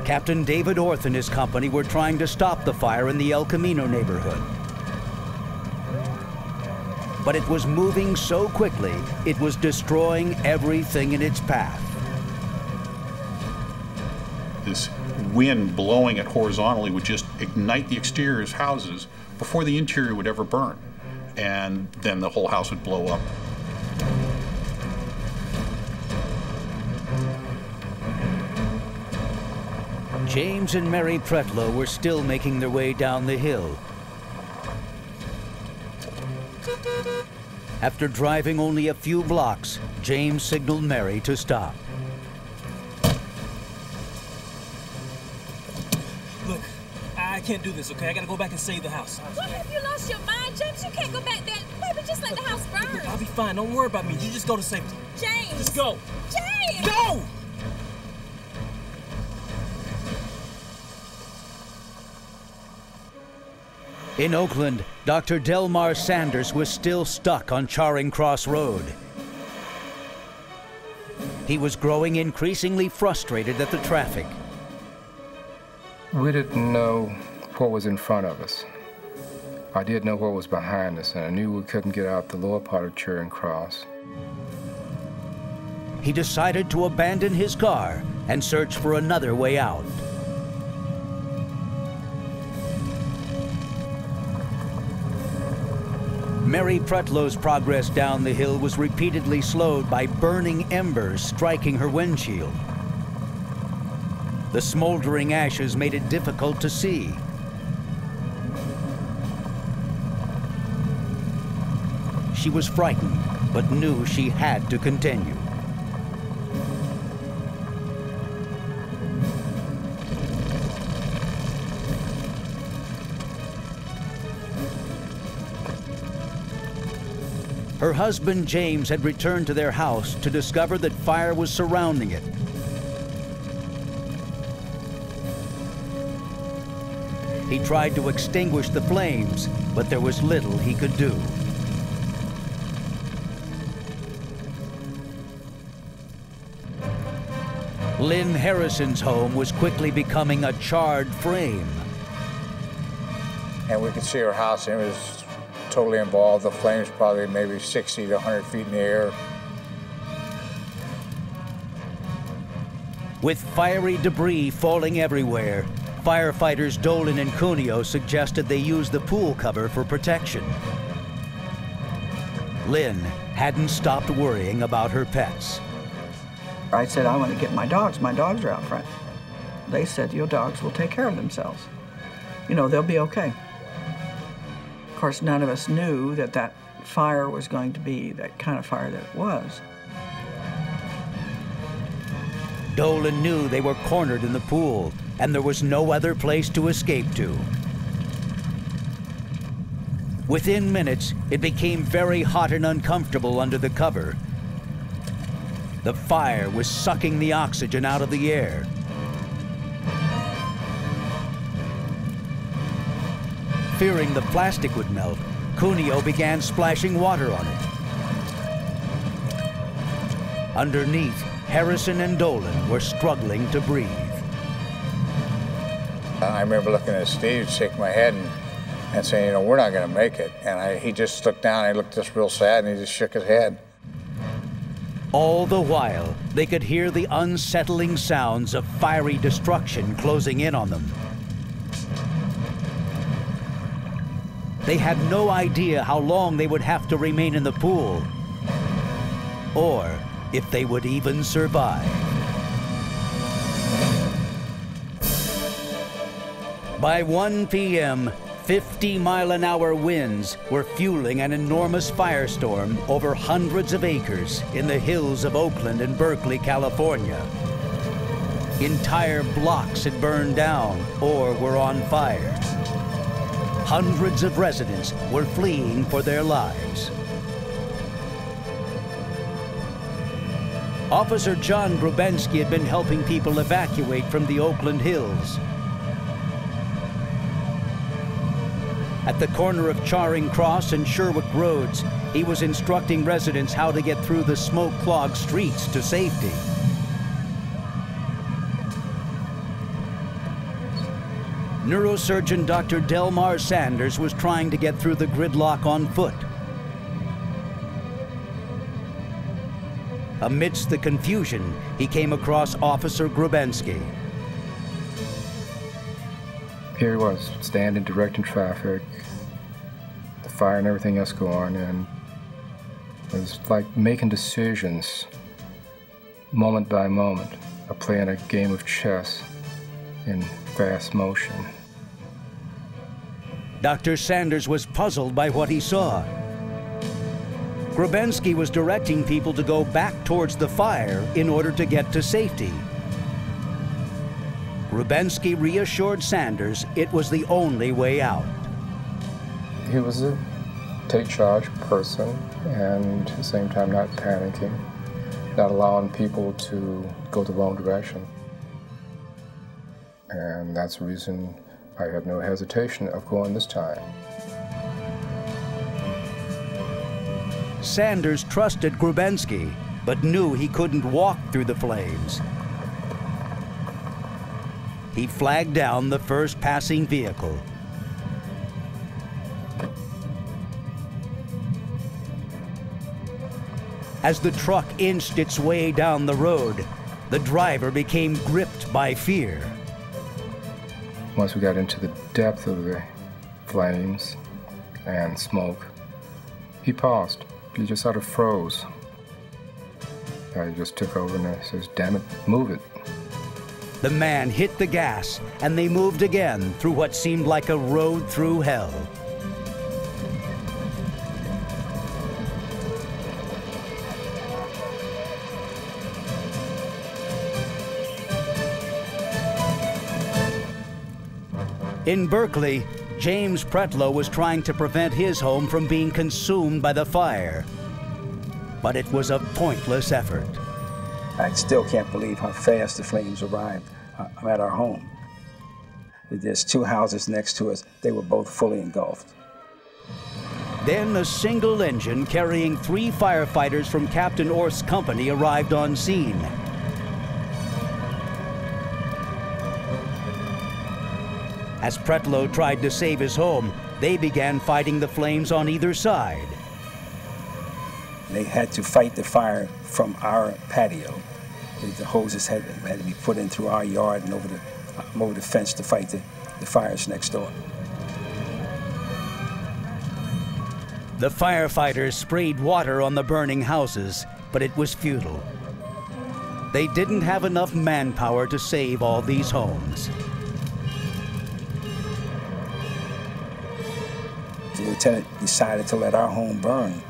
[SPEAKER 1] Captain David Orth and his company were trying to stop the fire in the El Camino neighborhood. But it was moving so quickly, it was destroying everything in its path.
[SPEAKER 9] This wind blowing it horizontally would just ignite the exterior of houses before the interior would ever burn. And then the whole house would blow up.
[SPEAKER 1] James and Mary Pretlow were still making their way down the hill. After driving only a few blocks, James signaled Mary to stop.
[SPEAKER 2] Look, I can't do this, okay? I gotta go back and save the house.
[SPEAKER 11] What, have you lost your mind, James? You can't go back there. Baby, just let the house burn.
[SPEAKER 2] Look, I'll be fine. Don't worry about me. You just go to safety.
[SPEAKER 11] James!
[SPEAKER 2] Just go.
[SPEAKER 11] James!
[SPEAKER 2] Go!
[SPEAKER 1] In Oakland, Dr. Delmar Sanders was still stuck on Charing Cross Road. He was growing increasingly frustrated at the traffic.
[SPEAKER 4] We didn't know what was in front of us. I did know what was behind us, and I knew we couldn't get out the lower part of Charing Cross.
[SPEAKER 1] He decided to abandon his car and search for another way out. Mary Pretlow's progress down the hill was repeatedly slowed by burning embers striking her windshield. The smoldering ashes made it difficult to see. she was frightened, but knew she had to continue. Her husband, James, had returned to their house to discover that fire was surrounding it. He tried to extinguish the flames, but there was little he could do. Lynn Harrison's home was quickly becoming a charred frame.
[SPEAKER 15] And we could see her house, and it was totally involved. The flames probably maybe 60 to 100 feet in the air.
[SPEAKER 1] With fiery debris falling everywhere, firefighters Dolan and Cuneo suggested they use the pool cover for protection. Lynn hadn't stopped worrying about her pets.
[SPEAKER 22] I said, I want to get my dogs. My dogs are out front. They said, your dogs will take care of themselves. You know, they'll be okay. Of course, none of us knew that that fire was going to be that kind of fire that it was.
[SPEAKER 1] Dolan knew they were cornered in the pool, and there was no other place to escape to. Within minutes, it became very hot and uncomfortable under the cover. The fire was sucking the oxygen out of the air. Fearing the plastic would melt, Cuneo began splashing water on it. Underneath, Harrison and Dolan were struggling to breathe.
[SPEAKER 15] I remember looking at Steve, shaking my head and saying, you know, we're not going to make it. And he just looked down, and he looked just real sad, and he just shook his head.
[SPEAKER 1] All the while, they could hear the unsettling sounds of fiery destruction closing in on them. They had no idea how long they would have to remain in the pool, or if they would even survive. By 1 p.m., 50-mile-an-hour winds were fueling an enormous firestorm over hundreds of acres in the hills of Oakland and Berkeley, California. Entire blocks had burned down or were on fire. Hundreds of residents were fleeing for their lives. Officer John Grubensky had been helping people evacuate from the Oakland Hills. At the corner of Charing Cross and Sherwick Roads, he was instructing residents how to get through the smoke-clogged streets to safety. Neurosurgeon Dr. Delmar Sanders was trying to get through the gridlock on foot. Amidst the confusion, he came across Officer Grubensky.
[SPEAKER 4] Here he was, standing, directing traffic, the fire and everything else going, and it was like making decisions moment by moment, of playing a game of chess in fast motion.
[SPEAKER 1] Dr. Sanders was puzzled by what he saw. Grubensky was directing people to go back towards the fire in order to get to safety. Grubensky reassured Sanders it was the only way out.
[SPEAKER 4] He was a take charge person, and at the same time not panicking, not allowing people to go the wrong direction. And that's the reason I had no hesitation of going this time.
[SPEAKER 1] Sanders trusted Grubensky, but knew he couldn't walk through the flames. He flagged down the first passing vehicle. As the truck inched its way down the road, the driver became gripped by fear.
[SPEAKER 4] Once we got into the depth of the flames and smoke, he paused. He just sort of froze. I just took over and I says, damn it, move it.
[SPEAKER 1] The man hit the gas, and they moved again through what seemed like a road through hell. In Berkeley, James Pretlow was trying to prevent his home from being consumed by the fire. But it was a pointless effort.
[SPEAKER 12] I still can't believe how fast the flames arrived at our home. There's 2 houses next to us. They were both fully engulfed.
[SPEAKER 1] Then a single engine carrying 3 firefighters from Captain Orth's company arrived on scene. As Pretlow tried to save his home, they began fighting the flames on either side.
[SPEAKER 12] They had to fight the fire from our patio. The hoses had to be put in through our yard and over the fence to fight the fires next door.
[SPEAKER 1] The firefighters sprayed water on the burning houses, but it was futile. They didn't have enough manpower to save all these homes.
[SPEAKER 12] The lieutenant decided to let our home burn.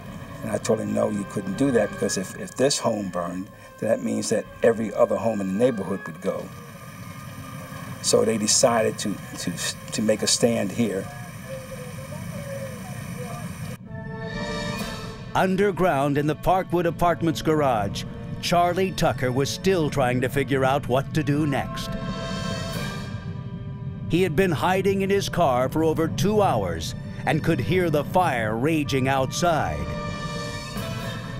[SPEAKER 12] And I told him, no, you couldn't do that, because if this home burned, that means that every other home in the neighborhood would go. So they decided to make a stand here.
[SPEAKER 1] Underground in the Parkwood Apartments garage, Charlie Tucker was still trying to figure out what to do next. He had been hiding in his car for over 2 hours and could hear the fire raging outside.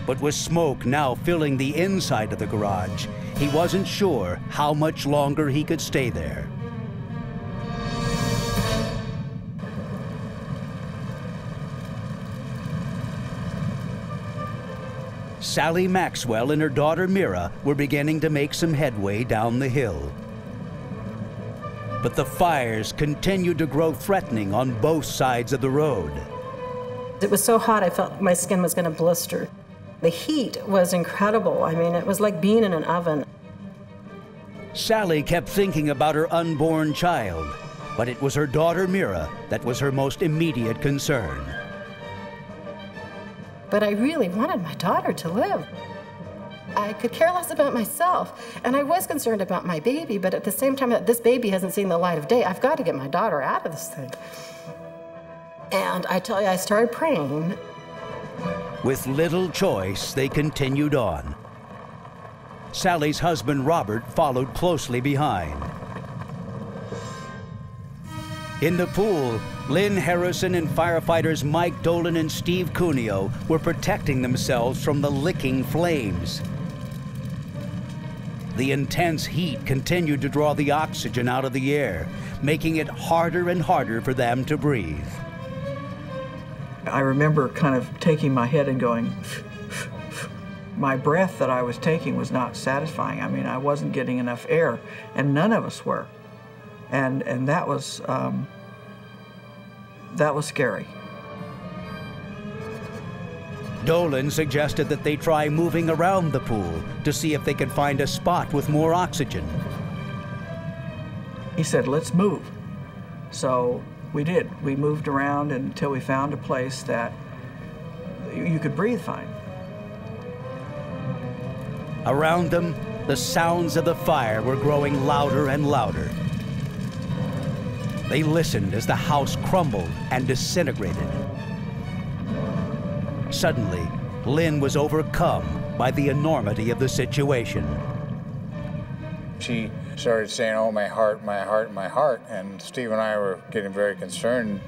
[SPEAKER 1] But with smoke now filling the inside of the garage, he wasn't sure how much longer he could stay there. Sally Maxwell and her daughter Mira were beginning to make some headway down the hill. But the fires continued to grow threatening on both sides of the road.
[SPEAKER 18] It was so hot I felt my skin was going to blister. The heat was incredible. I mean, it was like being in an oven.
[SPEAKER 1] Sally kept thinking about her unborn child, but it was her daughter Mira that was her most immediate concern.
[SPEAKER 18] But I really wanted my daughter to live. I could care less about myself, and I was concerned about my baby, but at the same time, this baby hasn't seen the light of day. I've got to get my daughter out of this thing. And I tell you, I started praying.
[SPEAKER 1] With little choice, they continued on. Sally's husband, Robert, followed closely behind. In the pool, Lynn Harrison and firefighters Mike Dolan and Steve Cuneo were protecting themselves from the licking flames. The intense heat continued to draw the oxygen out of the air, making it harder and harder for them to breathe.
[SPEAKER 22] I remember kind of taking my head and going, my breath that I was taking was not satisfying. I mean, I wasn't getting enough air, and none of us were. And that was scary.
[SPEAKER 1] Dolan suggested that they try moving around the pool to see if they could find a spot with more oxygen.
[SPEAKER 22] He said, let's move. So we did. We moved around until we found a place that you could breathe fine.
[SPEAKER 1] Around them, the sounds of the fire were growing louder and louder. They listened as the house crumbled and disintegrated. Suddenly, Lynn was overcome by the enormity of the situation.
[SPEAKER 15] She started saying, oh, my heart, my heart, my heart. And Steve and I were getting very concerned.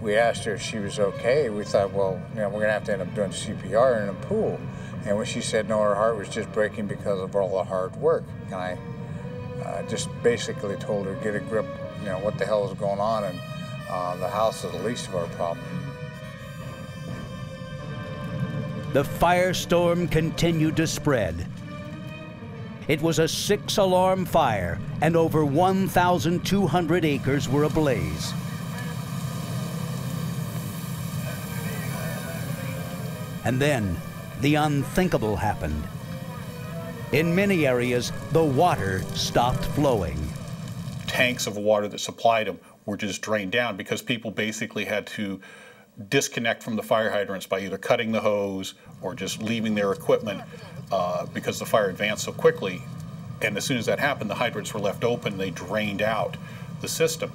[SPEAKER 15] We asked her if she was okay. We thought, well, you know, we're gonna have to end up doing CPR in a pool. And when she said, no, her heart was just breaking because of all the hard work. And I just basically told her, get a grip, you know, what the hell is going on, and the house is the least of our problem.
[SPEAKER 1] The firestorm continued to spread. It was a 6-alarm fire, and over 1,200 acres were ablaze. And then, the unthinkable happened. In many areas, the water stopped flowing.
[SPEAKER 9] Tanks of water that supplied them were just drained down because people basically had to disconnect from the fire hydrants by either cutting the hose or just leaving their equipment because the fire advanced so quickly. And as soon as that happened, the hydrants were left open and they drained out the system.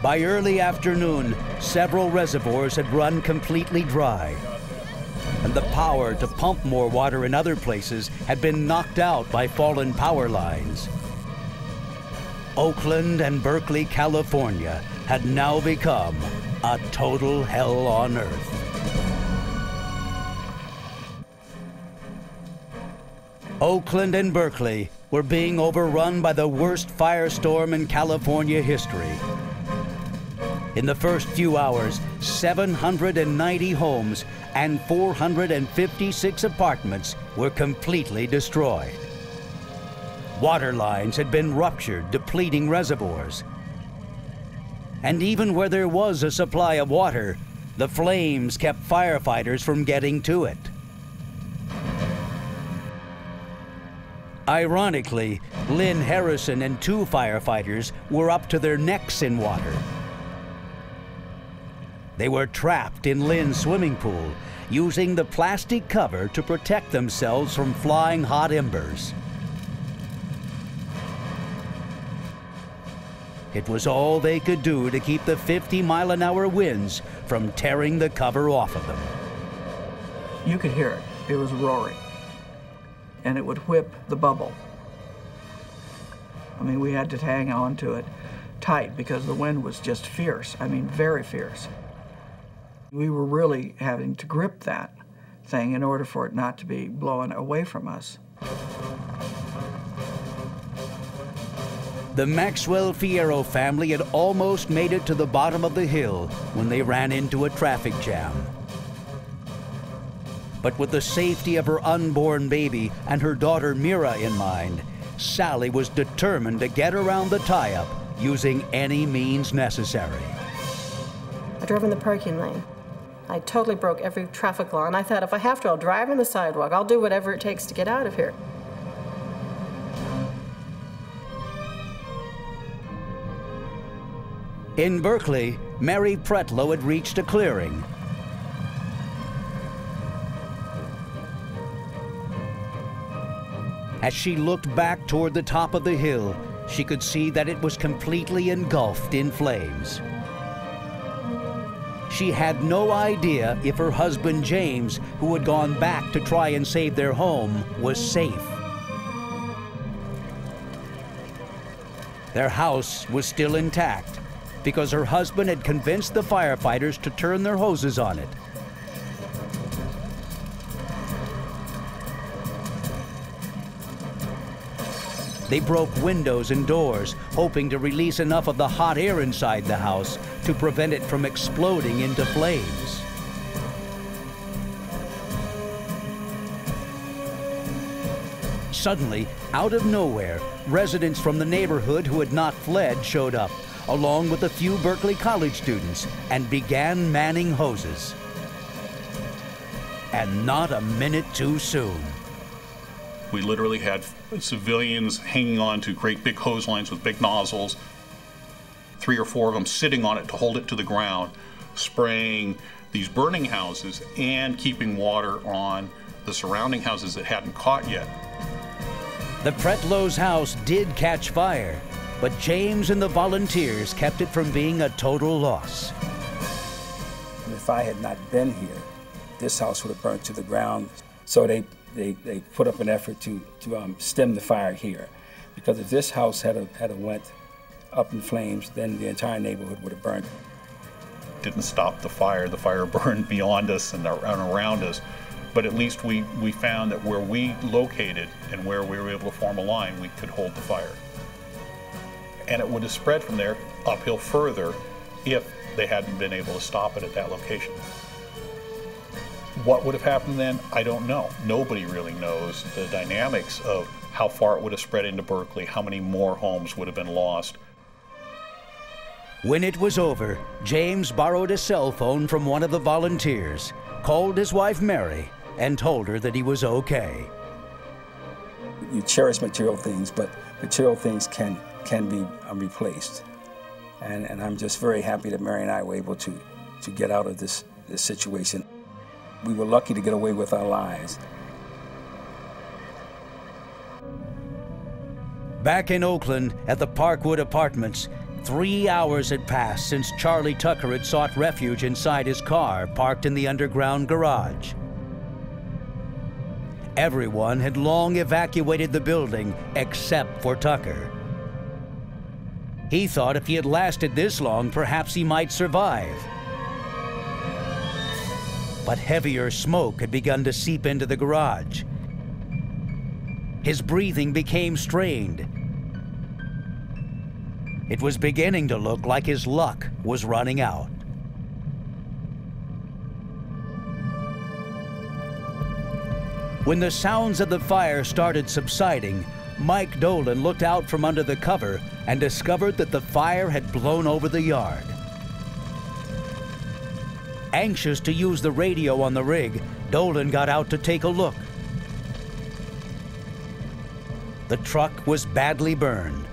[SPEAKER 1] By early afternoon, several reservoirs had run completely dry, and the power to pump more water in other places had been knocked out by fallen power lines. Oakland and Berkeley, California had now become a total hell on earth. Oakland and Berkeley were being overrun by the worst firestorm in California history. In the first few hours, 790 homes and 456 apartments were completely destroyed. Water lines had been ruptured, depleting reservoirs. And even where there was a supply of water, the flames kept firefighters from getting to it. Ironically, Lynn Harrison and 2 firefighters were up to their necks in water. They were trapped in Lynn's swimming pool, using the plastic cover to protect themselves from flying hot embers. It was all they could do to keep the 50-mile-an-hour winds from tearing the cover off of them.
[SPEAKER 22] You could hear it. It was roaring. And it would whip the bubble. I mean, we had to hang on to it tight because the wind was just fierce. I mean, very fierce. We were really having to grip that thing in order for it not to be blowing away from us.
[SPEAKER 1] The Maxwell Fierro family had almost made it to the bottom of the hill when they ran into a traffic jam. But with the safety of her unborn baby and her daughter Mira in mind, Sally was determined to get around the tie-up using any means necessary.
[SPEAKER 18] I drove in the parking lane. I totally broke every traffic law, and I thought if I have to, I'll drive on the sidewalk. I'll do whatever it takes to get out of here.
[SPEAKER 1] In Berkeley, Mary Pretlow had reached a clearing. As she looked back toward the top of the hill, she could see that it was completely engulfed in flames. She had no idea if her husband James, who had gone back to try and save their home, was safe. Their house was still intact because her husband had convinced the firefighters to turn their hoses on it. They broke windows and doors, hoping to release enough of the hot air inside the house to prevent it from exploding into flames. Suddenly, out of nowhere, residents from the neighborhood who had not fled showed up, along with a few Berkeley College students, and began manning hoses. And not a minute too soon.
[SPEAKER 9] We literally had civilians hanging on to great big hose lines with big nozzles, 3 or 4 of them sitting on it to hold it to the ground, spraying these burning houses and keeping water on the surrounding houses that hadn't caught yet.
[SPEAKER 1] The Pretlow's house did catch fire, but James and the volunteers kept it from being a total loss.
[SPEAKER 12] If I had not been here, this house would have burned to the ground. So they put up an effort to stem the fire here, because if this house had went up in flames, then the entire neighborhood would have burned.
[SPEAKER 9] Didn't stop the fire. The fire burned beyond us and around us, but at least we found that where we located and where we were able to form a line, we could hold the fire. And it would have spread from there uphill further if they hadn't been able to stop it at that location. What would have happened then? I don't know. Nobody really knows the dynamics of how far it would have spread into Berkeley, how many more homes would have been lost.
[SPEAKER 1] When it was over, James borrowed a cell phone from one of the volunteers, called his wife Mary, and told her that he was okay.
[SPEAKER 12] You cherish material things, but material things can be replaced. And I'm just very happy that Mary and I were able to get out of this situation. We were lucky to get away with our lives.
[SPEAKER 1] Back in Oakland at the Parkwood Apartments, 3 hours had passed since Charlie Tucker had sought refuge inside his car parked in the underground garage. Everyone had long evacuated the building except for Tucker. He thought if he had lasted this long, perhaps he might survive. But heavier smoke had begun to seep into the garage. His breathing became strained. It was beginning to look like his luck was running out. When the sounds of the fire started subsiding, Mike Dolan looked out from under the cover and discovered that the fire had blown over the yard. Anxious to use the radio on the rig, Dolan got out to take a look. The truck was badly burned.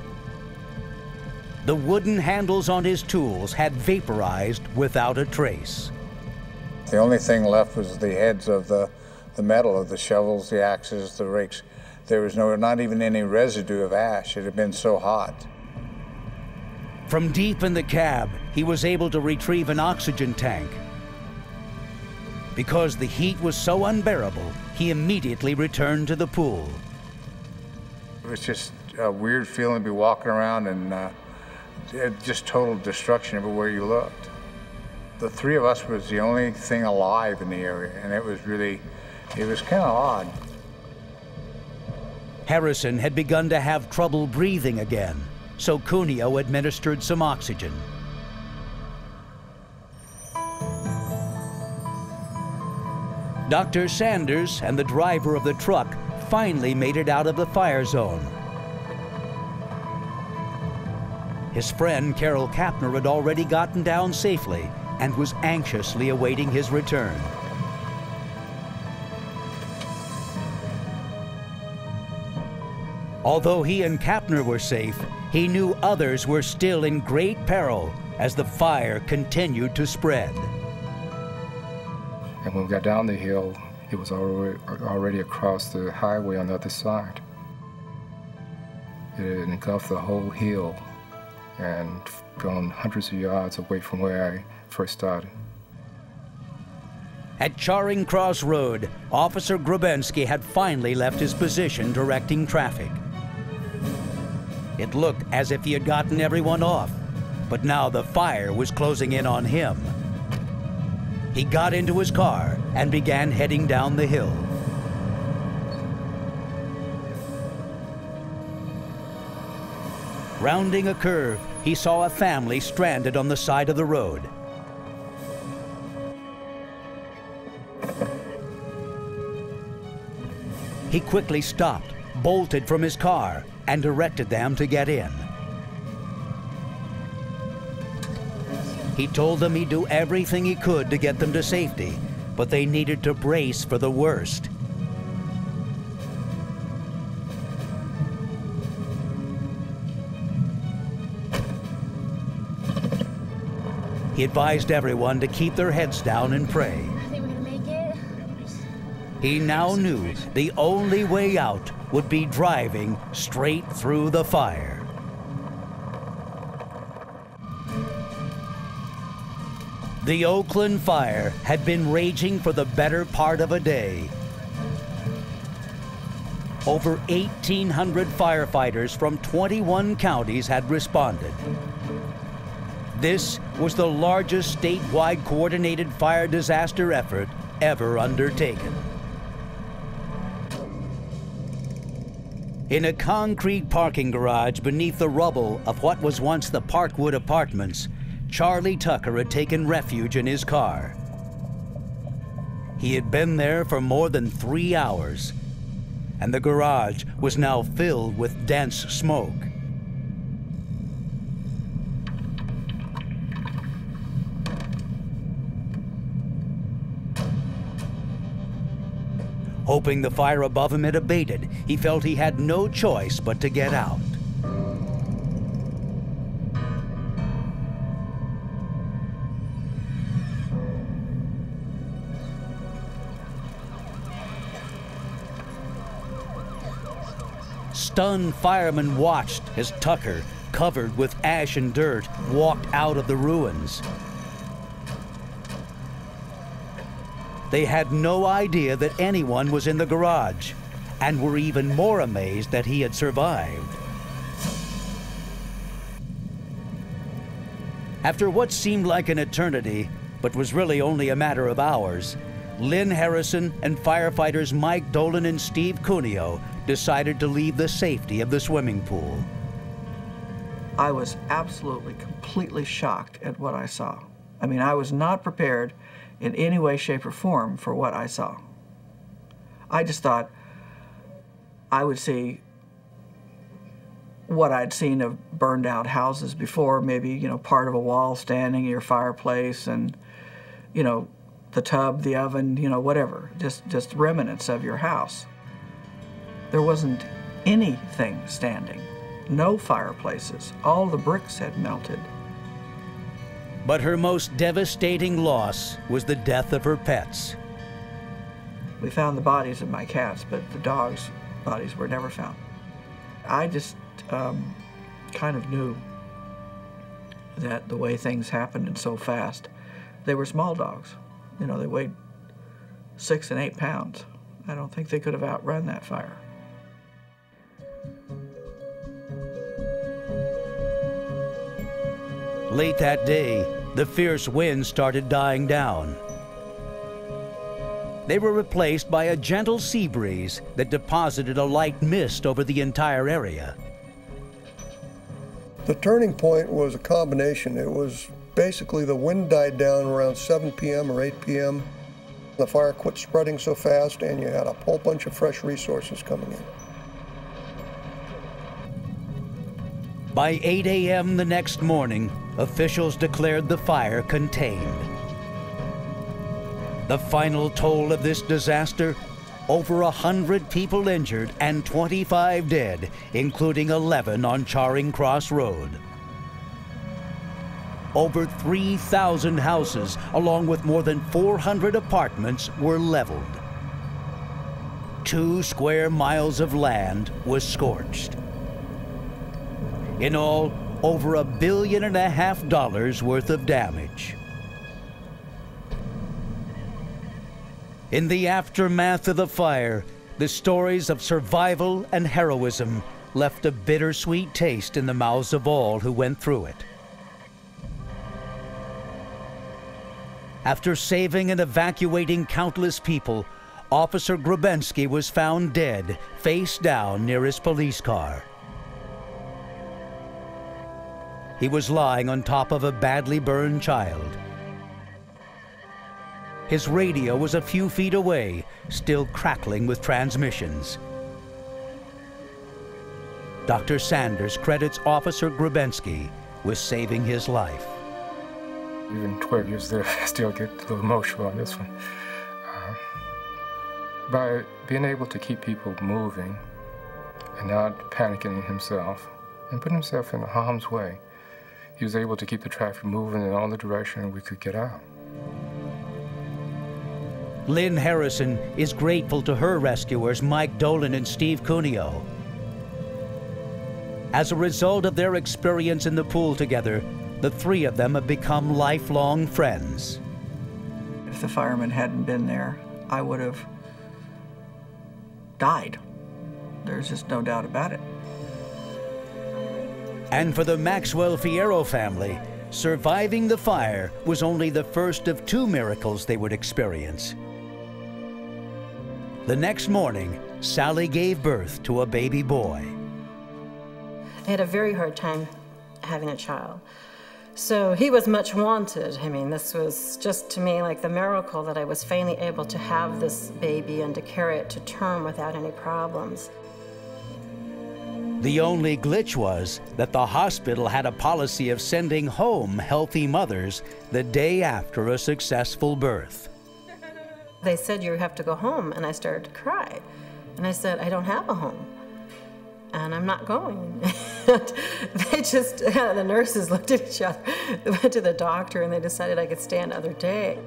[SPEAKER 1] The wooden handles on his tools had vaporized without a trace.
[SPEAKER 15] The only thing left was the heads of the metal of the shovels, the axes, the rakes. There was not even any residue of ash. It had been so hot.
[SPEAKER 1] From deep in the cab, he was able to retrieve an oxygen tank. Because the heat was so unbearable, he immediately returned to the pool.
[SPEAKER 15] It was just a weird feeling to be walking around and just total destruction everywhere you looked. The three of us was the only thing alive in the area, and it was kind of odd.
[SPEAKER 1] Harrison had begun to have trouble breathing again, so Cuneo administered some oxygen. Dr. Sanders and the driver of the truck finally made it out of the fire zone. His friend Carol Kapner had already gotten down safely and was anxiously awaiting his return. Although he and Kapner were safe, he knew others were still in great peril as the fire continued to spread.
[SPEAKER 4] And when we got down the hill, it was already across the highway on the other side. It had engulfed the whole hill and gone hundreds of yards away from where I first started.
[SPEAKER 1] At Charing Cross Road, Officer Grabensky had finally left his position directing traffic. It looked as if he had gotten everyone off, but now the fire was closing in on him. He got into his car and began heading down the hill. Rounding a curve, he saw a family stranded on the side of the road. He quickly stopped, bolted from his car, and directed them to get in. He told them he'd do everything he could to get them to safety, but they needed to brace for the worst. He advised everyone to keep their heads down and pray.
[SPEAKER 11] I think we're gonna make it.
[SPEAKER 1] He now knew the only way out would be driving straight through the fire. The Oakland fire had been raging for the better part of a day. Over 1,800 firefighters from 21 counties had responded. This was the largest statewide coordinated fire disaster effort ever undertaken. In a concrete parking garage beneath the rubble of what was once the Parkwood Apartments, Charlie Tucker had taken refuge in his car. He had been there for more than 3 hours, and the garage was now filled with dense smoke. Hoping the fire above him had abated, he felt he had no choice but to get out. Stunned firemen watched as Tucker, covered with ash and dirt, walked out of the ruins. They had no idea that anyone was in the garage, and were even more amazed that he had survived. After what seemed like an eternity, but was really only a matter of hours, Lynn Harrison and firefighters Mike Dolan and Steve Cuneo decided to leave the safety of the swimming pool.
[SPEAKER 22] I was absolutely, completely shocked at what I saw. I mean, I was not prepared in any way, shape, or form for what I saw. I just thought I would see what I'd seen of burned out houses before, maybe, you know, part of a wall standing in your fireplace and, you know, the tub, the oven, you know, whatever, just remnants of your house. There wasn't anything standing, no fireplaces. All the bricks had melted.
[SPEAKER 1] But her most devastating loss was the death of her pets.
[SPEAKER 22] We found the bodies of my cats, but the dogs' bodies were never found. I just kind of knew that the way things happened and so fast, they were small dogs. You know, they weighed 6 and 8 pounds. I don't think they could have outrun that fire.
[SPEAKER 1] Late that day, the fierce winds started dying down. They were replaced by a gentle sea breeze that deposited a light mist over the entire area.
[SPEAKER 8] The turning point was a combination. It was basically the wind died down around 7 p.m. or 8 p.m. The fire quit spreading so fast, and you had a whole bunch of fresh resources coming in.
[SPEAKER 1] By 8 a.m. the next morning, officials declared the fire contained. The final toll of this disaster, over 100 people injured and 25 dead, including 11 on Charing Cross Road. Over 3,000 houses, along with more than 400 apartments, were leveled. 2 square miles of land was scorched. In all, over $1.5 billion worth of damage. In the aftermath of the fire, the stories of survival and heroism left a bittersweet taste in the mouths of all who went through it. After saving and evacuating countless people, Officer Grabensky was found dead, face down near his police car. He was lying on top of a badly burned child. His radio was a few feet away, still crackling with transmissions. Dr. Sanders credits Officer Grabensky with saving his life.
[SPEAKER 4] Even 12 years later, I still get a little emotional on this one. By being able to keep people moving and not panicking himself and putting himself in harm's way, he was able to keep the traffic moving in all the direction we could get out.
[SPEAKER 1] Lynn Harrison is grateful to her rescuers, Mike Dolan and Steve Cuneo. As a result of their experience in the pool together, the 3 of them have become lifelong friends.
[SPEAKER 22] If the firemen hadn't been there, I would have died. There's just no doubt about it.
[SPEAKER 1] And for the Maxwell Fierro family, surviving the fire was only the first of 2 miracles they would experience. The next morning, Sally gave birth to a baby boy.
[SPEAKER 18] I had a very hard time having a child. So he was much wanted. I mean, this was just to me like the miracle that I was finally able to have this baby and to carry it to term without any problems.
[SPEAKER 1] The only glitch was that the hospital had a policy of sending home healthy mothers the day after a successful birth.
[SPEAKER 18] They said, you have to go home, and I started to cry. And I said, I don't have a home, and I'm not going. They just, the nurses looked at each other, they went to the doctor, and they decided I could stay another day.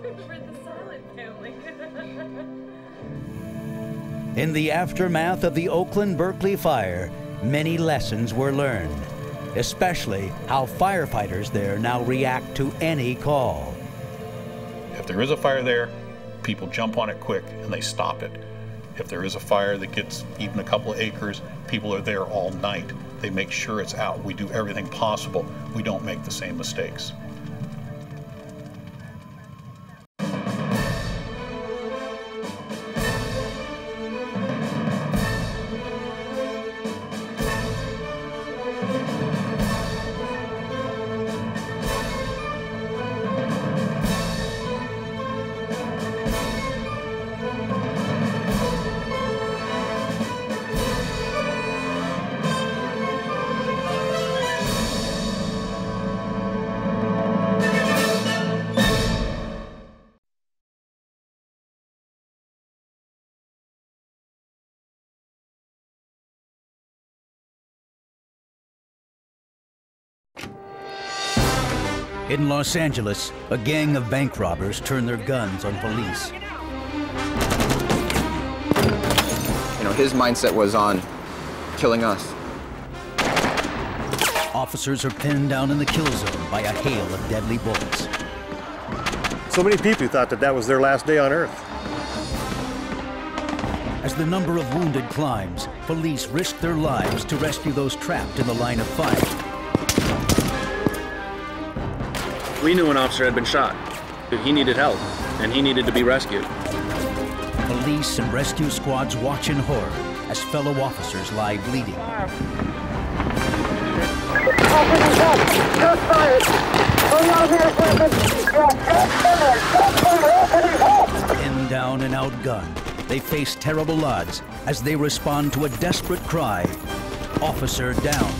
[SPEAKER 1] In the aftermath of the Oakland-Berkeley fire, many lessons were learned. especially how firefighters there now react to any call.
[SPEAKER 9] If there is a fire there, people jump on it quick and they stop it. If there is a fire that gets even a couple of acres, people are there all night. They make sure it's out. We do everything possible. We don't make the same mistakes.
[SPEAKER 1] In Los Angeles, a gang of bank robbers turn their guns on police.
[SPEAKER 10] You know, his mindset was on killing us.
[SPEAKER 1] Officers are pinned down in the kill zone by a hail of deadly bullets.
[SPEAKER 16] So many people thought that that was their last day on Earth.
[SPEAKER 1] As the number of wounded climbs, police risk their lives to rescue those trapped in the line of fire.
[SPEAKER 20] We knew an officer had been shot. He needed help, and he needed to be rescued.
[SPEAKER 1] Police and rescue squads watch in horror as fellow officers lie bleeding. Pinned down and outgunned, they face terrible odds as they respond to a desperate cry, "Officer down."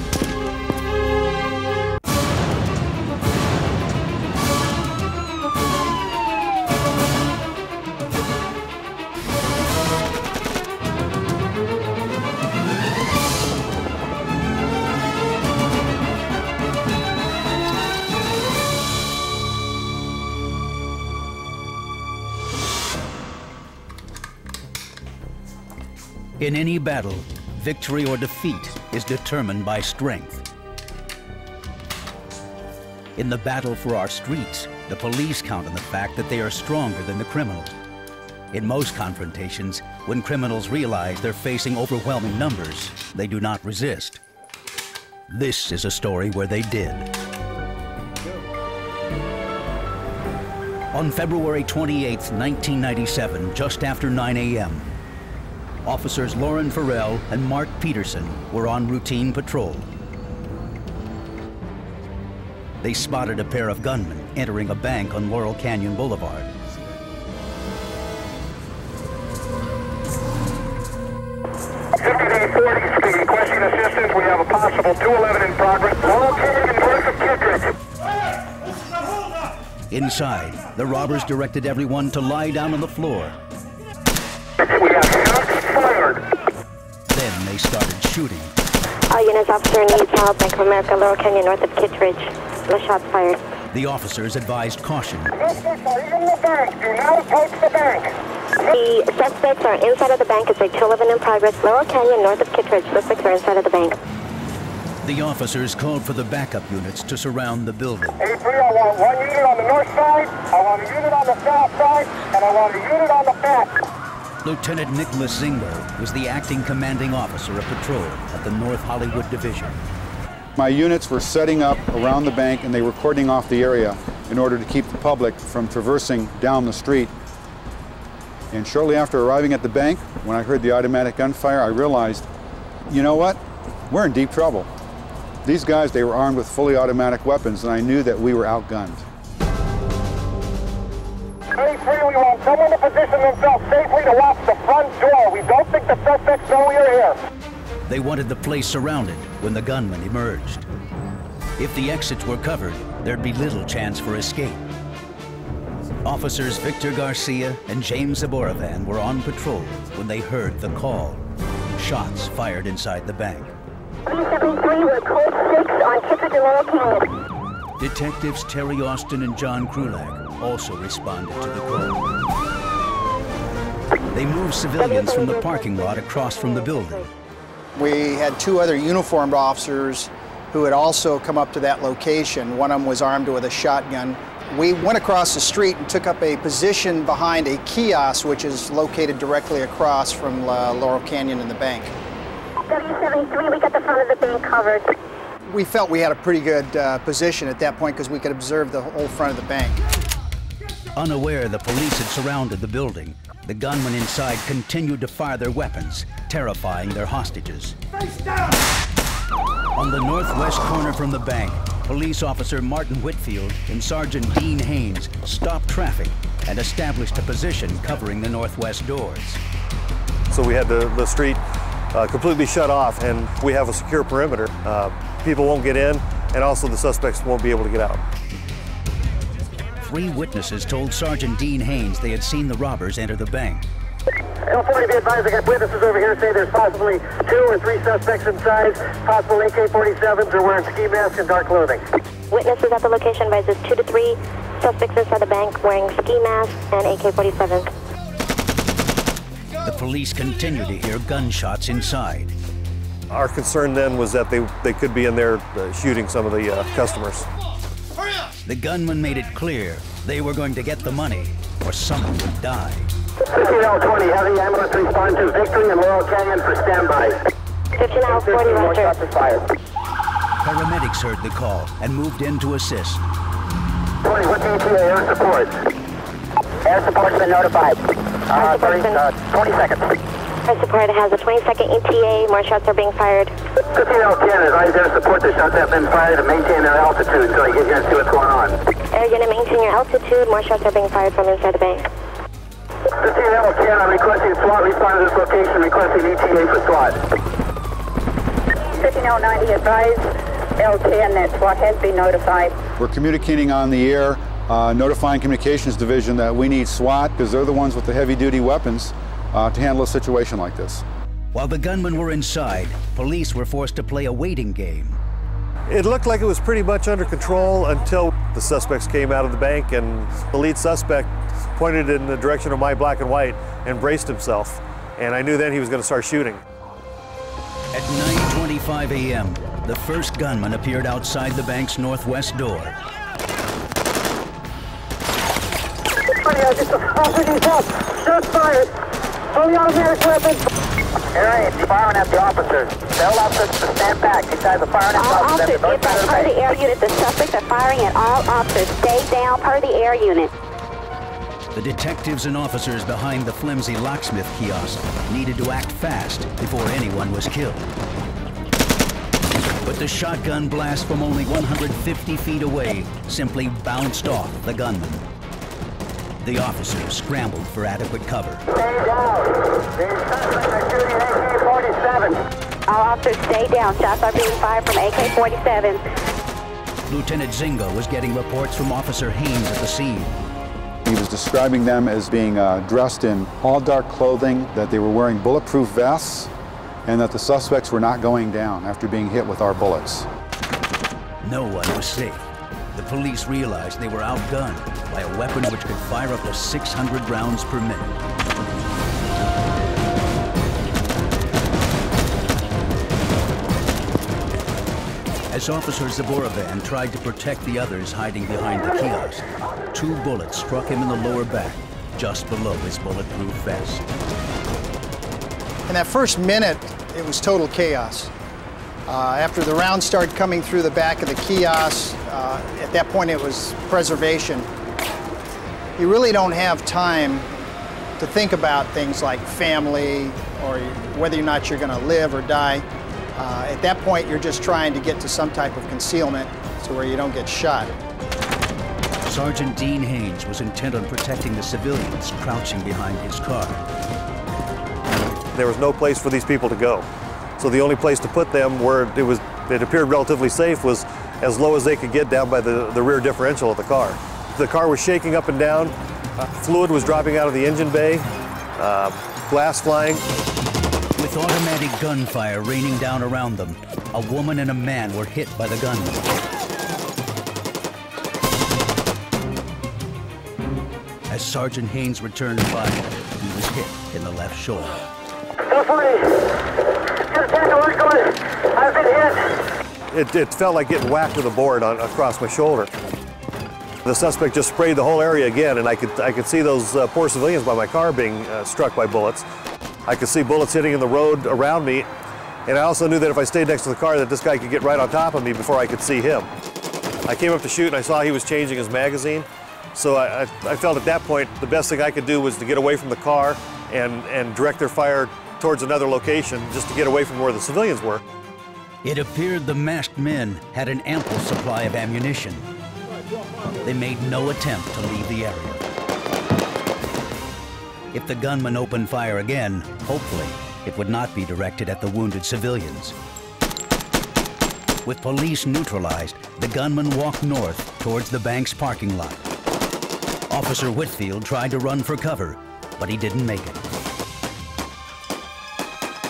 [SPEAKER 1] In any battle, victory or defeat is determined by strength. In the battle for our streets, the police count on the fact that they are stronger than the criminals. In most confrontations, when criminals realize they're facing overwhelming numbers, they do not resist. This is a story where they did. On February 28, 1997, just after 9 a.m., Officers Lauren Farrell and Mark Peterson were on routine patrol. They spotted a pair of gunmen entering a bank on Laurel Canyon Boulevard.
[SPEAKER 24] Requesting assistance. We have a possible 211 in progress. Laurel Canyon north of Kittredge.
[SPEAKER 1] Inside, the robbers directed everyone to lie down on the floor.
[SPEAKER 24] We have shots fired.
[SPEAKER 1] Then they started shooting.
[SPEAKER 25] All units, officer needs help. Bank of America, Laurel Canyon, north of Kittredge. No shots fired.
[SPEAKER 1] The officers advised caution.
[SPEAKER 24] Suspects are in the bank. Do not approach the bank.
[SPEAKER 25] The suspects are inside of the bank. It's a 211 in progress. Laurel Canyon, north of Kittredge. Suspects are inside of the bank.
[SPEAKER 1] The officers called for the backup units to surround the building.
[SPEAKER 24] A3, I want one unit on the north side, I want a unit on the south side, and I want a unit on the back.
[SPEAKER 1] Lieutenant Nicholas Zingo was the acting commanding officer of patrol at the North Hollywood Division.
[SPEAKER 26] My units were setting up around the bank and they were cordoning off the area in order to keep the public from traversing down the street. And shortly after arriving at the bank, when I heard the automatic gunfire, I realized, you know what? We're in deep trouble. These guys, they were armed with fully automatic weapons, and I knew that we were outgunned.
[SPEAKER 24] A3, we want someone to position themselves safely to watch the front door. We don't think the suspects know we are here.
[SPEAKER 1] They wanted the place surrounded when the gunmen emerged. If the exits were covered, there'd be little chance for escape. Officers Victor Garcia and James Zaboravan were on patrol when they heard the call. Shots fired inside the bank.
[SPEAKER 25] 373, we're code 6 on Kittredge and Laurel Canyon.
[SPEAKER 1] Detectives Terry Austin and John Krulak also responded to the call. They moved civilians from the parking lot across from the building.
[SPEAKER 27] We had two other uniformed officers
[SPEAKER 3] who had also come up to that location. One of them was armed with a shotgun. We went across the street and took up a position behind a kiosk, which is located directly across from Laurel Canyon and the bank.
[SPEAKER 25] W73, we got the front of the bank covered.
[SPEAKER 3] We felt we had a pretty good position at that point because we could observe the whole front of the bank.
[SPEAKER 1] Unaware the police had surrounded the building, the gunmen inside continued to fire their weapons, terrifying their hostages.
[SPEAKER 24] Face down!
[SPEAKER 1] On the northwest corner from the bank, police officer Martin Whitfield and Sergeant Dean Haynes stopped traffic and established a position covering the northwest doors.
[SPEAKER 16] So we had the street completely shut off, and we have a secure perimeter. People won't get in, and also the suspects won't be able to get out.
[SPEAKER 1] 3 witnesses told Sergeant Dean Haynes they had seen the robbers enter the bank.
[SPEAKER 24] L40, be advised, I got witnesses over here say there's possibly 2 or 3 suspects inside, possible AK-47s are wearing ski masks and dark clothing.
[SPEAKER 25] Witnesses at the location advises 2 to 3 suspects inside the bank wearing ski masks and AK-47s.
[SPEAKER 1] The police continue to hear gunshots inside.
[SPEAKER 16] Our concern then was that they could be in there shooting some of the customers.
[SPEAKER 1] The gunman made it clear they were going to get the money or someone would die.
[SPEAKER 24] 15L20, heavy ambulance respond to Victory and Laurel Canyon for standby.
[SPEAKER 25] 15L40, roger.
[SPEAKER 1] Paramedics heard the call and moved in to assist.
[SPEAKER 24] 20, what's ETA air support?
[SPEAKER 25] Air support's been notified.
[SPEAKER 24] 20 seconds.
[SPEAKER 25] Air support has a 20-second ETA. More shots are being fired.
[SPEAKER 24] 15L10, advise air support the shots have been fired to maintain their altitude until you get here and see what's going on.
[SPEAKER 25] Air unit, maintain your altitude. More shots are being fired from inside the bank.
[SPEAKER 24] 15L10, I'm requesting SWAT. Respond to this location, requesting ETA for SWAT.
[SPEAKER 25] 15L90, advise L10 that SWAT has been notified.
[SPEAKER 26] We're communicating on the air, notifying communications division that we need SWAT because they're the ones with the heavy-duty weapons to handle a situation like this.
[SPEAKER 1] While the gunmen were inside, police were forced to play a waiting game.
[SPEAKER 16] It looked like it was pretty much under control until the suspects came out of the bank, and the lead suspect pointed in the direction of my black and white and braced himself. And I knew then he was going to start shooting.
[SPEAKER 1] At 9:25 a.m., the first gunman appeared outside the bank's northwest door.
[SPEAKER 24] Shots fired. Fully automatic weapon.
[SPEAKER 25] Area, firing at the officers. Tell officers to stand back. These guys are firing at all officers. Get back per the air unit. The suspects are firing at all officers. Stay down per the air unit.
[SPEAKER 1] The detectives and officers behind the flimsy locksmith kiosk needed to act fast before anyone was killed. But the shotgun blast from only 150 feet away simply bounced off the gunman. The officers scrambled for adequate cover.
[SPEAKER 24] Stay down. The suspects are shooting AK-47.
[SPEAKER 25] All officers stay down. Shots are being fired from AK-47.
[SPEAKER 1] Lieutenant Zingo was getting reports from Officer Haynes at the scene.
[SPEAKER 26] He was describing them as being dressed in all dark clothing, that they were wearing bulletproof vests, and that the suspects were not going down after being hit with our bullets.
[SPEAKER 1] No one was safe. The police realized they were outgunned by a weapon which could fire up to 600 rounds per minute. As Officer Zaboravan tried to protect the others hiding behind the kiosk, 2 bullets struck him in the lower back, just below his bulletproof vest.
[SPEAKER 3] In that first minute, it was total chaos. After the rounds started coming through the back of the kiosk, at that point it was preservation. You really don't have time to think about things like family or whether or not you're going to live or die. At that point, you're just trying to get to some type of concealment to where you don't get shot.
[SPEAKER 1] Sergeant Dean Haynes was intent on protecting the civilians crouching behind his car.
[SPEAKER 16] There was no place for these people to go. So the only place to put them where it appeared relatively safe was as low as they could get down by the rear differential of the car. The car was shaking up and down. Fluid was dropping out of the engine bay, glass flying.
[SPEAKER 1] With automatic gunfire raining down around them, a woman and a man were hit by the gunman. As Sergeant Haynes returned fire, he was hit in the left shoulder.
[SPEAKER 24] L40, get a tango, we're going. I've been hit.
[SPEAKER 16] it felt like getting whacked with a board across my shoulder. The suspect just sprayed the whole area again, and I could see those poor civilians by my car being struck by bullets. I could see bullets hitting in the road around me, and I also knew that if I stayed next to the car that this guy could get right on top of me before I could see him. I came up to shoot and I saw he was changing his magazine, so I felt at that point the best thing I could do was to get away from the car and direct their fire towards another location just to get away from where the civilians were.
[SPEAKER 1] It appeared the masked men had an ample supply of ammunition. They made no attempt to leave the area. If the gunman opened fire again, hopefully, it would not be directed at the wounded civilians. With police neutralized, the gunman walked north towards the bank's parking lot. Officer Whitfield tried to run for cover, but he didn't make it.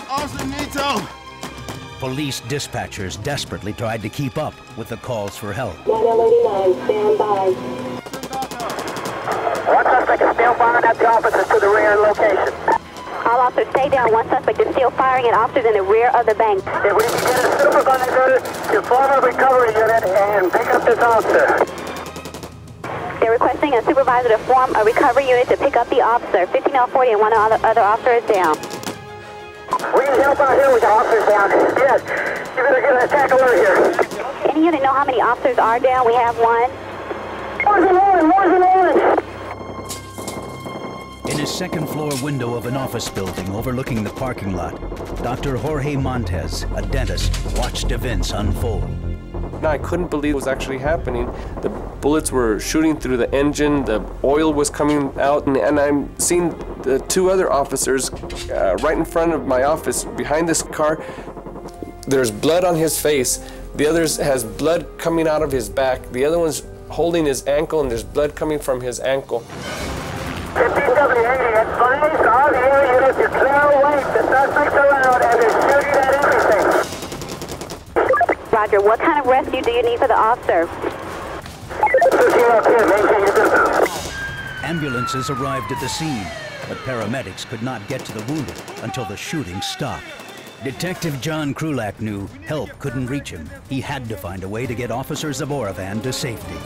[SPEAKER 7] Officer Nito!
[SPEAKER 1] Police dispatchers desperately tried to keep up with the calls for help.
[SPEAKER 25] 9L89, stand by.
[SPEAKER 24] One suspect is still firing at the officers to the rear location.
[SPEAKER 25] All officers stay down. One suspect is still firing at officers in the rear of the bank.
[SPEAKER 24] If we can get a supervisor to form a recovery unit and pick up this officer.
[SPEAKER 25] They're requesting a supervisor to form a recovery unit to pick up the officer. 15L40 and one other officer is down.
[SPEAKER 24] We can help out here with the officers down. Yes, you better get an attack alert here.
[SPEAKER 25] Any unit know how many officers are down? We have one.
[SPEAKER 24] More than one.
[SPEAKER 1] In his second-floor window of an office building overlooking the parking lot, Dr. Jorge Montes, a dentist, watched events unfold.
[SPEAKER 6] I couldn't believe it was actually happening. The bullets were shooting through the engine, the oil was coming out, and I'm seeing the two other officers right in front of my office behind this car. There's blood on his face. The other has blood coming out of his back. The other one's holding his ankle, and there's blood coming from his ankle.
[SPEAKER 24] 15W80, advise all the area units to clear away. The suspects around and they're shooting at everything.
[SPEAKER 25] Roger, what kind of rescue do you need for the officer?
[SPEAKER 1] Ambulances arrived at the scene, but paramedics could not get to the wounded until the shooting stopped. Detective John Krulak knew help couldn't reach him. He had to find a way to get Officer Zaborovan to safety.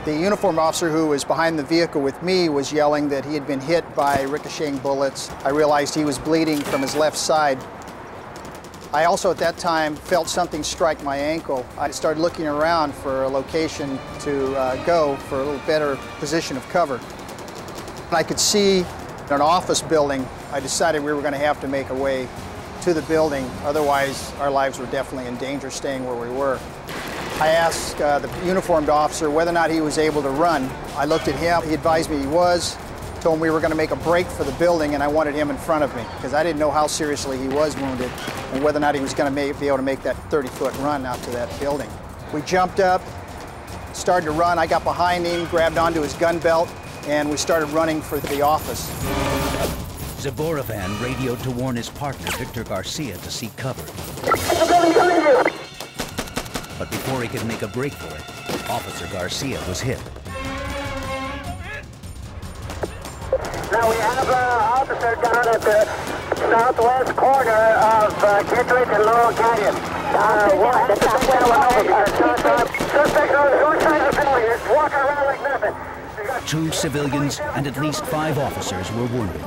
[SPEAKER 3] The uniformed officer who was behind the vehicle with me was yelling that he had been hit by ricocheting bullets. I realized he was bleeding from his left side. I also at that time felt something strike my ankle. I started looking around for a location to go for a little better position of cover. I could see an office building. I decided we were going to have to make a way to the building, otherwise our lives were definitely in danger staying where we were. I asked the uniformed officer whether or not he was able to run. I looked at him, he advised me he was, told him we were going to make a break for the building and I wanted him in front of me because I didn't know how seriously he was wounded and whether or not he was going to be able to make that 30-foot run out to that building. We jumped up, started to run. I got behind him, grabbed onto his gun belt, and we started running for the office.
[SPEAKER 1] Zaborovan radioed to warn his partner, Victor Garcia, to seek cover. But before he could make a break for it, Officer Garcia was hit.
[SPEAKER 24] Now we have an officer down at the southwest corner of Kittredge and Laurel Canyon. We'll have to take that one over. Suspect on the north side of the building is walking around like nothing.
[SPEAKER 1] 2 civilians and at least 5 officers were wounded.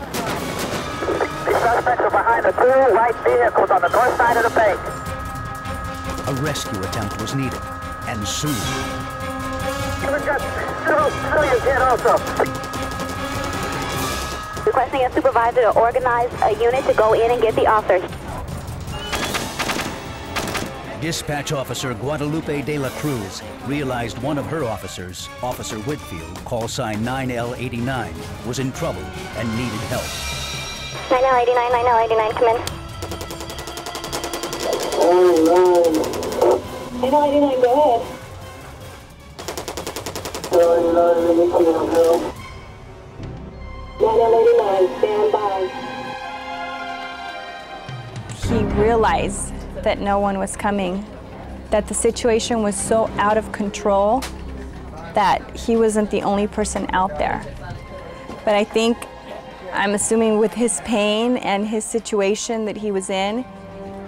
[SPEAKER 24] The suspects are behind the 2 white vehicles on the north side of the bank.
[SPEAKER 1] A rescue attempt was needed, and soon.
[SPEAKER 24] We've got several civilians hit also.
[SPEAKER 25] Requesting a supervisor to organize a unit to go in and get the officers.
[SPEAKER 1] Dispatch officer Guadalupe de la Cruz realized one of her officers, Officer Whitfield, call sign 9L89, was in trouble and needed help.
[SPEAKER 25] 9L89, come in. 9L89, go ahead. 9L89, stand by.
[SPEAKER 13] He realized that no one was coming, that the situation was so out of control that he wasn't the only person out there. But I think, I'm assuming with his pain and his situation that he was in,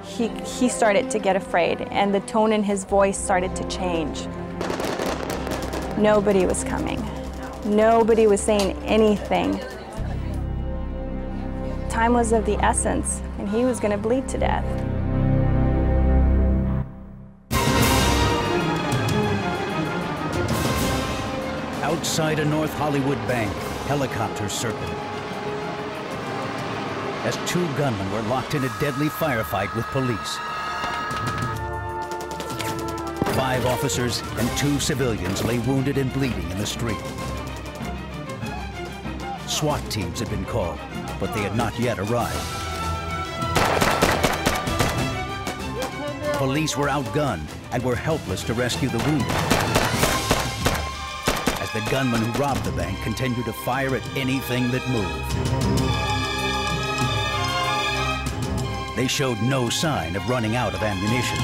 [SPEAKER 5] he started to get afraid, and the tone in his voice started to change. Nobody was coming. Nobody was saying anything. Time was of the essence, and he was going to bleed to death.
[SPEAKER 1] Outside a North Hollywood bank, helicopters circled. As two gunmen were locked in a deadly firefight with police. 5 officers and 2 civilians lay wounded and bleeding in the street. SWAT teams had been called, but they had not yet arrived. Police were outgunned and were helpless to rescue the wounded, as the gunman who robbed the bank continued to fire at anything that moved. They showed no sign of running out of ammunition.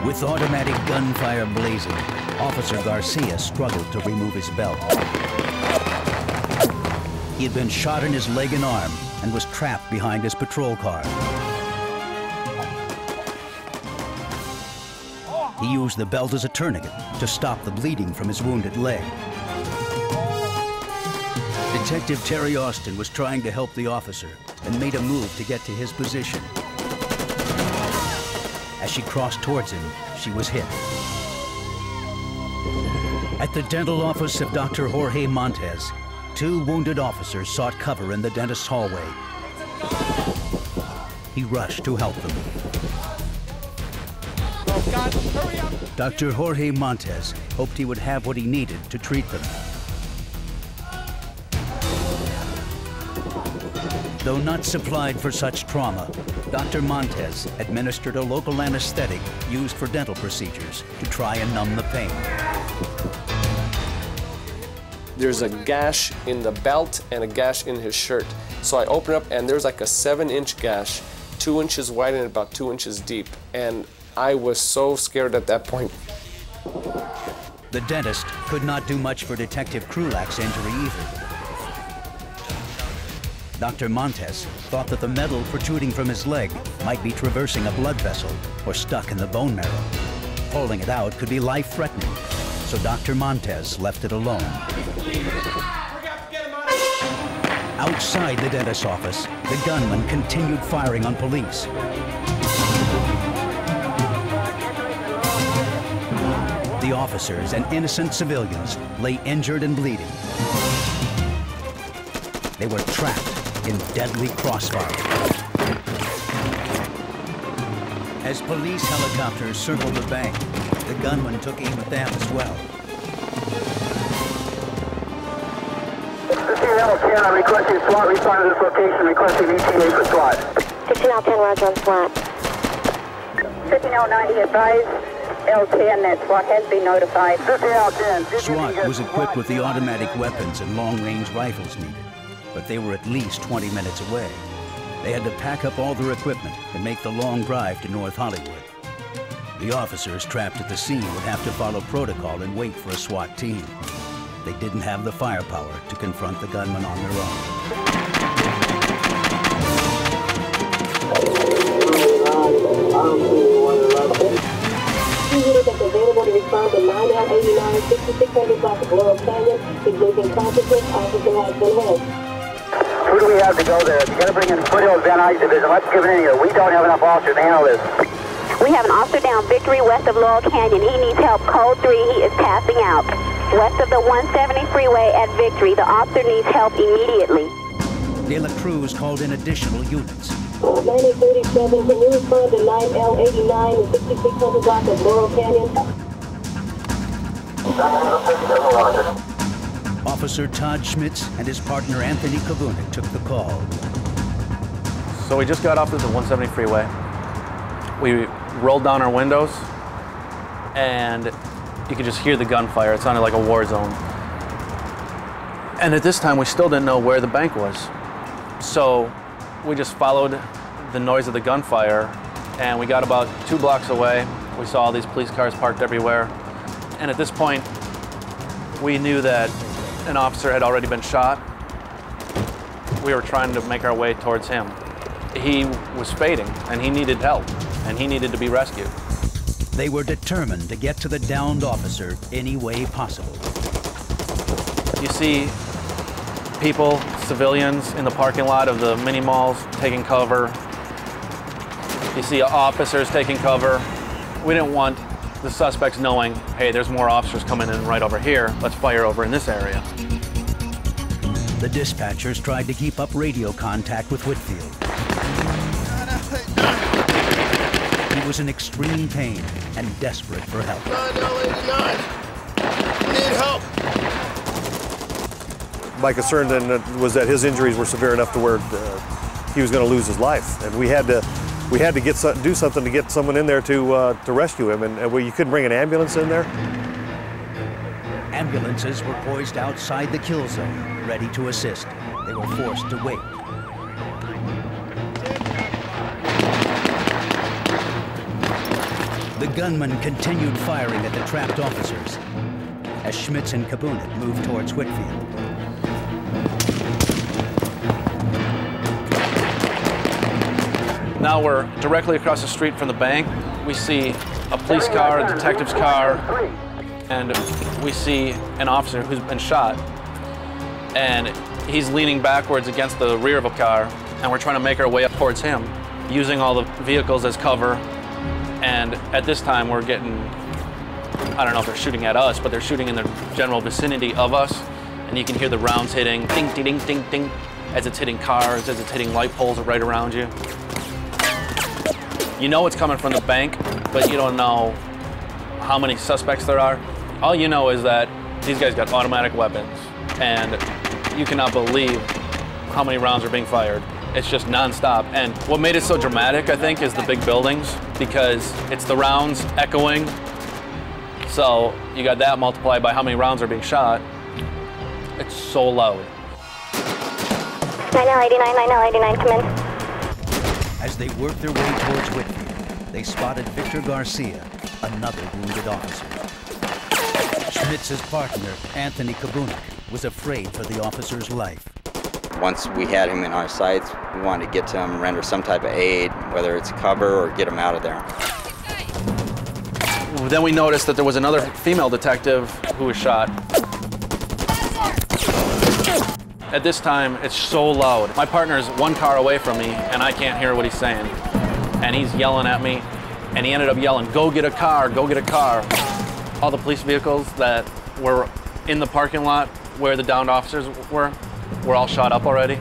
[SPEAKER 1] With automatic gunfire blazing, Officer Garcia struggled to remove his belt. He had been shot in his leg and arm and was trapped behind his patrol car. He used the belt as a tourniquet to stop the bleeding from his wounded leg. Detective Terry Austin was trying to help the officer and made a move to get to his position. As she crossed towards him, she was hit. At the dental office of Dr. Jorge Montez, 2 wounded officers sought cover in the dentist's hallway. He rushed to help them. Dr. Jorge Montez hoped he would have what he needed to treat them. Though not supplied for such trauma, Dr. Montez administered a local anesthetic used for dental procedures to try and numb the pain.
[SPEAKER 6] There's a gash in the belt and a gash in his shirt. So I open up and there's like a 7-inch gash, 2 inches wide and about 2 inches deep. And I was so scared at that point.
[SPEAKER 1] The dentist could not do much for Detective Krulak's injury either. Dr. Montez thought that the metal protruding from his leg might be traversing a blood vessel or stuck in the bone marrow. Pulling it out could be life-threatening, so Dr. Montez left it alone. Outside the dentist's office, the gunman continued firing on police. The officers and innocent civilians lay injured and bleeding. They were trapped in deadly crossfire. As police helicopters circled the bank, the gunman took aim at them as well.
[SPEAKER 24] This is L10, I'm requesting SWAT, respond to this location, requesting ETA for SWAT.
[SPEAKER 25] 15L10, roger on SWAT.
[SPEAKER 24] 15L90, advise L10 that SWAT has been notified. 15L10.
[SPEAKER 1] SWAT was equipped with the automatic weapons and long-range rifles needed, but they were at least 20 minutes away. They had to pack up all their equipment and make the long drive to North Hollywood. The officers trapped at the scene would have to follow protocol and wait for a SWAT team. They didn't have the firepower to confront the gunman on their own.
[SPEAKER 25] Unit that's available to respond to 9L89, 6600 block of Laurel Canyon. Existing consciousness, officer has been held.
[SPEAKER 24] Who do we have to go there? You gotta bring in Hoelz Van Nuys Division. Let's give it in here. We don't have enough officers to handle this.
[SPEAKER 25] We have an officer down Victory west of Laurel Canyon. He needs help. Code 3, he is passing out. West of the 170 freeway at Victory. The officer needs help immediately.
[SPEAKER 1] De La Cruz called in additional units.
[SPEAKER 25] 9837, can you respond to 9L89 and 6600 block of Laurel Canyon?
[SPEAKER 1] Officer Todd Schmitz and his partner Anthony Kavunik took the call.
[SPEAKER 20] So we just got off of the 170 freeway. We rolled down our windows, and you could just hear the gunfire. It sounded like a war zone. And at this time, we still didn't know where the bank was. So we just followed the noise of the gunfire, and we got about 2 blocks away. We saw all these police cars parked everywhere. And at this point, we knew that an officer had already been shot. We were trying to make our way towards him. He was fading, and he needed help, and he needed to be rescued.
[SPEAKER 1] They were determined to get to the downed officer any way possible.
[SPEAKER 20] You see people, civilians, in the parking lot of the mini malls taking cover. You see officers taking cover. We didn't want the suspects knowing, hey, there's more officers coming in right over here. Let's fire over in this area.
[SPEAKER 1] The dispatchers tried to keep up radio contact with Whitfield. He was in extreme pain and desperate for help.
[SPEAKER 7] 9L89, need help.
[SPEAKER 16] My concern then was that his injuries were severe enough to where he was going to lose his life, and we had to do something to get someone in there to rescue him, and you couldn't bring an ambulance in there.
[SPEAKER 1] Ambulances were poised outside the kill zone, ready to assist. They were forced to wait. The gunman continued firing at the trapped officers as Schmitz and Kabunik moved towards Whitfield.
[SPEAKER 20] Now we're directly across the street from the bank. We see a police car, a detective's car, and we see an officer who's been shot. And he's leaning backwards against the rear of a car, and we're trying to make our way up towards him, using all the vehicles as cover. And at this time, we're getting, I don't know if they're shooting at us, but they're shooting in the general vicinity of us. And you can hear the rounds hitting, ding, ding, ding, ding, ding, as it's hitting cars, as it's hitting light poles right around you. You know it's coming from the bank, but you don't know how many suspects there are. All you know is that these guys got automatic weapons, and you cannot believe how many rounds are being fired. It's just nonstop. And what made it so dramatic, I think, is the big buildings, because it's the rounds echoing. So you got that multiplied by how many rounds are being shot. It's so loud.
[SPEAKER 25] 9L89, 9L89, come in.
[SPEAKER 1] As they worked their way towards Whitfield, they spotted Victor Garcia, another wounded officer. Schmitz's partner, Anthony Kabunik, was afraid for the officer's life.
[SPEAKER 10] Once we had him in our sights, we wanted to get to him, render some type of aid, whether it's cover or get him out of there.
[SPEAKER 20] Then we noticed that there was another female detective who was shot. At this time, it's so loud. My partner's one car away from me, and I can't hear what he's saying. And he's yelling at me, and he ended up yelling, "Go get a car, go get a car." All the police vehicles that were in the parking lot where the downed officers were all shot up already.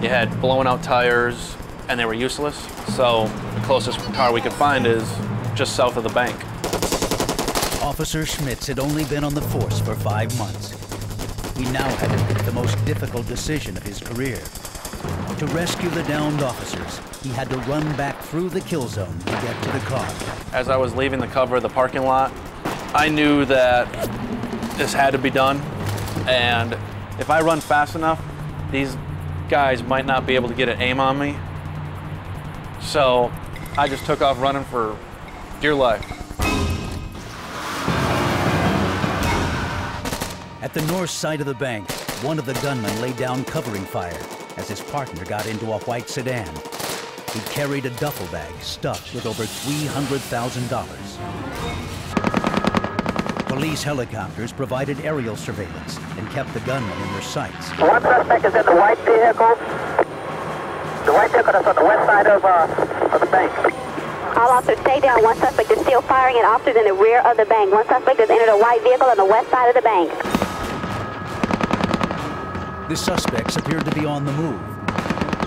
[SPEAKER 20] You had blown out tires, and they were useless. So the closest car we could find is just south of the bank.
[SPEAKER 1] Officer Schmitz had only been on the force for 5 months. He now had to make the most difficult decision of his career. To rescue the downed officers, he had to run back through the kill zone to get to the car.
[SPEAKER 20] As I was leaving the cover of the parking lot, I knew that this had to be done. And if I run fast enough, these guys might not be able to get an aim on me. So I just took off running for dear life.
[SPEAKER 1] At the north side of the bank, one of the gunmen laid down covering fire as his partner got into a white sedan. He carried a duffel bag stuffed with over $300,000. Police helicopters provided aerial surveillance and kept the gunmen in their sights.
[SPEAKER 25] One suspect is in the white vehicle. The white vehicle that's on the west side of the bank. All officers stay down. One suspect is still firing at officers in the rear of the bank. One suspect has entered a white vehicle on the west side of the bank.
[SPEAKER 1] The suspects appeared to be on the move.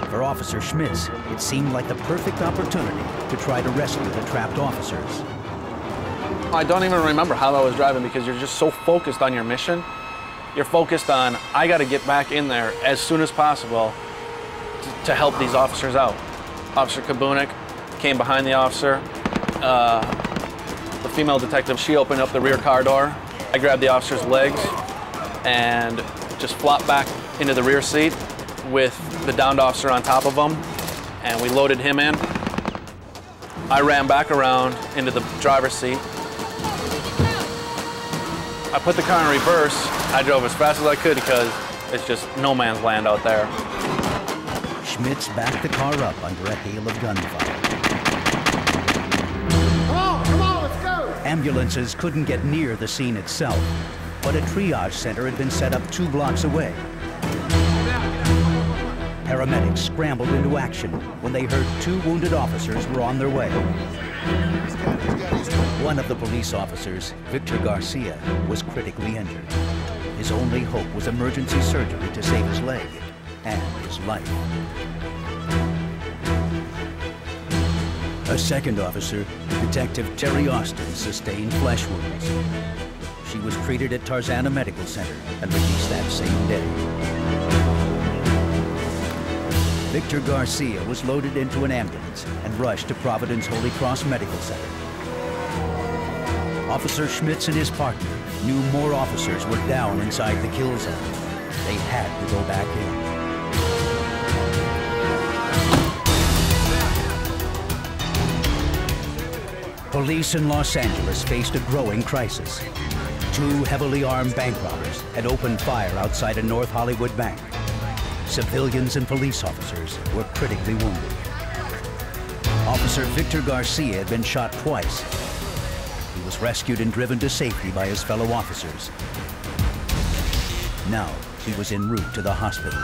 [SPEAKER 1] For Officer Schmitz, it seemed like the perfect opportunity to try to rescue the trapped officers.
[SPEAKER 20] I don't even remember how I was driving because you're just so focused on your mission. You're focused on, I got to get back in there as soon as possible to help these officers out. Officer Kabunik came behind the officer. The female detective, she opened up the rear car door. I grabbed the officer's legs and just flopped back into the rear seat with the downed officer on top of him, and we loaded him in. I ran back around into the driver's seat. I put the car in reverse. I drove as fast as I could because it's just no man's land out there.
[SPEAKER 1] Schmitz backed the car up under a hail of gunfire.
[SPEAKER 24] Come on, let's go!
[SPEAKER 1] Ambulances couldn't get near the scene itself, but a triage center had been set up 2 blocks away. Paramedics scrambled into action when they heard 2 wounded officers were on their way. One of the police officers, Victor Garcia, was critically injured. His only hope was emergency surgery to save his leg and his life. A second officer, Detective Terry Austin, sustained flesh wounds. She was treated at Tarzana Medical Center and released that same day. Victor Garcia was loaded into an ambulance and rushed to Providence Holy Cross Medical Center. Officer Schmitz and his partner knew more officers were down inside the kill zone. They had to go back in. Police in Los Angeles faced a growing crisis. 2 heavily armed bank robbers had opened fire outside a North Hollywood bank. Civilians and police officers were critically wounded. Officer Victor Garcia had been shot twice. He was rescued and driven to safety by his fellow officers. Now he was en route to the hospital.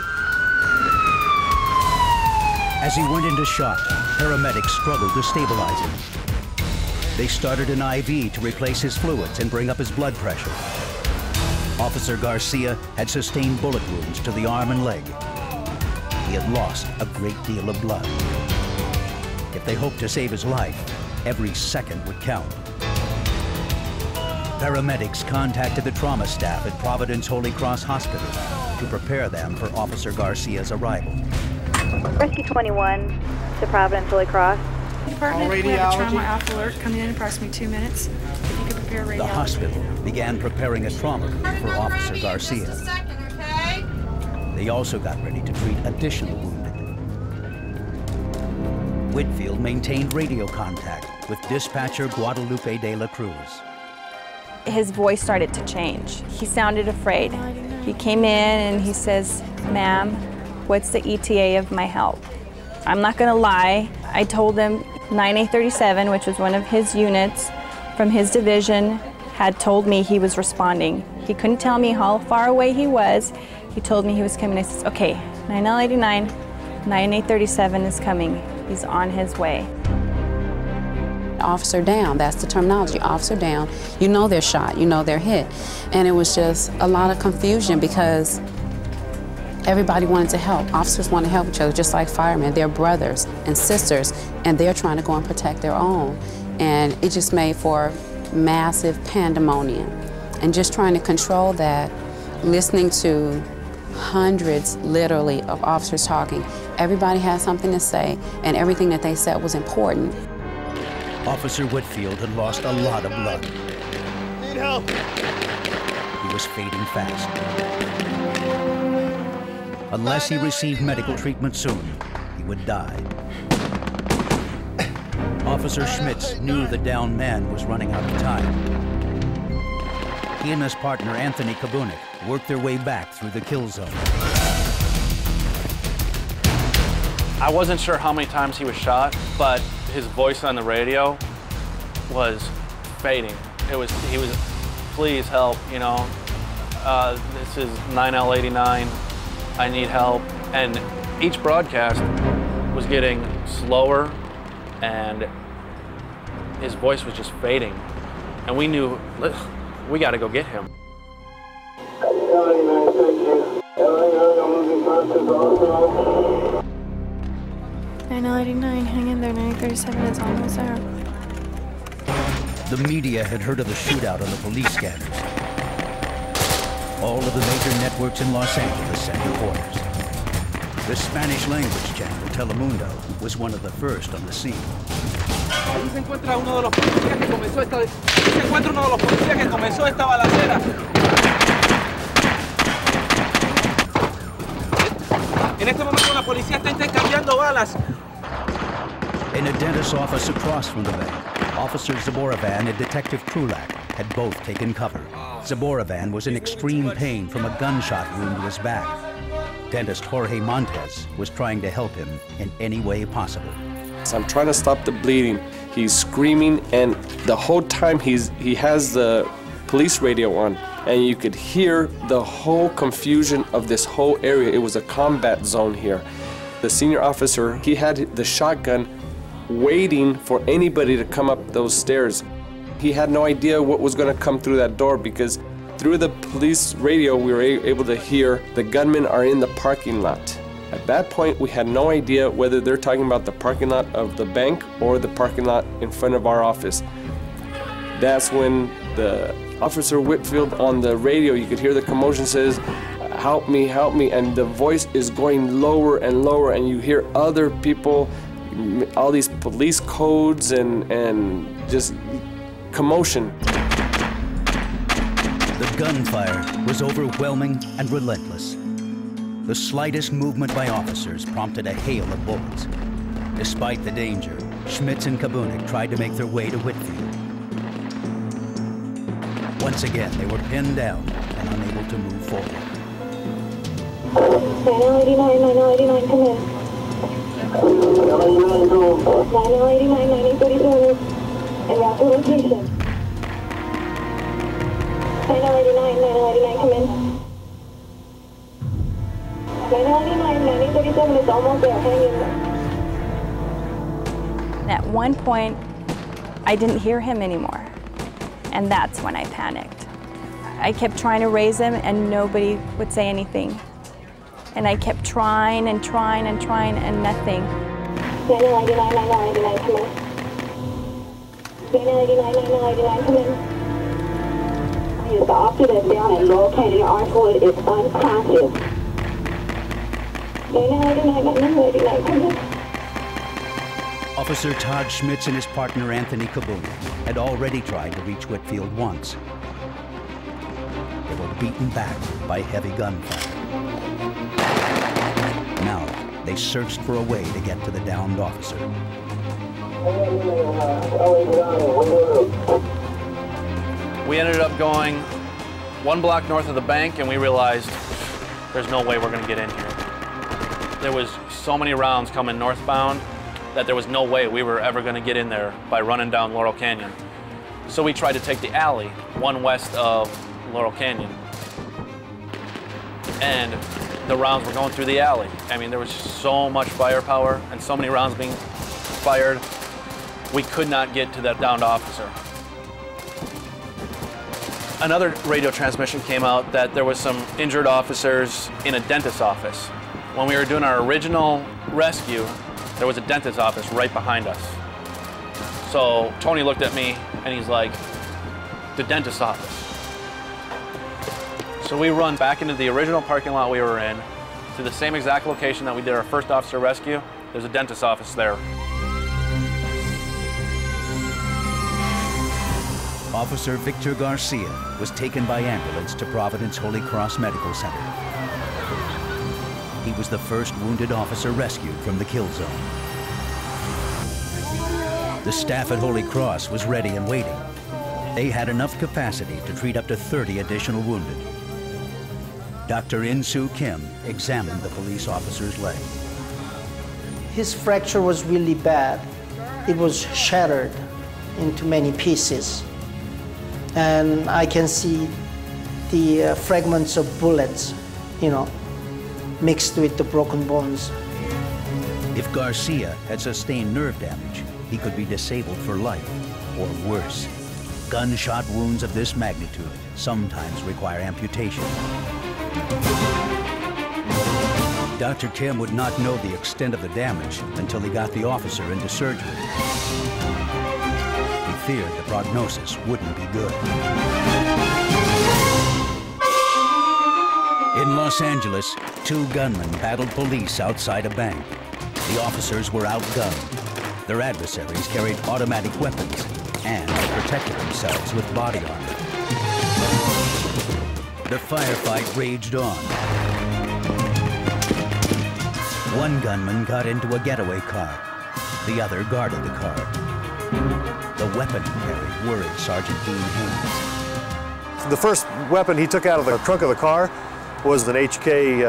[SPEAKER 1] As he went into shock, paramedics struggled to stabilize him. They started an IV to replace his fluids and bring up his blood pressure. Officer Garcia had sustained bullet wounds to the arm and leg. He had lost a great deal of blood. If they hoped to save his life, every second would count. Paramedics contacted the trauma staff at Providence Holy Cross Hospital to prepare them for Officer Garcia's arrival.
[SPEAKER 2] Rescue 21 to Providence Holy Cross.
[SPEAKER 14] Department, we have a trauma alpha alert coming in approximately 2 minutes. If you could prepare radiology.
[SPEAKER 1] The hospital began preparing a trauma room for Officer Garcia. They also got ready to treat additional wounded. Whitfield maintained radio contact with dispatcher Guadalupe de la Cruz.
[SPEAKER 5] His voice started to change. He sounded afraid. He came in and he says, "Ma'am, what's the ETA of my help?" I'm not gonna lie, I told him 9A37, which was one of his units from his division, had told me he was responding. He couldn't tell me how far away he was. He told me he was coming. I said, okay, 9L89, 9A37 is coming. He's on his way.
[SPEAKER 17] Officer down, that's the terminology, officer down. You know they're shot, you know they're hit. And it was just a lot of confusion because everybody wanted to help. Officers want to help each other, just like firemen. They're brothers and sisters, and they're trying to go and protect their own. And it just made for massive pandemonium. And just trying to control that, listening to hundreds, literally, of officers talking. Everybody had something to say, and everything that they said was important.
[SPEAKER 1] Officer Whitfield had lost a lot of blood.
[SPEAKER 24] Need help.
[SPEAKER 1] He was fading fast. Unless he received medical treatment soon, he would die. Officer Schmitz knew the downed man was running out of time. He and his partner, Anthony Kabunik, worked their way back through the kill zone.
[SPEAKER 20] I wasn't sure how many times he was shot, but his voice on the radio was fading. He was, please help, you know. This is 9L89, I need help. And each broadcast was getting slower and his voice was just fading. And we knew, we got to go get him.
[SPEAKER 5] 9L89, hang in there, 937 is almost there.
[SPEAKER 1] The media had heard of the shootout on the police scanners. All of the major networks in Los Angeles sent reporters. The Spanish language channel, Telemundo, was one of the first on the scene.
[SPEAKER 19] Ahí se encuentra uno de los policías que comenzó esta balacera. En este momento la policía está intercambiando balas.
[SPEAKER 1] In a dentist's office across from the bank, Officer Zaboravan and Detective Krulak had both taken cover. Zaborovan was in extreme pain from a gunshot wound to his back. Dentist Jorge Montes was trying to help him in any way possible.
[SPEAKER 6] So I'm trying to stop the bleeding. He's screaming, and the whole time he has the police radio on, and you could hear the whole confusion of this whole area. It was a combat zone here. The senior officer, he had the shotgun waiting for anybody to come up those stairs. He had no idea what was going to come through that door, because through the police radio we were able to hear the gunmen are in the parking lot. At that point, we had no idea whether they're talking about the parking lot of the bank or the parking lot in front of our office. That's when the Officer Whitfield on the radio, you could hear the commotion, says, help me, and the voice is going lower and lower, and you hear other people, all these police codes and just commotion.
[SPEAKER 1] The gunfire was overwhelming and relentless. The slightest movement by officers prompted a hail of bullets. Despite the danger, Schmitz and Kabunik tried to make their way to Whitfield. Once again, they were pinned down and unable to move forward.
[SPEAKER 25] 9089, 9089, come in. 9089, 9037, and route to location. 9089, 9089, come in. 9089, 9037 is almost there, hang in there.
[SPEAKER 5] At one point, I didn't hear him anymore, and that's when I panicked. I kept trying to raise him, and nobody would say anything. And I kept trying and trying and trying, and nothing.
[SPEAKER 25] 9099, 9099, come in. 9099, 9099, come in. The officer that's down and located Arthwood is unconscious. 9099, 9099, come in.
[SPEAKER 1] Officer Todd Schmitz and his partner Anthony Kabunik had already tried to reach Whitfield once. They were beaten back by heavy gunfire. Now, they searched for a way to get to the downed officer.
[SPEAKER 20] We ended up going 1 block north of the bank, and we realized there's no way we're going to get in here. There was so many rounds coming northbound that there was no way we were ever going to get in there by running down Laurel Canyon. So we tried to take the alley, one west of Laurel Canyon. And the rounds were going through the alley. I mean, there was so much firepower and so many rounds being fired, we could not get to that downed officer. Another radio transmission came out that there was some injured officers in a dentist's office. When we were doing our original rescue, there was a dentist's office right behind us. So Tony looked at me and he's like, the dentist's office. So we run back into the original parking lot we were in, to the same exact location that we did our first officer rescue. There's a dentist's office there.
[SPEAKER 1] Officer Victor Garcia was taken by ambulance to Providence Holy Cross Medical Center. He was the first wounded officer rescued from the kill zone. The staff at Holy Cross was ready and waiting. They had enough capacity to treat up to 30 additional wounded. Dr. In-Soo Kim examined the police officer's leg.
[SPEAKER 8] His fracture was really bad. It was shattered into many pieces. And I can see the fragments of bullets, mixed with the broken bones.
[SPEAKER 1] If Garcia had sustained nerve damage, he could be disabled for life, or worse. Gunshot wounds of this magnitude sometimes require amputation. Dr. Kim would not know the extent of the damage until he got the officer into surgery. He feared the prognosis wouldn't be good. In Los Angeles, 2 gunmen battled police outside a bank. The officers were outgunned. Their adversaries carried automatic weapons and protected themselves with body armor. The firefight raged on. One gunman got into a getaway car. The other guarded the car. The weapon he carried worried Sergeant Dean Haynes.
[SPEAKER 16] The first weapon he took out of the trunk of the car was an HK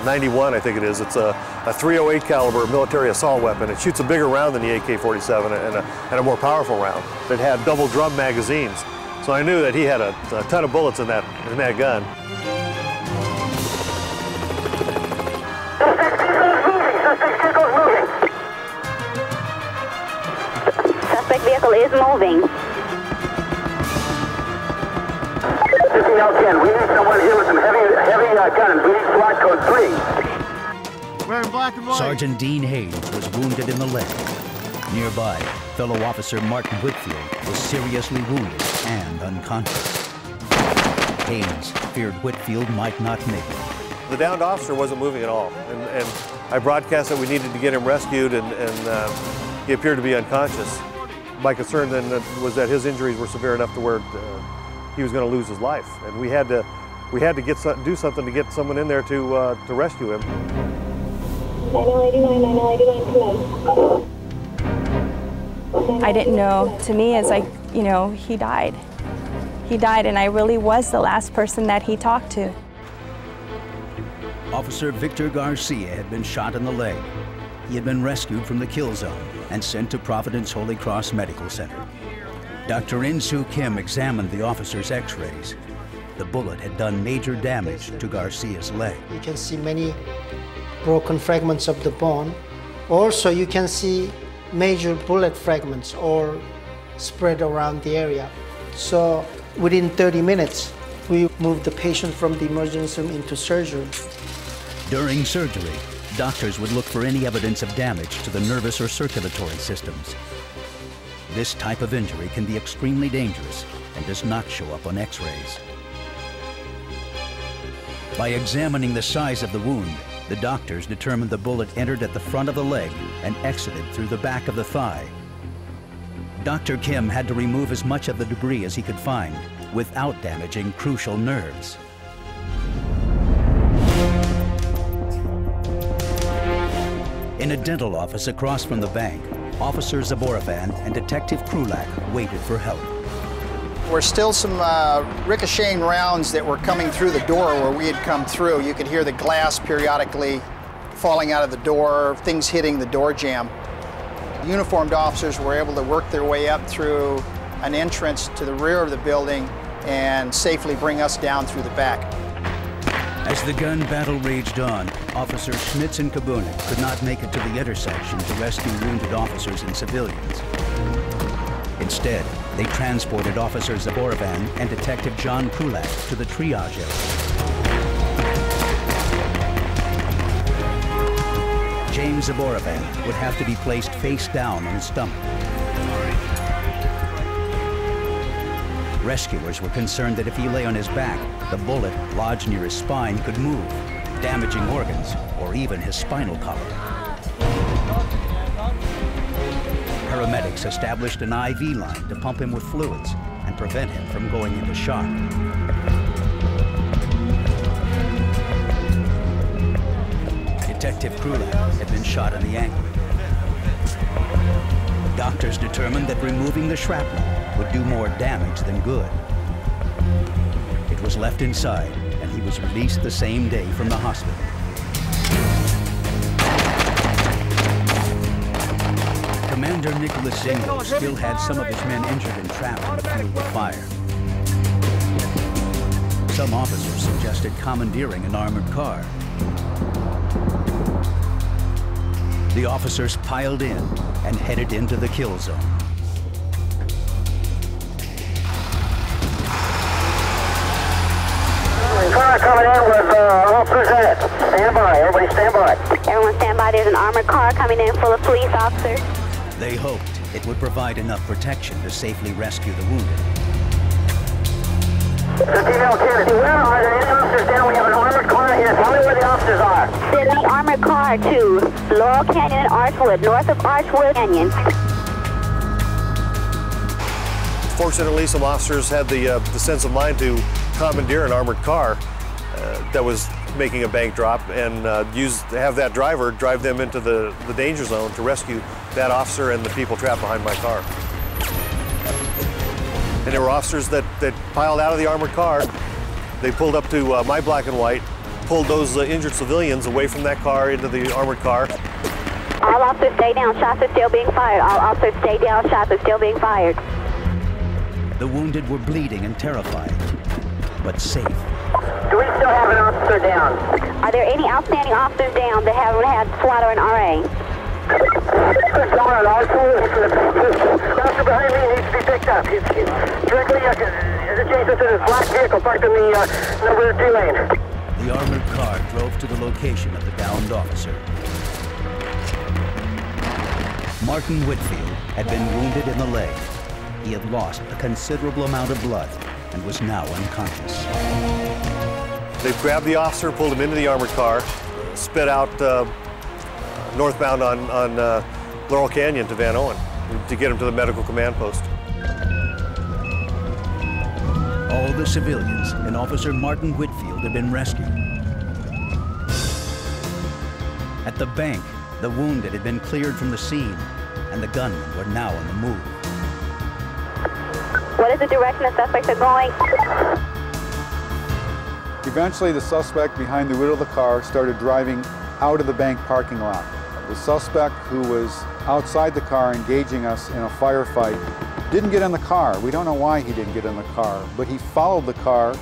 [SPEAKER 16] 91, I think it is. It's a .308 caliber military assault weapon. It shoots a bigger round than the AK-47 and a more powerful round. It had double drum magazines, so I knew that he had a ton of bullets in that gun.
[SPEAKER 25] Suspect vehicle is moving.
[SPEAKER 24] 15-10, we need someone here with some heavy guns. We need SWAT code 3.
[SPEAKER 7] Wearing black and white.
[SPEAKER 1] Sergeant Dean Haynes was wounded in the leg. Nearby, fellow officer Martin Whitfield was seriously wounded and unconscious. Haynes feared Whitfield might not make it.
[SPEAKER 16] The downed officer wasn't moving at all, and I broadcast that we needed to get him rescued, and he appeared to be unconscious. My concern then was that his injuries were severe enough to where he was going to lose his life, and we had to do something to get someone in there to rescue him.
[SPEAKER 25] 9089, come in.
[SPEAKER 5] I didn't know. To me, it's like, you know, he died. He died, and I really was the last person that he talked to.
[SPEAKER 1] Officer Victor Garcia had been shot in the leg. He had been rescued from the kill zone and sent to Providence Holy Cross Medical Center. Dr. In-Soo Kim examined the officer's x-rays. The bullet had done major damage to Garcia's leg.
[SPEAKER 8] You can see many broken fragments of the bone. Also, you can see major bullet fragments all spread around the area. So within 30 minutes, we moved the patient from the emergency room into surgery.
[SPEAKER 1] During surgery, doctors would look for any evidence of damage to the nervous or circulatory systems. This type of injury can be extremely dangerous and does not show up on x-rays. By examining the size of the wound, the doctors determined the bullet entered at the front of the leg and exited through the back of the thigh. Dr. Kim had to remove as much of the debris as he could find without damaging crucial nerves. In a dental office across from the bank, Officer Zaborovan and Detective Krulak waited for help.
[SPEAKER 3] There were still some ricocheting rounds that were coming through the door where we had come through. You could hear the glass periodically falling out of the door, things hitting the door jamb. Uniformed officers were able to work their way up through an entrance to the rear of the building and safely bring us down through the back.
[SPEAKER 1] As the gun battle raged on, Officers Schmitz and Kabunik could not make it to the intersection to rescue wounded officers and civilians. Instead, they transported Officer Zaborovan and Detective John Krulak to the triage area. James Zaborovan would have to be placed face down on his stomach. Rescuers were concerned that if he lay on his back, the bullet lodged near his spine could move, damaging organs or even his spinal column. Paramedics established an IV line to pump him with fluids and prevent him from going into shock. Detective Krulak had been shot in the ankle. Doctors determined that removing the shrapnel would do more damage than good. It was left inside, and he was released the same day from the hospital. Commander Nicholas Dingle still had some of his men injured and trapped in the field of fire. Some officers suggested commandeering an armored car. The officers piled in and headed into the kill zone.
[SPEAKER 24] Car coming in with officers in it. Stand by. Everybody stand by.
[SPEAKER 25] Everyone stand by. There's an armored car coming in full of police officers.
[SPEAKER 1] They hoped it would provide enough protection to safely rescue the wounded.
[SPEAKER 24] 15-10. Well, are there any officers down? We have an armored car here. Tell me where the officers are.
[SPEAKER 25] There's an armored car to Laurel Canyon and Archwood, north of Archwood Canyon.
[SPEAKER 16] Fortunately, some officers had the sense of mind to commandeer an armored car that was making a bank drop and have that driver drive them into the danger zone to rescue that officer and the people trapped behind my car. And there were officers that piled out of the armored car. They pulled up to my black and white, pulled those injured civilians away from that car into the armored car.
[SPEAKER 25] All officers stay down, shots are still being fired. All officers stay down, shots are still being fired.
[SPEAKER 1] The wounded were bleeding and terrified, but safe.
[SPEAKER 25] Do we still have an officer down? Are there any outstanding officers down that haven't had SWAT or an RA? The officer behind me needs to be picked up. He's directly adjacent to this black vehicle parked in the number 2 lane.
[SPEAKER 1] The armored car drove to the location of the downed officer. Martin Whitfield had been wounded in the leg. He had lost a considerable amount of blood and was now unconscious.
[SPEAKER 16] They grabbed the officer, pulled him into the armored car, sped out northbound on Laurel Canyon to Van Owen to get him to the medical command post.
[SPEAKER 1] All the civilians and Officer Martin Whitfield had been rescued. At the bank, the wounded had been cleared from the scene, and the gunmen were now on the move.
[SPEAKER 25] What is the direction the suspects are going?
[SPEAKER 26] Eventually, the suspect behind the wheel of the car started driving out of the bank parking lot. The suspect, who was outside the car engaging us in a firefight, didn't get in the car. We don't know why he didn't get in the car, but he followed the car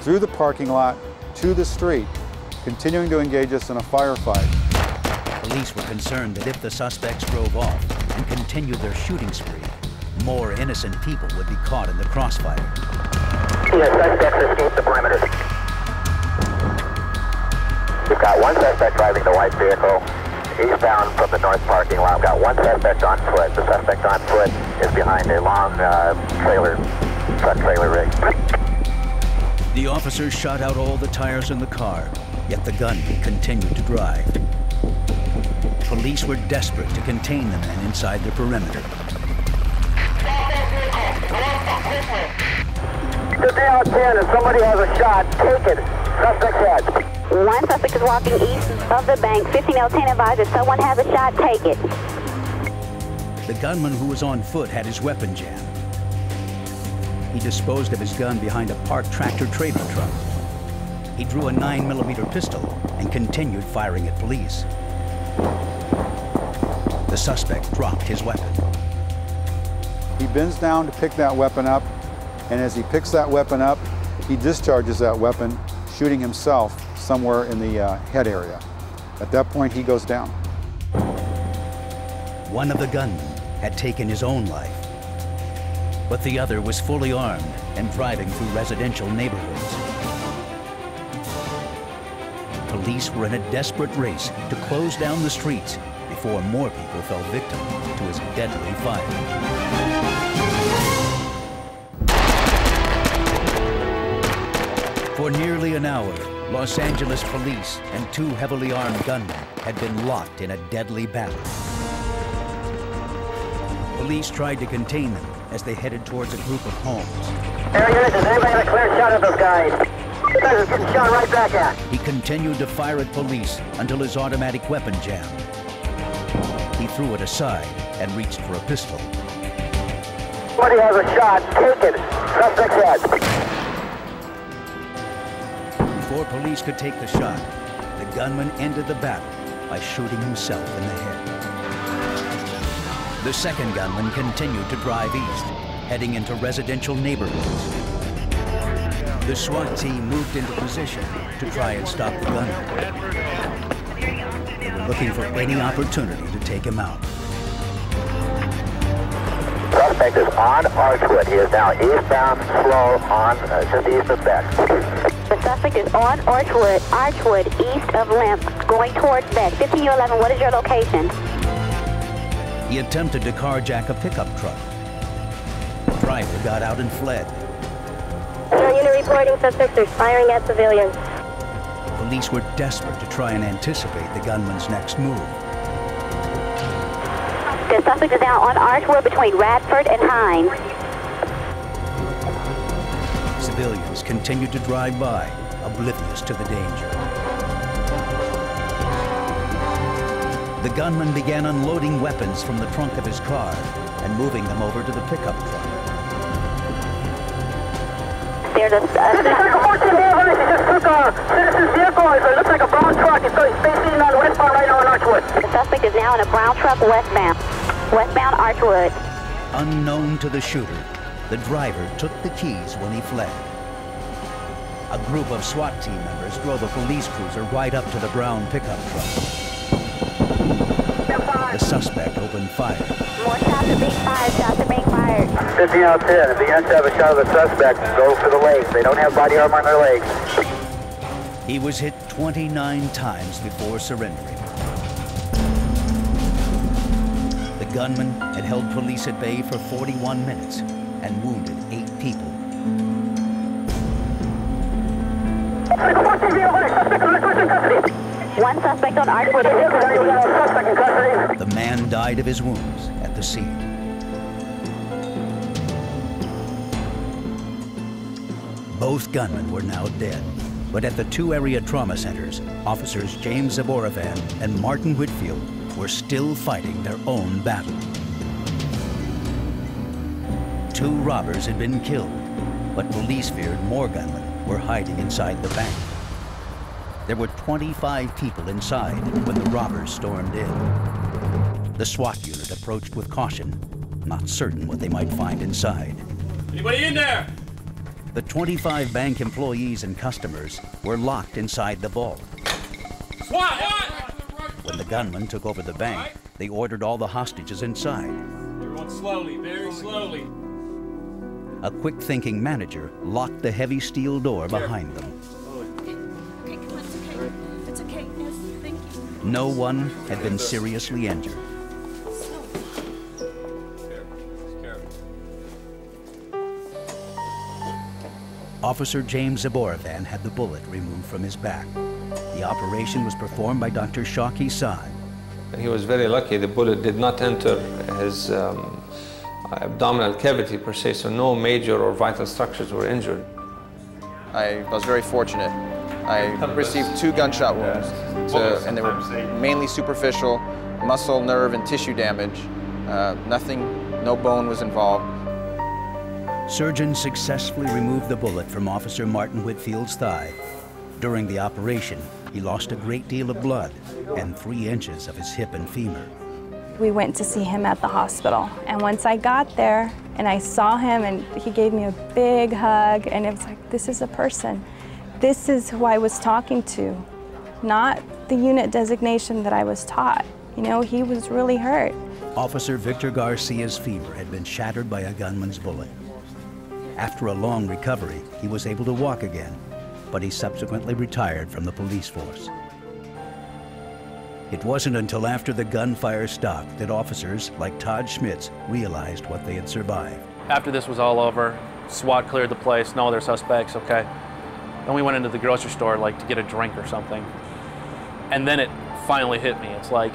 [SPEAKER 26] through the parking lot to the street, continuing to engage us in a firefight.
[SPEAKER 1] Police were concerned that if the suspects drove off and continued their shooting spree, more innocent people would be caught in the crossfire.
[SPEAKER 25] Yes, suspects escaped the perimeter. We've got one suspect driving the white vehicle eastbound from the north parking lot. We've got one suspect on foot. The suspect on foot is behind a long truck trailer rig.
[SPEAKER 1] The officers shot out all the tires in the car, yet the gunman continued to drive. Police were desperate to contain the men inside the perimeter.
[SPEAKER 25] To down 10, if somebody has a shot, take it. Suspect's head. One suspect is walking east of the bank. 15L10 advised if someone has a shot, take it.
[SPEAKER 1] The gunman who was on foot had his weapon jammed. He disposed of his gun behind a parked tractor-trailer truck. He drew a 9mm pistol and continued firing at police. The suspect dropped his weapon.
[SPEAKER 26] He bends down to pick that weapon up, and as he picks that weapon up, he discharges that weapon, shooting himself somewhere in the head area. At that point, he goes down.
[SPEAKER 1] One of the gunmen had taken his own life, but the other was fully armed and driving through residential neighborhoods. Police were in a desperate race to close down the streets before more people fell victim to his deadly fire. For nearly an hour, Los Angeles police and 2 heavily armed gunmen had been locked in a deadly battle. Police tried to contain them as they headed towards a group of homes.
[SPEAKER 25] Air units, does anybody have a clear shot of those guys? Guys are getting shot right back at.
[SPEAKER 1] He continued to fire at police until his automatic weapon jammed. He threw it aside and reached for a pistol.
[SPEAKER 25] Somebody has a shot, take it. Suspect's head.
[SPEAKER 1] Before police could take the shot, the gunman ended the battle by shooting himself in the head. The second gunman continued to drive east, heading into residential neighborhoods. The SWAT team moved into position to try and stop the gunman. They were looking for any opportunity to take him out.
[SPEAKER 25] Suspect is on Archwood. He is now eastbound, slow on just east of Beck. The suspect is on Archwood, east of Limp, going towards Beck. 15U11, what is your location?
[SPEAKER 1] He attempted to carjack a pickup truck. The driver got out and fled.
[SPEAKER 25] Air unit reporting suspects are firing at civilians.
[SPEAKER 1] Police were desperate to try and anticipate the gunman's next move.
[SPEAKER 25] The suspect is now on Archwood between Radford and Hines.
[SPEAKER 1] Civilians continued to drive by, oblivious to the danger. The gunman began unloading weapons from the trunk of his car and moving them over to the pickup truck.
[SPEAKER 25] there's a...
[SPEAKER 24] It's like a 14 vehicle. He just took a citizen's vehicle. It looks like a brown truck. He's facing on the westbound right now on Archwood.
[SPEAKER 25] The suspect is now in a brown truck westbound. Westbound Archwood.
[SPEAKER 1] Unknown to the shooter, the driver took the keys when he fled. A group of SWAT team members drove a police cruiser right up to the brown pickup truck. The suspect opened fire.
[SPEAKER 25] More shots are being fired. Shots are being fired.
[SPEAKER 24] 50 out 10. If the ends have a shot of the suspect, go for the legs. They don't have body armor on their legs.
[SPEAKER 1] He was hit 29 times before surrendering. The gunman had held police at bay for 41 minutes and wounded 8 people.
[SPEAKER 25] One suspect on Archwood.
[SPEAKER 1] The man died of his wounds at the scene. Both gunmen were now dead, but at the 2 area trauma centers, officers James Zaborovan and Martin Whitfield were still fighting their own battle. 2 robbers had been killed, but police feared more gunmen were hiding inside the bank. There were 25 people inside when the robbers stormed in. The SWAT unit approached with caution, not certain what they might find inside.
[SPEAKER 19] Anybody in there?
[SPEAKER 1] The 25 bank employees and customers were locked inside the vault.
[SPEAKER 19] SWAT!
[SPEAKER 1] When the gunman took over the bank, they ordered all the hostages inside.
[SPEAKER 19] Everyone slowly, very slowly.
[SPEAKER 1] A quick-thinking manager locked the heavy steel door behind them.
[SPEAKER 14] Okay, come on, it's okay. Yes, thank you.
[SPEAKER 1] No one had been seriously injured. Officer James Zaborovan had the bullet removed from his back. The operation was performed by Dr. Shaki Sai.
[SPEAKER 4] He was very lucky. The bullet did not enter his abdominal cavity per se, so no major or vital structures were injured.
[SPEAKER 11] I was very fortunate. I received 2 gunshot wounds, and they were mainly superficial, muscle, nerve, and tissue damage. No bone was involved.
[SPEAKER 1] Surgeons successfully removed the bullet from Officer Martin Whitfield's thigh. During the operation, he lost a great deal of blood and 3 inches of his hip and femur.
[SPEAKER 5] We went to see him at the hospital, and once I got there and I saw him and he gave me a big hug, and it was like, this is a person. This is who I was talking to, not the unit designation that I was taught. You know, he was really hurt.
[SPEAKER 1] Officer Victor Garcia's femur had been shattered by a gunman's bullet. After a long recovery, he was able to walk again, but he subsequently retired from the police force. It wasn't until after the gunfire stopped that officers like Todd Schmitz realized what they had survived.
[SPEAKER 20] After this was all over, SWAT cleared the place, no other suspects, okay. Then we went into the grocery store like to get a drink or something. And then it finally hit me. It's like,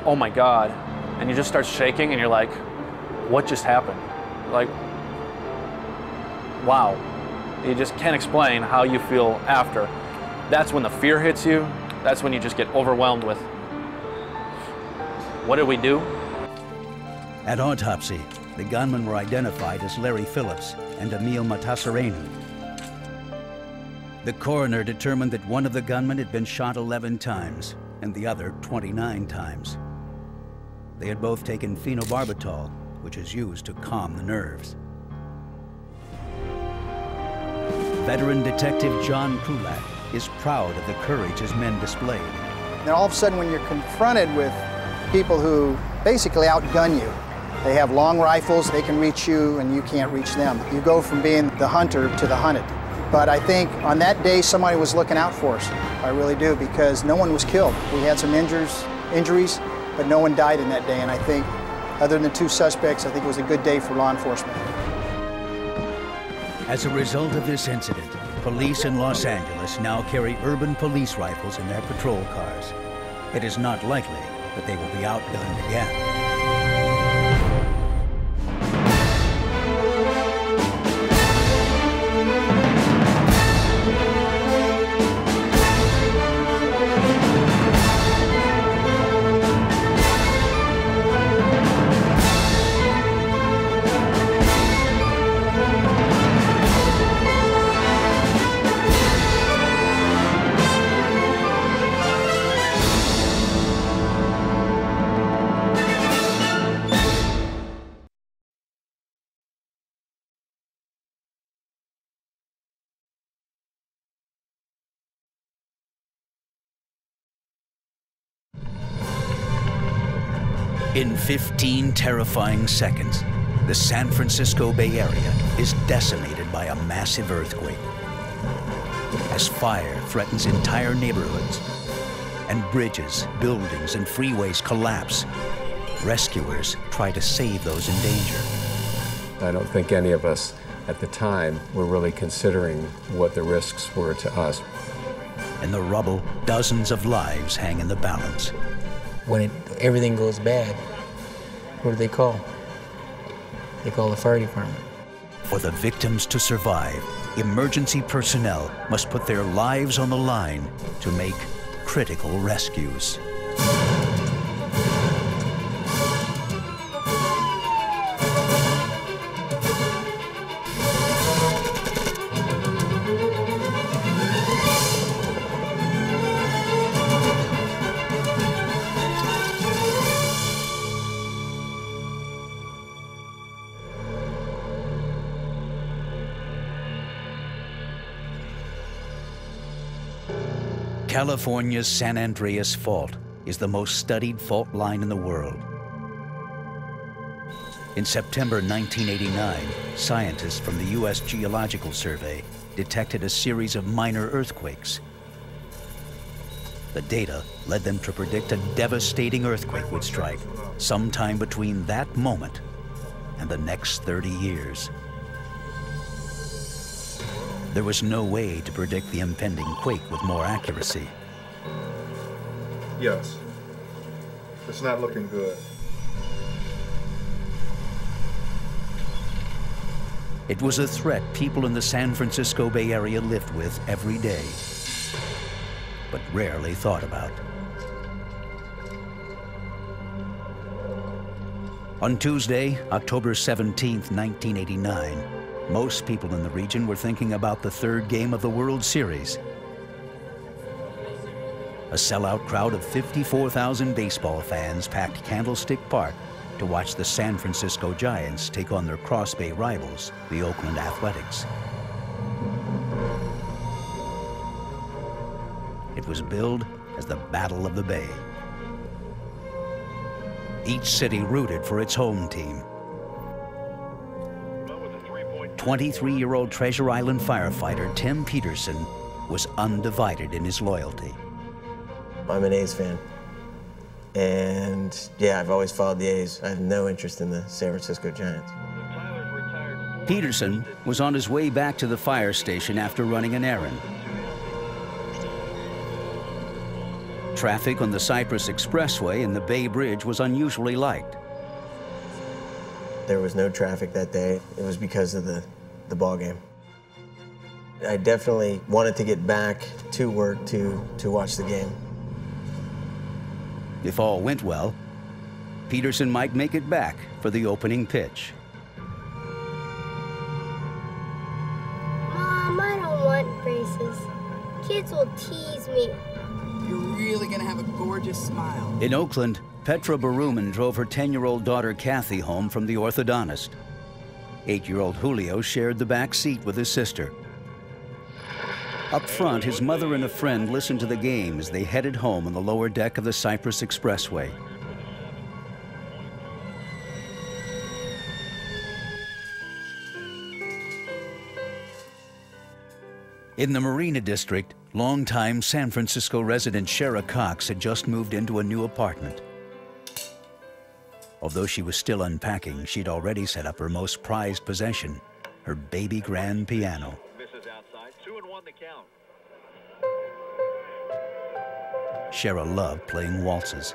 [SPEAKER 20] oh my God. And you just start shaking and you're like, what just happened? Like, wow. You just can't explain how you feel after. That's when the fear hits you. That's when you just get overwhelmed with, what did we do?
[SPEAKER 1] At autopsy, the gunmen were identified as Larry Phillips and Emil Matasarenu. The coroner determined that one of the gunmen had been shot 11 times and the other 29 times. They had both taken phenobarbital, which is used to calm the nerves. Veteran Detective John Kulak is proud of the courage his men displayed.
[SPEAKER 3] And all of a sudden when you're confronted with people who basically outgun you, they have long rifles, they can reach you and you can't reach them. You go from being the hunter to the hunted. But I think on that day somebody was looking out for us. I really do, because no one was killed. We had some injuries, but no one died in that day. And I think other than the 2 suspects, I think it was a good day for law enforcement.
[SPEAKER 1] As a result of this incident, police in Los Angeles now carry urban police rifles in their patrol cars. It is not likely that they will be outgunned again. In 15 terrifying seconds, the San Francisco Bay Area is decimated by a massive earthquake. As fire threatens entire neighborhoods, and bridges, buildings, and freeways collapse, rescuers try to save those in danger.
[SPEAKER 12] I don't think any of us at the time were really considering what the risks were to us.
[SPEAKER 1] In the rubble, dozens of lives hang in the balance.
[SPEAKER 15] When everything goes bad, what do they call? They call the fire department.
[SPEAKER 1] For the victims to survive, emergency personnel must put their lives on the line to make critical rescues. California's San Andreas Fault is the most studied fault line in the world. In September 1989, scientists from the U.S. Geological Survey detected a series of minor earthquakes. The data led them to predict a devastating earthquake would strike sometime between that moment and the next 30 years. There was no way to predict the impending quake with more accuracy.
[SPEAKER 26] Yes. It's not looking good.
[SPEAKER 1] It was a threat people in the San Francisco Bay Area lived with every day, but rarely thought about. On Tuesday, October 17th, 1989, most people in the region were thinking about the third game of the World Series. A sellout crowd of 54,000 baseball fans packed Candlestick Park to watch the San Francisco Giants take on their Cross Bay rivals, the Oakland Athletics. It was billed as the Battle of the Bay. Each city rooted for its home team. 23-year-old Treasure Island firefighter Tim Peterson was undivided in his loyalty.
[SPEAKER 15] I'm an A's fan. And yeah, I've always followed the A's. I have no interest in the San Francisco Giants.
[SPEAKER 1] Peterson was on his way back to the fire station after running an errand. Traffic on the Cypress Expressway and the Bay Bridge was unusually light.
[SPEAKER 15] There was no traffic that day. It was because of the ball game. I definitely wanted to get back to work to watch the game.
[SPEAKER 1] If all went well, Peterson might make it back for the opening pitch.
[SPEAKER 18] Mom, I don't want braces. Kids will tease me.
[SPEAKER 21] You're really gonna have a gorgeous smile.
[SPEAKER 1] In Oakland, Petra Baruman drove her 10-year-old daughter Kathy home from the orthodontist. 8-year-old Julio shared the back seat with his sister. Up front, his mother and a friend listened to the game as they headed home on the lower deck of the Cypress Expressway. In the Marina District, longtime San Francisco resident Shara Cox had just moved into a new apartment. Although she was still unpacking, she'd already set up her most prized possession, her baby grand piano. Shara loved playing waltzes.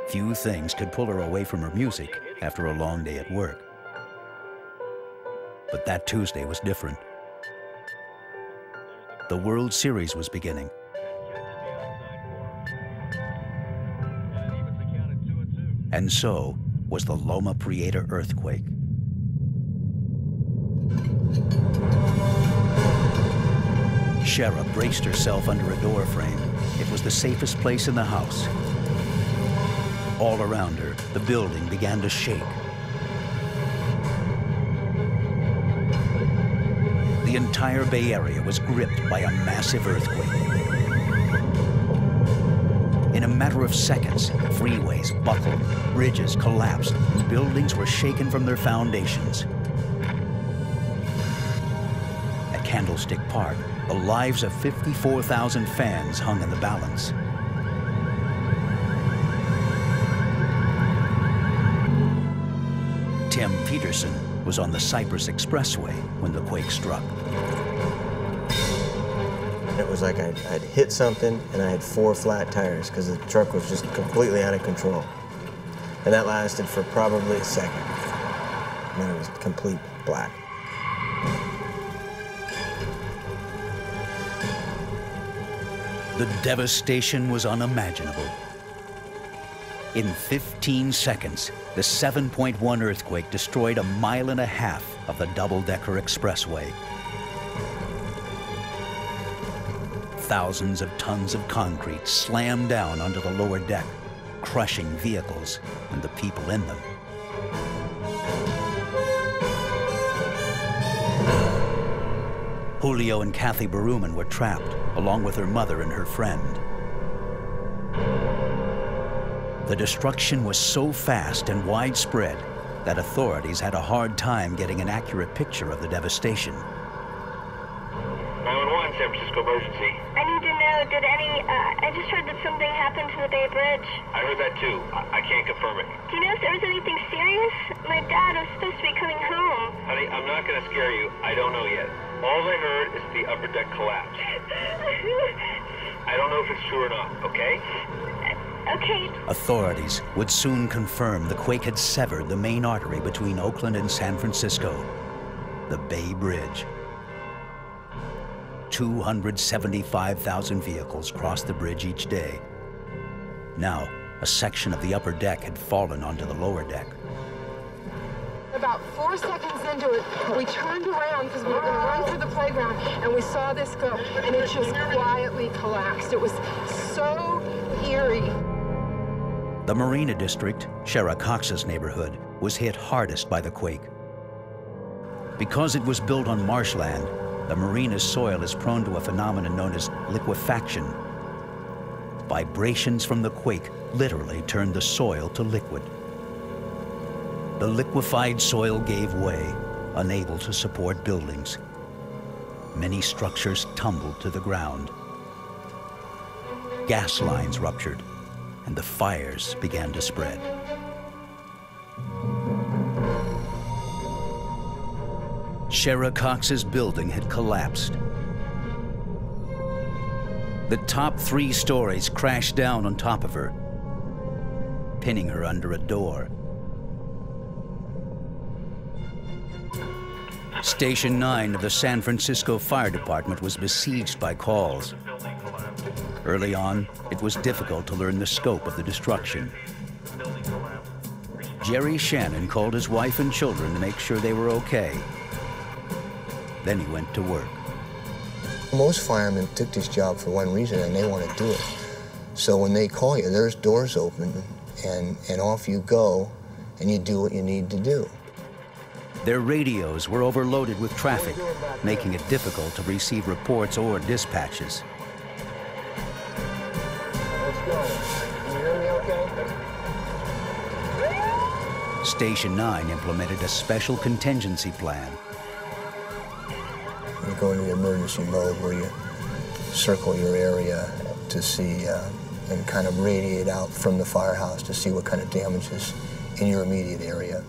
[SPEAKER 1] Few things could pull her away from her music after a long day at work. But that Tuesday was different. The World Series was beginning. And so was the Loma Prieta earthquake. Shara braced herself under a door frame. It was the safest place in the house. All around her, the building began to shake. The entire Bay Area was gripped by a massive earthquake. In a matter of seconds, freeways buckled, bridges collapsed, and buildings were shaken from their foundations. At Candlestick Park, the lives of 54,000 fans hung in the balance. Tim Peterson was on the Cypress Expressway when the quake struck.
[SPEAKER 15] It was like I'd hit something and I had 4 flat tires because the truck was just completely out of control. And that lasted for probably a second. And then it was complete black.
[SPEAKER 1] The devastation was unimaginable. In 15 seconds, the 7.1 earthquake destroyed 1.5 miles of the double-decker expressway. Thousands of tons of concrete slammed down onto the lower deck, crushing vehicles and the people in them. Julio and Kathy Baruman were trapped, along with her mother and her friend. The destruction was so fast and widespread that authorities had a hard time getting an accurate picture of the devastation.
[SPEAKER 24] 911, San Francisco emergency.
[SPEAKER 18] I need to know, I just heard that something happened to the Bay Bridge.
[SPEAKER 24] I heard that too. I can't confirm it.
[SPEAKER 18] Do you know if there was anything serious? My dad was supposed to be coming home.
[SPEAKER 24] Honey, I'm not going to scare you. I don't know yet. All I heard is the upper deck collapsed. I don't know if it's true or not, okay?
[SPEAKER 18] Okay.
[SPEAKER 1] Authorities would soon confirm the quake had severed the main artery between Oakland and San Francisco, the Bay Bridge. 275,000 vehicles crossed the bridge each day. Now, a section of the upper deck had fallen onto the lower deck.
[SPEAKER 2] About 4 seconds into it, we turned around because we were going to run through the playground, and we saw this go, and it just quietly collapsed. It was so eerie.
[SPEAKER 1] The Marina District, Shara Cox's neighborhood, was hit hardest by the quake. Because it was built on marshland, the marina's soil is prone to a phenomenon known as liquefaction. Vibrations from the quake literally turned the soil to liquid. The liquefied soil gave way, unable to support buildings. Many structures tumbled to the ground. Gas lines ruptured, and the fires began to spread. Shara Cox's building had collapsed. The top 3 stories crashed down on top of her, pinning her under a door. Station 9 of the San Francisco Fire Department was besieged by calls. Early on, it was difficult to learn the scope of the destruction. Jerry Shannon called his wife and children to make sure they were okay. Then he went to work.
[SPEAKER 15] Most firemen took this job for one reason, and they want to do it. So when they call you, there's doors open, and off you go, and you do what you need to do.
[SPEAKER 1] Their radios were overloaded with traffic, making it difficult to receive reports or dispatches.
[SPEAKER 15] Let's go. Can you hear me okay?
[SPEAKER 1] Station 9 implemented a special contingency plan.
[SPEAKER 15] You go into the emergency mode where you circle your area to see and kind of radiate out from the firehouse to see what kind of damage is in your immediate area.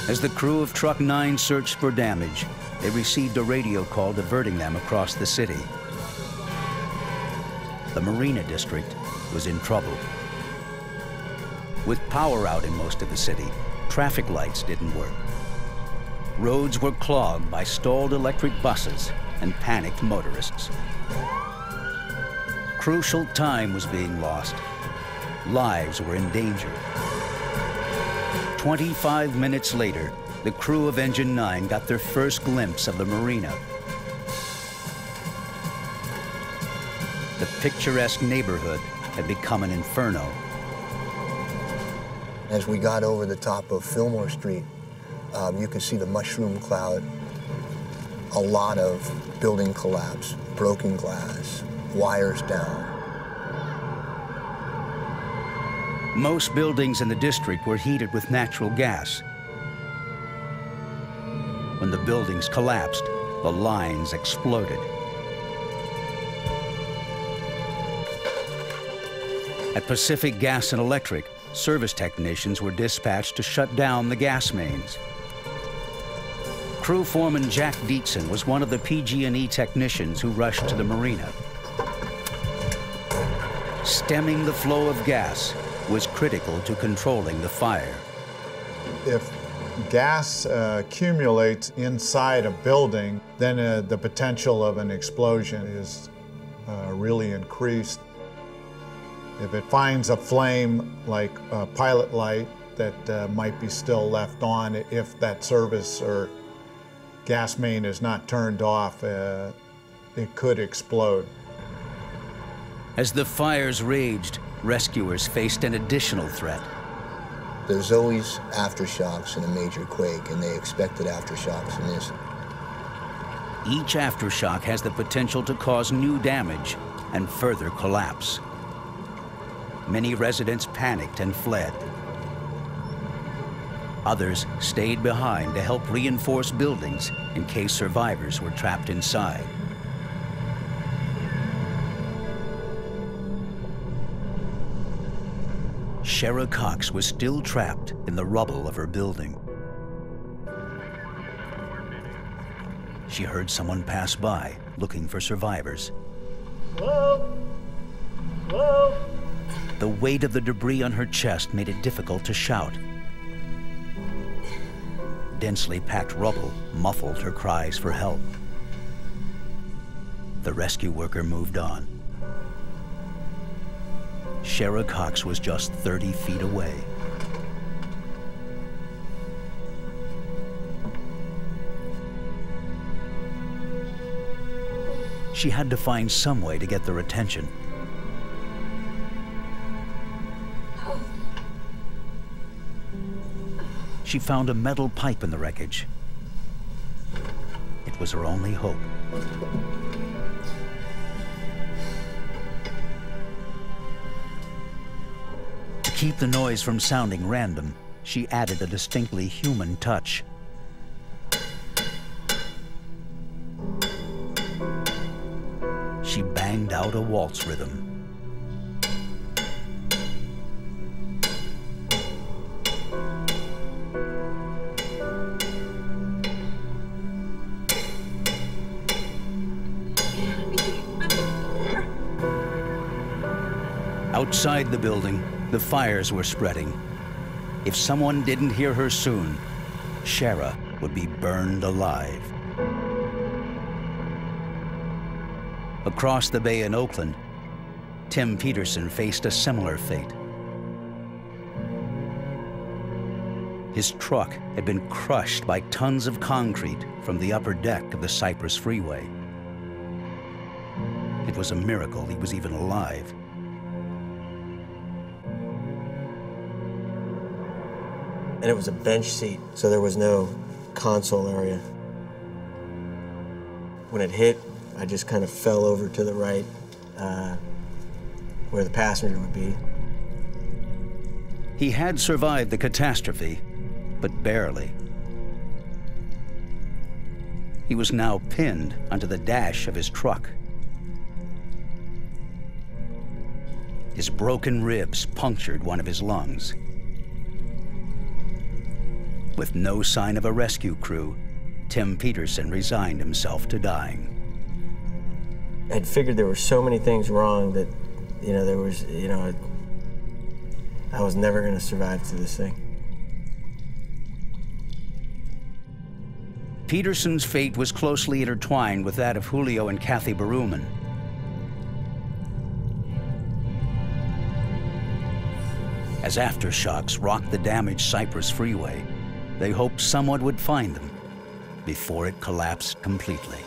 [SPEAKER 1] As the crew of Truck 9 searched for damage, they received a radio call diverting them across the city. The Marina District was in trouble. With power out in most of the city, traffic lights didn't work. Roads were clogged by stalled electric buses and panicked motorists. Crucial time was being lost. Lives were in danger. 25 minutes later, the crew of Engine 9 got their first glimpse of the marina. The picturesque neighborhood had become an inferno.
[SPEAKER 15] As we got over the top of Fillmore Street, you could see the mushroom cloud, a lot of building collapse, broken glass, wires down.
[SPEAKER 1] Most buildings in the district were heated with natural gas. When the buildings collapsed, the lines exploded. At Pacific Gas and Electric, service technicians were dispatched to shut down the gas mains. Crew foreman Jack Dietzen was one of the PG&E technicians who rushed to the marina. Stemming the flow of gas was critical to controlling the fire.
[SPEAKER 9] If gas accumulates inside a building, then the potential of an explosion is really increased. If it finds a flame like a pilot light that might be still left on, if that service or gas main is not turned off, it could explode.
[SPEAKER 1] As the fires raged, rescuers faced an additional threat.
[SPEAKER 10] There's always aftershocks in a major quake, and they expected aftershocks in this.
[SPEAKER 1] Each aftershock has the potential to cause new damage and further collapse. Many residents panicked and fled. Others stayed behind to help reinforce buildings in case survivors were trapped inside. Shara Cox was still trapped in the rubble of her building. She heard someone pass by looking for survivors.
[SPEAKER 24] Hello? Hello?
[SPEAKER 1] The weight of the debris on her chest made it difficult to shout. Densely packed rubble muffled her cries for help. The rescue worker moved on. Shara Cox was just 30 feet away. She had to find some way to get their attention. She found a metal pipe in the wreckage. It was her only hope. To keep the noise from sounding random, she added a distinctly human touch. She banged out a waltz rhythm. Outside the building, the fires were spreading. If someone didn't hear her soon, Shara would be burned alive. Across the bay in Oakland, Tim Peterson faced a similar fate. His truck had been crushed by tons of concrete from the upper deck of the Cypress Freeway. It was a miracle he was even alive.
[SPEAKER 15] And it was a bench seat, so there was no console area. When it hit, I just kind of fell over to the right, where the passenger would be.
[SPEAKER 1] He had survived the catastrophe, but barely. He was now pinned onto the dash of his truck. His broken ribs punctured one of his lungs. With no sign of a rescue crew, Tim Peterson resigned himself to dying.
[SPEAKER 15] I'd figured there were so many things wrong that, I was never going to survive through this thing.
[SPEAKER 1] Peterson's fate was closely intertwined with that of Julio and Kathy Berumen. As aftershocks rocked the damaged Cypress Freeway, they hoped someone would find them before it collapsed completely.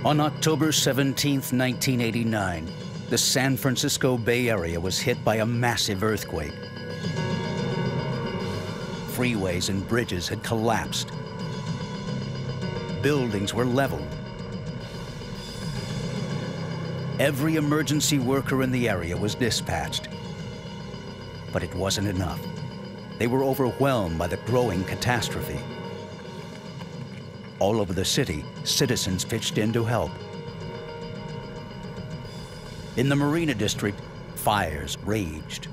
[SPEAKER 1] On October 17, 1989, the San Francisco Bay Area was hit by a massive earthquake. Freeways and bridges had collapsed. Buildings were leveled. Every emergency worker in the area was dispatched. But it wasn't enough. They were overwhelmed by the growing catastrophe. All over the city, citizens pitched in to help. In the Marina District, fires raged.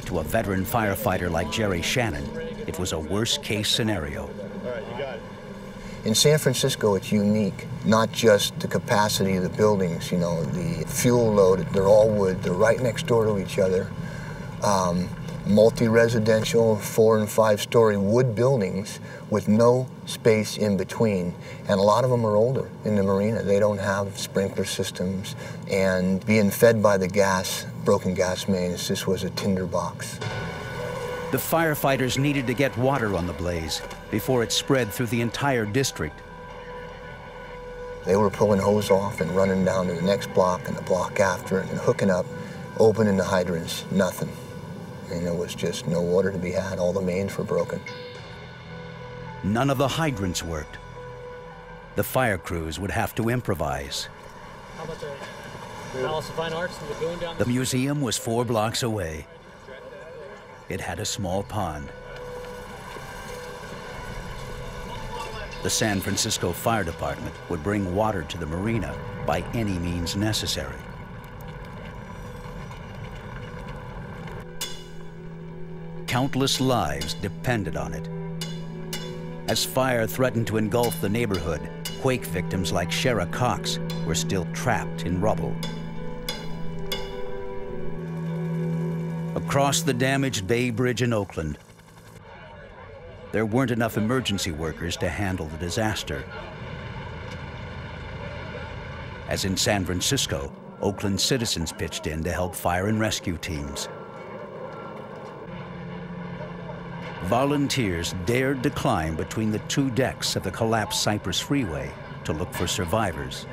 [SPEAKER 1] To a veteran firefighter like Jerry Shannon, it was a worst-case scenario.
[SPEAKER 10] In San Francisco, it's unique. Not just the capacity of the buildings, you know, the fuel load, they're all wood, they're right next door to each other. Multi-residential, 4- and 5-story wood buildings with no space in between. And a lot of them are older in the marina. They don't have sprinkler systems. And being fed by the gas, broken gas mains, this was a tinderbox.
[SPEAKER 1] The firefighters needed to get water on the blaze before it spread through the entire district.
[SPEAKER 10] They were pulling hose off and running down to the next block and the block after it and hooking up, opening the hydrants, nothing. And there was just no water to be had. All the mains were broken.
[SPEAKER 1] None of the hydrants worked. The fire crews would have to improvise.
[SPEAKER 6] How about the Palace of Fine Arts and the lagoon down there?
[SPEAKER 1] The museum was 4 blocks away. It had a small pond. The San Francisco Fire Department would bring water to the marina by any means necessary. Countless lives depended on it. As fire threatened to engulf the neighborhood, quake victims like Shara Cox were still trapped in rubble. Across the damaged Bay Bridge in Oakland, there weren't enough emergency workers to handle the disaster. As in San Francisco, Oakland citizens pitched in to help fire and rescue teams. Volunteers dared to climb between the 2 decks of the collapsed Cypress Freeway to look for survivors.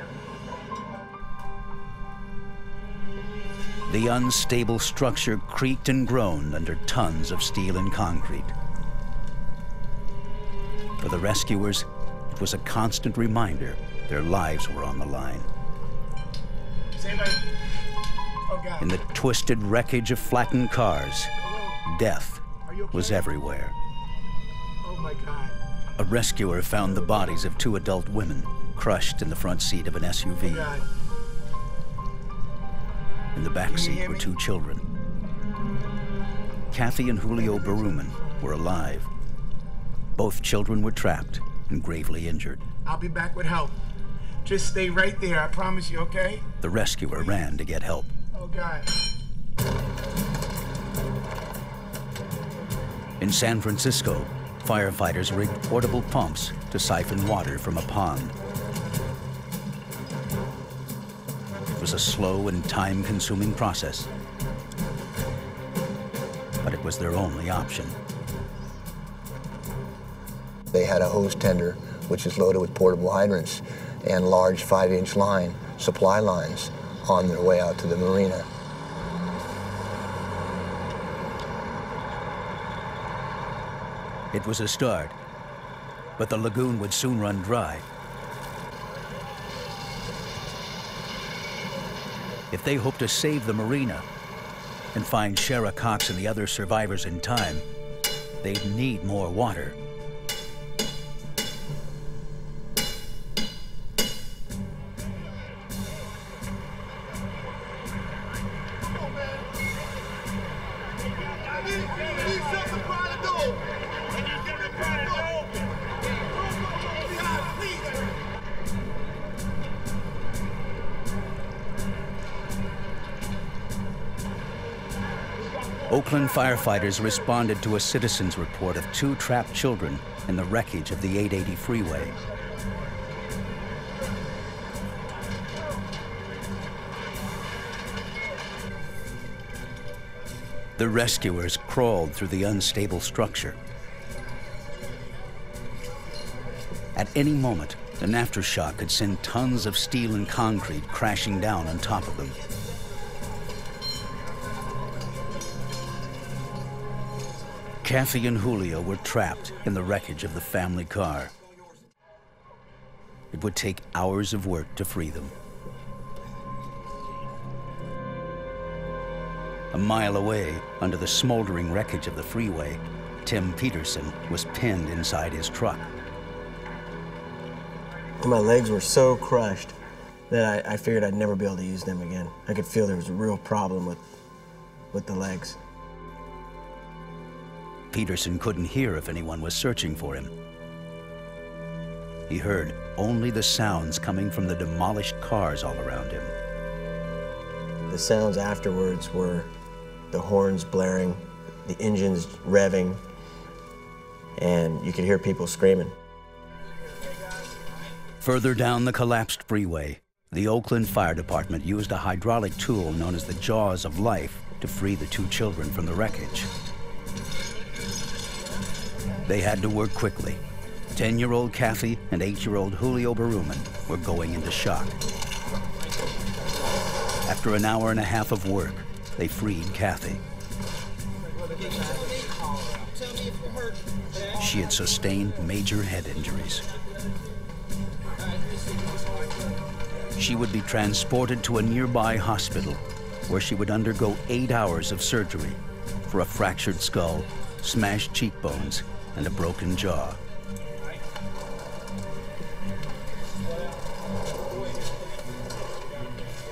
[SPEAKER 1] The unstable structure creaked and groaned under tons of steel and concrete. For the rescuers, it was a constant reminder their lives were on the line. In the twisted wreckage of flattened cars, death was everywhere.
[SPEAKER 21] Oh my God.
[SPEAKER 1] A rescuer found the bodies of 2 adult women crushed in the front seat of an SUV. In the back seat were 2 children. Kathy and Julio Berumen were alive. Both children were trapped and gravely injured.
[SPEAKER 21] I'll be back with help. Just stay right there, I promise you, okay?
[SPEAKER 1] The rescuer ran to get help.
[SPEAKER 21] Oh God.
[SPEAKER 1] In San Francisco, firefighters rigged portable pumps to siphon water from a pond. It was a slow and time-consuming process, but it was their only option.
[SPEAKER 10] They had a hose tender, which is loaded with portable hydrants and large 5-inch line, supply lines, on their way out to the marina.
[SPEAKER 1] It was a start, but the lagoon would soon run dry. If they hoped to save the marina and find Shara Cox and the other survivors in time, they'd need more water. Oakland firefighters responded to a citizen's report of 2 trapped children in the wreckage of the 880 freeway. The rescuers crawled through the unstable structure. At any moment, an aftershock could send tons of steel and concrete crashing down on top of them. Kathy and Julio were trapped in the wreckage of the family car. it would take hours of work to free them. A mile away, under the smoldering wreckage of the freeway, Tim Peterson was pinned inside his truck.
[SPEAKER 15] My legs were so crushed that I figured I'd never be able to use them again. I could feel there was a real problem with the legs.
[SPEAKER 1] Peterson couldn't hear if anyone was searching for him. He heard only the sounds coming from the demolished cars all around him.
[SPEAKER 15] The sounds afterwards were the horns blaring, the engines revving, and you could hear people screaming.
[SPEAKER 1] Further down the collapsed freeway, the Oakland Fire Department used a hydraulic tool known as the Jaws of Life to free the two children from the wreckage. They had to work quickly. 10-year-old Kathy and 8-year-old Julio Berumen were going into shock. After an hour and a half of work, they freed Kathy. She had sustained major head injuries. She would be transported to a nearby hospital where she would undergo 8 hours of surgery for a fractured skull, smashed cheekbones, and a broken jaw.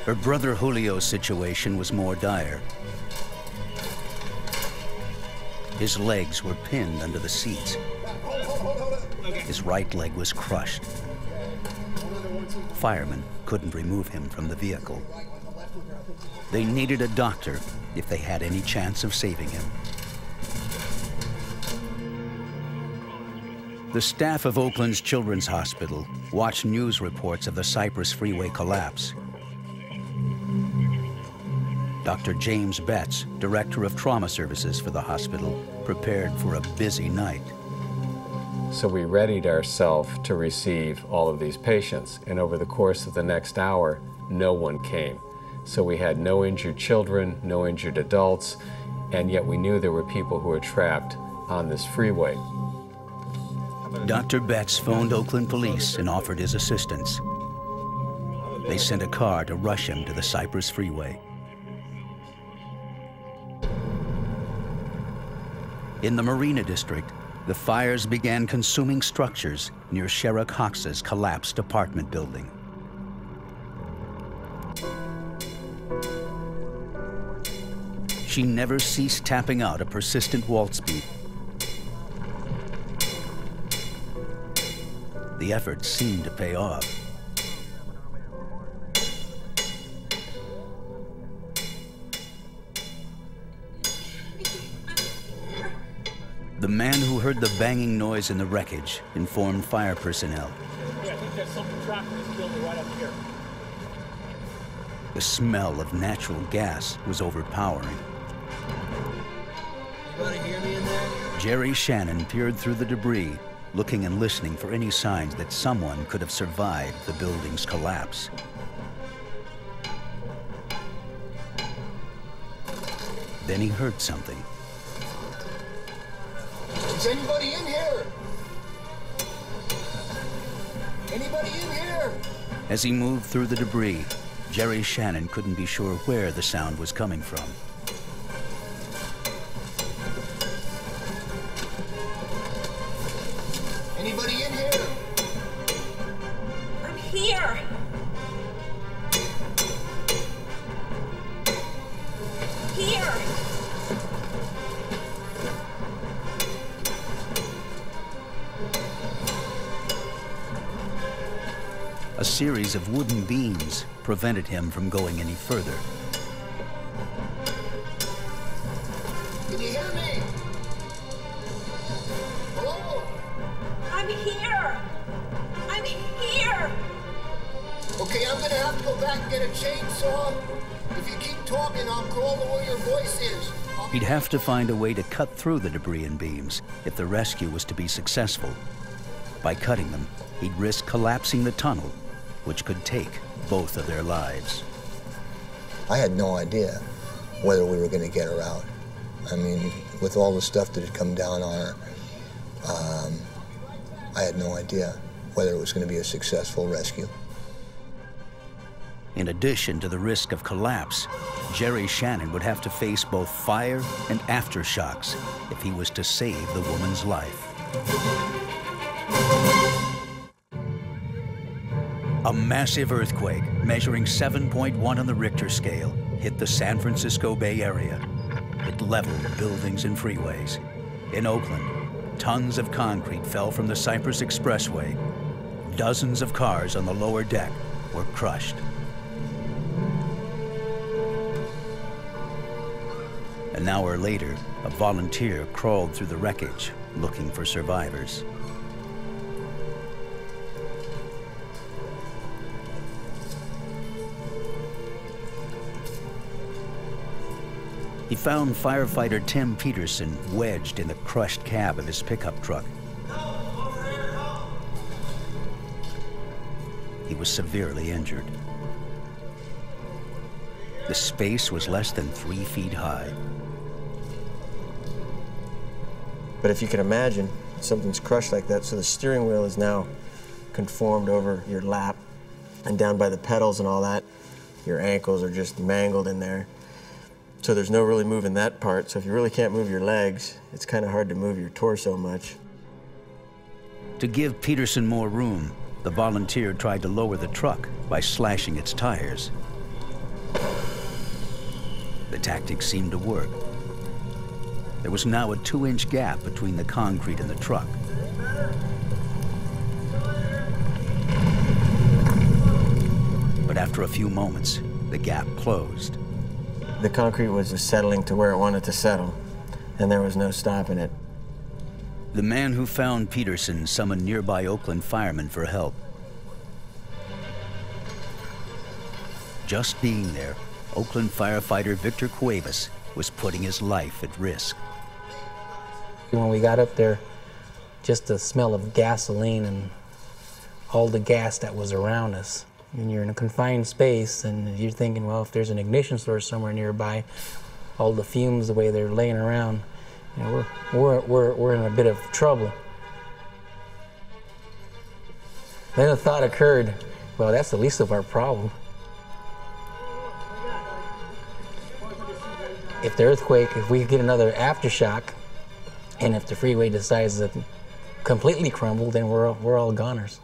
[SPEAKER 1] Her brother Julio's situation was more dire. His legs were pinned under the seats. His right leg was crushed. Firemen couldn't remove him from the vehicle. They needed a doctor if they had any chance of saving him. The staff of Oakland's Children's Hospital watched news reports of the Cypress Freeway collapse. Dr. James Betts, director of trauma services for the hospital, prepared for a busy night.
[SPEAKER 12] So we readied ourselves to receive all of these patients, and over the course of the next hour, no one came. So we had no injured children, no injured adults, and yet we knew there were people who were trapped on this freeway.
[SPEAKER 1] Dr. Betts phoned Oakland police and offered his assistance. They sent a car to rush him to the Cypress Freeway. In the Marina District, the fires began consuming structures near Sheriff Cox's collapsed apartment building. She never ceased tapping out a persistent waltz beat. The effort seemed to pay off. The man who heard the banging noise in the wreckage informed fire personnel.
[SPEAKER 6] Yeah, I think there's something trapped in this building right up here.
[SPEAKER 1] The smell of natural gas was overpowering.
[SPEAKER 15] You want to hear me in there?
[SPEAKER 1] Jerry Shannon peered through the debris, looking and listening for any signs that someone could have survived the building's collapse. Then he heard something.
[SPEAKER 10] Is anybody in here? Anybody in here?
[SPEAKER 1] As he moved through the debris, Jerry Shannon couldn't be sure where the sound was coming from.
[SPEAKER 10] Anybody in here?
[SPEAKER 18] I'm here. Here.
[SPEAKER 1] A series of wooden beams prevented him from going any further.
[SPEAKER 10] Can you hear me? Hello?
[SPEAKER 18] I'm here. I'm here.
[SPEAKER 10] Okay, I'm gonna have to go back and get a chainsaw. If you keep talking, I'll crawl to where your voice is.
[SPEAKER 1] He'd have to find a way to cut through the debris and beams if the rescue was to be successful. By cutting them, he'd risk collapsing the tunnel, which could take both of their lives.
[SPEAKER 10] I had no idea whether we were going to get her out. I mean, with all the stuff that had come down on her, I had no idea whether it was going to be a successful rescue.
[SPEAKER 1] In addition to the risk of collapse, Jerry Shannon would have to face both fire and aftershocks if he was to save the woman's life. A massive earthquake measuring 7.1 on the Richter scale hit the San Francisco Bay Area. It leveled buildings and freeways. In Oakland, tons of concrete fell from the Cypress Expressway. Dozens of cars on the lower deck were crushed. An hour later, a volunteer crawled through the wreckage looking for survivors. He found firefighter Tim Peterson wedged in the crushed cab of his pickup truck. He was severely injured. The space was less than 3 feet high.
[SPEAKER 15] But if you can imagine, something's crushed like that, so the steering wheel is now conformed over your lap, and down by the pedals and all that, your ankles are just mangled in there. So there's no really moving that part. So if you really can't move your legs, it's kind of hard to move your torso much.
[SPEAKER 1] To give Peterson more room, the volunteer tried to lower the truck by slashing its tires. The tactic seemed to work. There was now a 2-inch gap between the concrete and the truck. But after a few moments, the gap closed.
[SPEAKER 15] The concrete was just settling to where it wanted to settle, and there was no stopping it.
[SPEAKER 1] The man who found Peterson summoned nearby Oakland firemen for help. Just being there, Oakland firefighter Victor Cuevas was putting his life at risk.
[SPEAKER 7] When we got up there, just the smell of gasoline and all the gas that was around us. And you're in a confined space, and you're thinking, well, if there's an ignition source somewhere nearby, all the fumes, the way they're laying around, you know, we're in a bit of trouble. Then a thought occurred, well, that's the least of our problem. If the earthquake, if we get another aftershock, and if the freeway decides to completely crumble, then we're all goners.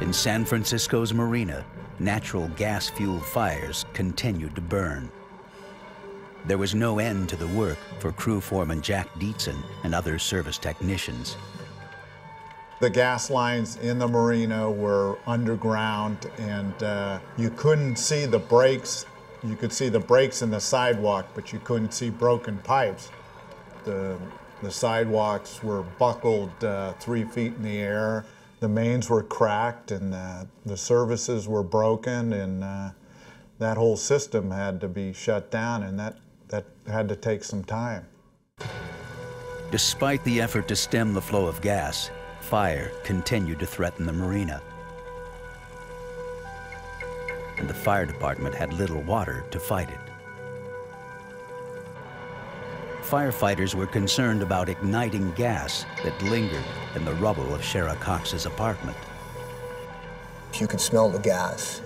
[SPEAKER 1] In San Francisco's marina, natural gas-fueled fires continued to burn. There was no end to the work for crew foreman Jack Dietzen and other service technicians.
[SPEAKER 9] The gas lines in the marina were underground, and you couldn't see the breaks. You could see the breaks in the sidewalk, but you couldn't see broken pipes. The sidewalks were buckled 3 feet in the air. The mains were cracked, and the services were broken, and that whole system had to be shut down, and that had to take some time.
[SPEAKER 1] Despite the effort to stem the flow of gas, fire continued to threaten the marina. And the fire department had little water to fight it. Firefighters were concerned about igniting gas that lingered in the rubble of Shara Cox's apartment.
[SPEAKER 10] You could smell the gas.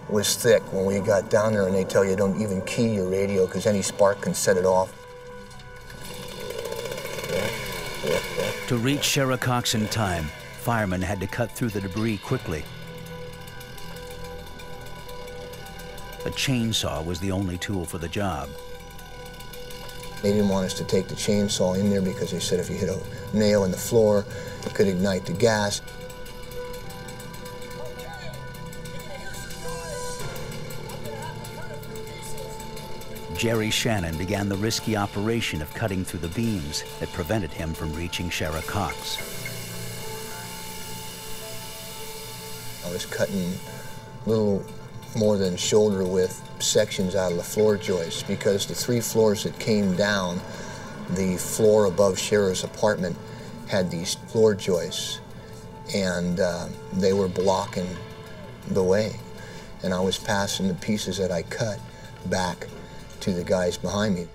[SPEAKER 10] It was thick when we got down there, and they tell you don't even key your radio because any spark can set it off.
[SPEAKER 1] To reach Shara Cox in time, firemen had to cut through the debris quickly. A chainsaw was the only tool for the job.
[SPEAKER 10] They didn't want us to take the chainsaw in there because they said if you hit a nail in the floor, it could ignite the gas.
[SPEAKER 1] Jerry Shannon began the risky operation of cutting through the beams that prevented him from reaching Shara Cox.
[SPEAKER 10] I was cutting little more than shoulder width sections out of the floor joists because the 3 floors that came down, the floor above Shara's apartment had these floor joists, and they were blocking the way. And I was passing the pieces that I cut back to the guys behind me.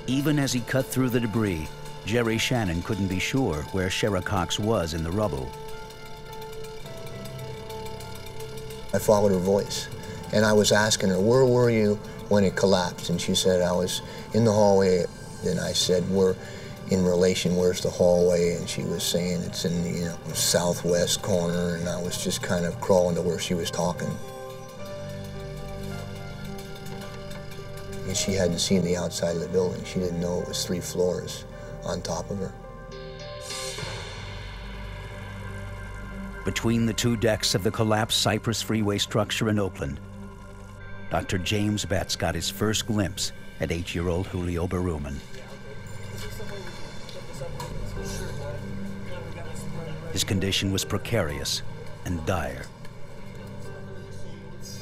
[SPEAKER 1] Even as he cut through the debris, Jerry Shannon couldn't be sure where Shara Cox was in the rubble.
[SPEAKER 10] I followed her voice, and I was asking her, where were you when it collapsed? And she said, I was in the hallway. Then I said, we're in relation, where's the hallway? And she was saying it's in the southwest corner, and I was just kind of crawling to where she was talking. And she hadn't seen the outside of the building. She didn't know it was 3 floors on top of her.
[SPEAKER 1] Between the 2 decks of the collapsed Cypress Freeway structure in Oakland, Dr. James Betts got his first glimpse at 8-year-old Julio Berumen. His condition was precarious and dire.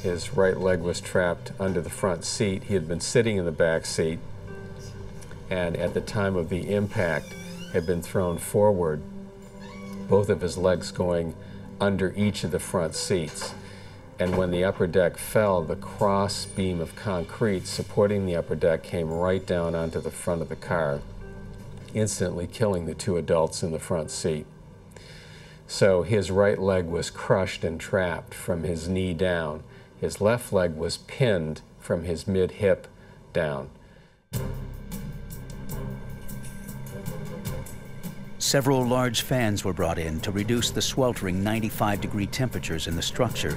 [SPEAKER 12] His right leg was trapped under the front seat. He had been sitting in the back seat, and at the time of the impact had been thrown forward, both of his legs going under each of the front seats. And when the upper deck fell, the cross beam of concrete supporting the upper deck came right down onto the front of the car, instantly killing the 2 adults in the front seat. So his right leg was crushed and trapped from his knee down. His left leg was pinned from his mid-hip down.
[SPEAKER 1] Several large fans were brought in to reduce the sweltering 95-degree temperatures in the structure.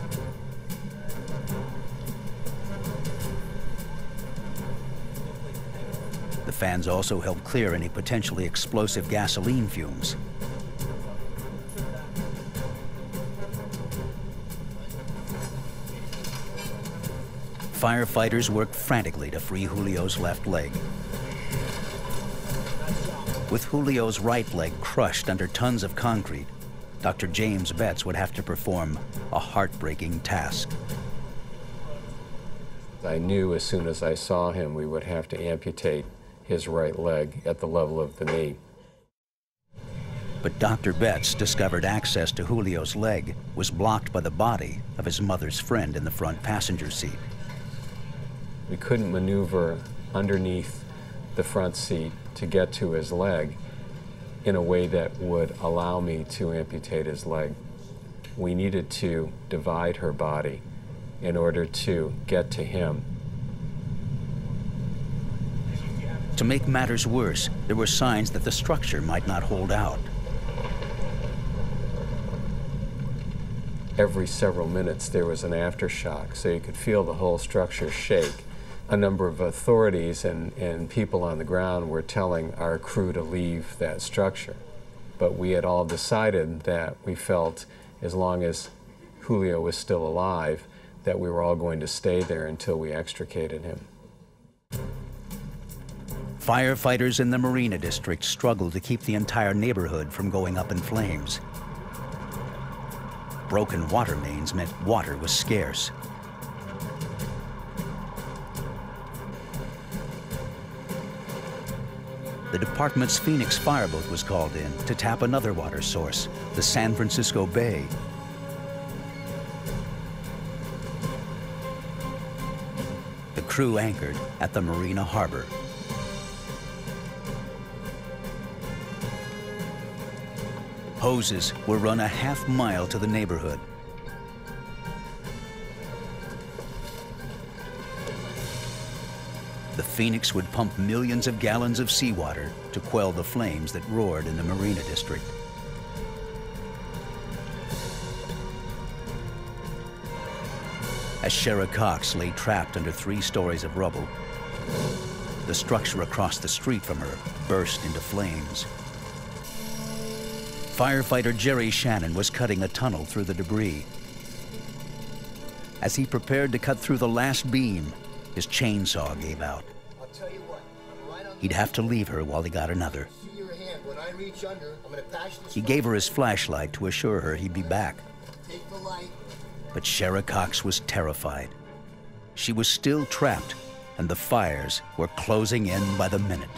[SPEAKER 1] The fans also helped clear any potentially explosive gasoline fumes. Firefighters worked frantically to free Julio's left leg. With Julio's right leg crushed under tons of concrete, Dr. James Betts would have to perform a heartbreaking task.
[SPEAKER 12] I knew as soon as I saw him we would have to amputate his right leg at the level of the knee.
[SPEAKER 1] But Dr. Betts discovered access to Julio's leg was blocked by the body of his mother's friend in the front passenger seat.
[SPEAKER 12] We couldn't maneuver underneath the front seat to get to his leg in a way that would allow me to amputate his leg. We needed to divide her body in order to get to him.
[SPEAKER 1] To make matters worse, there were signs that the structure might not hold out.
[SPEAKER 12] Every several minutes there was an aftershock, so you could feel the whole structure shake. A number of authorities and people on the ground were telling our crew to leave that structure. But we had all decided that we felt as long as Julio was still alive, that we were all going to stay there until we extricated him.
[SPEAKER 1] Firefighters in the Marina District struggled to keep the entire neighborhood from going up in flames. Broken water mains meant water was scarce. The department's Phoenix fireboat was called in to tap another water source, the San Francisco Bay. The crew anchored at the Marina Harbor. Hoses were run a half-mile to the neighborhood. The Phoenix would pump millions of gallons of seawater to quell the flames that roared in the Marina District. As Shara Cox lay trapped under 3 stories of rubble, the structure across the street from her burst into flames. Firefighter Jerry Shannon was cutting a tunnel through the debris. As he prepared to cut through the last beam, his chainsaw gave out.
[SPEAKER 10] I'll tell you what,
[SPEAKER 1] He'd have to leave her while he got another.
[SPEAKER 10] see your hand. When I reach under, I'm going to pass this.
[SPEAKER 1] He gave her his flashlight to assure her he'd be back.
[SPEAKER 10] Take the light.
[SPEAKER 1] But Shara Cox was terrified. She was still trapped, and the fires were closing in by the minute.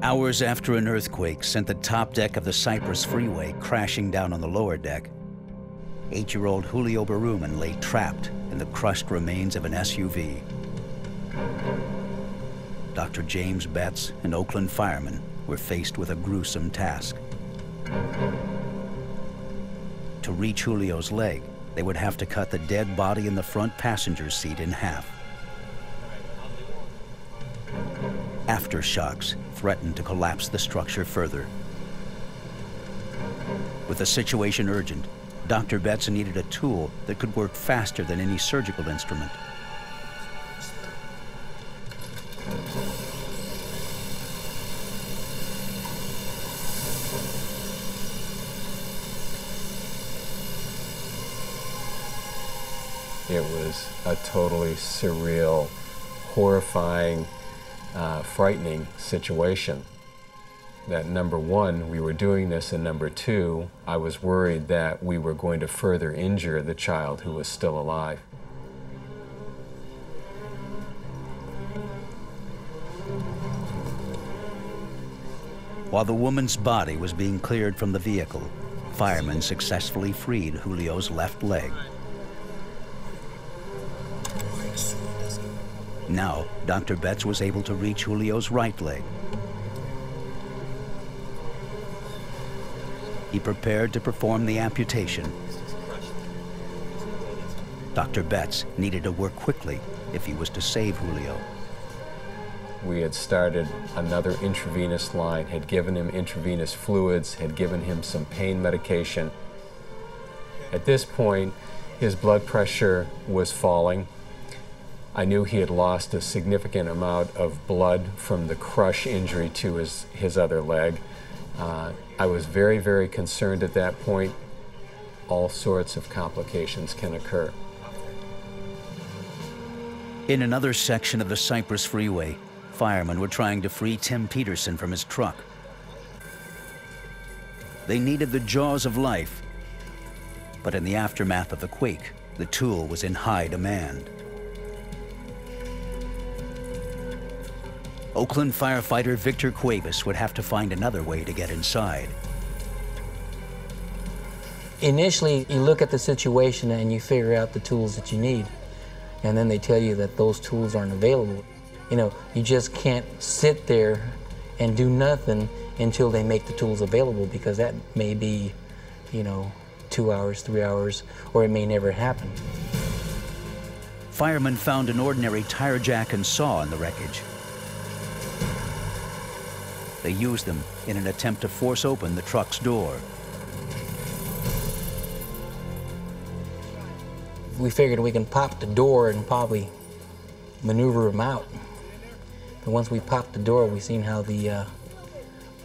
[SPEAKER 1] Hours after an earthquake sent the top deck of the Cypress Freeway crashing down on the lower deck, 8-year-old Julio Berumen lay trapped in the crushed remains of an SUV. Dr. James Betts and Oakland firemen were faced with a gruesome task. To reach Julio's leg, they would have to cut the dead body in the front passenger seat in half. Aftershocks threatened to collapse the structure further. With the situation urgent, Dr. Betts needed a tool that could work faster than any surgical instrument.
[SPEAKER 12] It was a totally surreal, horrifying, frightening situation. That number one, we were doing this, and number two, I was worried that we were going to further injure the child who was still alive.
[SPEAKER 1] While the woman's body was being cleared from the vehicle, firemen successfully freed Julio's left leg. Now, Dr. Betts was able to reach Julio's right leg. He prepared to perform the amputation. Dr. Betts needed to work quickly if he was to save Julio.
[SPEAKER 12] We had started another intravenous line, had given him intravenous fluids, had given him some pain medication. At this point, his blood pressure was falling. I knew he had lost a significant amount of blood from the crush injury to his other leg. I was very, very concerned at that point. All sorts of complications can occur.
[SPEAKER 1] In another section of the Cypress Freeway, firemen were trying to free Tim Peterson from his truck. They needed the jaws of life, but in the aftermath of the quake, the tool was in high demand. Oakland firefighter Victor Cuevas would have to find another way to get inside.
[SPEAKER 7] Initially, you look at the situation and you figure out the tools that you need. And then they tell you that those tools aren't available. You know, you just can't sit there and do nothing until they make the tools available, because that may be, you know, 2 hours, 3 hours, or it may never happen.
[SPEAKER 1] Firemen found an ordinary tire jack and saw in the wreckage. They used them in an attempt to force open the truck's door.
[SPEAKER 7] We figured we can pop the door and probably maneuver them out. But once we popped the door, we seen how the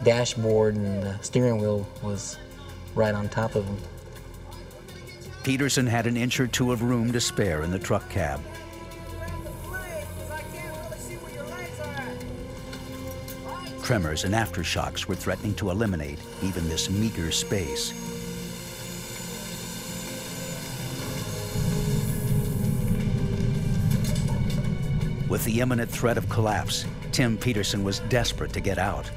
[SPEAKER 7] dashboard and the steering wheel was right on top of them.
[SPEAKER 1] Peterson had an inch or two of room to spare in the truck cab. Tremors and aftershocks were threatening to eliminate even this meager space. With the imminent threat of collapse, Tim Peterson was desperate to get out,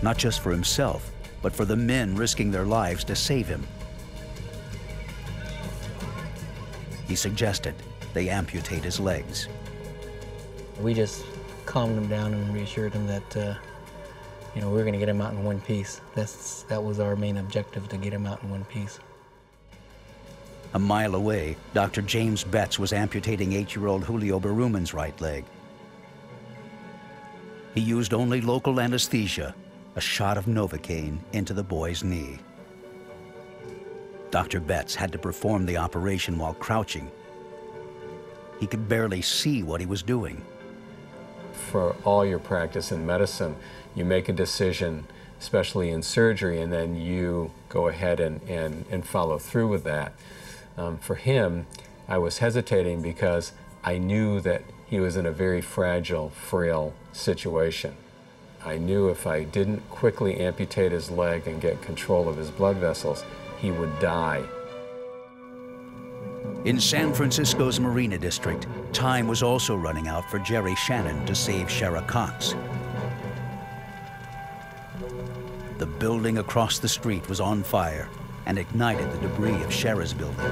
[SPEAKER 1] not just for himself, but for the men risking their lives to save him. He suggested they amputate his legs.
[SPEAKER 7] We just calmed him down and reassured him that you know, we're going to get him out in one piece. That was our main objective, to get him out in one piece.
[SPEAKER 1] A mile away, Dr. James Betts was amputating 8-year-old Julio Berumen's right leg. He used only local anesthesia, a shot of Novocaine into the boy's knee. Dr. Betts had to perform the operation while crouching. He could barely see what he was doing.
[SPEAKER 12] For all your practice in medicine, you make a decision, especially in surgery, and then you go ahead and follow through with that. For him, I was hesitating because I knew that he was in a very fragile, frail situation. I knew if I didn't quickly amputate his leg and get control of his blood vessels, he would die.
[SPEAKER 1] In San Francisco's Marina District, time was also running out for Jerry Shannon to save Shara Cox. The building across the street was on fire, and ignited the debris of Shara's building.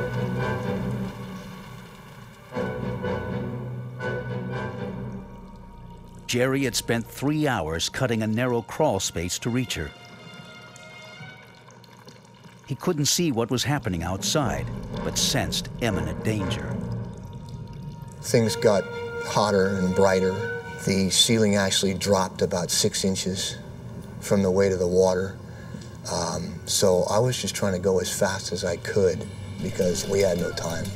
[SPEAKER 1] Jerry had spent 3 hours cutting a narrow crawl space to reach her. He couldn't see what was happening outside, but sensed imminent danger.
[SPEAKER 10] Things got hotter and brighter. The ceiling actually dropped about 6 inches from the weight of the water. So I was just trying to go as fast as I could because we had no time.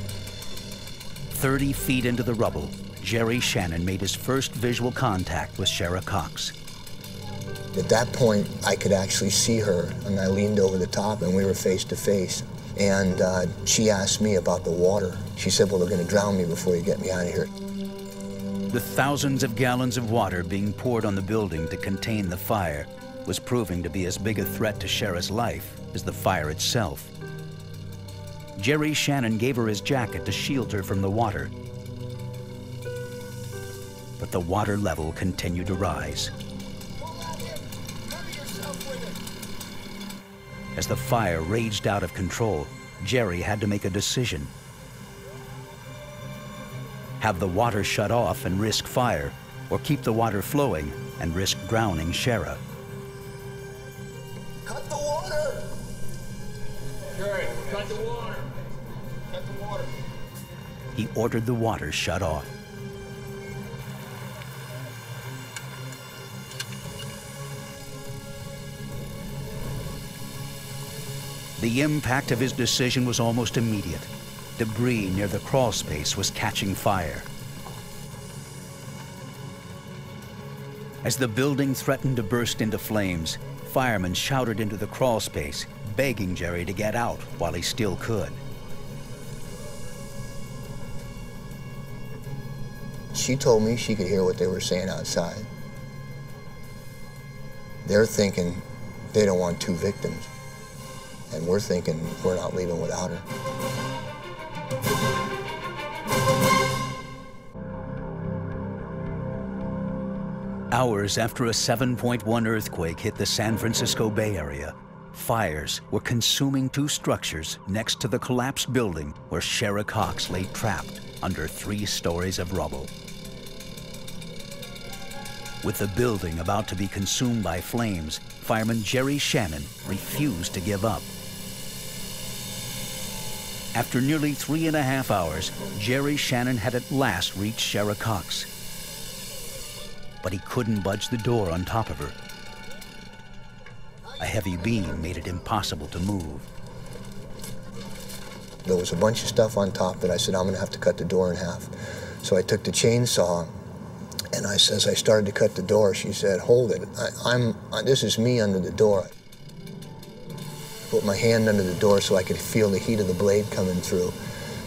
[SPEAKER 1] 30 feet into the rubble, Jerry Shannon made his first visual contact with Shara Cox.
[SPEAKER 10] At that point, I could actually see her, and I leaned over the top, and we were face to face. And she asked me about the water. She said, well, they're going to drown me before you get me out of here.
[SPEAKER 1] The thousands of gallons of water being poured on the building to contain the fire was proving to be as big a threat to Shara's life as the fire itself. Jerry Shannon gave her his jacket to shield her from the water. But the water level continued to rise. As the fire raged out of control, Jerry had to make a decision. Have the water shut off and risk fire, or keep the water flowing and risk drowning Shara?
[SPEAKER 10] Cut the water!
[SPEAKER 19] Jerry, cut the water. Cut the water.
[SPEAKER 1] He ordered the water shut off. The impact of his decision was almost immediate. Debris near the crawl space was catching fire. As the building threatened to burst into flames, firemen shouted into the crawl space, begging Jerry to get out while he still could.
[SPEAKER 10] She told me she could hear what they were saying outside. They're thinking they don't want 2 victims. And we're thinking we're not leaving without her.
[SPEAKER 1] Hours after a 7.1 earthquake hit the San Francisco Bay Area, fires were consuming 2 structures next to the collapsed building where Shara Cox lay trapped under 3 stories of rubble. With the building about to be consumed by flames, fireman Jerry Shannon refused to give up. After nearly 3.5 hours, Jerry Shannon had at last reached Shara Cox. But he couldn't budge the door on top of her. A heavy beam made it impossible to move.
[SPEAKER 10] There was a bunch of stuff on top that I said, I'm gonna have to cut the door in half. So I took the chainsaw, and as I started to cut the door, she said, hold it, this is me under the door. Put my hand under the door so I could feel the heat of the blade coming through.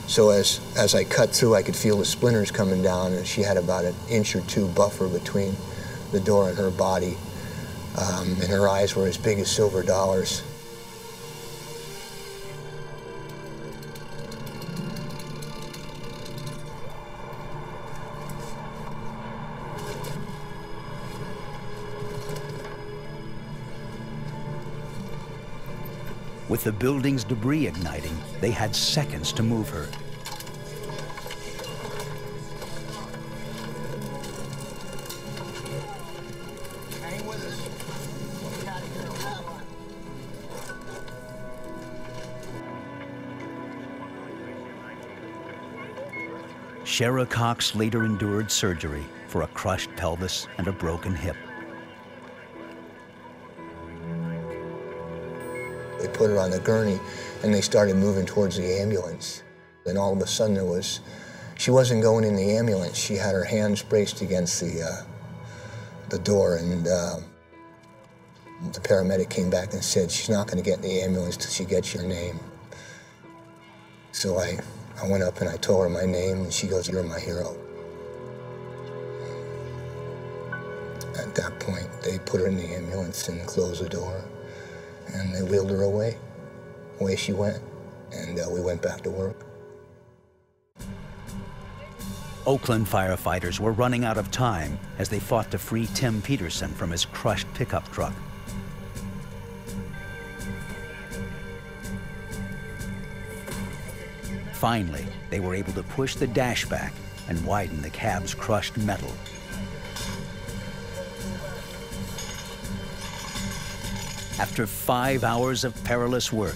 [SPEAKER 10] So as I cut through, I could feel the splinters coming down, and she had about 1 inch or 2 buffer between the door and her body. And her eyes were as big as silver dollars.
[SPEAKER 1] With the building's debris igniting, they had seconds to move her. Shara Cox later endured surgery for a crushed pelvis and a broken hip.
[SPEAKER 10] They put her on the gurney, and they started moving towards the ambulance. And all of a sudden she wasn't going in the ambulance. She had her hands braced against the door, and the paramedic came back and said, she's not going to get in the ambulance till she gets your name. So I went up and I told her my name, and she goes, you're my hero. At that point, they put her in the ambulance and closed the door, and they wheeled her away. Away she went, and we went back to work.
[SPEAKER 1] Oakland firefighters were running out of time as they fought to free Tim Peterson from his crushed pickup truck. Finally, they were able to push the dash back and widen the cab's crushed metal. After 5 hours of perilous work,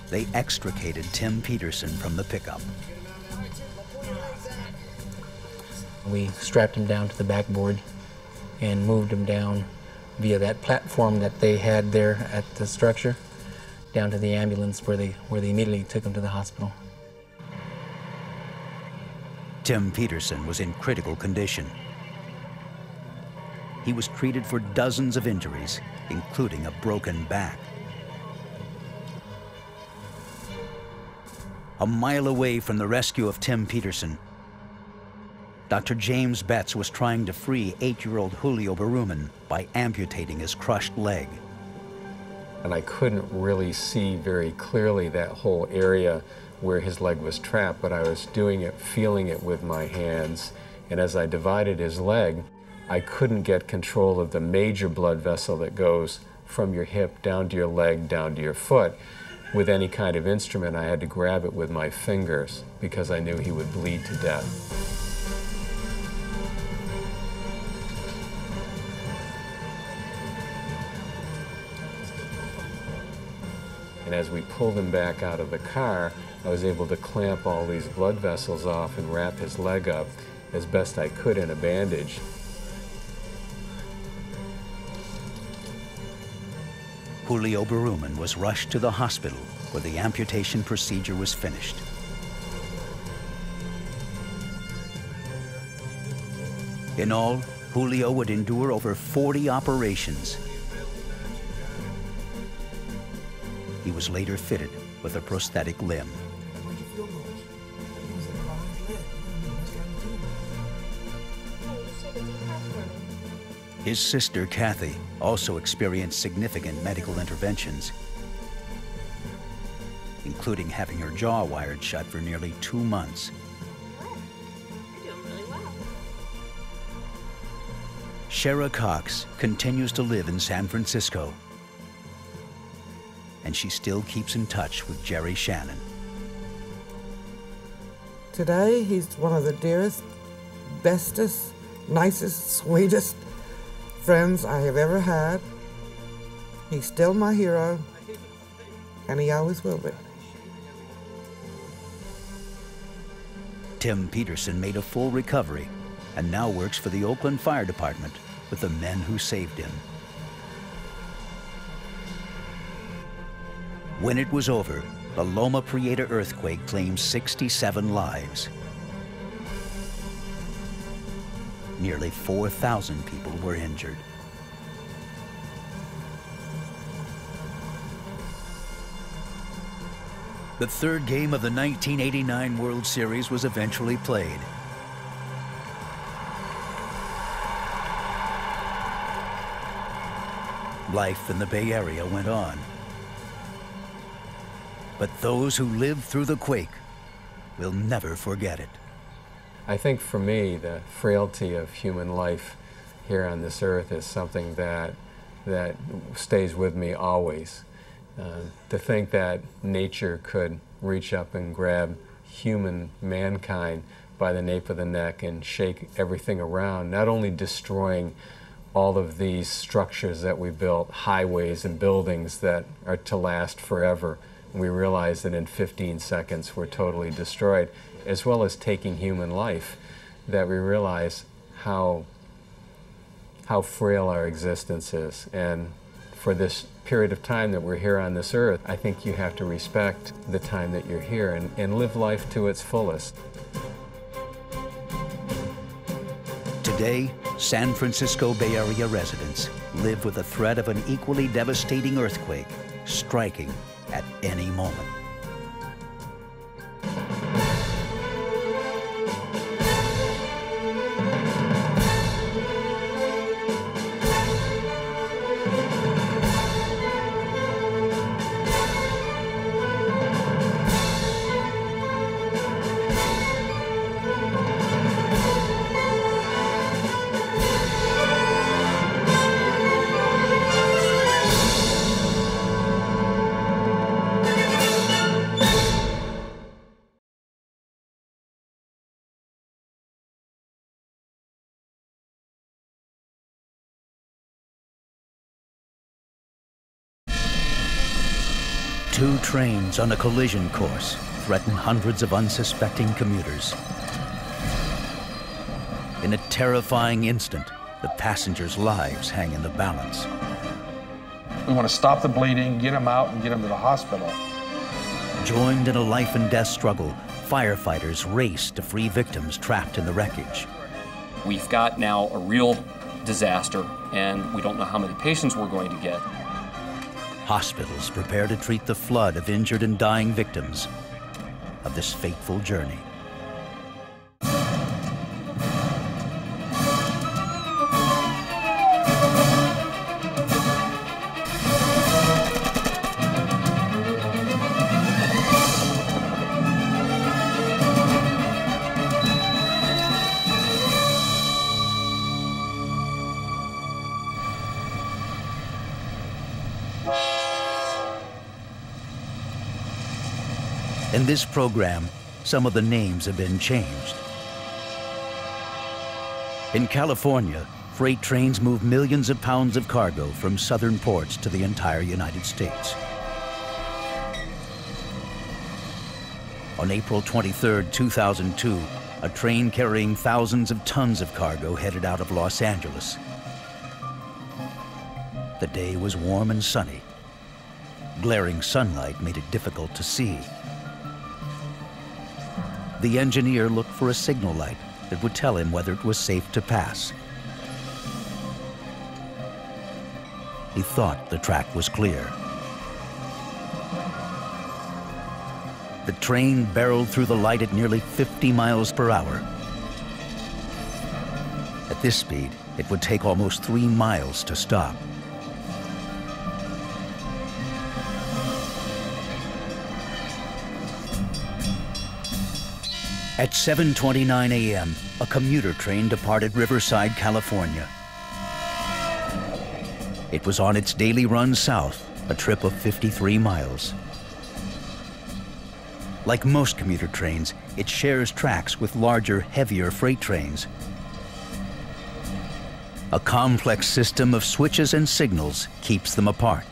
[SPEAKER 1] they extricated Tim Peterson from the pickup.
[SPEAKER 7] We strapped him down to the backboard and moved him down via that platform that they had there at the structure, down to the ambulance where they immediately took him to the hospital.
[SPEAKER 1] Tim Peterson was in critical condition. He was treated for dozens of injuries, including a broken back. A mile away from the rescue of Tim Peterson, Dr. James Betts was trying to free 8-year-old Julio Berumen by amputating his crushed leg.
[SPEAKER 12] And I couldn't really see very clearly that whole area where his leg was trapped, but I was doing it, feeling it with my hands. And as I divided his leg, I couldn't get control of the major blood vessel that goes from your hip down to your leg, down to your foot. With any kind of instrument, I had to grab it with my fingers because I knew he would bleed to death. And as we pulled him back out of the car, I was able to clamp all these blood vessels off and wrap his leg up as best I could in a bandage.
[SPEAKER 1] Julio Berumen was rushed to the hospital where the amputation procedure was finished. In all, Julio would endure over 40 operations. He was later fitted with a prosthetic limb. His sister, Kathy, also experienced significant medical interventions, including having her jaw wired shut for nearly 2 months.
[SPEAKER 8] You're doing really well.
[SPEAKER 1] Shara Cox continues to live in San Francisco, and she still keeps in touch with Jerry Shannon.
[SPEAKER 13] Today, he's one of the dearest, bestest, nicest, sweetest friends I have ever had. He's still my hero, and he always will be.
[SPEAKER 1] Tim Peterson made a full recovery and now works for the Oakland Fire Department with the men who saved him. When it was over, the Loma Prieta earthquake claimed 67 lives. Nearly 4,000 people were injured. The third game of the 1989 World Series was eventually played. Life in the Bay Area went on. But those who lived through the quake will never forget it.
[SPEAKER 12] I think for me, the frailty of human life here on this earth is something that stays with me always. To think that nature could reach up and grab mankind by the nape of the neck and shake everything around, not only destroying all of these structures that we built, highways and buildings that are to last forever, and we realize that in 15 seconds we're totally destroyed, as well as taking human life, that we realize how frail our existence is. And for this period of time that we're here on this earth, I think you have to respect the time that you're here and live life to its fullest.
[SPEAKER 1] Today, San Francisco Bay Area residents live with the threat of an equally devastating earthquake striking at any moment. Two trains on a collision course threaten hundreds of unsuspecting commuters. In a terrifying instant, the passengers' lives hang in the balance.
[SPEAKER 14] We want to stop the bleeding, get them out, and get them to the hospital.
[SPEAKER 1] Joined in a life and death struggle, firefighters race to free victims trapped in the wreckage.
[SPEAKER 16] We've got now a real disaster, and we don't know how many patients we're going to get.
[SPEAKER 1] Hospitals prepare to treat the flood of injured and dying victims of this fateful journey. In this program, some of the names have been changed. In California, freight trains move millions of pounds of cargo from southern ports to the entire United States. On April 23, 2002, a train carrying thousands of tons of cargo headed out of Los Angeles. The day was warm and sunny. Glaring sunlight made it difficult to see. The engineer looked for a signal light that would tell him whether it was safe to pass. He thought the track was clear. The train barreled through the light at nearly 50 miles per hour. At this speed, it would take almost 3 miles to stop. At 7:29 a.m., a commuter train departed Riverside, California. It was on its daily run south, a trip of 53 miles. Like most commuter trains, it shares tracks with larger, heavier freight trains. A complex system of switches and signals keeps them apart.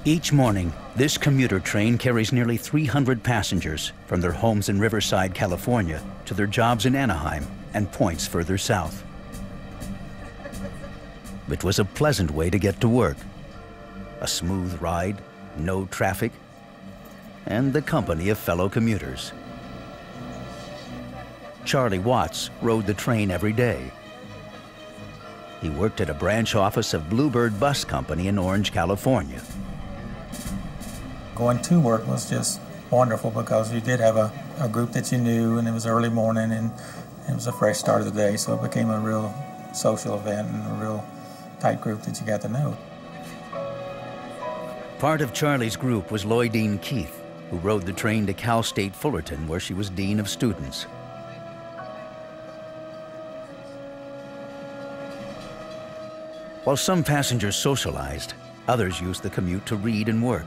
[SPEAKER 1] Each morning, this commuter train carries nearly 300 passengers from their homes in Riverside, California, to their jobs in Anaheim and points further south. It was a pleasant way to get to work. A smooth ride, no traffic, and the company of fellow commuters. Charlie Watts rode the train every day. He worked at a branch office of Bluebird Bus Company in Orange, California.
[SPEAKER 17] Going to work was just wonderful because you did have a group that you knew, and it was early morning, and it was a fresh start of the day, so it became a real social event and a real tight group that you got to know.
[SPEAKER 1] Part of Charlie's group was Lloydine Keith, who rode the train to Cal State Fullerton, where she was Dean of Students. While some passengers socialized, others used the commute to read and work.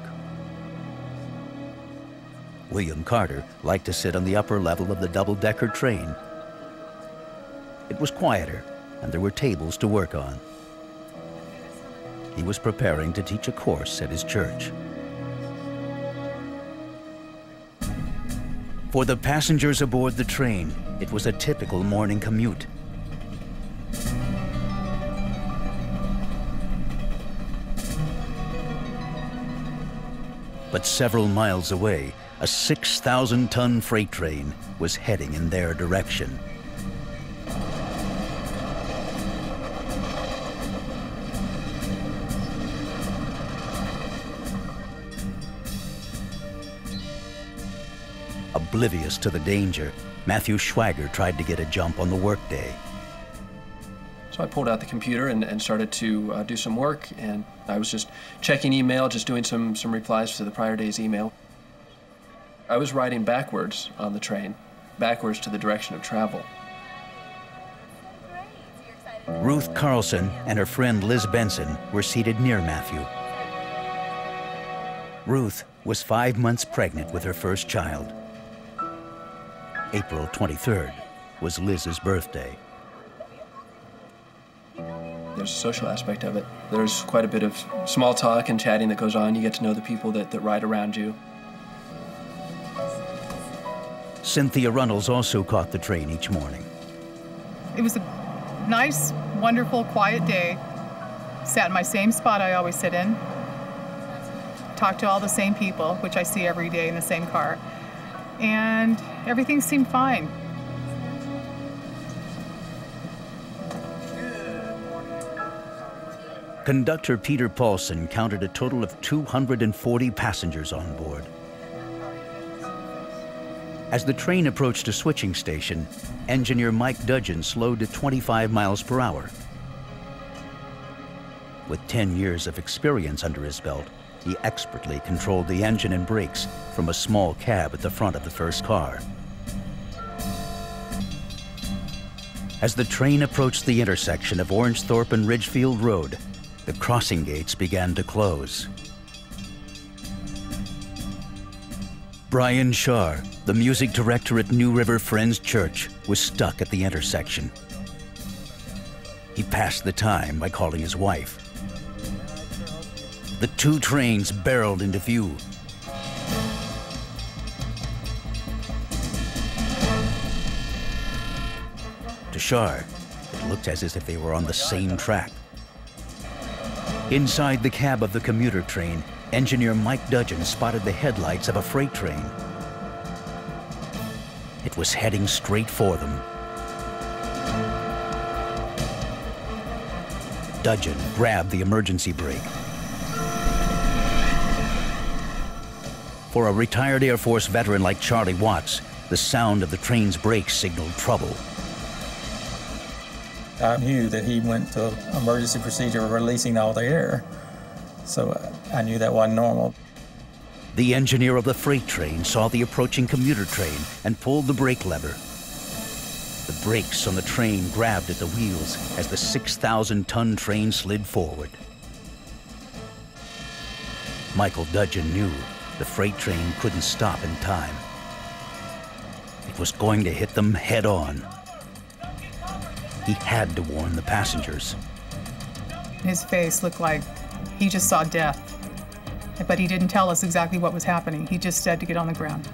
[SPEAKER 1] William Carter liked to sit on the upper level of the double-decker train. It was quieter, and there were tables to work on. He was preparing to teach a course at his church. For the passengers aboard the train, it was a typical morning commute. But several miles away, a 6,000-ton freight train was heading in their direction. Oblivious to the danger, Matthew Schwager tried to get a jump on the workday.
[SPEAKER 16] So I pulled out the computer and started to do some work, and I was just checking email, just doing some replies to the prior day's email. I was riding backwards on the train, backwards to the direction of travel.
[SPEAKER 1] Ruth Carlson and her friend Liz Benson were seated near Matthew. Ruth was 5 months pregnant with her first child. April 23rd was Liz's birthday.
[SPEAKER 16] There's a social aspect of it. There's quite a bit of small talk and chatting that goes on. You get to know the people that ride around you.
[SPEAKER 1] Cynthia Runnels also caught the train each morning.
[SPEAKER 4] It was a nice, wonderful, quiet day. Sat in my same spot I always sit in. Talked to all the same people, which I see every day in the same car. And everything seemed fine.
[SPEAKER 1] Conductor Peter Paulson counted a total of 240 passengers on board. As the train approached a switching station, engineer Mike Dudgeon slowed to 25 miles per hour. With 10 years of experience under his belt, he expertly controlled the engine and brakes from a small cab at the front of the first car. As the train approached the intersection of Orangethorpe and Ridgefield Road, the crossing gates began to close. Brian Shar, the music director at New River Friends Church, was stuck at the intersection. He passed the time by calling his wife. The two trains barreled into view. To Shar, it looked as if they were on the same track. Inside the cab of the commuter train, engineer Mike Dudgeon spotted the headlights of a freight train. It was heading straight for them. Dudgeon grabbed the emergency brake. For a retired Air Force veteran like Charlie Watts, the sound of the train's brakes signaled trouble.
[SPEAKER 17] I knew that he went to emergency procedure of releasing all the air, so I knew that wasn't normal.
[SPEAKER 1] The engineer of the freight train saw the approaching commuter train and pulled the brake lever. The brakes on the train grabbed at the wheels as the 6,000-ton train slid forward. Michael Dudgeon knew the freight train couldn't stop in time. It was going to hit them head on. He had to warn the passengers.
[SPEAKER 4] His face looked like he just saw death. But he didn't tell us exactly what was happening. He just said to get on the ground.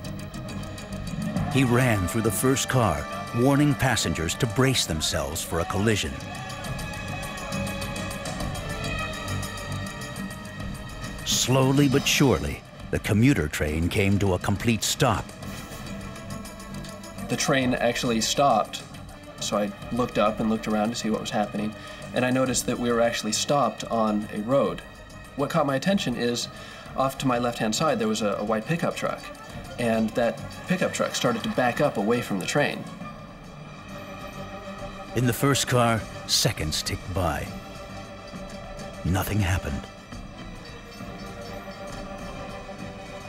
[SPEAKER 1] He ran through the first car, warning passengers to brace themselves for a collision. Slowly but surely, the commuter train came to a complete stop.
[SPEAKER 16] The train actually stopped, so I looked up and looked around to see what was happening, and I noticed that we were actually stopped on a road. What caught my attention is, off to my left-hand side, there was a white pickup truck, and that pickup truck started to back up away from the train.
[SPEAKER 1] In the first car, seconds ticked by. Nothing happened.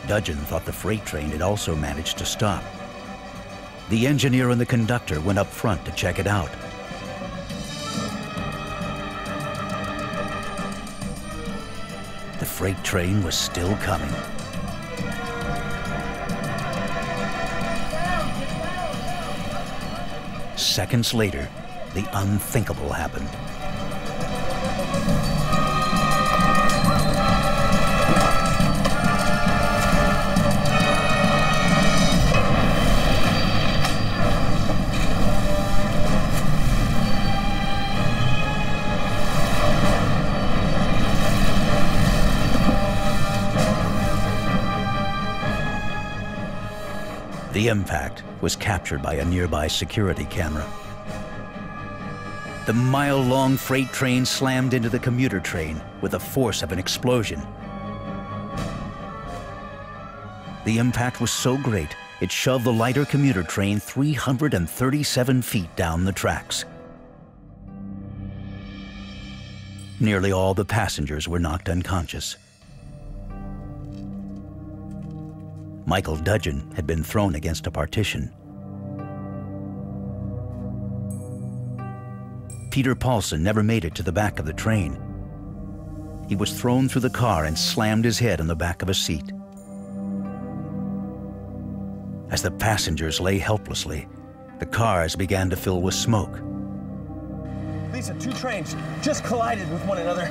[SPEAKER 1] Dudgeon thought the freight train had also managed to stop. The engineer and the conductor went up front to check it out. The freight train was still coming. Seconds later, the unthinkable happened. The impact was captured by a nearby security camera. The mile-long freight train slammed into the commuter train with the force of an explosion. The impact was so great, it shoved the lighter commuter train 337 feet down the tracks. Nearly all the passengers were knocked unconscious. Michael Dudgeon had been thrown against a partition. Peter Paulson never made it to the back of the train. He was thrown through the car and slammed his head on the back of a seat. As the passengers lay helplessly, the cars began to fill with smoke.
[SPEAKER 5] Lisa, two trains just collided with one another.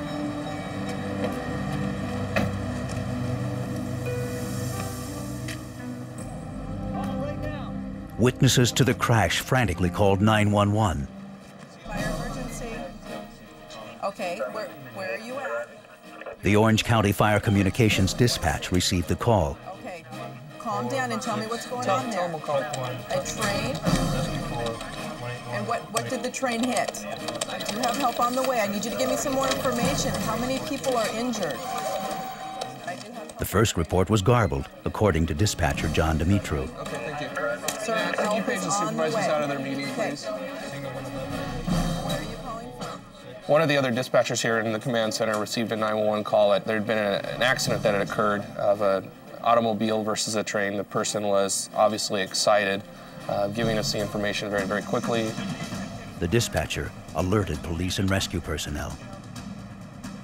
[SPEAKER 1] Witnesses to the crash frantically called 911.
[SPEAKER 11] Fire emergency. Okay, where are you at?
[SPEAKER 1] The Orange County Fire Communications Dispatch received the call.
[SPEAKER 11] Okay, calm down and tell me what's going on there. A train? And what did the train hit? I do have help on the way. I need you to give me some more information. How many people are injured?
[SPEAKER 1] The first report was garbled, according to dispatcher John Dimitru.
[SPEAKER 11] Okay, thank you. Sir, can you page the supervisors out of their meeting, please?
[SPEAKER 5] One of the other dispatchers here in the command center received a 911 call that there had been an accident that had occurred of an automobile versus a train. The person was obviously excited, giving us the information very, very quickly.
[SPEAKER 1] The dispatcher alerted police and rescue personnel.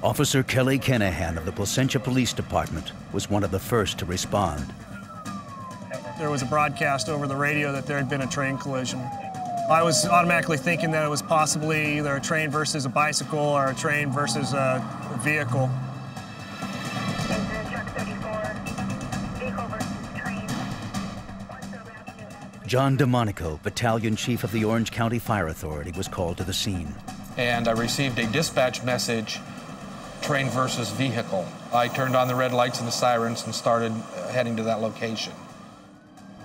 [SPEAKER 1] Officer Kelly Kenahan of the Placentia Police Department was one of the first to respond.
[SPEAKER 20] There was a broadcast over the radio that there had been a train collision. I was automatically thinking that it was possibly either a train versus a bicycle or a train versus a vehicle.
[SPEAKER 1] John DeMonico, Battalion Chief of the Orange County Fire Authority, was called to the scene.
[SPEAKER 14] And I received a dispatch message, train versus vehicle. I turned on the red lights and the sirens and started heading to that location.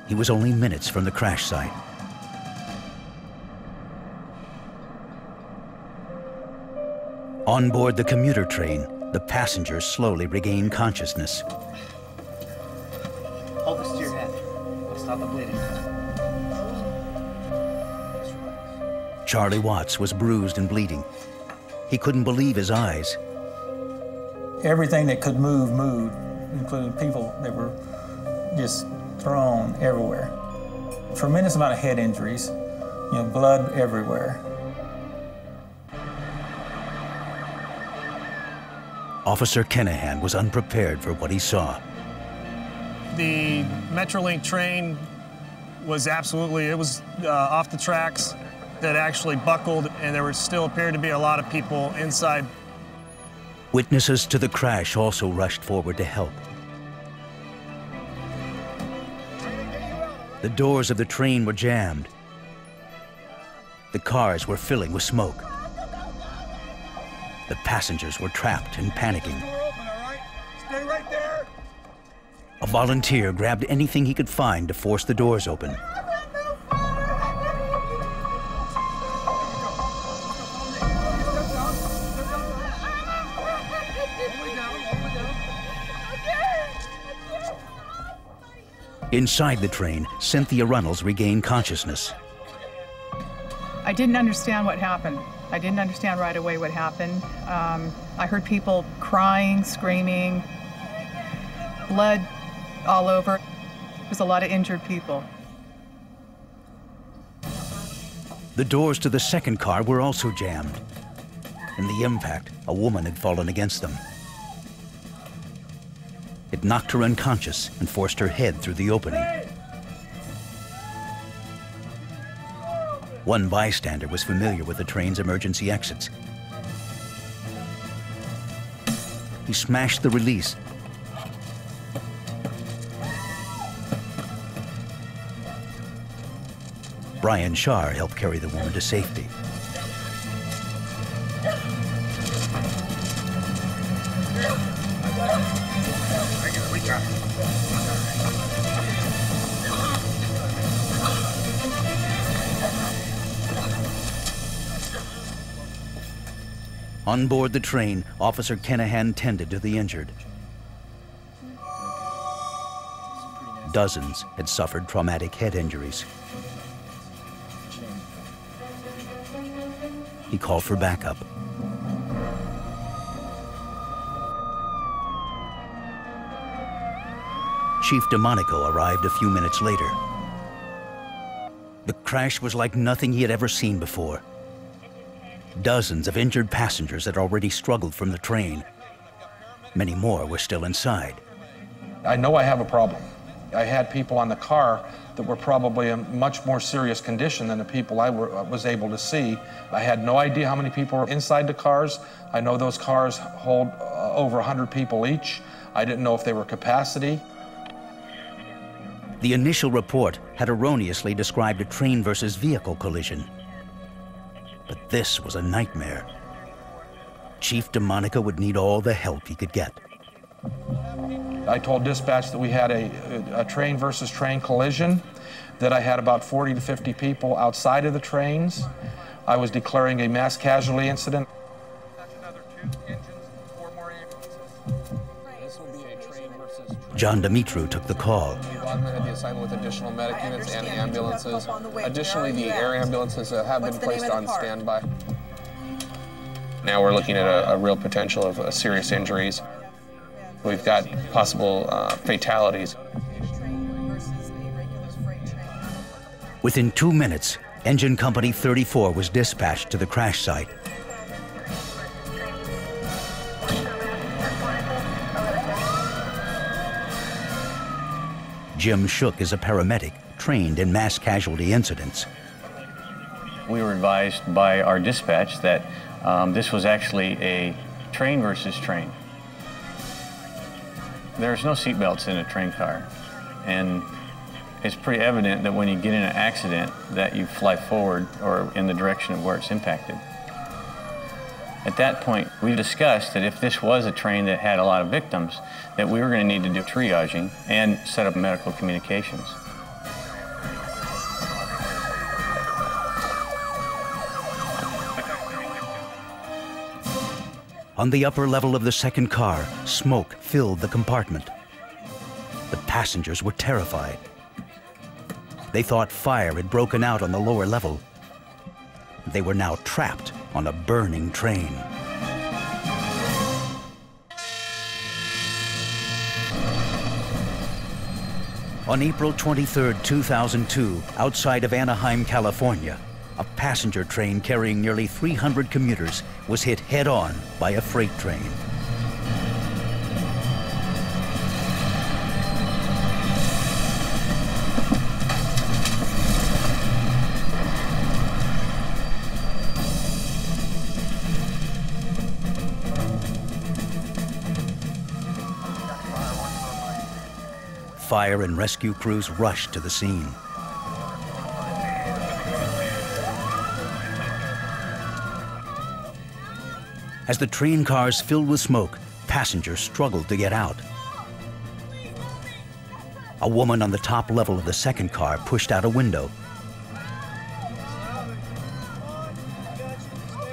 [SPEAKER 1] He was only minutes from the crash site. On board the commuter train, the passengers slowly regained consciousness.
[SPEAKER 5] Hold this to your head. We'll stop the bleeding.
[SPEAKER 1] Charlie Watts was bruised and bleeding. He couldn't believe his eyes.
[SPEAKER 17] Everything that could move moved, including people that were just thrown everywhere. Tremendous amount of head injuries, blood everywhere.
[SPEAKER 1] Officer Kenahan was unprepared for what he saw.
[SPEAKER 20] The Metrolink train was absolutely, it was off the tracks. That actually buckled, and there still appeared to be a lot of people inside.
[SPEAKER 1] Witnesses to the crash also rushed forward to help. The doors of the train were jammed. The cars were filling with smoke. The passengers were trapped and panicking.
[SPEAKER 19] Stay right there.
[SPEAKER 1] A volunteer grabbed anything he could find to force the doors open. Inside the train, Cynthia Runnels regained consciousness.
[SPEAKER 4] I didn't understand what happened. I didn't understand right away what happened. I heard people crying, screaming, blood all over. There was a lot of injured people.
[SPEAKER 1] The doors to the second car were also jammed. In the impact, a woman had fallen against them. It knocked her unconscious and forced her head through the opening. One bystander was familiar with the train's emergency exits. He smashed the release. Brian Shar helped carry the woman to safety. On board the train, Officer Kenahan tended to the injured. Dozens had suffered traumatic head injuries. He called for backup. Chief DeMonico arrived a few minutes later. The crash was like nothing he had ever seen before. Dozens of injured passengers had already struggled from the train. Many more were still inside.
[SPEAKER 14] I know I have a problem. I had people on the car that were probably in much more serious condition than the people I was able to see. I had no idea how many people were inside the cars. I know those cars hold over 100 people each. I didn't know if they were capacity.
[SPEAKER 1] The initial report had erroneously described a train versus vehicle collision. But this was a nightmare. Chief DeMonica would need all the help he could get.
[SPEAKER 14] I told dispatch that we had a train versus train collision, that I had about 40 to 50 people outside of the trains. I was declaring a mass casualty incident.
[SPEAKER 1] John Dimitru took the call.
[SPEAKER 5] Had the assignment with additional medic units and ambulances. Additionally, the air ambulances have been placed on standby. Now we're looking at a real potential of serious injuries. We've got possible fatalities.
[SPEAKER 1] Within 2 minutes, Engine Company 34 was dispatched to the crash site. Jim Shook is a paramedic trained in mass casualty incidents.
[SPEAKER 2] We were advised by our dispatch that this was actually a train versus train. There's no seatbelts in a train car, and it's pretty evident that when you get in an accident that you fly forward or in the direction of where it's impacted. At that point, we discussed that if this was a train that had a lot of victims, that we were going to need to do triaging and set up medical communications.
[SPEAKER 1] On the upper level of the second car, smoke filled the compartment. The passengers were terrified. They thought fire had broken out on the lower level. They were now trapped on a burning train. On April 23, 2002, outside of Anaheim, California, a passenger train carrying nearly 300 commuters was hit head-on by a freight train. Fire and rescue crews rushed to the scene. As the train cars filled with smoke, passengers struggled to get out. A woman on the top level of the second car pushed out a window.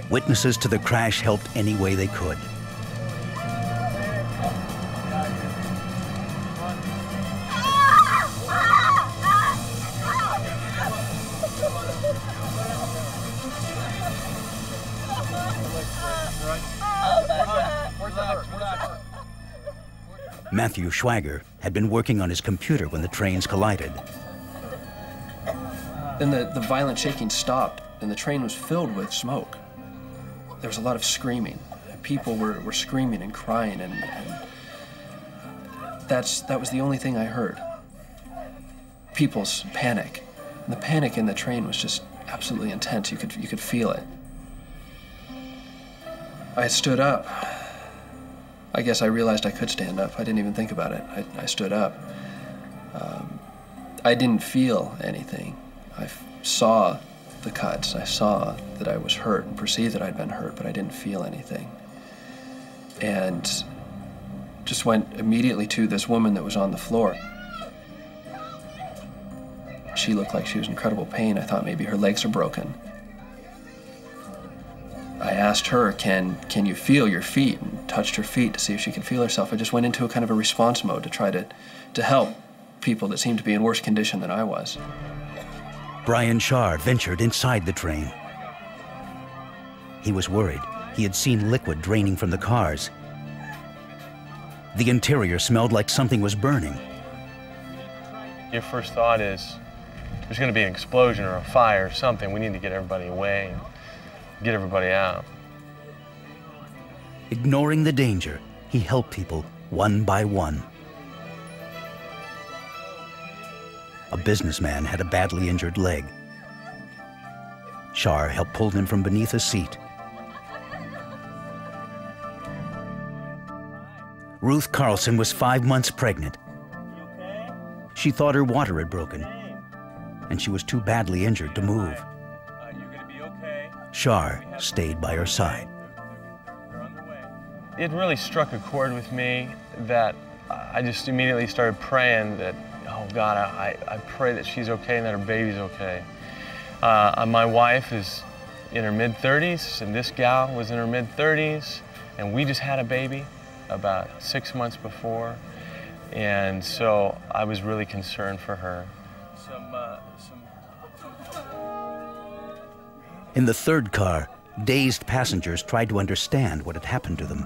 [SPEAKER 1] Witnesses to the crash helped any way they could. Matthew Schwager had been working on his computer when the trains collided.
[SPEAKER 16] Then the violent shaking stopped, and the train was filled with smoke. There was a lot of screaming. People were screaming and crying, and that was the only thing I heard. People's panic. And the panic in the train was just absolutely intense. You could feel it. I stood up. I guess I realized I could stand up. I didn't even think about it. I stood up. I didn't feel anything. I saw the cuts. I saw that I was hurt and perceived that I'd been hurt, but I didn't feel anything. And just went immediately to this woman that was on the floor. She looked like she was in incredible pain. I thought maybe her legs are broken. I asked her, can you feel your feet? And touched her feet to see if she could feel herself. I just went into a kind of a response mode to try to help people that seemed to be in worse condition than I was.
[SPEAKER 1] Brian Shar ventured inside the train. He was worried. He had seen liquid draining from the cars. The interior smelled like something was burning.
[SPEAKER 3] Your first thought is, there's going to be an explosion or a fire or something. We need to get everybody away and get everybody out.
[SPEAKER 1] Ignoring the danger, he helped people one by one. a businessman had a badly injured leg. Shar helped pull him from beneath a seat. Ruth Carlson was 5 months pregnant. She thought her water had broken, and she was too badly injured to move. Shar stayed by her side.
[SPEAKER 3] It really struck a chord with me that I just immediately started praying that, oh God, I pray that she's okay and that her baby's okay. My wife is in her mid-30s, and this gal was in her mid-30s, and we just had a baby about 6 months before, and so I was really concerned for her.
[SPEAKER 1] In the third car, dazed passengers tried to understand what had happened to them.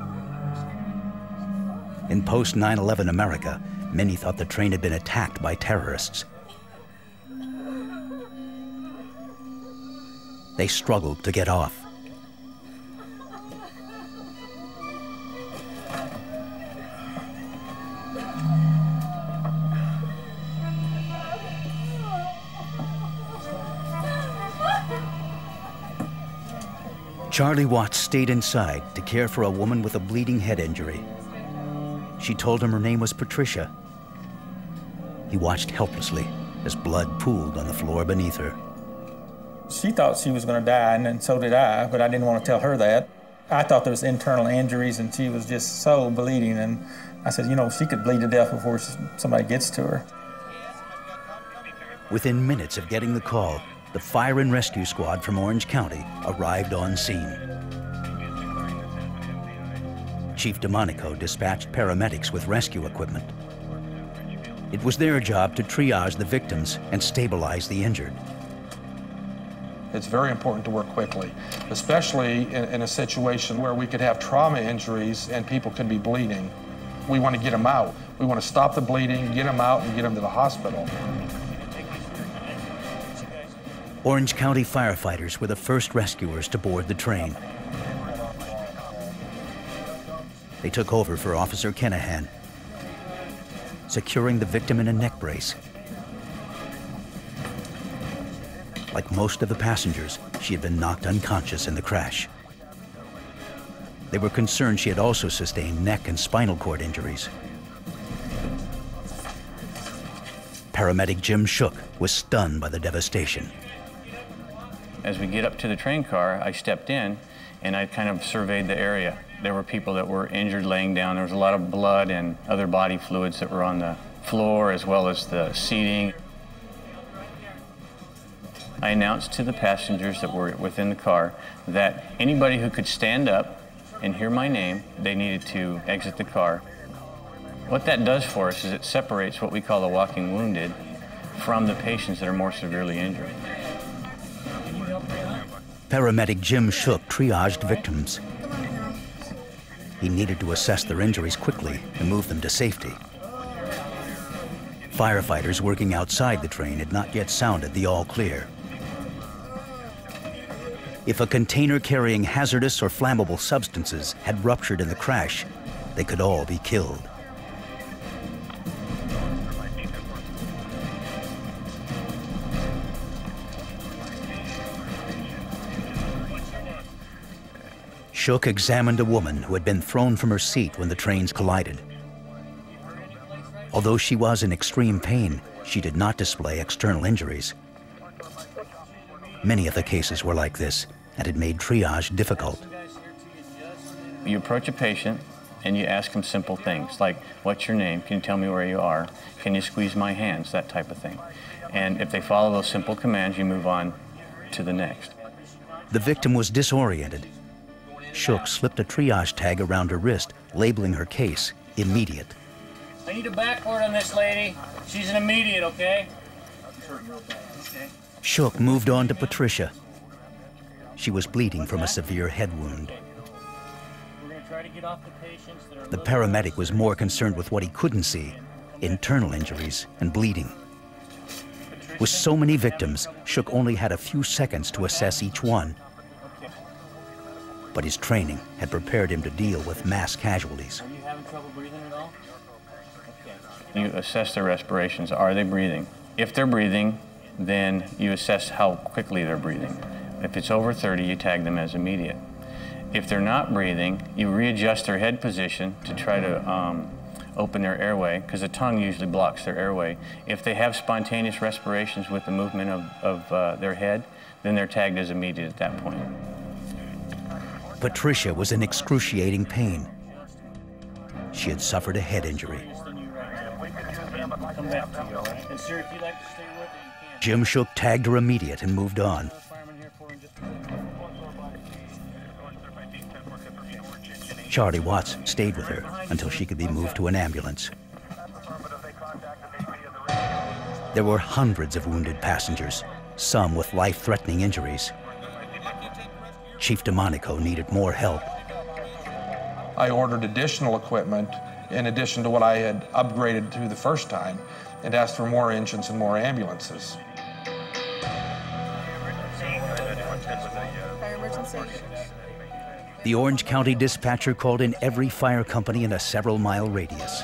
[SPEAKER 1] In post-9/11 America, many thought the train had been attacked by terrorists. They struggled to get off. Charlie Watts stayed inside to care for a woman with a bleeding head injury. She told him her name was Patricia. He watched helplessly as blood pooled on the floor beneath her.
[SPEAKER 17] She thought she was going to die, and so did I, but I didn't want to tell her that. I thought there was internal injuries, and she was just so bleeding, and I said, you know, she could bleed to death before somebody gets to her.
[SPEAKER 1] Within minutes of getting the call, the fire and rescue squad from Orange County arrived on scene. Chief DeMonico dispatched paramedics with rescue equipment. It was their job to triage the victims and stabilize the injured.
[SPEAKER 14] It's very important to work quickly, especially in a situation where we could have trauma injuries and people could be bleeding. We want to get them out. We want to stop the bleeding, get them out, and get them to the hospital.
[SPEAKER 1] Orange County firefighters were the first rescuers to board the train. They took over for Officer Kenahan, securing the victim in a neck brace. Like most of the passengers, she had been knocked unconscious in the crash. They were concerned she had also sustained neck and spinal cord injuries. Paramedic Jim Shook was stunned by the devastation.
[SPEAKER 2] As we get up to the train car, I stepped in and I kind of surveyed the area. There were people that were injured laying down. There was a lot of blood and other body fluids that were on the floor as well as the seating. I announced to the passengers that were within the car that anybody who could stand up and hear my name, they needed to exit the car. What that does for us is it separates what we call the walking wounded from the patients that are more severely injured.
[SPEAKER 1] Paramedic Jim Shook triaged victims. He needed to assess their injuries quickly and move them to safety. Firefighters working outside the train had not yet sounded the all clear. If a container carrying hazardous or flammable substances had ruptured in the crash, they could all be killed. Shook examined a woman who had been thrown from her seat when the trains collided. Although she was in extreme pain, she did not display external injuries. Many of the cases were like this, and it made triage difficult.
[SPEAKER 2] You approach a patient and you ask them simple things like, what's your name? Can you tell me where you are? Can you squeeze my hands? That type of thing. And if they follow those simple commands, you move on to the next.
[SPEAKER 1] The victim was disoriented. Shook slipped a triage tag around her wrist, labeling her case immediate.
[SPEAKER 6] I need a backboard on this lady. She's an immediate, okay?
[SPEAKER 1] Shook moved on to Patricia. She was bleeding from a severe head wound.
[SPEAKER 6] We're going to try to get off the patients that are...
[SPEAKER 1] The paramedic was more concerned with what he couldn't see, internal injuries and bleeding. With so many victims, Shook only had a few seconds to assess each one. But his training had prepared him to deal with mass casualties.
[SPEAKER 6] Are you having trouble breathing at all?
[SPEAKER 2] You assess their respirations. Are they breathing? If they're breathing, then you assess how quickly they're breathing. If it's over 30, you tag them as immediate. If they're not breathing, you readjust their head position to try to open their airway, because the tongue usually blocks their airway. If they have spontaneous respirations with the movement of their head, then they're tagged as immediate at that point.
[SPEAKER 1] Patricia was in excruciating pain. She had suffered a head injury. Jim Shook tagged her immediate and moved on. Charlie Watts stayed with her until she could be moved to an ambulance. There were hundreds of wounded passengers, some with life-threatening injuries. Chief DeMonico needed more help.
[SPEAKER 14] I ordered additional equipment in addition to what I had upgraded to the first time, and asked for more engines and more ambulances.
[SPEAKER 1] The Orange County dispatcher called in every fire company in a several-mile radius.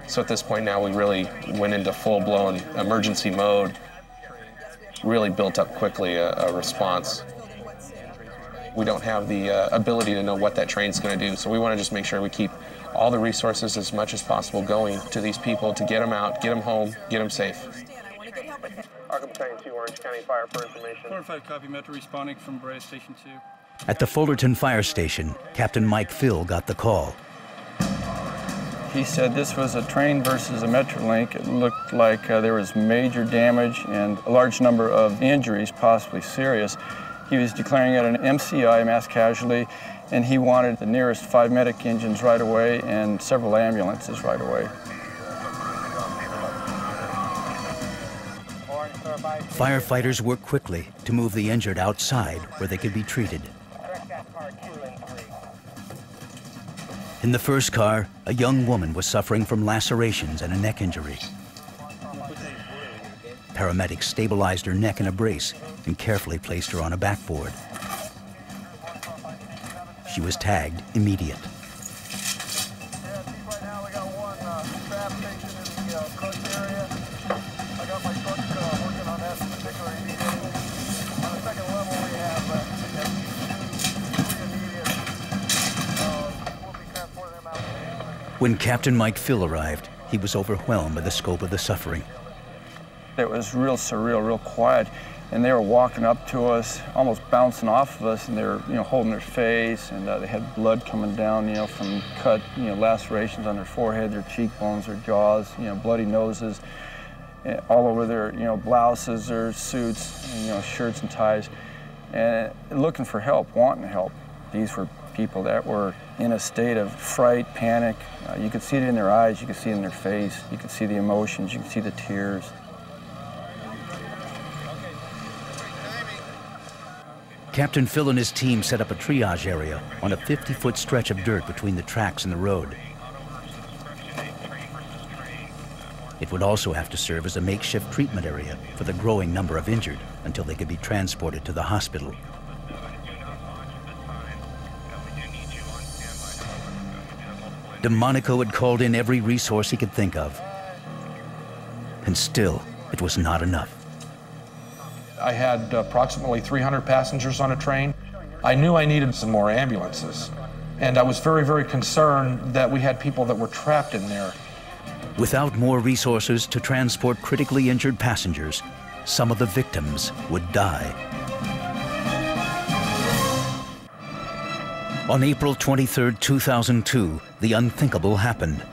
[SPEAKER 5] So at this point now we really went into full-blown emergency mode, really built up quickly a response. We don't have the ability to know what that train's going to do, so we want to just make sure we keep all the resources as much as possible going to these people to get them out, get them home, get them safe.
[SPEAKER 3] Arkham Battalion 2, Orange County Fire for information.
[SPEAKER 21] 4-5 copy, Metro responding from Bray Station 2.
[SPEAKER 1] At the Fullerton Fire Station, Captain Mike Phil got the call.
[SPEAKER 21] He said this was a train versus a Metrolink. It looked like there was major damage and a large number of injuries, possibly serious. He was declaring it an MCI, mass casualty, and he wanted the nearest 5 medic engines right away and several ambulances right away.
[SPEAKER 1] Firefighters worked quickly to move the injured outside where they could be treated. In the first car, a young woman was suffering from lacerations and a neck injury. Paramedics stabilized her neck in a brace and carefully placed her on a backboard. She was tagged immediate. When Captain Mike Phil arrived, he was overwhelmed by the scope of the suffering.
[SPEAKER 21] It was real surreal, real quiet, and they were walking up to us, almost bouncing off of us, and they were, holding their face, and they had blood coming down, from cut, lacerations on their forehead, their cheekbones, their jaws, bloody noses, all over their, blouses, their suits, and, shirts and ties, and looking for help, wanting help. These were people that were in a state of fright, panic. You could see it in their eyes, you could see it in their face, you could see the emotions, you could see the tears.
[SPEAKER 1] Captain Phil and his team set up a triage area on a 50-foot stretch of dirt between the tracks and the road. It would also have to serve as a makeshift treatment area for the growing number of injured until they could be transported to the hospital. DeMonico had called in every resource he could think of. And still, it was not enough.
[SPEAKER 14] I had approximately 300 passengers on a train. I knew I needed some more ambulances. And I was very, very concerned that we had people that were trapped in there.
[SPEAKER 1] Without more resources to transport critically injured passengers, some of the victims would die. On April 23, 2002, the unthinkable happened.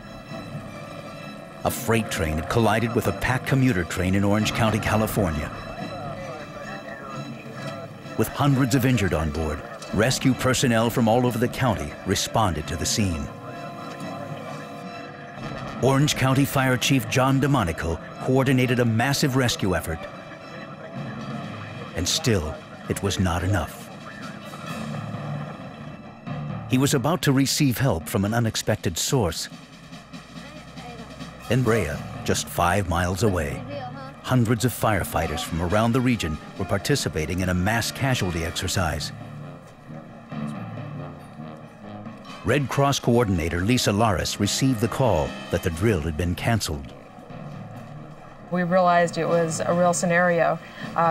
[SPEAKER 1] A freight train had collided with a packed commuter train in Orange County, California. With hundreds of injured on board, rescue personnel from all over the county responded to the scene. Orange County Fire Chief John DeMonico coordinated a massive rescue effort. And still, it was not enough. He was about to receive help from an unexpected source. In Brea, just 5 miles away, Hundreds of firefighters from around the region were participating in a mass casualty exercise. Red Cross coordinator Lisa Laris received the call that the drill had been canceled.
[SPEAKER 18] We realized it was a real scenario,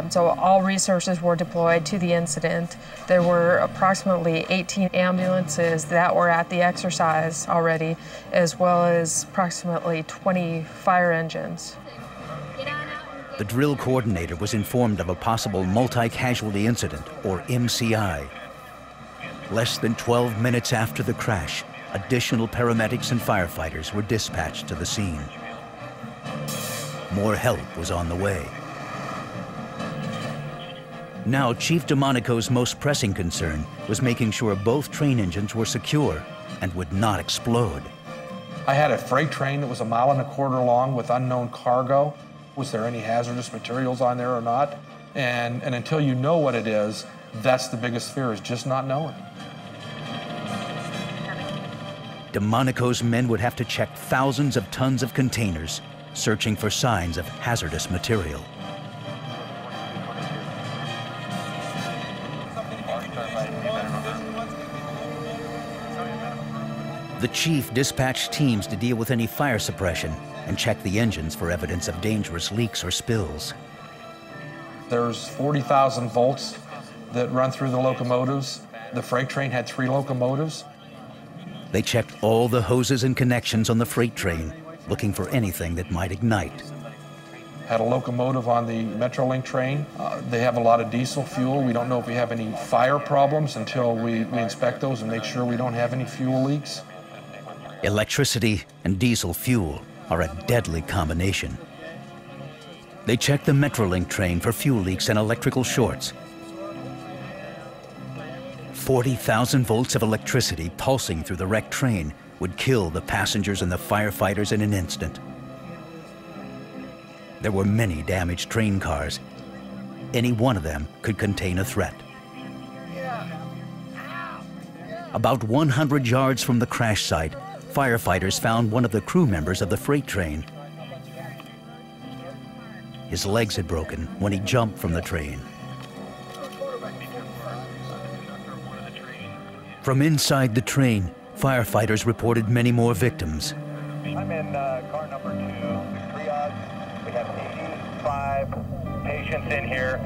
[SPEAKER 18] so all resources were deployed to the incident. There were approximately 18 ambulances that were at the exercise already, as well as approximately 20 fire engines.
[SPEAKER 1] The drill coordinator was informed of a possible multi-casualty incident, or MCI. Less than 12 minutes after the crash, additional paramedics and firefighters were dispatched to the scene. More help was on the way. Now, Chief DeMonico's most pressing concern was making sure both train engines were secure and would not explode.
[SPEAKER 14] I had a freight train that was 1.25 miles long with unknown cargo. Was there any hazardous materials on there or not? And until you know what it is, that's the biggest fear, is just not knowing.
[SPEAKER 1] DeMonico's men would have to check thousands of tons of containers, searching for signs of hazardous material. The chief dispatched teams to deal with any fire suppression and check the engines for evidence of dangerous leaks or spills.
[SPEAKER 14] There's 40,000 volts that run through the locomotives. The freight train had 3 locomotives.
[SPEAKER 1] They checked all the hoses and connections on the freight train, looking for anything that might ignite.
[SPEAKER 14] Had a locomotive on the Metrolink train. They have a lot of diesel fuel. We don't know if we have any fire problems until we inspect those and make sure we don't have any fuel leaks.
[SPEAKER 1] Electricity and diesel fuel are a deadly combination. They checked the Metrolink train for fuel leaks and electrical shorts. 40,000 volts of electricity pulsing through the wrecked train would kill the passengers and the firefighters in an instant. There were many damaged train cars. Any one of them could contain a threat. About 100 yards from the crash site, firefighters found one of the crew members of the freight train. His legs had broken when he jumped from the train. From inside the train, firefighters reported many more victims.
[SPEAKER 22] I'm in car number 2, triage. We have 85 patients in here.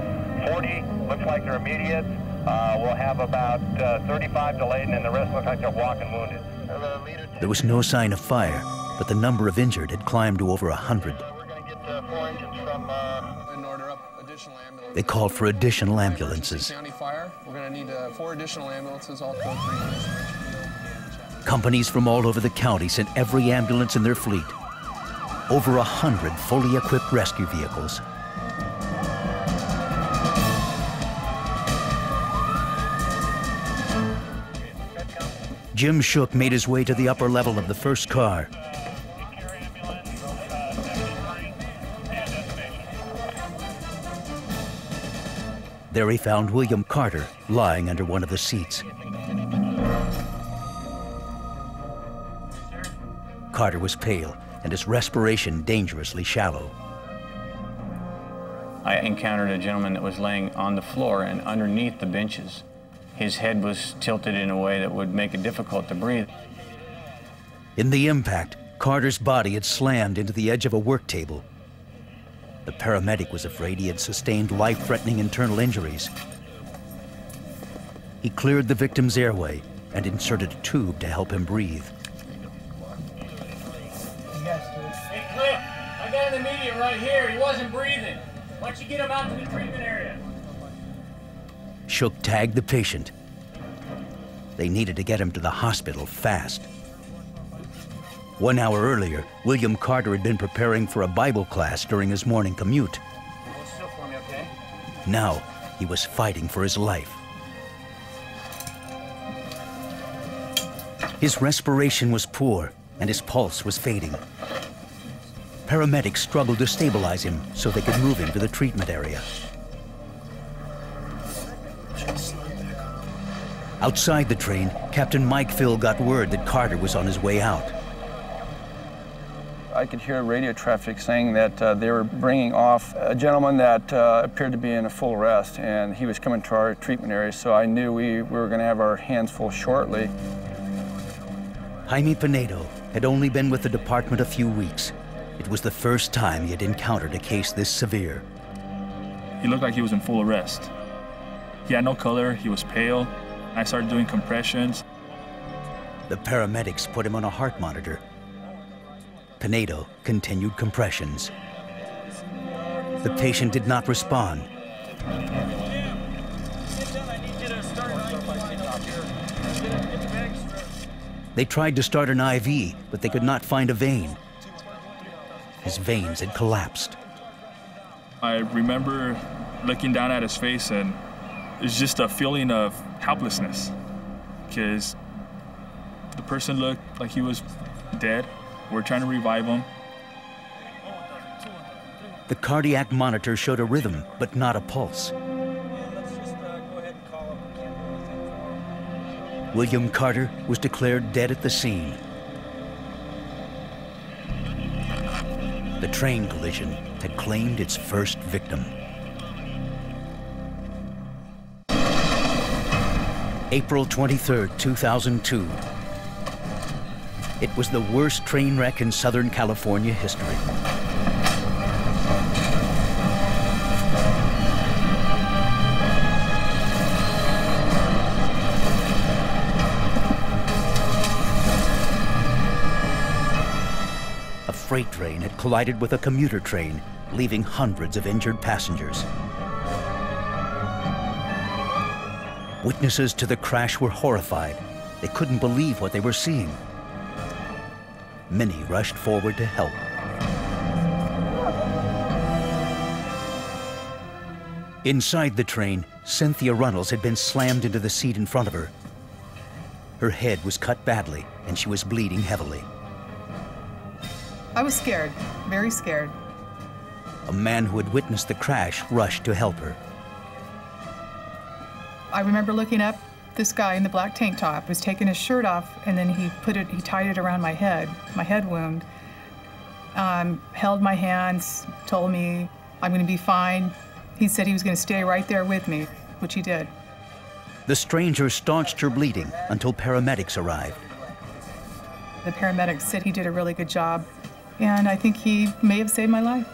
[SPEAKER 22] 40 looks like they're immediate. We'll have about 35 delayed, and the rest look like they're walking wounded.
[SPEAKER 1] There was no sign of fire, but the number of injured had climbed to over 100. They called for additional ambulances.
[SPEAKER 5] County Fire. We're going to need 4 additional ambulances, all code 3.
[SPEAKER 1] Companies from all over the county sent every ambulance in their fleet. Over 100 fully equipped rescue vehicles. Jim Shook made his way to the upper level of the first car. There he found William Carter lying under one of the seats. Carter was pale and his respiration dangerously shallow.
[SPEAKER 2] I encountered a gentleman that was laying on the floor and underneath the benches. His head was tilted in a way that would make it difficult to breathe.
[SPEAKER 1] In the impact, Carter's body had slammed into the edge of a work table. The paramedic was afraid he had sustained life-threatening internal injuries. He cleared the victim's airway and inserted a tube to help him breathe.
[SPEAKER 6] Hey, Cliff, I got an immediate right here. He wasn't breathing. Why don't you get him out to the treatment area?
[SPEAKER 1] Shook tagged the patient. They needed to get him to the hospital fast. 1 hour earlier, William Carter had been preparing for a Bible class during his morning commute.
[SPEAKER 6] Hold still for me, okay?
[SPEAKER 1] Now, he was fighting for his life. His respiration was poor, and his pulse was fading. Paramedics struggled to stabilize him so they could move him to the treatment area. Outside the train, Captain Mike Phil got word that Carter was on his way out.
[SPEAKER 21] I could hear radio traffic saying that they were bringing off a gentleman that appeared to be in a full rest, and he was coming to our treatment area, so I knew we were going to have our hands full shortly.
[SPEAKER 1] Jaime Pinedo had only been with the department a few weeks. It was the first time he had encountered a case this severe.
[SPEAKER 9] He looked like he was in full arrest. He had no color, he was pale. I started doing compressions.
[SPEAKER 1] The paramedics put him on a heart monitor. Pinedo continued compressions. The patient did not respond. They tried to start an IV, but they could not find a vein. His veins had collapsed.
[SPEAKER 9] I remember looking down at his face, and it's just a feeling of helplessness, because the person looked like he was dead. We're trying to revive him.
[SPEAKER 1] The cardiac monitor showed a rhythm, but not a pulse. William Carter was declared dead at the scene. The train collision had claimed its first victim. April 23, 2002. It was the worst train wreck in Southern California history. A freight train had collided with a commuter train, leaving hundreds of injured passengers. Witnesses to the crash were horrified. They couldn't believe what they were seeing. Many rushed forward to help. Inside the train, Cynthia Runnels had been slammed into the seat in front of her. Her head was cut badly, and she was bleeding heavily.
[SPEAKER 4] I was scared, very scared.
[SPEAKER 1] A man who had witnessed the crash rushed to help her.
[SPEAKER 4] I remember looking up, this guy in the black tank top was taking his shirt off, and then he tied it around my head wound. Held my hands, told me I'm gonna be fine. He said he was gonna stay right there with me, which he did.
[SPEAKER 1] The stranger staunched her bleeding until paramedics arrived.
[SPEAKER 4] The paramedics said he did a really good job, and I think he may have saved my life.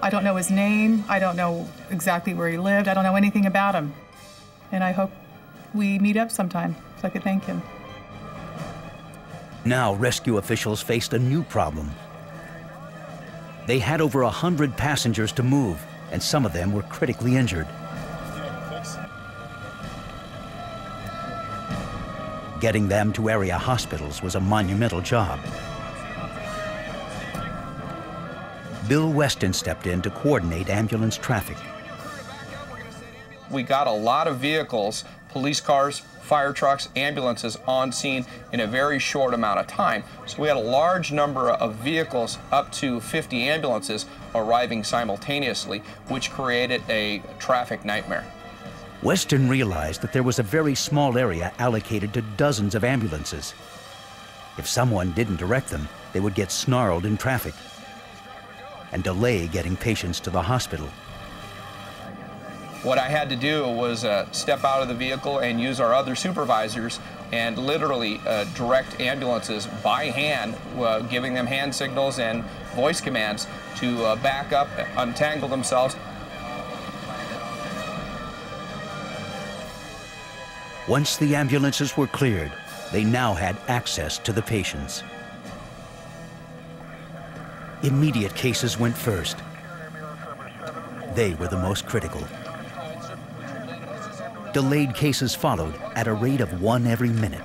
[SPEAKER 4] I don't know his name, I don't know exactly where he lived, I don't know anything about him. And I hope we meet up sometime so I could thank him.
[SPEAKER 1] Now rescue officials faced a new problem. They had over 100 passengers to move, and some of them were critically injured. Getting them to area hospitals was a monumental job. Bill Weston stepped in to coordinate ambulance traffic.
[SPEAKER 5] We got a lot of vehicles, police cars, fire trucks, ambulances on scene in a very short amount of time. So we had a large number of vehicles, up to 50 ambulances, arriving simultaneously, which created a traffic nightmare.
[SPEAKER 1] Weston realized that there was a very small area allocated to dozens of ambulances. If someone didn't direct them, they would get snarled in traffic and delay getting patients to the hospital.
[SPEAKER 5] What I had to do was step out of the vehicle and use our other supervisors and literally direct ambulances by hand, giving them hand signals and voice commands to back up, untangle themselves.
[SPEAKER 1] Once the ambulances were cleared, they now had access to the patients. Immediate cases went first. They were the most critical. Delayed cases followed at a rate of 1 every minute.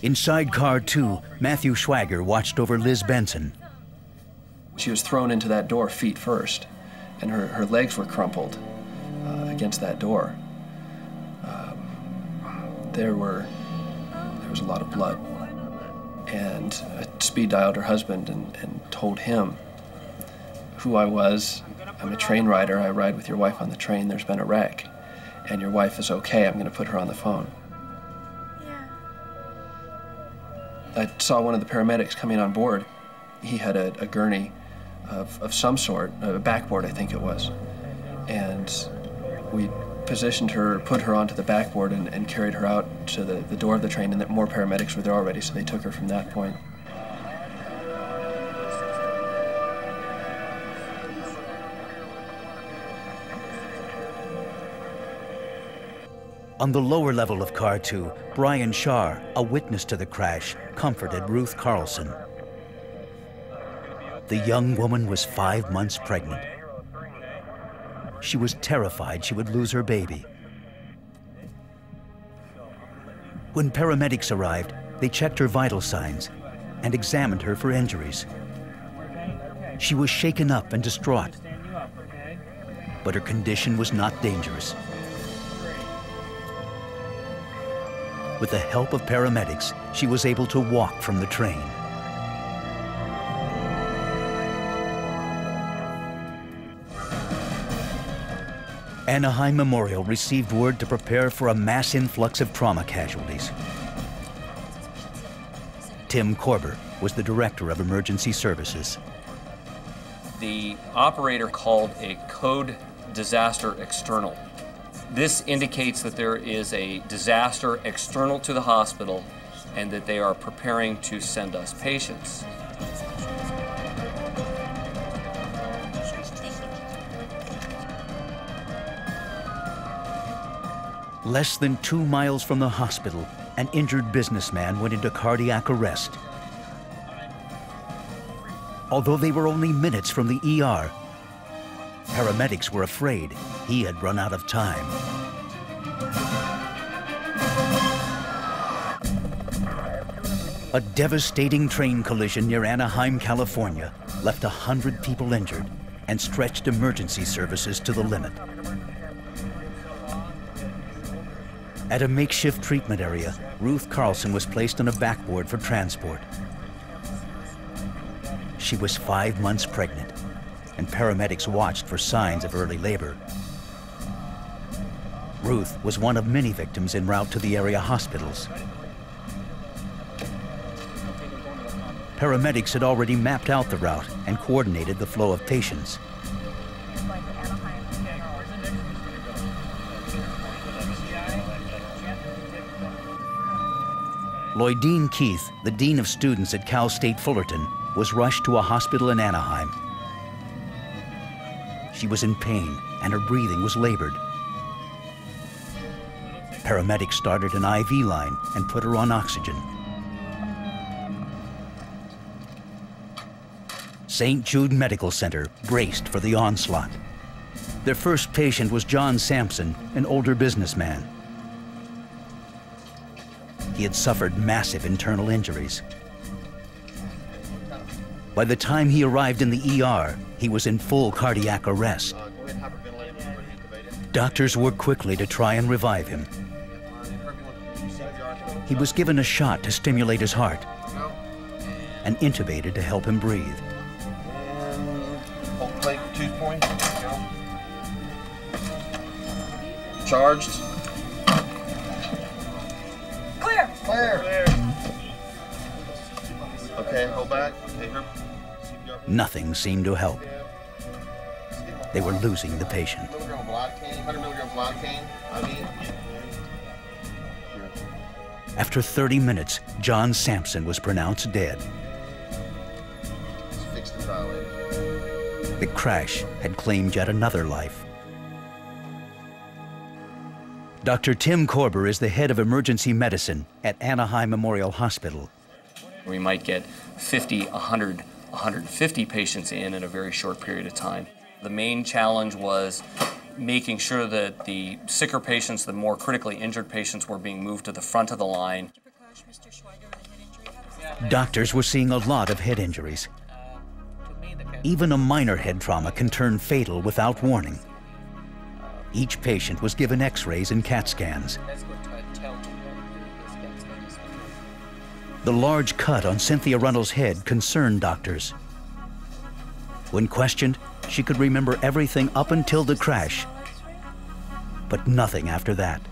[SPEAKER 1] Inside car 2, Matthew Schwager watched over Liz Benson.
[SPEAKER 16] She was thrown into that door feet first, and her legs were crumpled against that door. There was a lot of blood. And I speed dialed her husband and told him who I was. I'm a train rider. I ride with your wife on the train. There's been a wreck, and your wife is okay. I'm going to put her on the phone. I saw one of the paramedics coming on board. He had a gurney of some sort, a backboard I think it was. And we positioned her, put her onto the backboard and carried her out to the door of the train, and that more paramedics were there already, so they took her from that point.
[SPEAKER 1] On the lower level of Car 2, Brian Schaar, a witness to the crash, comforted Ruth Carlson. The young woman was 5 months pregnant. She was terrified she would lose her baby. When paramedics arrived, they checked her vital signs and examined her for injuries. She was shaken up and distraught, but her condition was not dangerous. With the help of paramedics, she was able to walk from the train. Anaheim Memorial received word to prepare for a mass influx of trauma casualties. Tim Korber was the director of emergency services.
[SPEAKER 10] The operator called a code disaster external. This indicates that there is a disaster external to the hospital and that they are preparing to send us patients.
[SPEAKER 1] Less than 2 miles from the hospital, an injured businessman went into cardiac arrest. Although they were only minutes from the ER, paramedics were afraid he had run out of time. A devastating train collision near Anaheim, California, left 100 people injured and stretched emergency services to the limit. At a makeshift treatment area, Ruth Carlson was placed on a backboard for transport. She was 5 months pregnant, and paramedics watched for signs of early labor. Ruth was one of many victims en route to the area hospitals. Paramedics had already mapped out the route and coordinated the flow of patients. Lloydine Keith, the dean of students at Cal State Fullerton, was rushed to a hospital in Anaheim. She was in pain and her breathing was labored. Paramedics started an IV line and put her on oxygen. St. Jude Medical Center braced for the onslaught. Their first patient was John Sampson, an older businessman. He had suffered massive internal injuries. By the time he arrived in the ER, he was in full cardiac arrest. Doctors worked quickly to try and revive him. He was given a shot to stimulate his heart and intubated to help him breathe.
[SPEAKER 10] Hold plate, tooth point. Go. Charged.
[SPEAKER 11] Clear.
[SPEAKER 10] Clear. Okay, hold back. Okay, here.
[SPEAKER 1] Nothing seemed to help. They were losing the patient.
[SPEAKER 10] 100 milligrams lidocaine, IV.
[SPEAKER 1] After 30 minutes, John Sampson was pronounced dead.
[SPEAKER 10] Fix the dilator.
[SPEAKER 1] The crash had claimed yet another life. Dr. Tim Korber is the head of emergency medicine at Anaheim Memorial Hospital.
[SPEAKER 10] We might get 50, 100, 150 patients in a very short period of time. The main challenge was making sure that the sicker patients, the more critically injured patients, were being moved to the front of the line.
[SPEAKER 1] Doctors were seeing a lot of head injuries. Even a minor head trauma can turn fatal without warning. Each patient was given x-rays and CAT scans. The large cut on Cynthia Runnels' head concerned doctors. When questioned, she could remember everything up until the crash, but nothing after that.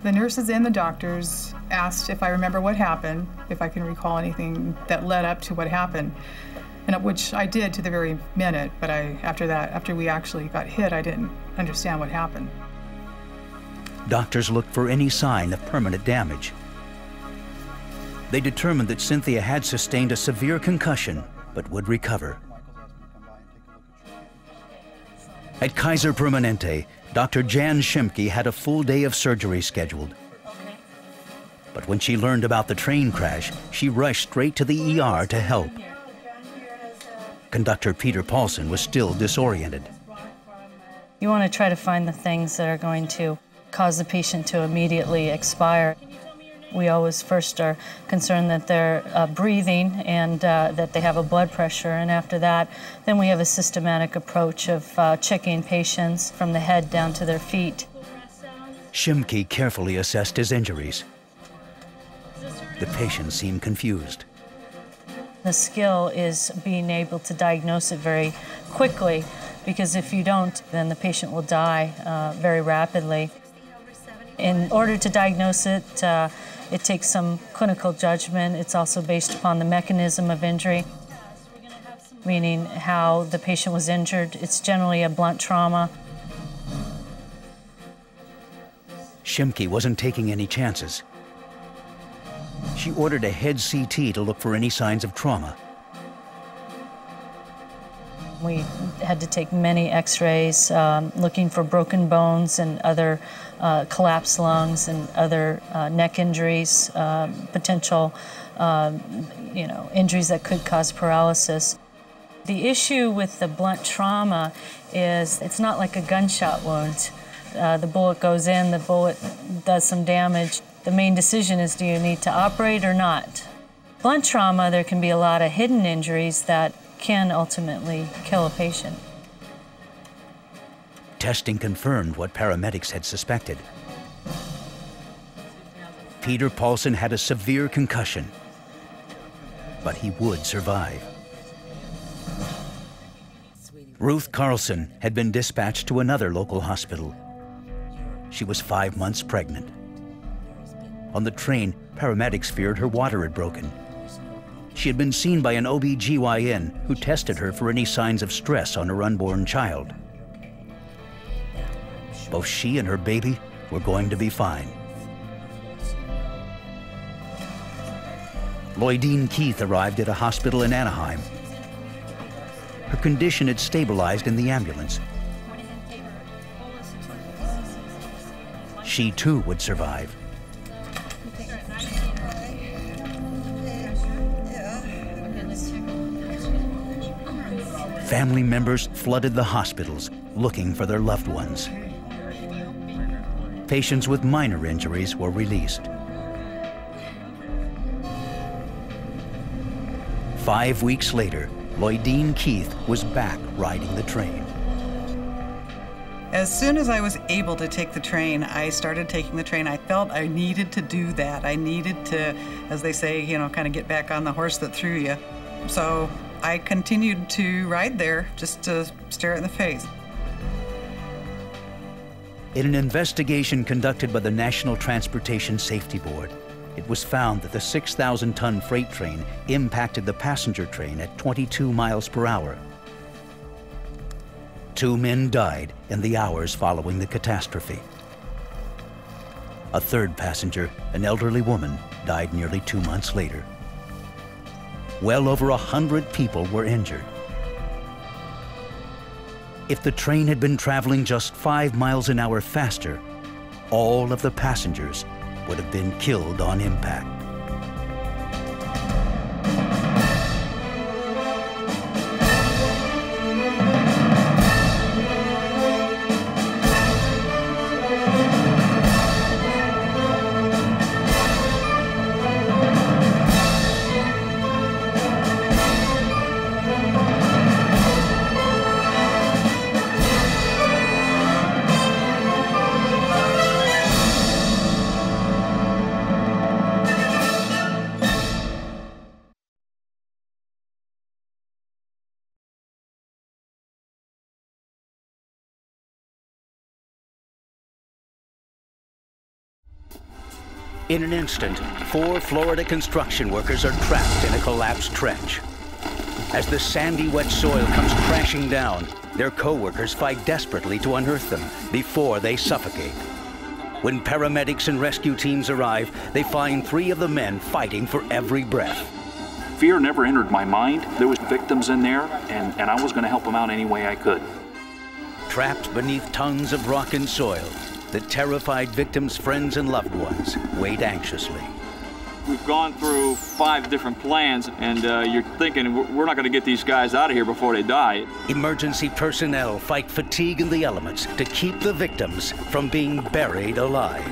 [SPEAKER 4] The nurses and the doctors asked if I remember what happened, if I can recall anything that led up to what happened, and which I did to the very minute, but after we actually got hit, I didn't understand what happened.
[SPEAKER 1] Doctors looked for any sign of permanent damage. They determined that Cynthia had sustained a severe concussion, but would recover. At Kaiser Permanente, Dr. Jan Schimke had a full day of surgery scheduled. But when she learned about the train crash, she rushed straight to the ER to help. Conductor Peter Paulson was still disoriented.
[SPEAKER 7] You want to try to find the things that are going to cause the patient to immediately expire. We always first are concerned that they're breathing and that they have a blood pressure, and after that, then we have a systematic approach of checking patients from the head down to their feet.
[SPEAKER 1] Schimke carefully assessed his injuries. The patient seemed confused.
[SPEAKER 7] The skill is being able to diagnose it very quickly, because if you don't, then the patient will die very rapidly. In order to diagnose it, it takes some clinical judgment. It's also based upon the mechanism of injury, meaning how the patient was injured. It's generally a blunt trauma.
[SPEAKER 1] Schimke wasn't taking any chances. She ordered a head CT to look for any signs of trauma.
[SPEAKER 7] We had to take many x-rays looking for broken bones and other collapsed lungs and other neck injuries, potential injuries that could cause paralysis. The issue with the blunt trauma is it's not like a gunshot wound. The bullet goes in, the bullet does some damage. The main decision is, do you need to operate or not? Blunt trauma, there can be a lot of hidden injuries that can ultimately kill a patient.
[SPEAKER 1] Testing confirmed what paramedics had suspected. Peter Paulson had a severe concussion, but he would survive. Ruth Carlson had been dispatched to another local hospital. She was 5 months pregnant. On the train, paramedics feared her water had broken. She had been seen by an OB/GYN who tested her for any signs of stress on her unborn child. Both she and her baby were going to be fine. Lloydine Keith arrived at a hospital in Anaheim. Her condition had stabilized in the ambulance. She too would survive. Family members flooded the hospitals looking for their loved ones. Patients with minor injuries were released. 5 weeks later, Lloydine Keith was back riding the train.
[SPEAKER 15] As soon as I was able to take the train, I started taking the train. I felt I needed to do that. I needed to, as they say, kind of get back on the horse that threw you. So I continued to ride there just to stare it in the face.
[SPEAKER 1] In an investigation conducted by the National Transportation Safety Board, it was found that the 6,000-ton freight train impacted the passenger train at 22 miles per hour. 2 men died in the hours following the catastrophe. A third passenger, an elderly woman, died nearly 2 months later. Well over 100 people were injured. If the train had been traveling just 5 miles an hour faster, all of the passengers would have been killed on impact. In an instant, 4 Florida construction workers are trapped in a collapsed trench. As the sandy, wet soil comes crashing down, their co-workers fight desperately to unearth them before they suffocate. When paramedics and rescue teams arrive, they find 3 of the men fighting for every breath.
[SPEAKER 8] Fear never entered my mind. There was victims in there, and I was going to help them out any way I could.
[SPEAKER 1] Trapped beneath tons of rock and soil, the terrified victims' friends and loved ones wait anxiously.
[SPEAKER 13] We've gone through 5 different plans, and you're thinking we're not going to get these guys out of here before they die.
[SPEAKER 1] Emergency personnel fight fatigue and the elements to keep the victims from being buried alive.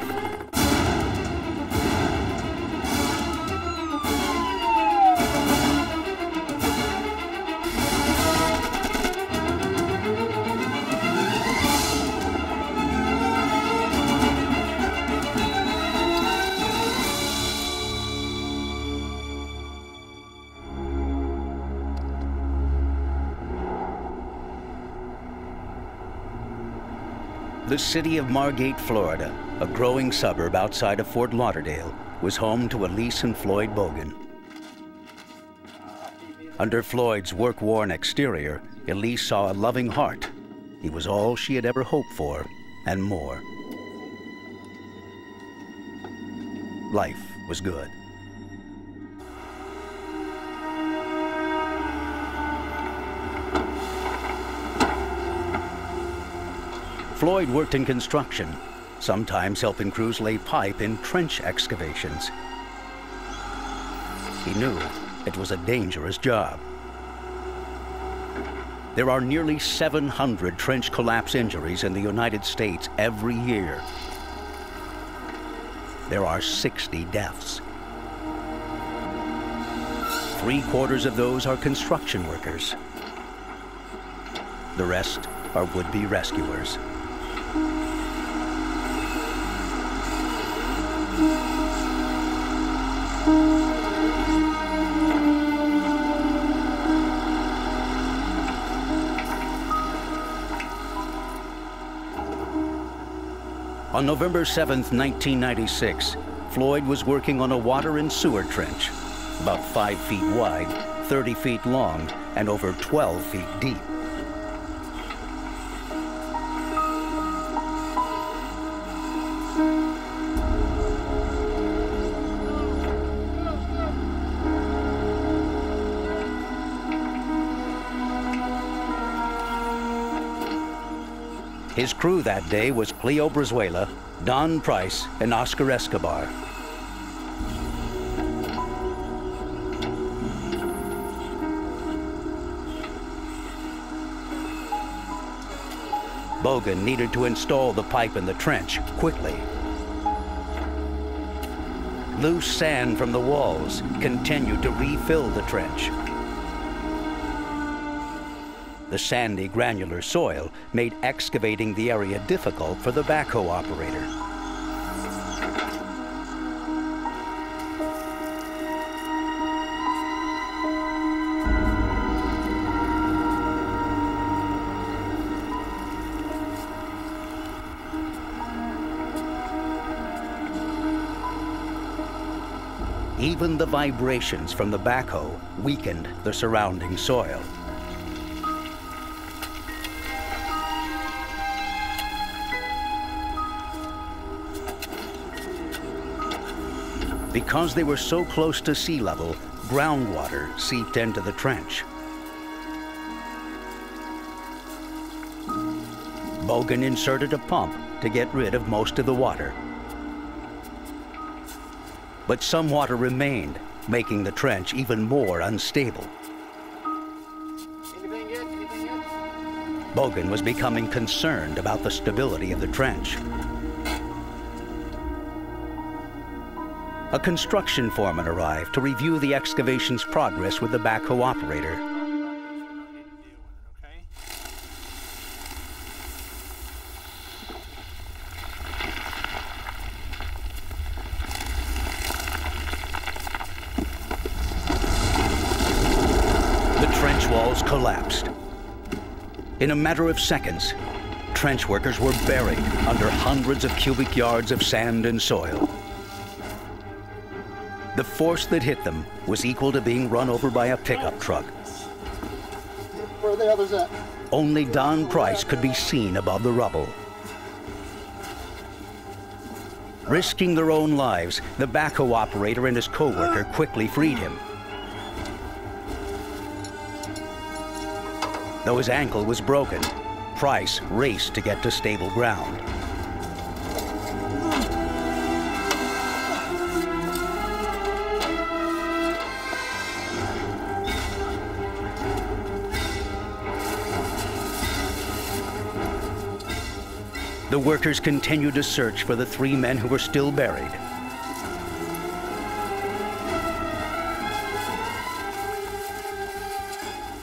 [SPEAKER 1] The city of Margate, Florida, a growing suburb outside of Fort Lauderdale, was home to Elise and Floyd Bogan. Under Floyd's work-worn exterior, Elise saw a loving heart. He was all she had ever hoped for, and more. Life was good. Floyd worked in construction, sometimes helping crews lay pipe in trench excavations. He knew it was a dangerous job. There are nearly 700 trench collapse injuries in the United States every year. There are 60 deaths. 3/4 of those are construction workers. The rest are would-be rescuers. On November 7th, 1996, Floyd was working on a water and sewer trench, about 5 feet wide, 30 feet long, and over 12 feet deep. His crew that day was Cleo Brizuela, Don Price, and Oscar Escobar. Bogan needed to install the pipe in the trench quickly. Loose sand from the walls continued to refill the trench. The sandy, granular soil made excavating the area difficult for the backhoe operator. Even the vibrations from the backhoe weakened the surrounding soil. Because they were so close to sea level, groundwater seeped into the trench. Bogan inserted a pump to get rid of most of the water. But some water remained, making the trench even more unstable. Bogan was becoming concerned about the stability of the trench. A construction foreman arrived to review the excavation's progress with the backhoe operator. The trench walls collapsed. In a matter of seconds, trench workers were buried under hundreds of cubic yards of sand and soil. The force that hit them was equal to being run over by a pickup truck.
[SPEAKER 12] Where are the others at?
[SPEAKER 1] Only Don Price could be seen above the rubble. Risking their own lives, the backhoe operator and his co-worker quickly freed him. Though his ankle was broken, Price raced to get to stable ground. The workers continued to search for the 3 men who were still buried.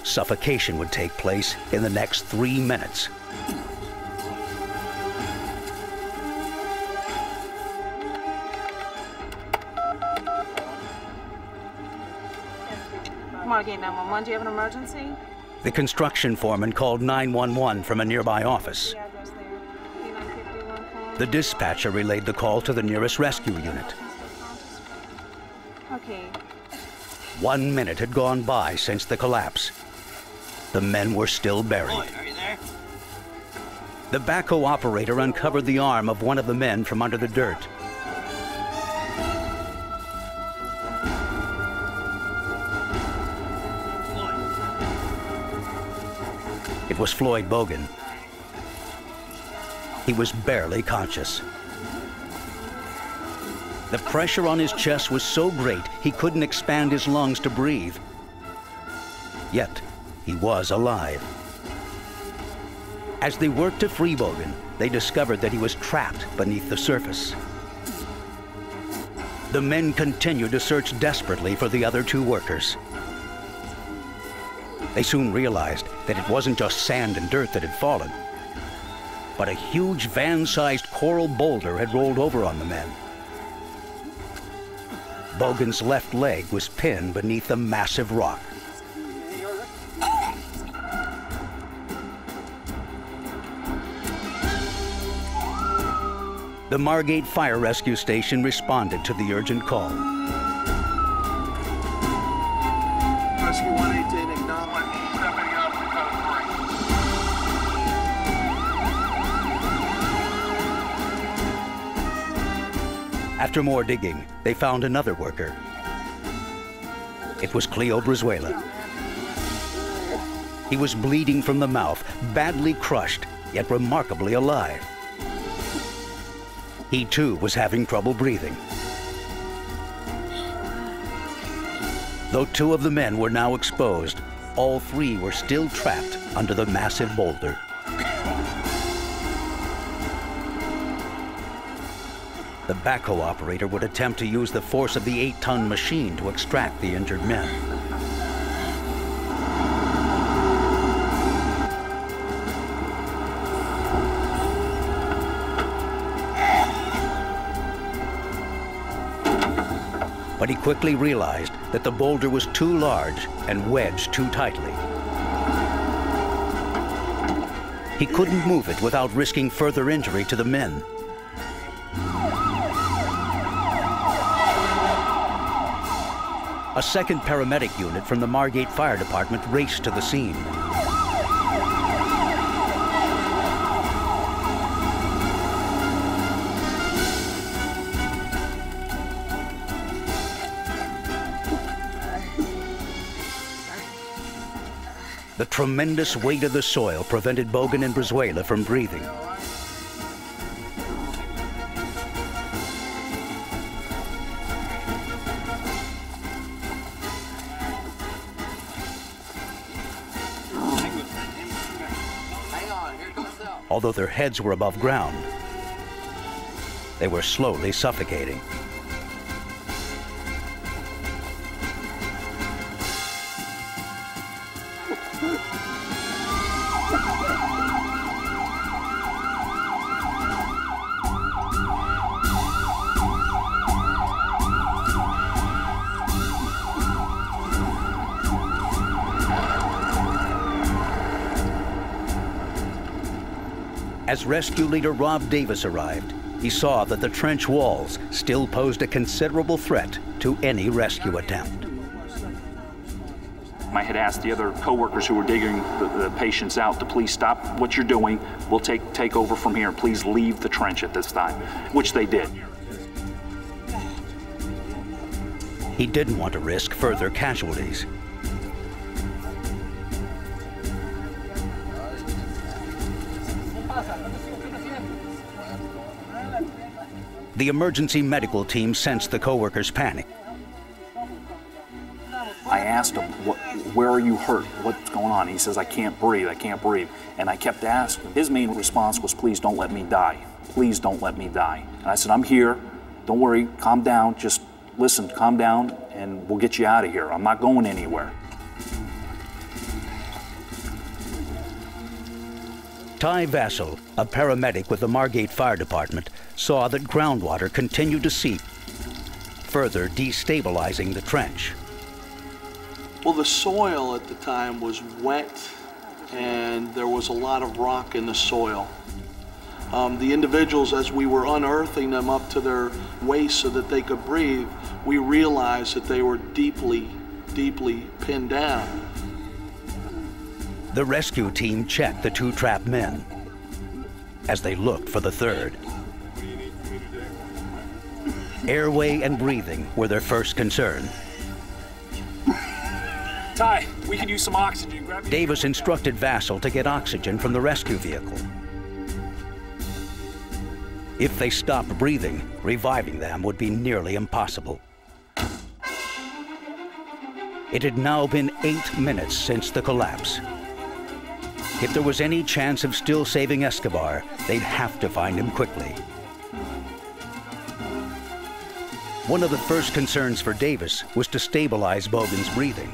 [SPEAKER 1] Suffocation would take place in the next 3 minutes.
[SPEAKER 20] Margate 911, do you have an emergency?
[SPEAKER 1] The construction foreman called 911 from a nearby office. The dispatcher relayed the call to the nearest rescue unit.
[SPEAKER 20] Okay.
[SPEAKER 1] 1 minute had gone by since the collapse. The men were still buried.
[SPEAKER 20] Lloyd, are you there?
[SPEAKER 1] The backhoe operator uncovered the arm of one of the men from under the dirt. It was Floyd Bogan. He was barely conscious. The pressure on his chest was so great he couldn't expand his lungs to breathe. Yet, he was alive. As they worked to free Bogan, they discovered that he was trapped beneath the surface. The men continued to search desperately for the other 2 workers. They soon realized that it wasn't just sand and dirt that had fallen, but a huge van-sized coral boulder had rolled over on the men. Bogan's left leg was pinned beneath a massive rock. The Margate Fire Rescue Station responded to the urgent call.
[SPEAKER 12] Rescue 118, acknowledge. Stepping up to code 3.
[SPEAKER 1] After more digging, they found another worker. It was Cleo Brizuela. He was bleeding from the mouth, badly crushed, yet remarkably alive. He too was having trouble breathing. Though 2 of the men were now exposed, all 3 were still trapped under the massive boulder. The backhoe operator would attempt to use the force of the 8-ton machine to extract the injured men. But he quickly realized that the boulder was too large and wedged too tightly. He couldn't move it without risking further injury to the men. A second paramedic unit from the Margate Fire Department raced to the scene. The tremendous weight of the soil prevented Bogan and Brizuela from breathing. Although their heads were above ground, they were slowly suffocating. As rescue leader Rob Davis arrived, he saw that the trench walls still posed a considerable threat to any rescue attempt.
[SPEAKER 8] I had asked the other coworkers who were digging the patients out to please stop what you're doing. We'll take over from here. Please leave the trench at this time, which they did.
[SPEAKER 1] He didn't want to risk further casualties. The emergency medical team sensed the coworkers' panic.
[SPEAKER 8] I asked him, where are you hurt? What's going on? He says, I can't breathe, I can't breathe. And I kept asking. His main response was, please don't let me die. Please don't let me die. And I said, I'm here. Don't worry, calm down. Just listen, calm down, and we'll get you out of here. I'm not going anywhere.
[SPEAKER 1] Ty Vassell, a paramedic with the Margate Fire Department, saw that groundwater continued to seep, further destabilizing the trench.
[SPEAKER 12] Well, the soil at the time was wet and there was a lot of rock in the soil. The individuals, as we were unearthing them up to their waist so that they could breathe, we realized that they were deeply, deeply pinned down.
[SPEAKER 1] The rescue team checked the two trapped men as they looked for the third. Airway and breathing were their first concern.
[SPEAKER 8] Ty, we can use some oxygen.
[SPEAKER 1] Davis instructed Vassell to get oxygen from the rescue vehicle. If they stopped breathing, reviving them would be nearly impossible. It had now been 8 minutes since the collapse. If there was any chance of still saving Escobar, they'd have to find him quickly. One of the first concerns for Davis was to stabilize Bogan's breathing.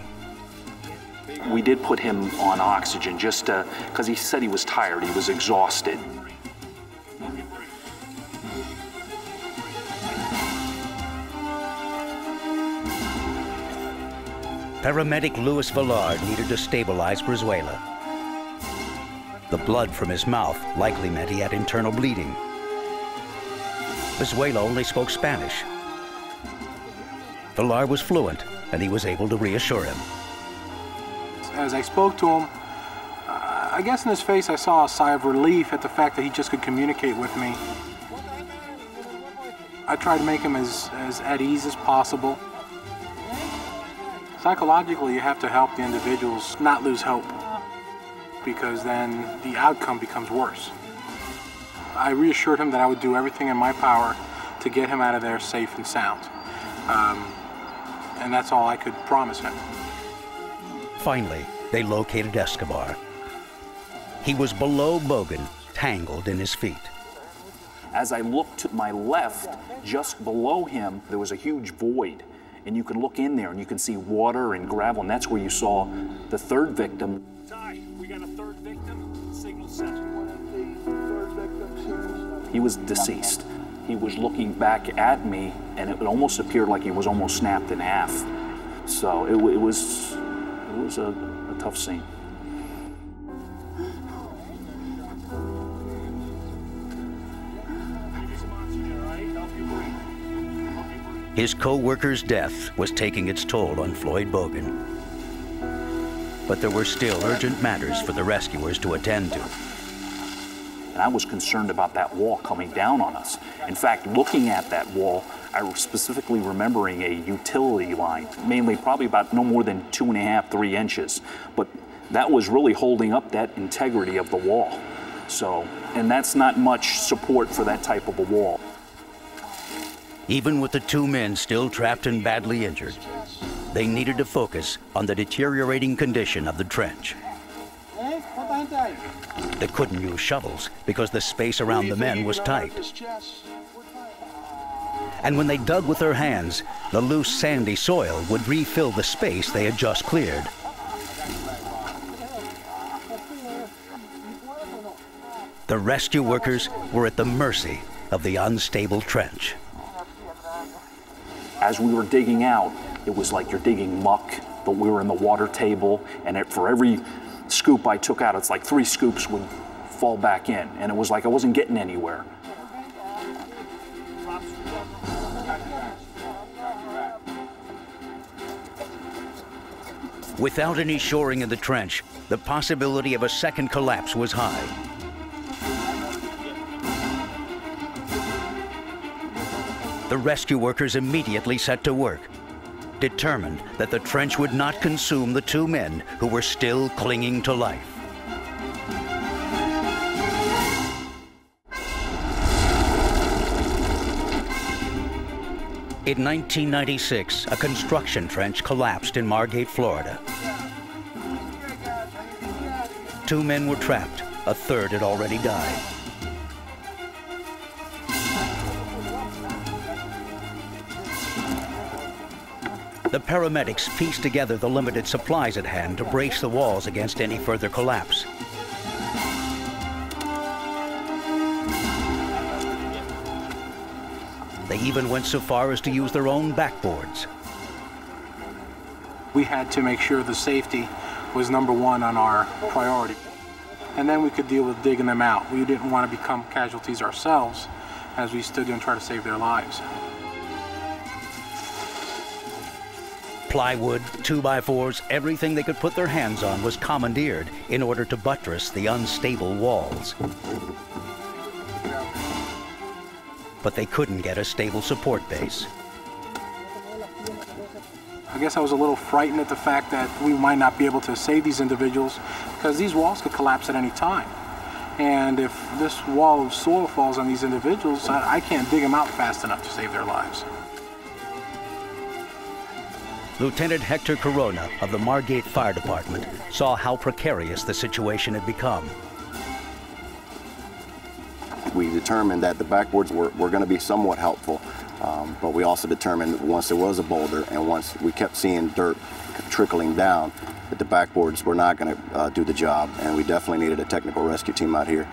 [SPEAKER 8] We did put him on oxygen just because he said he was tired, he was exhausted.
[SPEAKER 1] Paramedic Louis Villard needed to stabilize Brizuela. The blood from his mouth likely meant he had internal bleeding. Brizuela only spoke Spanish. Villard was fluent, and he was able to reassure him.
[SPEAKER 17] As I spoke to him, I guess in his face I saw a sigh of relief at the fact that he just could communicate with me. I tried to make him as at ease as possible. Psychologically, you have to help the individuals not lose hope, because then the outcome becomes worse. I reassured him that I would do everything in my power to get him out of there safe and sound. And that's all I could promise him.
[SPEAKER 1] Finally, they located Escobar. He was below Bogan, tangled in his feet.
[SPEAKER 8] As I looked to my left, just below him, there was a huge void. And you can look in there and you can see water and gravel, and that's where you saw the third victim.
[SPEAKER 12] Ty, we got a third victim. Signal set. One of the third victims.
[SPEAKER 8] He was deceased. He was looking back at me, and it almost appeared like he was almost snapped in half. So it was a tough scene.
[SPEAKER 1] His co-worker's death was taking its toll on Floyd Bogan. But there were still urgent matters for the rescuers to attend to.
[SPEAKER 8] And I was concerned about that wall coming down on us. In fact, looking at that wall, I was specifically remembering a utility line, mainly probably about no more than 2.5, 3 inches. But that was really holding up that integrity of the wall. So, and that's not much support for that type of a wall.
[SPEAKER 1] Even with the 2 men still trapped and badly injured, they needed to focus on the deteriorating condition of the trench. They couldn't use shovels because the space around the men was tight. And when they dug with their hands, the loose sandy soil would refill the space they had just cleared. The rescue workers were at the mercy of the unstable trench.
[SPEAKER 8] As we were digging out, it was like you're digging muck, but we were in the water table, and for every scoop I took out, it's like 3 scoops would fall back in, and it was like I wasn't getting anywhere.
[SPEAKER 1] Without any shoring in the trench, the possibility of a second collapse was high. The rescue workers immediately set to work, determined that the trench would not consume the two men who were still clinging to life. In 1996, a construction trench collapsed in Margate, Florida. 2 men were trapped. A third had already died. The paramedics pieced together the limited supplies at hand to brace the walls against any further collapse. They even went so far as to use their own backboards.
[SPEAKER 17] We had to make sure the safety was #1 on our priority. And then we could deal with digging them out. We didn't want to become casualties ourselves as we stood there and tried to save their lives.
[SPEAKER 1] Plywood, 2x4s, everything they could put their hands on was commandeered in order to buttress the unstable walls. But they couldn't get a stable support base.
[SPEAKER 17] I guess I was a little frightened at the fact that we might not be able to save these individuals because these walls could collapse at any time. And if this wall of soil falls on these individuals, I can't dig them out fast enough to save their lives.
[SPEAKER 1] Lieutenant Hector Corona of the Margate Fire Department saw how precarious the situation had become.
[SPEAKER 3] We determined that the backboards were going to be somewhat helpful, but we also determined once there was a boulder and once we kept seeing dirt trickling down, that the backboards were not going to do the job, and we definitely needed a technical rescue team out here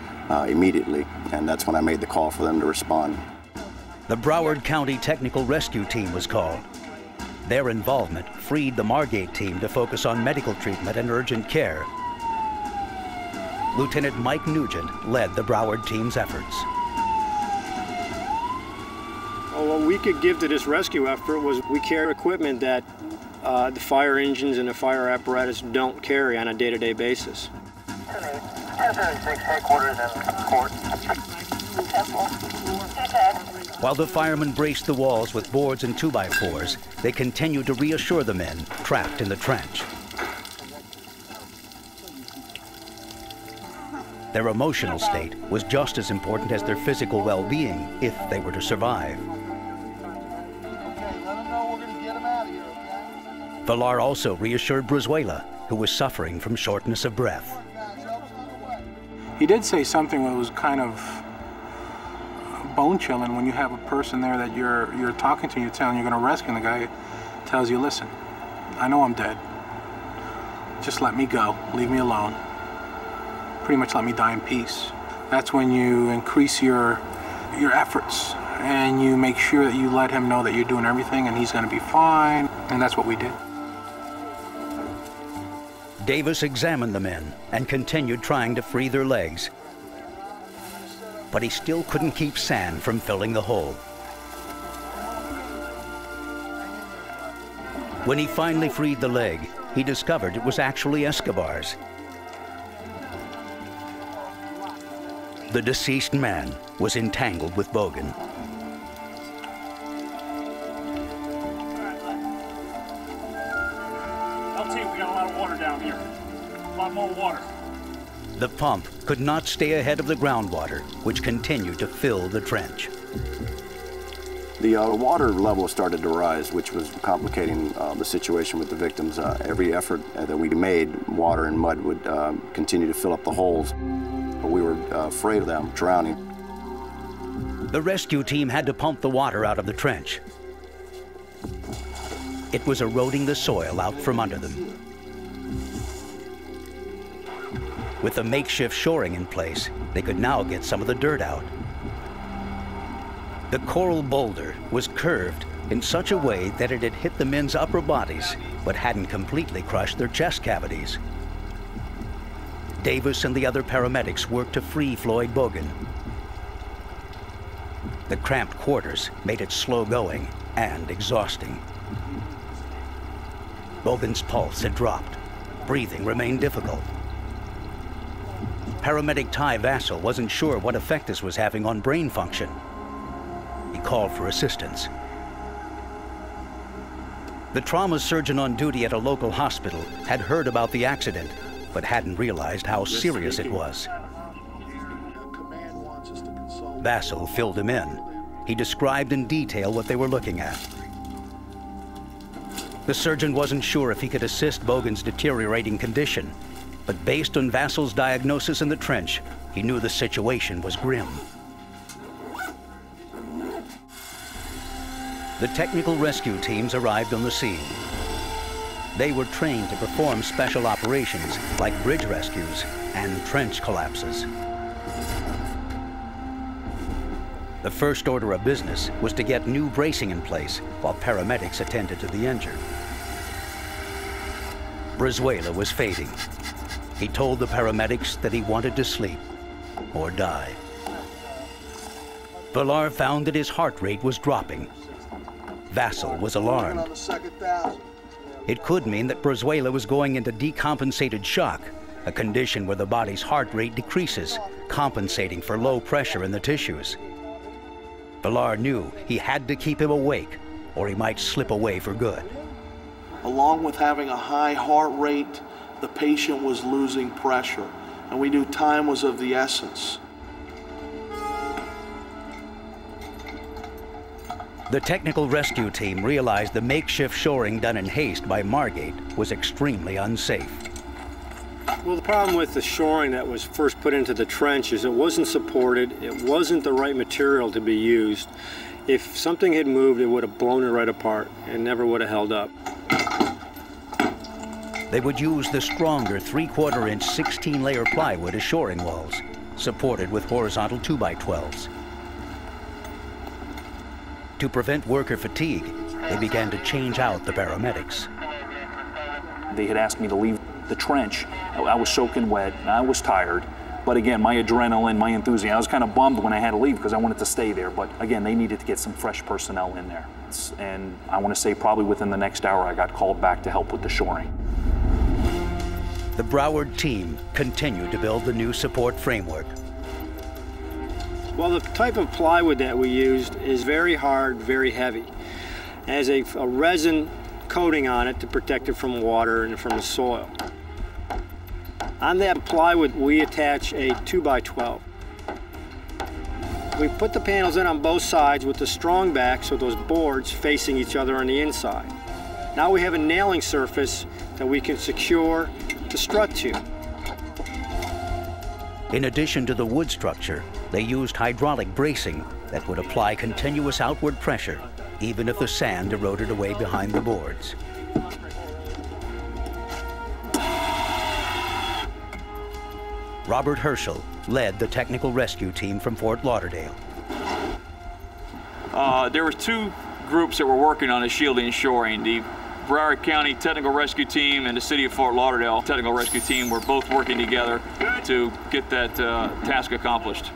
[SPEAKER 3] immediately, and that's when I made the call for them to respond.
[SPEAKER 1] The Broward County Technical Rescue Team was called. Their involvement freed the Margate team to focus on medical treatment and urgent care. Lieutenant Mike Nugent led the Broward team's efforts.
[SPEAKER 19] Well, what we could give to this rescue effort was we carry equipment that the fire engines and the fire apparatus don't carry on a day-to-day basis.
[SPEAKER 22] 1036 headquarters and court.
[SPEAKER 1] While the firemen braced the walls with boards and 2x4s, they continued to reassure the men trapped in the trench. Their emotional state was just as important as their physical well-being if they were to survive. Villar also reassured Brizuela, who was suffering from shortness of breath.
[SPEAKER 17] He did say something that was kind of bone-chilling when you have a person there that you're talking to, you're telling you're going to rescue, and the guy tells you, listen, I know I'm dead. Just let me go. Leave me alone. Pretty much let me die in peace. That's when you increase your efforts and you make sure that you let him know that you're doing everything and he's going to be fine, and that's what we did.
[SPEAKER 1] Davis examined the men and continued trying to free their legs, but he still couldn't keep sand from filling the hole. When he finally freed the leg, he discovered it was actually Escobar's. The deceased man was entangled with Bogan.
[SPEAKER 6] LT, we got a lot of water down here. A lot more water.
[SPEAKER 1] The pump could not stay ahead of the groundwater, which continued to fill the trench.
[SPEAKER 3] The water level started to rise, which was complicating the situation with the victims. Every effort that we made, water and mud would continue to fill up the holes. But we were afraid of them drowning.
[SPEAKER 1] The rescue team had to pump the water out of the trench. It was eroding the soil out from under them. With the makeshift shoring in place, they could now get some of the dirt out. The coral boulder was curved in such a way that it had hit the men's upper bodies, but hadn't completely crushed their chest cavities. Davis and the other paramedics worked to free Floyd Bogan. The cramped quarters made it slow going and exhausting. Bogan's pulse had dropped. Breathing remained difficult. Paramedic Ty Vassell wasn't sure what effect this was having on brain function. He called for assistance. The trauma surgeon on duty at a local hospital had heard about the accident, but hadn't realized how serious it was. Vassell filled him in. He described in detail what they were looking at. The surgeon wasn't sure if he could assist Bogan's deteriorating condition, but based on Vassell's diagnosis in the trench, he knew the situation was grim. The technical rescue teams arrived on the scene. They were trained to perform special operations like bridge rescues and trench collapses. The first order of business was to get new bracing in place while paramedics attended to the injured. Brizuela was fading. He told the paramedics that he wanted to sleep or die. Villar found that his heart rate was dropping. Vassell was alarmed. It could mean that Brizuela was going into decompensated shock, a condition where the body's heart rate decreases, compensating for low pressure in the tissues. Villar knew he had to keep him awake, or he might slip away for good.
[SPEAKER 12] Along with having a high heart rate, the patient was losing pressure, and we knew time was of the essence.
[SPEAKER 1] The technical rescue team realized the makeshift shoring done in haste by Margate was extremely unsafe.
[SPEAKER 19] Well, the problem with the shoring that was first put into the trench is it wasn't supported, it wasn't the right material to be used. If something had moved, it would have blown it right apart and never would have held up.
[SPEAKER 1] They would use the stronger 3/4 inch 16-layer plywood as shoring walls, supported with horizontal 2x12s. To prevent worker fatigue, they began to change out the paramedics.
[SPEAKER 8] They had asked me to leave the trench. I was soaking wet, and I was tired. But again, my adrenaline, my enthusiasm, I was kind of bummed when I had to leave because I wanted to stay there. But again, they needed to get some fresh personnel in there. And I want to say probably within the next hour, I got called back to help with the shoring.
[SPEAKER 1] The Broward team continued to build the new support framework.
[SPEAKER 19] Well, the type of plywood that we used is very hard, very heavy. It has a resin coating on it to protect it from water and from the soil. On that plywood, we attach a 2x12. We put the panels in on both sides with the strong back, so those boards facing each other on the inside. Now we have a nailing surface that we can secure the strut to.
[SPEAKER 1] In addition to the wood structure, they used hydraulic bracing that would apply continuous outward pressure, even if the sand eroded away behind the boards. Robert Herschel led the technical rescue team from Fort Lauderdale.
[SPEAKER 13] There were two groups that were working on the shielding and shoring. The Broward County Technical Rescue Team and the City of Fort Lauderdale Technical Rescue Team were both working together to get that task accomplished.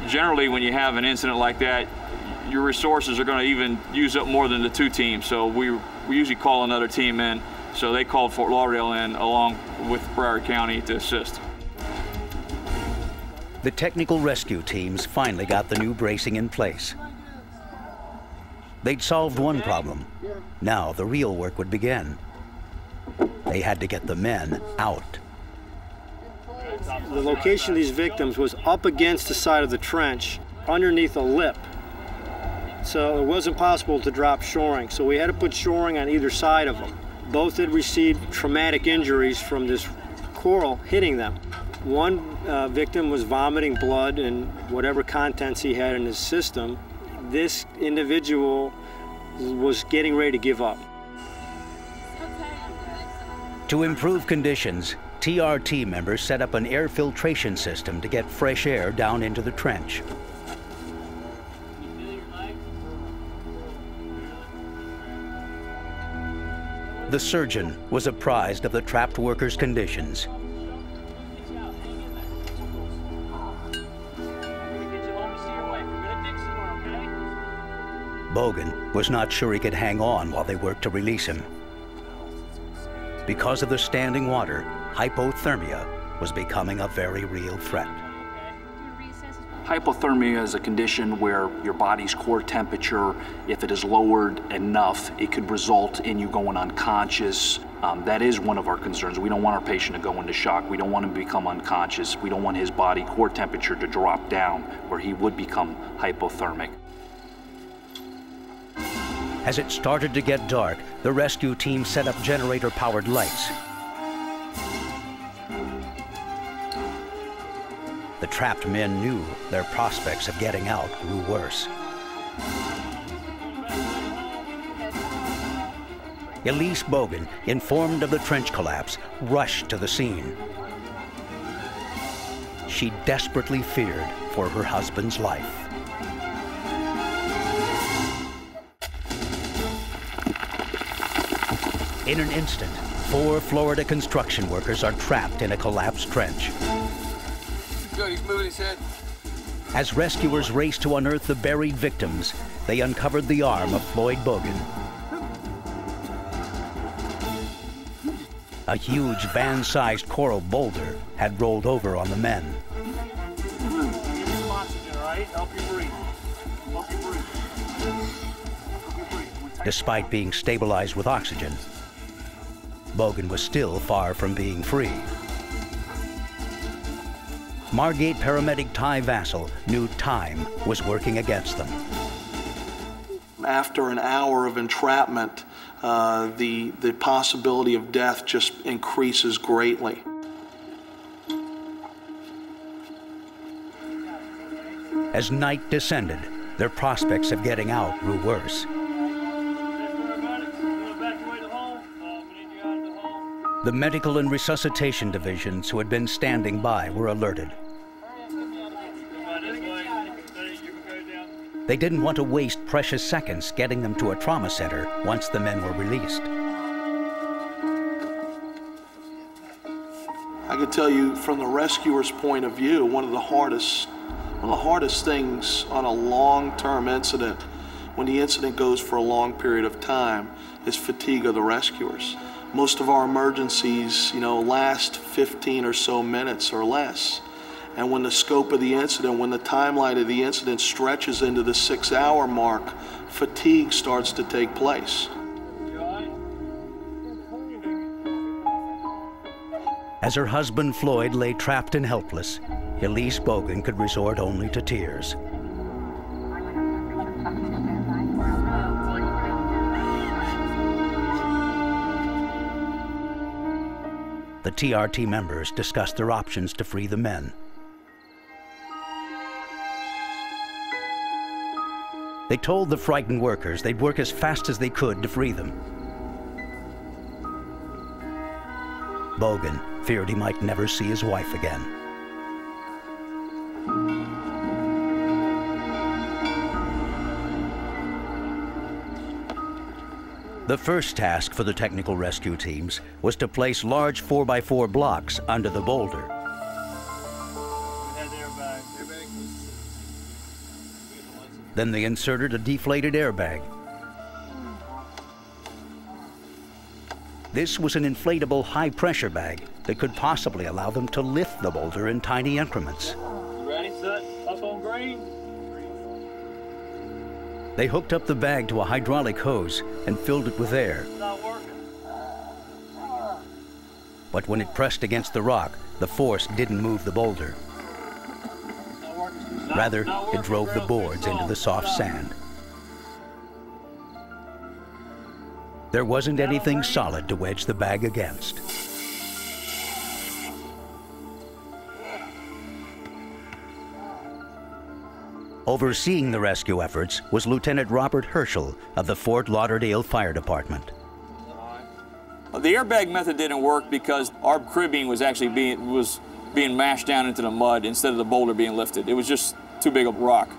[SPEAKER 13] Generally, when you have an incident like that, your resources are going to even use up more than the two teams. So we usually call another team in. So they called Fort Lauderdale in along with Broward County to assist.
[SPEAKER 1] The technical rescue teams finally got the new bracing in place. They'd solved one problem. Now the real work would begin. They had to get the men out.
[SPEAKER 19] The location of these victims was up against the side of the trench, underneath a lip. So it wasn't possible to drop shoring, so we had to put shoring on either side of them. Both had received traumatic injuries from this coral hitting them. One victim was vomiting blood and whatever contents he had in his system. This individual was getting ready to give up.
[SPEAKER 1] To improve conditions, TRT members set up an air filtration system to get fresh air down into the trench. The surgeon was apprised of the trapped workers' conditions. Bogan was not sure he could hang on while they worked to release him. Because of the standing water, hypothermia was becoming a very real threat.
[SPEAKER 8] Hypothermia is a condition where your body's core temperature, if it is lowered enough, it could result in you going unconscious. That is one of our concerns. We don't want our patient to go into shock. We don't want him to become unconscious. We don't want his body core temperature to drop down where he would become hypothermic.
[SPEAKER 1] As it started to get dark, the rescue team set up generator-powered lights. The trapped men knew their prospects of getting out grew worse. Elise Bogan, informed of the trench collapse, rushed to the scene. She desperately feared for her husband's life. In an instant, 4 Florida construction workers are trapped in a collapsed trench.
[SPEAKER 14] Good, he's moving his head.
[SPEAKER 1] As rescuers raced to unearth the buried victims, they uncovered the arm of Floyd Bogan. A huge van-sized coral boulder had rolled over on the men.
[SPEAKER 14] Give him some oxygen, all right? Help you breathe. Help you breathe. Help you breathe.
[SPEAKER 1] Despite being stabilized with oxygen, Bogan was still far from being free. Margate paramedic Ty Vassell knew time was working against them.
[SPEAKER 12] After an hour of entrapment, the possibility of death just increases greatly.
[SPEAKER 1] As night descended, their prospects of getting out grew worse. The medical and resuscitation divisions who had been standing by were alerted. They didn't want to waste precious seconds getting them to a trauma center once the men were released.
[SPEAKER 12] I could tell you from the rescuer's point of view, one of the hardest things on a long-term incident, when the incident goes for a long period of time, is fatigue of the rescuers. Most of our emergencies, last 15 or so minutes or less. And when the scope of the incident, when the timeline of the incident stretches into the 6-hour mark, fatigue starts to take place.
[SPEAKER 1] As her husband Floyd lay trapped and helpless, Elise Bogan could resort only to tears. The TRT members discussed their options to free the men. They told the frightened workers they'd work as fast as they could to free them. Bogan feared he might never see his wife again. The first task for the technical rescue teams was to place large 4x4 blocks under the boulder. Then they inserted a deflated airbag. This was an inflatable high-pressure bag that could possibly allow them to lift the boulder in tiny increments.
[SPEAKER 14] Ready, set, up on green.
[SPEAKER 1] They hooked up the bag to a hydraulic hose and filled it with air.
[SPEAKER 14] Not working.
[SPEAKER 1] But when it pressed against the rock, the force didn't move the boulder. Rather, it drove the boards into the soft sand. There wasn't anything solid to wedge the bag against. Overseeing the rescue efforts was Lieutenant Robert Herschel of the Fort Lauderdale Fire Department.
[SPEAKER 13] The airbag method didn't work because our cribbing was actually being mashed down into the mud instead of the boulder being lifted. It was just too big of a rock.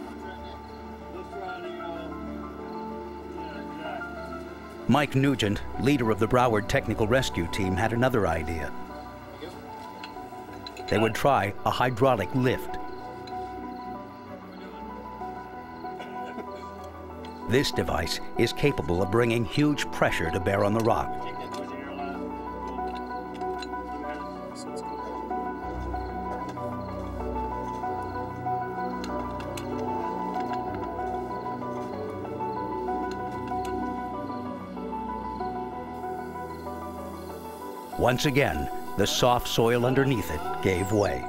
[SPEAKER 1] Mike Nugent, leader of the Broward Technical Rescue Team, had another idea. They would try a hydraulic lift. This device is capable of bringing huge pressure to bear on the rock. Once again, the soft soil underneath it gave way.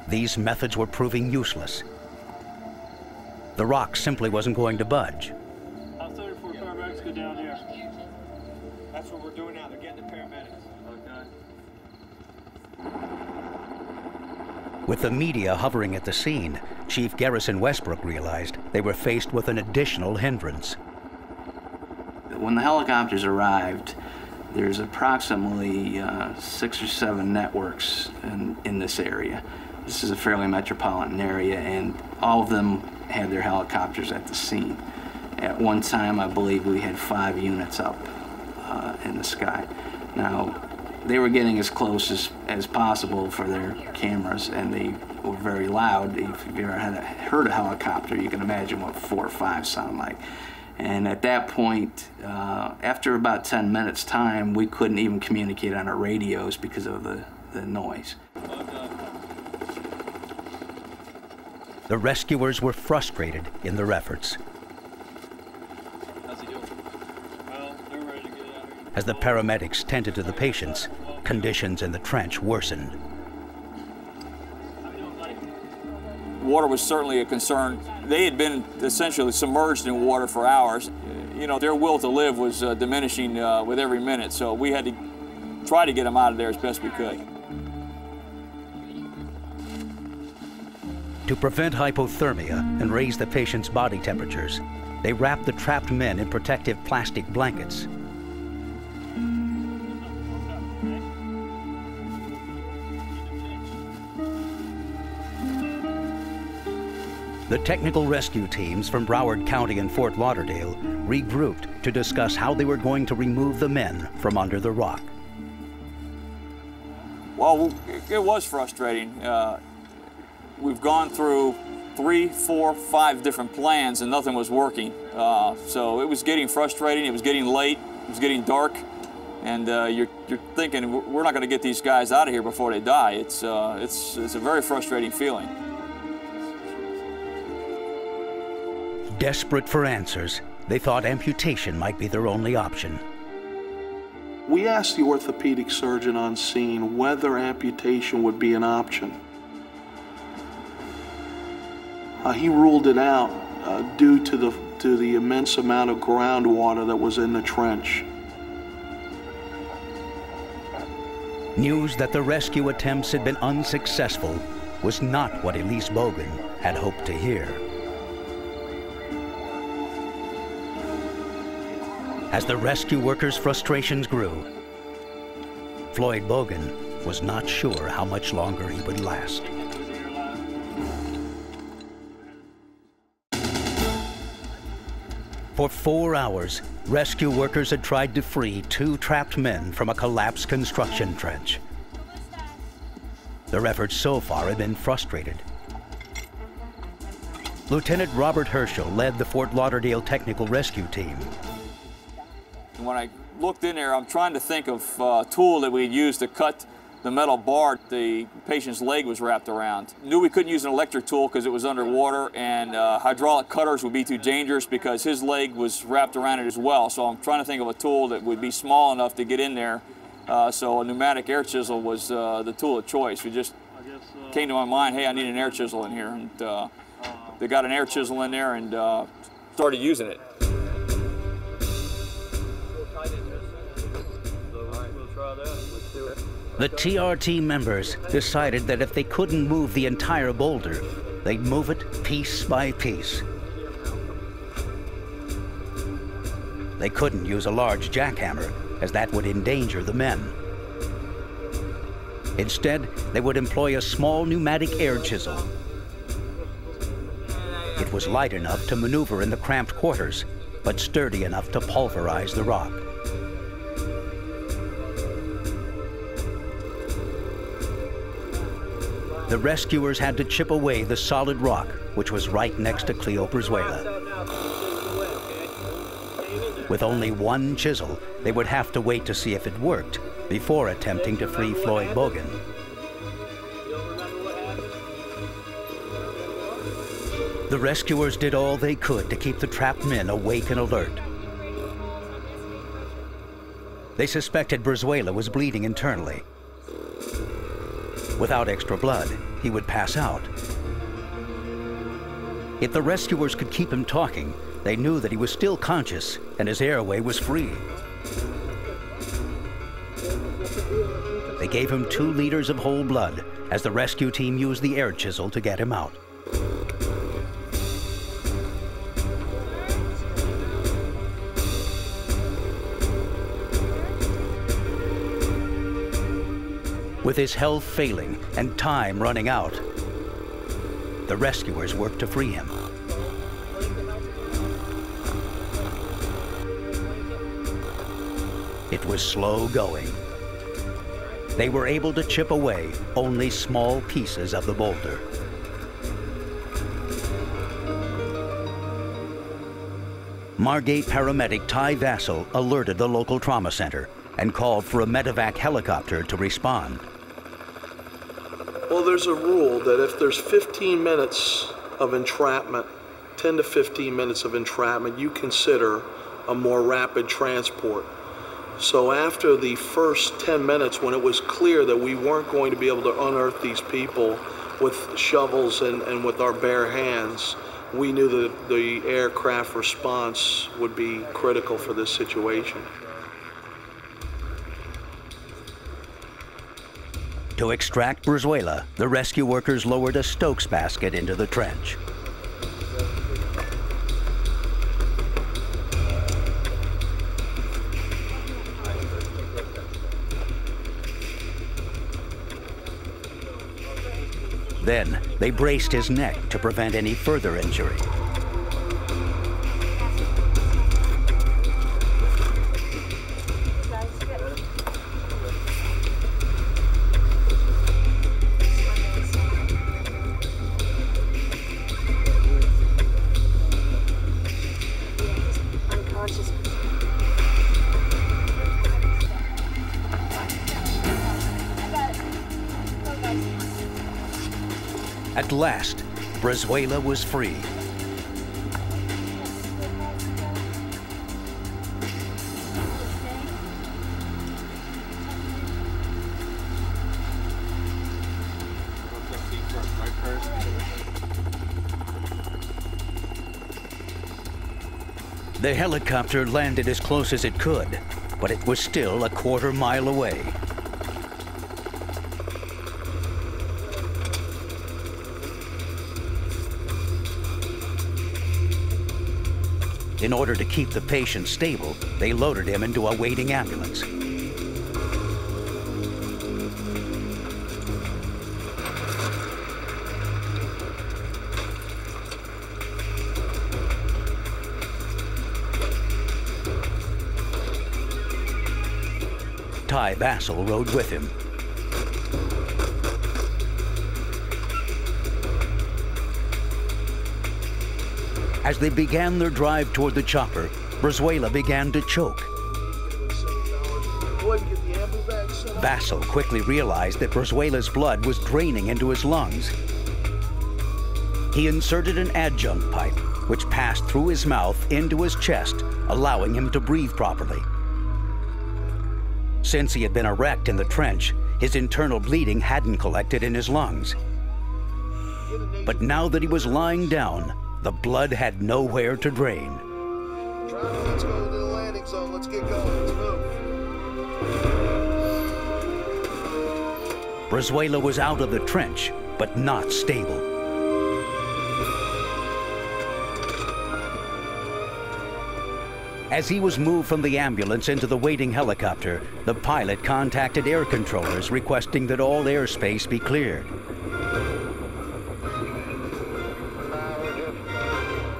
[SPEAKER 1] These methods were proving useless. The rock simply wasn't going to budge.
[SPEAKER 14] I'll 34 paramedics go down here. That's what we're doing now. They're getting the paramedics. Okay.
[SPEAKER 1] With the media hovering at the scene, Chief Garrison Westbrook realized they were faced with an additional hindrance.
[SPEAKER 2] When the helicopters arrived, there's approximately 6 or 7 networks in this area. This is a fairly metropolitan area, and all of them had their helicopters at the scene. At one time, I believe we had 5 units up in the sky. Now, they were getting as close as possible for their cameras, and they were very loud. If you've ever heard a helicopter, you can imagine what 4 or 5 sound like. And at that point, after about 10 minutes' time, we couldn't even communicate on our radios because of the noise.
[SPEAKER 1] The rescuers were frustrated in their efforts.
[SPEAKER 14] How's he doing? Well, they're ready to get out of here.
[SPEAKER 1] As the paramedics tended to the patients, conditions in the trench worsened.
[SPEAKER 13] Water was certainly a concern. They had been essentially submerged in water for hours. You know, their will to live was diminishing with every minute, so we had to try to get them out of there as best we could.
[SPEAKER 1] To prevent hypothermia and raise the patient's body temperatures, they wrapped the trapped men in protective plastic blankets. The technical rescue teams from Broward County and Fort Lauderdale regrouped to discuss how they were going to remove the men from under the rock.
[SPEAKER 13] Well, it was frustrating. We've gone through 3, 4, 5 different plans and nothing was working. So it was getting frustrating, it was getting late, it was getting dark, and you're thinking, we're not going to get these guys out of here before they die. It's a very frustrating feeling.
[SPEAKER 1] Desperate for answers, they thought amputation might be their only option.
[SPEAKER 12] We asked the orthopedic surgeon on scene whether amputation would be an option. He ruled it out due to the immense amount of groundwater that was in the trench.
[SPEAKER 1] News that the rescue attempts had been unsuccessful was not what Elise Bogan had hoped to hear. As the rescue workers' frustrations grew, Floyd Bogan was not sure how much longer he would last. For 4 hours, rescue workers had tried to free 2 trapped men from a collapsed construction trench. Their efforts so far had been frustrated. Lieutenant Robert Herschel led the Fort Lauderdale Technical Rescue Team.
[SPEAKER 13] When I looked in there, I'm trying to think of a tool that we'd use to cut the metal bar the patient's leg was wrapped around. Knew we couldn't use an electric tool because it was underwater, and hydraulic cutters would be too dangerous because his leg was wrapped around it as well. So I'm trying to think of a tool that would be small enough to get in there. So a pneumatic air chisel was the tool of choice. We just came to my mind, hey, I need an air chisel in here. And they got an air chisel in there and started using it.
[SPEAKER 1] The TRT members decided that if they couldn't move the entire boulder, they'd move it piece by piece. They couldn't use a large jackhammer, as that would endanger the men. Instead, they would employ a small pneumatic air chisel. It was light enough to maneuver in the cramped quarters, but sturdy enough to pulverize the rock. The rescuers had to chip away the solid rock, which was right next to Cleo Brizuela. With only one chisel, they would have to wait to see if it worked before attempting to free Floyd Bogan. The rescuers did all they could to keep the trapped men awake and alert. They suspected Brizuela was bleeding internally. Without extra blood, he would pass out. If the rescuers could keep him talking, they knew that he was still conscious and his airway was free. They gave him 2 liters of whole blood as the rescue team used the air chisel to get him out. With his health failing and time running out, the rescuers worked to free him. It was slow going. They were able to chip away only small pieces of the boulder. Margate paramedic Ty Vassell alerted the local trauma center and called for a medevac helicopter to respond.
[SPEAKER 12] Well, there's a rule that if there's 15 minutes of entrapment, 10 to 15 minutes of entrapment, you consider a more rapid transport. So after the first 10 minutes, when it was clear that we weren't going to be able to unearth these people with shovels and with our bare hands, we knew that the aircraft response would be critical for this situation.
[SPEAKER 1] To extract Brizuela, the rescue workers lowered a Stokes basket into the trench. Then, they braced his neck to prevent any further injury. At last, Brizuela was free. The helicopter landed as close as it could, but it was still a quarter mile away. In order to keep the patient stable, they loaded him into a waiting ambulance. Ty Vassell rode with him. As they began their drive toward the chopper, Brizuela began to choke. Vassell quickly realized that Brizuela's blood was draining into his lungs. He inserted an adjunct pipe, which passed through his mouth into his chest, allowing him to breathe properly. Since he had been erect in the trench, his internal bleeding hadn't collected in his lungs. But now that he was lying down, the blood had nowhere to drain.
[SPEAKER 12] Let's go to the landing zone. Let's get going. Let's move.
[SPEAKER 1] Brizuela was out of the trench, but not stable. As he was moved from the ambulance into the waiting helicopter, the pilot contacted air controllers requesting that all airspace be cleared.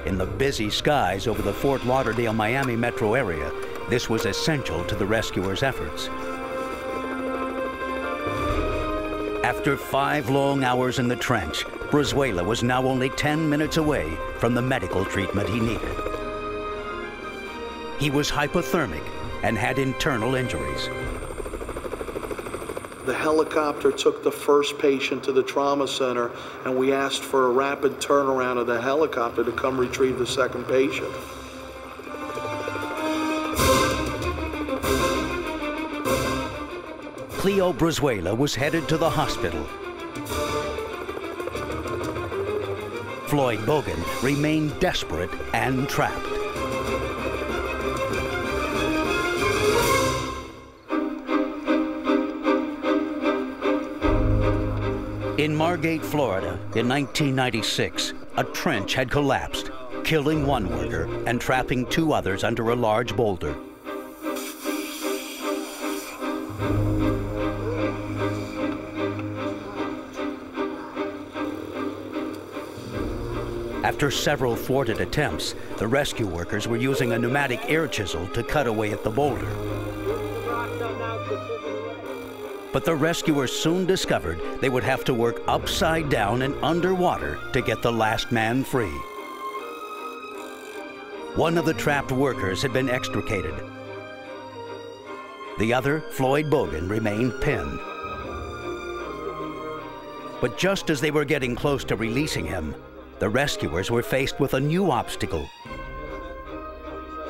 [SPEAKER 1] In the busy skies over the Fort Lauderdale-Miami metro area, this was essential to the rescuers' efforts. After 5 long hours in the trench, Brizuela was now only 10 minutes away from the medical treatment he needed. He was hypothermic and had internal injuries.
[SPEAKER 12] The helicopter took the first patient to the trauma center, and we asked for a rapid turnaround of the helicopter to come retrieve the second patient.
[SPEAKER 1] Cleo Brizuela was headed to the hospital. Floyd Bogan remained desperate and trapped. In Margate, Florida, in 1996, a trench had collapsed, killing one worker and trapping 2 others under a large boulder. After several thwarted attempts, the rescue workers were using a pneumatic air chisel to cut away at the boulder. But the rescuers soon discovered they would have to work upside down and underwater to get the last man free. One of the trapped workers had been extricated. The other, Floyd Bogan, remained pinned. But just as they were getting close to releasing him, the rescuers were faced with a new obstacle.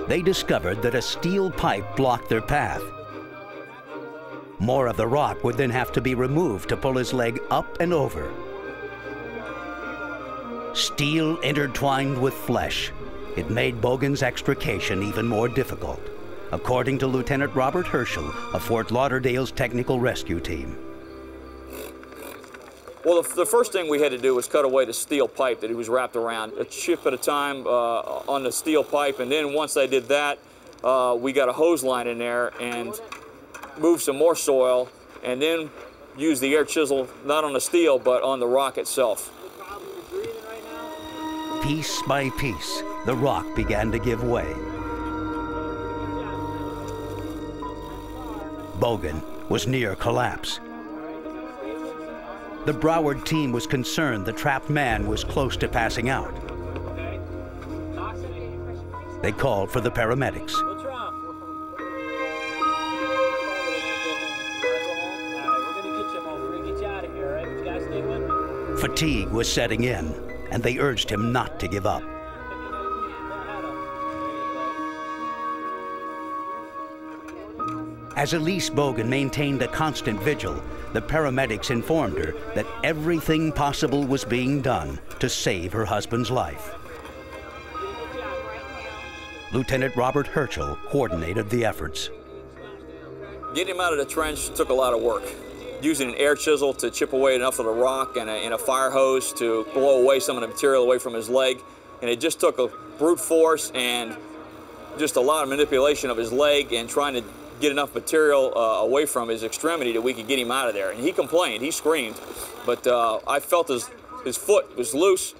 [SPEAKER 1] They discovered that a steel pipe blocked their path. More of the rock would then have to be removed to pull his leg up and over. Steel intertwined with flesh. It made Bogan's extrication even more difficult, according to Lieutenant Robert Herschel of Fort Lauderdale's Technical Rescue Team.
[SPEAKER 13] Well, the first thing we had to do was cut away the steel pipe that he was wrapped around, a chip at a time on the steel pipe, and then once they did that, we got a hose line in there and moved some more soil, and then used the air chisel not on the steel but on the rock itself.
[SPEAKER 1] Piece by piece, the rock began to give way. Bogan was near collapse. The Broward team was concerned the trapped man was close to passing out. They called for the paramedics. Fatigue was setting in, and they urged him not to give up. As Elise Bogan maintained a constant vigil, the paramedics informed her that everything possible was being done to save her husband's life. Lieutenant Robert Herschel coordinated the efforts.
[SPEAKER 13] Getting him out of the trench took a lot of work. Using an air chisel to chip away enough of the rock and a fire hose to blow away some of the material away from his leg. And it just took a brute force and just a lot of manipulation of his leg and trying to get enough material away from his extremity that we could get him out of there. And he complained, he screamed, but I felt his foot was loose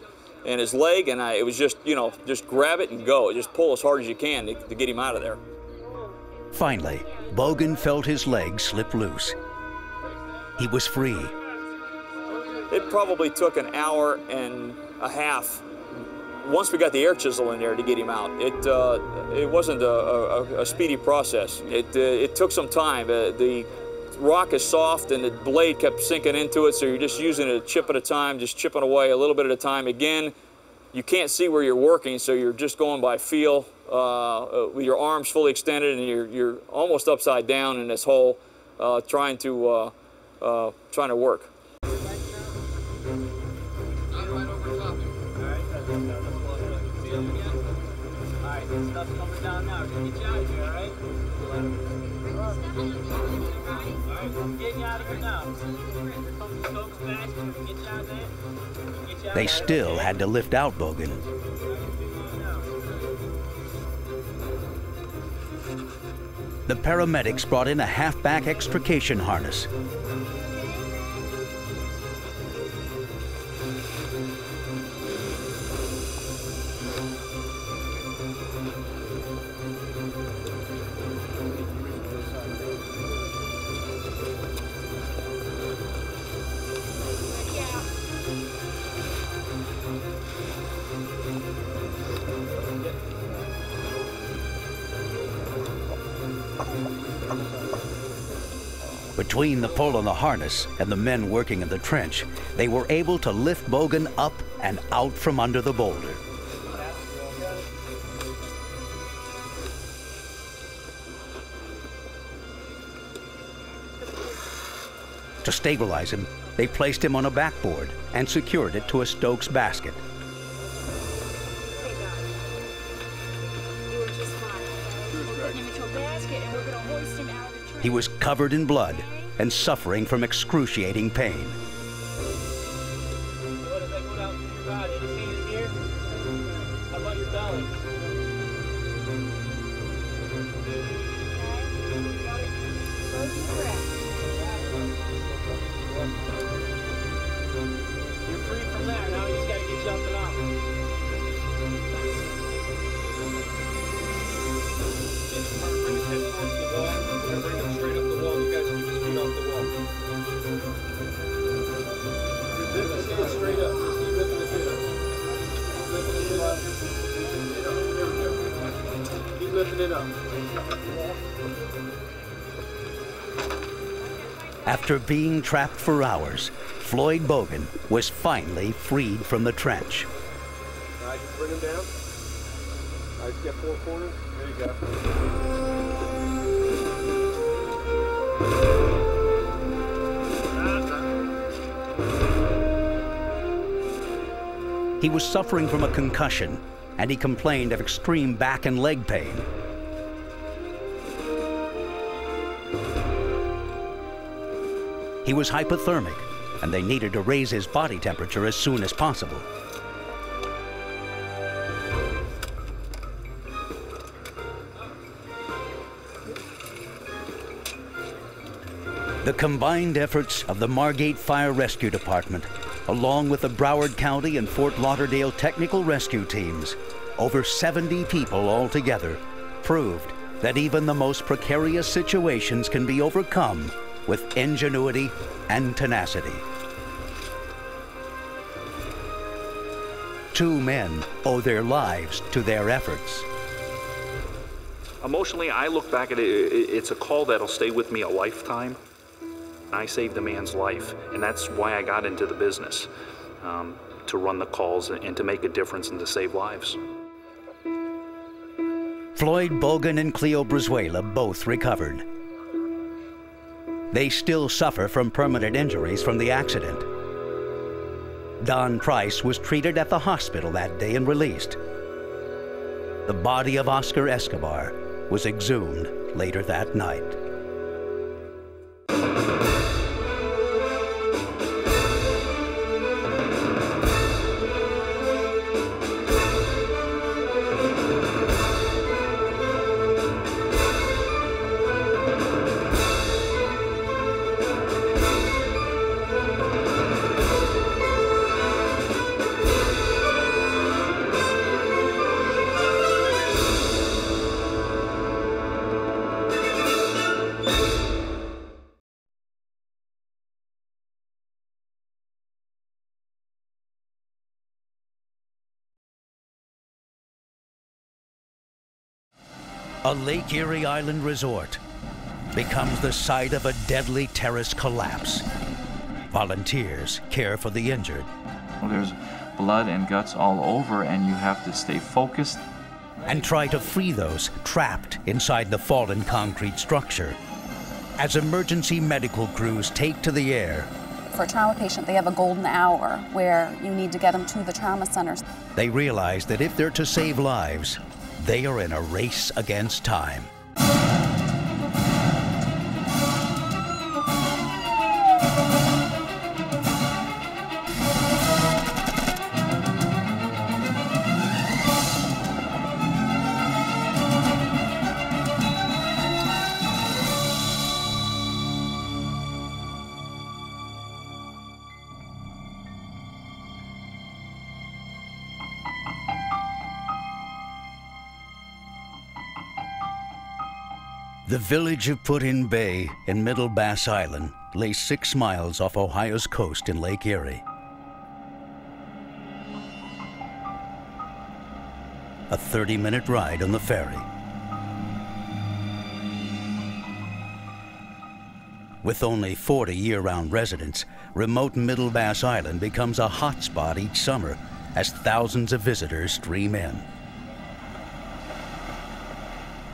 [SPEAKER 13] and his leg, and it was just, you know, just grab it and go. Just pull as hard as you can to get him out of there.
[SPEAKER 1] Finally, Bogan felt his leg slip loose. He was free.
[SPEAKER 13] It probably took an hour and a half once we got the air chisel in there to get him out. It wasn't a speedy process. It took some time. The rock is soft and the blade kept sinking into it, so you're just using it a chip at a time, just chipping away a little bit at a time. Again, you can't see where you're working, so you're just going by feel with your arms fully extended, and you're almost upside down in this hole, trying to work.
[SPEAKER 1] They still had to lift out Bogan. The paramedics brought in a half-back extrication harness. Between the pull on the harness and the men working in the trench, they were able to lift Bogan up and out from under the boulder. To stabilize him, they placed him on a backboard and secured it to a Stokes basket. He was covered in blood and suffering from excruciating pain.
[SPEAKER 14] You're free from there. Now you just got to get you up and out. Bring his head towards the wall. We're going to bring him straight up the wall. You guys keep his feet off the wall. Lift his head straight up. Just keep lifting his head up. Lifting his head up. There we go. Keep lifting it up.
[SPEAKER 1] After being trapped for hours, Floyd Bogan was finally freed from the trench.
[SPEAKER 14] All right, just bring him down. All right, get four corners. There you go.
[SPEAKER 1] He was suffering from a concussion, and he complained of extreme back and leg pain. He was hypothermic, and they needed to raise his body temperature as soon as possible. The combined efforts of the Margate Fire Rescue Department, along with the Broward County and Fort Lauderdale Technical Rescue Teams, over 70 people altogether, proved that even the most precarious situations can be overcome with ingenuity and tenacity. Two men owe their lives to their efforts.
[SPEAKER 8] Emotionally, I look back at it, it's a call that'll stay with me a lifetime. I saved a man's life, and that's why I got into the business, to run the calls and to make a difference and to save lives.
[SPEAKER 1] Floyd Bogan and Cleo Brizuela both recovered. They still suffer from permanent injuries from the accident. Don Price was treated at the hospital that day and released. The body of Oscar Escobar was exhumed later that night. A Lake Erie Island resort becomes the site of a deadly terrace collapse. Volunteers care for the injured.
[SPEAKER 18] There's blood and guts all over, and you have to stay focused.
[SPEAKER 1] And try to free those trapped inside the fallen concrete structure. As emergency medical crews take to the air,
[SPEAKER 21] for a trauma patient, they have a golden hour where you need to get them to the trauma centers.
[SPEAKER 1] They realize that if they're to save lives, they are in a race against time. The village of Put-in Bay in Middle Bass Island lay 6 miles off Ohio's coast in Lake Erie. A 30-minute ride on the ferry. With only 40 year-round residents, remote Middle Bass Island becomes a hotspot each summer as thousands of visitors stream in.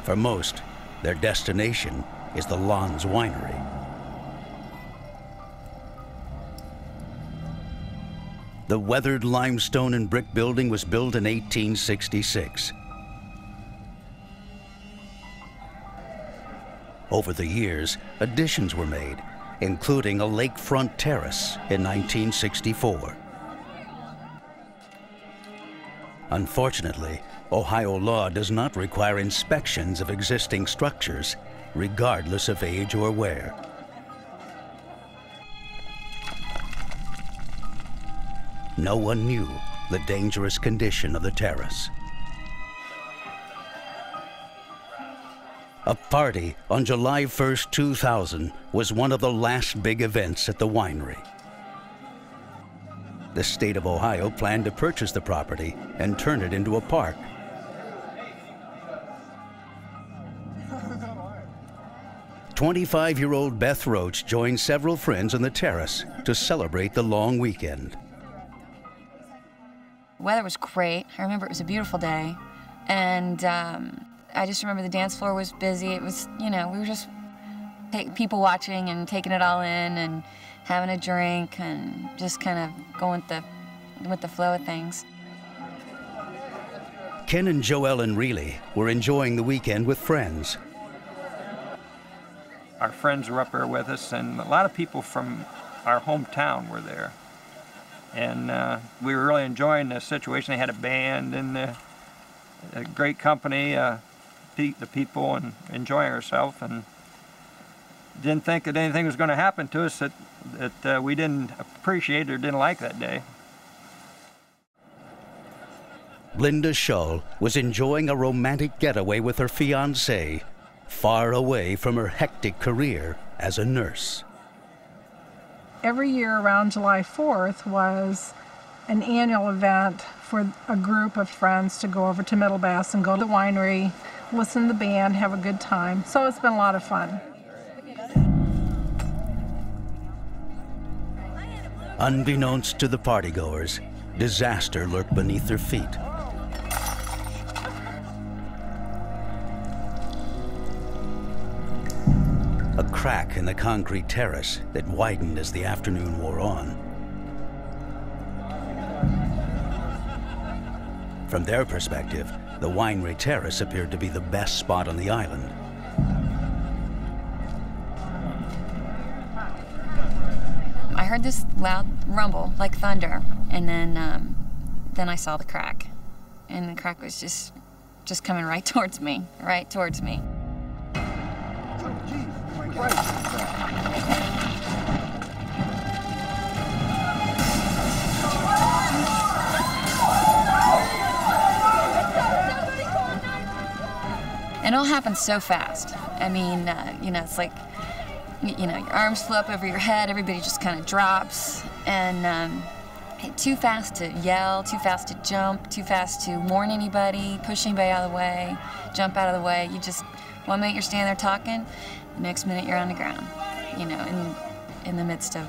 [SPEAKER 1] For most, their destination is the Lon's Winery. The weathered limestone and brick building was built in 1866. Over the years, additions were made, including a lakefront terrace in 1964. Unfortunately, Ohio law does not require inspections of existing structures, regardless of age or wear. No one knew the dangerous condition of the terrace. A party on July 1st, 2000 was one of the last big events at the winery. The state of Ohio planned to purchase the property and turn it into a park. "25-year-old Beth Roach joined several friends on the terrace to celebrate the long weekend.
[SPEAKER 5] The weather was great. I remember it was a beautiful day. And I just remember the dance floor was busy. It was, you know, we were just people watching and taking it all in and having a drink and just kind of going with the flow of things.
[SPEAKER 1] Ken and Joellen Reilly were enjoying the weekend with friends.
[SPEAKER 9] Our friends were up there with us, and a lot of people from our hometown were there. And we were really enjoying the situation. They had a band and a great company, the people, and enjoying ourselves. And didn't think that anything was going to happen to us that we didn't appreciate or didn't like that day.
[SPEAKER 1] Linda Shull was enjoying a romantic getaway with her fiancé, far away from her hectic career as a nurse.
[SPEAKER 23] Every year around July 4th was an annual event for a group of friends to go over to Middle Bass and go to the winery, listen to the band, have a good time. So it's been a lot of fun.
[SPEAKER 1] Unbeknownst to the partygoers, disaster lurked beneath their feet. A crack in the concrete terrace that widened as the afternoon wore on. From their perspective, the winery terrace appeared to be the best spot on the island.
[SPEAKER 5] I heard this loud rumble, like thunder, and then I saw the crack. And the crack was just coming right towards me, right towards me. And it all happened so fast. I mean, you know, it's like, you know, your arms flip over your head, everybody just kind of drops, and too fast to yell, too fast to jump, too fast to warn anybody, push anybody out of the way, jump out of the way. You just, one minute you're standing there talking, the next minute you're on the ground, you know, in the midst of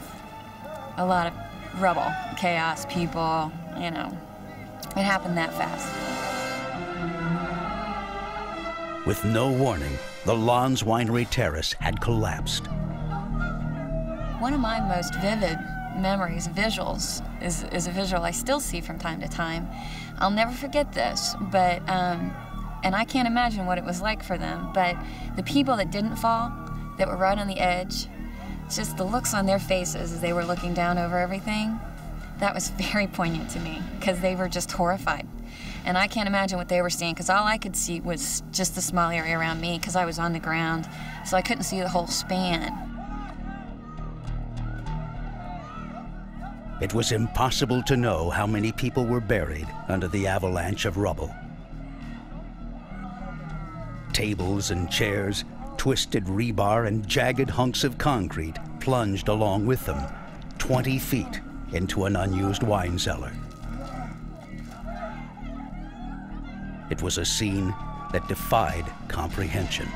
[SPEAKER 5] a lot of rubble, chaos, people, you know. It happened that fast.
[SPEAKER 1] With no warning, the Lon's Winery terrace had collapsed.
[SPEAKER 5] One of my most vivid memories, visuals, is a visual I still see from time to time. I'll never forget this, but, and I can't imagine what it was like for them, but the people that didn't fall, that were right on the edge, just the looks on their faces as they were looking down over everything, that was very poignant to me, because they were just horrified. And I can't imagine what they were seeing, because all I could see was just the small area around me, because I was on the ground, so I couldn't see the whole span.
[SPEAKER 1] It was impossible to know how many people were buried under the avalanche of rubble. Tables and chairs, Twisted rebar and jagged hunks of concrete plunged along with them, 20 feet into an unused wine cellar. It was a scene that defied comprehension.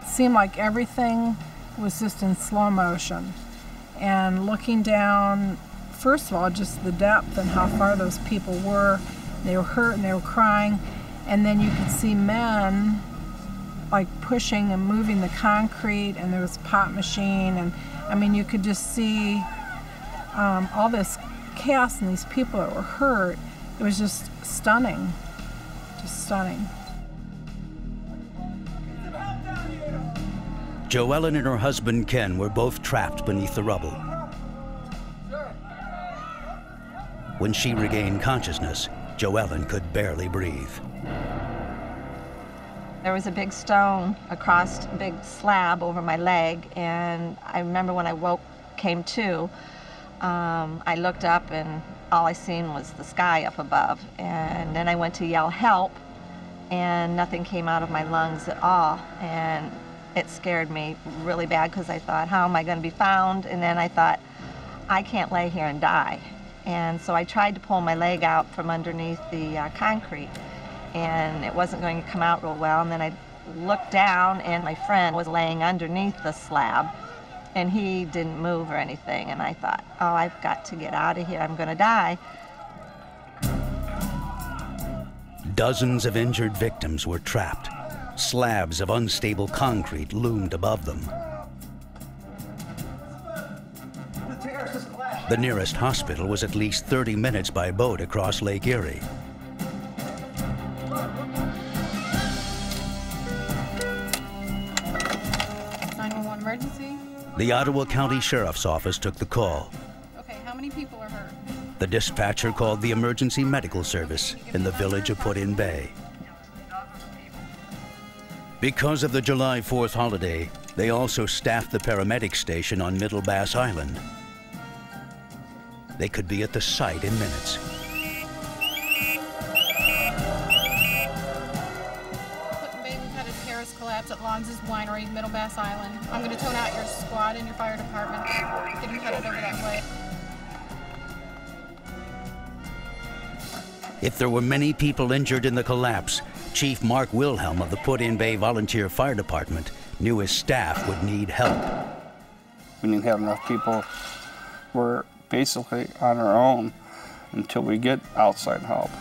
[SPEAKER 23] It seemed like everything was just in slow motion. And looking down, first of all, just the depth and how far those people were. They were hurt and they were crying. And then you could see men like pushing and moving the concrete, and there was a pot machine, and I mean, you could just see all this chaos and these people that were hurt. It was just stunning, just stunning.
[SPEAKER 1] Joellen and her husband Ken were both trapped beneath the rubble. When she regained consciousness, Joellen could barely breathe.
[SPEAKER 10] There was a big stone across a big slab over my leg, and I remember when I came to, I looked up and all I seen was the sky up above. And then I went to yell help, and nothing came out of my lungs at all. And it scared me really bad because I thought, how am I going to be found? And then I thought, I can't lay here and die. And so I tried to pull my leg out from underneath the concrete, and it wasn't going to come out real well. And then I looked down, and my friend was laying underneath the slab, and he didn't move or anything. And I thought, oh, I've got to get out of here. I'm going to die.
[SPEAKER 1] Dozens of injured victims were trapped. Slabs of unstable concrete loomed above them. The nearest hospital was at least 30 minutes by boat across Lake Erie.
[SPEAKER 11] 911 emergency?
[SPEAKER 1] The Ottawa County Sheriff's Office took the call.
[SPEAKER 11] Okay, how many people are hurt?
[SPEAKER 1] The dispatcher called the emergency medical service in the village of Put-in-Bay. Because of the July 4th holiday, they also staffed the paramedic station on Middle Bass Island. They could be at the site in minutes.
[SPEAKER 11] We've had a terrace collapse at Lonz's Winery, Middle Bass Island. I'm going to tone out your squad and your fire department. Get them headed over that way.
[SPEAKER 1] If there were many people injured in the collapse, Chief Mark Wilhelm of the Put-in-Bay Volunteer Fire Department knew his staff would need help.
[SPEAKER 16] We didn't have enough people. We're basically on our own until we get outside help.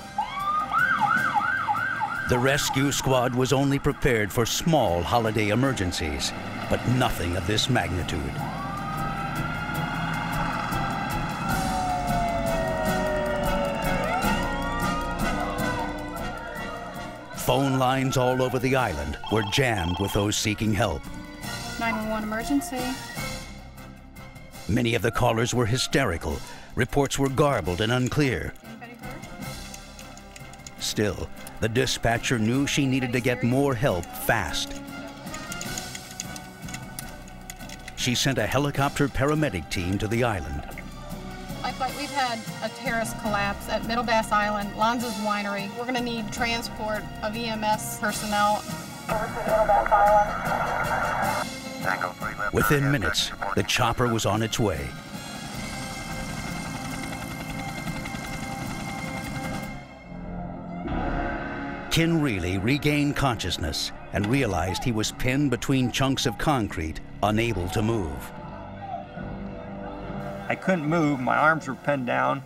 [SPEAKER 1] The rescue squad was only prepared for small holiday emergencies, but nothing of this magnitude. Phone lines all over the island were jammed with those seeking help.
[SPEAKER 11] 911 emergency.
[SPEAKER 1] Many of the callers were hysterical. Reports were garbled and unclear. Still, the dispatcher knew she needed to get more help fast. She sent a helicopter paramedic team to the island.
[SPEAKER 11] Like we've had a terrace collapse at Middle Bass Island, Lonz's Winery. We're going to need transport of EMS personnel.
[SPEAKER 1] Within minutes, the chopper was on its way. Ken Reilly regained consciousness and realized he was pinned between chunks of concrete, unable to move.
[SPEAKER 9] I couldn't move, my arms were pinned down,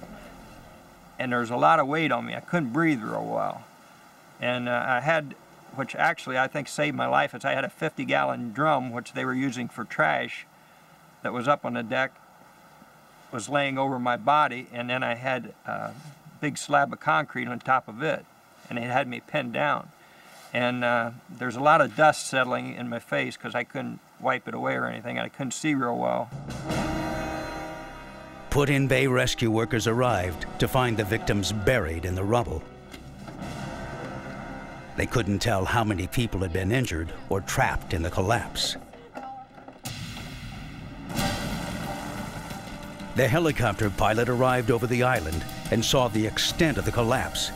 [SPEAKER 9] and there was a lot of weight on me. I couldn't breathe real well. And I had, which actually I think saved my life, is I had a 50-gallon drum, which they were using for trash, that was up on the deck, was laying over my body, and then I had a big slab of concrete on top of it, and it had me pinned down. And there's a lot of dust settling in my face because I couldn't wipe it away or anything, and I couldn't see real well.
[SPEAKER 1] Put-in-Bay rescue workers arrived to find the victims buried in the rubble. They couldn't tell how many people had been injured or trapped in the collapse. The helicopter pilot arrived over the island and saw the extent of the collapse.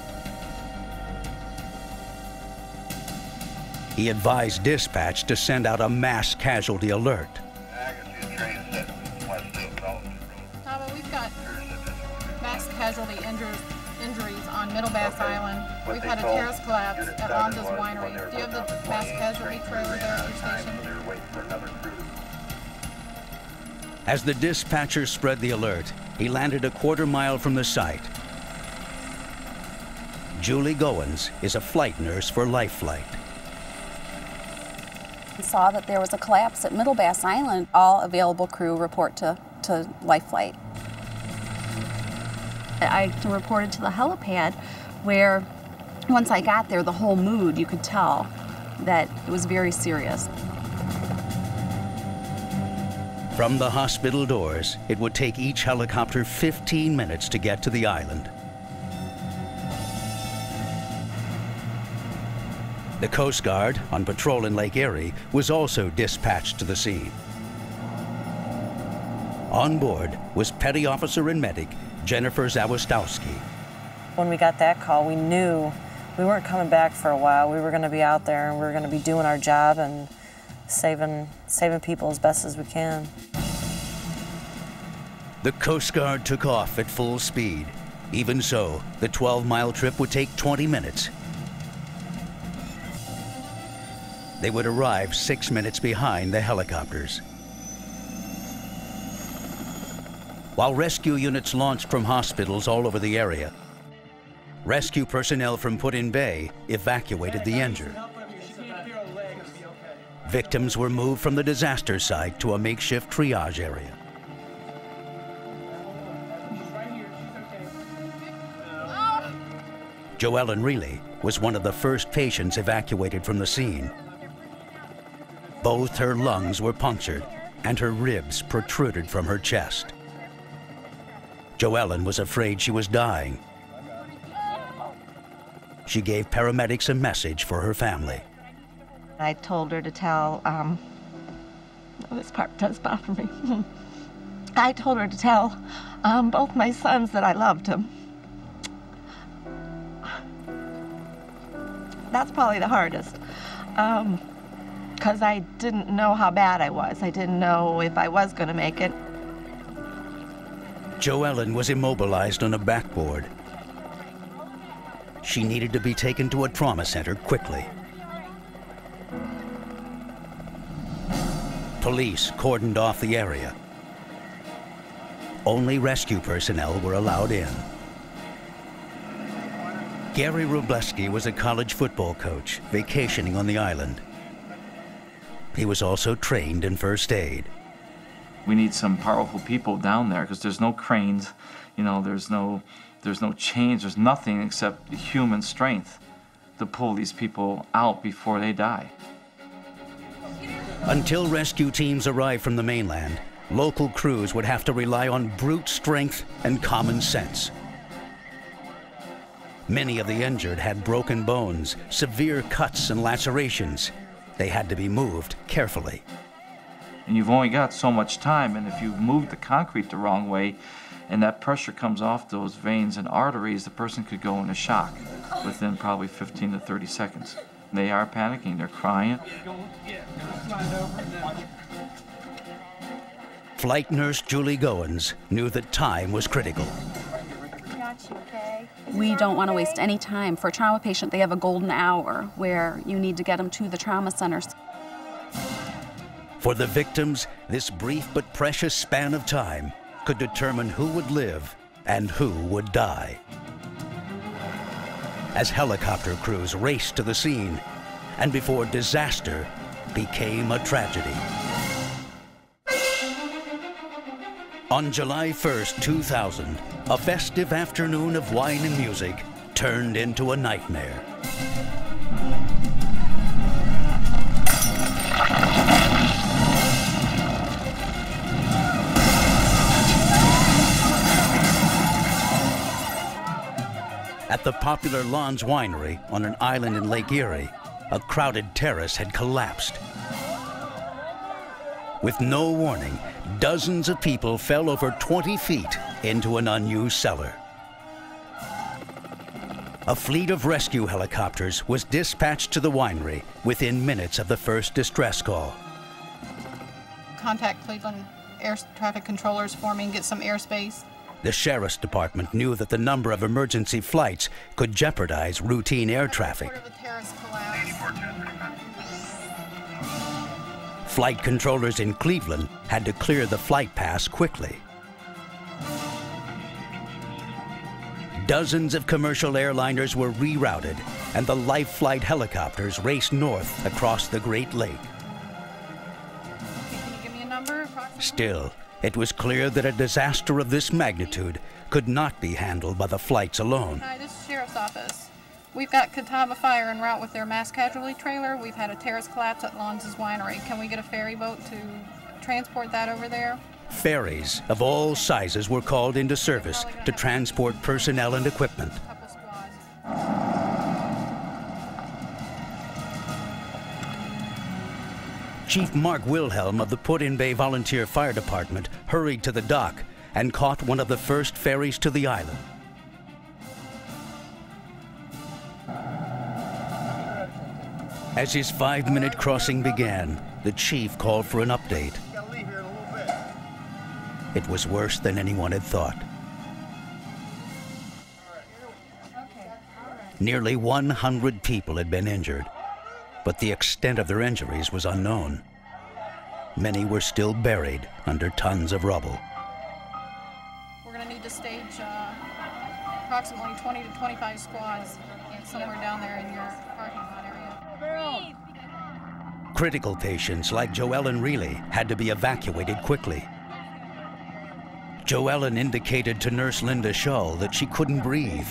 [SPEAKER 1] He advised dispatch to send out a mass casualty alert.
[SPEAKER 11] We've got mass casualty injuries on Middle Bass Island. We've had a terrace collapse at Hoelz Winery. Do you have the mass casualty trailer there at your station?
[SPEAKER 1] As the dispatcher spread the alert, he landed a quarter-mile from the site. Julie Goins is a flight nurse for Life Flight.
[SPEAKER 21] We saw that there was a collapse at Middle Bass Island. All available crew report to Life Flight. I reported to the helipad where once I got there, the whole mood, you could tell that it was very serious.
[SPEAKER 1] From the hospital doors, it would take each helicopter 15 minutes to get to the island. The Coast Guard, on patrol in Lake Erie, was also dispatched to the scene. On board was Petty Officer and Medic Jennifer Zawistowski.
[SPEAKER 4] When we got that call, we knew we weren't coming back for a while. We were going to be out there and we were going to be doing our job and saving people as best as we can.
[SPEAKER 1] The Coast Guard took off at full speed. Even so, the 12-mile trip would take 20 minutes. They would arrive 6 minutes behind the helicopters. While rescue units launched from hospitals all over the area, rescue personnel from Put-in Bay evacuated the injured. Victims were moved from the disaster site to a makeshift triage area. Joellen Reilly was one of the first patients evacuated from the scene. Both her lungs were punctured and her ribs protruded from her chest. Joellen was afraid she was dying. She gave paramedics a message for her family.
[SPEAKER 10] I told her to tell, this part does bother me. I told her to tell both my sons that I loved them. That's probably the hardest, because I didn't know how bad I was. I didn't know if I was going to make it.
[SPEAKER 1] Joellen was immobilized on a backboard. She needed to be taken to a trauma center quickly. Police cordoned off the area. Only rescue personnel were allowed in. Gary Rubleski was a college football coach vacationing on the island. He was also trained in first aid.
[SPEAKER 18] We need some powerful people down there because there's no cranes, you know, there's no chains, there's nothing except human strength to pull these people out before they die.
[SPEAKER 1] Until rescue teams arrived from the mainland, local crews would have to rely on brute strength and common sense. Many of the injured had broken bones, severe cuts and lacerations. They had to be moved carefully.
[SPEAKER 18] And you've only got so much time, and if you move the concrete the wrong way and that pressure comes off those veins and arteries, the person could go into shock within probably 15 to 30 seconds. They are panicking, they're crying.
[SPEAKER 1] Flight nurse Julie Goins knew that time was critical.
[SPEAKER 21] We don't want to waste any time. For a trauma patient, they have a golden hour where you need to get them to the trauma centers.
[SPEAKER 1] For the victims, this brief but precious span of time could determine who would live and who would die. As helicopter crews raced to the scene, and before disaster became a tragedy. On July 1st, 2000, a festive afternoon of wine and music turned into a nightmare. At the popular Lawns Winery on an island in Lake Erie, a crowded terrace had collapsed. With no warning, dozens of people fell over 20 feet into an unused cellar. A fleet of rescue helicopters was dispatched to the winery within minutes of the first distress call.
[SPEAKER 11] Contact Cleveland air traffic controllers for me and get some airspace.
[SPEAKER 1] The sheriff's department knew that the number of emergency flights could jeopardize routine air traffic. Flight controllers in Cleveland had to clear the flight paths quickly. Dozens of commercial airliners were rerouted, and the life flight helicopters raced north across the Great Lake.
[SPEAKER 11] Can you give me a number?
[SPEAKER 1] Still, it was clear that a disaster of this magnitude could not be handled by the flights alone.
[SPEAKER 11] Hi, this is Sheriff's Office. We've got Catawba Fire en route with their mass casualty trailer. We've had a terrace collapse at Lonz's Winery. Can we get a ferry boat to transport that over there?
[SPEAKER 1] Ferries of all sizes were called into service to transport personnel and equipment. Chief Mark Wilhelm of the Put-in-Bay Volunteer Fire Department hurried to the dock and caught one of the first ferries to the island. As his 5-minute crossing began, the chief called for an update. It was worse than anyone had thought. Nearly 100 people had been injured, but the extent of their injuries was unknown. Many were still buried under tons of rubble.
[SPEAKER 11] We're going to need to stage approximately 20 to 25 squads somewhere down there in your parking lot area.
[SPEAKER 1] Critical patients like Joellen Reilly had to be evacuated quickly. Joellen indicated to Nurse Linda Shull that she couldn't breathe.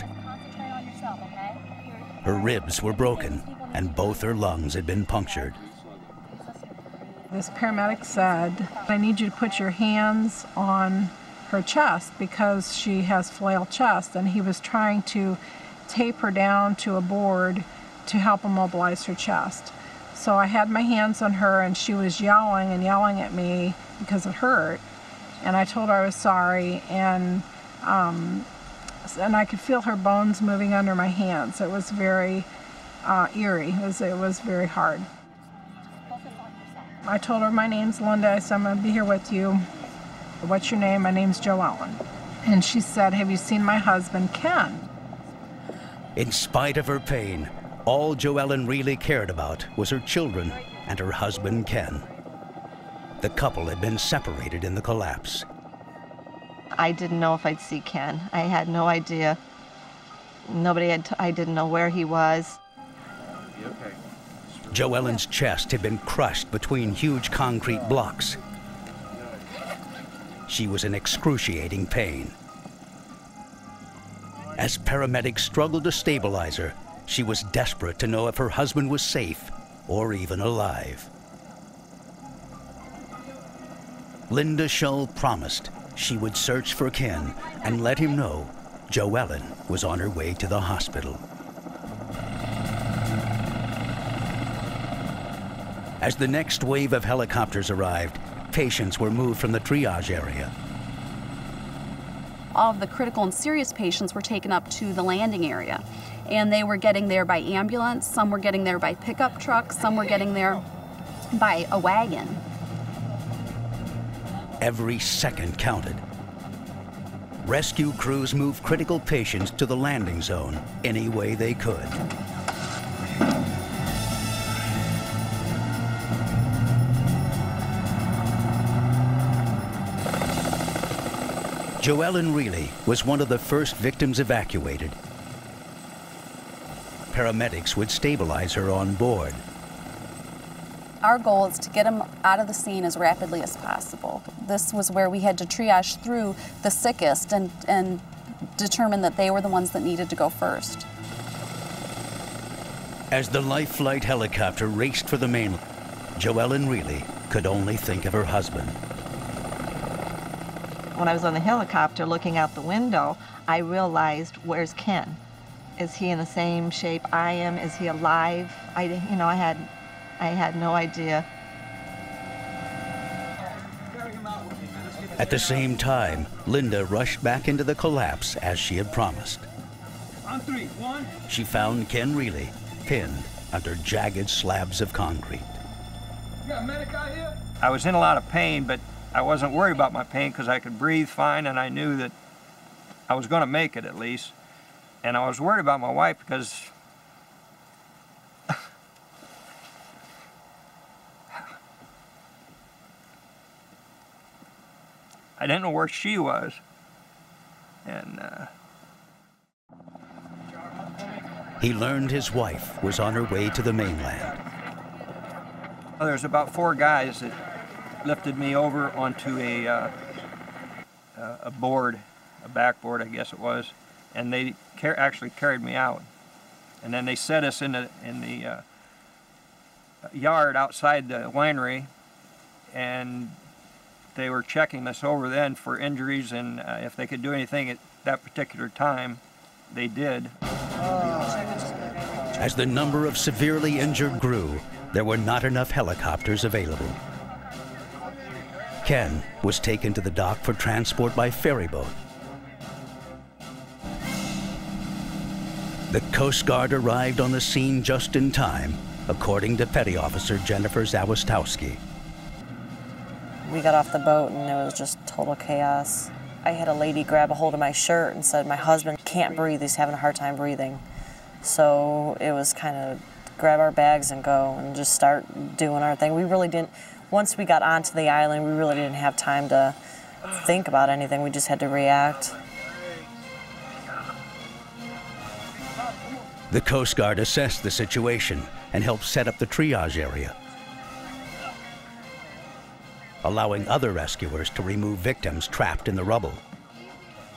[SPEAKER 1] Her ribs were broken, and both her lungs had been punctured.
[SPEAKER 23] This paramedic said, I need you to put your hands on her chest because she has flail chest, and he was trying to tape her down to a board to help immobilize her chest. So I had my hands on her, and she was yelling and yelling at me because it hurt. And I told her I was sorry, and I could feel her bones moving under my hands. It was very eerie. It was very hard. I told her my name's Linda. I said, I'm going to be here with you. What's your name? My name's Joellen. And she said, have you seen my husband, Ken?
[SPEAKER 1] In spite of her pain, all Joellen really cared about was her children and her husband, Ken. The couple had been separated in the collapse.
[SPEAKER 10] I didn't know if I'd see Ken. I had no idea. I didn't know where he was.
[SPEAKER 1] Joellen's chest had been crushed between huge concrete blocks. She was in excruciating pain. As paramedics struggled to stabilize her, she was desperate to know if her husband was safe or even alive. Linda Shull promised she would search for Ken and let him know Joellen was on her way to the hospital. As the next wave of helicopters arrived, patients were moved from the triage area.
[SPEAKER 21] All of the critical and serious patients were taken up to the landing area, and they were getting there by ambulance, some were getting there by pickup truck, some were getting there by a wagon.
[SPEAKER 1] Every second counted. Rescue crews moved critical patients to the landing zone any way they could. Joellen Reilly was one of the first victims evacuated. Paramedics would stabilize her on board.
[SPEAKER 21] Our goal is to get them out of the scene as rapidly as possible. This was where we had to triage through the sickest and determine that they were the ones that needed to go first.
[SPEAKER 1] As the life flight helicopter raced for the mainland, Joellen Reilly could only think of her husband.
[SPEAKER 10] When I was on the helicopter looking out the window, I realized, where's Ken? Is he in the same shape I am? Is he alive? I had no idea.
[SPEAKER 1] At the same time, Linda rushed back into the collapse as she had promised.
[SPEAKER 9] On three. 1.
[SPEAKER 1] She found Ken Reilly pinned under jagged slabs of concrete.
[SPEAKER 9] You got a medic out here? I was in a lot of pain, but I wasn't worried about my pain because I could breathe fine, and I knew that I was going to make it at least. And I was worried about my wife because I didn't know where she was. And
[SPEAKER 1] he learned his wife was on her way to the mainland.
[SPEAKER 9] There's about 4 guys that lifted me over onto a board, a backboard, I guess it was, and they actually carried me out. And then they set us in the yard outside the winery, and they were checking us over then for injuries, and if they could do anything at that particular time, they did.
[SPEAKER 1] As the number of severely injured grew, there were not enough helicopters available. Ken was taken to the dock for transport by ferry boat. The Coast Guard arrived on the scene just in time, according to Petty Officer Jennifer Zawistowski.
[SPEAKER 4] We got off the boat and it was just total chaos. I had a lady grab a hold of my shirt and said, "My husband can't breathe, he's having a hard time breathing." So it was kind of grab our bags and go and just start doing our thing. We really didn't, once we got onto the island, we really didn't have time to think about anything. We just had to react.
[SPEAKER 1] The Coast Guard assessed the situation and helped set up the triage area, allowing other rescuers to remove victims trapped in the rubble.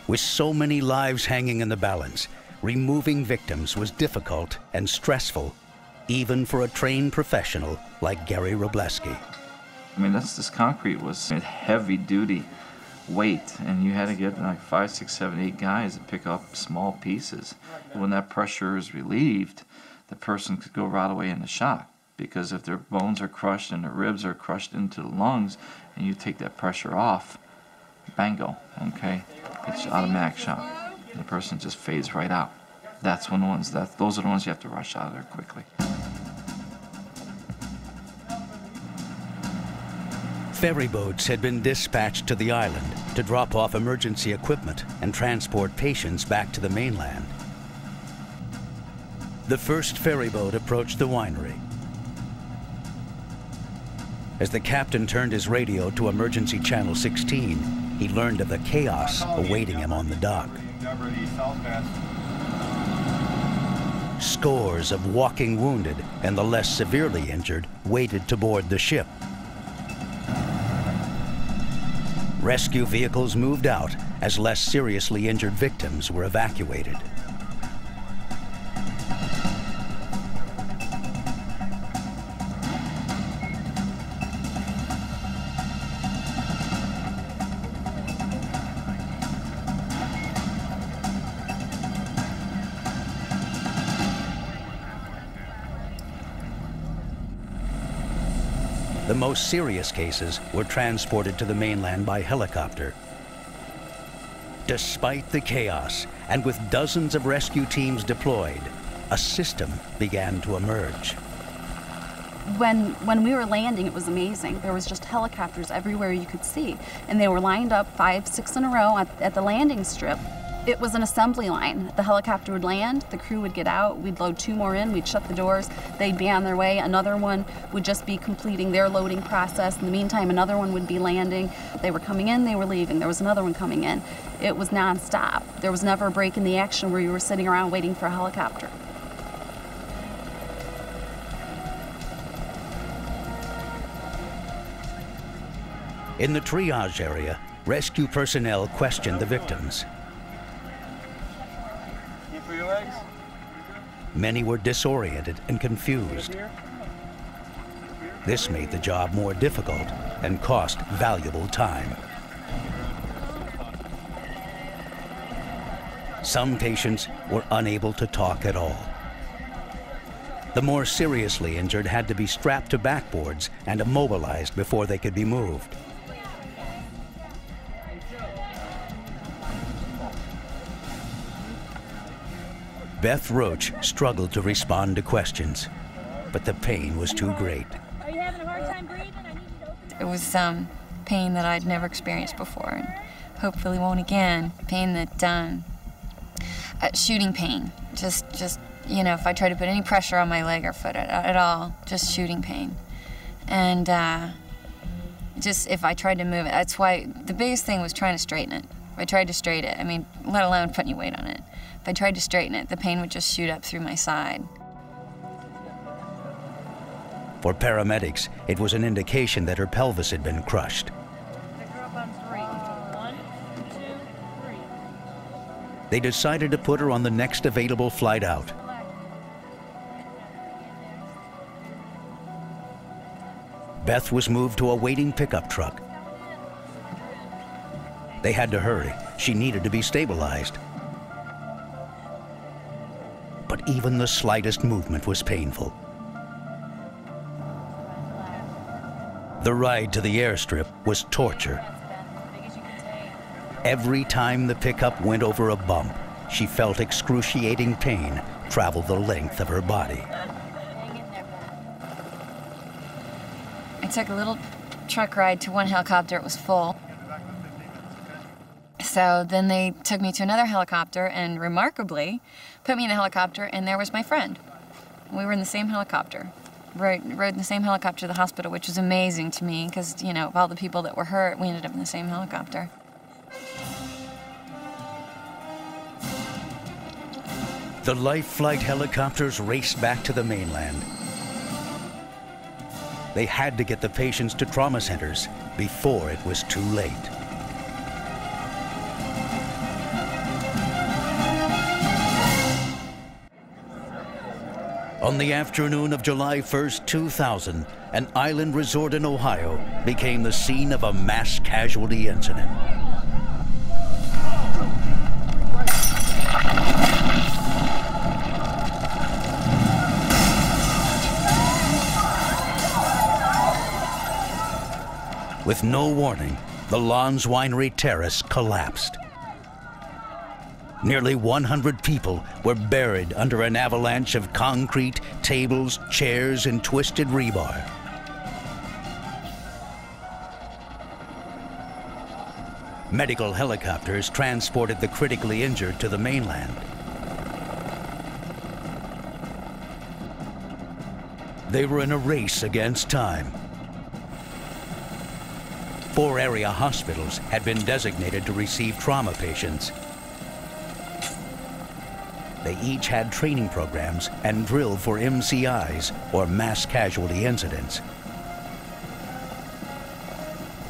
[SPEAKER 1] With so many lives hanging in the balance, removing victims was difficult and stressful, even for a trained professional like Gary Robleski.
[SPEAKER 18] I mean, this concrete was a heavy-duty weight, and you had to get like 5, 6, 7, 8 guys to pick up small pieces. When that pressure is relieved, the person could go right away into shock, because if their bones are crushed and their ribs are crushed into the lungs, and you take that pressure off, bango, okay? It's automatic shock. And the person just fades right out. That's when those are the ones you have to rush out of there quickly.
[SPEAKER 1] Ferry boats had been dispatched to the island to drop off emergency equipment and transport patients back to the mainland. The first ferry boat approached the winery. As the captain turned his radio to emergency channel 16, he learned of the chaos awaiting him on the dock. Scores of walking wounded and the less severely injured waited to board the ship. Rescue vehicles moved out as less seriously injured victims were evacuated. The most serious cases were transported to the mainland by helicopter. Despite the chaos, and with dozens of rescue teams deployed, a system began to emerge.
[SPEAKER 21] When we were landing, it was amazing. There was just helicopters everywhere you could see, and they were lined up 5, 6 in a row at the landing strip. It was an assembly line. The helicopter would land, the crew would get out, we'd load 2 more in, we'd shut the doors, they'd be on their way, another one would just be completing their loading process. In the meantime, another one would be landing. They were coming in, they were leaving, there was another one coming in. It was nonstop. There was never a break in the action where you were sitting around waiting for a helicopter.
[SPEAKER 1] In the triage area, rescue personnel questioned the victims. Many were disoriented and confused. This made the job more difficult and cost valuable time. Some patients were unable to talk at all. The more seriously injured had to be strapped to backboards and immobilized before they could be moved. Beth Roach struggled to respond to questions, but the pain was too great.
[SPEAKER 7] Are you having a hard time breathing? I need you to open.
[SPEAKER 5] It was pain that I'd never experienced before, and hopefully won't again. Pain that, shooting pain. Just you know, if I try to put any pressure on my leg or foot at all, just shooting pain. And just if I tried to move it, that's why the biggest thing was trying to straighten it. If I tried to straighten it, I mean, let alone putting any weight on it. If I tried to straighten it, the pain would just shoot up through my side.
[SPEAKER 1] For paramedics, it was an indication that her pelvis had been crushed.
[SPEAKER 7] Pick her up on 3. 1, 2, 3.
[SPEAKER 1] They decided to put her on the next available flight out. Beth was moved to a waiting pickup truck. They had to hurry. She needed to be stabilized. But even the slightest movement was painful. The ride to the airstrip was torture. Every time the pickup went over a bump, she felt excruciating pain travel the length of her body.
[SPEAKER 5] I took a little truck ride to one helicopter. It was full. So then they took me to another helicopter and remarkably put me in the helicopter, and there was my friend. We were in the same helicopter. Rode in the same helicopter to the hospital, which was amazing to me because, you know, of all the people that were hurt, we ended up in the same helicopter.
[SPEAKER 1] The life flight helicopters raced back to the mainland. They had to get the patients to trauma centers before it was too late. On the afternoon of July 1st, 2000, an island resort in Ohio became the scene of a mass casualty incident. With no warning, the Lawns Winery terrace collapsed. Nearly 100 people were buried under an avalanche of concrete, tables, chairs, and twisted rebar. Medical helicopters transported the critically injured to the mainland. They were in a race against time. 4 area hospitals had been designated to receive trauma patients. They each had training programs and drilled for MCIs, or mass casualty incidents.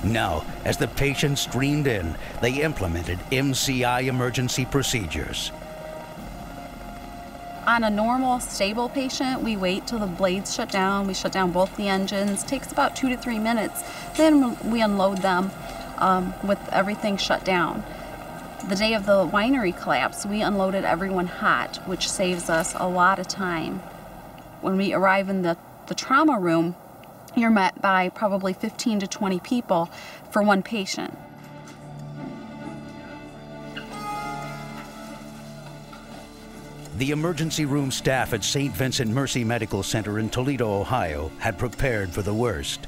[SPEAKER 1] Now, as the patients streamed in, they implemented MCI emergency procedures.
[SPEAKER 21] On a normal, stable patient, we wait till the blades shut down. We shut down both the engines. It takes about 2 to 3 minutes. Then we unload them with everything shut down. The day of the winery collapse, we unloaded everyone hot, which saves us a lot of time. When we arrive in the trauma room, you're met by probably 15 to 20 people for one patient.
[SPEAKER 1] The emergency room staff at St. Vincent Mercy Medical Center in Toledo, Ohio, had prepared for the worst.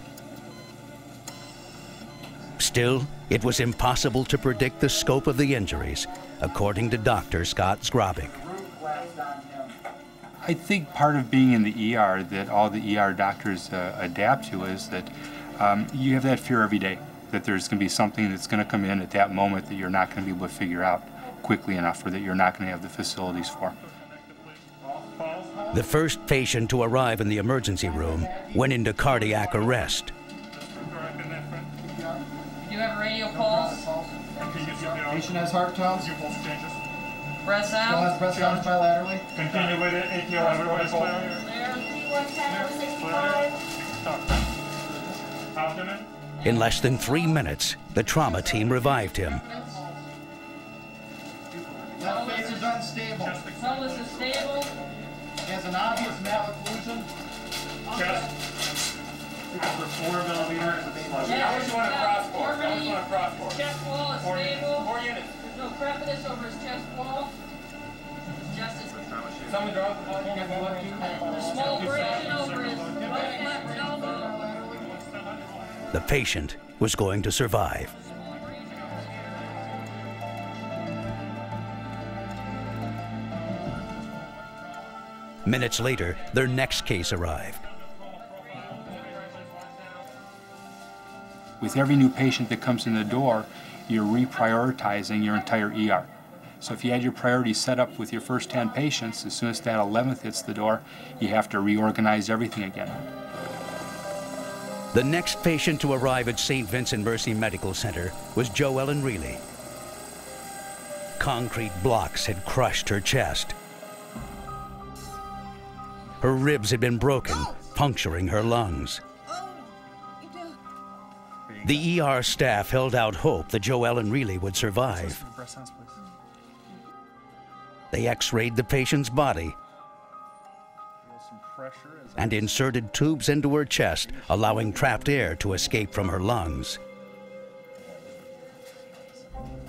[SPEAKER 1] Still, it was impossible to predict the scope of the injuries, according to Dr. Scott Zgrabik.
[SPEAKER 15] I think part of being in the ER that all the ER doctors adapt to is that you have that fear every day, that there's going to be something that's going to come in at that moment that you're not going to be able to figure out quickly enough, or that you're not going to have the facilities for.
[SPEAKER 1] The first patient to arrive in the emergency room went into cardiac arrest.
[SPEAKER 20] You have a radio pulse.
[SPEAKER 24] Patient has heart tones.
[SPEAKER 20] Breath
[SPEAKER 24] Still
[SPEAKER 20] out.
[SPEAKER 24] has breath sounds bilaterally.
[SPEAKER 25] Continue with it. ATO, everybody's clear. Abdomen.
[SPEAKER 1] In less than 3 minutes, the trauma team revived him.
[SPEAKER 24] Left face is unstable.
[SPEAKER 20] Pelvis is stable.
[SPEAKER 24] He has an obvious malocclusion.
[SPEAKER 25] Chest. 4 millimeters.
[SPEAKER 20] Yeah, how much you want to cross for? How much you want to cross for? Chest wall is stable.
[SPEAKER 25] 4 units.
[SPEAKER 20] There's no crepitus over his chest wall. His chest is
[SPEAKER 24] someone drop
[SPEAKER 7] Small brain over his left elbow.
[SPEAKER 1] The patient was going to survive. Minutes later, their next case arrived.
[SPEAKER 15] With every new patient that comes in the door, you're reprioritizing your entire ER. So if you had your priorities set up with your first 10 patients, as soon as that 11th hits the door, you have to reorganize everything again.
[SPEAKER 1] The next patient to arrive at St. Vincent Mercy Medical Center was Joellen Reilly. Concrete blocks had crushed her chest. Her ribs had been broken, puncturing her lungs. The ER staff held out hope that Joellen Reilly would survive. They x-rayed the patient's body and inserted tubes into her chest, allowing trapped air to escape from her lungs.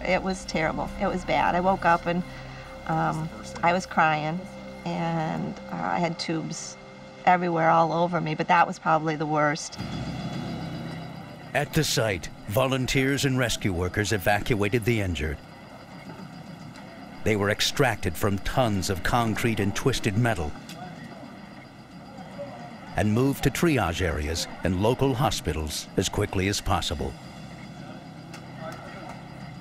[SPEAKER 10] It was terrible. It was bad. I woke up and I was crying, and I had tubes everywhere, all over me, but that was probably the worst.
[SPEAKER 1] At the site, volunteers and rescue workers evacuated the injured. They were extracted from tons of concrete and twisted metal and moved to triage areas and local hospitals as quickly as possible.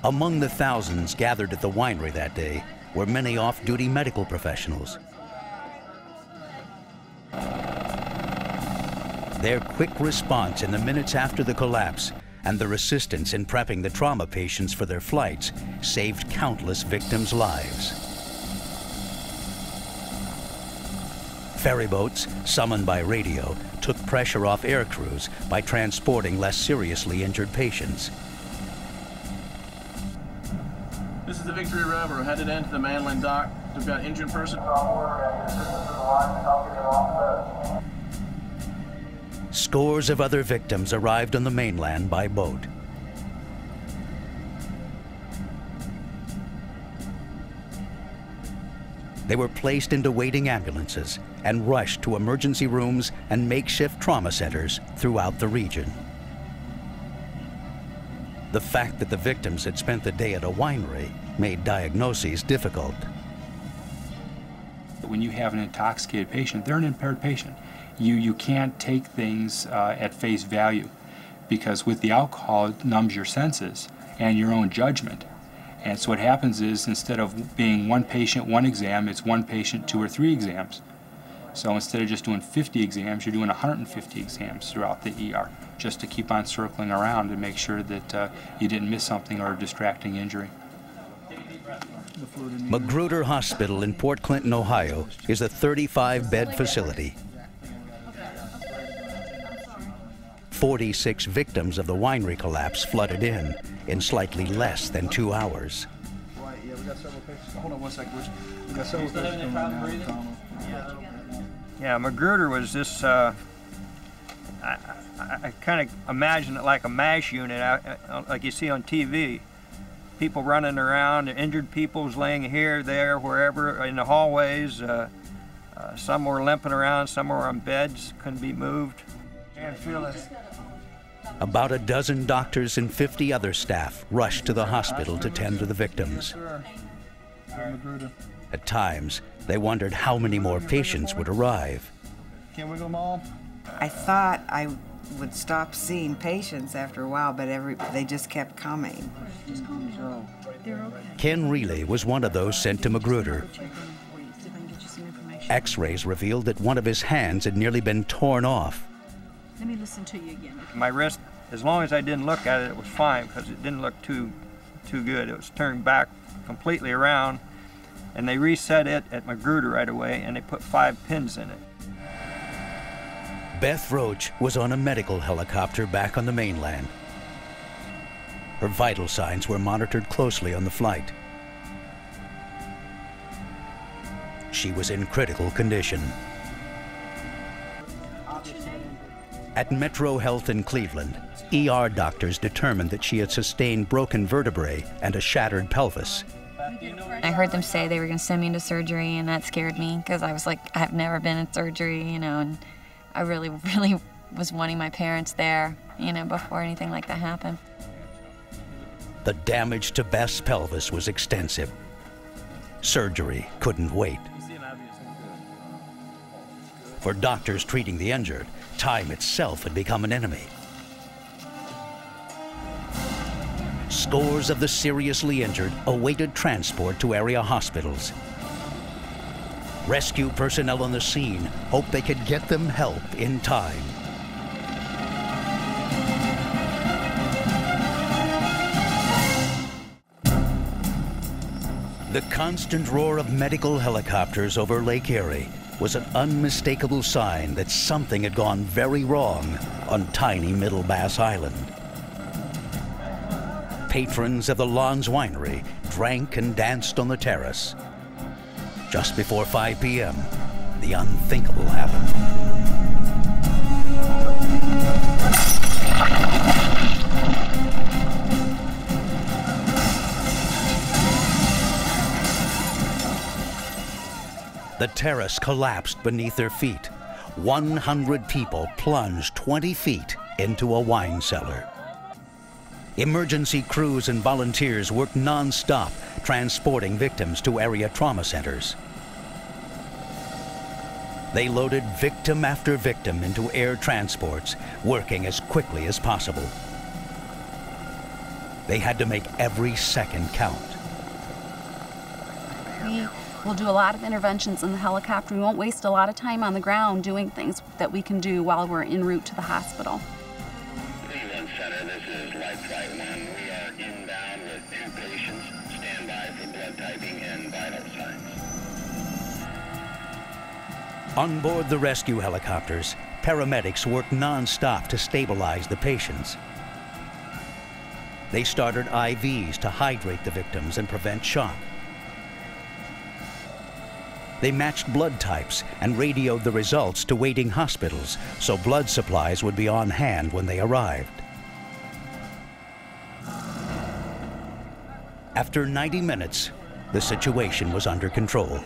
[SPEAKER 1] Among the thousands gathered at the winery that day were many off-duty medical professionals. Their quick response in the minutes after the collapse and their assistance in prepping the trauma patients for their flights saved countless victims' lives. Ferryboats, summoned by radio, took pressure off air crews by transporting less seriously injured patients.
[SPEAKER 3] This is the Victory River, headed into the mainland dock. We've got injured person.
[SPEAKER 1] Scores of other victims arrived on the mainland by boat. They were placed into waiting ambulances and rushed to emergency rooms and makeshift trauma centers throughout the region. The fact that the victims had spent the day at a winery made diagnoses difficult.
[SPEAKER 15] When you have an intoxicated patient, they're an impaired patient. You can't take things at face value, because with the alcohol, it numbs your senses and your own judgment. And so what happens is, instead of being one patient, one exam, it's one patient, 2 or 3 exams. So instead of just doing 50 exams, you're doing 150 exams throughout the ER, just to keep on circling around to make sure that you didn't miss something or a distracting injury.
[SPEAKER 1] Magruder Hospital in Port Clinton, Ohio, is a 35-bed facility. 46 victims of the winery collapse flooded in slightly less than 2 hours.
[SPEAKER 3] Right, yeah, we got several patients. Hold on one second, we got several patients coming now.
[SPEAKER 9] Yeah, Magruder was this, I kind of imagine it like a MASH unit, like you see on TV. People running around, injured people's laying here, there, wherever, in the hallways. Some were limping around, some were on beds, couldn't be moved. Can't feel it.
[SPEAKER 1] About a dozen doctors and 50 other staff rushed to the hospital to tend to the victims. At times, they wondered how many more patients would arrive.
[SPEAKER 3] Can we go, Mom?
[SPEAKER 6] I thought I would stop seeing patients after a while, but they just kept coming.
[SPEAKER 1] Ken Reilly was one of those sent to Magruder. X-rays revealed that one of his hands had nearly been torn off.
[SPEAKER 7] Let me listen to you again.
[SPEAKER 9] My wrist, as long as I didn't look at it, it was fine, because it didn't look too good. It was turned back completely around, and they reset it at Magruder right away, and they put 5 pins in it.
[SPEAKER 1] Beth Roach was on a medical helicopter back on the mainland. Her vital signs were monitored closely on the flight. She was in critical condition. At Metro Health in Cleveland, ER doctors determined that she had sustained broken vertebrae and a shattered pelvis.
[SPEAKER 5] I heard them say they were going to send me into surgery, and that scared me because I was like, I've never been in surgery, you know, and I really, really was wanting my parents there, you know, before anything like that happened.
[SPEAKER 1] The damage to Beth's pelvis was extensive. Surgery couldn't wait. For doctors treating the injured, time itself had become an enemy. Scores of the seriously injured awaited transport to area hospitals. Rescue personnel on the scene hoped they could get them help in time. The constant roar of medical helicopters over Lake Erie was an unmistakable sign that something had gone very wrong on tiny Middle Bass Island. Patrons of the Lawns Winery drank and danced on the terrace. Just before 5 p.m., the unthinkable happened. The terrace collapsed beneath their feet. 100 people plunged 20 feet into a wine cellar. Emergency crews and volunteers worked non-stop, transporting victims to area trauma centers. They loaded victim after victim into air transports, working as quickly as possible. They had to make every second count.
[SPEAKER 21] We'll do a lot of interventions in the helicopter. We won't waste a lot of time on the ground doing things that we can do while we're en route to the hospital.
[SPEAKER 2] Cleveland Center, this is Life Flight 1. We are inbound with 2 patients. Stand by for blood typing and vital signs.
[SPEAKER 1] On board the rescue helicopters, paramedics worked non-stop to stabilize the patients. They started IVs to hydrate the victims and prevent shock. They matched blood types and radioed the results to waiting hospitals so blood supplies would be on hand when they arrived. After 90 minutes, the situation was under control.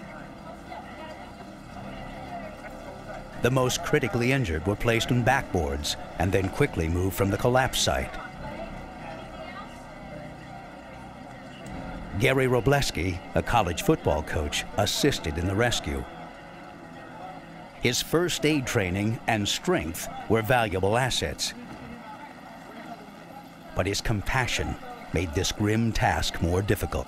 [SPEAKER 1] The most critically injured were placed on backboards and then quickly moved from the collapse site. Gary Robleski, a college football coach, assisted in the rescue. His first aid training and strength were valuable assets. But his compassion made this grim task more difficult.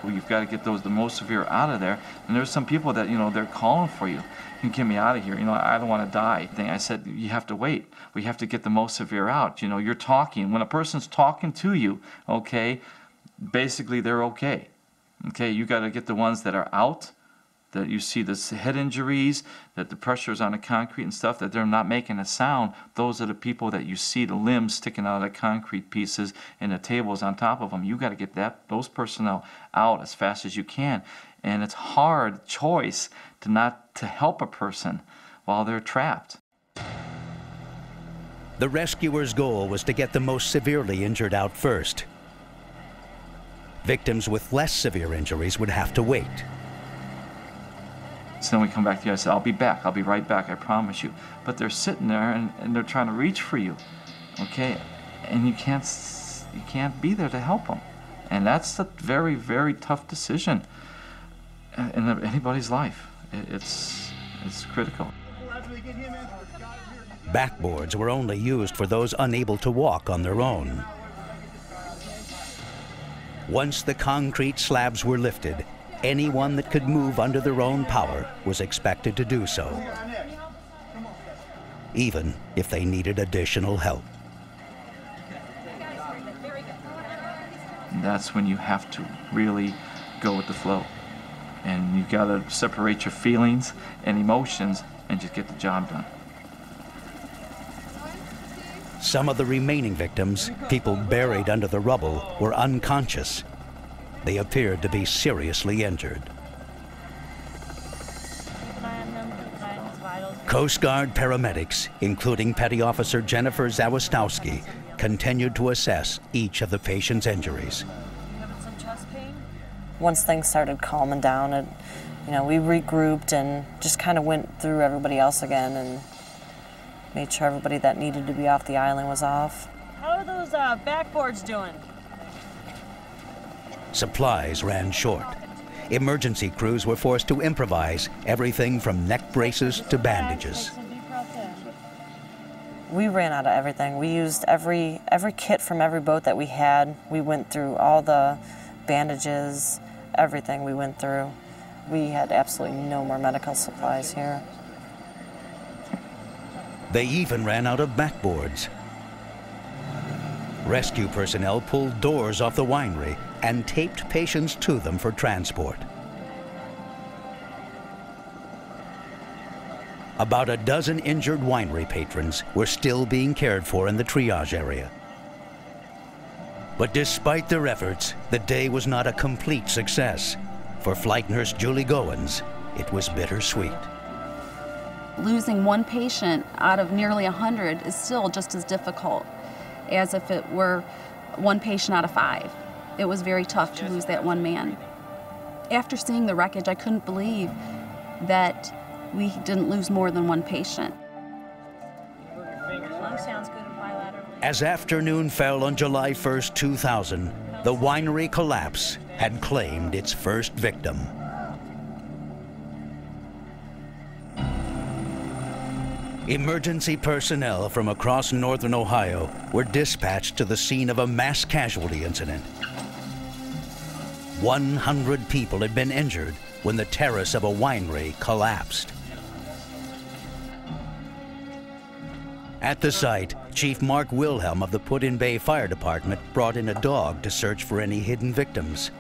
[SPEAKER 18] Well, you've got to get the most severe out of there. And there's some people that, they're calling for you. You can get me out of here. I don't want to die. I said, you have to wait. We have to get the most severe out. You're talking. When a person's talking to you, okay, basically they're okay. Okay, you got to get the ones that are out, that you see the head injuries, that the pressure's on the concrete and stuff, that they're not making a sound. Those are the people that you see the limbs sticking out of the concrete pieces and the tables on top of them. You got to get those personnel out as fast as you can. And it's hard choice to not to help a person while they're trapped.
[SPEAKER 1] The rescuers' goal was to get the most severely injured out first. Victims with less severe injuries would have to wait.
[SPEAKER 18] So then we come back to you, I said, I'll be back, I'll be right back, I promise you. But they're sitting there and they're trying to reach for you, okay? And you can't be there to help them. And that's a very, very tough decision in anybody's life. It's critical.
[SPEAKER 1] Backboards were only used for those unable to walk on their own. Once the concrete slabs were lifted, anyone that could move under their own power was expected to do so, even if they needed additional help.
[SPEAKER 18] And that's when you have to really go with the flow. And you got to separate your feelings and emotions and just get the job done.
[SPEAKER 1] Some of the remaining victims, people buried under the rubble, were unconscious. They appeared to be seriously injured. Coast Guard paramedics, including Petty Officer Jennifer Zawistowski, continued to assess each of the patient's injuries.
[SPEAKER 4] Once things started calming down, we regrouped and just kind of went through everybody else again and made sure everybody that needed to be off the island was off.
[SPEAKER 12] How are those backboards doing?
[SPEAKER 1] Supplies ran short. Emergency crews were forced to improvise everything from neck braces to bandages.
[SPEAKER 4] We ran out of everything. We used every kit from every boat that we had. We went through all the bandages, everything we went through. We had absolutely no more medical supplies here.
[SPEAKER 1] They even ran out of backboards. Rescue personnel pulled doors off the winery and taped patients to them for transport. About a dozen injured winery patrons were still being cared for in the triage area. But despite their efforts, the day was not a complete success. For flight nurse Julie Goins, it was bittersweet.
[SPEAKER 21] Losing one patient out of nearly 100 is still just as difficult as if it were one patient out of 5. It was very tough to lose that one man. After seeing the wreckage, I couldn't believe that we didn't lose more than one patient.
[SPEAKER 1] As afternoon fell on July 1st, 2000, the winery collapse had claimed its first victim. Emergency personnel from across northern Ohio were dispatched to the scene of a mass casualty incident. 100 people had been injured when the terrace of a winery collapsed. At the site, Chief Mark Wilhelm of the Put-in-Bay Fire Department brought in a dog to search for any hidden victims.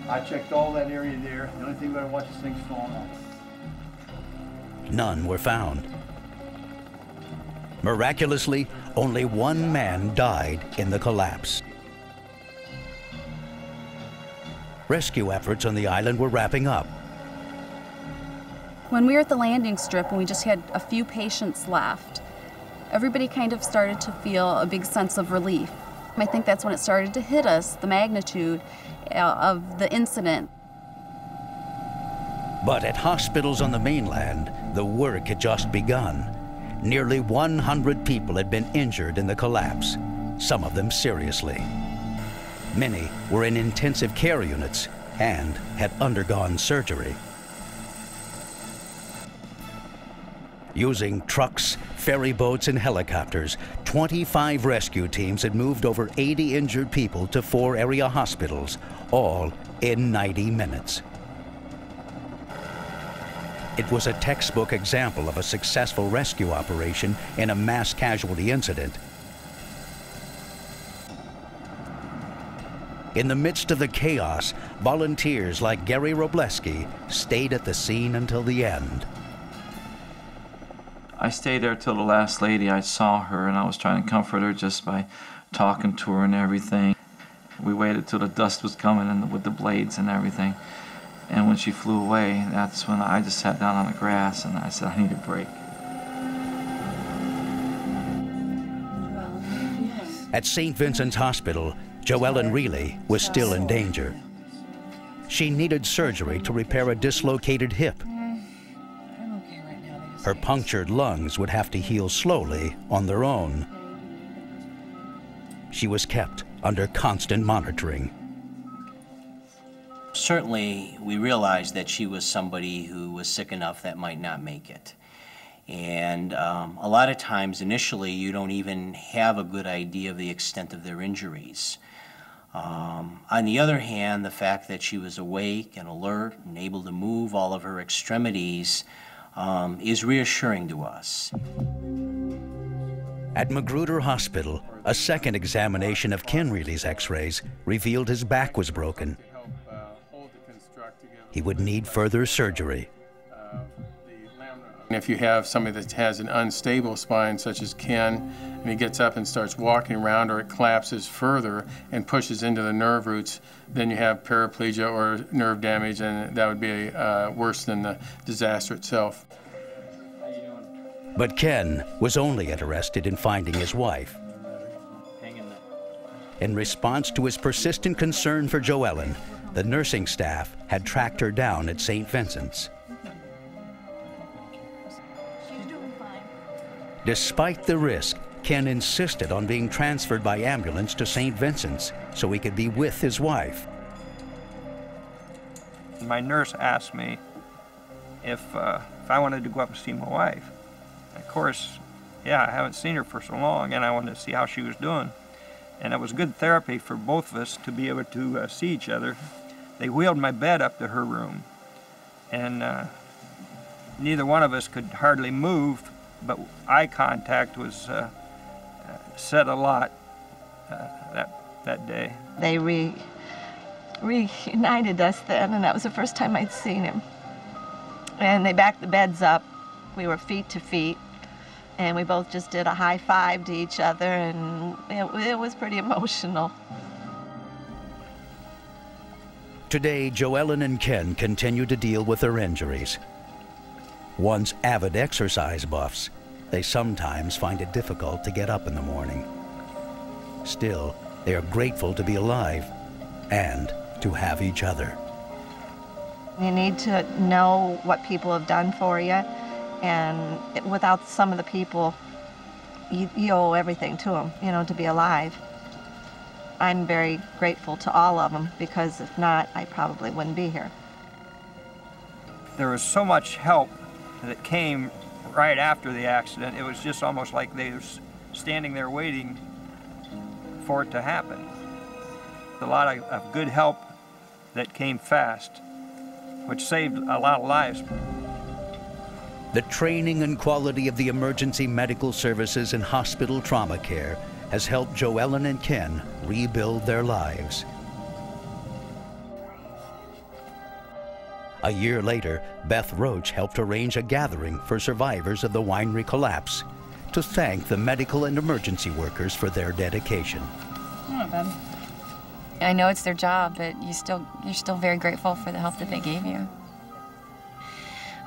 [SPEAKER 3] I checked all that area there. The only thing we gotta watch is things falling off.
[SPEAKER 1] None were found. Miraculously, only one man died in the collapse. Rescue efforts on the island were wrapping up.
[SPEAKER 21] When we were at the landing strip and we just had a few patients left, everybody kind of started to feel a big sense of relief. I think that's when it started to hit us, the magnitude of the incident.
[SPEAKER 1] But at hospitals on the mainland, the work had just begun. Nearly 100 people had been injured in the collapse, some of them seriously. Many were in intensive care units and had undergone surgery. Using trucks, ferry boats, and helicopters, 25 rescue teams had moved over 80 injured people to 4 area hospitals, all in 90 minutes. It was a textbook example of a successful rescue operation in a mass casualty incident. In the midst of the chaos, volunteers like Gary Robleski stayed at the scene until the end.
[SPEAKER 18] I stayed there till the last lady. I saw her and I was trying to comfort her just by talking to her and everything. We waited till the dust was coming in with the blades and everything. And when she flew away, that's when I just sat down on the grass and I said, I need a break.
[SPEAKER 1] At St. Vincent's Hospital, Joellen Reilly was still in danger. She needed surgery to repair a dislocated hip. Her punctured lungs would have to heal slowly on their own. She was kept under constant monitoring.
[SPEAKER 13] Certainly, we realized that she was somebody who was sick enough that might not make it. And a lot of times, initially, you don't even have a good idea of the extent of their injuries. On the other hand, the fact that she was awake and alert and able to move all of her extremities is reassuring to us.
[SPEAKER 1] At Magruder Hospital, a second examination of Ken Reilly's x-rays revealed his back was broken. He would need further surgery.
[SPEAKER 14] If you have somebody that has an unstable spine, such as Ken, and he gets up and starts walking around, or it collapses further and pushes into the nerve roots, then you have paraplegia or nerve damage, and that would be worse than the disaster itself.
[SPEAKER 1] But Ken was only interested in finding his wife. In response to his persistent concern for Joellen, the nursing staff had tracked her down at St. Vincent's. Despite the risk, Ken insisted on being transferred by ambulance to St. Vincent's so he could be with his wife.
[SPEAKER 9] My nurse asked me if I wanted to go up and see my wife. Of course, yeah, I haven't seen her for so long, and I wanted to see how she was doing. And it was good therapy for both of us to be able to see each other. They wheeled my bed up to her room, and neither one of us could hardly move, but eye contact was said a lot that day.
[SPEAKER 10] They reunited us then, and that was the first time I'd seen him. And they backed the beds up. We were feet to feet, and we both just did a high five to each other, and it was pretty emotional.
[SPEAKER 1] Today, Joellen and Ken continue to deal with their injuries. Once avid exercise buffs, they sometimes find it difficult to get up in the morning. Still, they are grateful to be alive and to have each other.
[SPEAKER 10] You need to know what people have done for you, and without some of the people, you owe everything to them, you know, to be alive. I'm very grateful to all of them, because if not, I probably wouldn't be here.
[SPEAKER 9] There was so much help that came right after the accident. It was just almost like they were standing there waiting for it to happen. A lot of good help that came fast, which saved a lot of lives.
[SPEAKER 1] The training and quality of the emergency medical services and hospital trauma care has helped Joellen and Ken rebuild their lives. A year later, Beth Roach helped arrange a gathering for survivors of the winery collapse to thank the medical and emergency workers for their dedication.
[SPEAKER 5] Come on, Ben. I know it's their job, but you're still very grateful for the help that they gave you.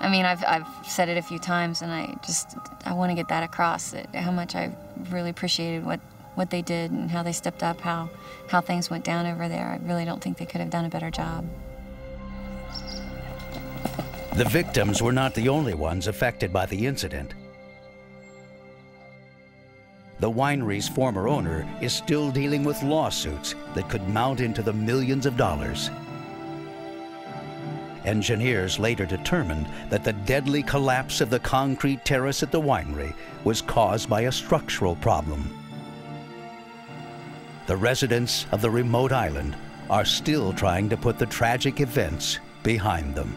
[SPEAKER 5] I mean, I've said it a few times, and I want to get that across, that how much I really appreciated what they did and how they stepped up, how things went down over there. I really don't think they could have done a better job.
[SPEAKER 1] The victims were not the only ones affected by the incident. The winery's former owner is still dealing with lawsuits that could mount into the millions of dollars. Engineers later determined that the deadly collapse of the concrete terrace at the winery was caused by a structural problem. The residents of the remote island are still trying to put the tragic events behind them.